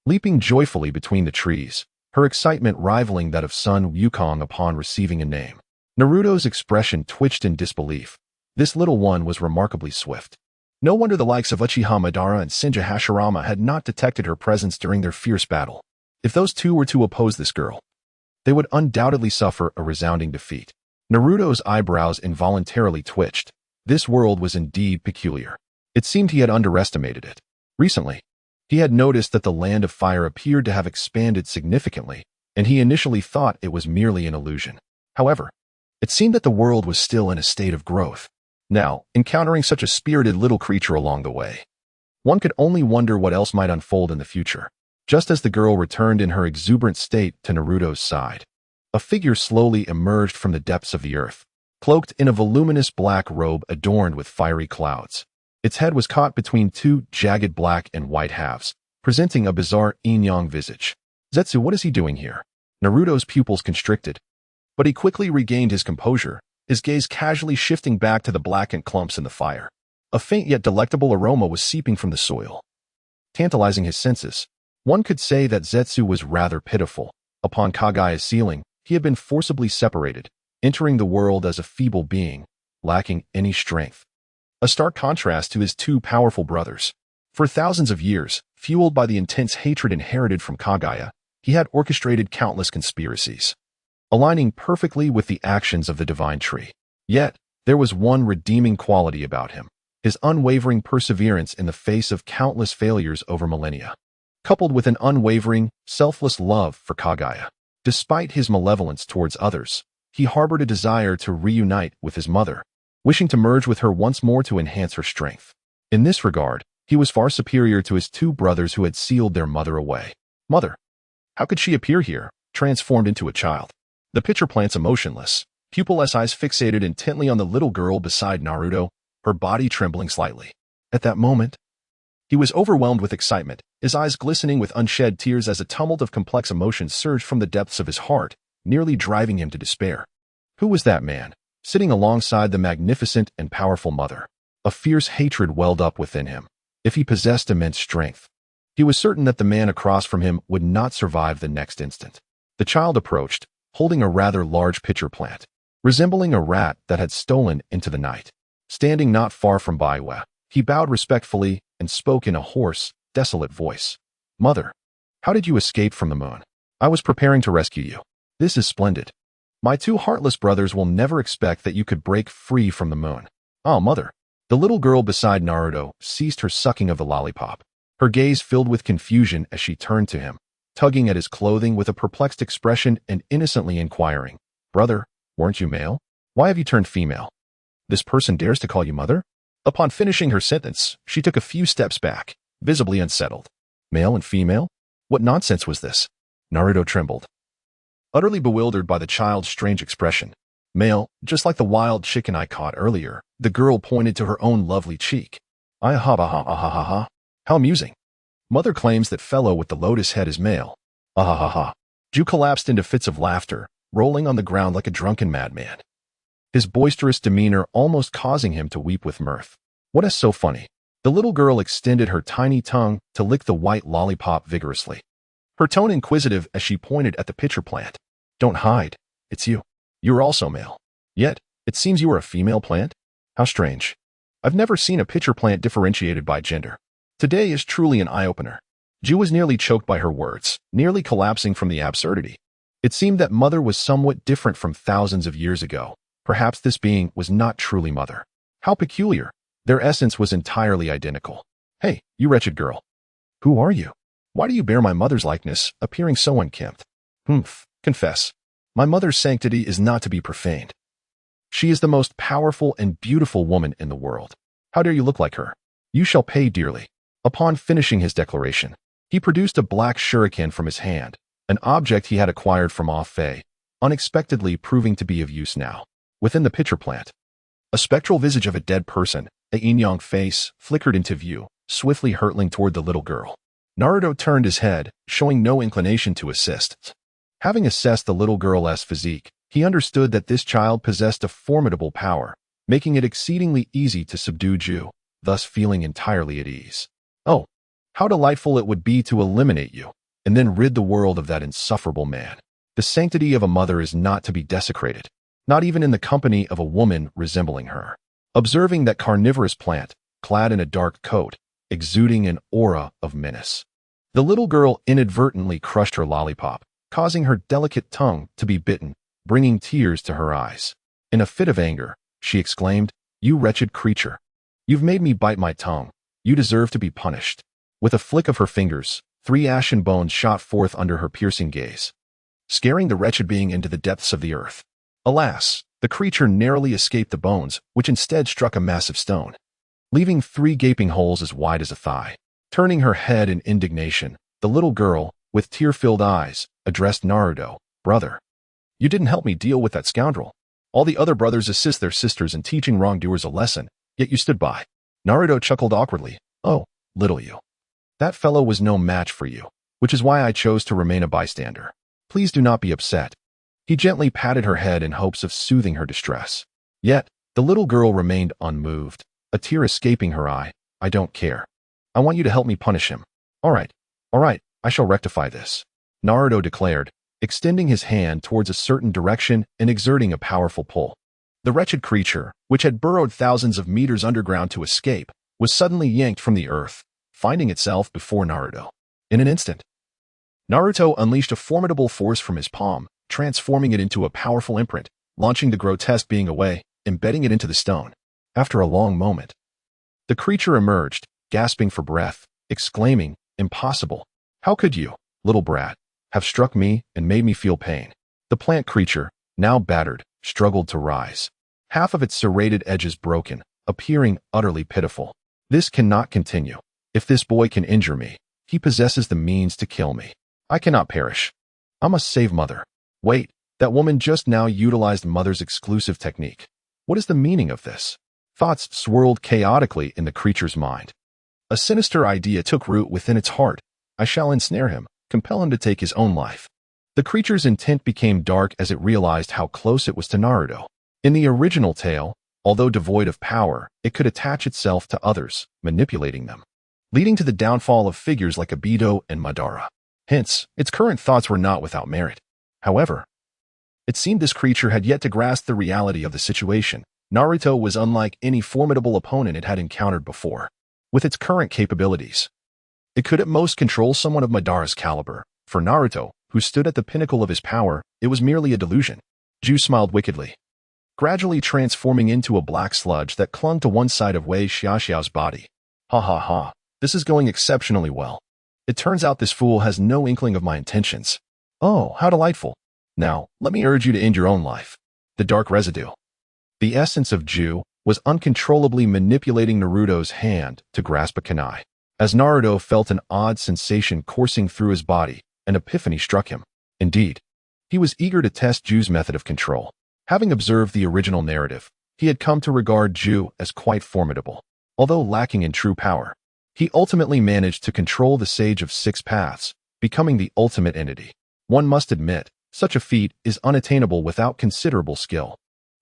leaping joyfully between the trees, her excitement rivaling that of Sun Wukong upon receiving a name. Naruto's expression twitched in disbelief. This little one was remarkably swift. No wonder the likes of Uchiha Madara and Senju Hashirama had not detected her presence during their fierce battle. If those two were to oppose this girl, they would undoubtedly suffer a resounding defeat. Naruto's eyebrows involuntarily twitched. This world was indeed peculiar. It seemed he had underestimated it. Recently, he had noticed that the land of fire appeared to have expanded significantly, and he initially thought it was merely an illusion. However, it seemed that the world was still in a state of growth. Now, encountering such a spirited little creature along the way, one could only wonder what else might unfold in the future. Just as the girl returned in her exuberant state to Naruto's side, a figure slowly emerged from the depths of the earth, cloaked in a voluminous black robe adorned with fiery clouds. Its head was caught between 2 jagged black and white halves, presenting a bizarre yin-yang visage. Zetsu, what is he doing here? Naruto's pupils constricted, but he quickly regained his composure, his gaze casually shifting back to the blackened clumps in the fire. A faint yet delectable aroma was seeping from the soil, tantalizing his senses. One could say that Zetsu was rather pitiful. Upon Kaguya's sealing, he had been forcibly separated, entering the world as a feeble being, lacking any strength. A stark contrast to his 2 powerful brothers. For thousands of years, fueled by the intense hatred inherited from Kaguya, he had orchestrated countless conspiracies, aligning perfectly with the actions of the divine tree. Yet, there was one redeeming quality about him: his unwavering perseverance in the face of countless failures over millennia, coupled with an unwavering, selfless love for Kaguya. Despite his malevolence towards others, he harbored a desire to reunite with his mother, wishing to merge with her once more to enhance her strength. In this regard, he was far superior to his 2 brothers who had sealed their mother away. Mother! How could she appear here, transformed into a child? The picture plants emotionless, pupilless eyes fixated intently on the little girl beside Naruto, her body trembling slightly. At that moment, he was overwhelmed with excitement, his eyes glistening with unshed tears as a tumult of complex emotions surged from the depths of his heart, nearly driving him to despair. Who was that man, sitting alongside the magnificent and powerful mother? A fierce hatred welled up within him. If he possessed immense strength, he was certain that the man across from him would not survive the next instant. The child approached, holding a rather large pitcher plant, resembling a rat that had stolen into the night. Standing not far from Baiwe, he bowed respectfully and spoke in a hoarse, desolate voice. Mother, how did you escape from the moon? I was preparing to rescue you. This is splendid. My two heartless brothers will never expect that you could break free from the moon. Oh, mother. The little girl beside Naruto ceased her sucking of the lollipop. Her gaze filled with confusion as she turned to him, tugging at his clothing with a perplexed expression and innocently inquiring, Brother, weren't you male? Why have you turned female? This person dares to call you mother? Upon finishing her sentence, she took a few steps back, visibly unsettled. Male and female? What nonsense was this? Naruto trembled, utterly bewildered by the child's strange expression. Male, just like the wild chicken I caught earlier. The girl pointed to her own lovely cheek. Ha. How amusing. Mother claims that fellow with the lotus head is male. Ha. Ju collapsed into fits of laughter, rolling on the ground like a drunken madman, his boisterous demeanor almost causing him to weep with mirth. What is so funny? The little girl extended her tiny tongue to lick the white lollipop vigorously, her tone inquisitive as she pointed at the pitcher plant. Don't hide. It's you. You're also male. Yet, it seems you are a female plant? How strange. I've never seen a pitcher plant differentiated by gender. Today is truly an eye-opener. Ju was nearly choked by her words, nearly collapsing from the absurdity. It seemed that Mother was somewhat different from thousands of years ago. Perhaps this being was not truly Mother. How peculiar. Their essence was entirely identical. Hey, you wretched girl. Who are you? Why do you bear my mother's likeness, appearing so unkempt? Confess. My mother's sanctity is not to be profaned. She is the most powerful and beautiful woman in the world. How dare you look like her? You shall pay dearly. Upon finishing his declaration, he produced a black shuriken from his hand, an object he had acquired from Fei, unexpectedly proving to be of use now. Within the pitcher plant, a spectral visage of a dead person, a yin-yang face, flickered into view, swiftly hurtling toward the little girl. Naruto turned his head, showing no inclination to assist. Having assessed the little girl's physique, he understood that this child possessed a formidable power, making it exceedingly easy to subdue Ju, thus feeling entirely at ease. Oh, how delightful it would be to eliminate you, and then rid the world of that insufferable man. The sanctity of a mother is not to be desecrated, not even in the company of a woman resembling her. Observing that carnivorous plant, clad in a dark coat, exuding an aura of menace, the little girl inadvertently crushed her lollipop, causing her delicate tongue to be bitten, bringing tears to her eyes. In a fit of anger, she exclaimed, You wretched creature! You've made me bite my tongue. You deserve to be punished. With a flick of her fingers, 3 ashen bones shot forth under her piercing gaze, scaring the wretched being into the depths of the earth. Alas, the creature narrowly escaped the bones, which instead struck a massive stone, leaving 3 gaping holes as wide as a thigh. Turning her head in indignation, the little girl, with tear-filled eyes, addressed Naruto, Brother, you didn't help me deal with that scoundrel. All the other brothers assist their sisters in teaching wrongdoers a lesson, yet you stood by. Naruto chuckled awkwardly. Oh, little you. That fellow was no match for you, which is why I chose to remain a bystander. Please do not be upset. He gently patted her head in hopes of soothing her distress. Yet, the little girl remained unmoved, a tear escaping her eye. I don't care. I want you to help me punish him. All right, I shall rectify this, Naruto declared, extending his hand towards a certain direction and exerting a powerful pull. The wretched creature, which had burrowed thousands of meters underground to escape, was suddenly yanked from the earth, finding itself before Naruto. In an instant, Naruto unleashed a formidable force from his palm, transforming it into a powerful imprint, launching the grotesque being away, embedding it into the stone. After a long moment, the creature emerged, gasping for breath, exclaiming, Impossible! How could you, little brat, have struck me and made me feel pain? The plant creature, now battered, struggled to rise, half of its serrated edges broken, appearing utterly pitiful. This cannot continue. If this boy can injure me, he possesses the means to kill me. I cannot perish. I must save Mother. Wait, that woman just now utilized Mother's exclusive technique. What is the meaning of this? Thoughts swirled chaotically in the creature's mind. A sinister idea took root within its heart. I shall ensnare him, compel him to take his own life. The creature's intent became dark as it realized how close it was to Naruto. In the original tale, although devoid of power, it could attach itself to others, manipulating them, leading to the downfall of figures like Obito and Madara. Hence, its current thoughts were not without merit. However, It seemed this creature had yet to grasp the reality of the situation. Naruto was unlike any formidable opponent it had encountered before. With its current capabilities, it could at most control someone of Madara's caliber. For Naruto, who stood at the pinnacle of his power, it was merely a delusion. Ju smiled wickedly, gradually transforming into a black sludge that clung to one side of Wei Xiaoxiao's body. Ha ha ha, this is going exceptionally well. It turns out this fool has no inkling of my intentions. Oh, how delightful. Now, let me urge you to end your own life. The dark residue. The essence of Ju was uncontrollably manipulating Naruto's hand to grasp a kunai. As Naruto felt an odd sensation coursing through his body, an epiphany struck him. Indeed, he was eager to test Ju's method of control. Having observed the original narrative, he had come to regard Ju as quite formidable. Although lacking in true power, he ultimately managed to control the Sage of Six Paths, becoming the ultimate entity. One must admit, such a feat is unattainable without considerable skill.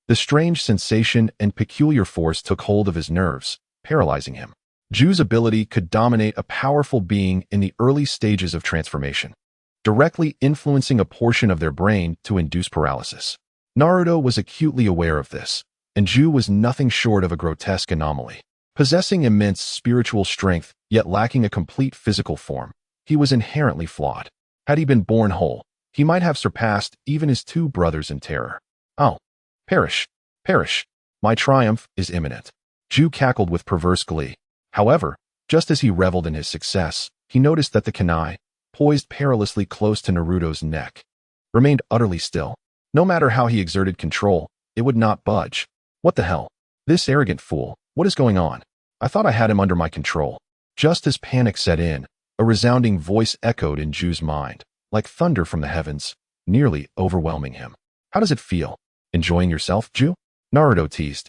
The strange sensation and peculiar force took hold of his nerves, paralyzing him. Ju's ability could dominate a powerful being in the early stages of transformation, directly influencing a portion of their brain to induce paralysis. Naruto was acutely aware of this, and Ju was nothing short of a grotesque anomaly. Possessing immense spiritual strength, yet lacking a complete physical form, he was inherently flawed. Had he been born whole, he might have surpassed even his two brothers in terror. Oh, perish, perish. My triumph is imminent. Ju cackled with perverse glee. However, just as he reveled in his success, he noticed that the kunai, poised perilously close to Naruto's neck, remained utterly still. No matter how he exerted control, it would not budge. What the hell? This arrogant fool, what is going on? I thought I had him under my control. Just as panic set in, a resounding voice echoed in Ju's mind, like thunder from the heavens, nearly overwhelming him. How does it feel? Enjoying yourself, Ju? Naruto teased,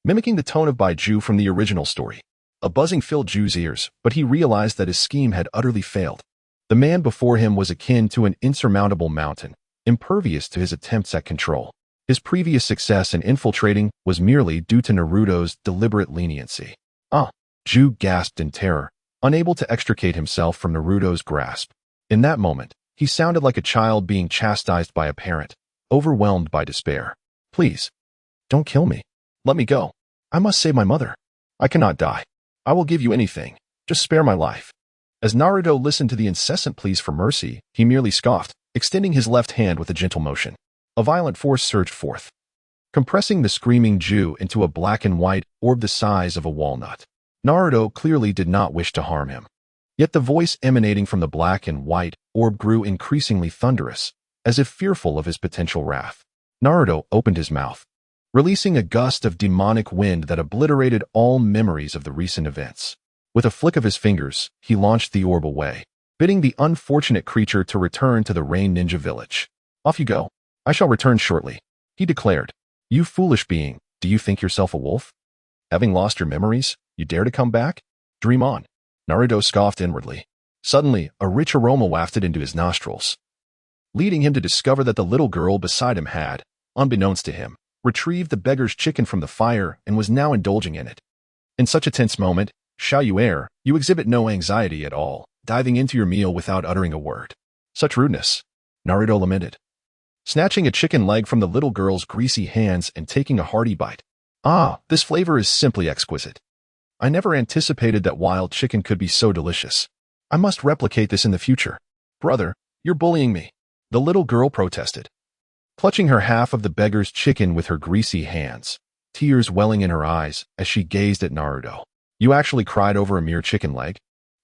mimicking the tone of Ju from the original story. A buzzing filled Ju's ears, but he realized that his scheme had utterly failed. The man before him was akin to an insurmountable mountain, impervious to his attempts at control. His previous success in infiltrating was merely due to Naruto's deliberate leniency. Ah! Ju gasped in terror, unable to extricate himself from Naruto's grasp. In that moment, he sounded like a child being chastised by a parent, overwhelmed by despair. Please, don't kill me. Let me go. I must save my mother. I cannot die. I will give you anything. Just spare my life. As Naruto listened to the incessant pleas for mercy, he merely scoffed, extending his left hand with a gentle motion. A violent force surged forth, compressing the screaming Ju into a black and white orb the size of a walnut. Naruto clearly did not wish to harm him. Yet the voice emanating from the black and white orb grew increasingly thunderous, as if fearful of his potential wrath. Naruto opened his mouth, releasing a gust of demonic wind that obliterated all memories of the recent events. With a flick of his fingers, he launched the orb away, bidding the unfortunate creature to return to the Rain Ninja village. Off you go. I shall return shortly, he declared. You foolish being, do you think yourself a wolf? Having lost your memories, you dare to come back? Dream on. Naruto scoffed inwardly. Suddenly, a rich aroma wafted into his nostrils, leading him to discover that the little girl beside him had, unbeknownst to him, retrieved the beggar's chicken from the fire and was now indulging in it. In such a tense moment, Xiao Yu'er, you exhibit no anxiety at all, diving into your meal without uttering a word. Such rudeness, Naruto lamented, snatching a chicken leg from the little girl's greasy hands and taking a hearty bite. Ah, this flavor is simply exquisite. I never anticipated that wild chicken could be so delicious. I must replicate this in the future. Brother, you're bullying me, the little girl protested, clutching her half of the beggar's chicken with her greasy hands, tears welling in her eyes as she gazed at Naruto. You actually cried over a mere chicken leg?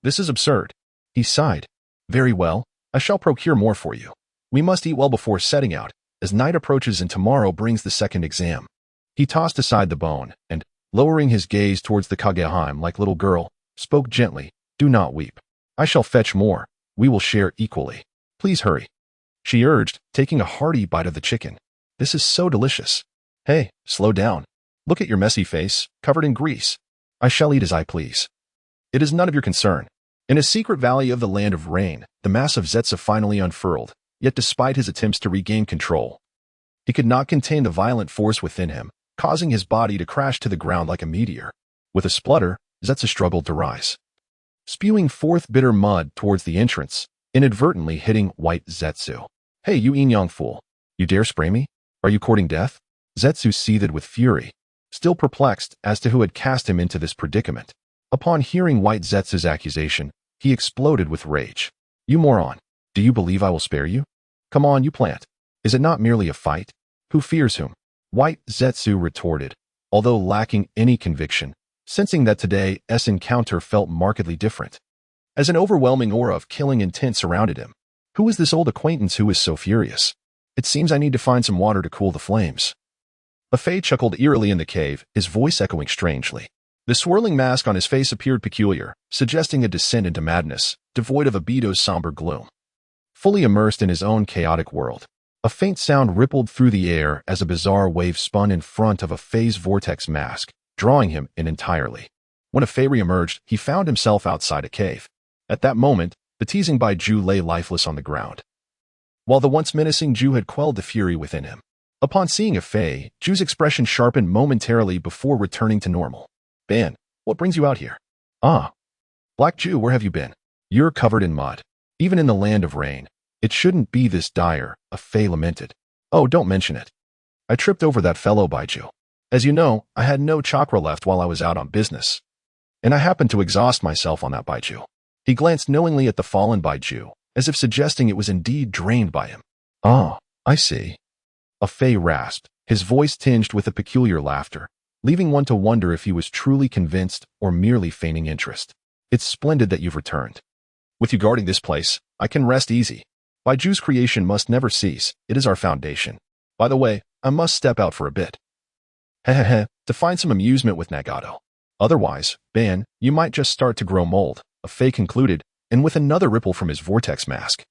This is absurd. He sighed. Very well, I shall procure more for you. We must eat well before setting out, as night approaches and tomorrow brings the second exam. He tossed aside the bone and, lowering his gaze towards the Kageheim like little girl, spoke gently, do not weep. I shall fetch more. We will share equally. Please hurry, she urged, taking a hearty bite of the chicken. This is so delicious. Hey, slow down. Look at your messy face, covered in grease. I shall eat as I please. It is none of your concern. In a secret valley of the Land of Rain, the mass of Zetsu finally unfurled, yet despite his attempts to regain control, he could not contain the violent force within him, causing his body to crash to the ground like a meteor. With a splutter, Zetsu struggled to rise, spewing forth bitter mud towards the entrance, inadvertently hitting White Zetsu. Hey, you Yin Yang fool. You dare spray me? Are you courting death? Zetsu seethed with fury, still perplexed as to who had cast him into this predicament. Upon hearing White Zetsu's accusation, he exploded with rage. You moron! Do you believe I will spare you? Come on, you plant. Is it not merely a fight? Who fears whom? White Zetsu retorted, although lacking any conviction, sensing that today's encounter felt markedly different. As an overwhelming aura of killing intent surrounded him. Who is this old acquaintance who is so furious? It seems I need to find some water to cool the flames. A Fae chuckled eerily in the cave, his voice echoing strangely. The swirling mask on his face appeared peculiar, suggesting a descent into madness, devoid of Abido's somber gloom. Fully immersed in his own chaotic world, a faint sound rippled through the air as a bizarre wave spun in front of a Fae's vortex mask, drawing him in entirely. When a Fae re-emerged, he found himself outside a cave. At that moment, the teasing Baiju lay lifeless on the ground, while the once menacing Ju had quelled the fury within him. Upon seeing a Fae, Ju's expression sharpened momentarily before returning to normal. Ban, what brings you out here? Ah. Black Ju, where have you been? You're covered in mud. Even in the land of rain. It shouldn't be this dire, a Fae lamented. Oh, don't mention it. I tripped over that fellow Baiju. As you know, I had no chakra left while I was out on business. And I happened to exhaust myself on that Baiju. He glanced knowingly at the fallen Baiju, as if suggesting it was indeed drained by him. Ah, I see. A Fae rasped, his voice tinged with a peculiar laughter, leaving one to wonder if he was truly convinced or merely feigning interest. It's splendid that you've returned. With you guarding this place, I can rest easy. Baiju's creation must never cease. It is our foundation. By the way, I must step out for a bit. Hehehe, to find some amusement with Nagato. Otherwise, Ban, you might just start to grow mold, a Fae concluded, and with another ripple from his vortex mask,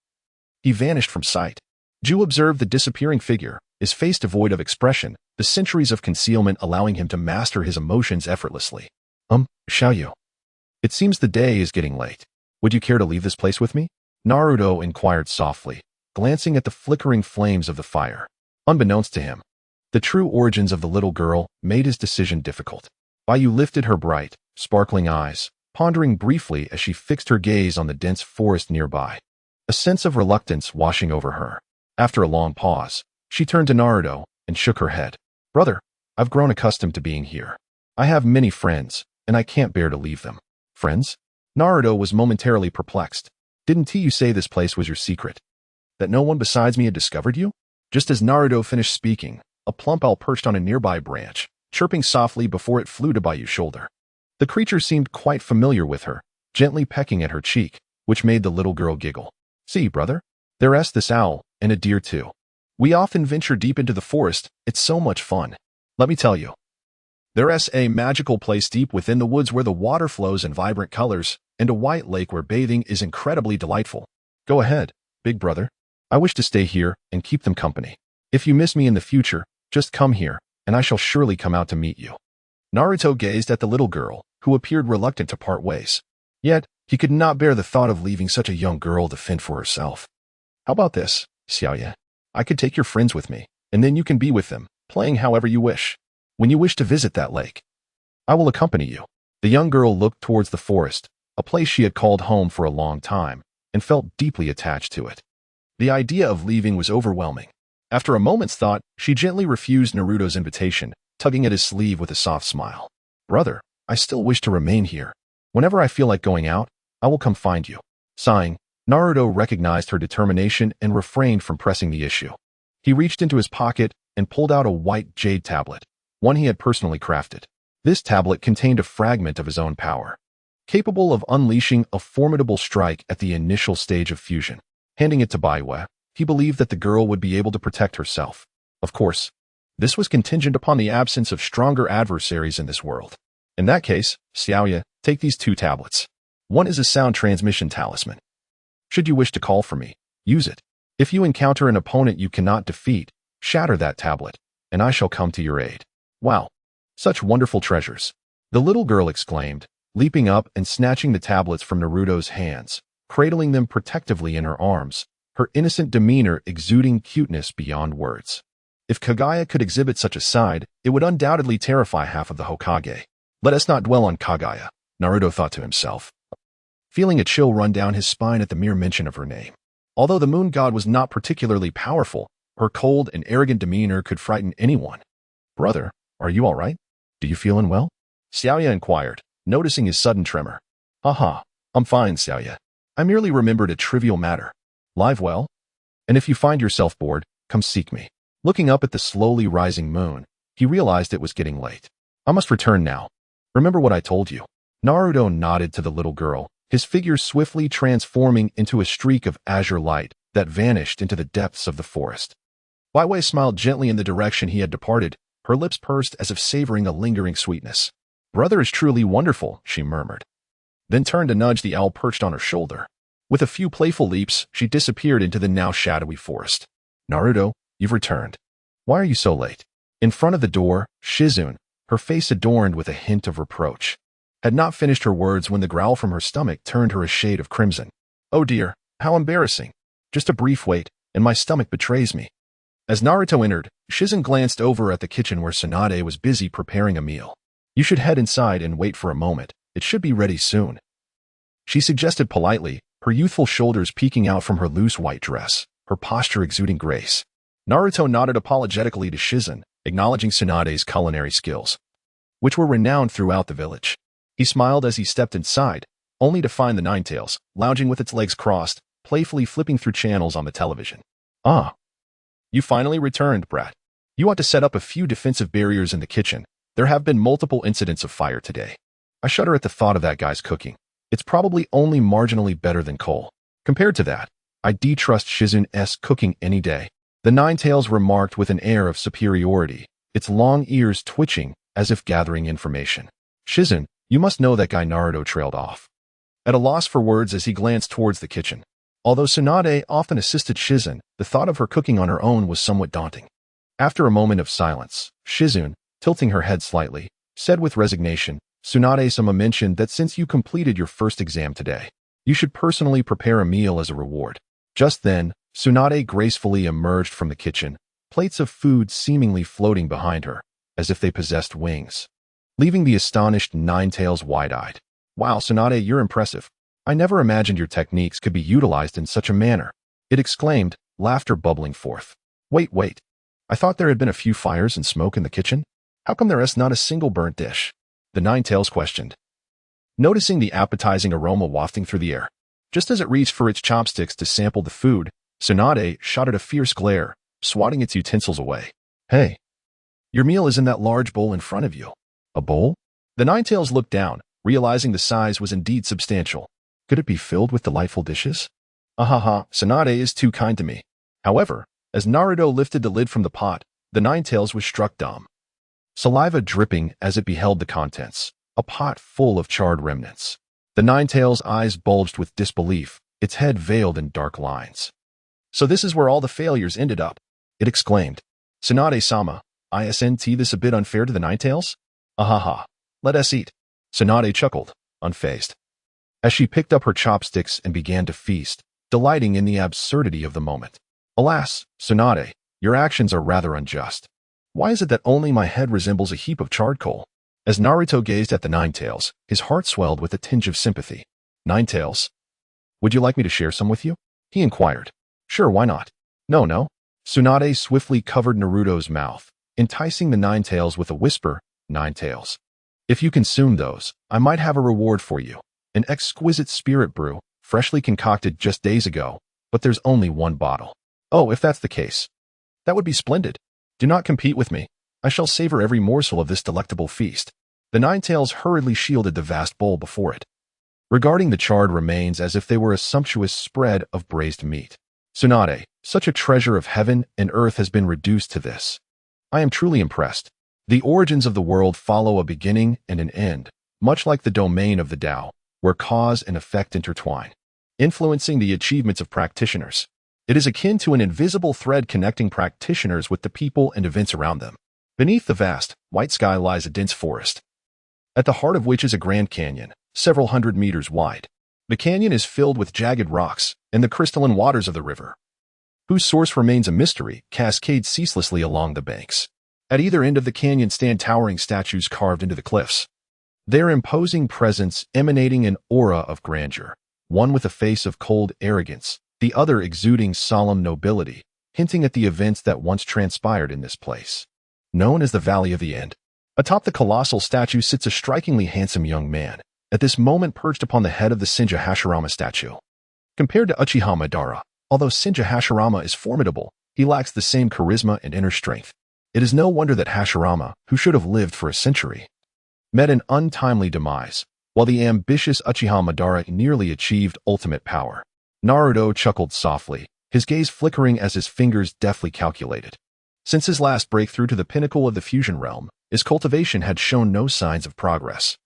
he vanished from sight. Ju observed the disappearing figure, his face devoid of expression, the centuries of concealment allowing him to master his emotions effortlessly. Xiaoyu. It seems the day is getting late. Would you care to leave this place with me? Naruto inquired softly, glancing at the flickering flames of the fire. Unbeknownst to him, the true origins of the little girl made his decision difficult. Baiyu lifted her bright, sparkling eyes, pondering briefly as she fixed her gaze on the dense forest nearby. A sense of reluctance washing over her. After a long pause, she turned to Naruto and shook her head. Brother, I've grown accustomed to being here. I have many friends, and I can't bear to leave them. Friends? Naruto was momentarily perplexed. Didn't you say this place was your secret? That no one besides me had discovered you? Just as Naruto finished speaking, a plump owl perched on a nearby branch, chirping softly before it flew to Bayu's shoulder. The creature seemed quite familiar with her, gently pecking at her cheek, which made the little girl giggle. See, brother, there's this owl, and a deer too. We often venture deep into the forest, it's so much fun. Let me tell you. There's a magical place deep within the woods where the water flows in vibrant colors, and a white lake where bathing is incredibly delightful. Go ahead, big brother. I wish to stay here and keep them company. If you miss me in the future, just come here, and I shall surely come out to meet you. Naruto gazed at the little girl, who appeared reluctant to part ways. Yet, he could not bear the thought of leaving such a young girl to fend for herself. How about this, Xiaoye? I could take your friends with me, and then you can be with them, playing however you wish. When you wish to visit that lake, I will accompany you. The young girl looked towards the forest, a place she had called home for a long time, and felt deeply attached to it. The idea of leaving was overwhelming. After a moment's thought, she gently refused Naruto's invitation, tugging at his sleeve with a soft smile. Brother, I still wish to remain here. Whenever I feel like going out, I will come find you. Sighing, Naruto recognized her determination and refrained from pressing the issue. He reached into his pocket and pulled out a white jade tablet, one he had personally crafted. This tablet contained a fragment of his own power, capable of unleashing a formidable strike at the initial stage of fusion. Handing it to Baiyu, he believed that the girl would be able to protect herself. Of course, this was contingent upon the absence of stronger adversaries in this world. In that case, Xiaoye, take these 2 tablets. One is a sound transmission talisman. Should you wish to call for me, use it. If you encounter an opponent you cannot defeat, shatter that tablet, and I shall come to your aid. Wow, such wonderful treasures. The little girl exclaimed, leaping up and snatching the tablets from Naruto's hands, cradling them protectively in her arms, her innocent demeanor exuding cuteness beyond words. If Kaguya could exhibit such a side, it would undoubtedly terrify half of the Hokage. Let us not dwell on Kaguya, Naruto thought to himself, feeling a chill run down his spine at the mere mention of her name. Although the moon god was not particularly powerful, Her cold and arrogant demeanor could frighten anyone. "Brother, are you all right? Do you feel unwell?" Xiaoya inquired, noticing his sudden tremor. "Haha, I'm fine, Xiaoya. I merely remembered a trivial matter. Live well? And if you find yourself bored, come seek me." Looking up at the slowly rising moon, he realized it was getting late. "I must return now. Remember what I told you." Naruto nodded to the little girl, his figure swiftly transforming into a streak of azure light that vanished into the depths of the forest. Baiwei smiled gently in the direction he had departed, her lips pursed as if savoring a lingering sweetness. "Brother is truly wonderful," she murmured, then turned to nudge the owl perched on her shoulder. With a few playful leaps, she disappeared into the now shadowy forest. "Naruto, you've returned. Why are you so late?" In front of the door, Shizune, her face adorned with a hint of reproach, had not finished her words when the growl from her stomach turned her a shade of crimson. "Oh dear, how embarrassing. Just a brief wait, and my stomach betrays me." As Naruto entered, Shizune glanced over at the kitchen where Tsunade was busy preparing a meal. "You should head inside and wait for a moment. It should be ready soon," she suggested politely, her youthful shoulders peeking out from her loose white dress, her posture exuding grace. Naruto nodded apologetically to Shizune, acknowledging Tsunade's culinary skills, which were renowned throughout the village. He smiled as he stepped inside, only to find the Nine-Tails, lounging with its legs crossed, playfully flipping through channels on the television. "Ah, you finally returned, brat. You ought to set up a few defensive barriers in the kitchen. There have been multiple incidents of fire today. I shudder at the thought of that guy's cooking. It's probably only marginally better than coal. Compared to that, I trust Shizune's cooking any day." The Nine-Tails remarked with an air of superiority, its long ears twitching as if gathering information. "Shizune, you must know that guy." Naruto trailed off, at a loss for words as he glanced towards the kitchen. Although Tsunade often assisted Shizune, the thought of her cooking on her own was somewhat daunting. After a moment of silence, Shizune, tilting her head slightly, said with resignation, "Tsunade-sama mentioned that since you completed your first exam today, you should personally prepare a meal as a reward." Just then, Tsunade gracefully emerged from the kitchen, plates of food seemingly floating behind her, as if they possessed wings, leaving the astonished Nine-Tails wide-eyed. "Wow, Tsunade, you're impressive. I never imagined your techniques could be utilized in such a manner," it exclaimed, laughter bubbling forth. Wait. I thought there had been a few fires and smoke in the kitchen? How come there is not a single burnt dish?" the Nine-Tails questioned, noticing the appetizing aroma wafting through the air. Just as it reached for its chopsticks to sample the food, Tsunade shot at a fierce glare, swatting its utensils away. "Hey, your meal is in that large bowl in front of you." "A bowl?" The Nine-Tails looked down, realizing the size was indeed substantial. Could it be filled with delightful dishes? "Ahaha, Tsunade is too kind to me." However, as Naruto lifted the lid from the pot, the Nine-Tails was struck dumb, saliva dripping as it beheld the contents, a pot full of charred remnants. The Nine-Tails' eyes bulged with disbelief, its head veiled in dark lines. "So this is where all the failures ended up," it exclaimed. "Tsunade-sama, isn't this a bit unfair to the Nine-Tails?" "Ahaha, let us eat." Tsunade chuckled, unfazed, as she picked up her chopsticks and began to feast, delighting in the absurdity of the moment. "Alas, Tsunade, your actions are rather unjust. Why is it that only my head resembles a heap of charred coal?" As Naruto gazed at the Nine-Tails, his heart swelled with a tinge of sympathy. "Nine-Tails, would you like me to share some with you?" he inquired. "Sure, why not?" No. Tsunade swiftly covered Naruto's mouth, enticing the Nine-Tails with a whisper, "Nine-Tails, if you consume those, I might have a reward for you. An exquisite spirit brew, freshly concocted just days ago, but there's only one bottle." "Oh, if that's the case, that would be splendid. Do not compete with me. I shall savor every morsel of this delectable feast." The Nine-Tails hurriedly shielded the vast bowl before it, regarding the charred remains as if they were a sumptuous spread of braised meat. "Tsunade, such a treasure of heaven and earth has been reduced to this. I am truly impressed. The origins of the world follow a beginning and an end, much like the domain of the Tao, where cause and effect intertwine, influencing the achievements of practitioners. It is akin to an invisible thread connecting practitioners with the people and events around them. Beneath the vast, white sky lies a dense forest, at the heart of which is a grand canyon, several hundred meters wide. The canyon is filled with jagged rocks, and the crystalline waters of the river, whose source remains a mystery, cascade ceaselessly along the banks. At either end of the canyon stand towering statues carved into the cliffs, their imposing presence emanating an aura of grandeur, one with a face of cold arrogance, the other exuding solemn nobility, hinting at the events that once transpired in this place. Known as the Valley of the End, atop the colossal statue sits a strikingly handsome young man, at this moment perched upon the head of the Shinja Hashirama statue. Compared to Uchiha Madara, although Shinja Hashirama is formidable, he lacks the same charisma and inner strength. It is no wonder that Hashirama, who should have lived for a century, met an untimely demise, while the ambitious Uchiha Madara nearly achieved ultimate power. Naruto chuckled softly, his gaze flickering as his fingers deftly calculated. Since his last breakthrough to the pinnacle of the fusion realm, his cultivation had shown no signs of progress.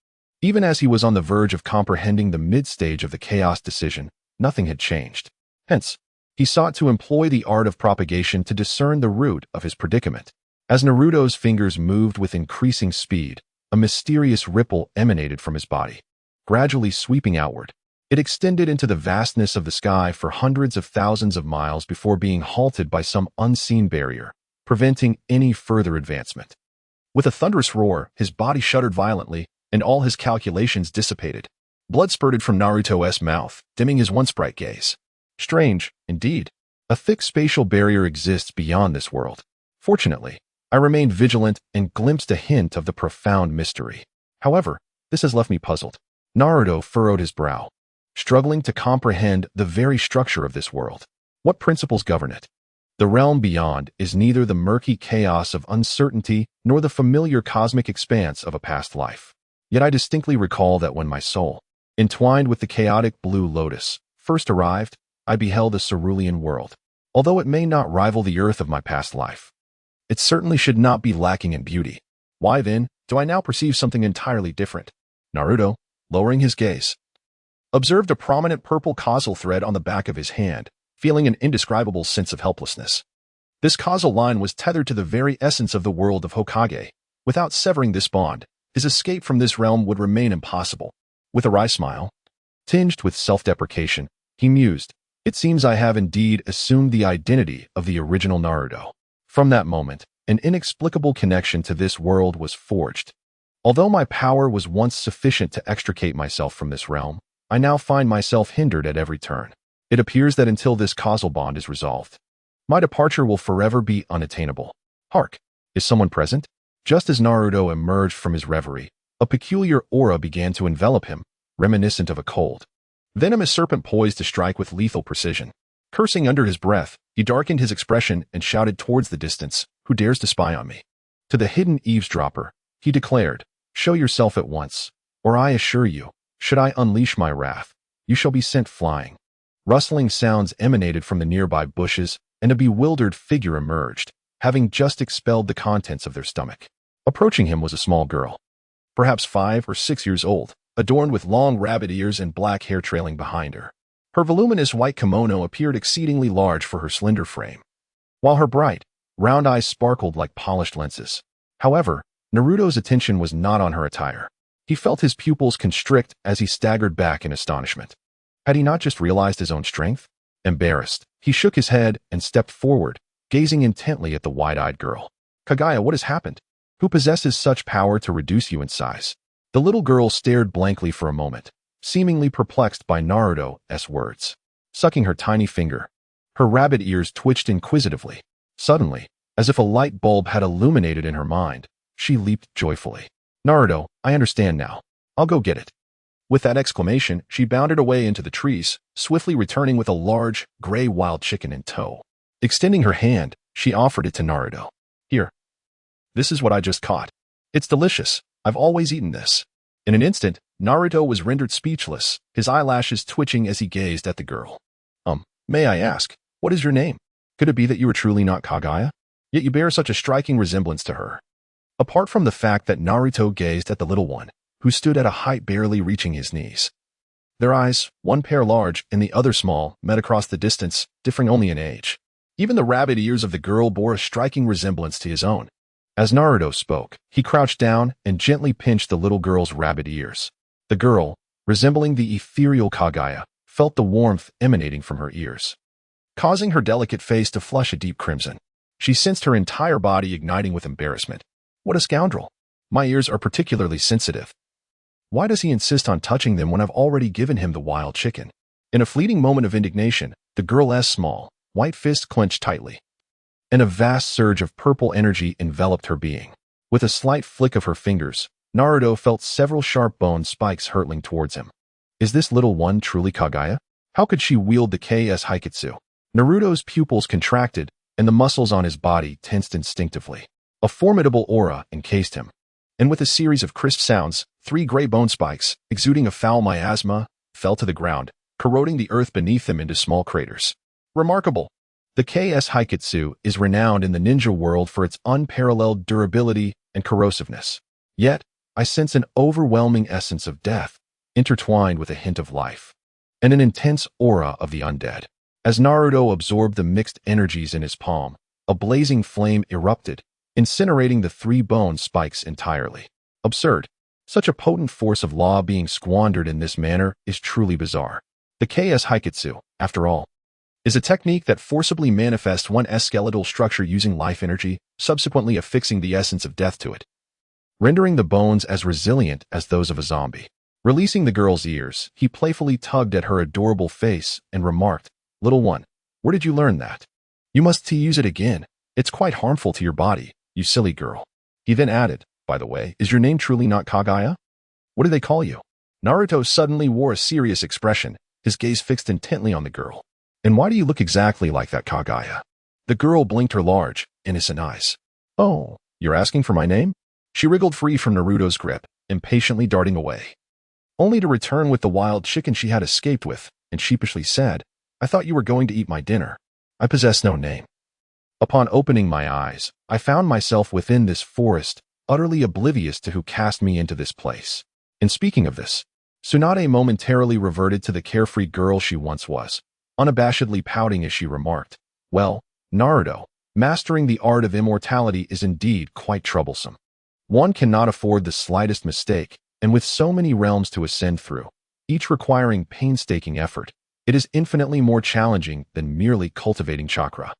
Even as he was on the verge of comprehending the mid-stage of the Chaos decision, nothing had changed. Hence, he sought to employ the art of propagation to discern the root of his predicament. As Naruto's fingers moved with increasing speed, a mysterious ripple emanated from his body, gradually sweeping outward. It extended into the vastness of the sky for hundreds of thousands of miles before being halted by some unseen barrier, preventing any further advancement. With a thunderous roar, his body shuddered violently, and all his calculations dissipated. Blood spurted from Naruto's mouth, dimming his once bright gaze. Strange, indeed. A thick spatial barrier exists beyond this world. Fortunately, I remained vigilant and glimpsed a hint of the profound mystery. However, this has left me puzzled. Naruto furrowed his brow, struggling to comprehend the very structure of this world. What principles govern it? The realm beyond is neither the murky chaos of uncertainty nor the familiar cosmic expanse of a past life. Yet I distinctly recall that when my soul, entwined with the chaotic blue lotus, first arrived, I beheld a cerulean world. Although it may not rival the earth of my past life, it certainly should not be lacking in beauty. Why then do I now perceive something entirely different? Naruto, lowering his gaze, observed a prominent purple causal thread on the back of his hand, feeling an indescribable sense of helplessness. This causal line was tethered to the very essence of the world of Hokage. Without severing this bond, his escape from this realm would remain impossible. With a wry smile, tinged with self-deprecation, he mused, "It seems I have indeed assumed the identity of the original Naruto." From that moment, an inexplicable connection to this world was forged. Although my power was once sufficient to extricate myself from this realm, I now find myself hindered at every turn. It appears that until this causal bond is resolved, my departure will forever be unattainable. Hark! Is someone present? Just as Naruto emerged from his reverie, a peculiar aura began to envelop him, reminiscent of a cold, venomous serpent poised to strike with lethal precision. Cursing under his breath, he darkened his expression and shouted towards the distance, "Who dares to spy on me?" To the hidden eavesdropper, he declared, "Show yourself at once, or I assure you, should I unleash my wrath, you shall be sent flying." Rustling sounds emanated from the nearby bushes, and a bewildered figure emerged, having just expelled the contents of their stomach. Approaching him was a small girl, perhaps 5 or 6 years old, adorned with long rabbit ears and black hair trailing behind her. Her voluminous white kimono appeared exceedingly large for her slender frame, while her bright, round eyes sparkled like polished lenses. However, Naruto's attention was not on her attire. He felt his pupils constrict as he staggered back in astonishment. Had he not just realized his own strength? Embarrassed, he shook his head and stepped forward, gazing intently at the wide-eyed girl. "Kaguya, what has happened? Who possesses such power to reduce you in size?" The little girl stared blankly for a moment, seemingly perplexed by Naruto's words. Sucking her tiny finger, her rabbit ears twitched inquisitively. Suddenly, as if a light bulb had illuminated in her mind, she leaped joyfully. "Naruto, I understand now. I'll go get it." With that exclamation, she bounded away into the trees, swiftly returning with a large, gray wild chicken in tow. Extending her hand, she offered it to Naruto. "Here. This is what I just caught. It's delicious. I've always eaten this." In an instant, Naruto was rendered speechless, his eyelashes twitching as he gazed at the girl. May I ask, what is your name? Could it be that you are truly not Kaguya? Yet you bear such a striking resemblance to her." Apart from the fact that Naruto gazed at the little one, who stood at a height barely reaching his knees. Their eyes, one pair large and the other small, met across the distance, differing only in age. Even the rabbit ears of the girl bore a striking resemblance to his own. As Naruto spoke, he crouched down and gently pinched the little girl's rabbit ears. The girl, resembling the ethereal Kaguya, felt the warmth emanating from her ears, causing her delicate face to flush a deep crimson. She sensed her entire body igniting with embarrassment. What a scoundrel! My ears are particularly sensitive. Why does he insist on touching them when I've already given him the wild chicken? In a fleeting moment of indignation, the girl's small, white fist clenched tightly. and a vast surge of purple energy enveloped her being. With a slight flick of her fingers, Naruto felt several sharp bone spikes hurtling towards him. Is this little one truly Kaguya? How could she wield the KS Haiketsu? Naruto's pupils contracted, and the muscles on his body tensed instinctively. A formidable aura encased him. And with a series of crisp sounds, 3 gray bone spikes, exuding a foul miasma, fell to the ground, corroding the earth beneath them into small craters. Remarkable! The KS Haiketsu is renowned in the ninja world for its unparalleled durability and corrosiveness. Yet, I sense an overwhelming essence of death, intertwined with a hint of life, and an intense aura of the undead. As Naruto absorbed the mixed energies in his palm, a blazing flame erupted, incinerating the 3 bone spikes entirely. Absurd. Such a potent force of law being squandered in this manner is truly bizarre. The KS Haiketsu, after all, is a technique that forcibly manifests one's skeletal structure using life energy, subsequently affixing the essence of death to it, rendering the bones as resilient as those of a zombie. Releasing the girl's ears, he playfully tugged at her adorable face and remarked, "Little one, where did you learn that? You must use it again. It's quite harmful to your body, you silly girl." He then added, "By the way, is your name truly not Kaguya? What do they call you?" Naruto suddenly wore a serious expression, his gaze fixed intently on the girl. "And why do you look exactly like that Kaguya?" The girl blinked her large, innocent eyes. "Oh, you're asking for my name?" She wriggled free from Naruto's grip, impatiently darting away, only to return with the wild chicken she had escaped with, and sheepishly said, "I thought you were going to eat my dinner. I possess no name." Upon opening my eyes, I found myself within this forest, utterly oblivious to who cast me into this place. And speaking of this, Tsunade momentarily reverted to the carefree girl she once was, unabashedly pouting as she remarked, "Well, Naruto, mastering the art of immortality is indeed quite troublesome. One cannot afford the slightest mistake, and with so many realms to ascend through, each requiring painstaking effort, it is infinitely more challenging than merely cultivating chakra."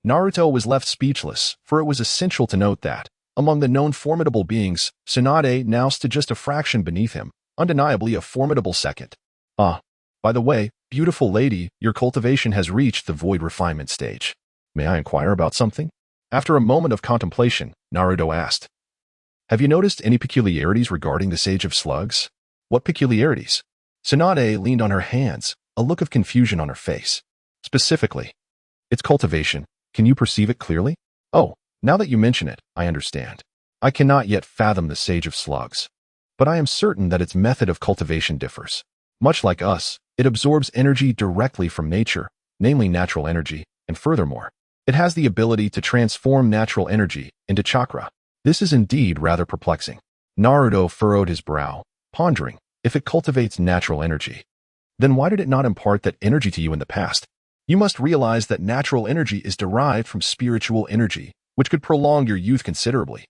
Naruto was left speechless, for it was essential to note that, among the known formidable beings, Tsunade now stood just a fraction beneath him, undeniably a formidable second. "Ah, by the way, beautiful lady, your cultivation has reached the void refinement stage. May I inquire about something?" After a moment of contemplation, Naruto asked, "Have you noticed any peculiarities regarding the Sage of Slugs?" "What peculiarities?" Tsunade leaned on her hands, a look of confusion on her face. "Specifically, its cultivation. Can you perceive it clearly?" "Oh, now that you mention it, I understand. I cannot yet fathom the Sage of Slugs, but I am certain that its method of cultivation differs. Much like us, it absorbs energy directly from nature, namely natural energy, and furthermore, it has the ability to transform natural energy into chakra. This is indeed rather perplexing." Naruto furrowed his brow, pondering, if it cultivates natural energy, then why did it not impart that energy to you in the past? You must realize that natural energy is derived from spiritual energy, which could prolong your youth considerably.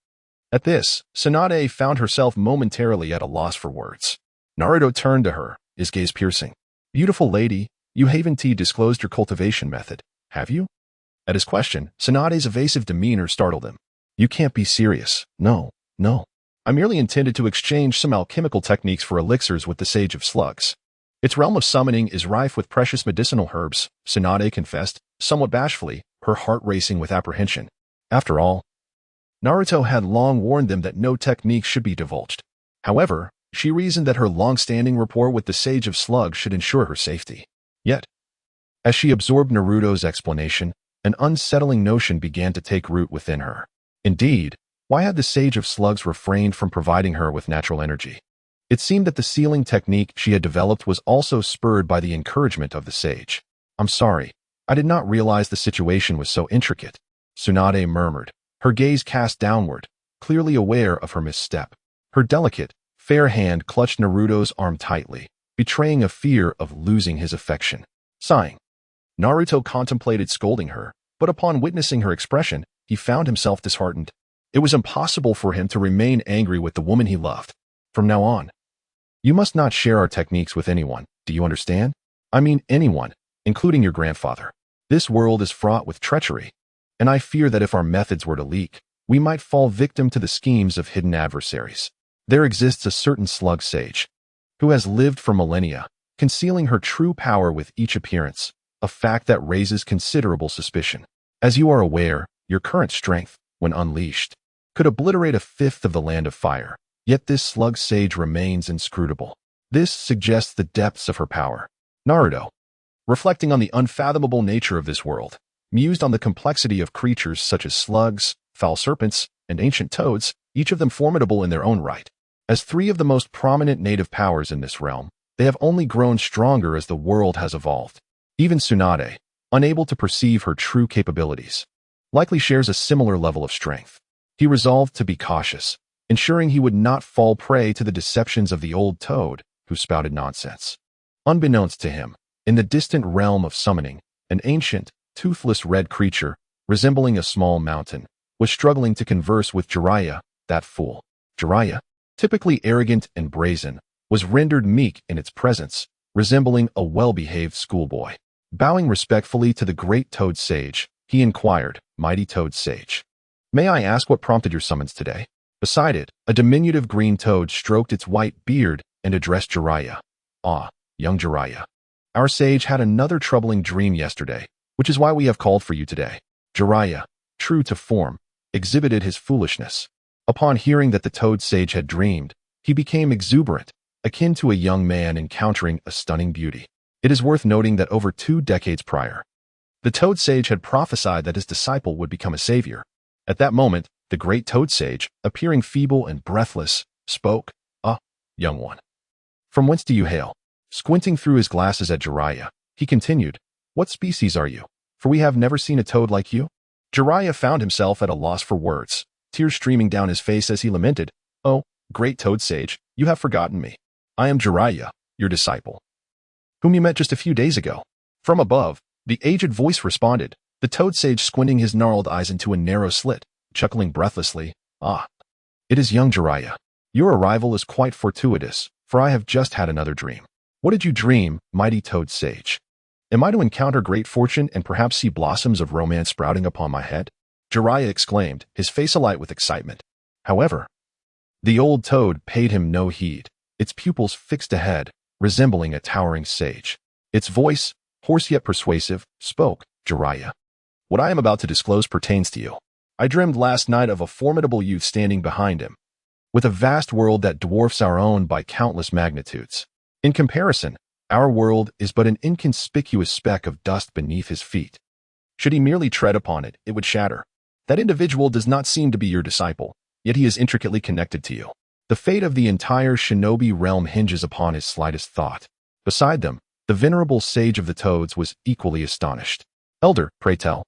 At this, Tsunade found herself momentarily at a loss for words. Naruto turned to her, his gaze piercing. "Beautiful lady, you haven't disclosed your cultivation method, have you?" At his question, Tsunade's evasive demeanor startled him. "You can't be serious. No. I merely intended to exchange some alchemical techniques for elixirs with the Sage of Slugs. Its realm of summoning is rife with precious medicinal herbs," Tsunade confessed, somewhat bashfully, her heart racing with apprehension. After all, Naruto had long warned them that no technique should be divulged. However, she reasoned that her long-standing rapport with the Sage of Slugs should ensure her safety. Yet, as she absorbed Naruto's explanation, an unsettling notion began to take root within her. Indeed, why had the Sage of Slugs refrained from providing her with natural energy? It seemed that the sealing technique she had developed was also spurred by the encouragement of the sage. "I'm sorry, I did not realize the situation was so intricate," Tsunade murmured, her gaze cast downward, clearly aware of her misstep. Her delicate, fair hand clutched Naruto's arm tightly, betraying a fear of losing his affection. Sighing, Naruto contemplated scolding her, but upon witnessing her expression, he found himself disheartened. It was impossible for him to remain angry with the woman he loved. From now on, "You must not share our techniques with anyone, do you understand? I mean anyone, including your grandfather. This world is fraught with treachery, and I fear that if our methods were to leak, we might fall victim to the schemes of hidden adversaries. There exists a certain slug sage, who has lived for millennia, concealing her true power with each appearance, a fact that raises considerable suspicion. As you are aware, Your current strength, when unleashed, could obliterate a fifth of the land of fire. Yet this slug sage remains inscrutable. This suggests the depths of her power. Naruto, reflecting on the unfathomable nature of this world, mused on the complexity of creatures such as slugs, foul serpents, and ancient toads, each of them formidable in their own right. As three of the most prominent native powers in this realm, they have only grown stronger as the world has evolved. Even Tsunade, unable to perceive her true capabilities, likely shares a similar level of strength. He resolved to be cautious, ensuring he would not fall prey to the deceptions of the old toad who spouted nonsense. Unbeknownst to him, in the distant realm of summoning, an ancient, toothless red creature, resembling a small mountain, was struggling to converse with Jiraiya, that fool. Jiraiya, typically arrogant and brazen, was rendered meek in its presence, resembling a well-behaved schoolboy. Bowing respectfully to the great toad sage, he inquired, "Mighty toad sage, may I ask what prompted your summons today?" Beside it, a diminutive green toad stroked its white beard and addressed Jiraiya. "Ah, young Jiraiya. Our sage had another troubling dream yesterday, which is why we have called for you today." Jiraiya, true to form, exhibited his foolishness. Upon hearing that the toad sage had dreamed, he became exuberant, akin to a young man encountering a stunning beauty. It is worth noting that over 2 decades prior, the toad sage had prophesied that his disciple would become a savior. At that moment, the great toad sage, appearing feeble and breathless, spoke, "Ah, young one. From whence do you hail?" Squinting through his glasses at Jiraiya, he continued, "What species are you? For we have never seen a toad like you." Jiraiya found himself at a loss for words, tears streaming down his face as he lamented, "Oh, great toad sage, you have forgotten me. I am Jiraiya, your disciple, whom you met just a few days ago." From above, the aged voice responded, the toad sage squinting his gnarled eyes into a narrow slit, chuckling breathlessly, "Ah, it is young Jiraiya. Your arrival is quite fortuitous, for I have just had another dream." "What did you dream, mighty toad sage? Am I to encounter great fortune and perhaps see blossoms of romance sprouting upon my head?" Jiraiya exclaimed, his face alight with excitement. However, the old toad paid him no heed, its pupils fixed ahead, resembling a towering sage. Its voice, hoarse yet persuasive, spoke, "Jiraiya, what I am about to disclose pertains to you. I dreamed last night of a formidable youth standing behind him, with a vast world that dwarfs our own by countless magnitudes. In comparison, our world is but an inconspicuous speck of dust beneath his feet. Should he merely tread upon it, it would shatter. That individual does not seem to be your disciple, yet he is intricately connected to you. The fate of the entire shinobi realm hinges upon his slightest thought." Beside them, the venerable sage of the toads was equally astonished. "Elder, pray tell,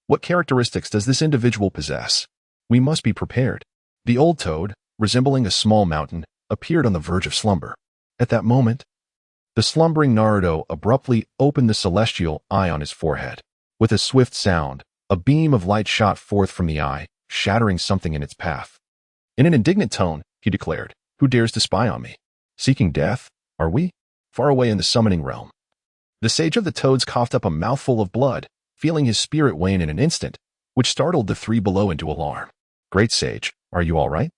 what characteristics does this individual possess? We must be prepared." The old toad, resembling a small mountain, appeared on the verge of slumber. At that moment, the slumbering Naruto abruptly opened the celestial eye on his forehead. With a swift sound, a beam of light shot forth from the eye, shattering something in its path. In an indignant tone, he declared, "Who dares to spy on me? Seeking death, are we? Far away in the summoning realm." The sage of the toads coughed up a mouthful of blood, feeling his spirit wane in an instant, which startled the three below into alarm. "Great sage, are you all right?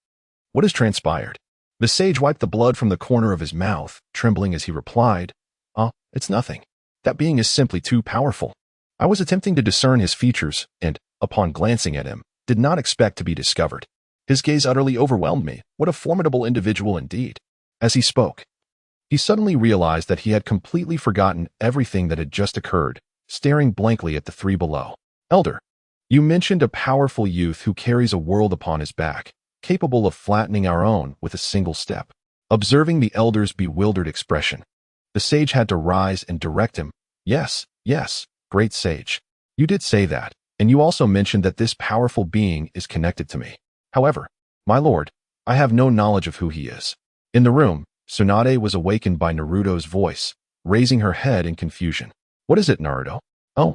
What has transpired?" The sage wiped the blood from the corner of his mouth, trembling as he replied, "Ah, it's nothing. That being is simply too powerful. I was attempting to discern his features and, upon glancing at him, did not expect to be discovered. His gaze utterly overwhelmed me. What a formidable individual indeed." As he spoke, he suddenly realized that he had completely forgotten everything that had just occurred, staring blankly at the three below. "Elder, you mentioned a powerful youth who carries a world upon his back, capable of flattening our own with a single step." Observing the elder's bewildered expression, the sage had to rise and direct him. Yes, great sage. You did say that, and you also mentioned that this powerful being is connected to me. However, my lord, I have no knowledge of who he is." In the room, Tsunade was awakened by Naruto's voice, raising her head in confusion. "What is it, Naruto? Oh,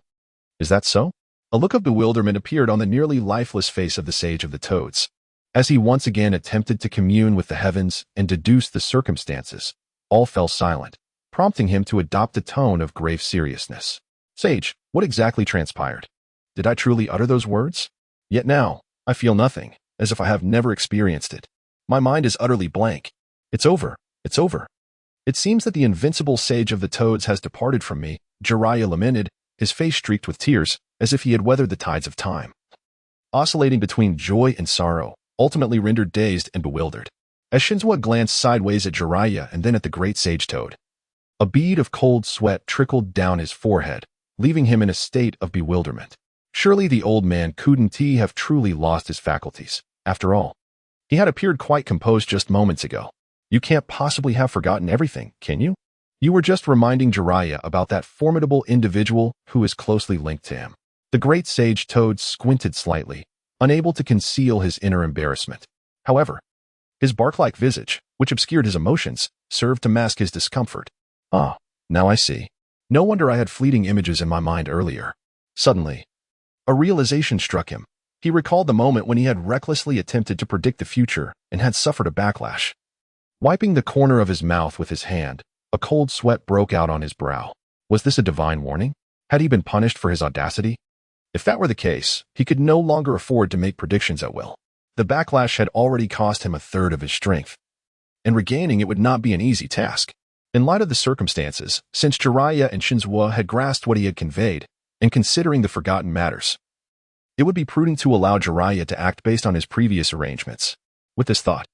is that so?" A look of bewilderment appeared on the nearly lifeless face of the sage of the toads, as he once again attempted to commune with the heavens and deduce the circumstances. All fell silent, prompting him to adopt a tone of grave seriousness. "Sage, what exactly transpired? Did I truly utter those words? Yet now, I feel nothing, as if I have never experienced it. My mind is utterly blank. It's over. It seems that the invincible sage of the toads has departed from me," Jiraiya lamented, his face streaked with tears, as if he had weathered the tides of time. oscillating between joy and sorrow, ultimately rendered dazed and bewildered. As Shinzua glanced sideways at Jiraiya and then at the great sage toad, a bead of cold sweat trickled down his forehead, leaving him in a state of bewilderment. Surely the old man couldn't have truly lost his faculties. After all, he had appeared quite composed just moments ago. You can't possibly have forgotten everything, can you? You were just reminding Jiraiya about that formidable individual who is closely linked to him. The great sage toad squinted slightly, unable to conceal his inner embarrassment. However, his bark-like visage, which obscured his emotions, served to mask his discomfort. Ah, now I see. No wonder I had fleeting images in my mind earlier. Suddenly, a realization struck him. He recalled the moment when he had recklessly attempted to predict the future and had suffered a backlash. Wiping the corner of his mouth with his hand, a cold sweat broke out on his brow. Was this a divine warning? Had he been punished for his audacity? If that were the case, he could no longer afford to make predictions at will. The backlash had already cost him a third of his strength, and regaining it would not be an easy task. In light of the circumstances, since Jiraiya and Shinzua had grasped what he had conveyed, and considering the forgotten matters, it would be prudent to allow Jiraiya to act based on his previous arrangements. With this thought,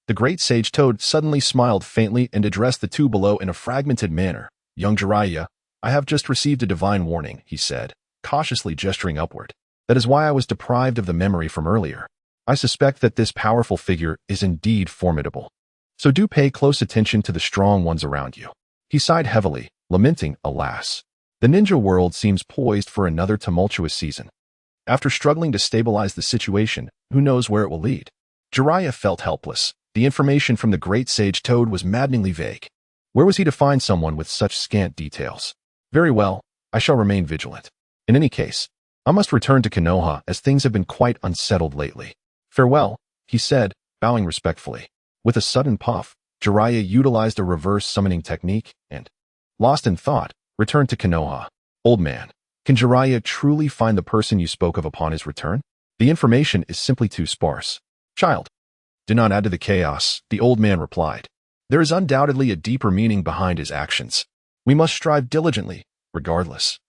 the great sage toad suddenly smiled faintly and addressed the two below in a fragmented manner. Young Jiraiya, I have just received a divine warning, he said, cautiously gesturing upward. That is why I was deprived of the memory from earlier. I suspect that this powerful figure is indeed formidable. So do pay close attention to the strong ones around you. He sighed heavily, lamenting, alas. The ninja world seems poised for another tumultuous season. After struggling to stabilize the situation, who knows where it will lead? Jiraiya felt helpless. The information from the great sage toad was maddeningly vague. Where was he to find someone with such scant details? Very well, I shall remain vigilant. In any case, I must return to Konoha as things have been quite unsettled lately. Farewell, he said, bowing respectfully. With a sudden puff, Jiraiya utilized a reverse summoning technique and, lost in thought, returned to Konoha. Old man, can Jiraiya truly find the person you spoke of upon his return? The information is simply too sparse. Child, do not add to the chaos, the old man replied. There is undoubtedly a deeper meaning behind his actions. We must strive diligently, regardless.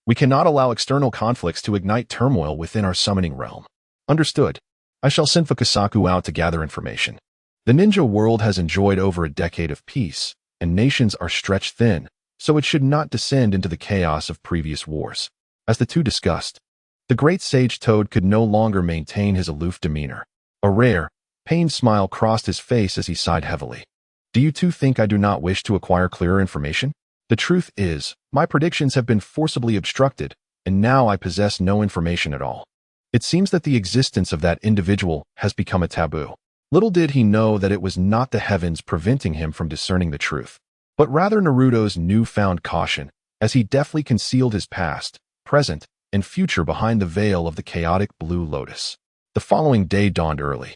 We cannot allow external conflicts to ignite turmoil within our summoning realm. Understood. I shall send Fukasaku out to gather information. The ninja world has enjoyed over a decade of peace, and nations are stretched thin, so it should not descend into the chaos of previous wars. As the two discussed, the great sage toad could no longer maintain his aloof demeanor. A rare, pained smile crossed his face as he sighed heavily. Do you two think I do not wish to acquire clearer information? The truth is, my predictions have been forcibly obstructed, and now I possess no information at all. It seems that the existence of that individual has become a taboo. Little did he know that it was not the heavens preventing him from discerning the truth, but rather Naruto's newfound caution, as he deftly concealed his past, present, and future behind the veil of the chaotic blue lotus. The following day dawned early.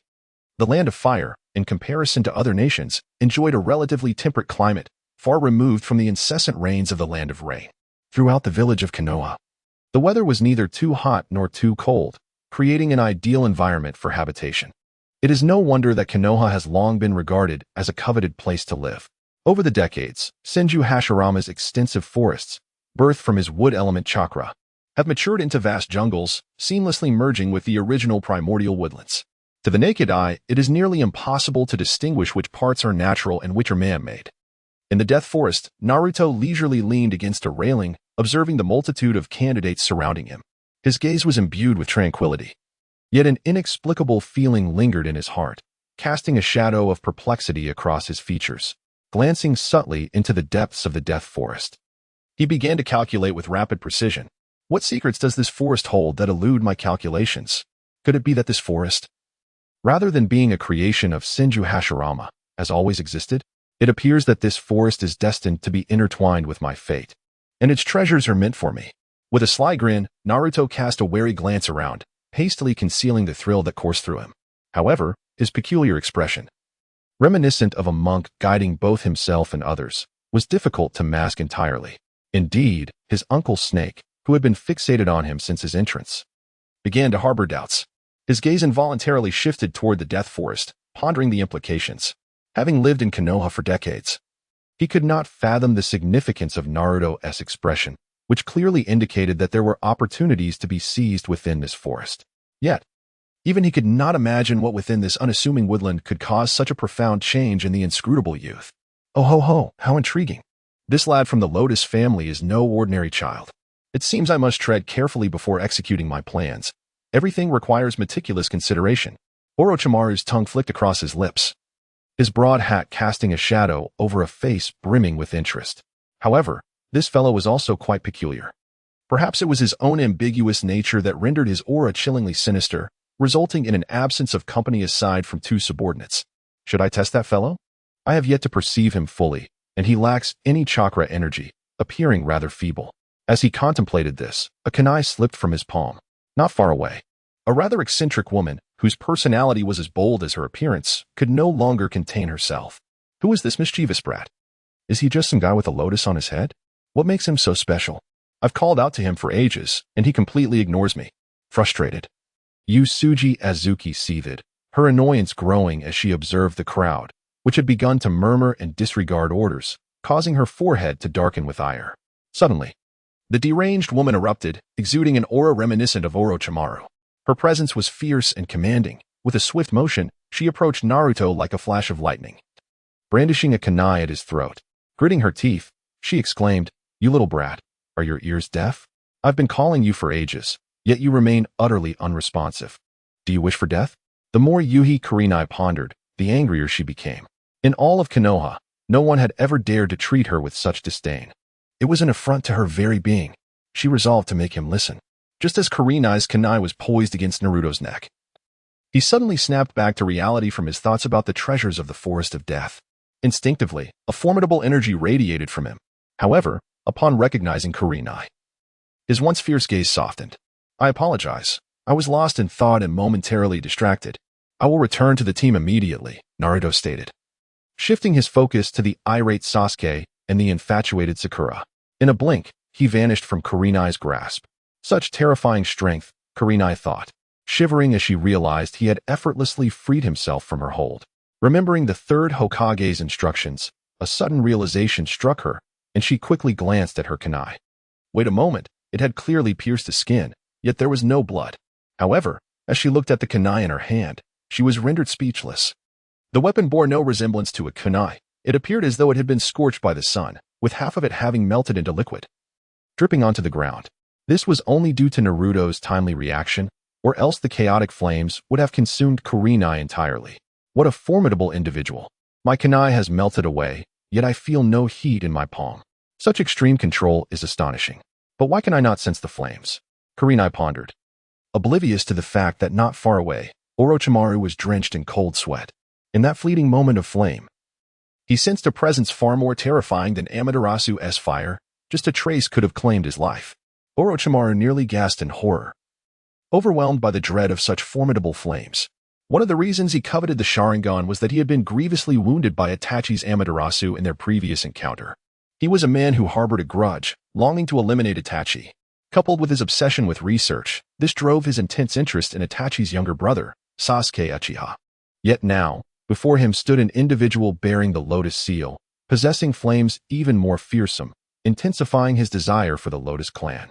The land of fire, in comparison to other nations, enjoyed a relatively temperate climate, far removed from the incessant rains of the land of rain. Throughout the village of Konoha, the weather was neither too hot nor too cold, creating an ideal environment for habitation. It is no wonder that Konoha has long been regarded as a coveted place to live. Over the decades, Senju Hashirama's extensive forests, birthed from his wood element chakra, have matured into vast jungles, seamlessly merging with the original primordial woodlands. To the naked eye, it is nearly impossible to distinguish which parts are natural and which are man-made. In the Death Forest, Naruto leisurely leaned against a railing, observing the multitude of candidates surrounding him. His gaze was imbued with tranquility. Yet an inexplicable feeling lingered in his heart, casting a shadow of perplexity across his features. Glancing subtly into the depths of the Death Forest, he began to calculate with rapid precision. What secrets does this forest hold that elude my calculations? Could it be that this forest, rather than being a creation of Senju Hashirama, has always existed? It appears that this forest is destined to be intertwined with my fate, and its treasures are meant for me. With a sly grin, Naruto cast a wary glance around, hastily concealing the thrill that coursed through him. However, his peculiar expression, reminiscent of a monk guiding both himself and others, was difficult to mask entirely. Indeed, his uncle Snake, who had been fixated on him since his entrance, began to harbor doubts. His gaze involuntarily shifted toward the Death Forest, pondering the implications. Having lived in Konoha for decades, he could not fathom the significance of Naruto's expression, which clearly indicated that there were opportunities to be seized within this forest. Yet, even he could not imagine what within this unassuming woodland could cause such a profound change in the inscrutable youth. Oh ho ho, how intriguing. This lad from the Lotus family is no ordinary child. It seems I must tread carefully before executing my plans. Everything requires meticulous consideration. Orochimaru's tongue flicked across his lips, his broad hat casting a shadow over a face brimming with interest. However, this fellow was also quite peculiar. Perhaps it was his own ambiguous nature that rendered his aura chillingly sinister, resulting in an absence of company aside from two subordinates. Should I test that fellow? I have yet to perceive him fully, and he lacks any chakra energy, appearing rather feeble. As he contemplated this, a kunai slipped from his palm. Not far away, a rather eccentric woman, whose personality was as bold as her appearance, could no longer contain herself. Who is this mischievous brat? Is he just some guy with a lotus on his head? What makes him so special? I've called out to him for ages, and he completely ignores me. Frustrated, Yusuji Azuki seethed, her annoyance growing as she observed the crowd, which had begun to murmur and disregard orders, causing her forehead to darken with ire. Suddenly, the deranged woman erupted, exuding an aura reminiscent of Orochimaru. Her presence was fierce and commanding. With a swift motion, she approached Naruto like a flash of lightning. Brandishing a kunai at his throat, gritting her teeth, she exclaimed, "You little brat, are your ears deaf? I've been calling you for ages, yet you remain utterly unresponsive. Do you wish for death?" The more Yuhi Kurenai pondered, the angrier she became. In all of Konoha, no one had ever dared to treat her with such disdain. It was an affront to her very being. She resolved to make him listen. Just as Kurenai's kunai was poised against Naruto's neck, he suddenly snapped back to reality from his thoughts about the treasures of the Forest of Death. Instinctively, a formidable energy radiated from him. However, upon recognizing Kurenai, his once fierce gaze softened. "I apologize. I was lost in thought and momentarily distracted. I will return to the team immediately," Naruto stated, shifting his focus to the irate Sasuke and the infatuated Sakura. In a blink, he vanished from Kurenai's grasp. Such terrifying strength, Kurenai thought, shivering as she realized he had effortlessly freed himself from her hold. Remembering the third Hokage's instructions, a sudden realization struck her, and she quickly glanced at her kunai. Wait a moment, it had clearly pierced the skin, yet there was no blood. However, as she looked at the kunai in her hand, she was rendered speechless. The weapon bore no resemblance to a kunai. It appeared as though it had been scorched by the sun, with half of it having melted into liquid, dripping onto the ground. This was only due to Naruto's timely reaction, or else the chaotic flames would have consumed Kurenai entirely. What a formidable individual. My kunai has melted away, yet I feel no heat in my palm. Such extreme control is astonishing. But why can I not sense the flames? Kurenai pondered, oblivious to the fact that not far away, Orochimaru was drenched in cold sweat. In that fleeting moment of flame, he sensed a presence far more terrifying than Amaterasu's fire. Just a trace could have claimed his life. Orochimaru nearly gasped in horror, overwhelmed by the dread of such formidable flames. One of the reasons he coveted the Sharingan was that he had been grievously wounded by Itachi's Amaterasu in their previous encounter. He was a man who harbored a grudge, longing to eliminate Itachi. Coupled with his obsession with research, this drove his intense interest in Itachi's younger brother, Sasuke Uchiha. Yet now, before him stood an individual bearing the Lotus seal, possessing flames even more fearsome, intensifying his desire for the Lotus clan.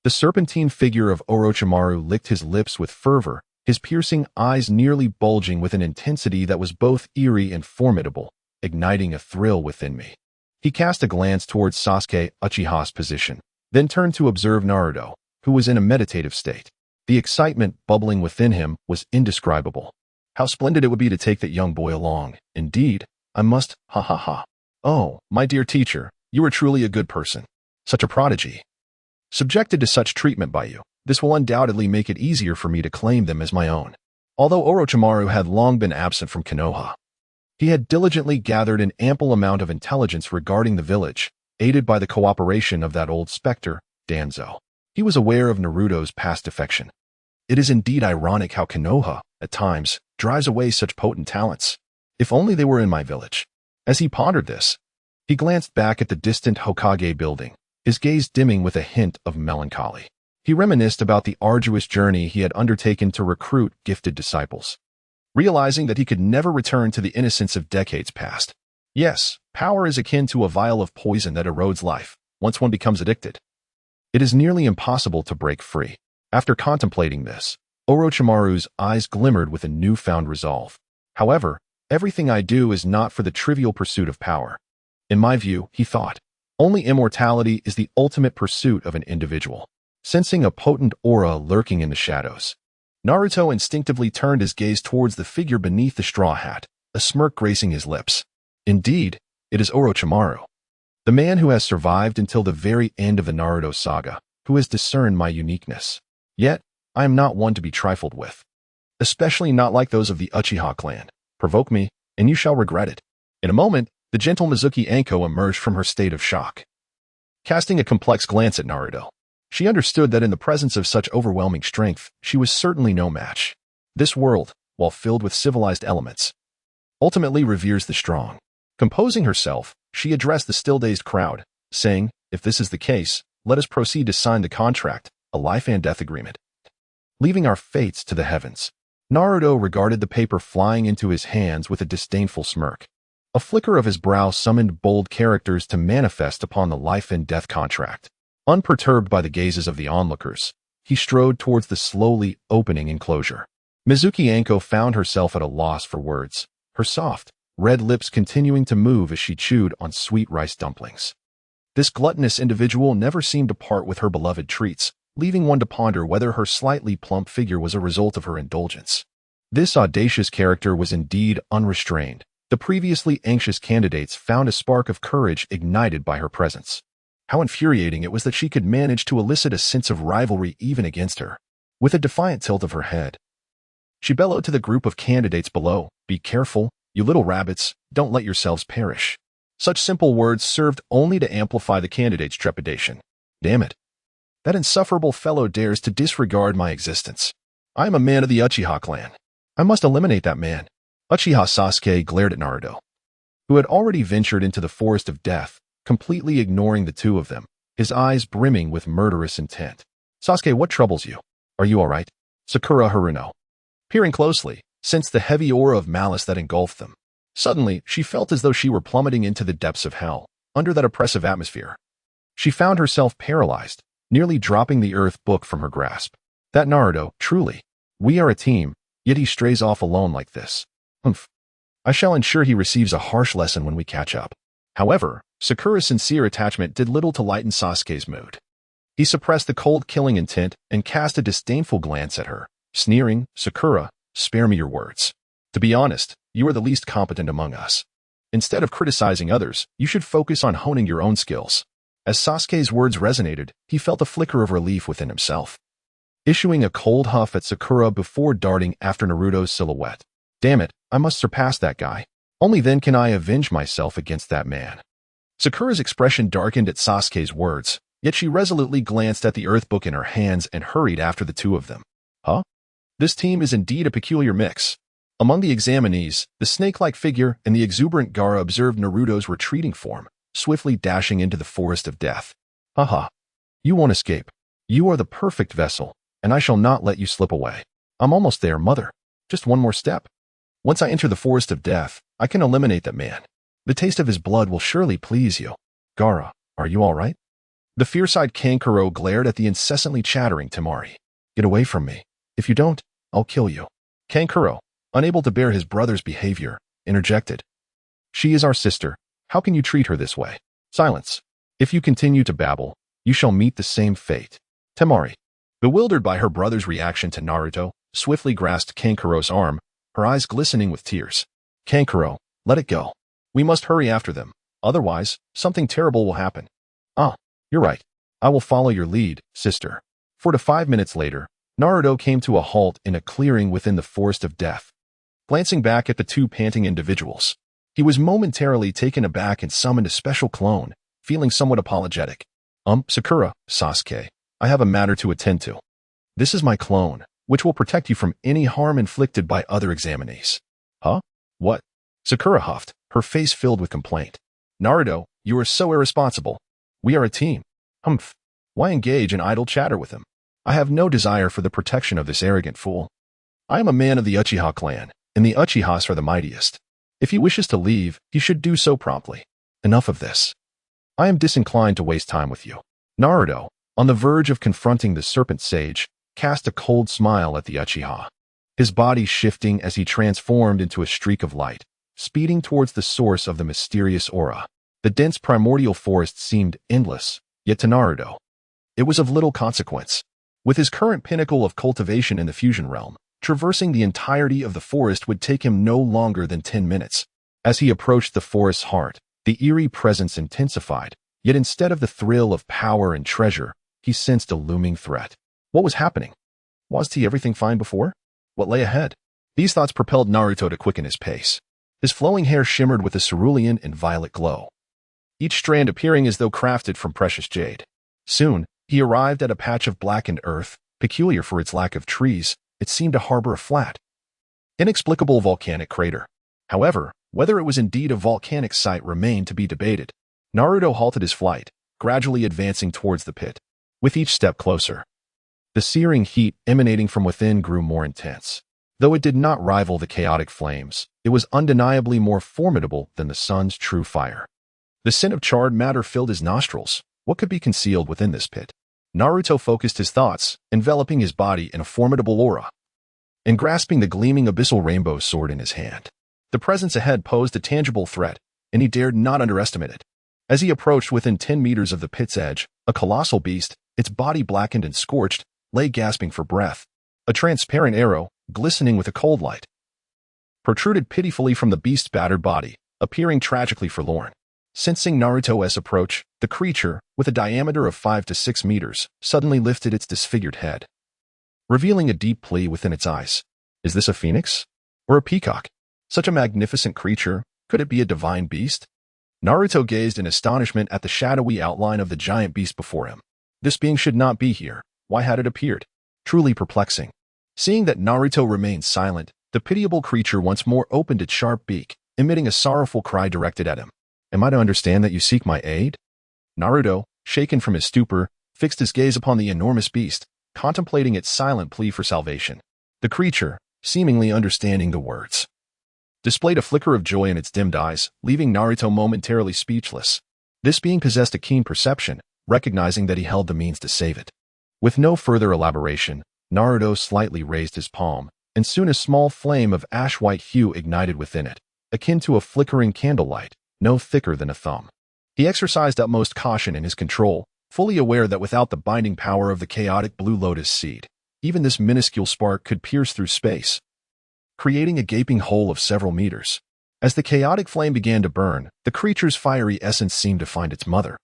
The serpentine figure of Orochimaru licked his lips with fervor, his piercing eyes nearly bulging with an intensity that was both eerie and formidable, igniting a thrill within me. He cast a glance towards Sasuke Uchiha's position, then turned to observe Naruto, who was in a meditative state. The excitement bubbling within him was indescribable. How splendid it would be to take that young boy along. Indeed, I must, ha ha ha. Oh, my dear teacher, you are truly a good person. Such a prodigy. Subjected to such treatment by you, this will undoubtedly make it easier for me to claim them as my own. Although Orochimaru had long been absent from Konoha, he had diligently gathered an ample amount of intelligence regarding the village, aided by the cooperation of that old specter, Danzo. He was aware of Naruto's past defection. It is indeed ironic how Konoha, at times, drives away such potent talents. If only they were in my village. As he pondered this, he glanced back at the distant Hokage building, his gaze dimming with a hint of melancholy. He reminisced about the arduous journey he had undertaken to recruit gifted disciples, realizing that he could never return to the innocence of decades past. Yes, power is akin to a vial of poison that erodes life. Once one becomes addicted, it is nearly impossible to break free. After contemplating this, Orochimaru's eyes glimmered with a newfound resolve. However, everything I do is not for the trivial pursuit of power. In my view, he thought, only immortality is the ultimate pursuit of an individual. Sensing a potent aura lurking in the shadows, Naruto instinctively turned his gaze towards the figure beneath the straw hat, a smirk gracing his lips. Indeed, it is Orochimaru, the man who has survived until the very end of the Naruto saga, who has discerned my uniqueness. Yet, I am not one to be trifled with. Especially not like those of the Uchiha clan. Provoke me, and you shall regret it. In a moment, the gentle Mizuki Anko emerged from her state of shock. Casting a complex glance at Naruto, she understood that in the presence of such overwhelming strength, she was certainly no match. This world, while filled with civilized elements, ultimately reveres the strong. Composing herself, she addressed the still-dazed crowd, saying, if this is the case, let us proceed to sign the contract, a life and death agreement. Leaving our fates to the heavens, Naruto regarded the paper flying into his hands with a disdainful smirk. A flicker of his brow summoned bold characters to manifest upon the life and death contract. Unperturbed by the gazes of the onlookers, he strode towards the slowly opening enclosure. Mizuki Anko found herself at a loss for words, her soft, red lips continuing to move as she chewed on sweet rice dumplings. This gluttonous individual never seemed to part with her beloved treats, leaving one to ponder whether her slightly plump figure was a result of her indulgence. This audacious character was indeed unrestrained. The previously anxious candidates found a spark of courage ignited by her presence. How infuriating it was that she could manage to elicit a sense of rivalry even against her. With a defiant tilt of her head, she bellowed to the group of candidates below, "Be careful, you little rabbits, don't let yourselves perish." Such simple words served only to amplify the candidates' trepidation. Damn it. That insufferable fellow dares to disregard my existence. I am a man of the Uchiha clan. I must eliminate that man. Uchiha Sasuke glared at Naruto, who had already ventured into the forest of death, completely ignoring the two of them, his eyes brimming with murderous intent. Sasuke, what troubles you? Are you all right? Sakura Haruno, peering closely, sensed the heavy aura of malice that engulfed them. Suddenly, she felt as though she were plummeting into the depths of hell, under that oppressive atmosphere. She found herself paralyzed, nearly dropping the earth book from her grasp. That Naruto, truly. We are a team, yet he strays off alone like this. Humph. I shall ensure he receives a harsh lesson when we catch up. However, Sakura's sincere attachment did little to lighten Sasuke's mood. He suppressed the cold killing intent and cast a disdainful glance at her, sneering, Sakura, spare me your words. To be honest, you are the least competent among us. Instead of criticizing others, you should focus on honing your own skills. As Sasuke's words resonated, he felt a flicker of relief within himself, issuing a cold huff at Sakura before darting after Naruto's silhouette. Damn it, I must surpass that guy. Only then can I avenge myself against that man. Sakura's expression darkened at Sasuke's words, yet she resolutely glanced at the earth book in her hands and hurried after the two of them. Huh? This team is indeed a peculiar mix. Among the examinees, the snake-like figure and the exuberant Gaara observed Naruto's retreating form, swiftly dashing into the forest of death. Haha. You won't escape. You are the perfect vessel, and I shall not let you slip away. I'm almost there, mother. Just one more step. Once I enter the forest of death, I can eliminate that man. The taste of his blood will surely please you. Gaara, are you all right? The fierce-eyed Kankuro glared at the incessantly chattering Temari. Get away from me. If you don't, I'll kill you. Kankuro, unable to bear his brother's behavior, interjected. She is our sister. How can you treat her this way? Silence. If you continue to babble, you shall meet the same fate. Temari, bewildered by her brother's reaction to Naruto, swiftly grasped Kankuro's arm, her eyes glistening with tears. Kankuro, let it go. We must hurry after them. Otherwise, something terrible will happen. Ah, you're right. I will follow your lead, sister. 4 to 5 minutes later, Naruto came to a halt in a clearing within the forest of death. Glancing back at the two panting individuals, he was momentarily taken aback and summoned a special clone, feeling somewhat apologetic. Sakura, Sasuke, I have a matter to attend to. This is my clone, which will protect you from any harm inflicted by other examinees. Huh? What? Sakura huffed, her face filled with complaint. Naruto, you are so irresponsible. We are a team. Humph. Why engage in idle chatter with him? I have no desire for the protection of this arrogant fool. I am a man of the Uchiha clan, and the Uchihas are the mightiest. If he wishes to leave, he should do so promptly. Enough of this. I am disinclined to waste time with you. Naruto, on the verge of confronting the serpent sage, cast a cold smile at the Uchiha, his body shifting as he transformed into a streak of light, speeding towards the source of the mysterious aura. The dense primordial forest seemed endless, yet to Naruto, it was of little consequence. With his current pinnacle of cultivation in the fusion realm, traversing the entirety of the forest would take him no longer than 10 minutes. As he approached the forest's heart, the eerie presence intensified, yet instead of the thrill of power and treasure, he sensed a looming threat. What was happening? Was everything fine before? What lay ahead? These thoughts propelled Naruto to quicken his pace. His flowing hair shimmered with a cerulean and violet glow, each strand appearing as though crafted from precious jade. Soon, he arrived at a patch of blackened earth, peculiar for its lack of trees. It seemed to harbor a flat, inexplicable volcanic crater. However, whether it was indeed a volcanic site remained to be debated. Naruto halted his flight, gradually advancing towards the pit. With each step closer, the searing heat emanating from within grew more intense. Though it did not rival the chaotic flames, it was undeniably more formidable than the sun's true fire. The scent of charred matter filled his nostrils. What could be concealed within this pit? Naruto focused his thoughts, enveloping his body in a formidable aura, and grasping the gleaming abyssal rainbow sword in his hand. The presence ahead posed a tangible threat, and he dared not underestimate it. As he approached within 10 meters of the pit's edge, a colossal beast, its body blackened and scorched, lay gasping for breath. A transparent arrow, glistening with a cold light, protruded pitifully from the beast's battered body, appearing tragically forlorn. Sensing Naruto's approach, the creature, with a diameter of 5 to 6 meters, suddenly lifted its disfigured head, revealing a deep plea within its eyes. Is this a phoenix? Or a peacock? Such a magnificent creature, could it be a divine beast? Naruto gazed in astonishment at the shadowy outline of the giant beast before him. This being should not be here. Why had it appeared? Truly perplexing. Seeing that Naruto remained silent, the pitiable creature once more opened its sharp beak, emitting a sorrowful cry directed at him. Am I to understand that you seek my aid? Naruto, shaken from his stupor, fixed his gaze upon the enormous beast, contemplating its silent plea for salvation. The creature, seemingly understanding the words, displayed a flicker of joy in its dimmed eyes, leaving Naruto momentarily speechless. This being possessed a keen perception, recognizing that he held the means to save it. With no further elaboration, Naruto slightly raised his palm, and soon a small flame of ash-white hue ignited within it, akin to a flickering candlelight, no thicker than a thumb. He exercised utmost caution in his control, fully aware that without the binding power of the chaotic blue lotus seed, even this minuscule spark could pierce through space, creating a gaping hole of several meters. As the chaotic flame began to burn, the creature's fiery essence seemed to find its mother,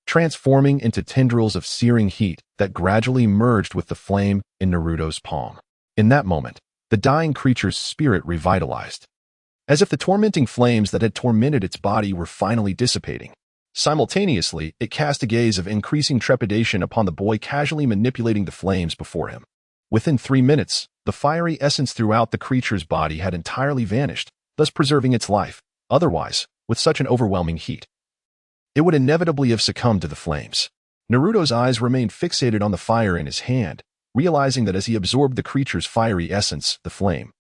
transforming into tendrils of searing heat that gradually merged with the flame in Naruto's palm. In that moment, the dying creature's spirit revitalized, as if the tormenting flames that had tormented its body were finally dissipating. Simultaneously, it cast a gaze of increasing trepidation upon the boy casually manipulating the flames before him. Within 3 minutes, the fiery essence throughout the creature's body had entirely vanished, thus preserving its life. Otherwise, with such an overwhelming heat, it would inevitably have succumbed to the flames. Naruto's eyes remained fixated on the fire in his hand, realizing that as he absorbed the creature's fiery essence, the flame,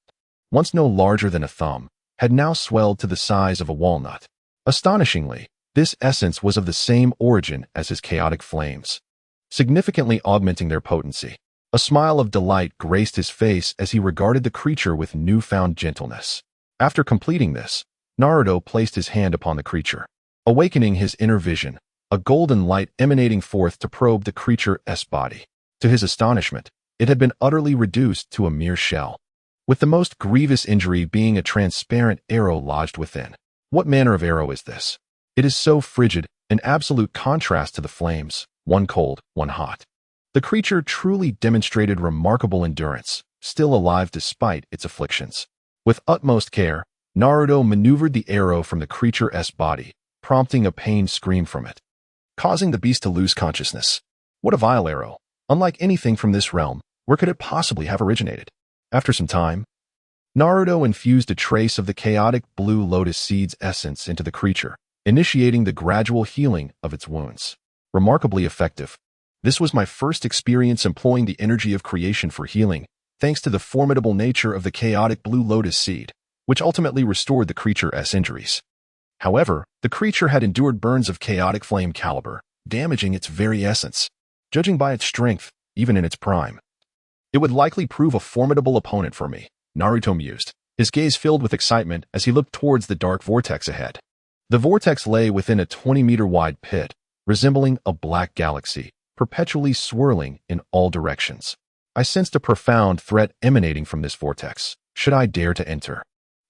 once no larger than a thumb, had now swelled to the size of a walnut. Astonishingly, this essence was of the same origin as his chaotic flames, significantly augmenting their potency. A smile of delight graced his face as he regarded the creature with newfound gentleness. After completing this, Naruto placed his hand upon the creature, awakening his inner vision, a golden light emanating forth to probe the creature's body. To his astonishment, it had been utterly reduced to a mere shell, with the most grievous injury being a transparent arrow lodged within. What manner of arrow is this? It is so frigid, an absolute contrast to the flames, one cold, one hot. The creature truly demonstrated remarkable endurance, still alive despite its afflictions. With utmost care, Naruto maneuvered the arrow from the creature's body, prompting a pained scream from it, causing the beast to lose consciousness. What a vile arrow! Unlike anything from this realm, where could it possibly have originated? After some time, Naruto infused a trace of the chaotic blue lotus seed's essence into the creature, initiating the gradual healing of its wounds. Remarkably effective. This was my first experience employing the energy of creation for healing, thanks to the formidable nature of the chaotic blue lotus seed, which ultimately restored the creature's injuries. However, the creature had endured burns of chaotic flame caliber, damaging its very essence. Judging by its strength, even in its prime, It would likely prove a formidable opponent for me, Naruto mused, his gaze filled with excitement as he looked towards the dark vortex ahead. The vortex lay within a 20-meter-wide pit, resembling a black galaxy, perpetually swirling in all directions. I sensed a profound threat emanating from this vortex. Should I dare to enter,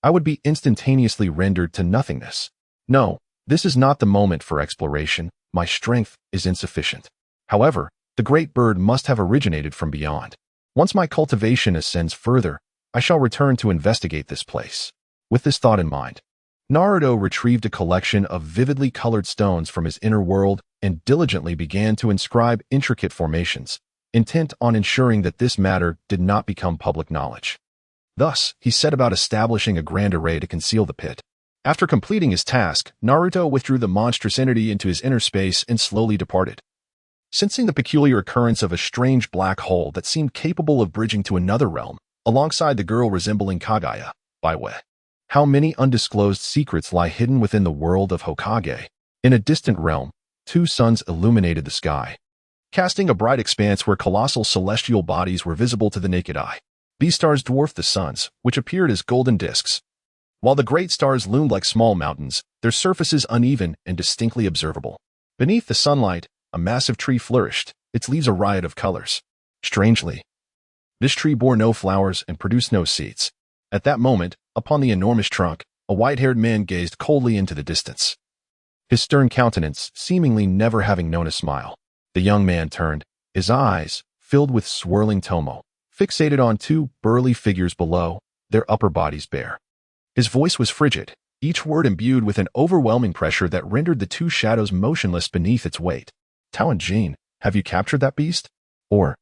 I would be instantaneously rendered to nothingness. No, this is not the moment for exploration. My strength is insufficient. However, the great bird must have originated from beyond. Once my cultivation ascends further, I shall return to investigate this place. With this thought in mind, Naruto retrieved a collection of vividly colored stones from his inner world and diligently began to inscribe intricate formations, intent on ensuring that this matter did not become public knowledge. Thus, he set about establishing a grand array to conceal the pit. After completing his task, Naruto withdrew the monstrous entity into his inner space and slowly departed. Sensing the peculiar occurrence of a strange black hole that seemed capable of bridging to another realm, alongside the girl resembling Kaguya, Baiwei. How many undisclosed secrets lie hidden within the world of Hokage? In a distant realm, two suns illuminated the sky, casting a bright expanse where colossal celestial bodies were visible to the naked eye. These stars dwarfed the suns, which appeared as golden discs. While the great stars loomed like small mountains, their surfaces uneven and distinctly observable. Beneath the sunlight, a massive tree flourished, its leaves a riot of colors. Strangely, this tree bore no flowers and produced no seeds. At that moment, upon the enormous trunk, a white-haired man gazed coldly into the distance, his stern countenance seemingly never having known a smile. The young man turned, his eyes, filled with swirling tomo, fixated on two burly figures below, their upper bodies bare. His voice was frigid, each word imbued with an overwhelming pressure that rendered the two shadows motionless beneath its weight. Tao and Jean, have you captured that beast? Or,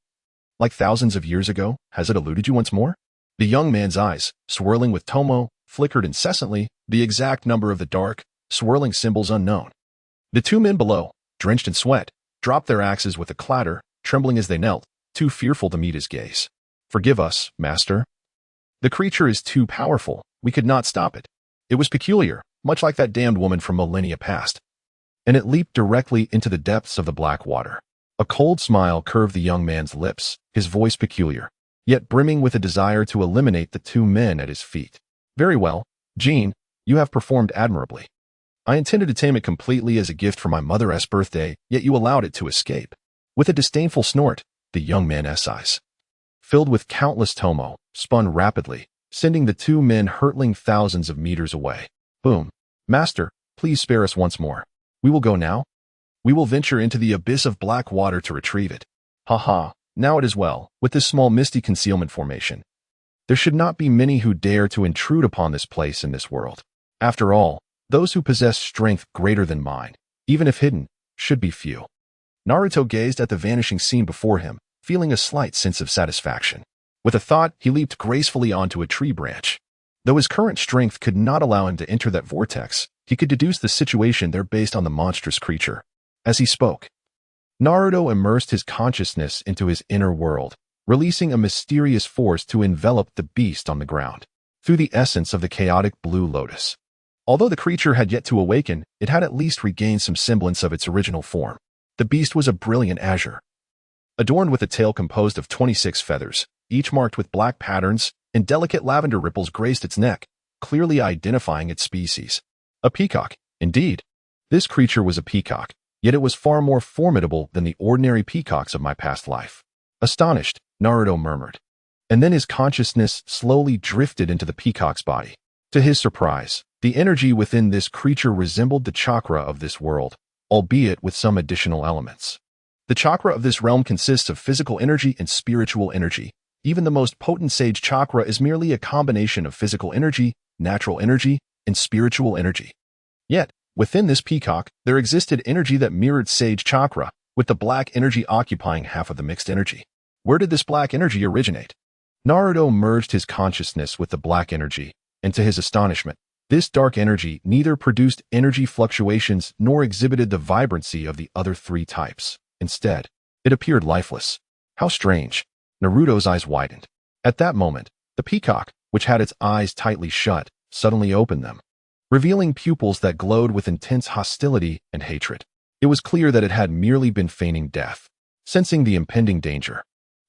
like thousands of years ago, has it eluded you once more? The young man's eyes, swirling with tomo, flickered incessantly, the exact number of the dark, swirling symbols unknown. The two men below, drenched in sweat, dropped their axes with a clatter, trembling as they knelt, too fearful to meet his gaze. Forgive us, master. The creature is too powerful. We could not stop it. It was peculiar, much like that damned woman from millennia past. And it leaped directly into the depths of the black water. A cold smile curved the young man's lips, his voice peculiar, yet brimming with a desire to eliminate the two men at his feet. Very well, Jean, you have performed admirably. I intended to tame it completely as a gift for my mother's birthday, yet you allowed it to escape. With a disdainful snort, the young man's eyes, filled with countless tomo, spun rapidly, sending the two men hurtling thousands of meters away. Boom. Master, please spare us once more. We will go now. We will venture into the abyss of black water to retrieve it. Ha. Now it is well, with this small misty concealment formation. There should not be many who dare to intrude upon this place in this world. After all, those who possess strength greater than mine, even if hidden, should be few. Naruto gazed at the vanishing scene before him, feeling a slight sense of satisfaction. With a thought, he leaped gracefully onto a tree branch. Though his current strength could not allow him to enter that vortex, he could deduce the situation there based on the monstrous creature. As he spoke, Naruto immersed his consciousness into his inner world, releasing a mysterious force to envelop the beast on the ground, through the essence of the chaotic blue lotus. Although the creature had yet to awaken, it had at least regained some semblance of its original form. The beast was a brilliant azure, adorned with a tail composed of 26 feathers, each marked with black patterns, and delicate lavender ripples graced its neck, clearly identifying its species. A peacock, indeed. This creature was a peacock, yet it was far more formidable than the ordinary peacocks of my past life. Astonished, Naruto murmured. And then his consciousness slowly drifted into the peacock's body. To his surprise, the energy within this creature resembled the chakra of this world, albeit with some additional elements. The chakra of this realm consists of physical energy and spiritual energy. Even the most potent sage chakra is merely a combination of physical energy, natural energy, and spiritual energy. Yet, within this peacock, there existed energy that mirrored sage chakra, with the black energy occupying half of the mixed energy. Where did this black energy originate? Naruto merged his consciousness with the black energy, and to his astonishment, this dark energy neither produced energy fluctuations nor exhibited the vibrancy of the other three types. Instead, it appeared lifeless. How strange. Naruto's eyes widened. At that moment, the peacock, which had its eyes tightly shut, suddenly opened them, revealing pupils that glowed with intense hostility and hatred. It was clear that it had merely been feigning death. Sensing the impending danger,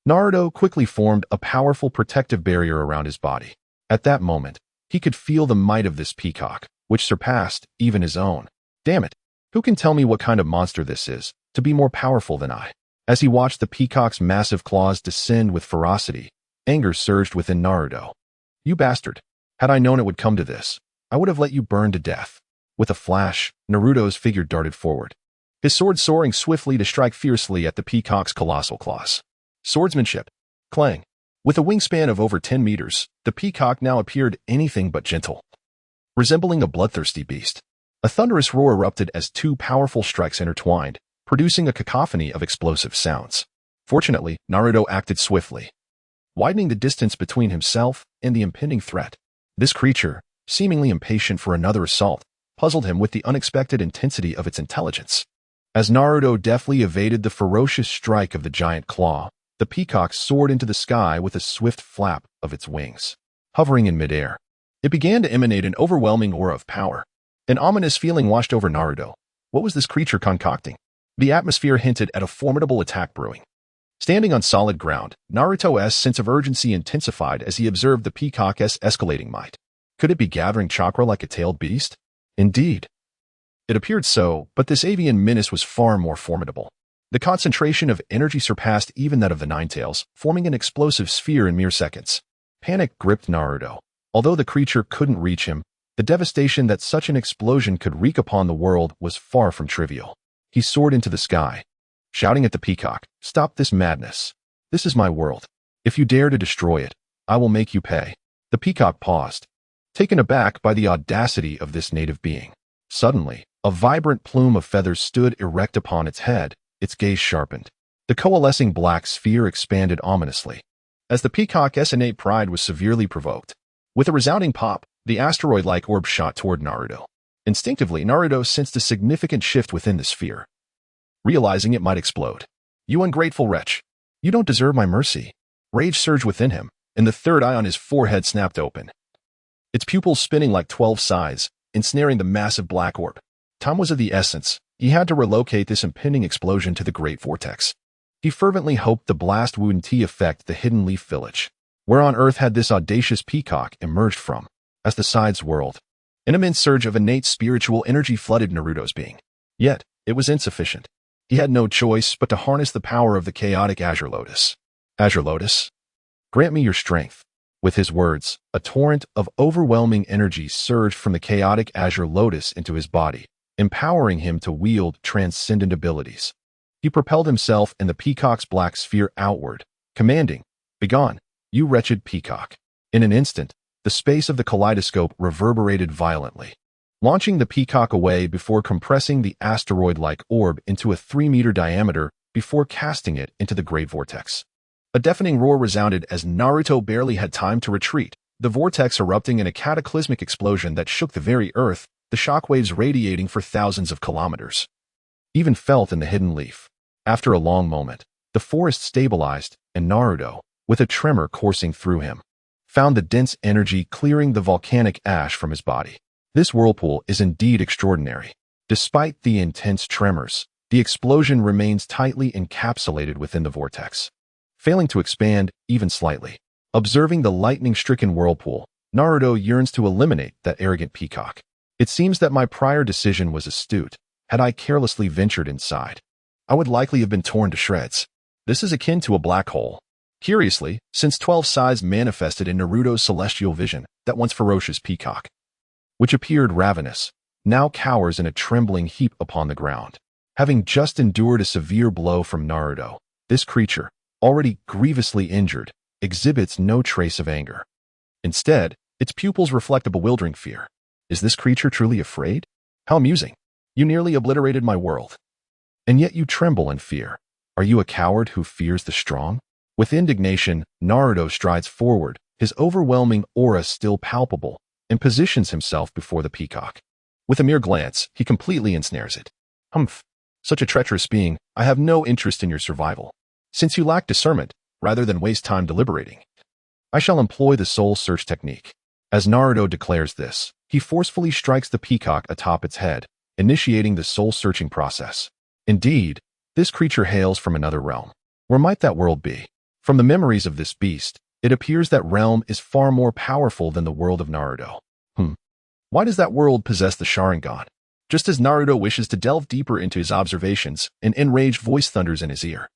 Naruto quickly formed a powerful protective barrier around his body. At that moment, he could feel the might of this peacock, which surpassed even his own. Damn it! Who can tell me what kind of monster this is, to be more powerful than I? As he watched the peacock's massive claws descend with ferocity, anger surged within Naruto. You bastard! Had I known it would come to this, I would have let you burn to death. With a flash, Naruto's figure darted forward, his sword soaring swiftly to strike fiercely at the peacock's colossal claws. Swordsmanship. Clang. With a wingspan of over 10 meters, the peacock now appeared anything but gentle. Resembling a bloodthirsty beast, a thunderous roar erupted as two powerful strikes intertwined, producing a cacophony of explosive sounds. Fortunately, Naruto acted swiftly, widening the distance between himself and the impending threat. This creature, seemingly impatient for another assault, puzzled him with the unexpected intensity of its intelligence. As Naruto deftly evaded the ferocious strike of the giant claw, the peacock soared into the sky with a swift flap of its wings. Hovering in midair, it began to emanate an overwhelming aura of power. An ominous feeling washed over Naruto. What was this creature concocting? The atmosphere hinted at a formidable attack brewing. Standing on solid ground, Naruto's sense of urgency intensified as he observed the peacock's escalating might. Could it be gathering chakra like a tailed beast? Indeed. It appeared so, but this avian menace was far more formidable. The concentration of energy surpassed even that of the Nine-Tails, forming an explosive sphere in mere seconds. Panic gripped Naruto. Although the creature couldn't reach him, the devastation that such an explosion could wreak upon the world was far from trivial. He soared into the sky, shouting at the peacock, "Stop this madness. This is my world. If you dare to destroy it, I will make you pay." The peacock paused, taken aback by the audacity of this native being. Suddenly, a vibrant plume of feathers stood erect upon its head, its gaze sharpened. The coalescing black sphere expanded ominously, as the peacock's innate pride was severely provoked. With a resounding pop, the asteroid-like orb shot toward Naruto. Instinctively, Naruto sensed a significant shift within the sphere, realizing it might explode. "You ungrateful wretch! You don't deserve my mercy." Rage surged within him, and the third eye on his forehead snapped open, its pupils spinning like 12 sides, ensnaring the massive black orb. Time was of the essence. He had to relocate this impending explosion to the Great Vortex. He fervently hoped the blast wouldn't affect the Hidden Leaf Village. Where on earth had this audacious peacock emerged from? As the sides whirled, an immense surge of innate spiritual energy flooded Naruto's being. Yet, it was insufficient. He had no choice but to harness the power of the chaotic Azure Lotus. Azure Lotus, grant me your strength. With his words, a torrent of overwhelming energy surged from the chaotic Azure Lotus into his body, empowering him to wield transcendent abilities. He propelled himself and the peacock's black sphere outward, commanding, "Begone, you wretched peacock." In an instant, the space of the kaleidoscope reverberated violently, launching the peacock away before compressing the asteroid-like orb into a 3-meter diameter before casting it into the Great Vortex. A deafening roar resounded as Naruto barely had time to retreat, the vortex erupting in a cataclysmic explosion that shook the very earth, the shockwaves radiating for thousands of kilometers. Even felt in the hidden leaf. After a long moment, the forest stabilized, and Naruto, with a tremor coursing through him, found the dense energy clearing the volcanic ash from his body. This whirlpool is indeed extraordinary. Despite the intense tremors, the explosion remains tightly encapsulated within the vortex, failing to expand even slightly. Observing the lightning-stricken whirlpool, Naruto yearns to eliminate that arrogant peacock. It seems that my prior decision was astute. Had I carelessly ventured inside, I would likely have been torn to shreds. This is akin to a black hole. Curiously, since 12 sides manifested in Naruto's celestial vision, that once ferocious peacock, which appeared ravenous, now cowers in a trembling heap upon the ground. Having just endured a severe blow from Naruto, this creature, already grievously injured, exhibits no trace of anger. Instead, its pupils reflect a bewildering fear. Is this creature truly afraid? How amusing. You nearly obliterated my world. And yet you tremble in fear. Are you a coward who fears the strong? With indignation, Naruto strides forward, his overwhelming aura still palpable, and positions himself before the peacock. With a mere glance, he completely ensnares it. Humph. Such a treacherous being, I have no interest in your survival. Since you lack discernment, rather than waste time deliberating, I shall employ the soul search technique. As Naruto declares this, he forcefully strikes the peacock atop its head, initiating the soul-searching process. Indeed, this creature hails from another realm. Where might that world be? From the memories of this beast, it appears that realm is far more powerful than the world of Naruto. Why does that world possess the Sharingan? Just as Naruto wishes to delve deeper into his observations, an enraged voice thunders in his ear.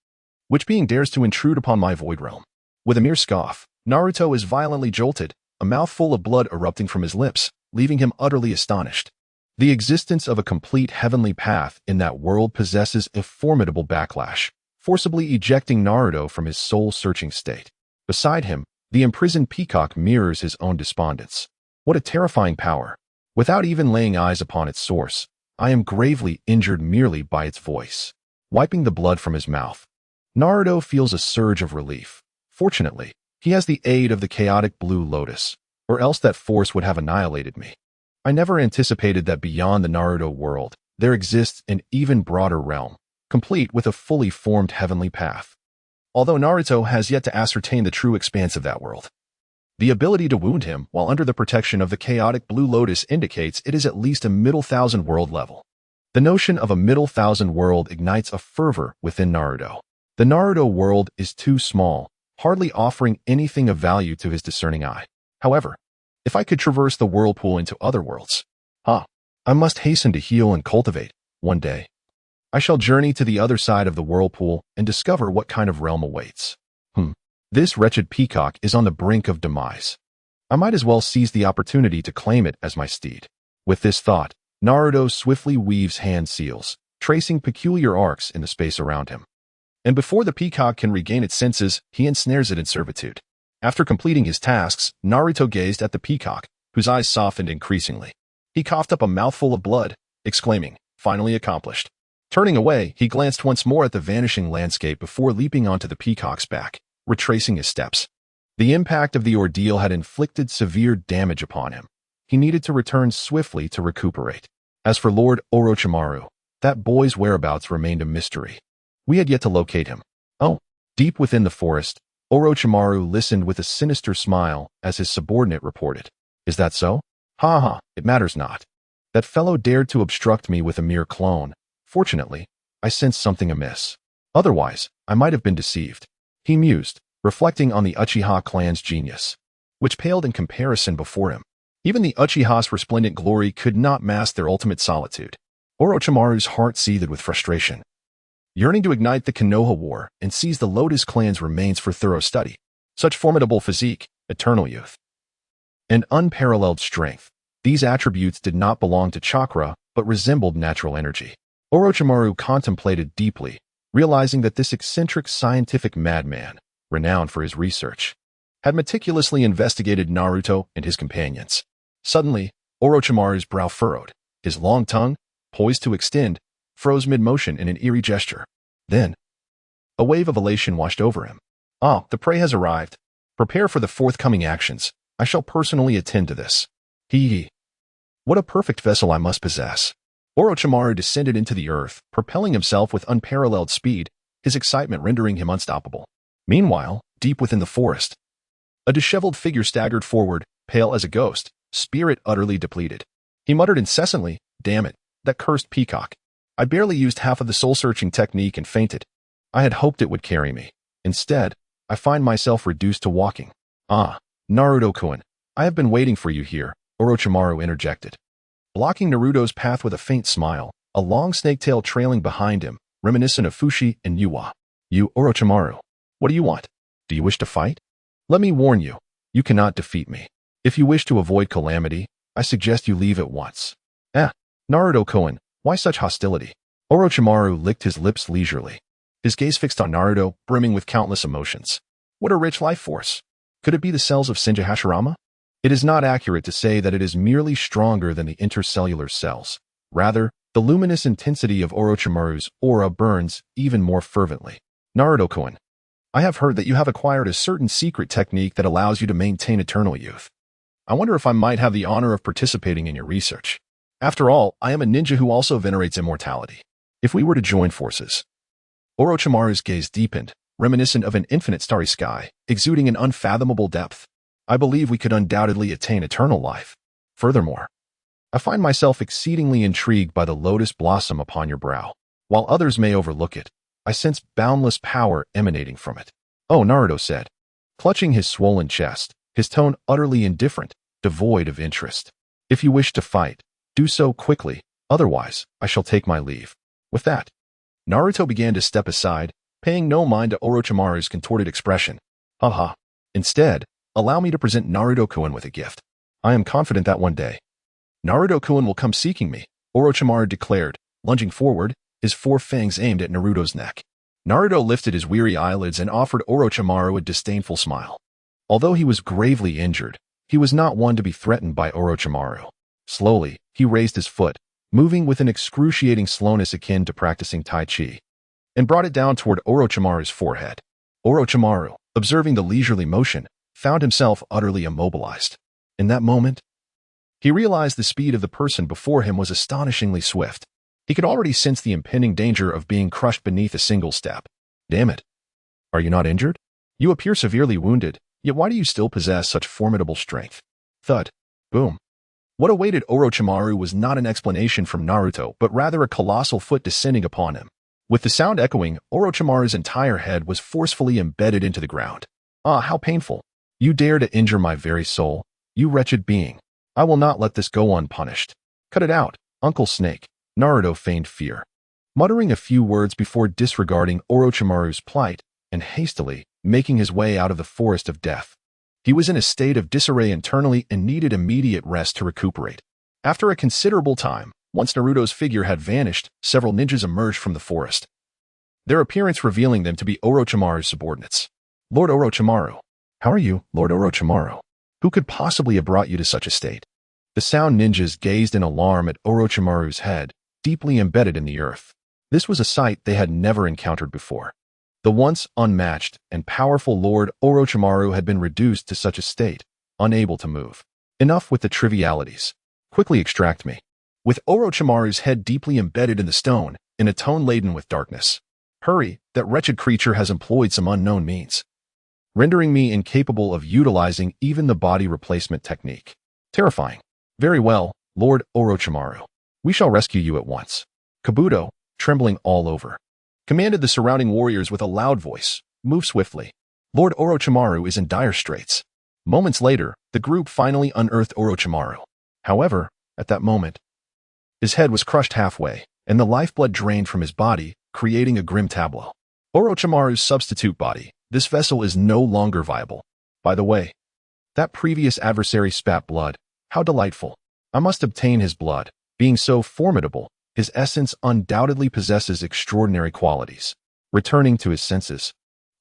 Which being dares to intrude upon my void realm? With a mere scoff, Naruto is violently jolted, a mouthful of blood erupting from his lips, leaving him utterly astonished. The existence of a complete heavenly path in that world possesses a formidable backlash, forcibly ejecting Naruto from his soul-searching state. Beside him, the imprisoned peacock mirrors his own despondence. What a terrifying power! Without even laying eyes upon its source, I am gravely injured merely by its voice. Wiping the blood from his mouth, Naruto feels a surge of relief. Fortunately, he has the aid of the chaotic blue lotus, or else that force would have annihilated me. I never anticipated that beyond the Naruto world, there exists an even broader realm, complete with a fully formed heavenly path. Although Naruto has yet to ascertain the true expanse of that world. The ability to wound him while under the protection of the chaotic blue lotus indicates it is at least a middle thousand world level. The notion of a middle thousand world ignites a fervor within Naruto. The Naruto world is too small, hardly offering anything of value to his discerning eye. However, if I could traverse the whirlpool into other worlds, I must hasten to heal and cultivate. One day, I shall journey to the other side of the whirlpool and discover what kind of realm awaits. This wretched peacock is on the brink of demise. I might as well seize the opportunity to claim it as my steed. With this thought, Naruto swiftly weaves hand seals, tracing peculiar arcs in the space around him. And before the peacock can regain its senses, he ensnares it in servitude. After completing his tasks, Naruto gazed at the peacock, whose eyes softened increasingly. He coughed up a mouthful of blood, exclaiming, "Finally accomplished." Turning away, he glanced once more at the vanishing landscape before leaping onto the peacock's back, retracing his steps. The impact of the ordeal had inflicted severe damage upon him. He needed to return swiftly to recuperate. As for Lord Orochimaru, that boy's whereabouts remained a mystery. We had yet to locate him. Deep within the forest, Orochimaru listened with a sinister smile as his subordinate reported. "Is that so? It matters not. That fellow dared to obstruct me with a mere clone. Fortunately, I sensed something amiss. Otherwise, I might have been deceived." He mused, reflecting on the Uchiha clan's genius, which paled in comparison before him. Even the Uchiha's resplendent glory could not mask their ultimate solitude. Orochimaru's heart seethed with frustration. Yearning to ignite the Konoha War and seize the Lotus clan's remains for thorough study, such formidable physique, eternal youth, and unparalleled strength, these attributes did not belong to chakra but resembled natural energy. Orochimaru contemplated deeply, realizing that this eccentric scientific madman, renowned for his research, had meticulously investigated Naruto and his companions. Suddenly, Orochimaru's brow furrowed, his long tongue, poised to extend, froze mid-motion in an eerie gesture. Then, a wave of elation washed over him. The prey has arrived. Prepare for the forthcoming actions. I shall personally attend to this. What a perfect vessel I must possess. Orochimaru descended into the earth, propelling himself with unparalleled speed, his excitement rendering him unstoppable. Meanwhile, deep within the forest, a disheveled figure staggered forward, pale as a ghost, spirit utterly depleted. He muttered incessantly, "Damn it, that cursed peacock. I barely used half of the soul-searching technique and fainted. I had hoped it would carry me. Instead, I find myself reduced to walking." Naruto-kun, I have been waiting for you here," Orochimaru interjected. Blocking Naruto's path with a faint smile, a long snake tail trailing behind him, reminiscent of Fushi and Yuwa. "You, Orochimaru, what do you want? Do you wish to fight? Let me warn you, you cannot defeat me. If you wish to avoid calamity, I suggest you leave at once." Naruto-kun, why such hostility? Orochimaru licked his lips leisurely, his gaze fixed on Naruto, brimming with countless emotions. What a rich life force. Could it be the cells of Senju Hashirama? It is not accurate to say that it is merely stronger than the intercellular cells. Rather, the luminous intensity of Orochimaru's aura burns even more fervently. Naruto-kun, I have heard that you have acquired a certain secret technique that allows you to maintain eternal youth. I wonder if I might have the honor of participating in your research. After all, I am a ninja who also venerates immortality. If we were to join forces. Orochimaru's gaze deepened, reminiscent of an infinite starry sky, exuding an unfathomable depth. I believe we could undoubtedly attain eternal life. Furthermore, I find myself exceedingly intrigued by the lotus blossom upon your brow. While others may overlook it, I sense boundless power emanating from it. Oh, Naruto said, clutching his swollen chest, his tone utterly indifferent, devoid of interest. If you wish to fight, do so quickly, otherwise I shall take my leave. With that, Naruto began to step aside, paying no mind to Orochimaru's contorted expression. Haha. Instead, allow me to present Naruto-kun with a gift. I am confident that one day, Naruto-kun will come seeking me, Orochimaru declared, lunging forward, his four fangs aimed at Naruto's neck. Naruto lifted his weary eyelids and offered Orochimaru a disdainful smile. Although he was gravely injured, he was not one to be threatened by Orochimaru. Slowly, he raised his foot, moving with an excruciating slowness akin to practicing Tai Chi, and brought it down toward Orochimaru's forehead. Orochimaru, observing the leisurely motion, found himself utterly immobilized. In that moment, he realized the speed of the person before him was astonishingly swift. He could already sense the impending danger of being crushed beneath a single step. Damn it. Are you not injured? You appear severely wounded, yet why do you still possess such formidable strength? Thud. Boom. What awaited Orochimaru was not an explanation from Naruto, but rather a colossal foot descending upon him. With the sound echoing, Orochimaru's entire head was forcefully embedded into the ground. Ah, how painful. You dare to injure my very soul, you wretched being. I will not let this go unpunished. Cut it out, Uncle Snake. Naruto feigned fear, muttering a few words before disregarding Orochimaru's plight and hastily making his way out of the forest of death. He was in a state of disarray internally and needed immediate rest to recuperate. After a considerable time, once Naruto's figure had vanished, several ninjas emerged from the forest, their appearance revealing them to be Orochimaru's subordinates. Lord Orochimaru. How are you, Lord Orochimaru? Who could possibly have brought you to such a state? The sound ninjas gazed in alarm at Orochimaru's head, deeply embedded in the earth. This was a sight they had never encountered before. The once unmatched and powerful Lord Orochimaru had been reduced to such a state, unable to move. Enough with the trivialities. Quickly extract me. With Orochimaru's head deeply embedded in the stone, in a tone laden with darkness. Hurry, that wretched creature has employed some unknown means, rendering me incapable of utilizing even the body replacement technique. Terrifying. Very well, Lord Orochimaru. We shall rescue you at once. Kabuto, trembling all over, commanded the surrounding warriors with a loud voice. Move swiftly. Lord Orochimaru is in dire straits. Moments later, the group finally unearthed Orochimaru. However, at that moment, his head was crushed halfway, and the lifeblood drained from his body, creating a grim tableau. Orochimaru's substitute body. This vessel is no longer viable. By the way, that previous adversary spat blood. How delightful. I must obtain his blood. Being so formidable, his essence undoubtedly possesses extraordinary qualities. Returning to his senses,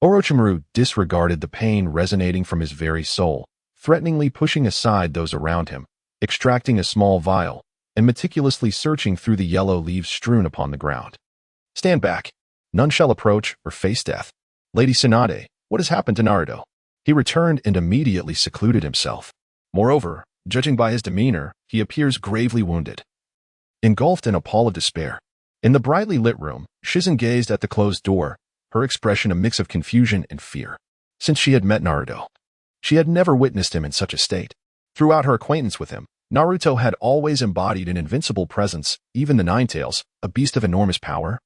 Orochimaru disregarded the pain resonating from his very soul, threateningly pushing aside those around him, extracting a small vial, and meticulously searching through the yellow leaves strewn upon the ground. Stand back. None shall approach or face death. Lady Tsunade, what has happened to Naruto? He returned and immediately secluded himself. Moreover, judging by his demeanor, he appears gravely wounded. Engulfed in a pall of despair. In the brightly lit room, Shizen gazed at the closed door, her expression a mix of confusion and fear. Since she had met Naruto, she had never witnessed him in such a state. Throughout her acquaintance with him, Naruto had always embodied an invincible presence, even the Nine-Tails, a beast of enormous power,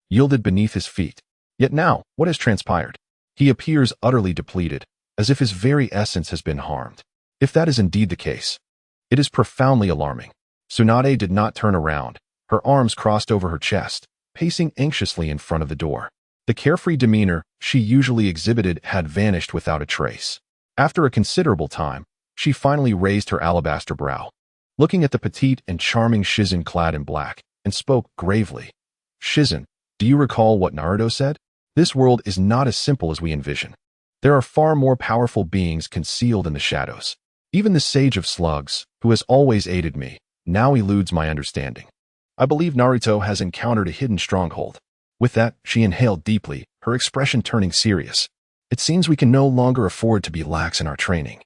yielded beneath his feet. Yet now, what has transpired? He appears utterly depleted, as if his very essence has been harmed. If that is indeed the case, it is profoundly alarming. Tsunade did not turn around, her arms crossed over her chest, pacing anxiously in front of the door. The carefree demeanor she usually exhibited had vanished without a trace. After a considerable time, she finally raised her alabaster brow, looking at the petite and charming Shizen clad in black, and spoke gravely. Shizen, do you recall what Naruto said? This world is not as simple as we envision. There are far more powerful beings concealed in the shadows. Even the Sage of Slugs, who has always aided me, now eludes my understanding. I believe Naruto has encountered a hidden stronghold. With that, she inhaled deeply, her expression turning serious. It seems we can no longer afford to be lax in our training.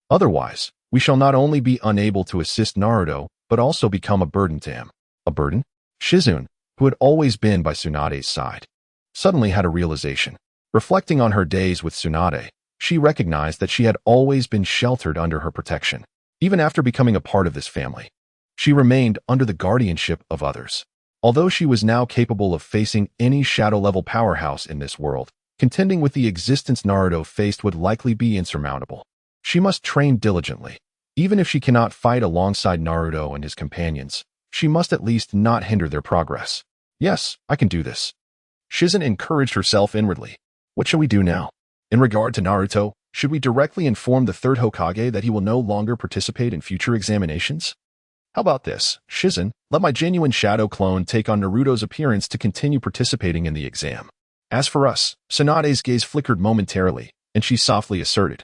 Otherwise, we shall not only be unable to assist Naruto, but also become a burden to him. A burden? Shizune, who had always been by Tsunade's side, suddenly had a realization. Reflecting on her days with Tsunade, she recognized that she had always been sheltered under her protection. Even after becoming a part of this family, she remained under the guardianship of others. Although she was now capable of facing any shadow-level powerhouse in this world, Contending with the existence Naruto faced would likely be insurmountable. She must train diligently. Even if she cannot fight alongside Naruto and his companions, she must at least not hinder their progress. Yes, I can do this. Shizen encouraged herself inwardly. What shall we do now? In regard to Naruto, should we directly inform the third Hokage that he will no longer participate in future examinations? How about this, Shizen, let my genuine shadow clone take on Naruto's appearance to continue participating in the exam. As for us, Tsunade's gaze flickered momentarily, and she softly asserted,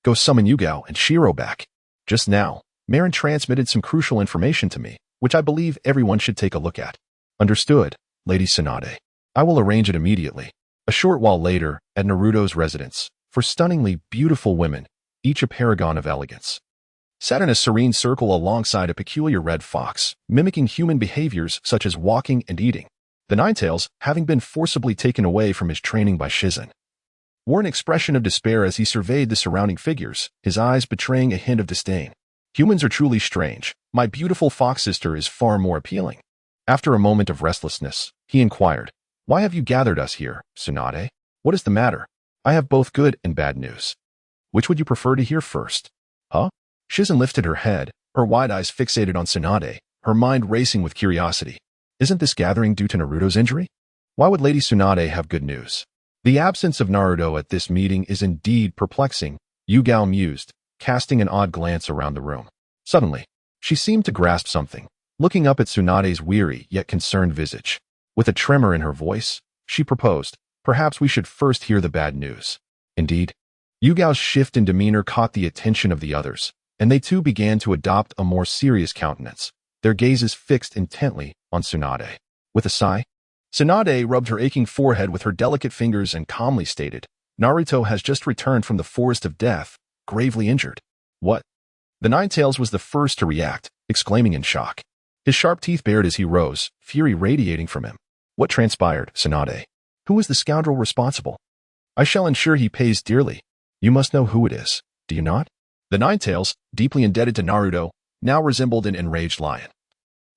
Go summon Yugao and Shiro back. Just now, Marin transmitted some crucial information to me, which I believe everyone should take a look at. Understood, Lady Tsunade. I will arrange it immediately. A short while later, at Naruto's residence, four stunningly beautiful women, each a paragon of elegance, sat in a serene circle alongside a peculiar red fox, mimicking human behaviors such as walking and eating. The Nine-Tails, having been forcibly taken away from his training by Shizen, wore an expression of despair as he surveyed the surrounding figures, his eyes betraying a hint of disdain. Humans are truly strange. My beautiful fox sister is far more appealing. After a moment of restlessness, he inquired, Why have you gathered us here, Tsunade? What is the matter? I have both good and bad news. Which would you prefer to hear first? Huh? Shizen lifted her head, her wide eyes fixated on Tsunade, her mind racing with curiosity. Isn't this gathering due to Naruto's injury? Why would Lady Tsunade have good news? The absence of Naruto at this meeting is indeed perplexing, Yugao mused, casting an odd glance around the room. Suddenly, she seemed to grasp something, looking up at Tsunade's weary yet concerned visage. With a tremor in her voice, she proposed, Perhaps we should first hear the bad news. Indeed, Yugao's shift in demeanor caught the attention of the others, and they too began to adopt a more serious countenance, their gazes fixed intently on Tsunade. With a sigh, Tsunade rubbed her aching forehead with her delicate fingers and calmly stated, Naruto has just returned from the Forest of Death, gravely injured. What? The Nine-Tails was the first to react, exclaiming in shock. His sharp teeth bared as he rose, fury radiating from him. What transpired, Tsunade? Who is the scoundrel responsible? I shall ensure he pays dearly. You must know who it is, do you not? The Nine-Tails, deeply indebted to Naruto, now resembled an enraged lion,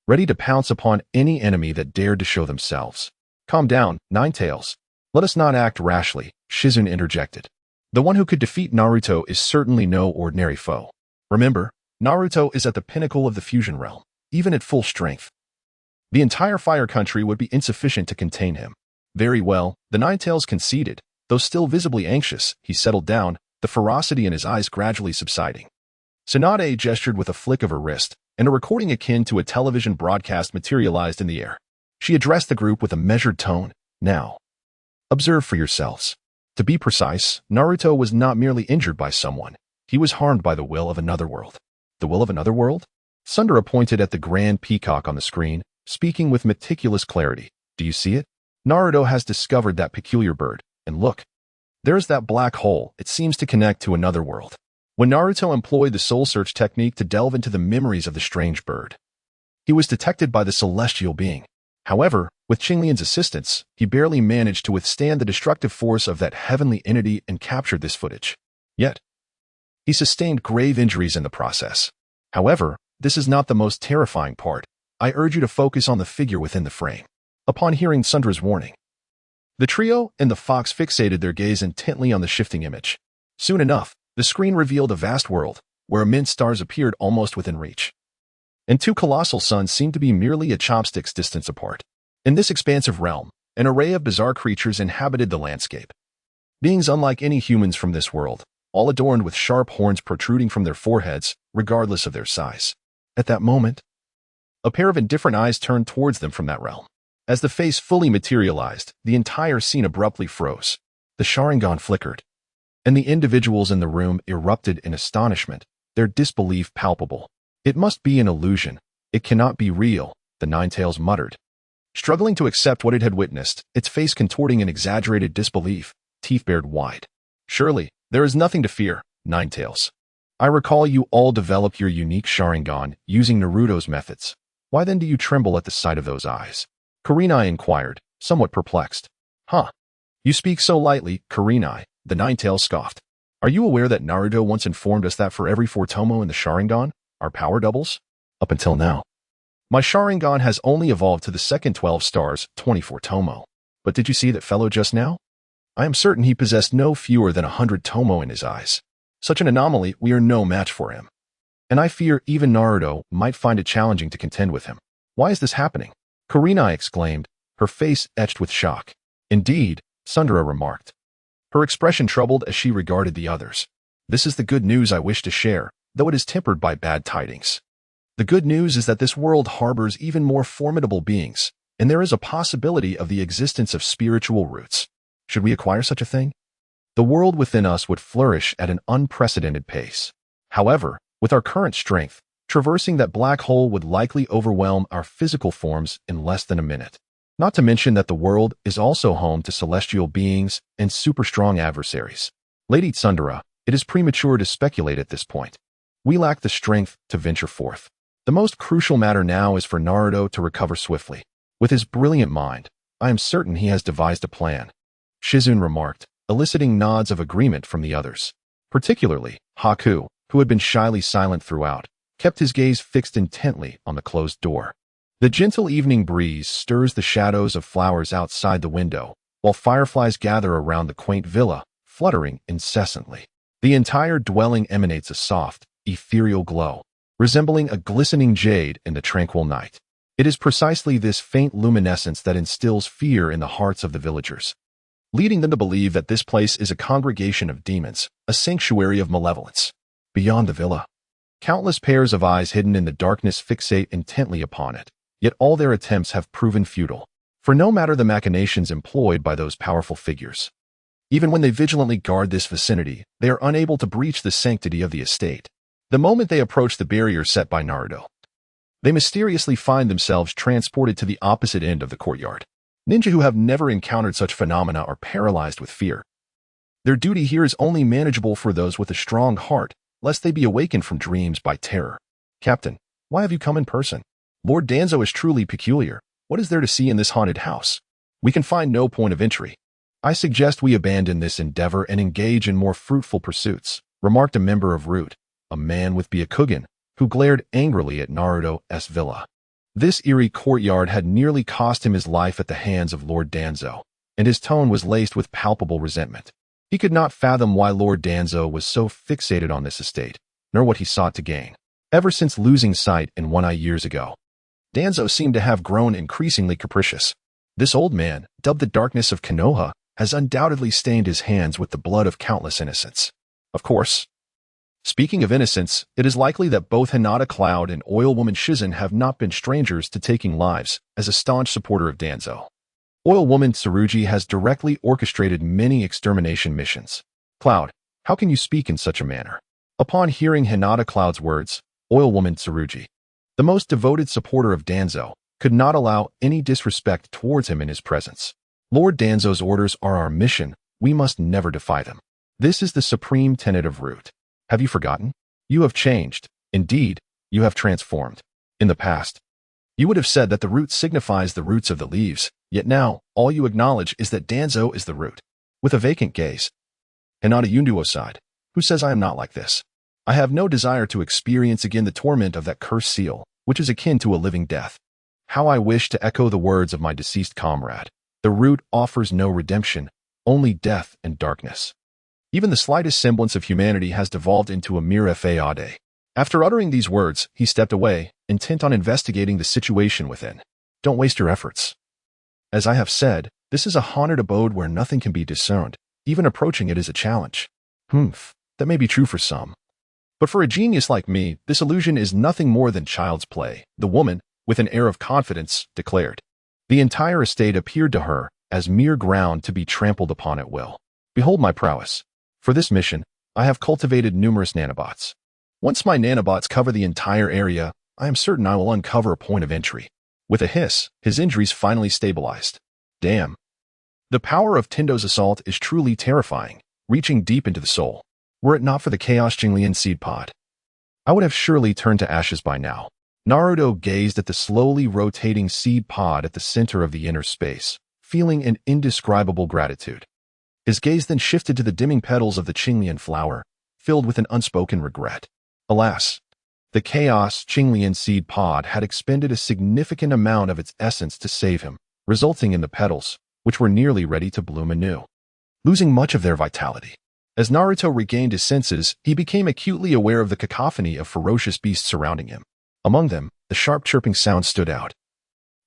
ready to pounce upon any enemy that dared to show themselves. Calm down, Nine-Tails. Let us not act rashly, Shizen interjected. The one who could defeat Naruto is certainly no ordinary foe. Remember, Naruto is at the pinnacle of the fusion realm, even at full strength. The entire Fire Country would be insufficient to contain him. Very well, the Nine-Tails conceded. Though still visibly anxious, he settled down, the ferocity in his eyes gradually subsiding. Tsunade gestured with a flick of her wrist, and a recording akin to a television broadcast materialized in the air. She addressed the group with a measured tone. Now, observe for yourselves. To be precise, Naruto was not merely injured by someone. He was harmed by the will of another world. The will of another world? Sundara pointed at the grand peacock on the screen, speaking with meticulous clarity. Do you see it? Naruto has discovered that peculiar bird, and look. There's that black hole. It seems to connect to another world. When Naruto employed the soul search technique to delve into the memories of the strange bird, he was detected by the celestial being. However, with Qinglian's assistance, he barely managed to withstand the destructive force of that heavenly entity and captured this footage. Yet, he sustained grave injuries in the process. However, this is not the most terrifying part. I urge you to focus on the figure within the frame. Upon hearing Sundara's warning, the trio and the fox fixated their gaze intently on the shifting image. Soon enough, the screen revealed a vast world, where immense stars appeared almost within reach, and two colossal suns seemed to be merely a chopstick's distance apart. In this expansive realm, an array of bizarre creatures inhabited the landscape. Beings unlike any humans from this world, all adorned with sharp horns protruding from their foreheads, regardless of their size. At that moment, a pair of indifferent eyes turned towards them from that realm. As the face fully materialized, the entire scene abruptly froze. The Sharingan flickered, and the individuals in the room erupted in astonishment, their disbelief palpable. It must be an illusion. It cannot be real, the Nine-Tails muttered. Struggling to accept what it had witnessed, its face contorting in exaggerated disbelief, teeth bared wide. Surely, there is nothing to fear, Nine-Tails. I recall you all developed your unique Sharingan using Naruto's methods. Why then do you tremble at the sight of those eyes? Kurenai inquired, somewhat perplexed. Huh. You speak so lightly, Kurenai, the Nine-Tails scoffed. Are you aware that Naruto once informed us that for every 4 Tomo in the Sharingan, our power doubles? Up until now, my Sharingan has only evolved to the second 12 stars, 24 Tomo. But did you see that fellow just now? I am certain he possessed no fewer than 100 tomo in his eyes. Such an anomaly, we are no match for him. And I fear even Naruto might find it challenging to contend with him. Why is this happening? Kurenai exclaimed, her face etched with shock. Indeed, Sundara remarked, her expression troubled as she regarded the others. This is the good news I wish to share, though it is tempered by bad tidings. The good news is that this world harbors even more formidable beings, and there is a possibility of the existence of spiritual roots. Should we acquire such a thing? The world within us would flourish at an unprecedented pace. However, with our current strength, traversing that black hole would likely overwhelm our physical forms in less than a minute. Not to mention that the world is also home to celestial beings and super-strong adversaries. Lady Tsundere, it is premature to speculate at this point. We lack the strength to venture forth. The most crucial matter now is for Naruto to recover swiftly. With his brilliant mind, I am certain he has devised a plan. Shizune remarked, eliciting nods of agreement from the others. Particularly, Haku, who had been shyly silent throughout, kept his gaze fixed intently on the closed door. The gentle evening breeze stirs the shadows of flowers outside the window, while fireflies gather around the quaint villa, fluttering incessantly. The entire dwelling emanates a soft, ethereal glow, resembling a glistening jade in the tranquil night. It is precisely this faint luminescence that instills fear in the hearts of the villagers, leading them to believe that this place is a congregation of demons, a sanctuary of malevolence. Beyond the villa, countless pairs of eyes hidden in the darkness fixate intently upon it, yet all their attempts have proven futile, for no matter the machinations employed by those powerful figures, even when they vigilantly guard this vicinity, they are unable to breach the sanctity of the estate. The moment they approach the barrier set by Naruto, they mysteriously find themselves transported to the opposite end of the courtyard. Ninja who have never encountered such phenomena are paralyzed with fear. Their duty here is only manageable for those with a strong heart, lest they be awakened from dreams by terror. Captain, why have you come in person? Lord Danzo is truly peculiar. What is there to see in this haunted house? We can find no point of entry. I suggest we abandon this endeavor and engage in more fruitful pursuits, remarked a member of Root, a man with Byakugan, who glared angrily at Naruto's villa. This eerie courtyard had nearly cost him his life at the hands of Lord Danzo, and his tone was laced with palpable resentment. He could not fathom why Lord Danzo was so fixated on this estate, nor what he sought to gain. Ever since losing sight in One Eye years ago, Danzo seemed to have grown increasingly capricious. This old man, dubbed the Darkness of Konoha, has undoubtedly stained his hands with the blood of countless innocents. Of course, speaking of innocence, it is likely that both Hinata Cloud and Oil Woman Shizen have not been strangers to taking lives as a staunch supporter of Danzo. Oil Woman Tsurugi has directly orchestrated many extermination missions. Cloud, how can you speak in such a manner? Upon hearing Hinata Cloud's words, Oil Woman Tsurugi, the most devoted supporter of Danzo, could not allow any disrespect towards him in his presence. Lord Danzo's orders are our mission. We must never defy them. This is the supreme tenet of Root. Have you forgotten? You have changed. Indeed, you have transformed. In the past, you would have said that the root signifies the roots of the leaves, yet now, all you acknowledge is that Danzo is the root. With a vacant gaze, Hinata Yunduo sighed. Who says I am not like this? I have no desire to experience again the torment of that cursed seal, which is akin to a living death. How I wish to echo the words of my deceased comrade. The root offers no redemption, only death and darkness. Even the slightest semblance of humanity has devolved into a mere fade. After uttering these words, he stepped away, intent on investigating the situation within. Don't waste your efforts. As I have said, this is a haunted abode where nothing can be discerned. Even approaching it is a challenge. That may be true for some. But for a genius like me, this illusion is nothing more than child's play, the woman, with an air of confidence, declared. The entire estate appeared to her as mere ground to be trampled upon at will. Behold my prowess. For this mission, I have cultivated numerous nanobots. Once my nanobots cover the entire area, I am certain I will uncover a point of entry. With a hiss, his injuries finally stabilized. Damn. The power of Tendo's assault is truly terrifying, reaching deep into the soul. Were it not for the Chaos Green seed pod, I would have surely turned to ashes by now. Naruto gazed at the slowly rotating seed pod at the center of the inner space, feeling an indescribable gratitude. His gaze then shifted to the dimming petals of the Qinglian flower, filled with an unspoken regret. Alas, the Chaos Green seed pod had expended a significant amount of its essence to save him, resulting in the petals, which were nearly ready to bloom anew. losing much of their vitality. As Naruto regained his senses, he became acutely aware of the cacophony of ferocious beasts surrounding him. Among them, the sharp chirping sound stood out,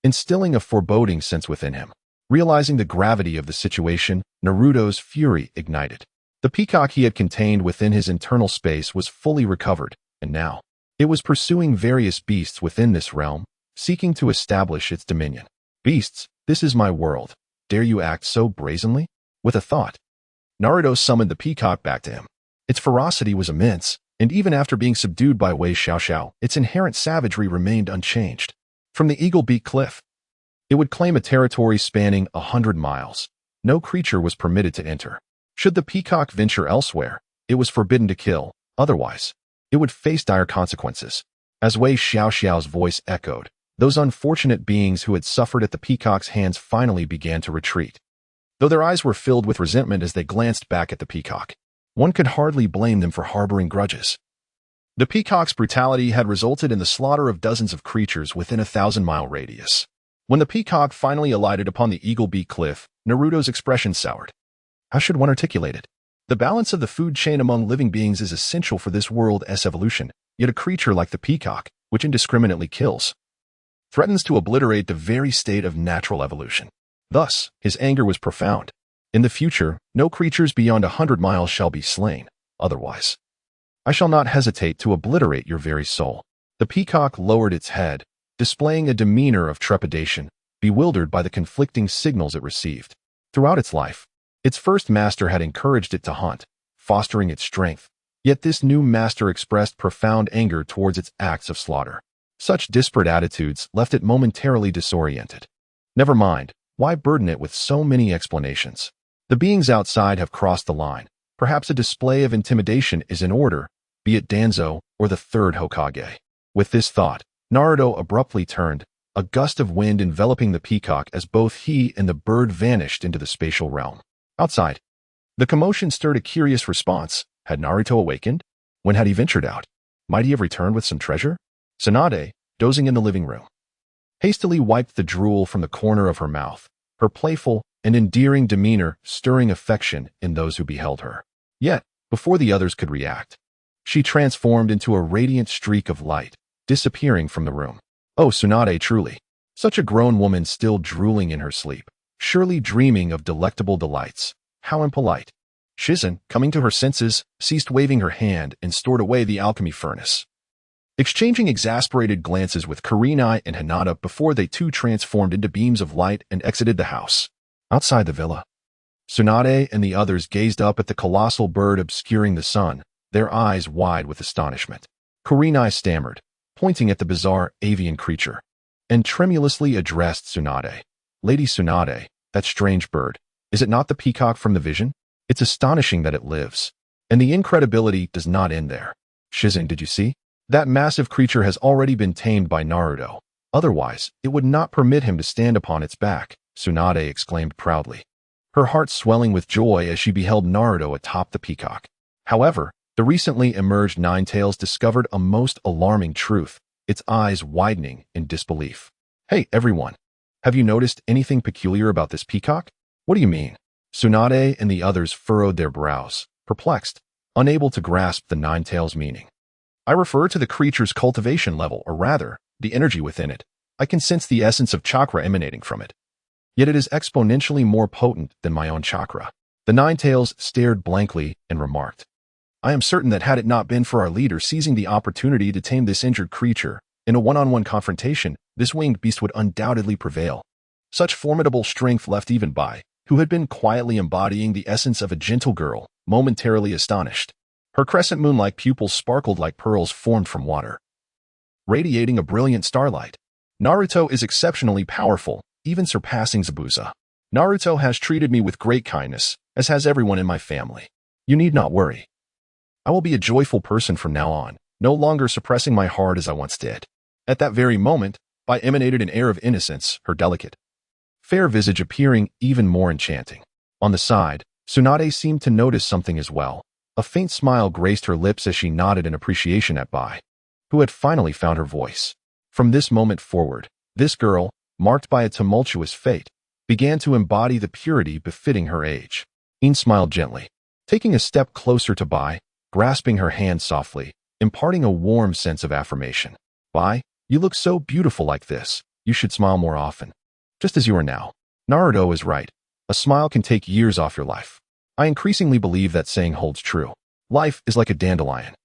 instilling a foreboding sense within him. Realizing the gravity of the situation, Naruto's fury ignited. The peacock he had contained within his internal space was fully recovered, and now it was pursuing various beasts within this realm, seeking to establish its dominion. Beasts, this is my world. Dare you act so brazenly? With a thought, Naruto summoned the peacock back to him. Its ferocity was immense, and even after being subdued by Wei Xiaoxiao, its inherent savagery remained unchanged. From the Eagle Beak Cliff, it would claim a territory spanning 100 miles. No creature was permitted to enter. Should the peacock venture elsewhere, it was forbidden to kill. Otherwise, it would face dire consequences. As Wei Xiaoxiao's voice echoed, those unfortunate beings who had suffered at the peacock's hands finally began to retreat. Though their eyes were filled with resentment as they glanced back at the peacock, one could hardly blame them for harboring grudges. The peacock's brutality had resulted in the slaughter of dozens of creatures within a 1,000-mile radius. When the peacock finally alighted upon the Eagle Beak Cliff, Naruto's expression soured. How should one articulate it? The balance of the food chain among living beings is essential for this world's evolution, yet a creature like the peacock, which indiscriminately kills, threatens to obliterate the very state of natural evolution. Thus, his anger was profound. In the future, no creatures beyond 100 miles shall be slain. Otherwise, I shall not hesitate to obliterate your very soul. The peacock lowered its head, displaying a demeanor of trepidation, bewildered by the conflicting signals it received. Throughout its life, its first master had encouraged it to hunt, fostering its strength. Yet this new master expressed profound anger towards its acts of slaughter. Such disparate attitudes left it momentarily disoriented. Never mind. Why burden it with so many explanations? The beings outside have crossed the line. Perhaps a display of intimidation is in order, be it Danzo or the third Hokage. With this thought, Naruto abruptly turned, a gust of wind enveloping the peacock as both he and the bird vanished into the spatial realm. Outside, the commotion stirred a curious response. Had Naruto awakened? When had he ventured out? Might he have returned with some treasure? Tsunade, dozing in the living room, hastily wiped the drool from the corner of her mouth, her playful and endearing demeanor stirring affection in those who beheld her. Yet, before the others could react, she transformed into a radiant streak of light, disappearing from the room. Oh, Tsunade, truly. Such a grown woman still drooling in her sleep, surely dreaming of delectable delights. How impolite. Shizen, coming to her senses, ceased waving her hand and stored away the alchemy furnace. Exchanging exasperated glances with Kurenai and Hinata before they too transformed into beams of light and exited the house. Outside the villa, Tsunade and the others gazed up at the colossal bird obscuring the sun, their eyes wide with astonishment. Kurenai stammered, pointing at the bizarre avian creature, and tremulously addressed Tsunade. Lady Tsunade, that strange bird, is it not the peacock from the vision? It's astonishing that it lives. And the incredibility does not end there. Shizen, did you see? That massive creature has already been tamed by Naruto. Otherwise, it would not permit him to stand upon its back, Tsunade exclaimed proudly, her heart swelling with joy as she beheld Naruto atop the peacock. However, the recently emerged Nine-Tails discovered a most alarming truth, its eyes widening in disbelief. Hey, everyone. Have you noticed anything peculiar about this peacock? What do you mean? Tsunade and the others furrowed their brows, perplexed, unable to grasp the Nine-Tails' meaning. I refer to the creature's cultivation level, or rather, the energy within it. I can sense the essence of chakra emanating from it. Yet it is exponentially more potent than my own chakra. The Nine-Tails stared blankly and remarked, I am certain that had it not been for our leader seizing the opportunity to tame this injured creature, in a one-on-one confrontation, this winged beast would undoubtedly prevail. Such formidable strength left even Bai, who had been quietly embodying the essence of a gentle girl, momentarily astonished. Her crescent moon-like pupils sparkled like pearls formed from water, radiating a brilliant starlight. Naruto is exceptionally powerful, even surpassing Zabuza. Naruto has treated me with great kindness, as has everyone in my family. You need not worry. I will be a joyful person from now on, no longer suppressing my heart as I once did. At that very moment, Bai emanated an air of innocence, her delicate, fair visage appearing even more enchanting. On the side, Tsunade seemed to notice something as well. A faint smile graced her lips as she nodded in appreciation at Bai, who had finally found her voice. From this moment forward, this girl, marked by a tumultuous fate, began to embody the purity befitting her age. Een smiled gently, taking a step closer to Bai, grasping her hand softly, imparting a warm sense of affirmation. Bai, you look so beautiful like this. You should smile more often. Just as you are now. Naruto is right. A smile can take years off your life. I increasingly believe that saying holds true. Life is like a dandelion.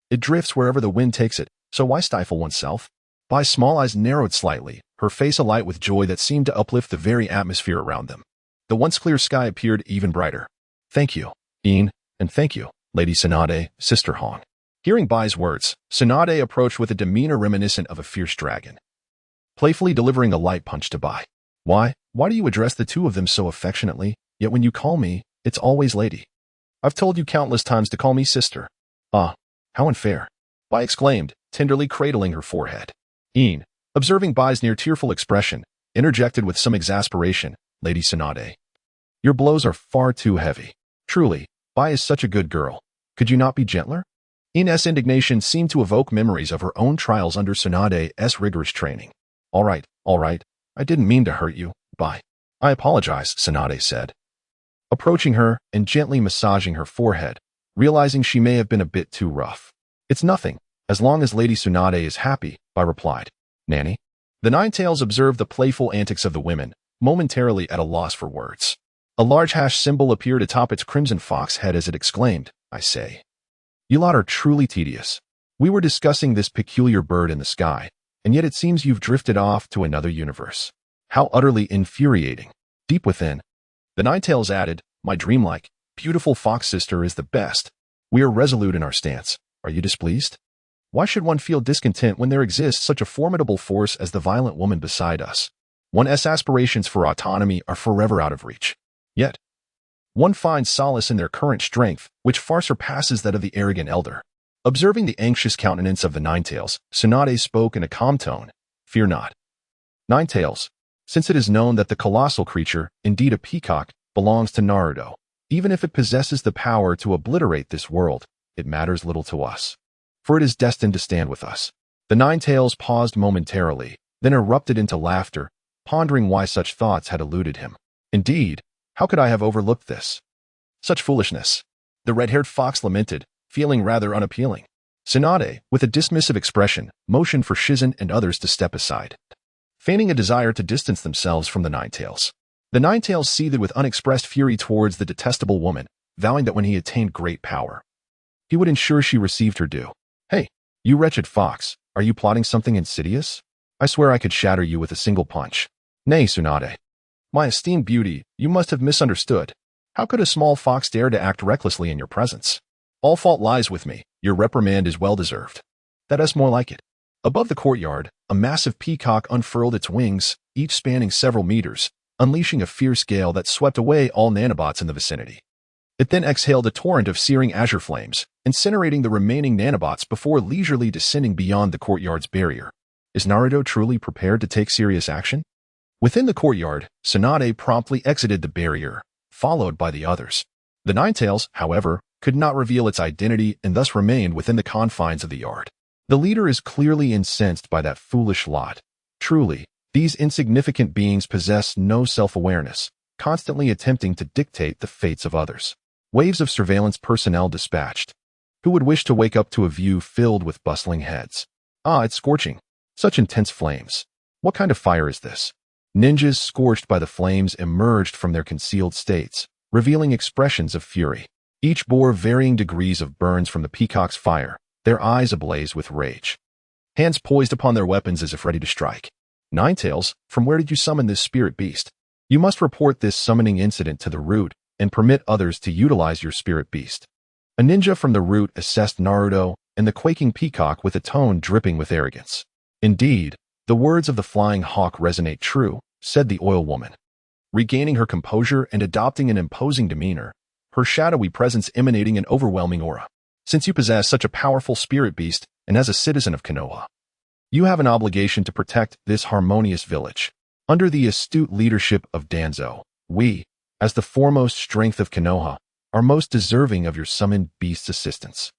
It drifts wherever the wind takes it, so why stifle oneself? Bai's small eyes narrowed slightly, her face alight with joy that seemed to uplift the very atmosphere around them. The once clear sky appeared even brighter. Thank you, Een, and thank you, Lady Tsunade, Sister Hong. Hearing Bai's words, Tsunade approached with a demeanor reminiscent of a fierce dragon, playfully delivering a light punch to Bai. Why do you address the two of them so affectionately, yet when you call me, it's always lady? I've told you countless times to call me sister. Ah, how unfair, Bai exclaimed, tenderly cradling her forehead. Een, observing Bai's near tearful expression, interjected with some exasperation, Lady Tsunade. Your blows are far too heavy. Truly, Bai is such a good girl. Could you not be gentler? Een's indignation seemed to evoke memories of her own trials under Tsunade's rigorous training. All right. I didn't mean to hurt you, Bai. I apologize, Tsunade said, approaching her and gently massaging her forehead, realizing she may have been a bit too rough. It's nothing, as long as Lady Tsunade is happy, Bai replied. Nanny? The Nine-Tails observed the playful antics of the women, momentarily at a loss for words. A large hash symbol appeared atop its crimson fox head as it exclaimed, I say. You lot are truly tedious. We were discussing this peculiar bird in the sky, and yet it seems you've drifted off to another universe. How utterly infuriating. Deep within, the Nine-Tails added, my dreamlike, beautiful fox sister is the best. We are resolute in our stance. Are you displeased? Why should one feel discontent when there exists such a formidable force as the violent woman beside us? One's aspirations for autonomy are forever out of reach. Yet, one finds solace in their current strength, which far surpasses that of the arrogant elder. Observing the anxious countenance of the Nine-Tails, Tsunade spoke in a calm tone. Fear not. Nine-Tails, since it is known that the colossal creature, indeed a peacock, belongs to Naruto, even if it possesses the power to obliterate this world, it matters little to us. For it is destined to stand with us. The Nine-Tails paused momentarily, then erupted into laughter, pondering why such thoughts had eluded him. Indeed, how could I have overlooked this? Such foolishness. The red-haired fox lamented, feeling rather unappealing. Tsunade, with a dismissive expression, motioned for Shizen and others to step aside, feigning a desire to distance themselves from the Nine-Tails. The Nine-Tails seethed with unexpressed fury towards the detestable woman, vowing that when he attained great power, he would ensure she received her due. Hey, you wretched fox, are you plotting something insidious? I swear I could shatter you with a single punch. Nay, Tsunade. My esteemed beauty, you must have misunderstood. How could a small fox dare to act recklessly in your presence? All fault lies with me. Your reprimand is well deserved. That is more like it. Above the courtyard, a massive peacock unfurled its wings, each spanning several meters, unleashing a fierce gale that swept away all nanobots in the vicinity. It then exhaled a torrent of searing azure flames, incinerating the remaining nanobots before leisurely descending beyond the courtyard's barrier. Is Naruto truly prepared to take serious action? Within the courtyard, Tsunade promptly exited the barrier, followed by the others. The Nine-Tails, however, could not reveal its identity and thus remained within the confines of the yard. The leader is clearly incensed by that foolish lot. Truly, these insignificant beings possess no self-awareness, constantly attempting to dictate the fates of others. Waves of surveillance personnel dispatched. Who would wish to wake up to a view filled with bustling heads? Ah, it's scorching. Such intense flames. What kind of fire is this? Ninjas scorched by the flames emerged from their concealed states, revealing expressions of fury. Each bore varying degrees of burns from the peacock's fire, their eyes ablaze with rage. Hands poised upon their weapons as if ready to strike. Nine-Tails, from where did you summon this spirit beast? You must report this summoning incident to the root and permit others to utilize your spirit beast. A ninja from the root assessed Naruto and the quaking peacock with a tone dripping with arrogance. Indeed, the words of the flying hawk resonate true, said the oil woman. Regaining her composure and adopting an imposing demeanor, her shadowy presence emanating an overwhelming aura. Since you possess such a powerful spirit beast, and as a citizen of Konoha, you have an obligation to protect this harmonious village. Under the astute leadership of Danzo, we, as the foremost strength of Konoha, are most deserving of your summoned beast's assistance.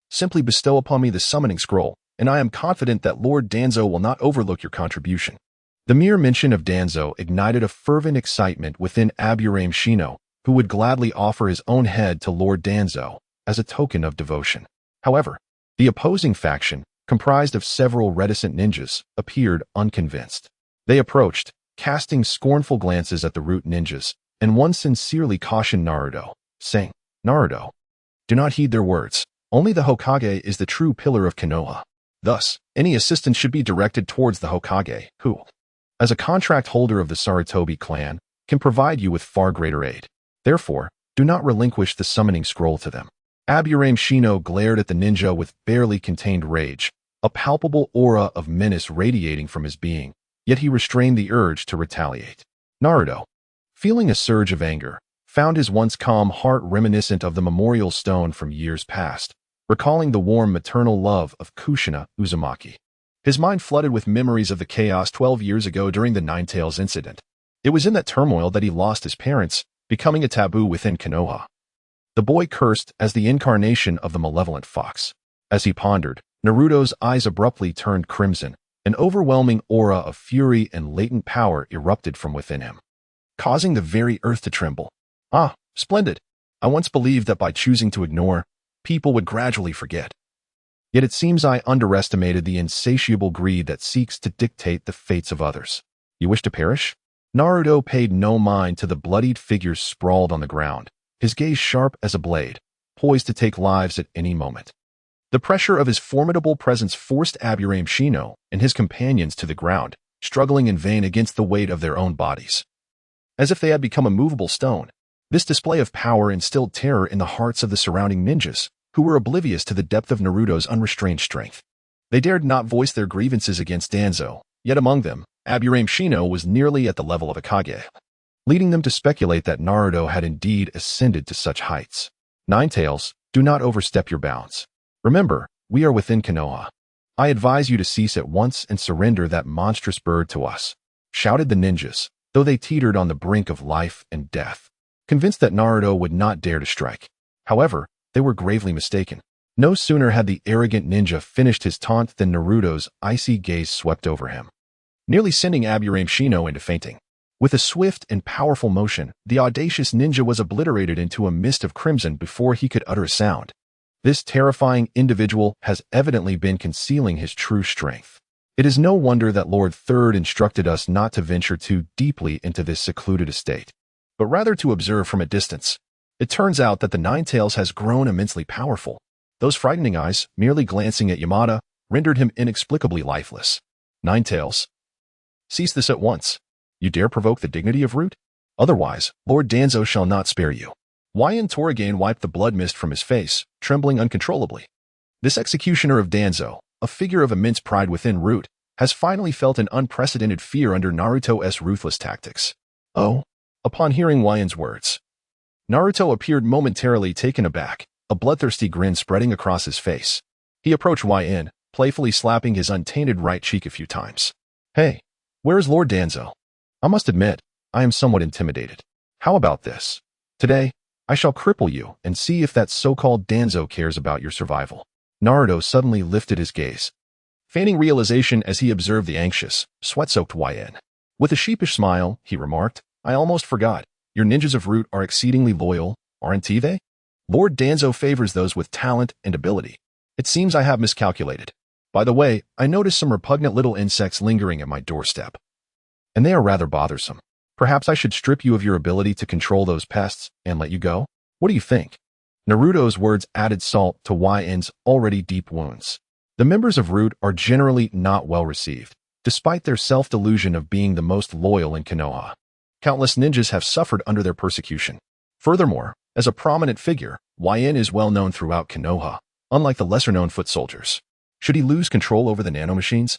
Simply bestow upon me the summoning scroll, and I am confident that Lord Danzo will not overlook your contribution. The mere mention of Danzo ignited a fervent excitement within Aburame Shino, who would gladly offer his own head to Lord Danzo as a token of devotion. However, the opposing faction, comprised of several reticent ninjas, appeared unconvinced. They approached, casting scornful glances at the root ninjas, and one sincerely cautioned Naruto, saying, "Naruto, do not heed their words. Only the Hokage is the true pillar of Konoha. Thus, any assistance should be directed towards the Hokage, who, as a contract holder of the Sarutobi clan, can provide you with far greater aid. Therefore, do not relinquish the summoning scroll to them." Aburame Shino glared at the ninja with barely contained rage, a palpable aura of menace radiating from his being, yet he restrained the urge to retaliate. Naruto, feeling a surge of anger, found his once calm heart reminiscent of the memorial stone from years past, recalling the warm maternal love of Kushina Uzumaki. His mind flooded with memories of the chaos 12 years ago during the Nine-Tails incident. It was in that turmoil that he lost his parents, becoming a taboo within Konoha. The boy cursed as the incarnation of the malevolent fox. As he pondered, Naruto's eyes abruptly turned crimson. An overwhelming aura of fury and latent power erupted from within him, causing the very earth to tremble. Ah, splendid! I once believed that by choosing to ignore, people would gradually forget. Yet it seems I underestimated the insatiable greed that seeks to dictate the fates of others. You wish to perish? Naruto paid no mind to the bloodied figures sprawled on the ground, his gaze sharp as a blade, poised to take lives at any moment. The pressure of his formidable presence forced Aburame Shino and his companions to the ground, struggling in vain against the weight of their own bodies. As if they had become a movable stone, this display of power instilled terror in the hearts of the surrounding ninjas, who were oblivious to the depth of Naruto's unrestrained strength. They dared not voice their grievances against Danzo, yet among them, Aburame Shino was nearly at the level of a Kage, leading them to speculate that Naruto had indeed ascended to such heights. Nine-Tails, do not overstep your bounds. Remember, we are within Konoha. I advise you to cease at once and surrender that monstrous bird to us, shouted the ninjas, though they teetered on the brink of life and death, convinced that Naruto would not dare to strike. However, they were gravely mistaken. No sooner had the arrogant ninja finished his taunt than Naruto's icy gaze swept over him, nearly sending Aburame Shino into fainting. With a swift and powerful motion, the audacious ninja was obliterated into a mist of crimson before he could utter a sound. This terrifying individual has evidently been concealing his true strength. It is no wonder that Lord Third instructed us not to venture too deeply into this secluded estate, but rather to observe from a distance. It turns out that the Nine-Tails has grown immensely powerful. Those frightening eyes, merely glancing at Yamada, rendered him inexplicably lifeless. Nine-Tails, cease this at once. You dare provoke the dignity of Root? Otherwise, Lord Danzo shall not spare you. Wayan Toragain wiped the blood mist from his face, trembling uncontrollably. This executioner of Danzo, a figure of immense pride within Root, has finally felt an unprecedented fear under Naruto's ruthless tactics. Oh, upon hearing Wayan's words, Naruto appeared momentarily taken aback, a bloodthirsty grin spreading across his face. He approached Wayan, playfully slapping his untainted right cheek a few times. Hey, where is Lord Danzo? I must admit, I am somewhat intimidated. How about this? Today, I shall cripple you and see if that so-called Danzo cares about your survival. Naruto suddenly lifted his gaze, feigning realization as he observed the anxious, sweat-soaked Wayan. With a sheepish smile, he remarked, I almost forgot. Your ninjas of Root are exceedingly loyal, aren't they? Lord Danzo favors those with talent and ability. It seems I have miscalculated. By the way, I noticed some repugnant little insects lingering at my doorstep, and they are rather bothersome. Perhaps I should strip you of your ability to control those pests and let you go? What do you think? Naruto's words added salt to Wayan's already deep wounds. The members of Root are generally not well received, despite their self-delusion of being the most loyal in Konoha. Countless ninjas have suffered under their persecution. Furthermore, as a prominent figure, Wayan is well known throughout Konoha, unlike the lesser-known foot soldiers. Should he lose control over the nanomachines,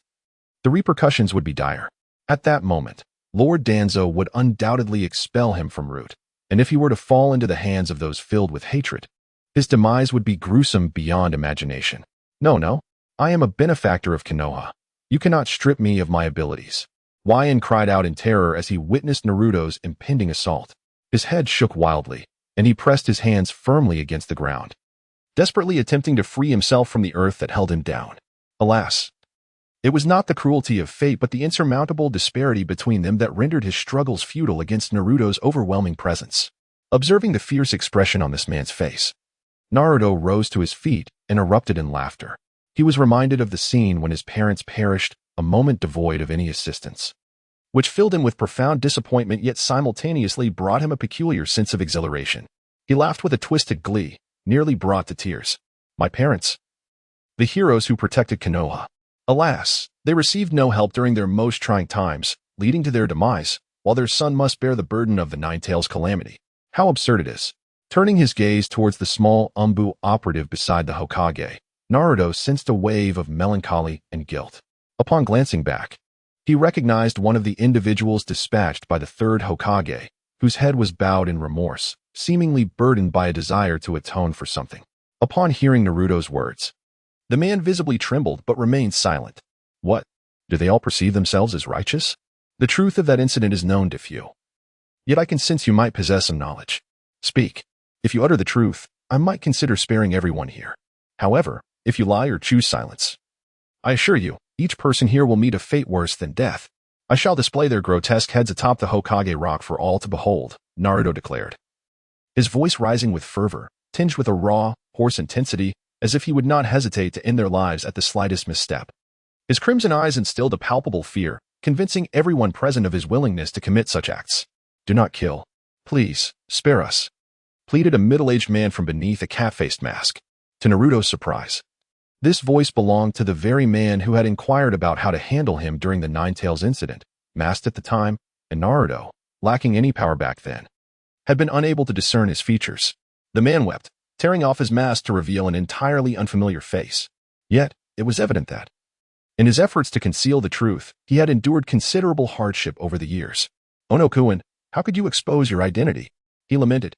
the repercussions would be dire. At that moment, Lord Danzo would undoubtedly expel him from Root, and if he were to fall into the hands of those filled with hatred, his demise would be gruesome beyond imagination. No, I am a benefactor of Konoha. You cannot strip me of my abilities. Wayan cried out in terror as he witnessed Naruto's impending assault. His head shook wildly, and he pressed his hands firmly against the ground, desperately attempting to free himself from the earth that held him down. Alas, it was not the cruelty of fate but the insurmountable disparity between them that rendered his struggles futile against Naruto's overwhelming presence. Observing the fierce expression on this man's face, Naruto rose to his feet and erupted in laughter. He was reminded of the scene when his parents perished, a moment devoid of any assistance, which filled him with profound disappointment yet simultaneously brought him a peculiar sense of exhilaration. He laughed with a twisted glee, nearly brought to tears. My parents, the heroes who protected Konoha. Alas, they received no help during their most trying times, leading to their demise, while their son must bear the burden of the Nine-Tails calamity. How absurd it is. Turning his gaze towards the small Umbu operative beside the Hokage, Naruto sensed a wave of melancholy and guilt. Upon glancing back, he recognized one of the individuals dispatched by the third Hokage, whose head was bowed in remorse, seemingly burdened by a desire to atone for something. Upon hearing Naruto's words, the man visibly trembled but remained silent. What? Do they all perceive themselves as righteous? The truth of that incident is known to few. Yet I can sense you might possess some knowledge. Speak. If you utter the truth, I might consider sparing everyone here. However, if you lie or choose silence, I assure you, each person here will meet a fate worse than death. I shall display their grotesque heads atop the Hokage rock for all to behold, Naruto declared, his voice rising with fervor, tinged with a raw, hoarse intensity, as if he would not hesitate to end their lives at the slightest misstep. His crimson eyes instilled a palpable fear, convincing everyone present of his willingness to commit such acts. Do not kill. Please, spare us, pleaded a middle-aged man from beneath a cat-faced mask. To Naruto's surprise, this voice belonged to the very man who had inquired about how to handle him during the Nine-Tails incident, masked at the time, and Naruto, lacking any power back then, had been unable to discern his features. The man wept, tearing off his mask to reveal an entirely unfamiliar face. Yet, it was evident that, in his efforts to conceal the truth, he had endured considerable hardship over the years. Ono-kun, how could you expose your identity? He lamented.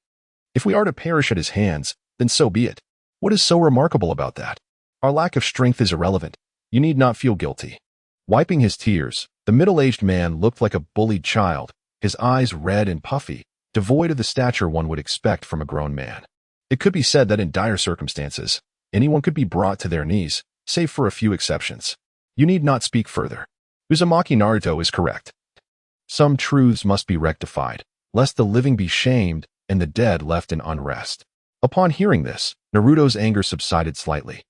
If we are to perish at his hands, then so be it. What is so remarkable about that? Our lack of strength is irrelevant. You need not feel guilty. Wiping his tears, the middle-aged man looked like a bullied child, his eyes red and puffy, devoid of the stature one would expect from a grown man. It could be said that in dire circumstances, anyone could be brought to their knees, save for a few exceptions. You need not speak further. Uzumaki Naruto is correct. Some truths must be rectified, lest the living be shamed and the dead left in unrest. Upon hearing this, Naruto's anger subsided slightly,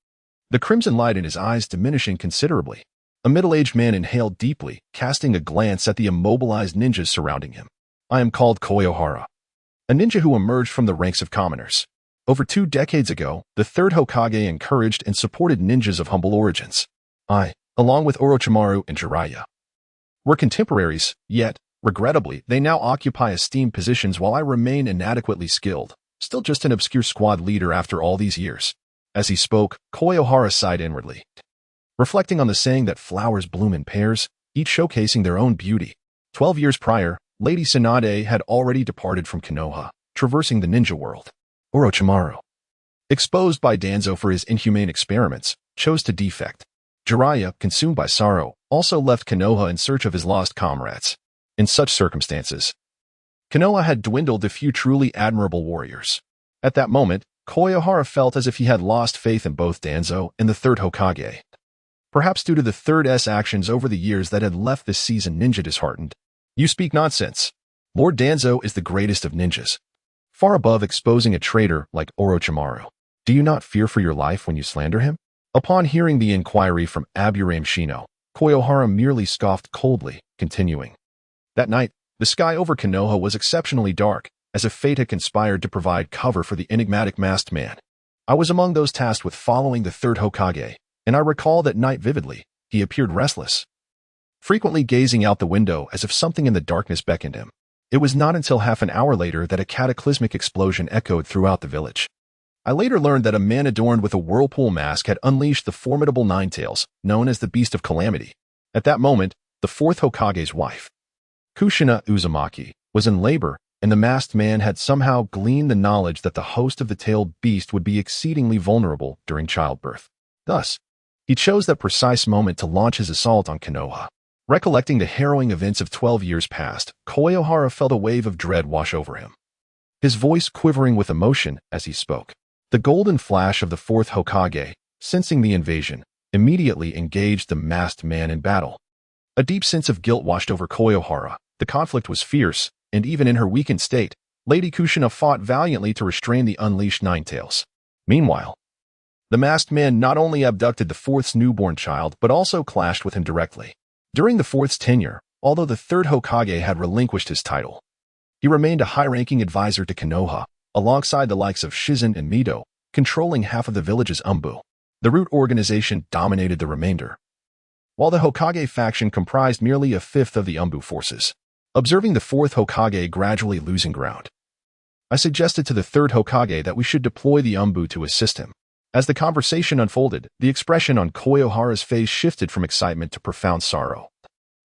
the crimson light in his eyes diminishing considerably. A middle-aged man inhaled deeply, casting a glance at the immobilized ninjas surrounding him. I am called Koyohara, a ninja who emerged from the ranks of commoners. Over 2 decades ago, the third Hokage encouraged and supported ninjas of humble origins. I, along with Orochimaru and Jiraiya, were contemporaries, yet, regrettably, they now occupy esteemed positions while I remain inadequately skilled, still just an obscure squad leader after all these years. As he spoke, Koyohara sighed inwardly, reflecting on the saying that flowers bloom in pairs, each showcasing their own beauty. 12 years prior, Lady Tsunade had already departed from Konoha, traversing the ninja world. Orochimaru, exposed by Danzo for his inhumane experiments, chose to defect. Jiraiya, consumed by sorrow, also left Konoha in search of his lost comrades. In such circumstances, Konoha had dwindled to few truly admirable warriors. At that moment, Koyohara felt as if he had lost faith in both Danzo and the third Hokage. Perhaps due to the third's actions over the years that had left this seasoned ninja disheartened. You speak nonsense. Lord Danzo is the greatest of ninjas, far above exposing a traitor like Orochimaru. Do you not fear for your life when you slander him? Upon hearing the inquiry from Aburame Shino, Koyohara merely scoffed coldly, continuing. That night, the sky over Konoha was exceptionally dark, as if fate had conspired to provide cover for the enigmatic masked man. I was among those tasked with following the third Hokage, and I recall that night vividly. He appeared restless, frequently gazing out the window as if something in the darkness beckoned him. It was not until half an hour later that a cataclysmic explosion echoed throughout the village. I later learned that a man adorned with a whirlpool mask had unleashed the formidable Nine-Tails, known as the Beast of Calamity. At that moment, the fourth Hokage's wife, Kushina Uzumaki, was in labor, and the masked man had somehow gleaned the knowledge that the host of the tailed beast would be exceedingly vulnerable during childbirth. Thus, he chose that precise moment to launch his assault on Konoha. Recollecting the harrowing events of 12 years past, Koyohara felt a wave of dread wash over him, his voice quivering with emotion as he spoke. The golden flash of the fourth Hokage, sensing the invasion, immediately engaged the masked man in battle. A deep sense of guilt washed over Koyohara. The conflict was fierce, and even in her weakened state, Lady Kushina fought valiantly to restrain the unleashed Nine-Tails. Meanwhile, the masked man not only abducted the fourth's newborn child, but also clashed with him directly. During the fourth's tenure, although the third Hokage had relinquished his title, he remained a high-ranking advisor to Konoha, alongside the likes of Shizen and Mido, controlling half of the village's Umbu. The root organization dominated the remainder, while the Hokage faction comprised merely a fifth of the Umbu forces. Observing the fourth Hokage gradually losing ground, I suggested to the third Hokage that we should deploy the Umbu to assist him. As the conversation unfolded, the expression on Koyohara's face shifted from excitement to profound sorrow,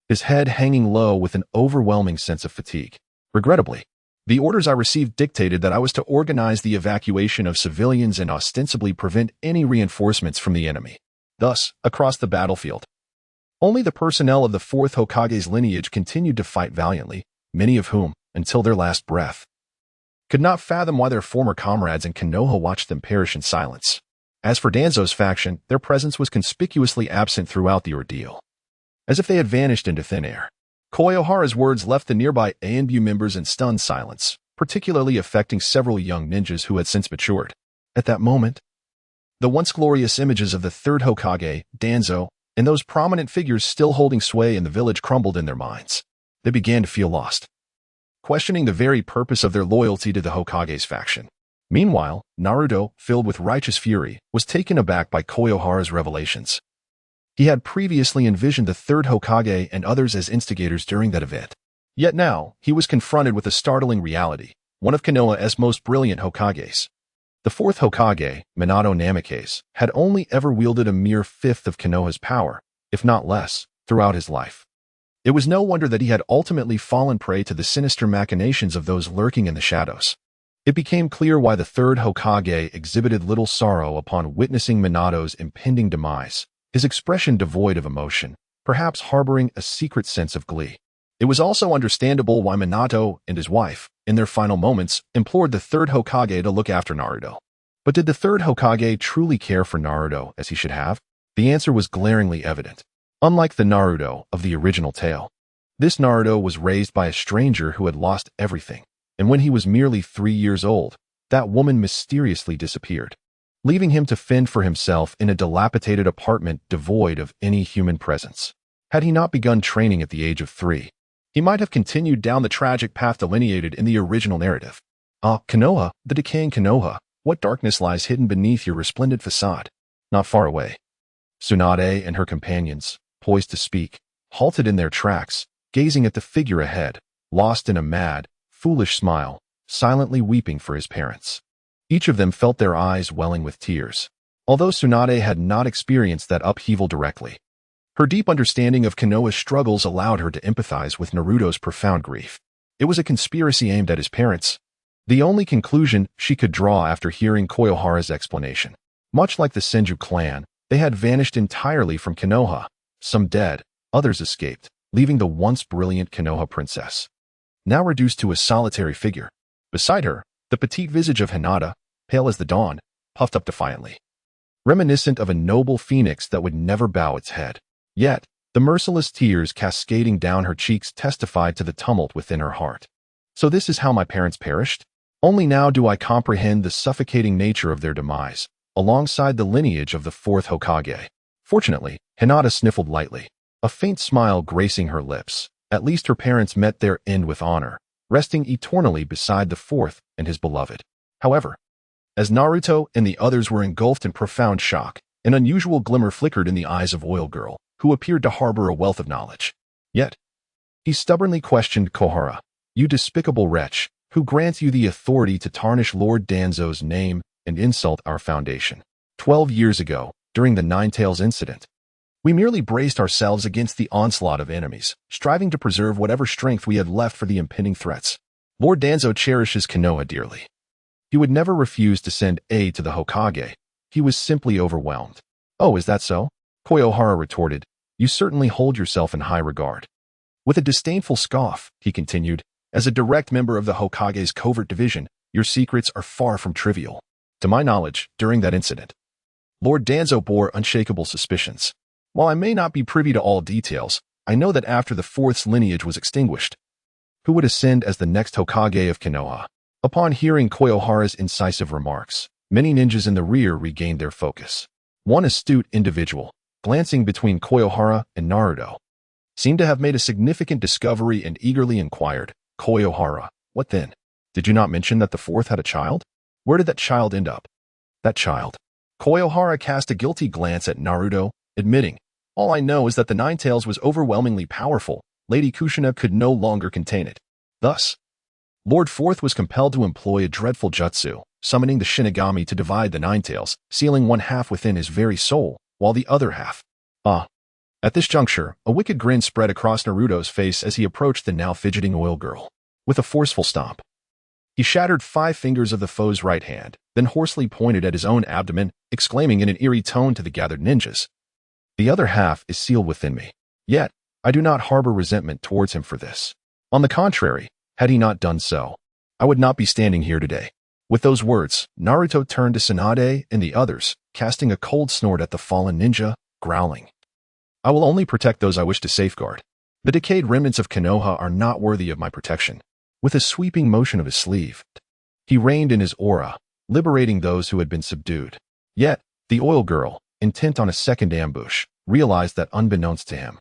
his head hanging low with an overwhelming sense of fatigue. Regrettably, the orders I received dictated that I was to organize the evacuation of civilians and ostensibly prevent any reinforcements from the enemy. Thus, across the battlefield, only the personnel of the fourth Hokage's lineage continued to fight valiantly, many of whom, until their last breath, could not fathom why their former comrades in Konoha watched them perish in silence. As for Danzo's faction, their presence was conspicuously absent throughout the ordeal, as if they had vanished into thin air. Koyohara's words left the nearby ANBU members in stunned silence, particularly affecting several young ninjas who had since matured. At that moment, the once glorious images of the third Hokage, Danzo, and those prominent figures still holding sway in the village crumbled in their minds. They began to feel lost, questioning the very purpose of their loyalty to the Hokage's faction. Meanwhile, Naruto, filled with righteous fury, was taken aback by Koyohara's revelations. He had previously envisioned the third Hokage and others as instigators during that event. Yet now, he was confronted with a startling reality, one of Konoha's most brilliant Hokages. The fourth Hokage, Minato Namikaze, had only ever wielded a mere fifth of Konoha's power, if not less, throughout his life. It was no wonder that he had ultimately fallen prey to the sinister machinations of those lurking in the shadows. It became clear why the third Hokage exhibited little sorrow upon witnessing Minato's impending demise, his expression devoid of emotion, perhaps harboring a secret sense of glee. It was also understandable why Minato and his wife, in their final moments, implored the third Hokage to look after Naruto. But did the third Hokage truly care for Naruto as he should have? The answer was glaringly evident. Unlike the Naruto of the original tale, this Naruto was raised by a stranger who had lost everything. And when he was merely 3 years old, that woman mysteriously disappeared, leaving him to fend for himself in a dilapidated apartment devoid of any human presence. Had he not begun training at the age of 3, he might have continued down the tragic path delineated in the original narrative. Konoha, the decaying Konoha, what darkness lies hidden beneath your resplendent facade? Not far away, Tsunade and her companions, poised to speak, halted in their tracks, gazing at the figure ahead, lost in a mad, foolish smile, silently weeping for his parents. Each of them felt their eyes welling with tears. Although Tsunade had not experienced that upheaval directly, her deep understanding of Konoha's struggles allowed her to empathize with Naruto's profound grief. It was a conspiracy aimed at his parents. The only conclusion she could draw after hearing Koyohara's explanation. Much like the Senju clan, they had vanished entirely from Konoha, some dead, others escaped, leaving the once brilliant Konoha princess now reduced to a solitary figure. Beside her, the petite visage of Hinata, pale as the dawn, puffed up defiantly, reminiscent of a noble phoenix that would never bow its head. Yet, the merciless tears cascading down her cheeks testified to the tumult within her heart. So this is how my parents perished? Only now do I comprehend the suffocating nature of their demise, alongside the lineage of the fourth Hokage. Fortunately, Hinata sniffled lightly, a faint smile gracing her lips. At least her parents met their end with honor, resting eternally beside the fourth and his beloved. However, as Naruto and the others were engulfed in profound shock, an unusual glimmer flickered in the eyes of Oil Girl, who appeared to harbor a wealth of knowledge. Yet, he stubbornly questioned Kohara, "You despicable wretch, who grants you the authority to tarnish Lord Danzo's name and insult our foundation? 12 years ago, during the Nine-Tails incident, we merely braced ourselves against the onslaught of enemies, striving to preserve whatever strength we had left for the impending threats. Lord Danzo cherishes Konoha dearly. He would never refuse to send aid to the Hokage. He was simply overwhelmed." "Oh, is that so?" Koyohara retorted. "You certainly hold yourself in high regard." With a disdainful scoff, he continued, "As a direct member of the Hokage's covert division, your secrets are far from trivial. To my knowledge, during that incident, Lord Danzo bore unshakable suspicions. While I may not be privy to all details, I know that after the fourth's lineage was extinguished, who would ascend as the next Hokage of Konoha? Upon hearing Koyohara's incisive remarks, many ninjas in the rear regained their focus. One astute individual, glancing between Koyohara and Naruto, seemed to have made a significant discovery and eagerly inquired, "Koyohara, what then? Did you not mention that the fourth had a child? Where did that child end up?" "That child." Koyohara cast a guilty glance at Naruto, admitting, "All I know is that the Nine-Tails was overwhelmingly powerful. Lady Kushina could no longer contain it. Thus, Lord Fourth was compelled to employ a dreadful jutsu, summoning the Shinigami to divide the Nine-Tails, sealing one half within his very soul, while the other half." At this juncture, a wicked grin spread across Naruto's face as he approached the now fidgeting oil girl. With a forceful stomp, he shattered 5 fingers of the foe's right hand, then hoarsely pointed at his own abdomen, exclaiming in an eerie tone to the gathered ninjas, "The other half is sealed within me. Yet, I do not harbor resentment towards him for this. On the contrary, had he not done so, I would not be standing here today." With those words, Naruto turned to Tsunade and the others, casting a cold snort at the fallen ninja, growling, "I will only protect those I wish to safeguard. The decayed remnants of Konoha are not worthy of my protection." With a sweeping motion of his sleeve, he reined in his aura, liberating those who had been subdued. Yet, the oil girl, intent on a second ambush, realized that unbeknownst to him,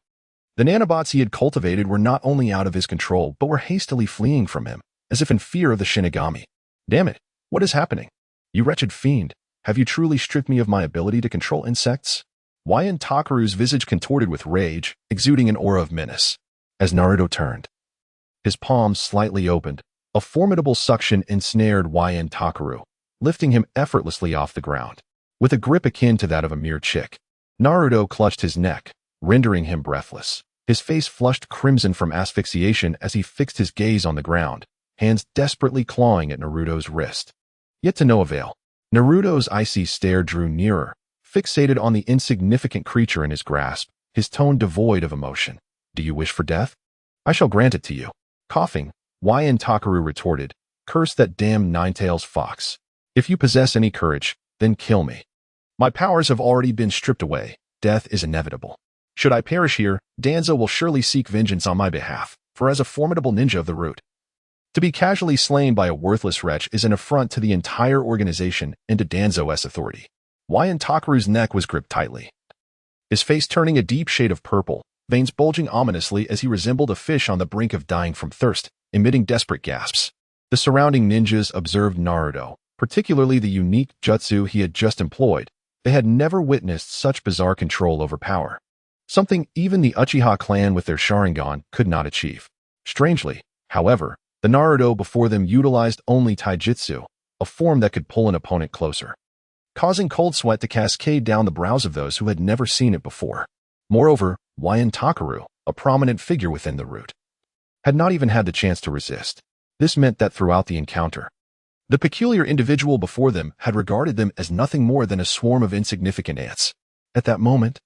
the nanobots he had cultivated were not only out of his control but were hastily fleeing from him, as if in fear of the Shinigami. "Damn it, what is happening? You wretched fiend, have you truly stripped me of my ability to control insects?" Wyan Takaru's visage contorted with rage, exuding an aura of menace. As Naruto turned, his palms slightly opened. A formidable suction ensnared Wyan Takaru, lifting him effortlessly off the ground. With a grip akin to that of a mere chick, Naruto clutched his neck, rendering him breathless. His face flushed crimson from asphyxiation as he fixed his gaze on the ground, hands desperately clawing at Naruto's wrist. Yet to no avail. Naruto's icy stare drew nearer, fixated on the insignificant creature in his grasp, his tone devoid of emotion. "Do you wish for death? I shall grant it to you." Coughing, Wyan Takaru retorted, "Curse that damned Nine-Tails fox. If you possess any courage, then kill me. My powers have already been stripped away. Death is inevitable. Should I perish here, Danzo will surely seek vengeance on my behalf, for as a formidable ninja of the root, to be casually slain by a worthless wretch is an affront to the entire organization and to Danzo's authority." Wyan Takaru's neck was gripped tightly, his face turning a deep shade of purple, veins bulging ominously as he resembled a fish on the brink of dying from thirst, emitting desperate gasps. The surrounding ninjas observed Naruto, particularly the unique jutsu he had just employed. They had never witnessed such bizarre control over power, something even the Uchiha clan with their Sharingan could not achieve. Strangely, however, the Naruto before them utilized only taijutsu, a form that could pull an opponent closer, causing cold sweat to cascade down the brows of those who had never seen it before. Moreover, Wyan Takaru, a prominent figure within the root, had not even had the chance to resist. This meant that throughout the encounter, the peculiar individual before them had regarded them as nothing more than a swarm of insignificant ants. At that moment,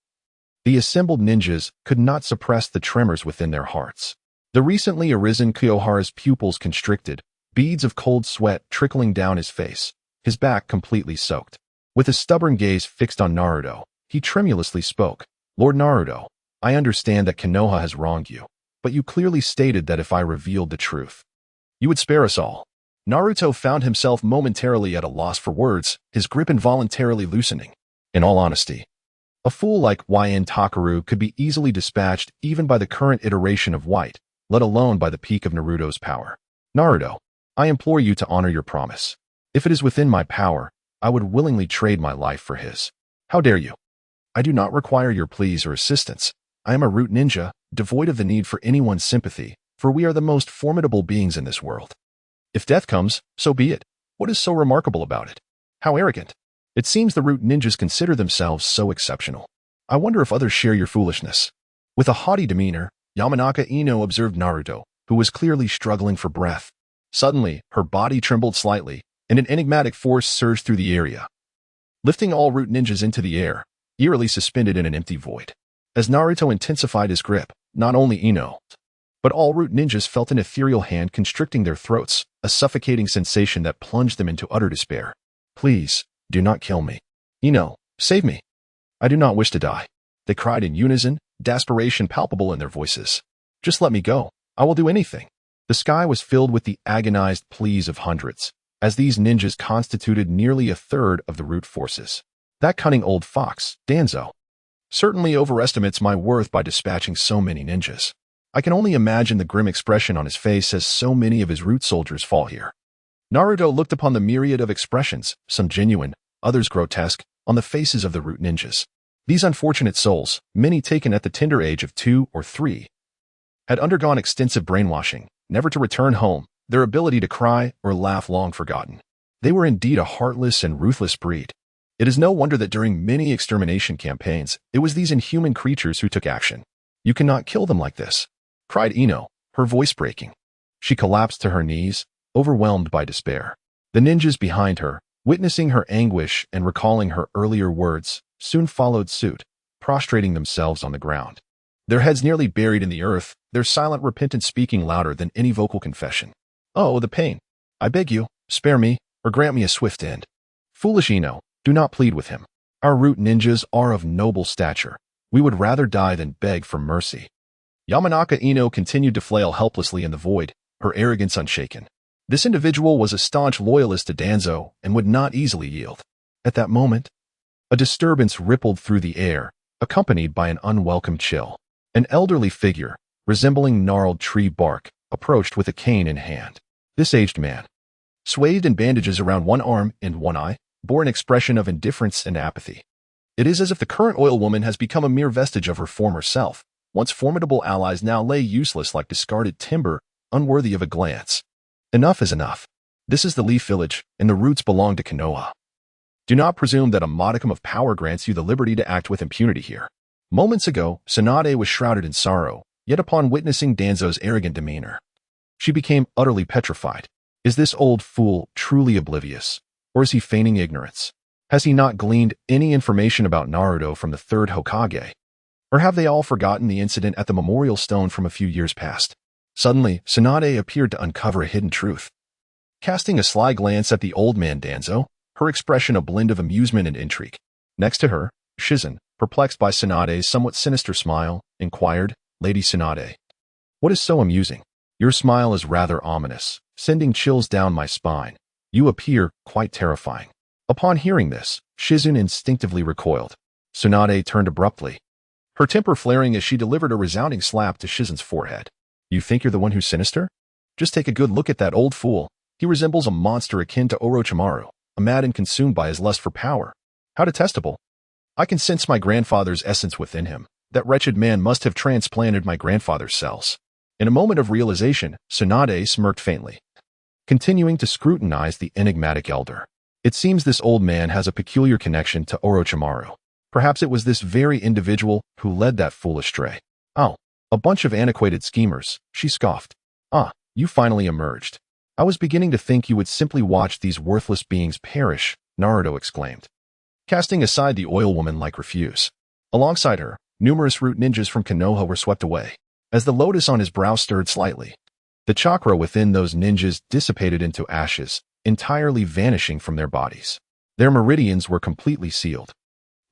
the assembled ninjas could not suppress the tremors within their hearts. The recently arisen Koyohara's pupils constricted, beads of cold sweat trickling down his face, his back completely soaked. With a stubborn gaze fixed on Naruto, he tremulously spoke, "Lord Naruto, I understand that Konoha has wronged you, but you clearly stated that if I revealed the truth, you would spare us all." Naruto found himself momentarily at a loss for words, his grip involuntarily loosening. In all honesty, a fool like Wyan Takaru could be easily dispatched even by the current iteration of White, let alone by the peak of Naruto's power. "Naruto, I implore you to honor your promise. If it is within my power, I would willingly trade my life for his." "How dare you? I do not require your pleas or assistance. I am a root ninja, devoid of the need for anyone's sympathy, for we are the most formidable beings in this world. If death comes, so be it. What is so remarkable about it? How arrogant. It seems the root ninjas consider themselves so exceptional. I wonder if others share your foolishness." With a haughty demeanor, Yamanaka Ino observed Naruto, who was clearly struggling for breath. Suddenly, her body trembled slightly, and an enigmatic force surged through the area, lifting all root ninjas into the air, eerily suspended in an empty void. As Naruto intensified his grip, not only Ino, but all root ninjas felt an ethereal hand constricting their throats, a suffocating sensation that plunged them into utter despair. "Please, do not kill me. Ino, save me. I do not wish to die," they cried in unison, desperation palpable in their voices. "Just let me go. I will do anything." The sky was filled with the agonized pleas of hundreds, as these ninjas constituted nearly a third of the root forces. That cunning old fox, Danzo, certainly overestimates my worth by dispatching so many ninjas. I can only imagine the grim expression on his face as so many of his root soldiers fall here. Naruto looked upon the myriad of expressions, some genuine, others grotesque, on the faces of the root ninjas. These unfortunate souls, many taken at the tender age of 2 or 3, had undergone extensive brainwashing, never to return home, their ability to cry or laugh long forgotten. They were indeed a heartless and ruthless breed. It is no wonder that during many extermination campaigns, it was these inhuman creatures who took action. You cannot kill them like this, cried Ino, her voice breaking. She collapsed to her knees, overwhelmed by despair. The ninjas behind her, witnessing her anguish and recalling her earlier words, soon followed suit, prostrating themselves on the ground. Their heads nearly buried in the earth, their silent repentance speaking louder than any vocal confession. Oh, the pain. I beg you, spare me, or grant me a swift end. Foolish Ino, do not plead with him. Our root ninjas are of noble stature. We would rather die than beg for mercy. Yamanaka Ino continued to flail helplessly in the void, her arrogance unshaken. This individual was a staunch loyalist to Danzo and would not easily yield. At that moment, a disturbance rippled through the air, accompanied by an unwelcome chill. An elderly figure, resembling gnarled tree bark, approached with a cane in hand. This aged man, swathed in bandages around one arm and one eye, bore an expression of indifference and apathy. It is as if the current oil woman has become a mere vestige of her former self. Once formidable allies now lay useless like discarded timber, unworthy of a glance. Enough is enough. This is the Leaf Village, and the roots belong to Konoha. Do not presume that a modicum of power grants you the liberty to act with impunity here. Moments ago, Tsunade was shrouded in sorrow, yet upon witnessing Danzo's arrogant demeanor, she became utterly petrified. Is this old fool truly oblivious, or is he feigning ignorance? Has he not gleaned any information about Naruto from the third Hokage? Or have they all forgotten the incident at the memorial stone from a few years past? Suddenly, Tsunade appeared to uncover a hidden truth. Casting a sly glance at the old man Danzo, her expression a blend of amusement and intrigue. Next to her, Shizen, perplexed by Tsunade's somewhat sinister smile, inquired, Lady Tsunade, what is so amusing? Your smile is rather ominous, sending chills down my spine. You appear quite terrifying. Upon hearing this, Shizen instinctively recoiled. Tsunade turned abruptly, her temper flaring as she delivered a resounding slap to Shizen's forehead. You think you're the one who's sinister? Just take a good look at that old fool. He resembles a monster akin to Orochimaru, a mad and consumed by his lust for power. How detestable. I can sense my grandfather's essence within him. That wretched man must have transplanted my grandfather's cells. In a moment of realization, Tsunade smirked faintly, continuing to scrutinize the enigmatic elder. It seems this old man has a peculiar connection to Orochimaru. Perhaps it was this very individual who led that fool astray. Oh, a bunch of antiquated schemers, she scoffed. Ah, you finally emerged. I was beginning to think you would simply watch these worthless beings perish, Naruto exclaimed, casting aside the oil woman like refuse. Alongside her, numerous root ninjas from Konoha were swept away. As the lotus on his brow stirred slightly, the chakra within those ninjas dissipated into ashes, entirely vanishing from their bodies. Their meridians were completely sealed.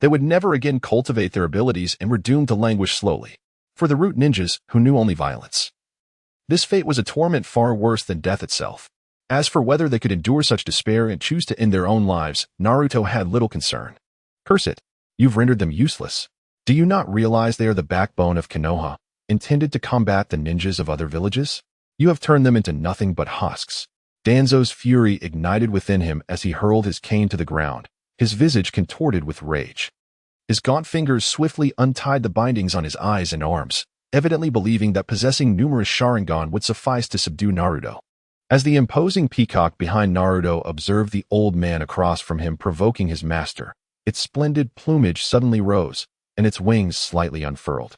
They would never again cultivate their abilities and were doomed to languish slowly. For the root ninjas, who knew only violence, this fate was a torment far worse than death itself. As for whether they could endure such despair and choose to end their own lives, Naruto had little concern. Curse it, you've rendered them useless. Do you not realize they are the backbone of Konoha, intended to combat the ninjas of other villages? You have turned them into nothing but husks. Danzo's fury ignited within him as he hurled his cane to the ground, his visage contorted with rage. His gaunt fingers swiftly untied the bindings on his eyes and arms, evidently believing that possessing numerous Sharingan would suffice to subdue Naruto. As the imposing peacock behind Naruto observed the old man across from him provoking his master, its splendid plumage suddenly rose, and its wings slightly unfurled.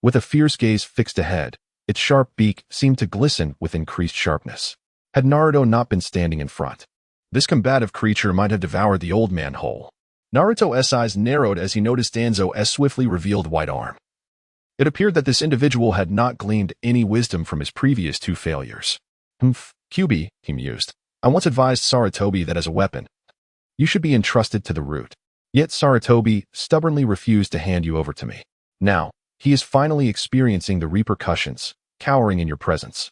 With a fierce gaze fixed ahead, its sharp beak seemed to glisten with increased sharpness. Had Naruto not been standing in front, this combative creature might have devoured the old man whole. Naruto's eyes narrowed as he noticed Danzo's swiftly revealed white arm. It appeared that this individual had not gleaned any wisdom from his previous 2 failures. Humph, Kyubi, he mused. I once advised Sarutobi that as a weapon, you should be entrusted to the root. Yet Sarutobi stubbornly refused to hand you over to me. Now, he is finally experiencing the repercussions, cowering in your presence.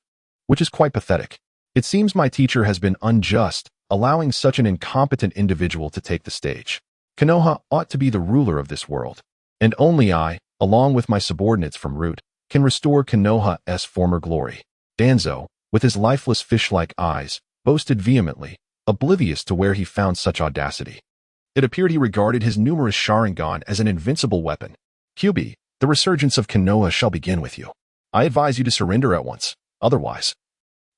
which is quite pathetic. It seems my teacher has been unjust, allowing such an incompetent individual to take the stage. Konoha ought to be the ruler of this world, and only I, along with my subordinates from Root, can restore Konoha's former glory. Danzo, with his lifeless fish-like eyes, boasted vehemently, oblivious to where he found such audacity. It appeared he regarded his numerous Sharingan as an invincible weapon. QB, the resurgence of Konoha shall begin with you. I advise you to surrender at once, otherwise.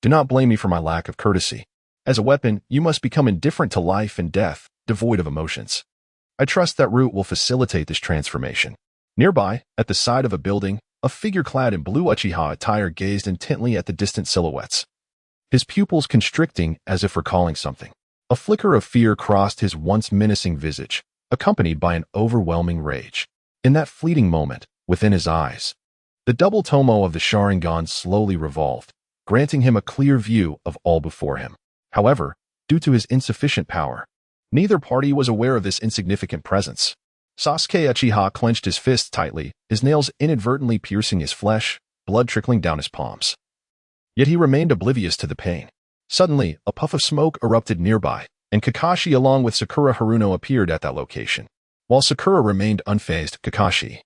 Do not blame me for my lack of courtesy. As a weapon, you must become indifferent to life and death, devoid of emotions. I trust that Root will facilitate this transformation. Nearby, at the side of a building, a figure clad in blue Uchiha attire gazed intently at the distant silhouettes, his pupils constricting as if recalling something. A flicker of fear crossed his once menacing visage, accompanied by an overwhelming rage. In that fleeting moment, within his eyes, the double tomo of the Sharingan slowly revolved, granting him a clear view of all before him. However, due to his insufficient power, neither party was aware of this insignificant presence. Sasuke Uchiha clenched his fists tightly, his nails inadvertently piercing his flesh, blood trickling down his palms. Yet he remained oblivious to the pain. Suddenly, a puff of smoke erupted nearby, and Kakashi along with Sakura Haruno appeared at that location. While Sakura remained unfazed, Kakashi,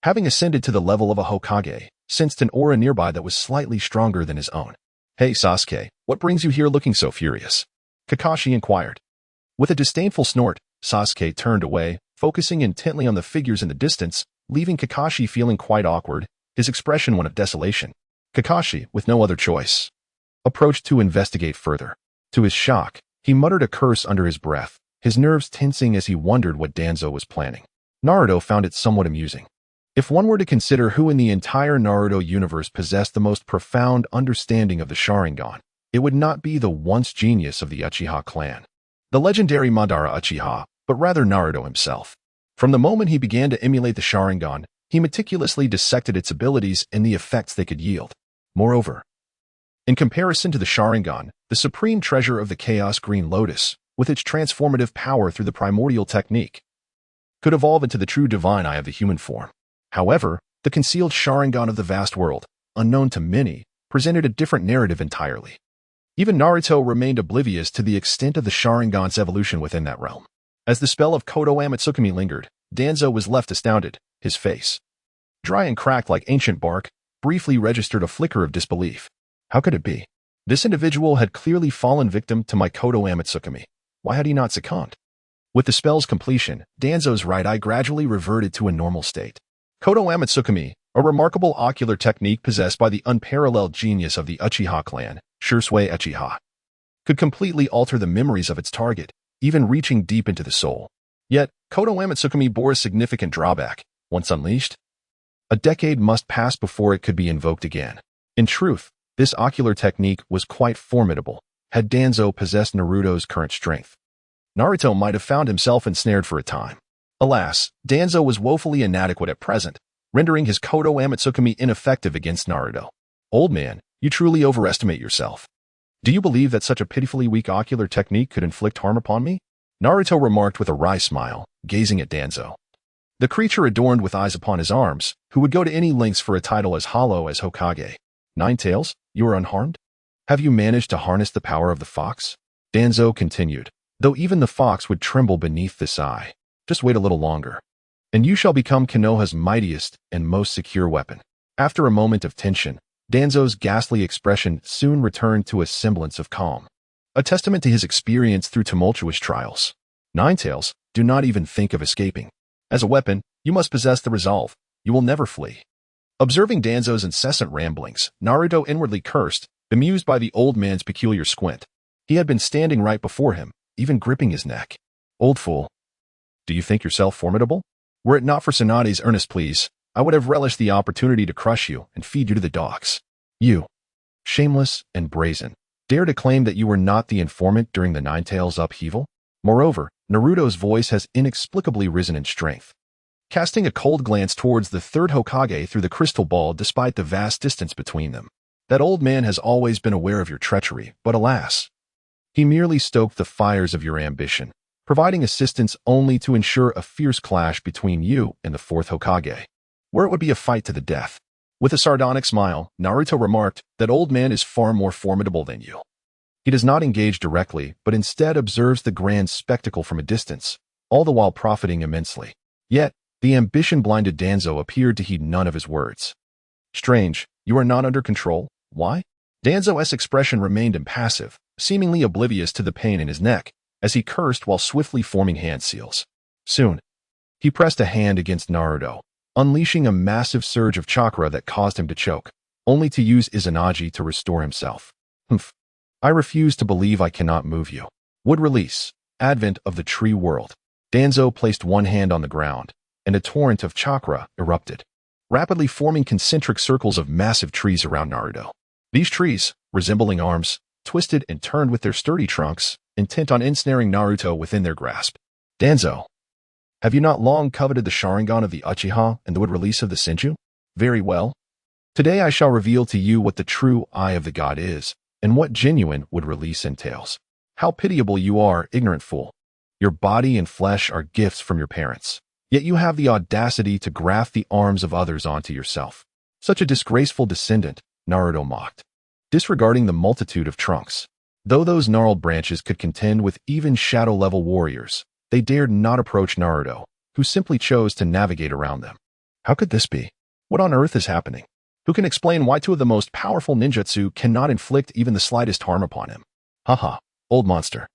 having ascended to the level of a Hokage, sensed an aura nearby that was slightly stronger than his own. Hey Sasuke, what brings you here looking so furious? Kakashi inquired. With a disdainful snort, Sasuke turned away, focusing intently on the figures in the distance, leaving Kakashi feeling quite awkward, his expression one of desolation. Kakashi, with no other choice, approached to investigate further. To his shock, he muttered a curse under his breath, his nerves tensing as he wondered what Danzo was planning. Naruto found it somewhat amusing. If one were to consider who in the entire Naruto universe possessed the most profound understanding of the Sharingan, it would not be the once genius of the Uchiha clan, the legendary Madara Uchiha, but rather Naruto himself. From the moment he began to emulate the Sharingan, he meticulously dissected its abilities and the effects they could yield. Moreover, in comparison to the Sharingan, the supreme treasure of the Chaos Green Lotus, with its transformative power through the primordial technique, could evolve into the true divine eye of the human form. However, the concealed Sharingan of the vast world, unknown to many, presented a different narrative entirely. Even Naruto remained oblivious to the extent of the Sharingan's evolution within that realm. As the spell of Kodo Amatsukami lingered, Danzo was left astounded, his face, dry and cracked like ancient bark, briefly registered a flicker of disbelief. How could it be? This individual had clearly fallen victim to my Kodo Amatsukami. Why had he not succumbed? With the spell's completion, Danzo's right eye gradually reverted to a normal state. Kodo Amatsukami, a remarkable ocular technique possessed by the unparalleled genius of the Uchiha clan, Shursui Uchiha, could completely alter the memories of its target, even reaching deep into the soul. Yet, Kodo Amatsukami bore a significant drawback. Once unleashed, a decade must pass before it could be invoked again. In truth, this ocular technique was quite formidable, had Danzo possessed Naruto's current strength. Naruto might have found himself ensnared for a time. Alas, Danzo was woefully inadequate at present, rendering his Kodo Amatsukami ineffective against Naruto. Old man, you truly overestimate yourself. Do you believe that such a pitifully weak ocular technique could inflict harm upon me? Naruto remarked with a wry smile, gazing at Danzo. The creature adorned with eyes upon his arms, who would go to any lengths for a title as hollow as Hokage. Nine-Tails, you are unharmed? Have you managed to harness the power of the fox? Danzo continued, though even the fox would tremble beneath this eye. Just wait a little longer, and you shall become Konoha's mightiest and most secure weapon. After a moment of tension, Danzo's ghastly expression soon returned to a semblance of calm, a testament to his experience through tumultuous trials. Nine-Tails, do not even think of escaping. As a weapon, you must possess the resolve. You will never flee. Observing Danzo's incessant ramblings, Naruto inwardly cursed, bemused by the old man's peculiar squint. He had been standing right before him, even gripping his neck. Old fool. Do you think yourself formidable? Were it not for Tsunade's earnest pleas, I would have relished the opportunity to crush you and feed you to the dogs. You, shameless and brazen, dare to claim that you were not the informant during the Nine-Tails upheaval? Moreover, Naruto's voice has inexplicably risen in strength, casting a cold glance towards the third Hokage through the crystal ball despite the vast distance between them. That old man has always been aware of your treachery, but alas, he merely stoked the fires of your ambition, providing assistance only to ensure a fierce clash between you and the fourth Hokage, where it would be a fight to the death. With a sardonic smile, Naruto remarked, "That old man is far more formidable than you." He does not engage directly, but instead observes the grand spectacle from a distance, all the while profiting immensely. Yet, the ambition-blinded Danzo appeared to heed none of his words. "Strange, you are not under control? Why?" Danzo's expression remained impassive, seemingly oblivious to the pain in his neck, as he cursed while swiftly forming hand seals. Soon, he pressed a hand against Naruto, unleashing a massive surge of chakra that caused him to choke, only to use Izanagi to restore himself. "Humph. I refuse to believe I cannot move you." Would release. Advent of the tree world. Danzo placed one hand on the ground, and a torrent of chakra erupted, rapidly forming concentric circles of massive trees around Naruto. These trees, resembling arms, twisted and turned with their sturdy trunks, intent on ensnaring Naruto within their grasp. "Danzo, have you not long coveted the Sharingan of the Uchiha and the wood release of the Senju? Very well. Today I shall reveal to you what the true eye of the god is, and what genuine would release entails. How pitiable you are, ignorant fool. Your body and flesh are gifts from your parents, yet you have the audacity to graft the arms of others onto yourself. Such a disgraceful descendant," Naruto mocked, disregarding the multitude of trunks. Though those gnarled branches could contend with even shadow-level warriors, they dared not approach Naruto, who simply chose to navigate around them. How could this be? What on earth is happening? Who can explain why two of the most powerful ninjutsu cannot inflict even the slightest harm upon him? Haha, old monster.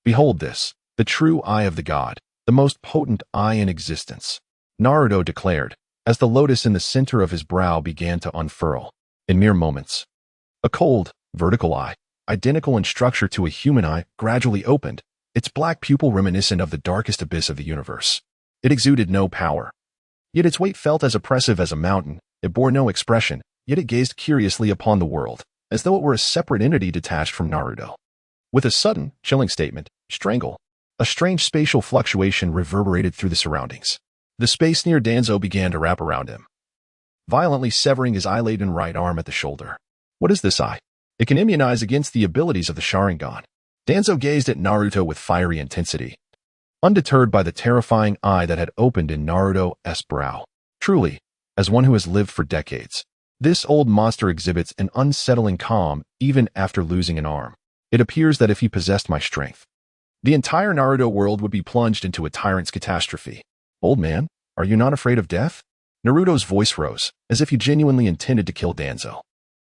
Behold this, the true eye of the god, the most potent eye in existence, Naruto declared, as the lotus in the center of his brow began to unfurl. In mere moments, a cold, vertical eye, identical in structure to a human eye, gradually opened, its black pupil reminiscent of the darkest abyss of the universe. It exuded no power. Yet its weight felt as oppressive as a mountain. It bore no expression, yet it gazed curiously upon the world, as though it were a separate entity detached from Naruto. With a sudden, chilling statement, "Strangle," a strange spatial fluctuation reverberated through the surroundings. The space near Danzo began to wrap around him, violently severing his eye-laden right arm at the shoulder. What is this eye? It can immunize against the abilities of the Sharingan. Danzo gazed at Naruto with fiery intensity, undeterred by the terrifying eye that had opened in Naruto's brow. Truly, as one who has lived for decades, this old monster exhibits an unsettling calm even after losing an arm. It appears that if he possessed my strength, the entire Naruto world would be plunged into a tyrant's catastrophe. Old man, are you not afraid of death? Naruto's voice rose, as if he genuinely intended to kill Danzo.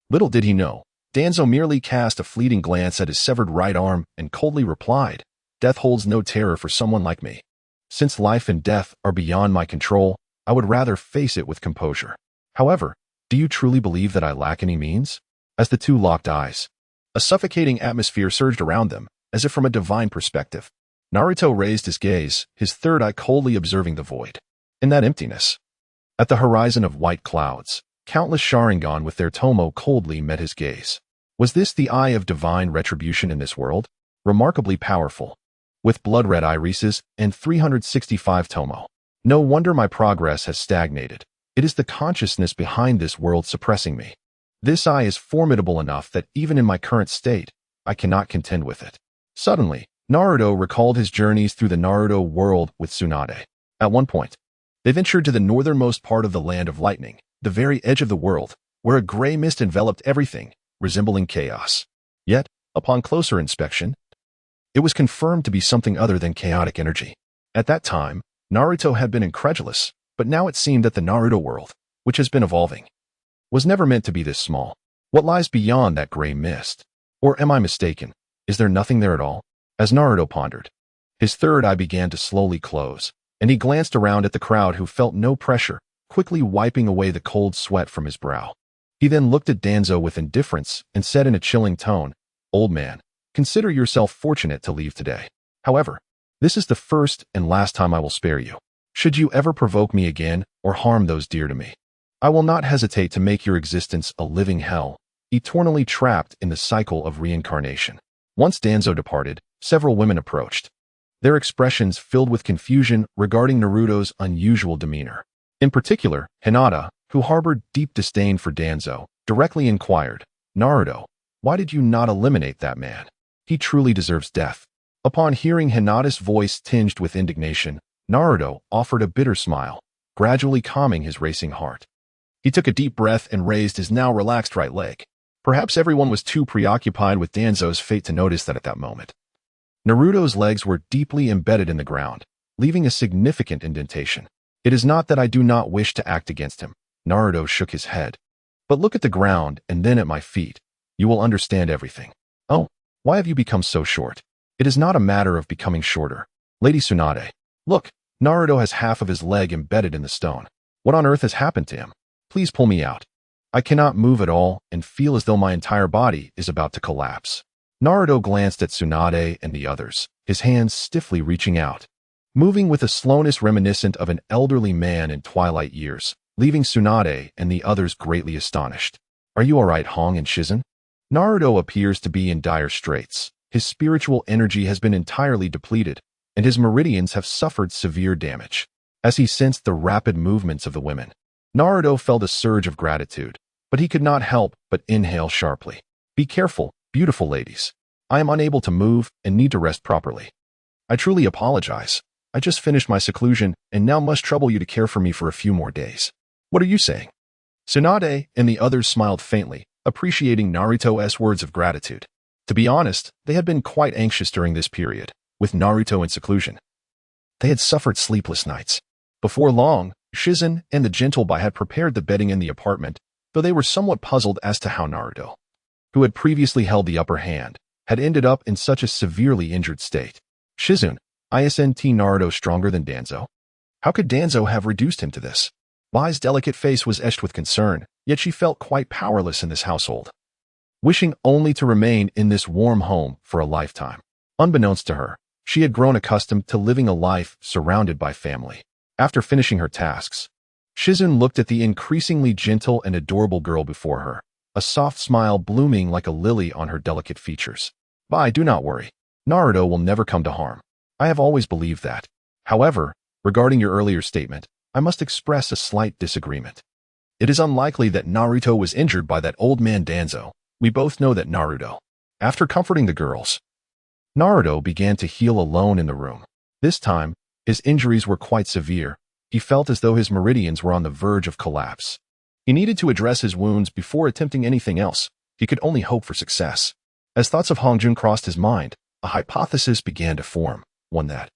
Little did he know, Danzo merely cast a fleeting glance at his severed right arm and coldly replied, "Death holds no terror for someone like me. Since life and death are beyond my control, I would rather face it with composure. However, do you truly believe that I lack any means?" As the two locked eyes, a suffocating atmosphere surged around them, as if from a divine perspective. Naruto raised his gaze, his third eye coldly observing the void. In that emptiness, at the horizon of white clouds, countless Sharingan with their tomo coldly met his gaze. Was this the eye of divine retribution in this world? Remarkably powerful, with blood-red irises and 365 tomo. No wonder my progress has stagnated. It is the consciousness behind this world suppressing me. This eye is formidable enough that even in my current state, I cannot contend with it. Suddenly, Naruto recalled his journeys through the Naruto world with Tsunade. At one point, they ventured to the northernmost part of the Land of Lightning, the very edge of the world, where a gray mist enveloped everything, resembling chaos. Yet, upon closer inspection, it was confirmed to be something other than chaotic energy. At that time, Naruto had been incredulous, but now it seemed that the Naruto world, which has been evolving, was never meant to be this small. What lies beyond that gray mist? Or am I mistaken? Is there nothing there at all? As Naruto pondered, his third eye began to slowly close, and he glanced around at the crowd who felt no pressure, quickly wiping away the cold sweat from his brow. He then looked at Danzo with indifference and said in a chilling tone, "Old man, consider yourself fortunate to leave today. However, this is the first and last time I will spare you. Should you ever provoke me again or harm those dear to me, I will not hesitate to make your existence a living hell, eternally trapped in the cycle of reincarnation." Once Danzo departed, several women approached, their expressions filled with confusion regarding Naruto's unusual demeanor. In particular, Hinata, who harbored deep disdain for Danzo, directly inquired, "Naruto, why did you not eliminate that man? He truly deserves death." Upon hearing Hinata's voice tinged with indignation, Naruto offered a bitter smile, gradually calming his racing heart. He took a deep breath and raised his now relaxed right leg. Perhaps everyone was too preoccupied with Danzo's fate to notice that at that moment. Naruto's legs were deeply embedded in the ground, leaving a significant indentation. It is not that I do not wish to act against him. Naruto shook his head. But look at the ground and then at my feet. You will understand everything. Oh, why have you become so short? It is not a matter of becoming shorter. Lady Tsunade, look, Naruto has half of his leg embedded in the stone. What on earth has happened to him? Please pull me out. I cannot move at all and feel as though my entire body is about to collapse. Naruto glanced at Tsunade and the others, his hands stiffly reaching out, moving with a slowness reminiscent of an elderly man in twilight years, leaving Tsunade and the others greatly astonished. Are you all right, Hong and Shizen? Naruto appears to be in dire straits. His spiritual energy has been entirely depleted, and his meridians have suffered severe damage. As he sensed the rapid movements of the women, Naruto felt a surge of gratitude, but he could not help but inhale sharply. Be careful, beautiful ladies. I am unable to move and need to rest properly. I truly apologize. I just finished my seclusion and now must trouble you to care for me for a few more days. What are you saying? Tsunade and the others smiled faintly, appreciating Naruto's words of gratitude. To be honest, they had been quite anxious during this period, with Naruto in seclusion. They had suffered sleepless nights. Before long, Shizen and the gentle Bai had prepared the bedding in the apartment, though they were somewhat puzzled as to how Naruto, who had previously held the upper hand, had ended up in such a severely injured state. Shizen, isn't Naruto stronger than Danzo? How could Danzo have reduced him to this? Bai's delicate face was etched with concern, yet she felt quite powerless in this household, wishing only to remain in this warm home for a lifetime. Unbeknownst to her, she had grown accustomed to living a life surrounded by family. After finishing her tasks, Shizen looked at the increasingly gentle and adorable girl before her, a soft smile blooming like a lily on her delicate features. Bai, do not worry. Naruto will never come to harm. I have always believed that. However, regarding your earlier statement, I must express a slight disagreement. It is unlikely that Naruto was injured by that old man Danzo. We both know that Naruto. After comforting the girls, Naruto began to heal alone in the room. This time, his injuries were quite severe. He felt as though his meridians were on the verge of collapse. He needed to address his wounds before attempting anything else. He could only hope for success. As thoughts of Hongjun crossed his mind, a hypothesis began to form, one that,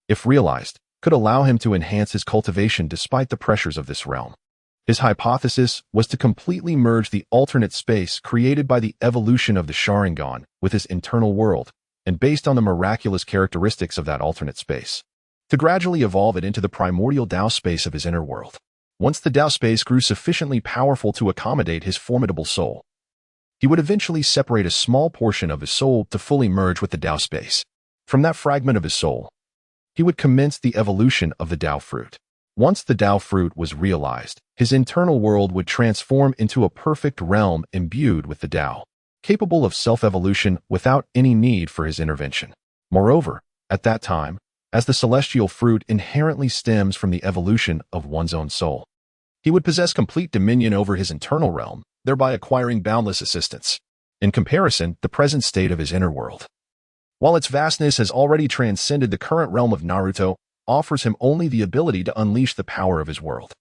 if realized, could allow him to enhance his cultivation despite the pressures of this realm. His hypothesis was to completely merge the alternate space created by the evolution of the Sharingan with his internal world, and based on the miraculous characteristics of that alternate space, to gradually evolve it into the primordial Tao space of his inner world. Once the Tao space grew sufficiently powerful to accommodate his formidable soul, he would eventually separate a small portion of his soul to fully merge with the Tao space. From that fragment of his soul, he would commence the evolution of the Tao fruit. Once the Tao fruit was realized, his internal world would transform into a perfect realm imbued with the Tao, capable of self-evolution without any need for his intervention. Moreover, at that time, as the celestial fruit inherently stems from the evolution of one's own soul, he would possess complete dominion over his internal realm, thereby acquiring boundless assistance. In comparison, the present state of his inner world, while its vastness has already transcended the current realm of Naruto, offers him only the ability to unleash the power of his world.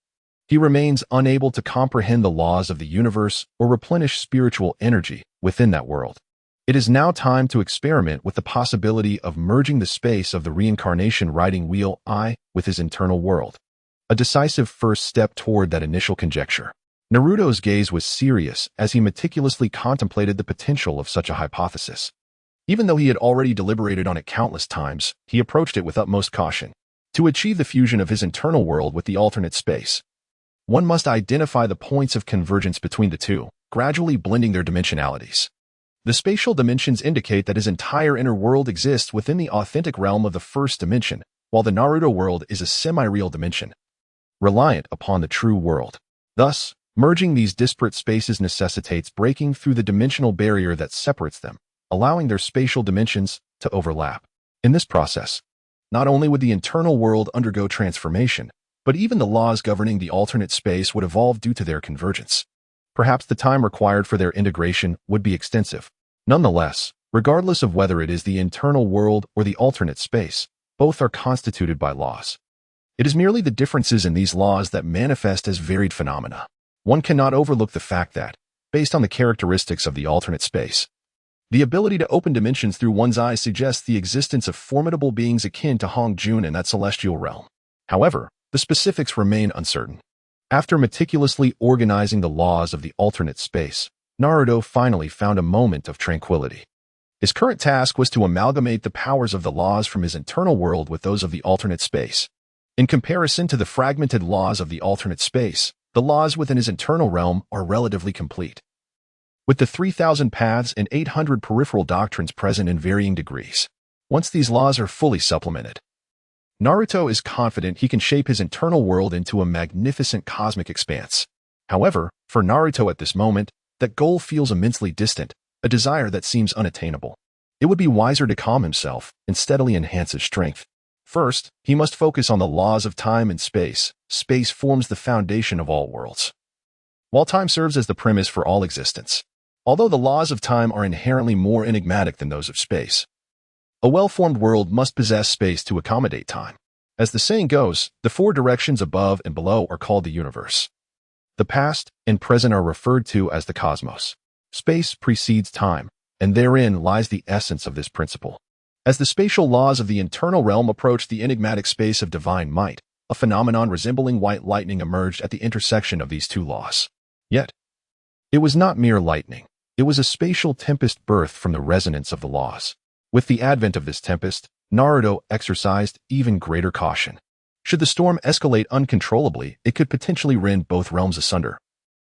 He remains unable to comprehend the laws of the universe or replenish spiritual energy within that world. It is now time to experiment with the possibility of merging the space of the reincarnation riding wheel I with his internal world, a decisive first step toward that initial conjecture. Naruto's gaze was serious as he meticulously contemplated the potential of such a hypothesis. Even though he had already deliberated on it countless times, he approached it with utmost caution. To achieve the fusion of his internal world with the alternate space, one must identify the points of convergence between the two, gradually blending their dimensionalities. The spatial dimensions indicate that his entire inner world exists within the authentic realm of the first dimension, while the Naruto world is a semi-real dimension, reliant upon the true world. Thus, merging these disparate spaces necessitates breaking through the dimensional barrier that separates them, allowing their spatial dimensions to overlap. In this process, not only would the internal world undergo transformation, but even the laws governing the alternate space would evolve due to their convergence. Perhaps the time required for their integration would be extensive. Nonetheless, regardless of whether it is the internal world or the alternate space, both are constituted by laws. It is merely the differences in these laws that manifest as varied phenomena. one cannot overlook the fact that, based on the characteristics of the alternate space, the ability to open dimensions through one's eyes suggests the existence of formidable beings akin to Hong Jun in that celestial realm. However, the specifics remain uncertain. After meticulously organizing the laws of the alternate space, Naruto finally found a moment of tranquility. His current task was to amalgamate the powers of the laws from his internal world with those of the alternate space. In comparison to the fragmented laws of the alternate space, the laws within his internal realm are relatively complete. With the 3,000 paths and 800 peripheral doctrines present in varying degrees, once these laws are fully supplemented, Naruto is confident he can shape his internal world into a magnificent cosmic expanse. However, for Naruto at this moment, that goal feels immensely distant, a desire that seems unattainable. It would be wiser to calm himself and steadily enhance his strength. First, he must focus on the laws of time and space. Space forms the foundation of all worlds, while time serves as the premise for all existence. Although the laws of time are inherently more enigmatic than those of space, a well-formed world must possess space to accommodate time. As the saying goes, the four directions above and below are called the universe. The past and present are referred to as the cosmos. Space precedes time, and therein lies the essence of this principle. As the spatial laws of the internal realm approach the enigmatic space of divine might, a phenomenon resembling white lightning emerged at the intersection of these two laws. Yet, it was not mere lightning. It was a spatial tempest birthed from the resonance of the laws. With the advent of this tempest, Naruto exercised even greater caution. Should the storm escalate uncontrollably, it could potentially rend both realms asunder,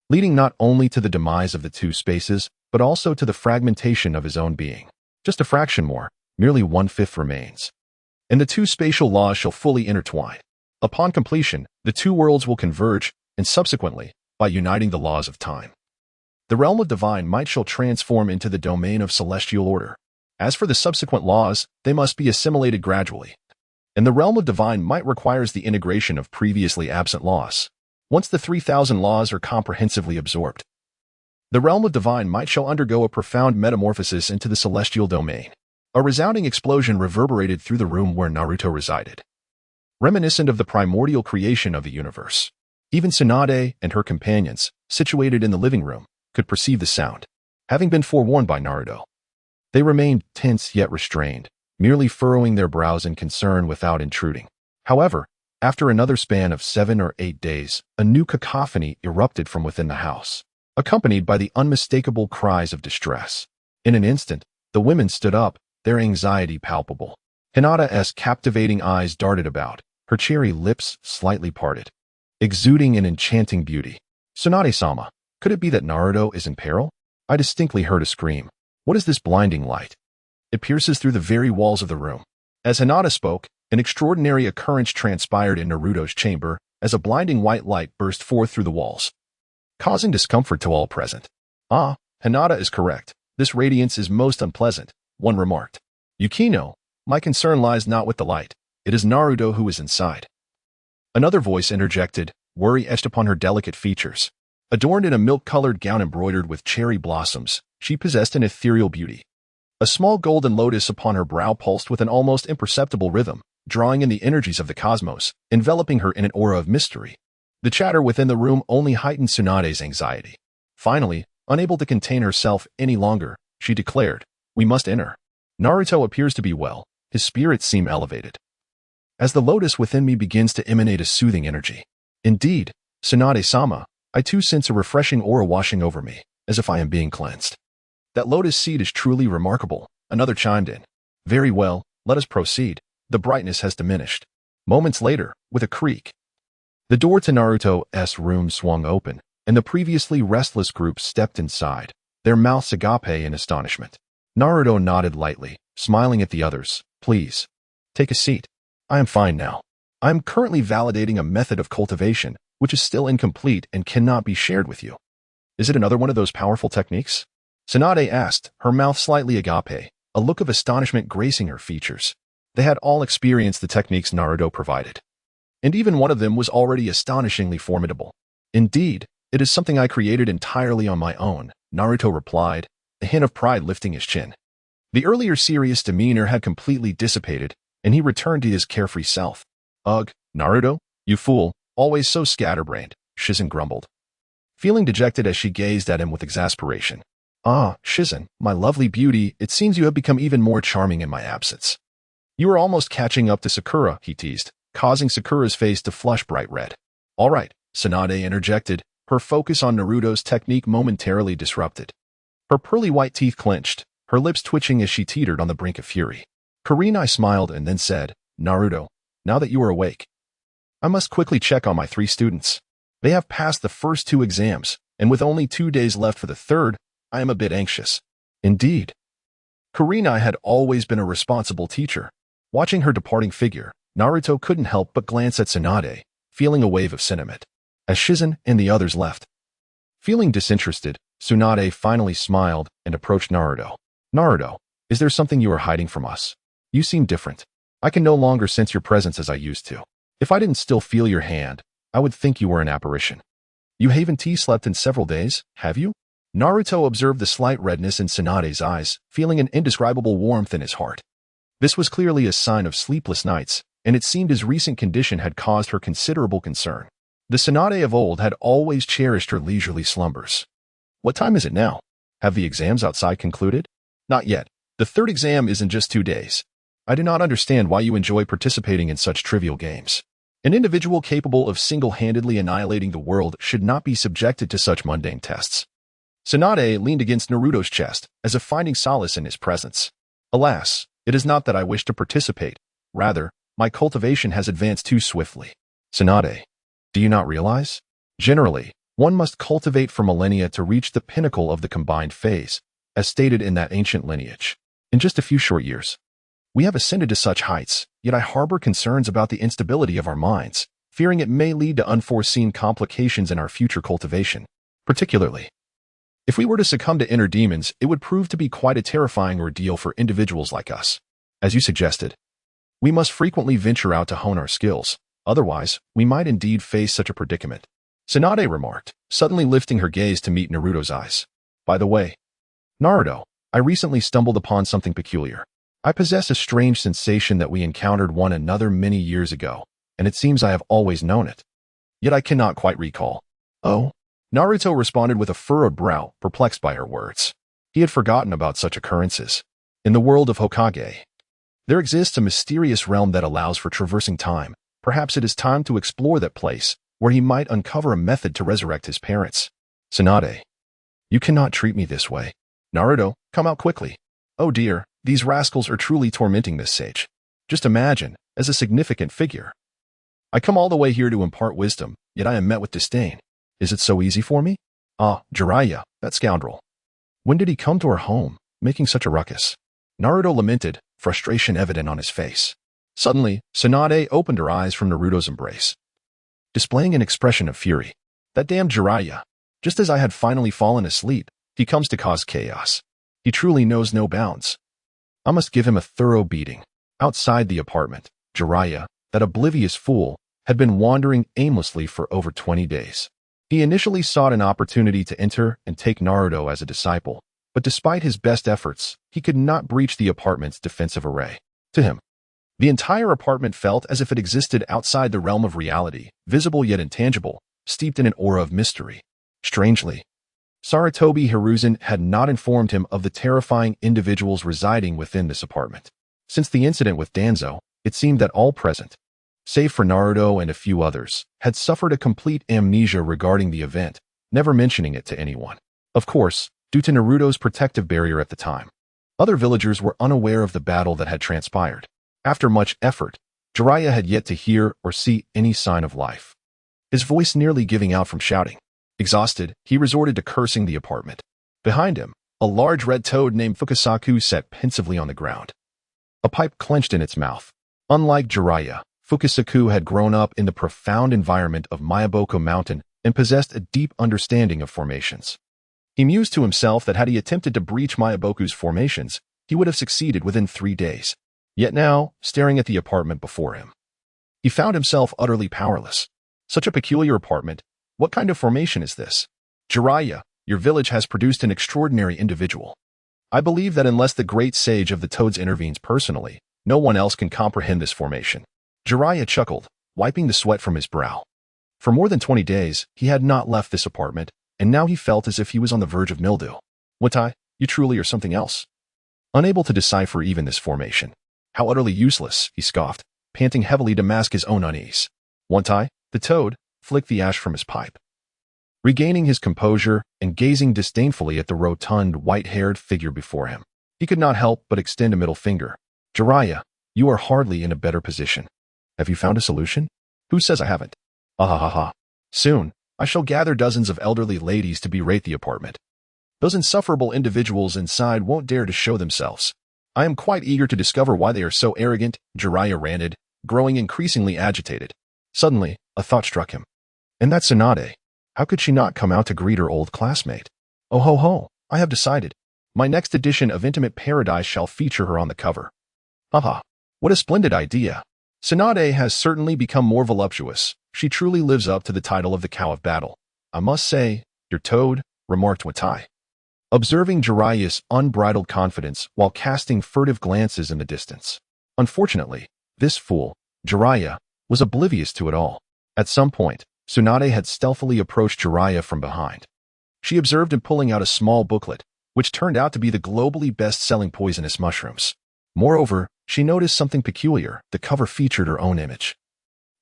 leading not only to the demise of the two spaces, but also to the fragmentation of his own being. Just a fraction more, merely 1/5 remains, and the two spatial laws shall fully intertwine. Upon completion, the two worlds will converge, and subsequently, by uniting the laws of time, the realm of divine might shall transform into the domain of celestial order. As for the subsequent laws, they must be assimilated gradually, and the realm of divine might requires the integration of previously absent laws. Once the 3,000 laws are comprehensively absorbed, the realm of divine might shall undergo a profound metamorphosis into the celestial domain. A resounding explosion reverberated through the room where Naruto resided, reminiscent of the primordial creation of the universe. Even Tsunade and her companions, situated in the living room, could perceive the sound. Having been forewarned by Naruto, they remained tense yet restrained, merely furrowing their brows in concern without intruding. However, after another span of 7 or 8 days, a new cacophony erupted from within the house, accompanied by the unmistakable cries of distress. In an instant, the women stood up, their anxiety palpable. Hinata's captivating eyes darted about, her cherry lips slightly parted, exuding an enchanting beauty. Tsunade-sama, could it be that Naruto is in peril? I distinctly heard a scream. What is this blinding light? It pierces through the very walls of the room. As Hinata spoke, an extraordinary occurrence transpired in Naruto's chamber as a blinding white light burst forth through the walls, causing discomfort to all present. Ah, Hinata is correct. This radiance is most unpleasant, one remarked. Yukino, my concern lies not with the light. It is Naruto who is inside. Another voice interjected, worry etched upon her delicate features. Adorned in a milk-colored gown embroidered with cherry blossoms, she possessed an ethereal beauty. A small golden lotus upon her brow pulsed with an almost imperceptible rhythm, drawing in the energies of the cosmos, enveloping her in an aura of mystery. The chatter within the room only heightened Tsunade's anxiety. Finally, unable to contain herself any longer, she declared, "We must enter." Naruto appears to be well. His spirits seem elevated, as the lotus within me begins to emanate a soothing energy. Indeed, Tsunade-sama, I too sense a refreshing aura washing over me, as if I am being cleansed. That lotus seed is truly remarkable, another chimed in. Very well, let us proceed. The brightness has diminished. Moments later, with a creak, the door to Naruto's room swung open, and the previously restless group stepped inside, their mouths agape in astonishment. Naruto nodded lightly, smiling at the others. Please, take a seat. I am fine now. I am currently validating a method of cultivation, which is still incomplete and cannot be shared with you. Is it another one of those powerful techniques? Tsunade asked, her mouth slightly agape, a look of astonishment gracing her features. They had all experienced the techniques Naruto provided, and even one of them was already astonishingly formidable. Indeed, it is something I created entirely on my own, Naruto replied, a hint of pride lifting his chin. The earlier serious demeanor had completely dissipated, and he returned to his carefree self. Ugh, Naruto, you fool, always so scatterbrained, Shizen grumbled. feeling dejected as she gazed at him with exasperation. "Ah, Shizen, my lovely beauty, it seems you have become even more charming in my absence." "You are almost catching up to Sakura," he teased, causing Sakura's face to flush bright red. "All right," Tsunade interjected, her focus on Naruto's technique momentarily disrupted. Her pearly white teeth clenched, her lips twitching as she teetered on the brink of fury. Kurenai smiled and then said, "Naruto, now that you are awake, I must quickly check on my 3 students. They have passed the first 2 exams, and with only 2 days left for the third, I am a bit anxious." Indeed. Kurenai had always been a responsible teacher. Watching her departing figure, Naruto couldn't help but glance at Tsunade, feeling a wave of sentiment. As Shizen and the others left, feeling disinterested, Tsunade finally smiled and approached Naruto. "Naruto, is there something you are hiding from us? You seem different. I can no longer sense your presence as I used to. If I didn't still feel your hand, I would think you were an apparition. You haven't slept in several days, have you?" Naruto observed the slight redness in Tsunade's eyes, feeling an indescribable warmth in his heart. This was clearly a sign of sleepless nights, and it seemed his recent condition had caused her considerable concern. The Tsunade of old had always cherished her leisurely slumbers. "What time is it now? Have the exams outside concluded?" "Not yet. The third exam is in just 2 days. I do not understand why you enjoy participating in such trivial games. An individual capable of single-handedly annihilating the world should not be subjected to such mundane tests." Tsunade leaned against Naruto's chest, as if finding solace in his presence. "Alas, it is not that I wish to participate. Rather, my cultivation has advanced too swiftly." "Tsunade, do you not realize? Generally, one must cultivate for millennia to reach the pinnacle of the combined phase, as stated in that ancient lineage. In just a few short years, we have ascended to such heights, yet I harbor concerns about the instability of our minds, fearing it may lead to unforeseen complications in our future cultivation. Particularly, if we were to succumb to inner demons, it would prove to be quite a terrifying ordeal for individuals like us. As you suggested, we must frequently venture out to hone our skills, otherwise we might indeed face such a predicament," Tsunade remarked, suddenly lifting her gaze to meet Naruto's eyes. "By the way, Naruto, I recently stumbled upon something peculiar. I possess a strange sensation that we encountered one another many years ago, and it seems I have always known it. Yet I cannot quite recall." "Oh?" Naruto responded with a furrowed brow, perplexed by her words. He had forgotten about such occurrences. In the world of Hokage, there exists a mysterious realm that allows for traversing time. Perhaps it is time to explore that place, where he might uncover a method to resurrect his parents. "Tsunade, you cannot treat me this way. Naruto, come out quickly. Oh dear, these rascals are truly tormenting this sage. Just imagine, as a significant figure, I come all the way here to impart wisdom, yet I am met with disdain. Is it so easy for me? Ah, Jiraiya, that scoundrel. When did he come to our home, making such a ruckus?" Naruto lamented, frustration evident on his face. Suddenly, Tsunade opened her eyes from Naruto's embrace, displaying an expression of fury. "That damned Jiraiya. Just as I had finally fallen asleep, he comes to cause chaos. He truly knows no bounds. I must give him a thorough beating." Outside the apartment, Jiraiya, that oblivious fool, had been wandering aimlessly for over 20 days. He initially sought an opportunity to enter and take Naruto as a disciple, but despite his best efforts, he could not breach the apartment's defensive array. To him, the entire apartment felt as if it existed outside the realm of reality, visible yet intangible, steeped in an aura of mystery. Strangely, Sarutobi Hiruzen had not informed him of the terrifying individuals residing within this apartment. Since the incident with Danzo, it seemed that all present, save for Naruto and a few others, had suffered a complete amnesia regarding the event, never mentioning it to anyone. Of course, due to Naruto's protective barrier at the time, other villagers were unaware of the battle that had transpired. After much effort, Jiraiya had yet to hear or see any sign of life, his voice nearly giving out from shouting. Exhausted, he resorted to cursing the apartment. Behind him, a large red toad named Fukasaku sat pensively on the ground, a pipe clenched in its mouth. Unlike Jiraiya, Fukasaku had grown up in the profound environment of Mayaboko Mountain and possessed a deep understanding of formations. He mused to himself that had he attempted to breach Mayaboku's formations, he would have succeeded within 3 days. Yet now, staring at the apartment before him, he found himself utterly powerless. Such a peculiar apartment. What kind of formation is this? Jiraiya, your village has produced an extraordinary individual. I believe that unless the great sage of the toads intervenes personally, no one else can comprehend this formation. Jiraiya chuckled, wiping the sweat from his brow. For more than 20 days, he had not left this apartment, and now he felt as if he was on the verge of mildew. Watai, you truly are something else. Unable to decipher even this formation. How utterly useless, he scoffed, panting heavily to mask his own unease. Watai, the toad, flicked the ash from his pipe. Regaining his composure and gazing disdainfully at the rotund, white-haired figure before him, he could not help but extend a middle finger. Jiraiya, you are hardly in a better position. Have you found a solution? Who says I haven't? Ah. Soon, I shall gather dozens of elderly ladies to berate the apartment. Those insufferable individuals inside won't dare to show themselves. I am quite eager to discover why they are so arrogant, Jiraiya ranted, growing increasingly agitated. Suddenly, a thought struck him. And that's Tsunade. How could she not come out to greet her old classmate? Oh ho, I have decided. My next edition of Intimate Paradise shall feature her on the cover. Haha, what a splendid idea. Tsunade has certainly become more voluptuous. She truly lives up to the title of the Cow of Battle. I must say, your toad, remarked Watai, observing Jiraiya's unbridled confidence while casting furtive glances in the distance. Unfortunately, this fool, Jiraiya, was oblivious to it all. At some point, Tsunade had stealthily approached Jiraiya from behind. She observed him pulling out a small booklet, which turned out to be the globally best-selling poisonous mushrooms. Moreover, she noticed something peculiar. The cover featured her own image,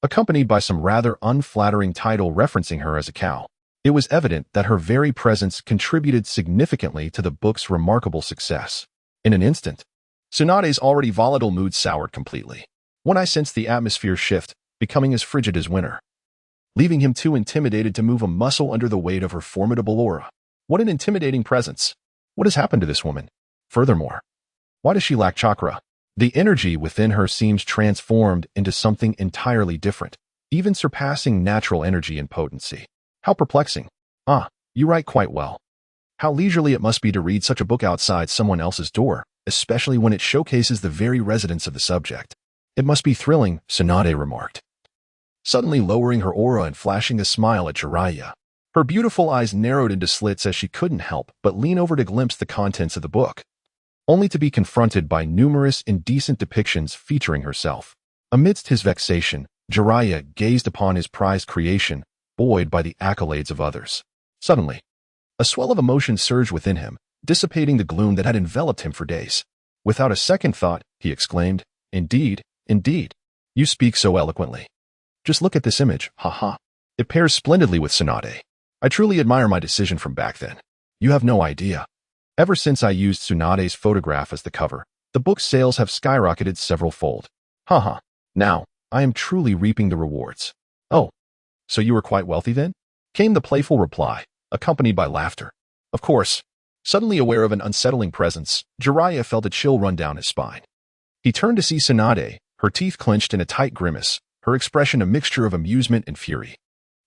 accompanied by some rather unflattering title referencing her as a cow. It was evident that her very presence contributed significantly to the book's remarkable success. In an instant, Tsunade's already volatile mood soured completely. When I sensed the atmosphere shift, becoming as frigid as winter, leaving him too intimidated to move a muscle under the weight of her formidable aura. What an intimidating presence. What has happened to this woman? Furthermore, why does she lack chakra? The energy within her seems transformed into something entirely different, even surpassing natural energy and potency. How perplexing. Ah, you write quite well. How leisurely it must be to read such a book outside someone else's door, especially when it showcases the very residence of the subject. It must be thrilling, Tsunade remarked, suddenly lowering her aura and flashing a smile at Jiraiya. Her beautiful eyes narrowed into slits as she couldn't help but lean over to glimpse the contents of the book, only to be confronted by numerous indecent depictions featuring herself. Amidst his vexation, Jiraiya gazed upon his prized creation, buoyed by the accolades of others. Suddenly, a swell of emotion surged within him, dissipating the gloom that had enveloped him for days. Without a second thought, he exclaimed, Indeed, you speak so eloquently. Just look at this image, haha. It pairs splendidly with Tsunade. I truly admire my decision from back then. You have no idea. Ever since I used Tsunade's photograph as the cover, the book's sales have skyrocketed several-fold. Haha. Now, I am truly reaping the rewards. Oh, so you were quite wealthy then? Came the playful reply, accompanied by laughter. Of course. Suddenly aware of an unsettling presence, Jiraiya felt a chill run down his spine. He turned to see Tsunade, her teeth clenched in a tight grimace, her expression a mixture of amusement and fury.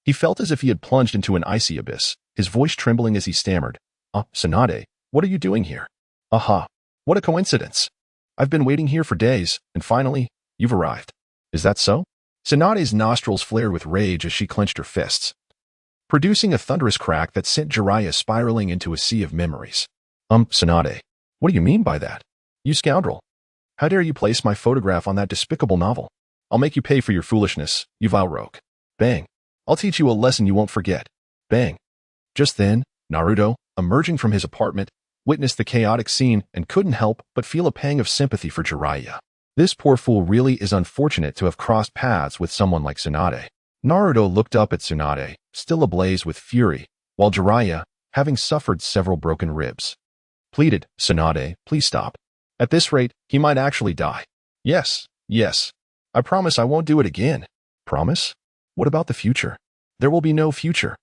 He felt as if he had plunged into an icy abyss, his voice trembling as he stammered, Tsunade, what are you doing here? Aha, what a coincidence. I've been waiting here for days, and finally, you've arrived. Is that so? Tsunade's nostrils flared with rage as she clenched her fists, producing a thunderous crack that sent Jiraiya spiraling into a sea of memories. Tsunade, what do you mean by that? You scoundrel. How dare you place my photograph on that despicable novel? I'll make you pay for your foolishness, you vile rogue. Bang. I'll teach you a lesson you won't forget. Bang. Just then, Naruto, emerging from his apartment, witnessed the chaotic scene and couldn't help but feel a pang of sympathy for Jiraiya. This poor fool really is unfortunate to have crossed paths with someone like Tsunade. Naruto looked up at Tsunade, still ablaze with fury, while Jiraiya, having suffered several broken ribs, pleaded, Tsunade, please stop. At this rate, he might actually die. Yes. I promise I won't do it again. Promise? What about the future? There will be no future.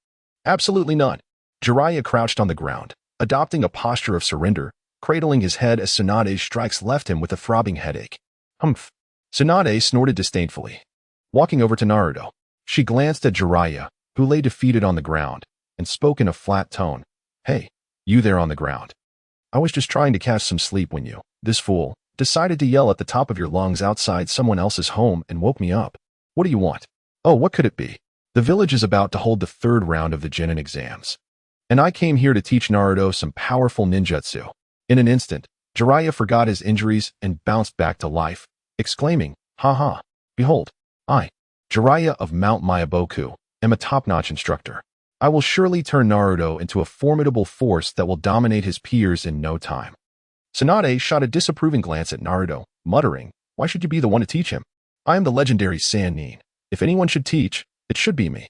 Absolutely none. Jiraiya crouched on the ground, adopting a posture of surrender, cradling his head as Tsunade's strikes left him with a throbbing headache. Humph. Tsunade snorted disdainfully. Walking over to Naruto, she glanced at Jiraiya, who lay defeated on the ground, and spoke in a flat tone. Hey, you there on the ground. I was just trying to catch some sleep when you, this fool, decided to yell at the top of your lungs outside someone else's home and woke me up. What do you want? Oh, what could it be? The village is about to hold the third round of the Genin exams, and I came here to teach Naruto some powerful ninjutsu. In an instant, Jiraiya forgot his injuries and bounced back to life, exclaiming, Ha! Behold, I, Jiraiya of Mount Mayaboku, am a top-notch instructor. I will surely turn Naruto into a formidable force that will dominate his peers in no time. Tsunade shot a disapproving glance at Naruto, muttering, "Why should you be the one to teach him? I am the legendary Sannin. If anyone should teach, it should be me."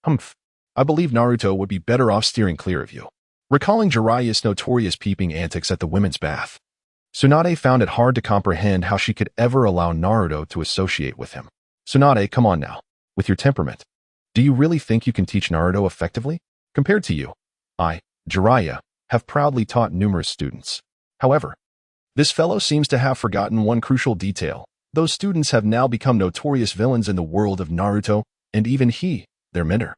Humph. I believe Naruto would be better off steering clear of you. Recalling Jiraiya's notorious peeping antics at the women's bath, Tsunade found it hard to comprehend how she could ever allow Naruto to associate with him. Tsunade, come on now. With your temperament, do you really think you can teach Naruto effectively? Compared to you, I, Jiraiya, have proudly taught numerous students. However, this fellow seems to have forgotten one crucial detail. Those students have now become notorious villains in the world of Naruto, and even he, their mentor,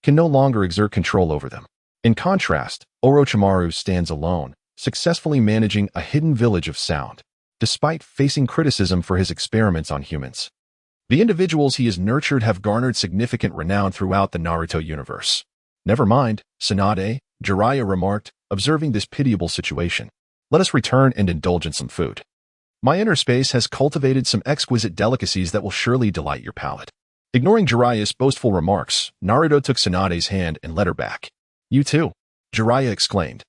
can no longer exert control over them. In contrast, Orochimaru stands alone, successfully managing a hidden village of sound, despite facing criticism for his experiments on humans. The individuals he has nurtured have garnered significant renown throughout the Naruto universe. Never mind, Tsunade, Jiraiya remarked, observing this pitiable situation. Let us return and indulge in some food. My inner space has cultivated some exquisite delicacies that will surely delight your palate. Ignoring Jiraiya's boastful remarks, Naruto took Tsunade's hand and led her back. You too, Jiraiya exclaimed.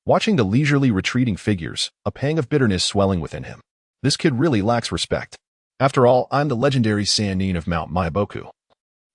Watching the leisurely retreating figures, a pang of bitterness swelling within him. This kid really lacks respect. After all, I'm the legendary Sannin of Mount Myaboku,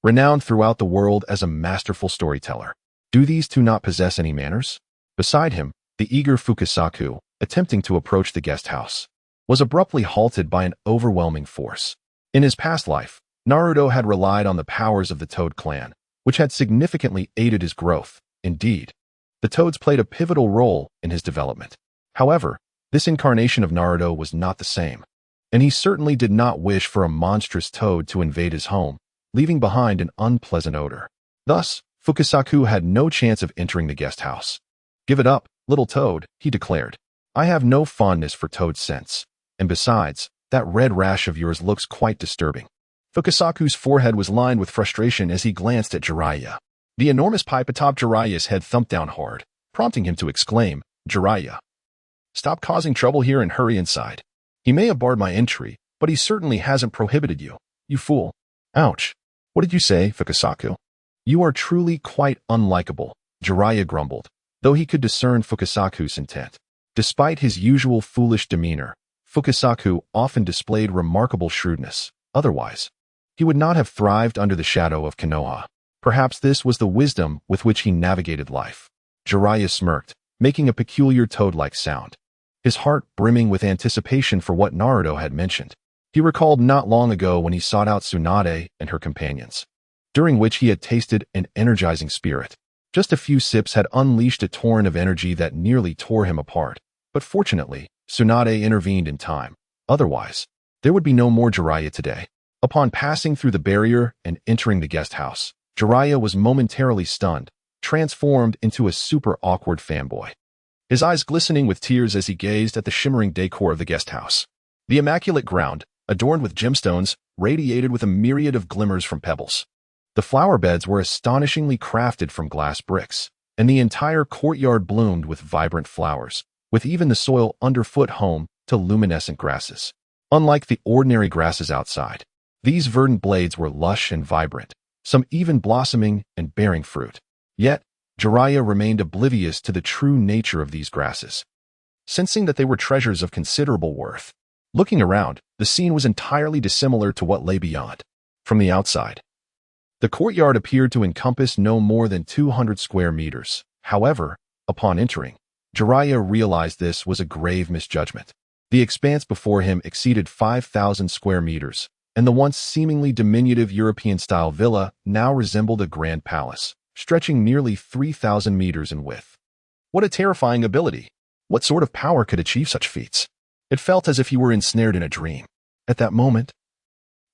renowned throughout the world as a masterful storyteller. Do these two not possess any manners? Beside him, the eager Fukasaku, attempting to approach the guest house, was abruptly halted by an overwhelming force. In his past life, Naruto had relied on the powers of the Toad clan, which had significantly aided his growth. Indeed, the Toads played a pivotal role in his development. However, this incarnation of Naruto was not the same, and he certainly did not wish for a monstrous toad to invade his home, leaving behind an unpleasant odor. Thus, Fukasaku had no chance of entering the guest house. Give it up, little toad, he declared. I have no fondness for toad scents, and besides, that red rash of yours looks quite disturbing. Fukasaku's forehead was lined with frustration as he glanced at Jiraiya. The enormous pipe atop Jiraiya's head thumped down hard, prompting him to exclaim, Jiraiya, stop causing trouble here and hurry inside. He may have barred my entry, but he certainly hasn't prohibited you, you fool. Ouch. What did you say, Fukasaku? You are truly quite unlikable, Jiraiya grumbled, though he could discern Fukasaku's intent. Despite his usual foolish demeanor, Fukasaku often displayed remarkable shrewdness. Otherwise, he would not have thrived under the shadow of Konoha. Perhaps this was the wisdom with which he navigated life. Jiraiya smirked, making a peculiar toad-like sound, his heart brimming with anticipation for what Naruto had mentioned. He recalled not long ago when he sought out Tsunade and her companions, during which he had tasted an energizing spirit. Just a few sips had unleashed a torrent of energy that nearly tore him apart, but fortunately, Tsunade intervened in time. Otherwise, there would be no more Jiraiya today. Upon passing through the barrier and entering the guest house, Jiraiya was momentarily stunned, transformed into a super awkward fanboy. His eyes glistening with tears as he gazed at the shimmering decor of the guest house. The immaculate ground, adorned with gemstones, radiated with a myriad of glimmers from pebbles. The flower beds were astonishingly crafted from glass bricks, and the entire courtyard bloomed with vibrant flowers, with even the soil underfoot home to luminescent grasses. Unlike the ordinary grasses outside, these verdant blades were lush and vibrant, some even blossoming and bearing fruit. Yet, Jiraiya remained oblivious to the true nature of these grasses, sensing that they were treasures of considerable worth. Looking around, the scene was entirely dissimilar to what lay beyond. From the outside, the courtyard appeared to encompass no more than 200 square meters. However, upon entering, Jiraiya realized this was a grave misjudgment. The expanse before him exceeded 5,000 square meters, and the once seemingly diminutive European-style villa now resembled a grand palace, stretching nearly 3,000 meters in width. What a terrifying ability! What sort of power could achieve such feats? It felt as if he were ensnared in a dream. At that moment,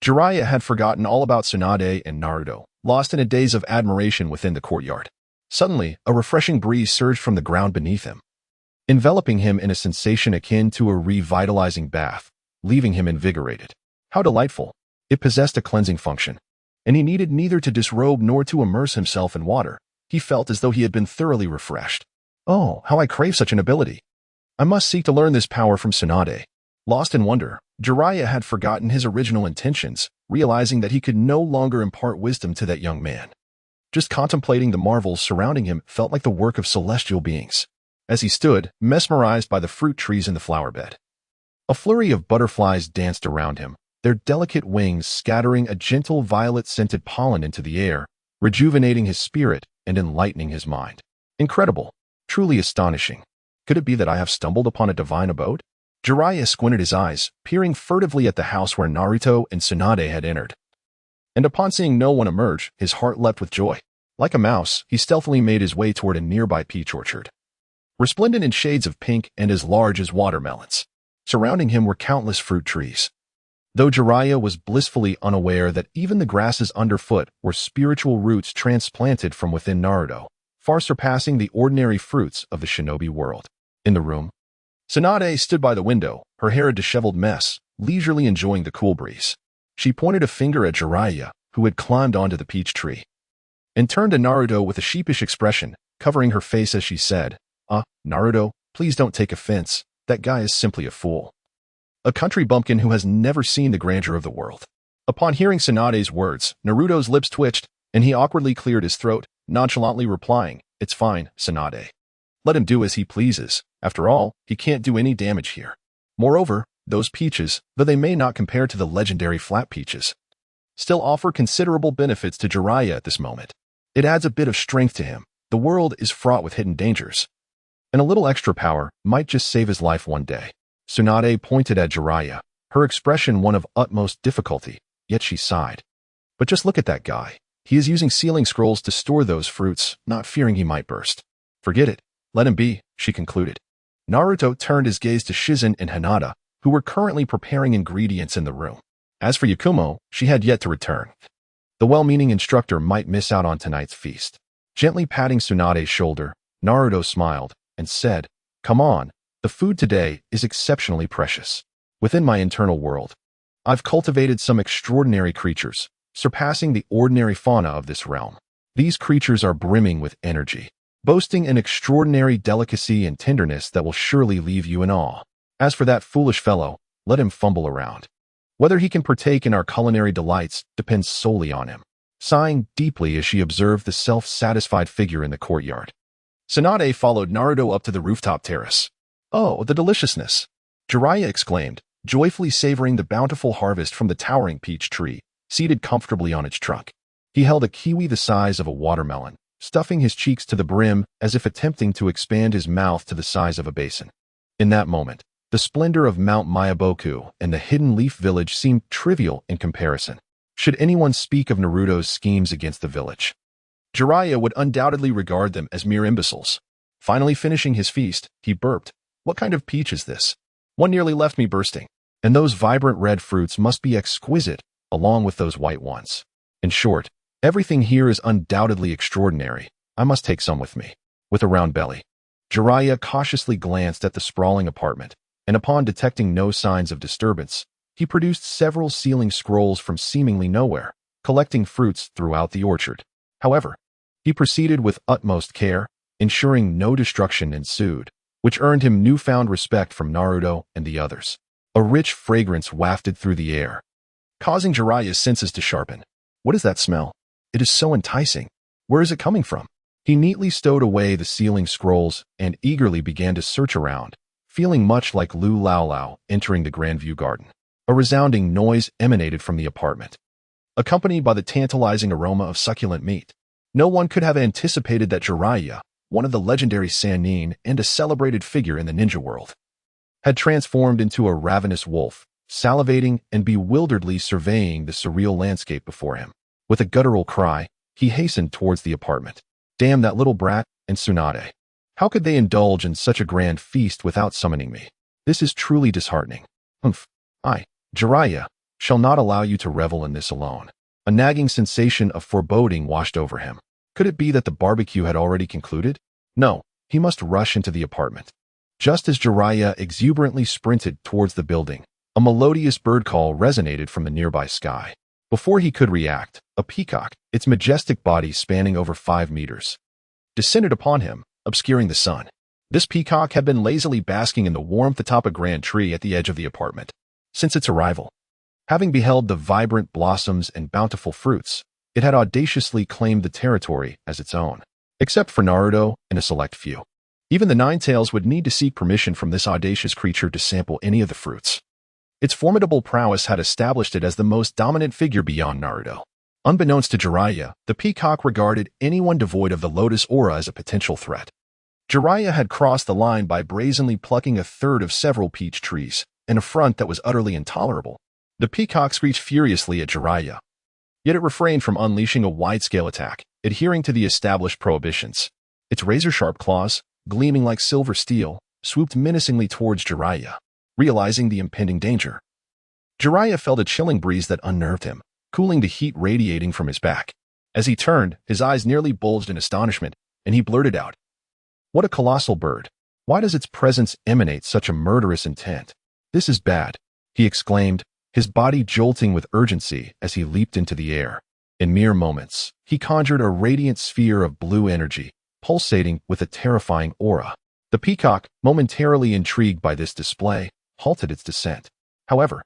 Jiraiya had forgotten all about Tsunade and Naruto, lost in a daze of admiration within the courtyard. Suddenly, a refreshing breeze surged from the ground beneath him, enveloping him in a sensation akin to a revitalizing bath, leaving him invigorated. How delightful! It possessed a cleansing function, and he needed neither to disrobe nor to immerse himself in water. He felt as though he had been thoroughly refreshed. Oh, how I crave such an ability! I must seek to learn this power from Tsunade. Lost in wonder, Jiraiya had forgotten his original intentions, realizing that he could no longer impart wisdom to that young man. Just contemplating the marvels surrounding him felt like the work of celestial beings. As he stood, mesmerized by the fruit trees in the flower bed, a flurry of butterflies danced around him, their delicate wings scattering a gentle violet-scented pollen into the air, rejuvenating his spirit and enlightening his mind. Incredible. Truly astonishing. Could it be that I have stumbled upon a divine abode? Jiraiya squinted his eyes, peering furtively at the house where Naruto and Tsunade had entered. And upon seeing no one emerge, his heart leapt with joy. Like a mouse, he stealthily made his way toward a nearby peach orchard, resplendent in shades of pink and as large as watermelons. Surrounding him were countless fruit trees. Though Jiraiya was blissfully unaware that even the grasses underfoot were spiritual roots transplanted from within Naruto, far surpassing the ordinary fruits of the shinobi world. In the room, Tsunade stood by the window, her hair a disheveled mess, leisurely enjoying the cool breeze. She pointed a finger at Jiraiya, who had climbed onto the peach tree, and turned to Naruto with a sheepish expression, covering her face as she said, Naruto, please don't take offense. That guy is simply a fool. A country bumpkin who has never seen the grandeur of the world. Upon hearing Tsunade's words, Naruto's lips twitched, and he awkwardly cleared his throat, nonchalantly replying, "It's fine, Tsunade. Let him do as he pleases. After all, he can't do any damage here. Moreover, those peaches, though they may not compare to the legendary flat peaches, still offer considerable benefits to Jiraiya at this moment. It adds a bit of strength to him. The world is fraught with hidden dangers, and a little extra power might just save his life one day." Tsunade pointed at Jiraiya, her expression one of utmost difficulty, yet she sighed. "But just look at that guy. He is using sealing scrolls to store those fruits, not fearing he might burst." "Forget it. Let him be," she concluded. Naruto turned his gaze to Shizen and Hinata, who were currently preparing ingredients in the room. As for Yakumo, she had yet to return. The well-meaning instructor might miss out on tonight's feast. Gently patting Tsunade's shoulder, Naruto smiled and said, "Come on, the food today is exceptionally precious. Within my internal world, I've cultivated some extraordinary creatures, surpassing the ordinary fauna of this realm. These creatures are brimming with energy, boasting an extraordinary delicacy and tenderness that will surely leave you in awe. As for that foolish fellow, let him fumble around. Whether he can partake in our culinary delights depends solely on him." Sighing deeply as she observed the self-satisfied figure in the courtyard, Tsunade followed Naruto up to the rooftop terrace. "Oh, the deliciousness!" Jiraiya exclaimed, joyfully savoring the bountiful harvest from the towering peach tree, seated comfortably on its trunk. He held a kiwi the size of a watermelon, stuffing his cheeks to the brim as if attempting to expand his mouth to the size of a basin. In that moment, the splendor of Mount Myaboku and the hidden leaf village seemed trivial in comparison. Should anyone speak of Naruto's schemes against the village, Jiraiya would undoubtedly regard them as mere imbeciles. Finally finishing his feast, he burped. "What kind of peach is this? One nearly left me bursting. And those vibrant red fruits must be exquisite, along with those white ones. In short, everything here is undoubtedly extraordinary. I must take some with me." With a round belly, Jiraiya cautiously glanced at the sprawling apartment, and upon detecting no signs of disturbance, he produced several sealing scrolls from seemingly nowhere, collecting fruits throughout the orchard. However, he proceeded with utmost care, ensuring no destruction ensued, which earned him newfound respect from Naruto and the others. A rich fragrance wafted through the air, causing Jiraiya's senses to sharpen. What is that smell? It is so enticing. Where is it coming from? He neatly stowed away the sealing scrolls and eagerly began to search around, feeling much like Lu Lao entering the Grandview Garden. A resounding noise emanated from the apartment, accompanied by the tantalizing aroma of succulent meat. No one could have anticipated that Jiraiya, one of the legendary Sannin and a celebrated figure in the ninja world, had transformed into a ravenous wolf, salivating and bewilderedly surveying the surreal landscape before him. With a guttural cry, he hastened towards the apartment. "Damn that little brat and Tsunade. How could they indulge in such a grand feast without summoning me? This is truly disheartening. Humph. Jiraiya, shall not allow you to revel in this alone." A nagging sensation of foreboding washed over him. Could it be that the barbecue had already concluded? No, he must rush into the apartment. Just as Jiraiya exuberantly sprinted towards the building, a melodious bird call resonated from the nearby sky. Before he could react, a peacock, its majestic body spanning over 5 meters, descended upon him, obscuring the sun. This peacock had been lazily basking in the warmth atop a grand tree at the edge of the apartment since its arrival. Having beheld the vibrant blossoms and bountiful fruits, It had audaciously claimed the territory as its own, except for Naruto and a select few. Even the Nine-Tails would need to seek permission from this audacious creature to sample any of the fruits. Its formidable prowess had established it as the most dominant figure beyond Naruto. Unbeknownst to Jiraiya, the peacock regarded anyone devoid of the lotus aura as a potential threat. Jiraiya had crossed the line by brazenly plucking a third of several peach trees, an affront that was utterly intolerable. The peacock screeched furiously at Jiraiya, yet it refrained from unleashing a wide-scale attack, adhering to the established prohibitions. Its razor-sharp claws, gleaming like silver steel, swooped menacingly towards Jiraiya. Realizing the impending danger, Jiraiya felt a chilling breeze that unnerved him, cooling the heat radiating from his back. As he turned, his eyes nearly bulged in astonishment, and he blurted out, "What a colossal bird! Why does its presence emanate such a murderous intent? This is bad," he exclaimed, his body jolting with urgency as he leaped into the air. In mere moments, he conjured a radiant sphere of blue energy, pulsating with a terrifying aura. The peacock, momentarily intrigued by this display, halted its descent. However,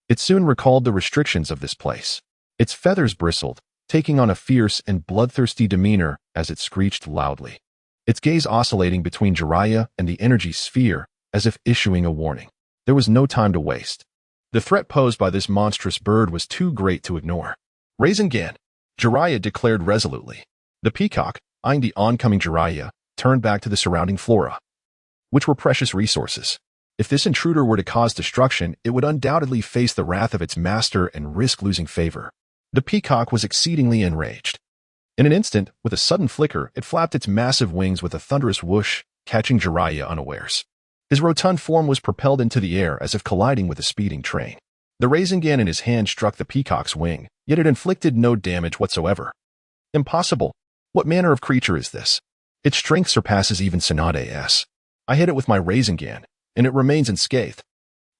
it soon recalled the restrictions of this place. Its feathers bristled, taking on a fierce and bloodthirsty demeanor as it screeched loudly, its gaze oscillating between Jiraiya and the energy sphere as if issuing a warning. There was no time to waste. The threat posed by this monstrous bird was too great to ignore. "Rasengan," Jiraiya declared resolutely. The peacock, eyeing the oncoming Jiraiya, turned back to the surrounding flora, which were precious resources. If this intruder were to cause destruction, it would undoubtedly face the wrath of its master and risk losing favor. The peacock was exceedingly enraged. In an instant, with a sudden flicker, it flapped its massive wings with a thunderous whoosh, catching Jiraiya unawares. His rotund form was propelled into the air as if colliding with a speeding train. The Rasengan in his hand struck the peacock's wing, yet it inflicted no damage whatsoever. "Impossible! What manner of creature is this? Its strength surpasses even Tsunade's. I hit it with my Rasengan, and it remains unscathed."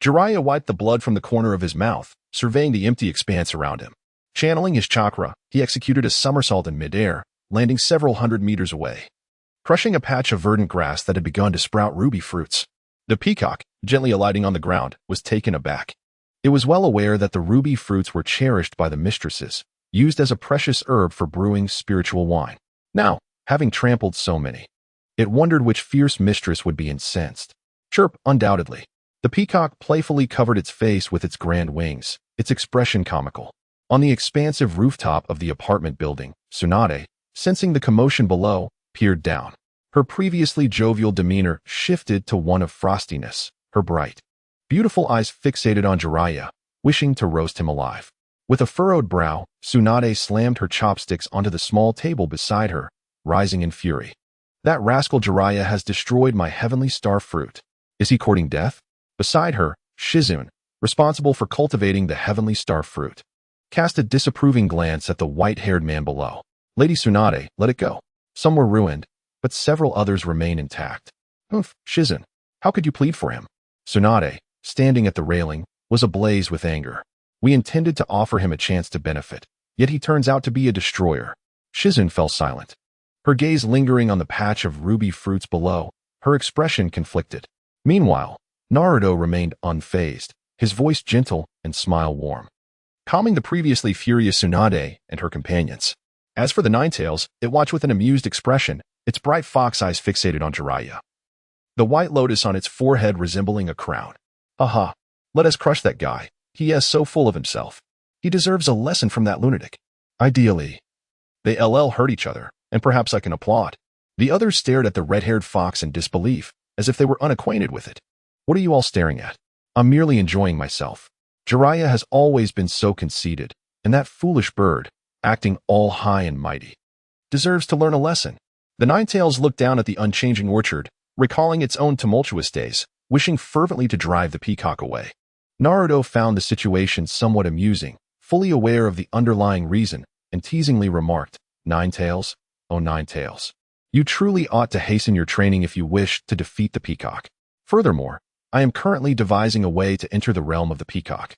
Jiraiya wiped the blood from the corner of his mouth, surveying the empty expanse around him. Channeling his chakra, he executed a somersault in midair, landing several hundred meters away, crushing a patch of verdant grass that had begun to sprout ruby fruits. The peacock, gently alighting on the ground, was taken aback. It was well aware that the ruby fruits were cherished by the mistresses, used as a precious herb for brewing spiritual wine. Now, having trampled so many, it wondered which fierce mistress would be incensed. Chirp, undoubtedly. The peacock playfully covered its face with its grand wings, its expression comical. On the expansive rooftop of the apartment building, Tsunade, sensing the commotion below, peered down. Her previously jovial demeanor shifted to one of frostiness, her bright, beautiful eyes fixated on Jiraiya, wishing to roast him alive. With a furrowed brow, Tsunade slammed her chopsticks onto the small table beside her, rising in fury. "That rascal Jiraiya has destroyed my heavenly star fruit. Is he courting death?" Beside her, Shizune, responsible for cultivating the heavenly star fruit, cast a disapproving glance at the white-haired man below. "Lady Tsunade, let it go. Some were ruined, but several others remain intact." "Oof, Shizune, how could you plead for him?" Tsunade, standing at the railing, was ablaze with anger. "We intended to offer him a chance to benefit, yet he turns out to be a destroyer." Shizune fell silent, her gaze lingering on the patch of ruby fruits below, her expression conflicted. Meanwhile, Naruto remained unfazed, his voice gentle and smile warm, calming the previously furious Tsunade and her companions. As for the Nine-Tails, it watched with an amused expression, its bright fox eyes fixated on Jiraiya, the white lotus on its forehead resembling a crown. "Aha, let us crush that guy. He is so full of himself. He deserves a lesson from that lunatic." Ideally, they hurt each other, and perhaps I can applaud. The others stared at the red-haired fox in disbelief, as if they were unacquainted with it. "What are you all staring at?" "I'm merely enjoying myself. Jiraiya has always been so conceited, and that foolish bird, acting all high and mighty, deserves to learn a lesson." The Nine-Tails looked down at the unchanging orchard, recalling its own tumultuous days, wishing fervently to drive the peacock away. Naruto found the situation somewhat amusing, fully aware of the underlying reason, and teasingly remarked, "Nine-Tails, oh Nine-Tails, you truly ought to hasten your training if you wish to defeat the peacock. Furthermore, I am currently devising a way to enter the realm of the peacock,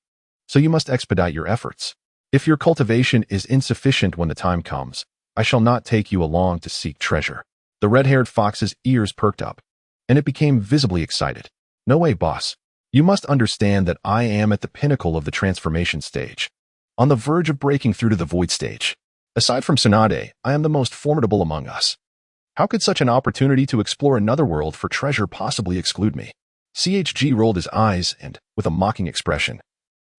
so you must expedite your efforts. If your cultivation is insufficient when the time comes, I shall not take you along to seek treasure." The red-haired fox's ears perked up, and it became visibly excited. "No way, boss. You must understand that I am at the pinnacle of the transformation stage, on the verge of breaking through to the void stage. Aside from Tsunade, I am the most formidable among us. How could such an opportunity to explore another world for treasure possibly exclude me? CHG rolled his eyes and, with a mocking expression,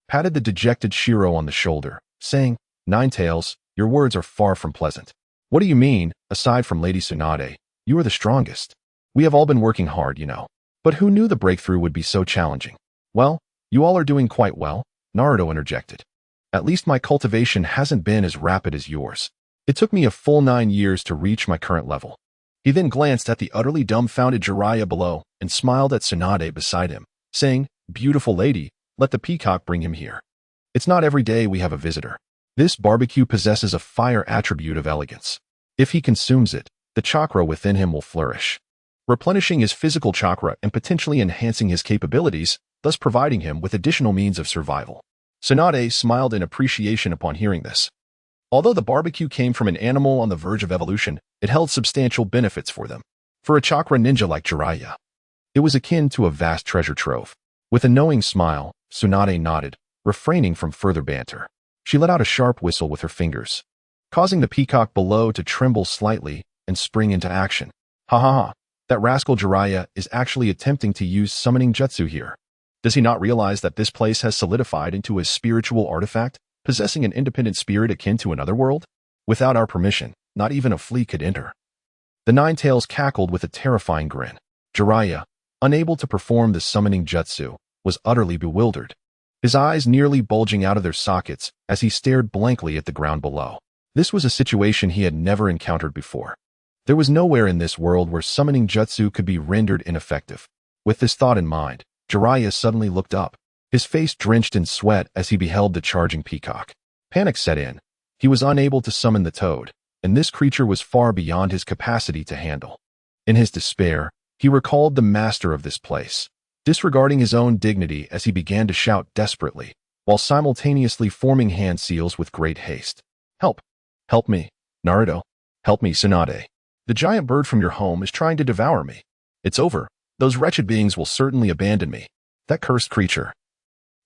patted the dejected Shiro on the shoulder, saying, Nine-Tails, your words are far from pleasant. What do you mean? Aside from Lady Tsunade, you are the strongest. We have all been working hard, you know. But who knew the breakthrough would be so challenging? Well, you all are doing quite well, Naruto interjected. At least my cultivation hasn't been as rapid as yours. It took me a full 9 years to reach my current level. He then glanced at the utterly dumbfounded Jiraiya below and smiled at Tsunade beside him, saying, Beautiful lady, let the peacock bring him here. It's not every day we have a visitor. This barbecue possesses a fire attribute of elegance. If he consumes it, the chakra within him will flourish, replenishing his physical chakra and potentially enhancing his capabilities, thus providing him with additional means of survival. Tsunade smiled in appreciation upon hearing this. Although the barbecue came from an animal on the verge of evolution, it held substantial benefits for them. For a chakra ninja like Jiraiya, it was akin to a vast treasure trove. With a knowing smile, Tsunade nodded, refraining from further banter. She let out a sharp whistle with her fingers, causing the peacock below to tremble slightly and spring into action. Ha ha ha, that rascal Jiraiya is actually attempting to use summoning jutsu here. Does he not realize that this place has solidified into a spiritual artifact, possessing an independent spirit akin to another world? Without our permission, not even a flea could enter. The Nine-Tails cackled with a terrifying grin. Jiraiya, unable to perform the summoning jutsu, was utterly bewildered, his eyes nearly bulging out of their sockets as he stared blankly at the ground below. This was a situation he had never encountered before. There was nowhere in this world where summoning jutsu could be rendered ineffective. With this thought in mind, Jiraiya suddenly looked up, his face drenched in sweat as he beheld the charging peacock. Panic set in. He was unable to summon the toad, and this creature was far beyond his capacity to handle. In his despair, he recalled the master of this place, disregarding his own dignity as he began to shout desperately, while simultaneously forming hand seals with great haste. Help! Help me, Naruto! Help me, Tsunade! The giant bird from your home is trying to devour me. It's over. Those wretched beings will certainly abandon me. That cursed creature.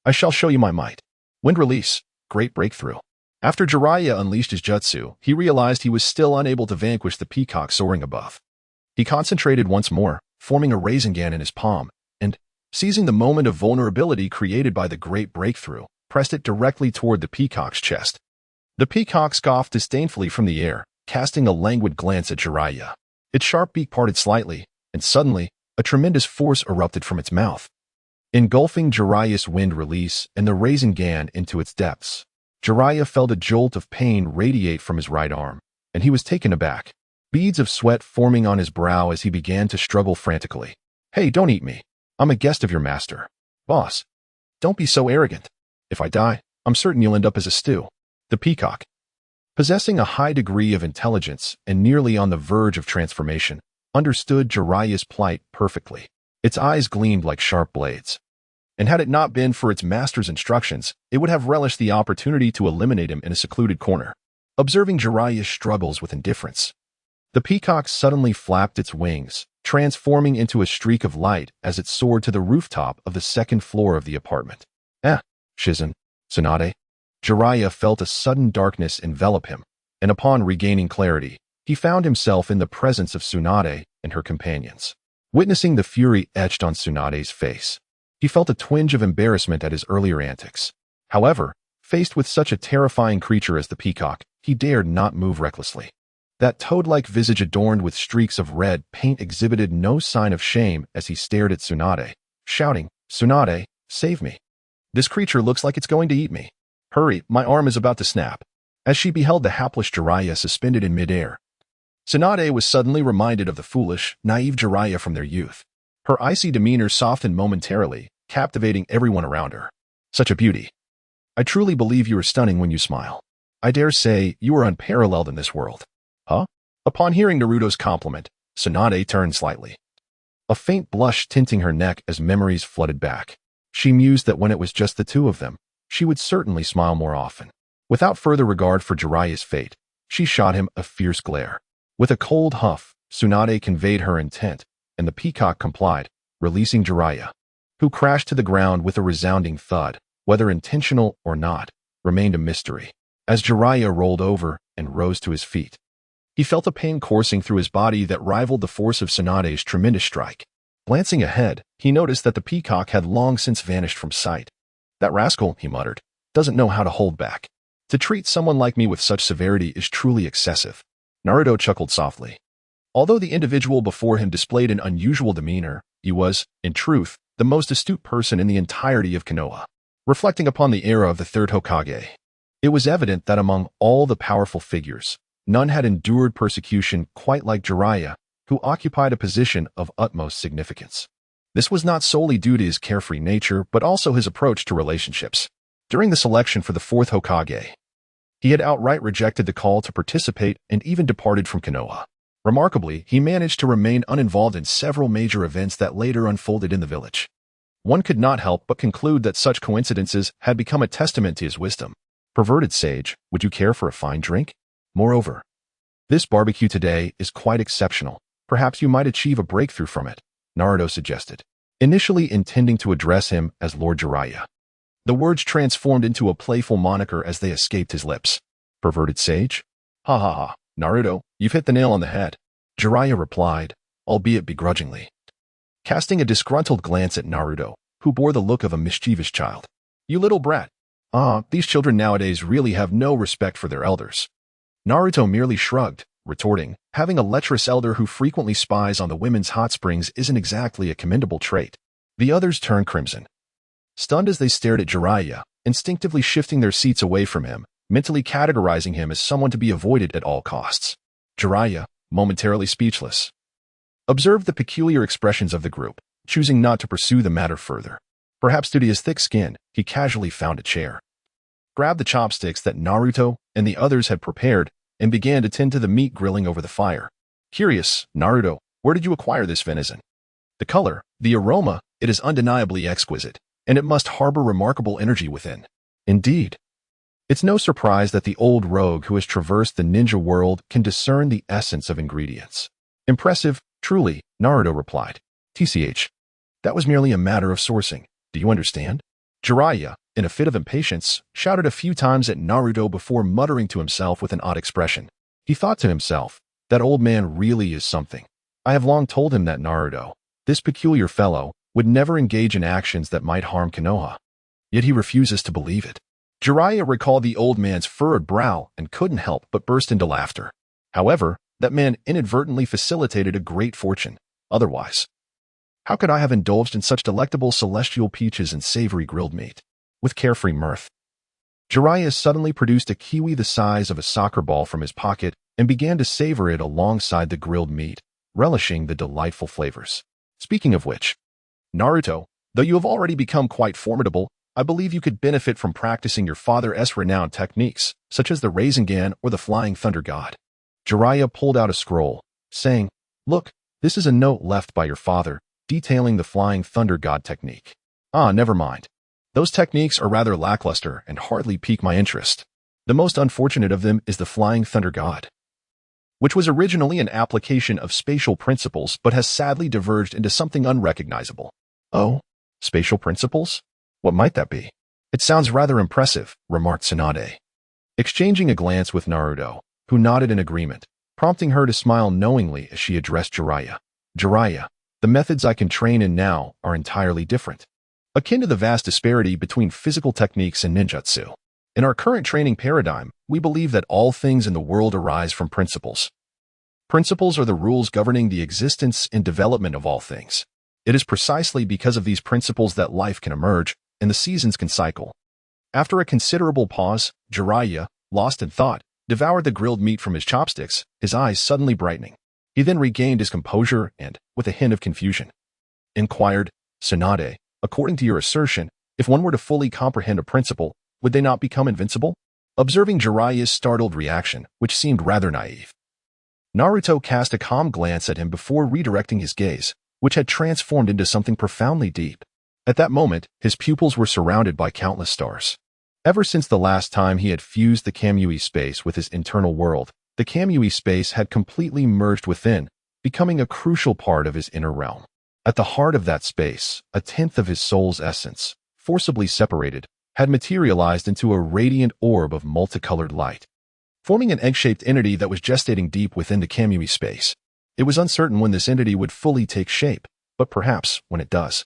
I shall show you my might. Wind release. Great breakthrough. After Jiraiya unleashed his jutsu, he realized he was still unable to vanquish the peacock soaring above. He concentrated once more, forming a Rasengan in his palm, and, seizing the moment of vulnerability created by the great breakthrough, pressed it directly toward the peacock's chest. The peacock scoffed disdainfully from the air, casting a languid glance at Jiraiya. Its sharp beak parted slightly, and suddenly, a tremendous force erupted from its mouth, engulfing Jiraiya's wind release and the Rasengan into its depths. Jiraiya felt a jolt of pain radiate from his right arm, and he was taken aback, beads of sweat forming on his brow as he began to struggle frantically. Hey, don't eat me. I'm a guest of your master. Boss, don't be so arrogant. If I die, I'm certain you'll end up as a stew. The peacock, possessing a high degree of intelligence and nearly on the verge of transformation, understood Jiraiya's plight perfectly. Its eyes gleamed like sharp blades. And had it not been for its master's instructions, it would have relished the opportunity to eliminate him in a secluded corner. Observing Jiraiya's struggles with indifference, the peacock suddenly flapped its wings, transforming into a streak of light as it soared to the rooftop of the second floor of the apartment. Shizen, Tsunade. Jiraiya felt a sudden darkness envelop him, and upon regaining clarity, he found himself in the presence of Tsunade and her companions. Witnessing the fury etched on Tsunade's face, he felt a twinge of embarrassment at his earlier antics. However, faced with such a terrifying creature as the peacock, he dared not move recklessly. That toad-like visage adorned with streaks of red paint exhibited no sign of shame as he stared at Tsunade, shouting, Tsunade, save me. This creature looks like it's going to eat me. Hurry, my arm is about to snap. As she beheld the hapless Jiraiya suspended in midair, Tsunade was suddenly reminded of the foolish, naive Jiraiya from their youth. Her icy demeanor softened momentarily, captivating everyone around her. Such a beauty. I truly believe you are stunning when you smile. I dare say you are unparalleled in this world. Huh? Upon hearing Naruto's compliment, Tsunade turned slightly, a faint blush tinting her neck as memories flooded back. She mused that when it was just the two of them, she would certainly smile more often. Without further regard for Jiraiya's fate, she shot him a fierce glare. With a cold huff, Tsunade conveyed her intent, and the peacock complied, releasing Jiraiya, who crashed to the ground with a resounding thud. Whether intentional or not, remained a mystery. As Jiraiya rolled over, and rose to his feet. He felt a pain coursing through his body that rivaled the force of Tsunade's tremendous strike. Glancing ahead, he noticed that the peacock had long since vanished from sight. "That rascal," he muttered, "doesn't know how to hold back. To treat someone like me with such severity is truly excessive." Naruto chuckled softly. Although the individual before him displayed an unusual demeanor, he was, in truth, the most astute person in the entirety of Konoha. Reflecting upon the era of the third Hokage, it was evident that among all the powerful figures, none had endured persecution quite like Jiraiya, who occupied a position of utmost significance. This was not solely due to his carefree nature, but also his approach to relationships. During the selection for the fourth Hokage, he had outright rejected the call to participate and even departed from Konoha. Remarkably, he managed to remain uninvolved in several major events that later unfolded in the village. One could not help but conclude that such coincidences had become a testament to his wisdom. "Perverted sage, would you care for a fine drink? Moreover, this barbecue today is quite exceptional. Perhaps you might achieve a breakthrough from it," Naruto suggested, initially intending to address him as Lord Jiraiya. The words transformed into a playful moniker as they escaped his lips. "Perverted sage? Ha ha ha, Naruto, you've hit the nail on the head," Jiraiya replied, albeit begrudgingly, casting a disgruntled glance at Naruto, who bore the look of a mischievous child. "You little brat. These children nowadays really have no respect for their elders." Naruto merely shrugged, retorting, "Having a lecherous elder who frequently spies on the women's hot springs isn't exactly a commendable trait." The others turned crimson, stunned as they stared at Jiraiya, instinctively shifting their seats away from him, mentally categorizing him as someone to be avoided at all costs. Jiraiya, momentarily speechless, observed the peculiar expressions of the group, choosing not to pursue the matter further. Perhaps due to his thick skin, he casually found a chair, grabbed the chopsticks that Naruto and the others had prepared, and began to tend to the meat grilling over the fire. "Curious, Naruto, where did you acquire this venison? The color, the aroma, it is undeniably exquisite, and it must harbor remarkable energy within." Indeed, it's no surprise that the old rogue who has traversed the ninja world can discern the essence of ingredients. "Impressive, truly," Naruto replied. "TCH, that was merely a matter of sourcing. Do you understand?" Jiraiya, in a fit of impatience, shouted a few times at Naruto before muttering to himself with an odd expression. He thought to himself, "That old man really is something. I have long told him that Naruto, this peculiar fellow, would never engage in actions that might harm Konoha. Yet he refuses to believe it." Jiraiya recalled the old man's furrowed brow and couldn't help but burst into laughter. However, that man inadvertently facilitated a great fortune. Otherwise, how could I have indulged in such delectable celestial peaches and savory grilled meat? With carefree mirth, Jiraiya suddenly produced a kiwi the size of a soccer ball from his pocket and began to savor it alongside the grilled meat, relishing the delightful flavors. "Speaking of which, Naruto, though you have already become quite formidable, I believe you could benefit from practicing your father's renowned techniques, such as the Rasengan or the Flying Thunder God." Jiraiya pulled out a scroll, saying, "Look, this is a note left by your father, detailing the Flying Thunder God technique. Never mind. Those techniques are rather lackluster and hardly pique my interest. The most unfortunate of them is the Flying Thunder God, which was originally an application of spatial principles but has sadly diverged into something unrecognizable." "Oh, spatial principles? What might that be?" "It sounds rather impressive," remarked Tsunade, exchanging a glance with Naruto, who nodded in agreement, prompting her to smile knowingly as she addressed Jiraiya. "Jiraiya, the methods I can train in now are entirely different, akin to the vast disparity between physical techniques and ninjutsu. In our current training paradigm, we believe that all things in the world arise from principles. Principles are the rules governing the existence and development of all things. It is precisely because of these principles that life can emerge and the seasons can cycle." After a considerable pause, Jiraiya, lost in thought, devoured the grilled meat from his chopsticks, his eyes suddenly brightening. He then regained his composure and, with a hint of confusion, inquired, "Tsunade, according to your assertion, if one were to fully comprehend a principle, would they not become invincible?" Observing Jiraiya's startled reaction, which seemed rather naive, Naruto cast a calm glance at him before redirecting his gaze, which had transformed into something profoundly deep. At that moment, his pupils were surrounded by countless stars. Ever since the last time he had fused the Kamui space with his internal world, the Kamui space had completely merged within, becoming a crucial part of his inner realm. At the heart of that space, a tenth of his soul's essence, forcibly separated, had materialized into a radiant orb of multicolored light. forming an egg-shaped entity that was gestating deep within the Kamui space. It was uncertain when this entity would fully take shape, but perhaps when it does,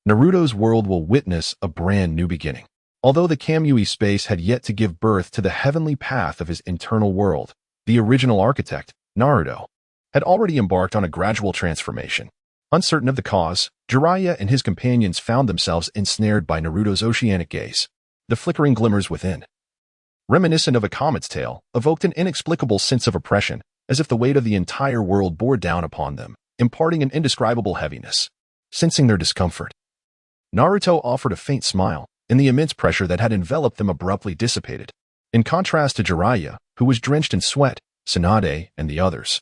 Naruto's world will witness a brand new beginning. Although the Kamui space had yet to give birth to the heavenly path of his internal world, the original architect, Naruto, had already embarked on a gradual transformation. Uncertain of the cause, Jiraiya and his companions found themselves ensnared by Naruto's oceanic gaze. The flickering glimmers within, reminiscent of a comet's tail, evoked an inexplicable sense of oppression, as if the weight of the entire world bore down upon them, imparting an indescribable heaviness. Sensing their discomfort, Naruto offered a faint smile, and the immense pressure that had enveloped them abruptly dissipated. In contrast to Jiraiya, who was drenched in sweat, Tsunade and the others,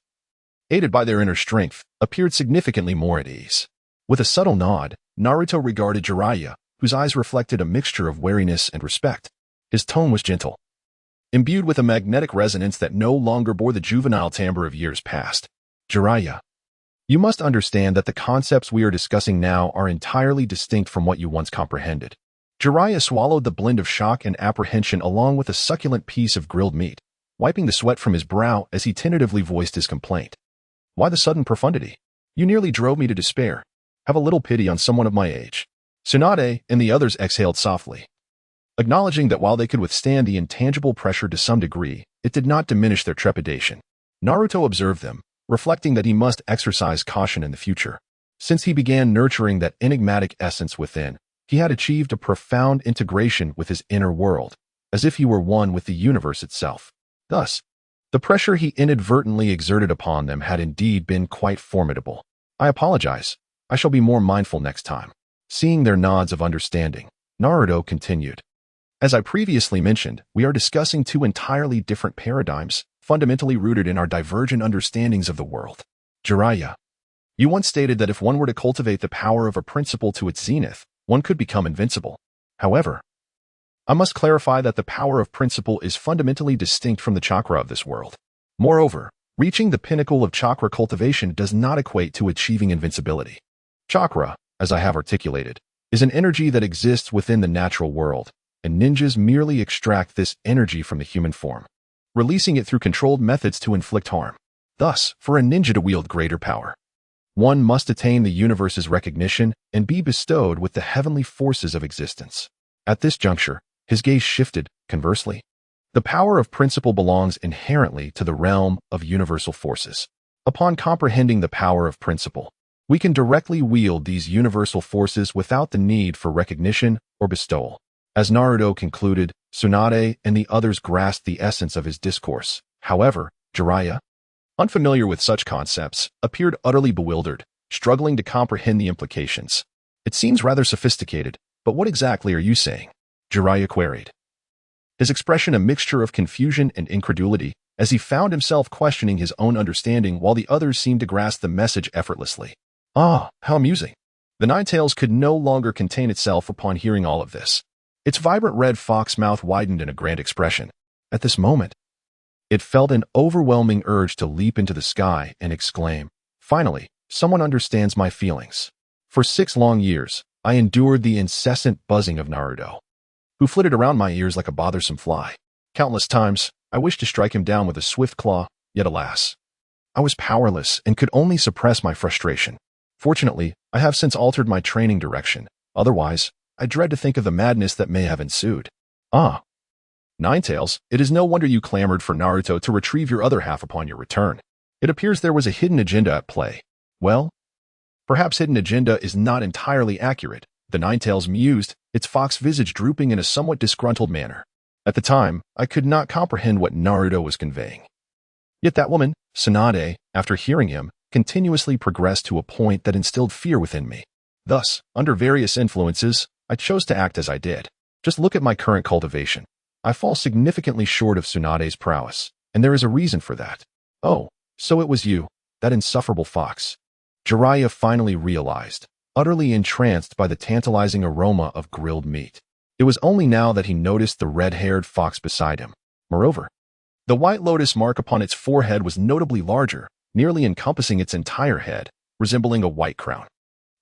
aided by their inner strength, appeared significantly more at ease. With a subtle nod, Naruto regarded Jiraiya, whose eyes reflected a mixture of wariness and respect. His tone was gentle, imbued with a magnetic resonance that no longer bore the juvenile timbre of years past. Jiraiya, you must understand that the concepts we are discussing now are entirely distinct from what you once comprehended. Jiraiya swallowed the blend of shock and apprehension along with a succulent piece of grilled meat, wiping the sweat from his brow as he tentatively voiced his complaint. Why the sudden profundity? You nearly drove me to despair. Have a little pity on someone of my age. Tsunade and the others exhaled softly, acknowledging that while they could withstand the intangible pressure to some degree, it did not diminish their trepidation. Naruto observed them, reflecting that he must exercise caution in the future. Since he began nurturing that enigmatic essence within, he had achieved a profound integration with his inner world, as if he were one with the universe itself. Thus, the pressure he inadvertently exerted upon them had indeed been quite formidable. I apologize. I shall be more mindful next time. Seeing their nods of understanding, Naruto continued. As I previously mentioned, we are discussing two entirely different paradigms, fundamentally rooted in our divergent understandings of the world. Jiraiya, you once stated that if one were to cultivate the power of a principle to its zenith, one could become invincible. However, I must clarify that the power of principle is fundamentally distinct from the chakra of this world. Moreover, reaching the pinnacle of chakra cultivation does not equate to achieving invincibility. Chakra, as I have articulated, is an energy that exists within the natural world, and ninjas merely extract this energy from the human form, releasing it through controlled methods to inflict harm. Thus, for a ninja to wield greater power, one must attain the universe's recognition and be bestowed with the heavenly forces of existence. At this juncture, his gaze shifted, conversely. The power of principle belongs inherently to the realm of universal forces. Upon comprehending the power of principle, we can directly wield these universal forces without the need for recognition or bestowal. As Naruto concluded, Tsunade and the others grasped the essence of his discourse. However, Jiraiya, unfamiliar with such concepts, appeared utterly bewildered, struggling to comprehend the implications. It seems rather sophisticated, but what exactly are you saying? Jiraiya queried, his expression a mixture of confusion and incredulity, as he found himself questioning his own understanding while the others seemed to grasp the message effortlessly. Ah, how amusing. The Nine-Tails could no longer contain itself upon hearing all of this. Its vibrant red fox mouth widened in a grand expression. At this moment, it felt an overwhelming urge to leap into the sky and exclaim, "Finally, someone understands my feelings." For 6 long years, I endured the incessant buzzing of Naruto, who flitted around my ears like a bothersome fly. Countless times, I wished to strike him down with a swift claw, yet alas, I was powerless and could only suppress my frustration. Fortunately, I have since altered my training direction. Otherwise, I dread to think of the madness that may have ensued. Ah, Nine-Tails, it is no wonder you clamored for Naruto to retrieve your other half upon your return. It appears there was a hidden agenda at play. Well, perhaps hidden agenda is not entirely accurate, the Nine-Tails mused, its fox visage drooping in a somewhat disgruntled manner. At the time, I could not comprehend what Naruto was conveying. Yet that woman, Tsunade, after hearing him, continuously progressed to a point that instilled fear within me. Thus, under various influences, I chose to act as I did. Just look at my current cultivation. I fall significantly short of Tsunade's prowess, and there is a reason for that. Oh, so it was you, that insufferable fox. Jiraiya finally realized, utterly entranced by the tantalizing aroma of grilled meat. It was only now that he noticed the red-haired fox beside him. Moreover, the white lotus mark upon its forehead was notably larger, nearly encompassing its entire head, resembling a white crown.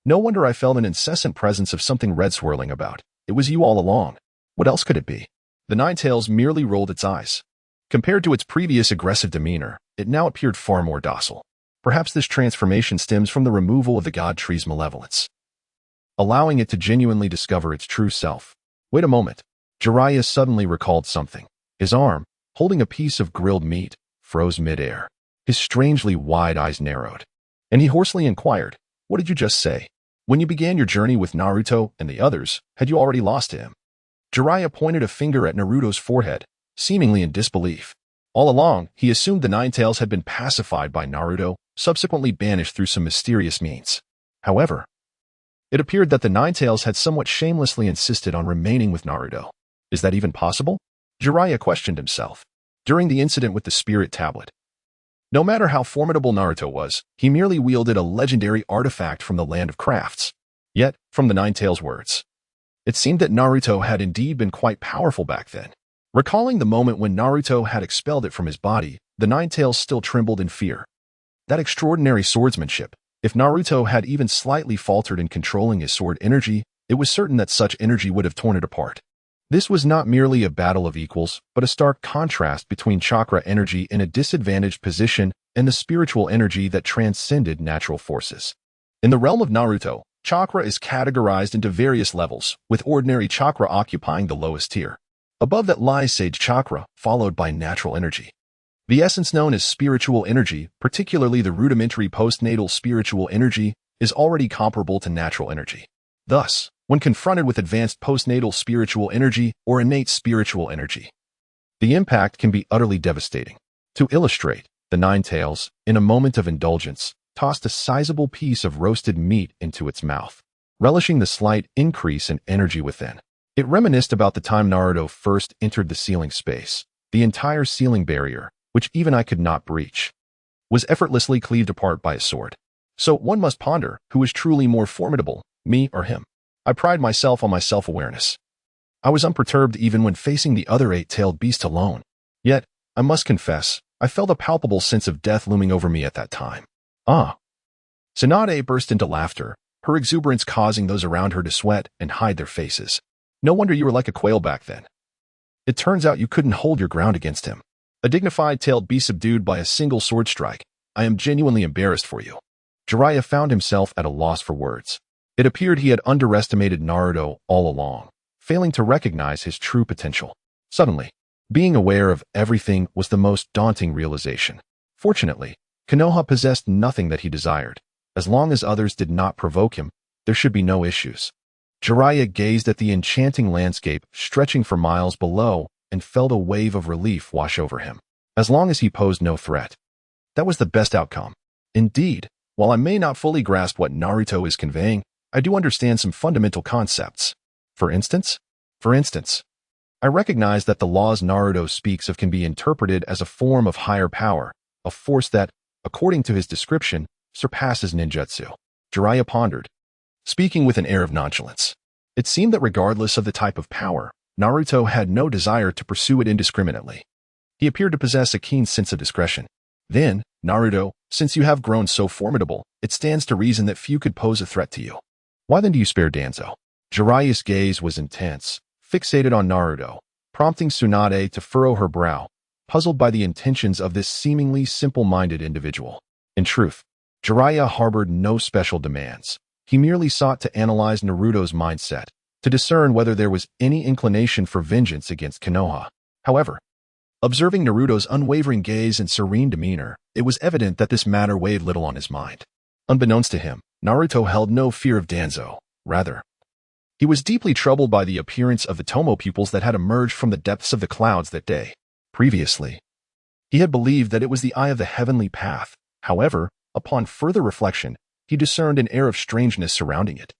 No wonder I felt an incessant presence of something red swirling about. It was you all along. What else could it be? The Nine-Tails merely rolled its eyes. Compared to its previous aggressive demeanor, it now appeared far more docile. Perhaps this transformation stems from the removal of the god tree's malevolence, allowing it to genuinely discover its true self. Wait a moment. Jiraiya suddenly recalled something. His arm, holding a piece of grilled meat, froze midair. His strangely wide eyes narrowed, and he hoarsely inquired, "What did you just say? When you began your journey with Naruto and the others, had you already lost to him?" Jiraiya pointed a finger at Naruto's forehead, seemingly in disbelief. All along, he assumed the Nine-Tails had been pacified by Naruto, subsequently banished through some mysterious means. However, it appeared that the Nine-Tails had somewhat shamelessly insisted on remaining with Naruto. Is that even possible? Jiraiya questioned himself. During the incident with the spirit tablet, no matter how formidable Naruto was, he merely wielded a legendary artifact from the land of crafts. Yet, from the Nine-Tails' words, it seemed that Naruto had indeed been quite powerful back then. Recalling the moment when Naruto had expelled it from his body, the Nine-Tails still trembled in fear. That extraordinary swordsmanship. If Naruto had even slightly faltered in controlling his sword energy, it was certain that such energy would have torn it apart. This was not merely a battle of equals, but a stark contrast between chakra energy in a disadvantaged position and the spiritual energy that transcended natural forces. In the realm of Naruto, chakra is categorized into various levels, with ordinary chakra occupying the lowest tier. Above that lies sage chakra, followed by natural energy. The essence known as spiritual energy, particularly the rudimentary postnatal spiritual energy, is already comparable to natural energy. Thus, when confronted with advanced postnatal spiritual energy or innate spiritual energy, the impact can be utterly devastating. To illustrate, the Nine-Tails, in a moment of indulgence, tossed a sizable piece of roasted meat into its mouth, relishing the slight increase in energy within. It reminisced about the time Naruto first entered the ceiling space. The entire ceiling barrier, which even I could not breach, was effortlessly cleaved apart by a sword. So one must ponder, who was truly more formidable, me or him? I pride myself on my self-awareness. I was unperturbed even when facing the other eight-tailed beast alone. Yet, I must confess, I felt a palpable sense of death looming over me at that time. Ah! Tsunade burst into laughter, her exuberance causing those around her to sweat and hide their faces. No wonder you were like a quail back then. It turns out you couldn't hold your ground against him. A dignified tailed beast subdued by a single sword strike. I am genuinely embarrassed for you. Jiraiya found himself at a loss for words. It appeared he had underestimated Naruto all along, failing to recognize his true potential. Suddenly, being aware of everything was the most daunting realization. Fortunately, Konoha possessed nothing that he desired. As long as others did not provoke him, there should be no issues. Jiraiya gazed at the enchanting landscape stretching for miles below and felt a wave of relief wash over him. As long as he posed no threat, that was the best outcome. Indeed, while I may not fully grasp what Naruto is conveying, I do understand some fundamental concepts. For instance, I recognize that the laws Naruto speaks of can be interpreted as a form of higher power, a force that, according to his description, surpasses ninjutsu. Jiraiya pondered, speaking with an air of nonchalance. It seemed that regardless of the type of power, Naruto had no desire to pursue it indiscriminately. He appeared to possess a keen sense of discretion. Then, Naruto, since you have grown so formidable, it stands to reason that few could pose a threat to you. Why then do you spare Danzo? Jiraiya's gaze was intense, fixated on Naruto, prompting Tsunade to furrow her brow, puzzled by the intentions of this seemingly simple-minded individual. In truth, Jiraiya harbored no special demands. He merely sought to analyze Naruto's mindset, to discern whether there was any inclination for vengeance against Konoha. However, observing Naruto's unwavering gaze and serene demeanor, it was evident that this matter weighed little on his mind. Unbeknownst to him, Naruto held no fear of Danzo. Rather, he was deeply troubled by the appearance of the Tomo pupils that had emerged from the depths of the clouds that day. Previously, he had believed that it was the eye of the heavenly path. However, upon further reflection, he discerned an air of strangeness surrounding it.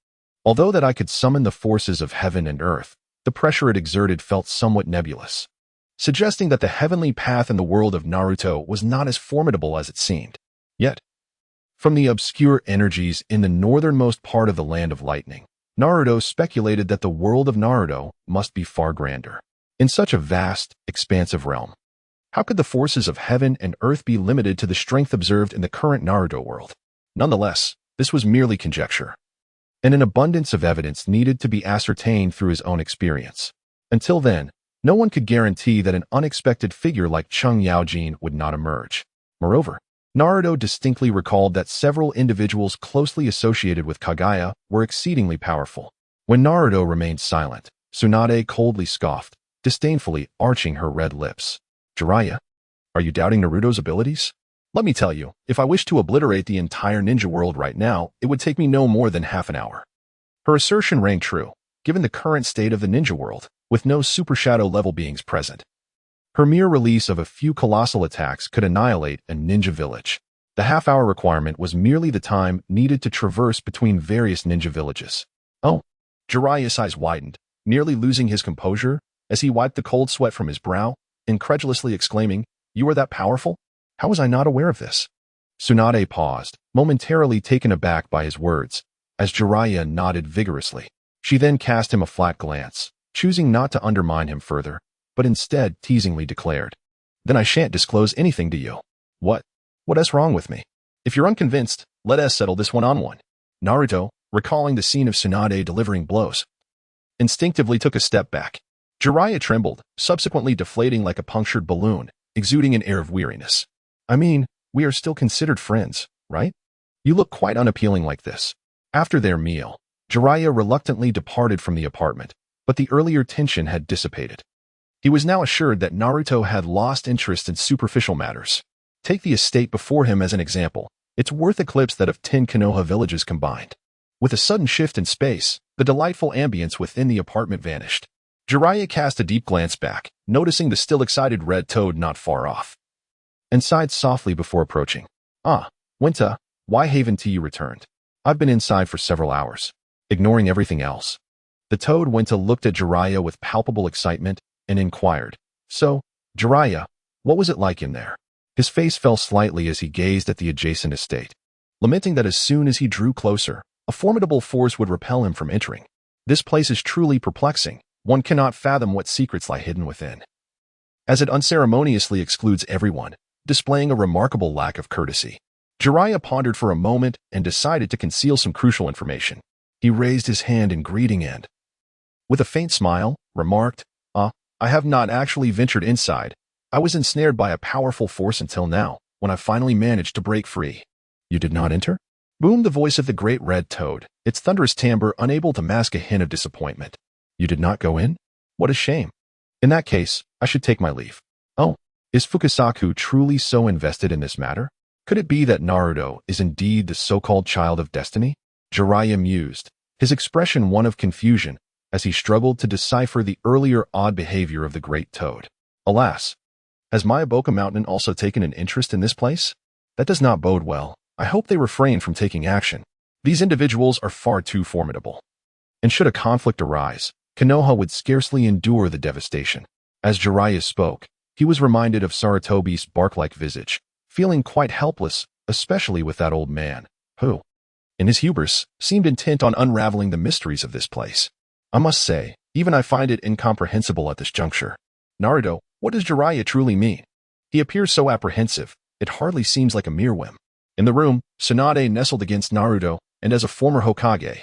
Although that I could summon the forces of heaven and earth, the pressure it exerted felt somewhat nebulous, suggesting that the heavenly path in the world of Naruto was not as formidable as it seemed. Yet, from the obscure energies in the northernmost part of the Land of Lightning, Naruto speculated that the world of Naruto must be far grander. In such a vast, expansive realm, how could the forces of heaven and earth be limited to the strength observed in the current Naruto world? Nonetheless, this was merely conjecture, and an abundance of evidence needed to be ascertained through his own experience. Until then, No one could guarantee that an unexpected figure like Chung Yaojin would not emerge. Moreover, Naruto distinctly recalled that several individuals closely associated with Kaguya were exceedingly powerful. When Naruto remained silent, Tsunade coldly scoffed, disdainfully arching her red lips. Jiraiya, are you doubting Naruto's abilities? Let me tell you, if I wished to obliterate the entire ninja world right now, it would take me no more than half an hour. Her assertion rang true, given the current state of the ninja world, with no super shadow level beings present. Her mere release of a few colossal attacks could annihilate a ninja village. The half-hour requirement was merely the time needed to traverse between various ninja villages. Oh, Jiraiya's eyes widened, nearly losing his composure as he wiped the cold sweat from his brow, incredulously exclaiming, "You are that powerful? How was I not aware of this?" Tsunade paused, momentarily taken aback by his words, as Jiraiya nodded vigorously. She then cast him a flat glance, choosing not to undermine him further, but instead teasingly declared, "Then I shan't disclose anything to you." What's wrong with me? If you're unconvinced, let us settle this one-on-one. Naruto, recalling the scene of Tsunade delivering blows, instinctively took a step back. Jiraiya trembled, subsequently deflating like a punctured balloon, exuding an air of weariness. I mean, we are still considered friends, right? You look quite unappealing like this. After their meal, Jiraiya reluctantly departed from the apartment, but the earlier tension had dissipated. He was now assured that Naruto had lost interest in superficial matters. Take the estate before him as an example. It's worth eclipse that of 10 Konoha villages combined. With a sudden shift in space, the delightful ambience within the apartment vanished. Jiraiya cast a deep glance back, noticing the still excited red toad not far off, and sighed softly before approaching. "Ah, Winta, why haven't you returned? I've been inside for several hours." Ignoring everything else, the toad Winta looked at Jiraiya with palpable excitement and inquired, "So, Jiraiya, what was it like in there?" His face fell slightly as he gazed at the adjacent estate, lamenting that as soon as he drew closer, a formidable force would repel him from entering. This place is truly perplexing. One cannot fathom what secrets lie hidden within, as it unceremoniously excludes everyone, displaying a remarkable lack of courtesy. Jiraiya pondered for a moment and decided to conceal some crucial information. He raised his hand in greeting and, with a faint smile, remarked, I have not actually ventured inside. I was ensnared by a powerful force until now, when I finally managed to break free." "You did not enter?" boomed the voice of the great red toad, its thunderous timbre unable to mask a hint of disappointment. "You did not go in? What a shame. In that case, I should take my leave." "Oh, is Fukasaku truly so invested in this matter? Could it be that Naruto is indeed the so-called child of destiny?" Jiraiya mused, his expression one of confusion, as he struggled to decipher the earlier odd behavior of the great toad. Alas, has Mayaboka Mountain also taken an interest in this place? That does not bode well. I hope they refrain from taking action. These individuals are far too formidable. And should a conflict arise, Konoha would scarcely endure the devastation. As Jiraiya spoke, he was reminded of Sarutobi's bark-like visage, feeling quite helpless, especially with that old man, who, in his hubris, seemed intent on unraveling the mysteries of this place. I must say, even I find it incomprehensible at this juncture. Naruto, what does Jiraiya truly mean? He appears so apprehensive, it hardly seems like a mere whim. In the room, Tsunade nestled against Naruto, and as a former Hokage,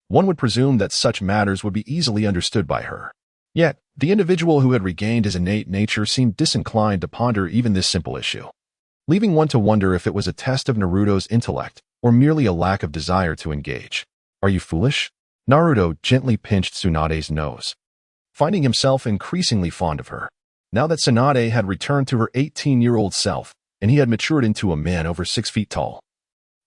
one would presume that such matters would be easily understood by her. Yet, the individual who had regained his innate nature seemed disinclined to ponder even this simple issue, leaving one to wonder if it was a test of Naruto's intellect or merely a lack of desire to engage. "Are you foolish?" Naruto gently pinched Tsunade's nose, finding himself increasingly fond of her. Now that Tsunade had returned to her 18-year-old self, and he had matured into a man over 6 feet tall,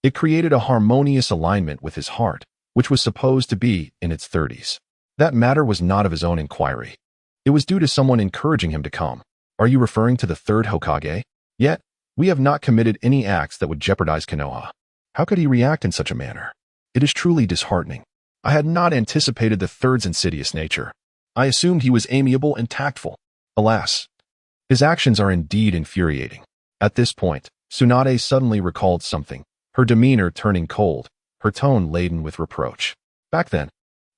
it created a harmonious alignment with his heart, which was supposed to be in its 30s. That matter was not of his own inquiry. It was due to someone encouraging him to come. "Are you referring to the third Hokage? Yet, we have not committed any acts that would jeopardize Konoha. How could he react in such a manner? It is truly disheartening. I had not anticipated the third's insidious nature. I assumed he was amiable and tactful. Alas, his actions are indeed infuriating." At this point, Tsunade suddenly recalled something, her demeanor turning cold, her tone laden with reproach. Back then,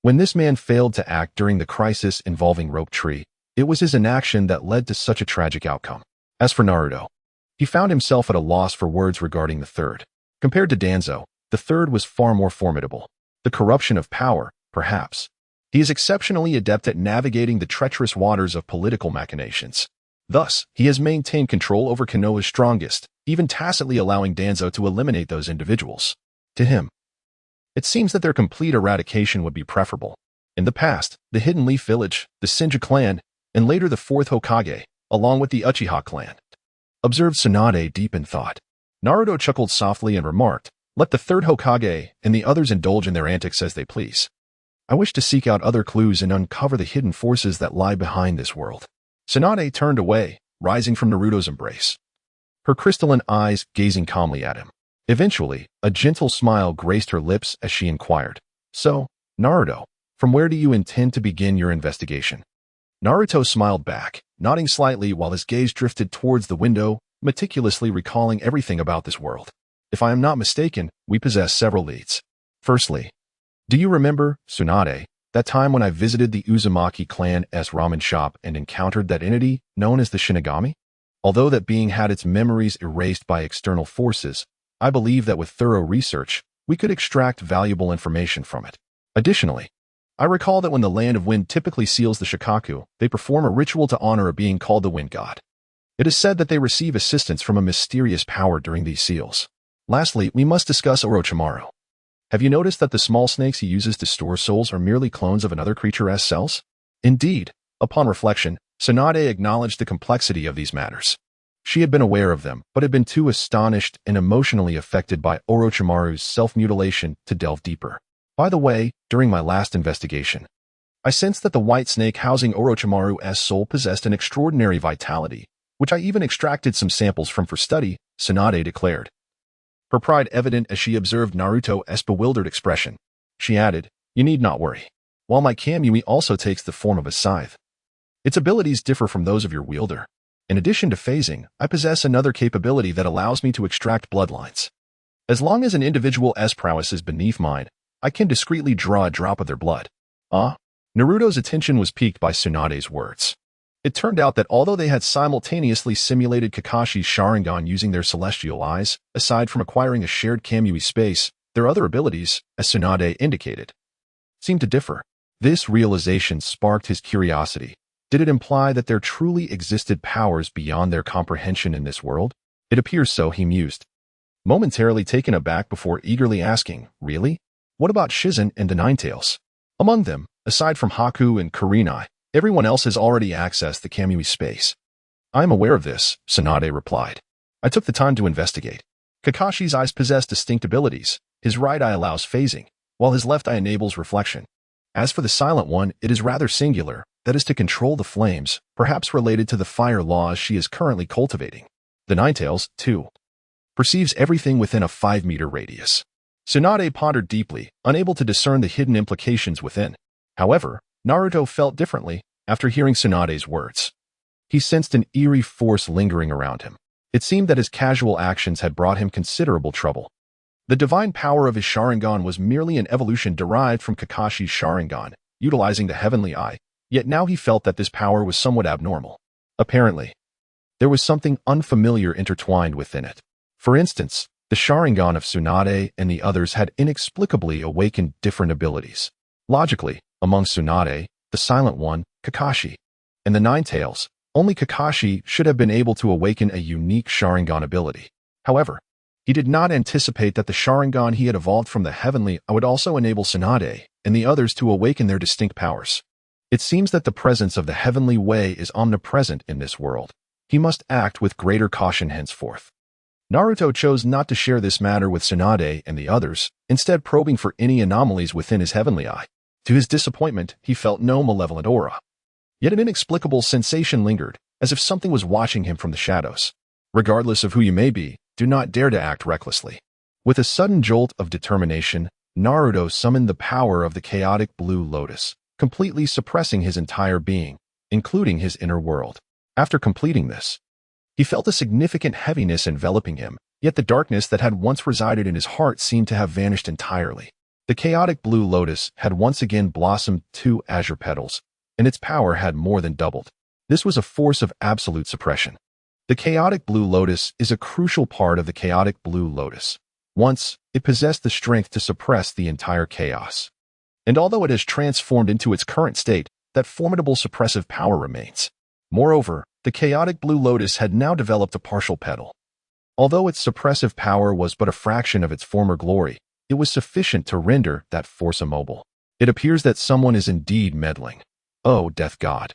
when this man failed to act during the crisis involving Rope Tree, it was his inaction that led to such a tragic outcome. As for Naruto, he found himself at a loss for words regarding the third. Compared to Danzo, the third was far more formidable. The corruption of power, perhaps, He is exceptionally adept at navigating the treacherous waters of political machinations. Thus, he has maintained control over Konoha's strongest, even tacitly allowing Danzo to eliminate those individuals. To him, it seems that their complete eradication would be preferable. In the past, the Hidden Leaf Village, the Shinja clan, and later the 4th Hokage, along with the Uchiha clan, observed Tsunade deep in thought. Naruto chuckled softly and remarked, "Let the 3rd Hokage and the others indulge in their antics as they please. I wish to seek out other clues and uncover the hidden forces that lie behind this world." Tsunade turned away, rising from Naruto's embrace, her crystalline eyes gazing calmly at him. Eventually, a gentle smile graced her lips as she inquired, "So, Naruto, from where do you intend to begin your investigation?" Naruto smiled back, nodding slightly while his gaze drifted towards the window, meticulously recalling everything about this world. "If I am not mistaken, we possess several leads. Firstly, do you remember, Tsunade, that time when I visited the Uzumaki clan's ramen shop and encountered that entity known as the Shinigami? Although that being had its memories erased by external forces, I believe that with thorough research, we could extract valuable information from it. Additionally, I recall that when the Land of Wind typically seals the Shikaku, they perform a ritual to honor a being called the Wind God. It is said that they receive assistance from a mysterious power during these seals. Lastly, we must discuss Orochimaru. Have you noticed that the small snakes he uses to store souls are merely clones of another creature's cells? Indeed, upon reflection, Tsunade acknowledged the complexity of these matters. She had been aware of them, but had been too astonished and emotionally affected by Orochimaru's self-mutilation to delve deeper. By the way, during my last investigation, I sensed that the white snake housing Orochimaru's soul possessed an extraordinary vitality, which I even extracted some samples from for study, Tsunade declared, her pride evident as she observed Naruto's bewildered expression. She added, "You need not worry. While my Kamui also takes the form of a scythe, its abilities differ from those of your wielder. In addition to phasing, I possess another capability that allows me to extract bloodlines. As long as an individual's prowess is beneath mine, I can discreetly draw a drop of their blood." Naruto's attention was piqued by Tsunade's words. It turned out that although they had simultaneously simulated Kakashi's Sharingan using their celestial eyes, aside from acquiring a shared Kamui space, their other abilities, as Tsunade indicated, seemed to differ. This realization sparked his curiosity. Did it imply that there truly existed powers beyond their comprehension in this world? It appears so, he mused, momentarily taken aback before eagerly asking, "Really? What about Shizen and the Nine-Tails? Among them, aside from Haku and Kurenai, everyone else has already accessed the Kamui space." "I am aware of this," Tsunade replied. "I took the time to investigate. Kakashi's eyes possess distinct abilities. His right eye allows phasing, while his left eye enables reflection. As for the silent one, it is rather singular, that is to control the flames, perhaps related to the fire laws she is currently cultivating. The Nine-Tails, too, perceives everything within a 5-meter radius." Tsunade pondered deeply, unable to discern the hidden implications within. However, Naruto felt differently after hearing Tsunade's words. He sensed an eerie force lingering around him. It seemed that his casual actions had brought him considerable trouble. The divine power of his Sharingan was merely an evolution derived from Kakashi's Sharingan, utilizing the heavenly eye, yet now he felt that this power was somewhat abnormal. Apparently, there was something unfamiliar intertwined within it. For instance, the Sharingan of Tsunade and the others had inexplicably awakened different abilities. Logically, among Tsunade, the Silent One, Kakashi, and the Nine-Tails, only Kakashi should have been able to awaken a unique Sharingan ability. However, he did not anticipate that the Sharingan he had evolved from the Heavenly would also enable Tsunade and the others to awaken their distinct powers. It seems that the presence of the Heavenly Way is omnipresent in this world. He must act with greater caution henceforth. Naruto chose not to share this matter with Tsunade and the others, instead probing for any anomalies within his Heavenly Eye. To his disappointment, he felt no malevolent aura. Yet an inexplicable sensation lingered, as if something was watching him from the shadows. Regardless of who you may be, do not dare to act recklessly. With a sudden jolt of determination, Naruto summoned the power of the chaotic blue lotus, completely suppressing his entire being, including his inner world. After completing this, he felt a significant heaviness enveloping him, yet the darkness that had once resided in his heart seemed to have vanished entirely. The chaotic blue lotus had once again blossomed 2 azure petals, and its power had more than doubled. This was a force of absolute suppression. The chaotic blue lotus is a crucial part of the chaotic blue lotus. Once, it possessed the strength to suppress the entire chaos. and although it has transformed into its current state, that formidable suppressive power remains. Moreover, the chaotic blue lotus had now developed a partial petal. Although its suppressive power was but a fraction of its former glory, it was sufficient to render that force immobile. It appears that someone is indeed meddling. Oh, death god.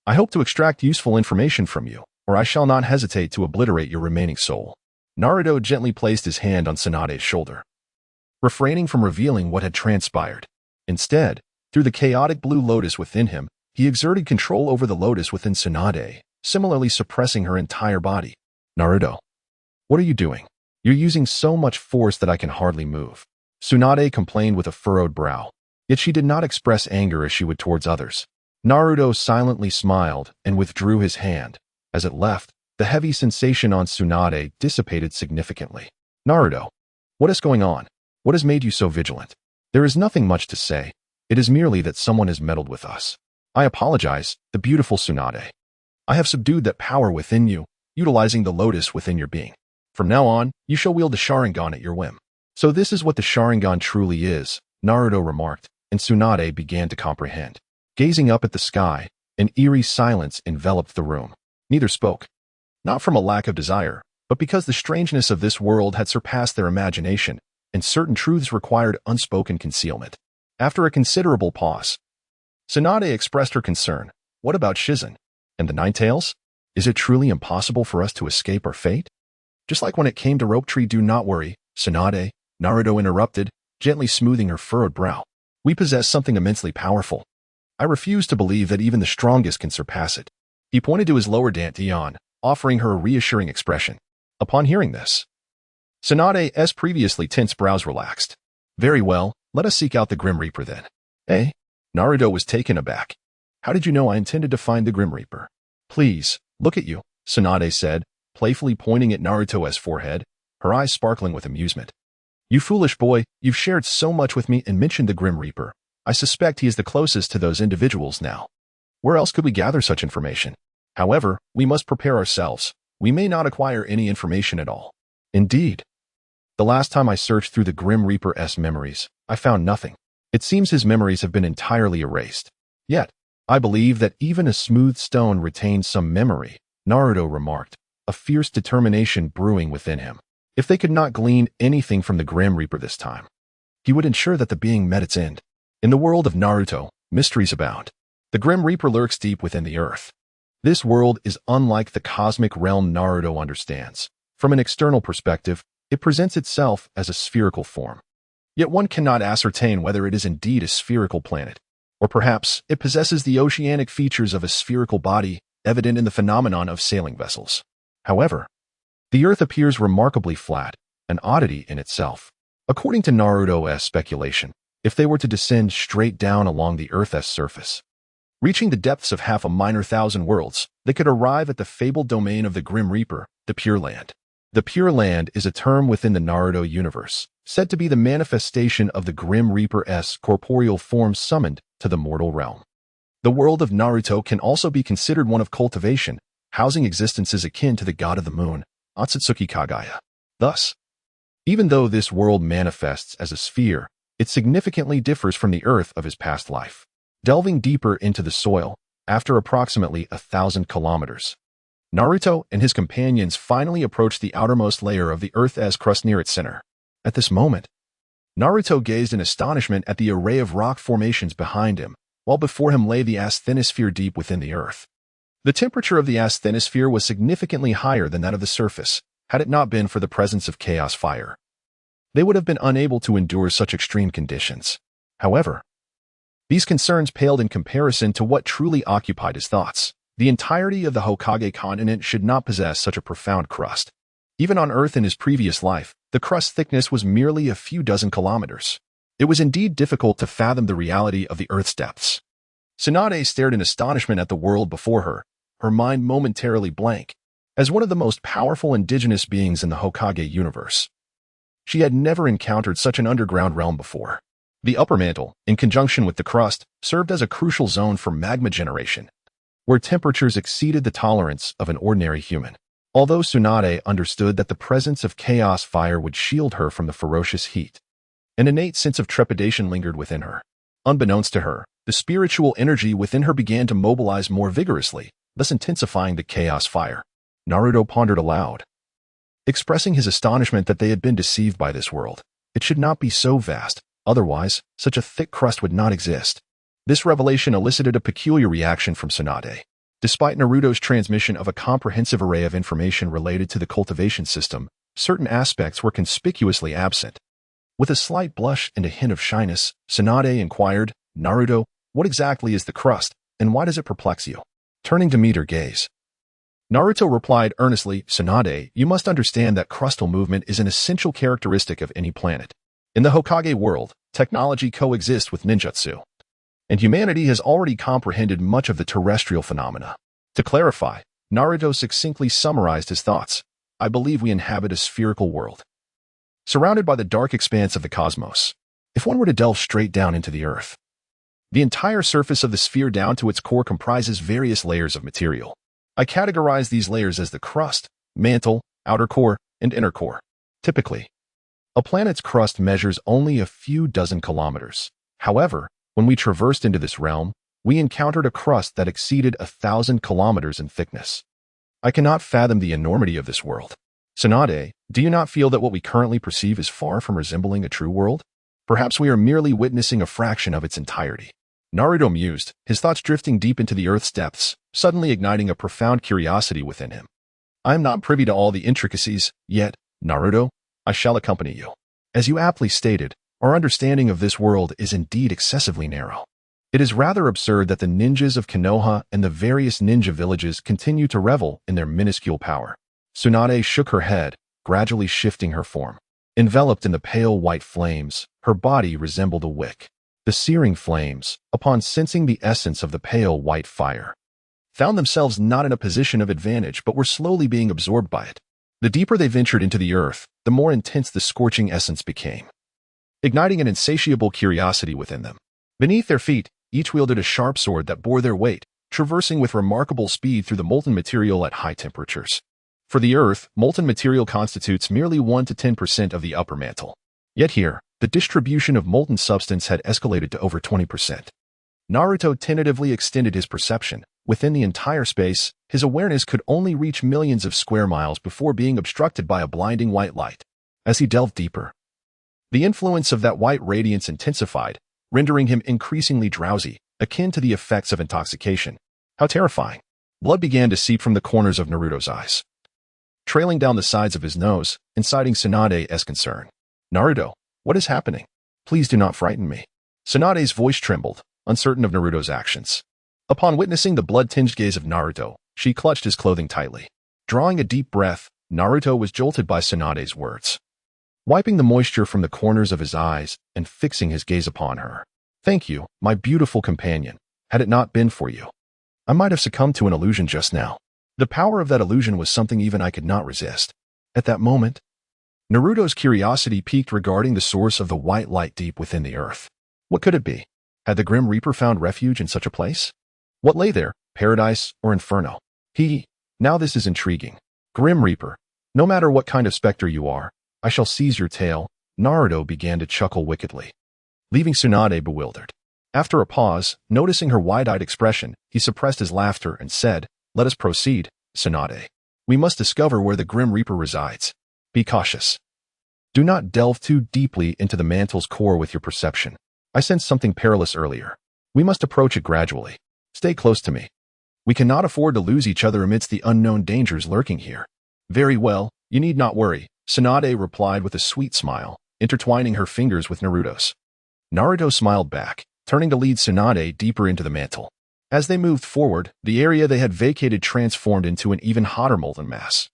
I hope to extract useful information from you, or I shall not hesitate to obliterate your remaining soul. Naruto gently placed his hand on Tsunade's shoulder, refraining from revealing what had transpired. Instead, through the chaotic blue lotus within him, he exerted control over the lotus within Tsunade, similarly suppressing her entire body. Naruto, what are you doing? You're using so much force that I can hardly move. Tsunade complained with a furrowed brow, yet she did not express anger as she would towards others. Naruto silently smiled and withdrew his hand. As it left, the heavy sensation on Tsunade dissipated significantly. Naruto, what is going on? What has made you so vigilant? There is nothing much to say. It is merely that someone has meddled with us. I apologize, the beautiful Tsunade. I have subdued that power within you, utilizing the lotus within your being. From now on, you shall wield the Sharingan at your whim. So this is what the Sharingan truly is, Naruto remarked, and Tsunade began to comprehend. Gazing up at the sky, an eerie silence enveloped the room. Neither spoke. Not from a lack of desire, but because the strangeness of this world had surpassed their imagination, and certain truths required unspoken concealment. After a considerable pause, Tsunade expressed her concern. What about Shizen? And the Nine-Tails? Is it truly impossible for us to escape our fate? Just like when it came to Rope Tree, do not worry, Tsunade, Naruto interrupted, gently smoothing her furrowed brow. We possess something immensely powerful. I refuse to believe that even the strongest can surpass it. He pointed to his lower dantian, offering her a reassuring expression. Upon hearing this, Tsunade's previously tense brows relaxed. Very well, let us seek out the Grim Reaper then. Eh? Naruto was taken aback. How did you know I intended to find the Grim Reaper? Please, look at you, Tsunade said, playfully pointing at Naruto's forehead, her eyes sparkling with amusement. You foolish boy, you've shared so much with me and mentioned the Grim Reaper. I suspect he is the closest to those individuals now. Where else could we gather such information? However, we must prepare ourselves. We may not acquire any information at all. Indeed. The last time I searched through the Grim Reaper's memories, I found nothing. It seems his memories have been entirely erased. Yet, I believe that even a smooth stone retains some memory, Naruto remarked, a fierce determination brewing within him. If they could not glean anything from the Grim Reaper this time, he would ensure that the being met its end. In the world of Naruto, mysteries abound. The Grim Reaper lurks deep within the earth. This world is unlike the cosmic realm Naruto understands. From an external perspective, it presents itself as a spherical form. Yet one cannot ascertain whether it is indeed a spherical planet, or perhaps it possesses the oceanic features of a spherical body evident in the phenomenon of sailing vessels. However, the Earth appears remarkably flat, an oddity in itself. According to Naruto's speculation, if they were to descend straight down along the Earth's surface, reaching the depths of 500,000 worlds, they could arrive at the fabled domain of the Grim Reaper, the Pure Land. The Pure Land is a term within the Naruto universe, said to be the manifestation of the Grim Reaper's corporeal form summoned to the mortal realm. The world of Naruto can also be considered one of cultivation, housing existences akin to the god of the moon, Otsutsuki Kagaya. Thus, even though this world manifests as a sphere, it significantly differs from the Earth of his past life. Delving deeper into the soil, after approximately 1,000 kilometers, Naruto and his companions finally approached the outermost layer of the Earth's crust near its center. At this moment, Naruto gazed in astonishment at the array of rock formations behind him, while before him lay the asthenosphere deep within the Earth. The temperature of the asthenosphere was significantly higher than that of the surface, had it not been for the presence of chaos fire. They would have been unable to endure such extreme conditions. However, these concerns paled in comparison to what truly occupied his thoughts. The entirety of the Hokage continent should not possess such a profound crust. Even on Earth in his previous life, the crust thickness was merely a few dozen kilometers. It was indeed difficult to fathom the reality of the Earth's depths. Tsunade stared in astonishment at the world before her mind momentarily blank. As one of the most powerful indigenous beings in the Hokage universe, she had never encountered such an underground realm before. The upper mantle, in conjunction with the crust, served as a crucial zone for magma generation, where temperatures exceeded the tolerance of an ordinary human. Although Tsunade understood that the presence of chaos fire would shield her from the ferocious heat, an innate sense of trepidation lingered within her. Unbeknownst to her, the spiritual energy within her began to mobilize more vigorously, thus intensifying the chaos fire. Naruto pondered aloud, expressing his astonishment that they had been deceived by this world. It should not be so vast, otherwise, such a thick crust would not exist. This revelation elicited a peculiar reaction from Tsunade. Despite Naruto's transmission of a comprehensive array of information related to the cultivation system, certain aspects were conspicuously absent. With a slight blush and a hint of shyness, Tsunade inquired, "Naruto, what exactly is the crust, and why does it perplex you?" Turning to meet her gaze, Naruto replied earnestly, "Tsunade, you must understand that crustal movement is an essential characteristic of any planet. In the Hokage world, technology coexists with ninjutsu, and humanity has already comprehended much of the terrestrial phenomena." To clarify, Naruto succinctly summarized his thoughts. "I believe we inhabit a spherical world, surrounded by the dark expanse of the cosmos. If one were to delve straight down into the earth, the entire surface of the sphere down to its core comprises various layers of material. I categorize these layers as the crust, mantle, outer core, and inner core. Typically, a planet's crust measures only a few dozen kilometers. However, when we traversed into this realm, we encountered a crust that exceeded 1,000 kilometers in thickness. I cannot fathom the enormity of this world. Tsunade, do you not feel that what we currently perceive is far from resembling a true world? Perhaps we are merely witnessing a fraction of its entirety." Naruto mused, his thoughts drifting deep into the earth's depths, suddenly igniting a profound curiosity within him. "I am not privy to all the intricacies, yet, Naruto, I shall accompany you. As you aptly stated, our understanding of this world is indeed excessively narrow. It is rather absurd that the ninjas of Konoha and the various ninja villages continue to revel in their minuscule power." Tsunade shook her head, gradually shifting her form. Enveloped in the pale white flames, her body resembled a wick. The searing flames, upon sensing the essence of the pale white fire, found themselves not in a position of advantage but were slowly being absorbed by it. The deeper they ventured into the earth, the more intense the scorching essence became, igniting an insatiable curiosity within them. Beneath their feet, each wielded a sharp sword that bore their weight, traversing with remarkable speed through the molten material at high temperatures. For the earth, molten material constitutes merely 1 to 10% of the upper mantle. Yet here, the distribution of molten substance had escalated to over 20%. Naruto tentatively extended his perception. Within the entire space, his awareness could only reach millions of square miles before being obstructed by a blinding white light. As he delved deeper, the influence of that white radiance intensified, rendering him increasingly drowsy, akin to the effects of intoxication. How terrifying! Blood began to seep from the corners of Naruto's eyes, trailing down the sides of his nose, inciting Tsunade's concern. "Naruto, what is happening? Please do not frighten me." Tsunade's voice trembled, uncertain of Naruto's actions. Upon witnessing the blood-tinged gaze of Naruto, she clutched his clothing tightly. Drawing a deep breath, Naruto was jolted by Tsunade's words, wiping the moisture from the corners of his eyes and fixing his gaze upon her. "Thank you, my beautiful companion. Had it not been for you, I might have succumbed to an illusion just now." The power of that illusion was something even I could not resist. At that moment, Naruto's curiosity piqued regarding the source of the white light deep within the earth. What could it be? Had the Grim Reaper found refuge in such a place? What lay there, paradise or inferno? Now this is intriguing. Grim Reaper, no matter what kind of specter you are, I shall seize your tail. Naruto began to chuckle wickedly, leaving Tsunade bewildered. After a pause, noticing her wide-eyed expression, he suppressed his laughter and said, "Let us proceed, Tsunade. We must discover where the Grim Reaper resides. Be cautious. Do not delve too deeply into the mantle's core with your perception. I sensed something perilous earlier. We must approach it gradually. Stay close to me. We cannot afford to lose each other amidst the unknown dangers lurking here." "Very well, you need not worry," Tsunade replied with a sweet smile, intertwining her fingers with Naruto's. Naruto smiled back, turning to lead Tsunade deeper into the mantle. As they moved forward, the area they had vacated transformed into an even hotter molten mass,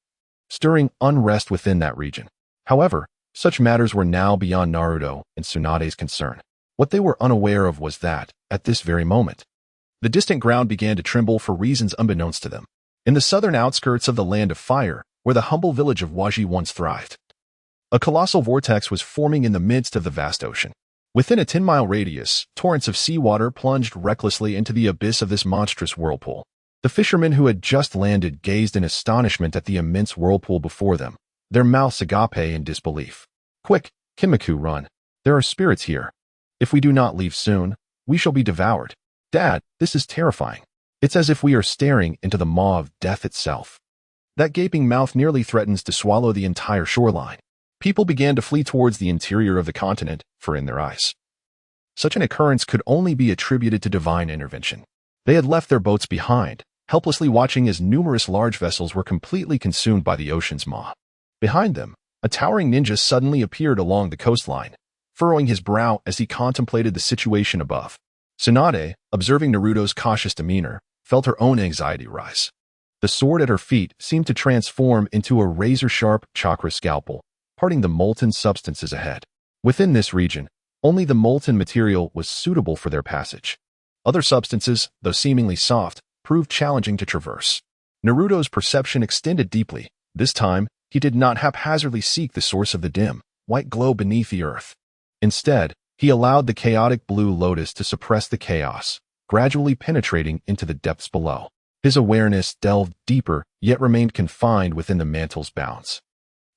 stirring unrest within that region. However, such matters were now beyond Naruto and Tsunade's concern. What they were unaware of was that, at this very moment, the distant ground began to tremble for reasons unbeknownst to them. In the southern outskirts of the Land of Fire, where the humble village of Waji once thrived, a colossal vortex was forming in the midst of the vast ocean. Within a 10-mile radius, torrents of seawater plunged recklessly into the abyss of this monstrous whirlpool. The fishermen who had just landed gazed in astonishment at the immense whirlpool before them, their mouths agape in disbelief. "Quick, Kimiku, run. There are spirits here. If we do not leave soon, We shall be devoured. Dad, this is terrifying. It's as if we are staring into the maw of death itself. That gaping mouth nearly threatens to swallow the entire shoreline. People began to flee towards the interior of the continent, for in their eyes, such an occurrence could only be attributed to divine intervention. They had left their boats behind, helplessly watching as numerous large vessels were completely consumed by the ocean's maw. Behind them, a towering ninja suddenly appeared along the coastline, furrowing his brow as he contemplated the situation above. Tsunade, observing Naruto's cautious demeanor, felt her own anxiety rise. The sword at her feet seemed to transform into a razor-sharp chakra scalpel, parting the molten substances ahead. Within this region, only the molten material was suitable for their passage. Other substances, though seemingly soft, proved challenging to traverse. Naruto's perception extended deeply. This time, he did not haphazardly seek the source of the dim, white glow beneath the earth. Instead, he allowed the chaotic blue lotus to suppress the chaos, gradually penetrating into the depths below. His awareness delved deeper, yet remained confined within the mantle's bounds.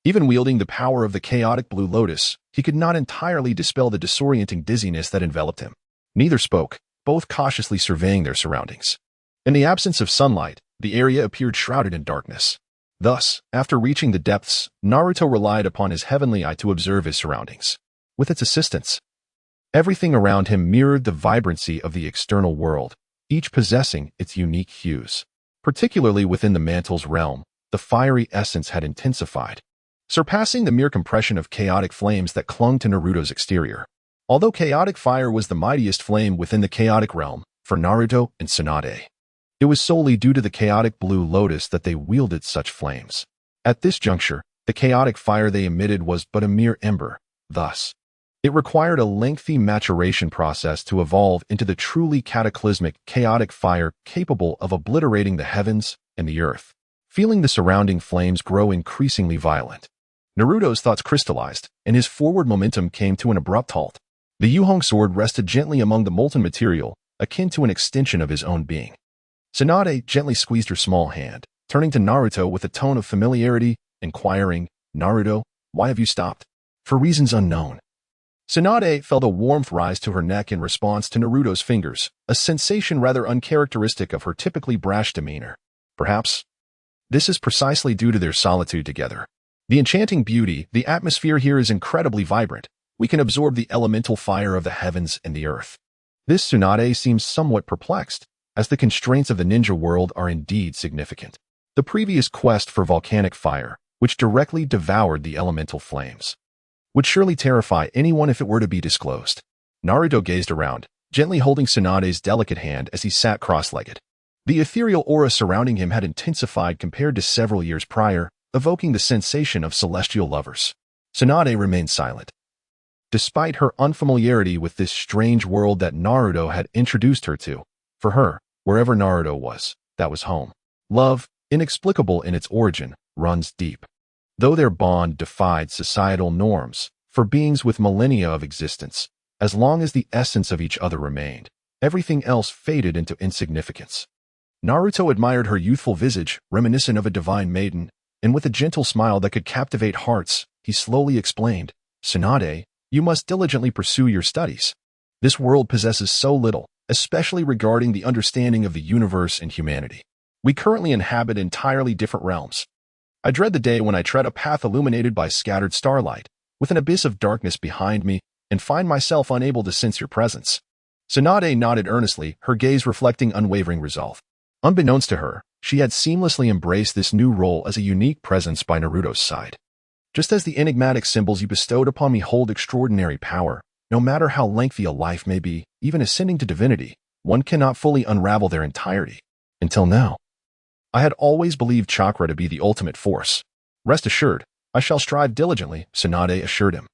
Even wielding the power of the chaotic blue lotus, he could not entirely dispel the disorienting dizziness that enveloped him. Neither spoke, both cautiously surveying their surroundings. In the absence of sunlight, the area appeared shrouded in darkness. Thus, after reaching the depths, Naruto relied upon his heavenly eye to observe his surroundings. With its assistance, everything around him mirrored the vibrancy of the external world, each possessing its unique hues. Particularly within the mantle's realm, the fiery essence had intensified, surpassing the mere compression of chaotic flames that clung to Naruto's exterior. Although chaotic fire was the mightiest flame within the chaotic realm, for Naruto and Tsunade, it was solely due to the chaotic blue lotus that they wielded such flames. At this juncture, the chaotic fire they emitted was but a mere ember. Thus, it required a lengthy maturation process to evolve into the truly cataclysmic, chaotic fire capable of obliterating the heavens and the earth. Feeling the surrounding flames grow increasingly violent, Naruto's thoughts crystallized, and his forward momentum came to an abrupt halt. The Yuhong sword rested gently among the molten material, akin to an extension of his own being. Tsunade gently squeezed her small hand, turning to Naruto with a tone of familiarity, inquiring, "Naruto, why have you stopped?" "For reasons unknown." Tsunade felt a warmth rise to her neck in response to Naruto's fingers, a sensation rather uncharacteristic of her typically brash demeanor. Perhaps this is precisely due to their solitude together. The enchanting beauty, the atmosphere here is incredibly vibrant. We can absorb the elemental fire of the heavens and the earth. This Tsunade seems somewhat perplexed, as the constraints of the ninja world are indeed significant. The previous quest for volcanic fire, which directly devoured the elemental flames, would surely terrify anyone if it were to be disclosed. Naruto gazed around, gently holding Tsunade's delicate hand as he sat cross-legged. The ethereal aura surrounding him had intensified compared to several years prior, evoking the sensation of celestial lovers. Tsunade remained silent. Despite her unfamiliarity with this strange world that Naruto had introduced her to, for her, wherever Naruto was, that was home. Love, inexplicable in its origin, runs deep. Though their bond defied societal norms, for beings with millennia of existence, as long as the essence of each other remained, everything else faded into insignificance. Naruto admired her youthful visage, reminiscent of a divine maiden, and with a gentle smile that could captivate hearts, he slowly explained, "Tsunade, you must diligently pursue your studies. This world possesses so little, especially regarding the understanding of the universe and humanity. We currently inhabit entirely different realms. I dread the day when I tread a path illuminated by scattered starlight, with an abyss of darkness behind me, and find myself unable to sense your presence." Tsunade nodded earnestly, her gaze reflecting unwavering resolve. Unbeknownst to her, she had seamlessly embraced this new role as a unique presence by Naruto's side. "Just as the enigmatic symbols you bestowed upon me hold extraordinary power, no matter how lengthy a life may be, even ascending to divinity, one cannot fully unravel their entirety. Until now, I had always believed chakra to be the ultimate force. Rest assured, I shall strive diligently," Tsunade assured him.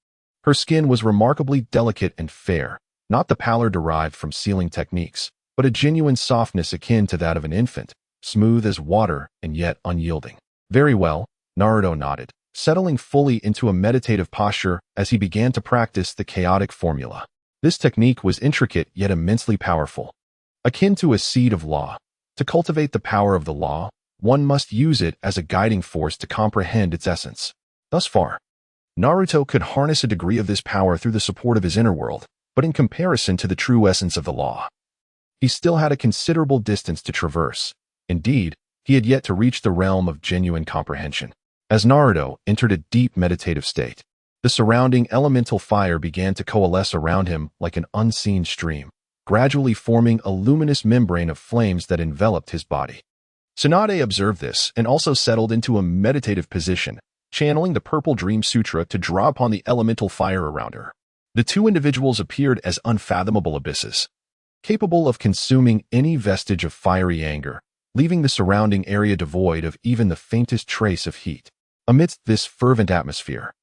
Her skin was remarkably delicate and fair, not the pallor derived from sealing techniques, but a genuine softness akin to that of an infant, smooth as water and yet unyielding. "Very well," Naruto nodded, settling fully into a meditative posture as he began to practice the chaotic formula. This technique was intricate yet immensely powerful, akin to a seed of law. To cultivate the power of the law, one must use it as a guiding force to comprehend its essence. Thus far, Naruto could harness a degree of this power through the support of his inner world, but in comparison to the true essence of the law, he still had a considerable distance to traverse. Indeed, he had yet to reach the realm of genuine comprehension. As Naruto entered a deep meditative state, the surrounding elemental fire began to coalesce around him like an unseen stream, gradually forming a luminous membrane of flames that enveloped his body. Tsunade observed this and also settled into a meditative position, channeling the Purple Dream Sutra to draw upon the elemental fire around her. The two individuals appeared as unfathomable abysses, capable of consuming any vestige of fiery anger, leaving the surrounding area devoid of even the faintest trace of heat. Amidst this fervent atmosphere,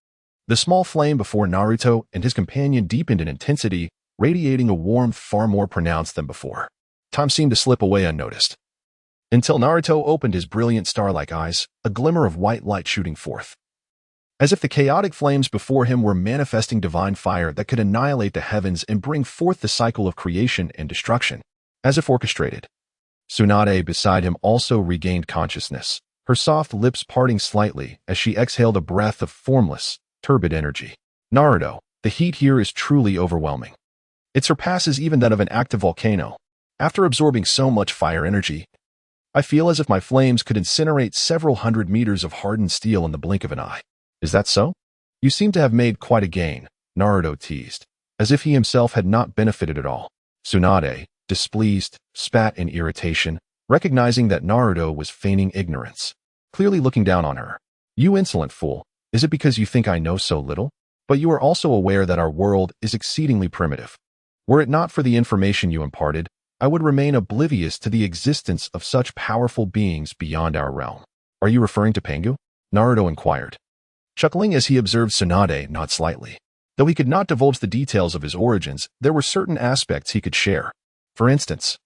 the small flame before Naruto and his companion deepened in intensity, radiating a warmth far more pronounced than before. Time seemed to slip away unnoticed, until Naruto opened his brilliant star-like eyes, a glimmer of white light shooting forth, as if the chaotic flames before him were manifesting divine fire that could annihilate the heavens and bring forth the cycle of creation and destruction, as if orchestrated. Tsunade beside him also regained consciousness, her soft lips parting slightly as she exhaled a breath of formless, turbid energy. Naruto, the heat here is truly overwhelming. It surpasses even that of an active volcano. After absorbing so much fire energy, I feel as if my flames could incinerate several hundred meters of hardened steel in the blink of an eye. Is that so? You seem to have made quite a gain, Naruto teased, as if he himself had not benefited at all. Tsunade, displeased, spat in irritation, recognizing that Naruto was feigning ignorance, clearly looking down on her. You insolent fool, is it because you think I know so little? But you are also aware that our world is exceedingly primitive. Were it not for the information you imparted, I would remain oblivious to the existence of such powerful beings beyond our realm. Are you referring to Pengu? Naruto inquired, chuckling as he observed Tsunade nod slightly. Though he could not divulge the details of his origins, there were certain aspects he could share. For instance,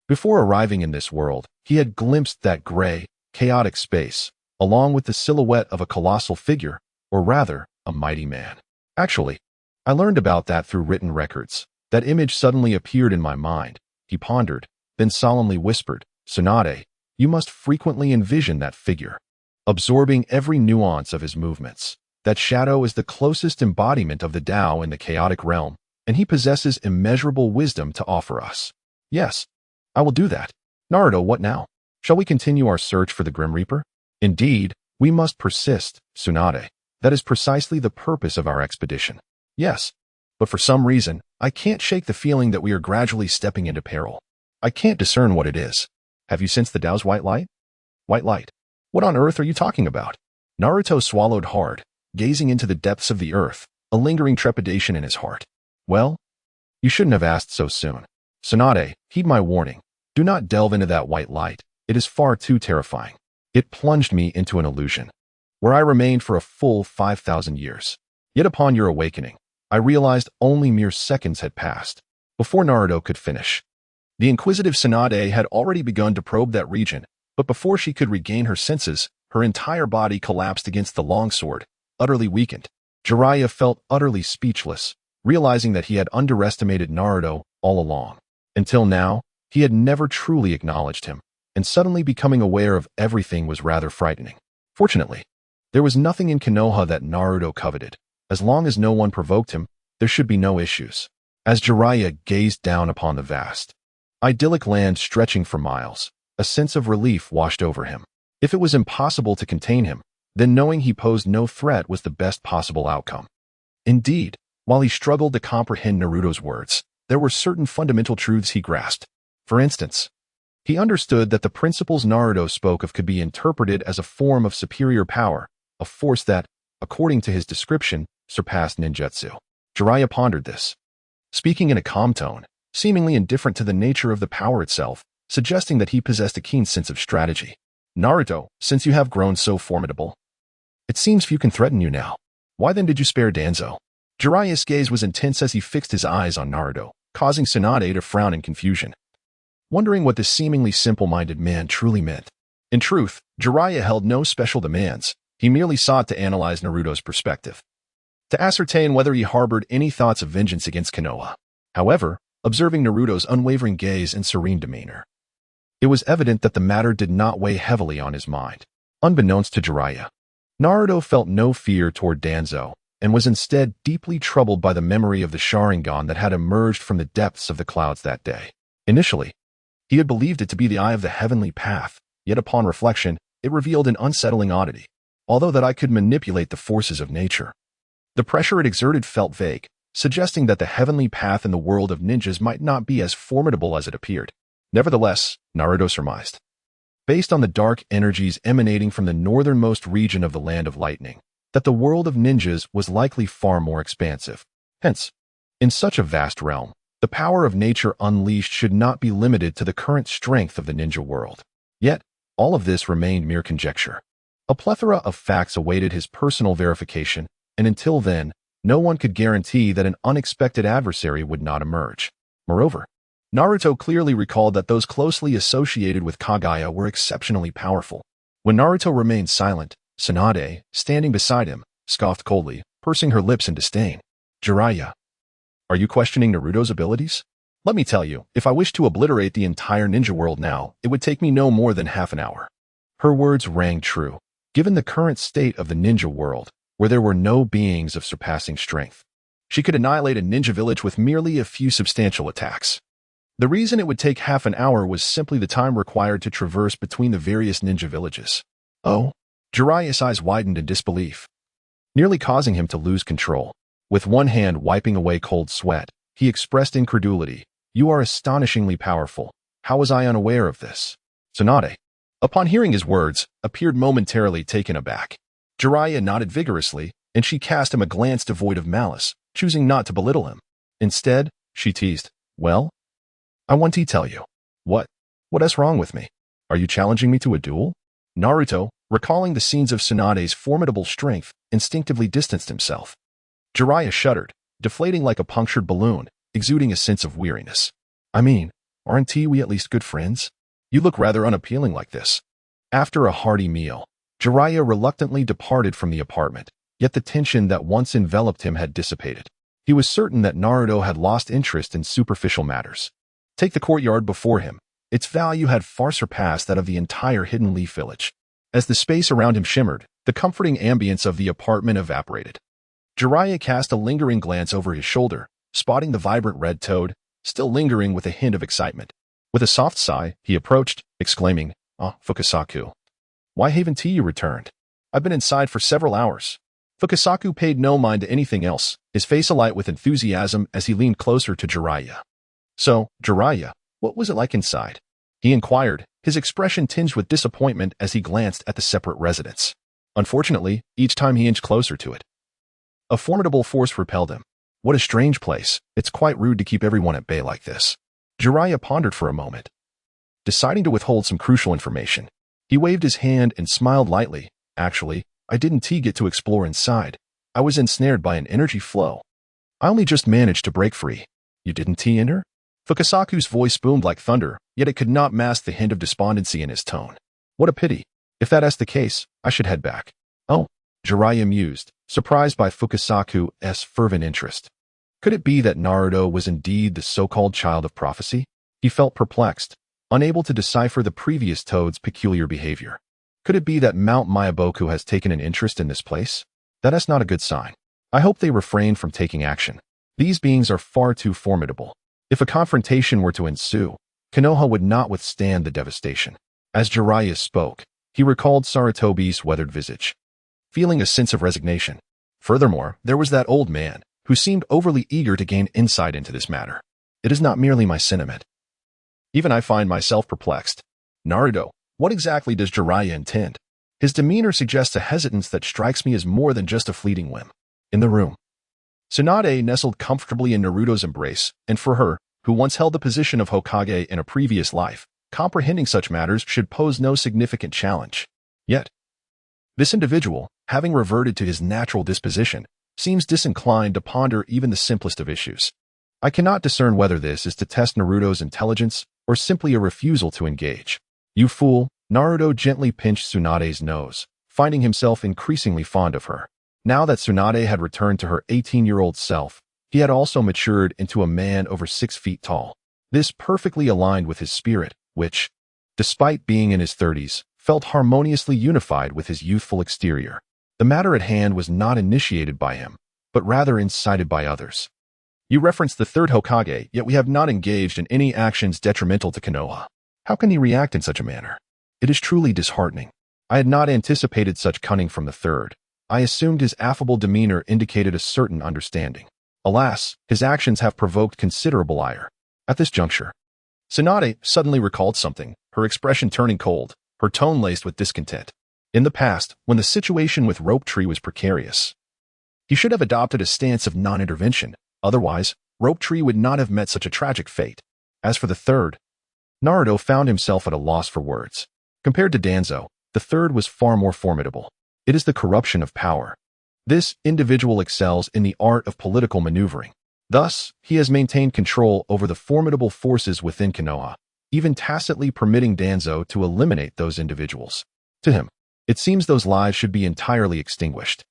before arriving in this world, he had glimpsed that gray, chaotic space, along with the silhouette of a colossal figure, or rather, a mighty man. Actually, I learned about that through written records. That image suddenly appeared in my mind. He pondered, then solemnly whispered, Tsunade, you must frequently envision that figure, absorbing every nuance of his movements. That shadow is the closest embodiment of the Tao in the chaotic realm, and he possesses immeasurable wisdom to offer us. Yes, I will do that. Naruto, what now? Shall we continue our search for the Grim Reaper? Indeed, we must persist, Tsunade. That is precisely the purpose of our expedition. Yes, but for some reason, I can't shake the feeling that we are gradually stepping into peril. I can't discern what it is. Have you sensed the Tao's white light? White light. What on earth are you talking about? Naruto swallowed hard, gazing into the depths of the earth, a lingering trepidation in his heart. Well, you shouldn't have asked so soon. Tsunade, heed my warning. Do not delve into that white light. It is far too terrifying. It plunged me into an illusion, where I remained for a full 5,000 years. Yet upon your awakening, I realized only mere seconds had passed. Before Naruto could finish, the inquisitive Tsunade had already begun to probe that region, but before she could regain her senses, her entire body collapsed against the longsword, utterly weakened. Jiraiya felt utterly speechless, realizing that he had underestimated Naruto all along. Until now, he had never truly acknowledged him, and suddenly becoming aware of everything was rather frightening. Fortunately, there was nothing in Konoha that Naruto coveted. As long as no one provoked him, there should be no issues. As Jiraiya gazed down upon the vast, idyllic land stretching for miles, a sense of relief washed over him. If it was impossible to contain him, then knowing he posed no threat was the best possible outcome. Indeed, while he struggled to comprehend Naruto's words, there were certain fundamental truths he grasped. For instance, he understood that the principles Naruto spoke of could be interpreted as a form of superior power, a force that, according to his description, surpassed ninjutsu. Jiraiya pondered this, speaking in a calm tone, seemingly indifferent to the nature of the power itself, suggesting that he possessed a keen sense of strategy. Naruto, since you have grown so formidable, it seems few can threaten you now. Why then did you spare Danzo? Jiraiya's gaze was intense as he fixed his eyes on Naruto, causing Tsunade to frown in confusion, wondering what this seemingly simple-minded man truly meant. In truth, Jiraiya held no special demands. He merely sought to analyze Naruto's perspective, to ascertain whether he harbored any thoughts of vengeance against Konoha. However, observing Naruto's unwavering gaze and serene demeanor, it was evident that the matter did not weigh heavily on his mind. Unbeknownst to Jiraiya, Naruto felt no fear toward Danzo, and was instead deeply troubled by the memory of the Sharingan that had emerged from the depths of the clouds that day. Initially, he had believed it to be the eye of the heavenly path, yet upon reflection, it revealed an unsettling oddity. Although that I could manipulate the forces of nature, the pressure it exerted felt vague, suggesting that the heavenly path in the world of ninjas might not be as formidable as it appeared. Nevertheless, Naruto surmised, based on the dark energies emanating from the northernmost region of the Land of Lightning, that the world of ninjas was likely far more expansive. Hence, in such a vast realm, the power of nature unleashed should not be limited to the current strength of the ninja world. Yet, all of this remained mere conjecture. A plethora of facts awaited his personal verification, and until then, no one could guarantee that an unexpected adversary would not emerge. Moreover, Naruto clearly recalled that those closely associated with Kaguya were exceptionally powerful. When Naruto remained silent, Tsunade, standing beside him, scoffed coldly, pursing her lips in disdain. "Jiraiya, are you questioning Naruto's abilities? Let me tell you, if I wished to obliterate the entire ninja world now, it would take me no more than half an hour." Her words rang true, given the current state of the ninja world, where there were no beings of surpassing strength. She could annihilate a ninja village with merely a few substantial attacks. The reason it would take half an hour was simply the time required to traverse between the various ninja villages. Oh? Jiraiya's eyes widened in disbelief, nearly causing him to lose control. With one hand wiping away cold sweat, he expressed incredulity. "You are astonishingly powerful. How was I unaware of this?" Tsunade, upon hearing his words, appeared momentarily taken aback. Jiraiya nodded vigorously, and she cast him a glance devoid of malice, choosing not to belittle him. Instead, she teased, "Well, I want to tell you. What is wrong with me? Are you challenging me to a duel?" Naruto, recalling the scenes of Tsunade's formidable strength, instinctively distanced himself. Jiraiya shuddered, deflating like a punctured balloon, exuding a sense of weariness. "I mean, aren't we at least good friends? You look rather unappealing like this." After a hearty meal, Jiraiya reluctantly departed from the apartment, yet the tension that once enveloped him had dissipated. He was certain that Naruto had lost interest in superficial matters. Take the courtyard before him. Its value had far surpassed that of the entire Hidden Leaf Village. As the space around him shimmered, the comforting ambience of the apartment evaporated. Jiraiya cast a lingering glance over his shoulder, spotting the vibrant red toad, still lingering with a hint of excitement. With a soft sigh, he approached, exclaiming, "Ah, Fukasaku. Why haven't you returned? I've been inside for several hours." Fukasaku paid no mind to anything else, his face alight with enthusiasm as he leaned closer to Jiraiya. "So, Jiraiya, what was it like inside?" he inquired, his expression tinged with disappointment as he glanced at the separate residence. Unfortunately, each time he inched closer to it, a formidable force repelled him. "What a strange place. It's quite rude to keep everyone at bay like this." Jiraiya pondered for a moment, deciding to withhold some crucial information. He waved his hand and smiled lightly. "Actually, I didn't get to explore inside. I was ensnared by an energy flow. I only just managed to break free." "You didn't enter?" Fukasaku's voice boomed like thunder, yet it could not mask the hint of despondency in his tone. "What a pity. If that is the case, I should head back." "Oh," Jiraiya mused, surprised by Fukasaku's fervent interest. Could it be that Naruto was indeed the so-called child of prophecy? He felt perplexed, unable to decipher the previous toad's peculiar behavior. Could it be that Mount Mayaboku has taken an interest in this place? That is not a good sign. I hope they refrain from taking action. These beings are far too formidable. If a confrontation were to ensue, Konoha would not withstand the devastation. As Jiraiya spoke, he recalled Sarutobi's weathered visage, feeling a sense of resignation. Furthermore, there was that old man, who seemed overly eager to gain insight into this matter. It is not merely my sentiment. Even I find myself perplexed. Naruto, what exactly does Jiraiya intend? His demeanor suggests a hesitance that strikes me as more than just a fleeting whim. In the room, Tsunade nestled comfortably in Naruto's embrace, and for her, who once held the position of Hokage in a previous life, comprehending such matters should pose no significant challenge. Yet, this individual, having reverted to his natural disposition, seems disinclined to ponder even the simplest of issues. I cannot discern whether this is to test Naruto's intelligence or simply a refusal to engage. "You fool," Naruto gently pinched Tsunade's nose, finding himself increasingly fond of her. Now that Tsunade had returned to her 18-year-old self, he had also matured into a man over 6 feet tall. This perfectly aligned with his spirit, which, despite being in his 30s, felt harmoniously unified with his youthful exterior. The matter at hand was not initiated by him, but rather incited by others. You referenced the third Hokage, yet we have not engaged in any actions detrimental to Konoha. How can he react in such a manner? It is truly disheartening. I had not anticipated such cunning from the third. I assumed his affable demeanor indicated a certain understanding. Alas, his actions have provoked considerable ire. At this juncture, Tsunade suddenly recalled something, her expression turning cold, her tone laced with discontent. In the past, when the situation with Rope Tree was precarious, he should have adopted a stance of non-intervention. Otherwise, Rope Tree would not have met such a tragic fate. As for the third, Naruto found himself at a loss for words. Compared to Danzo, the third was far more formidable. It is the corruption of power. This individual excels in the art of political maneuvering. Thus, he has maintained control over the formidable forces within Konoha, even tacitly permitting Danzo to eliminate those individuals. To him, it seems those lives should be entirely extinguished.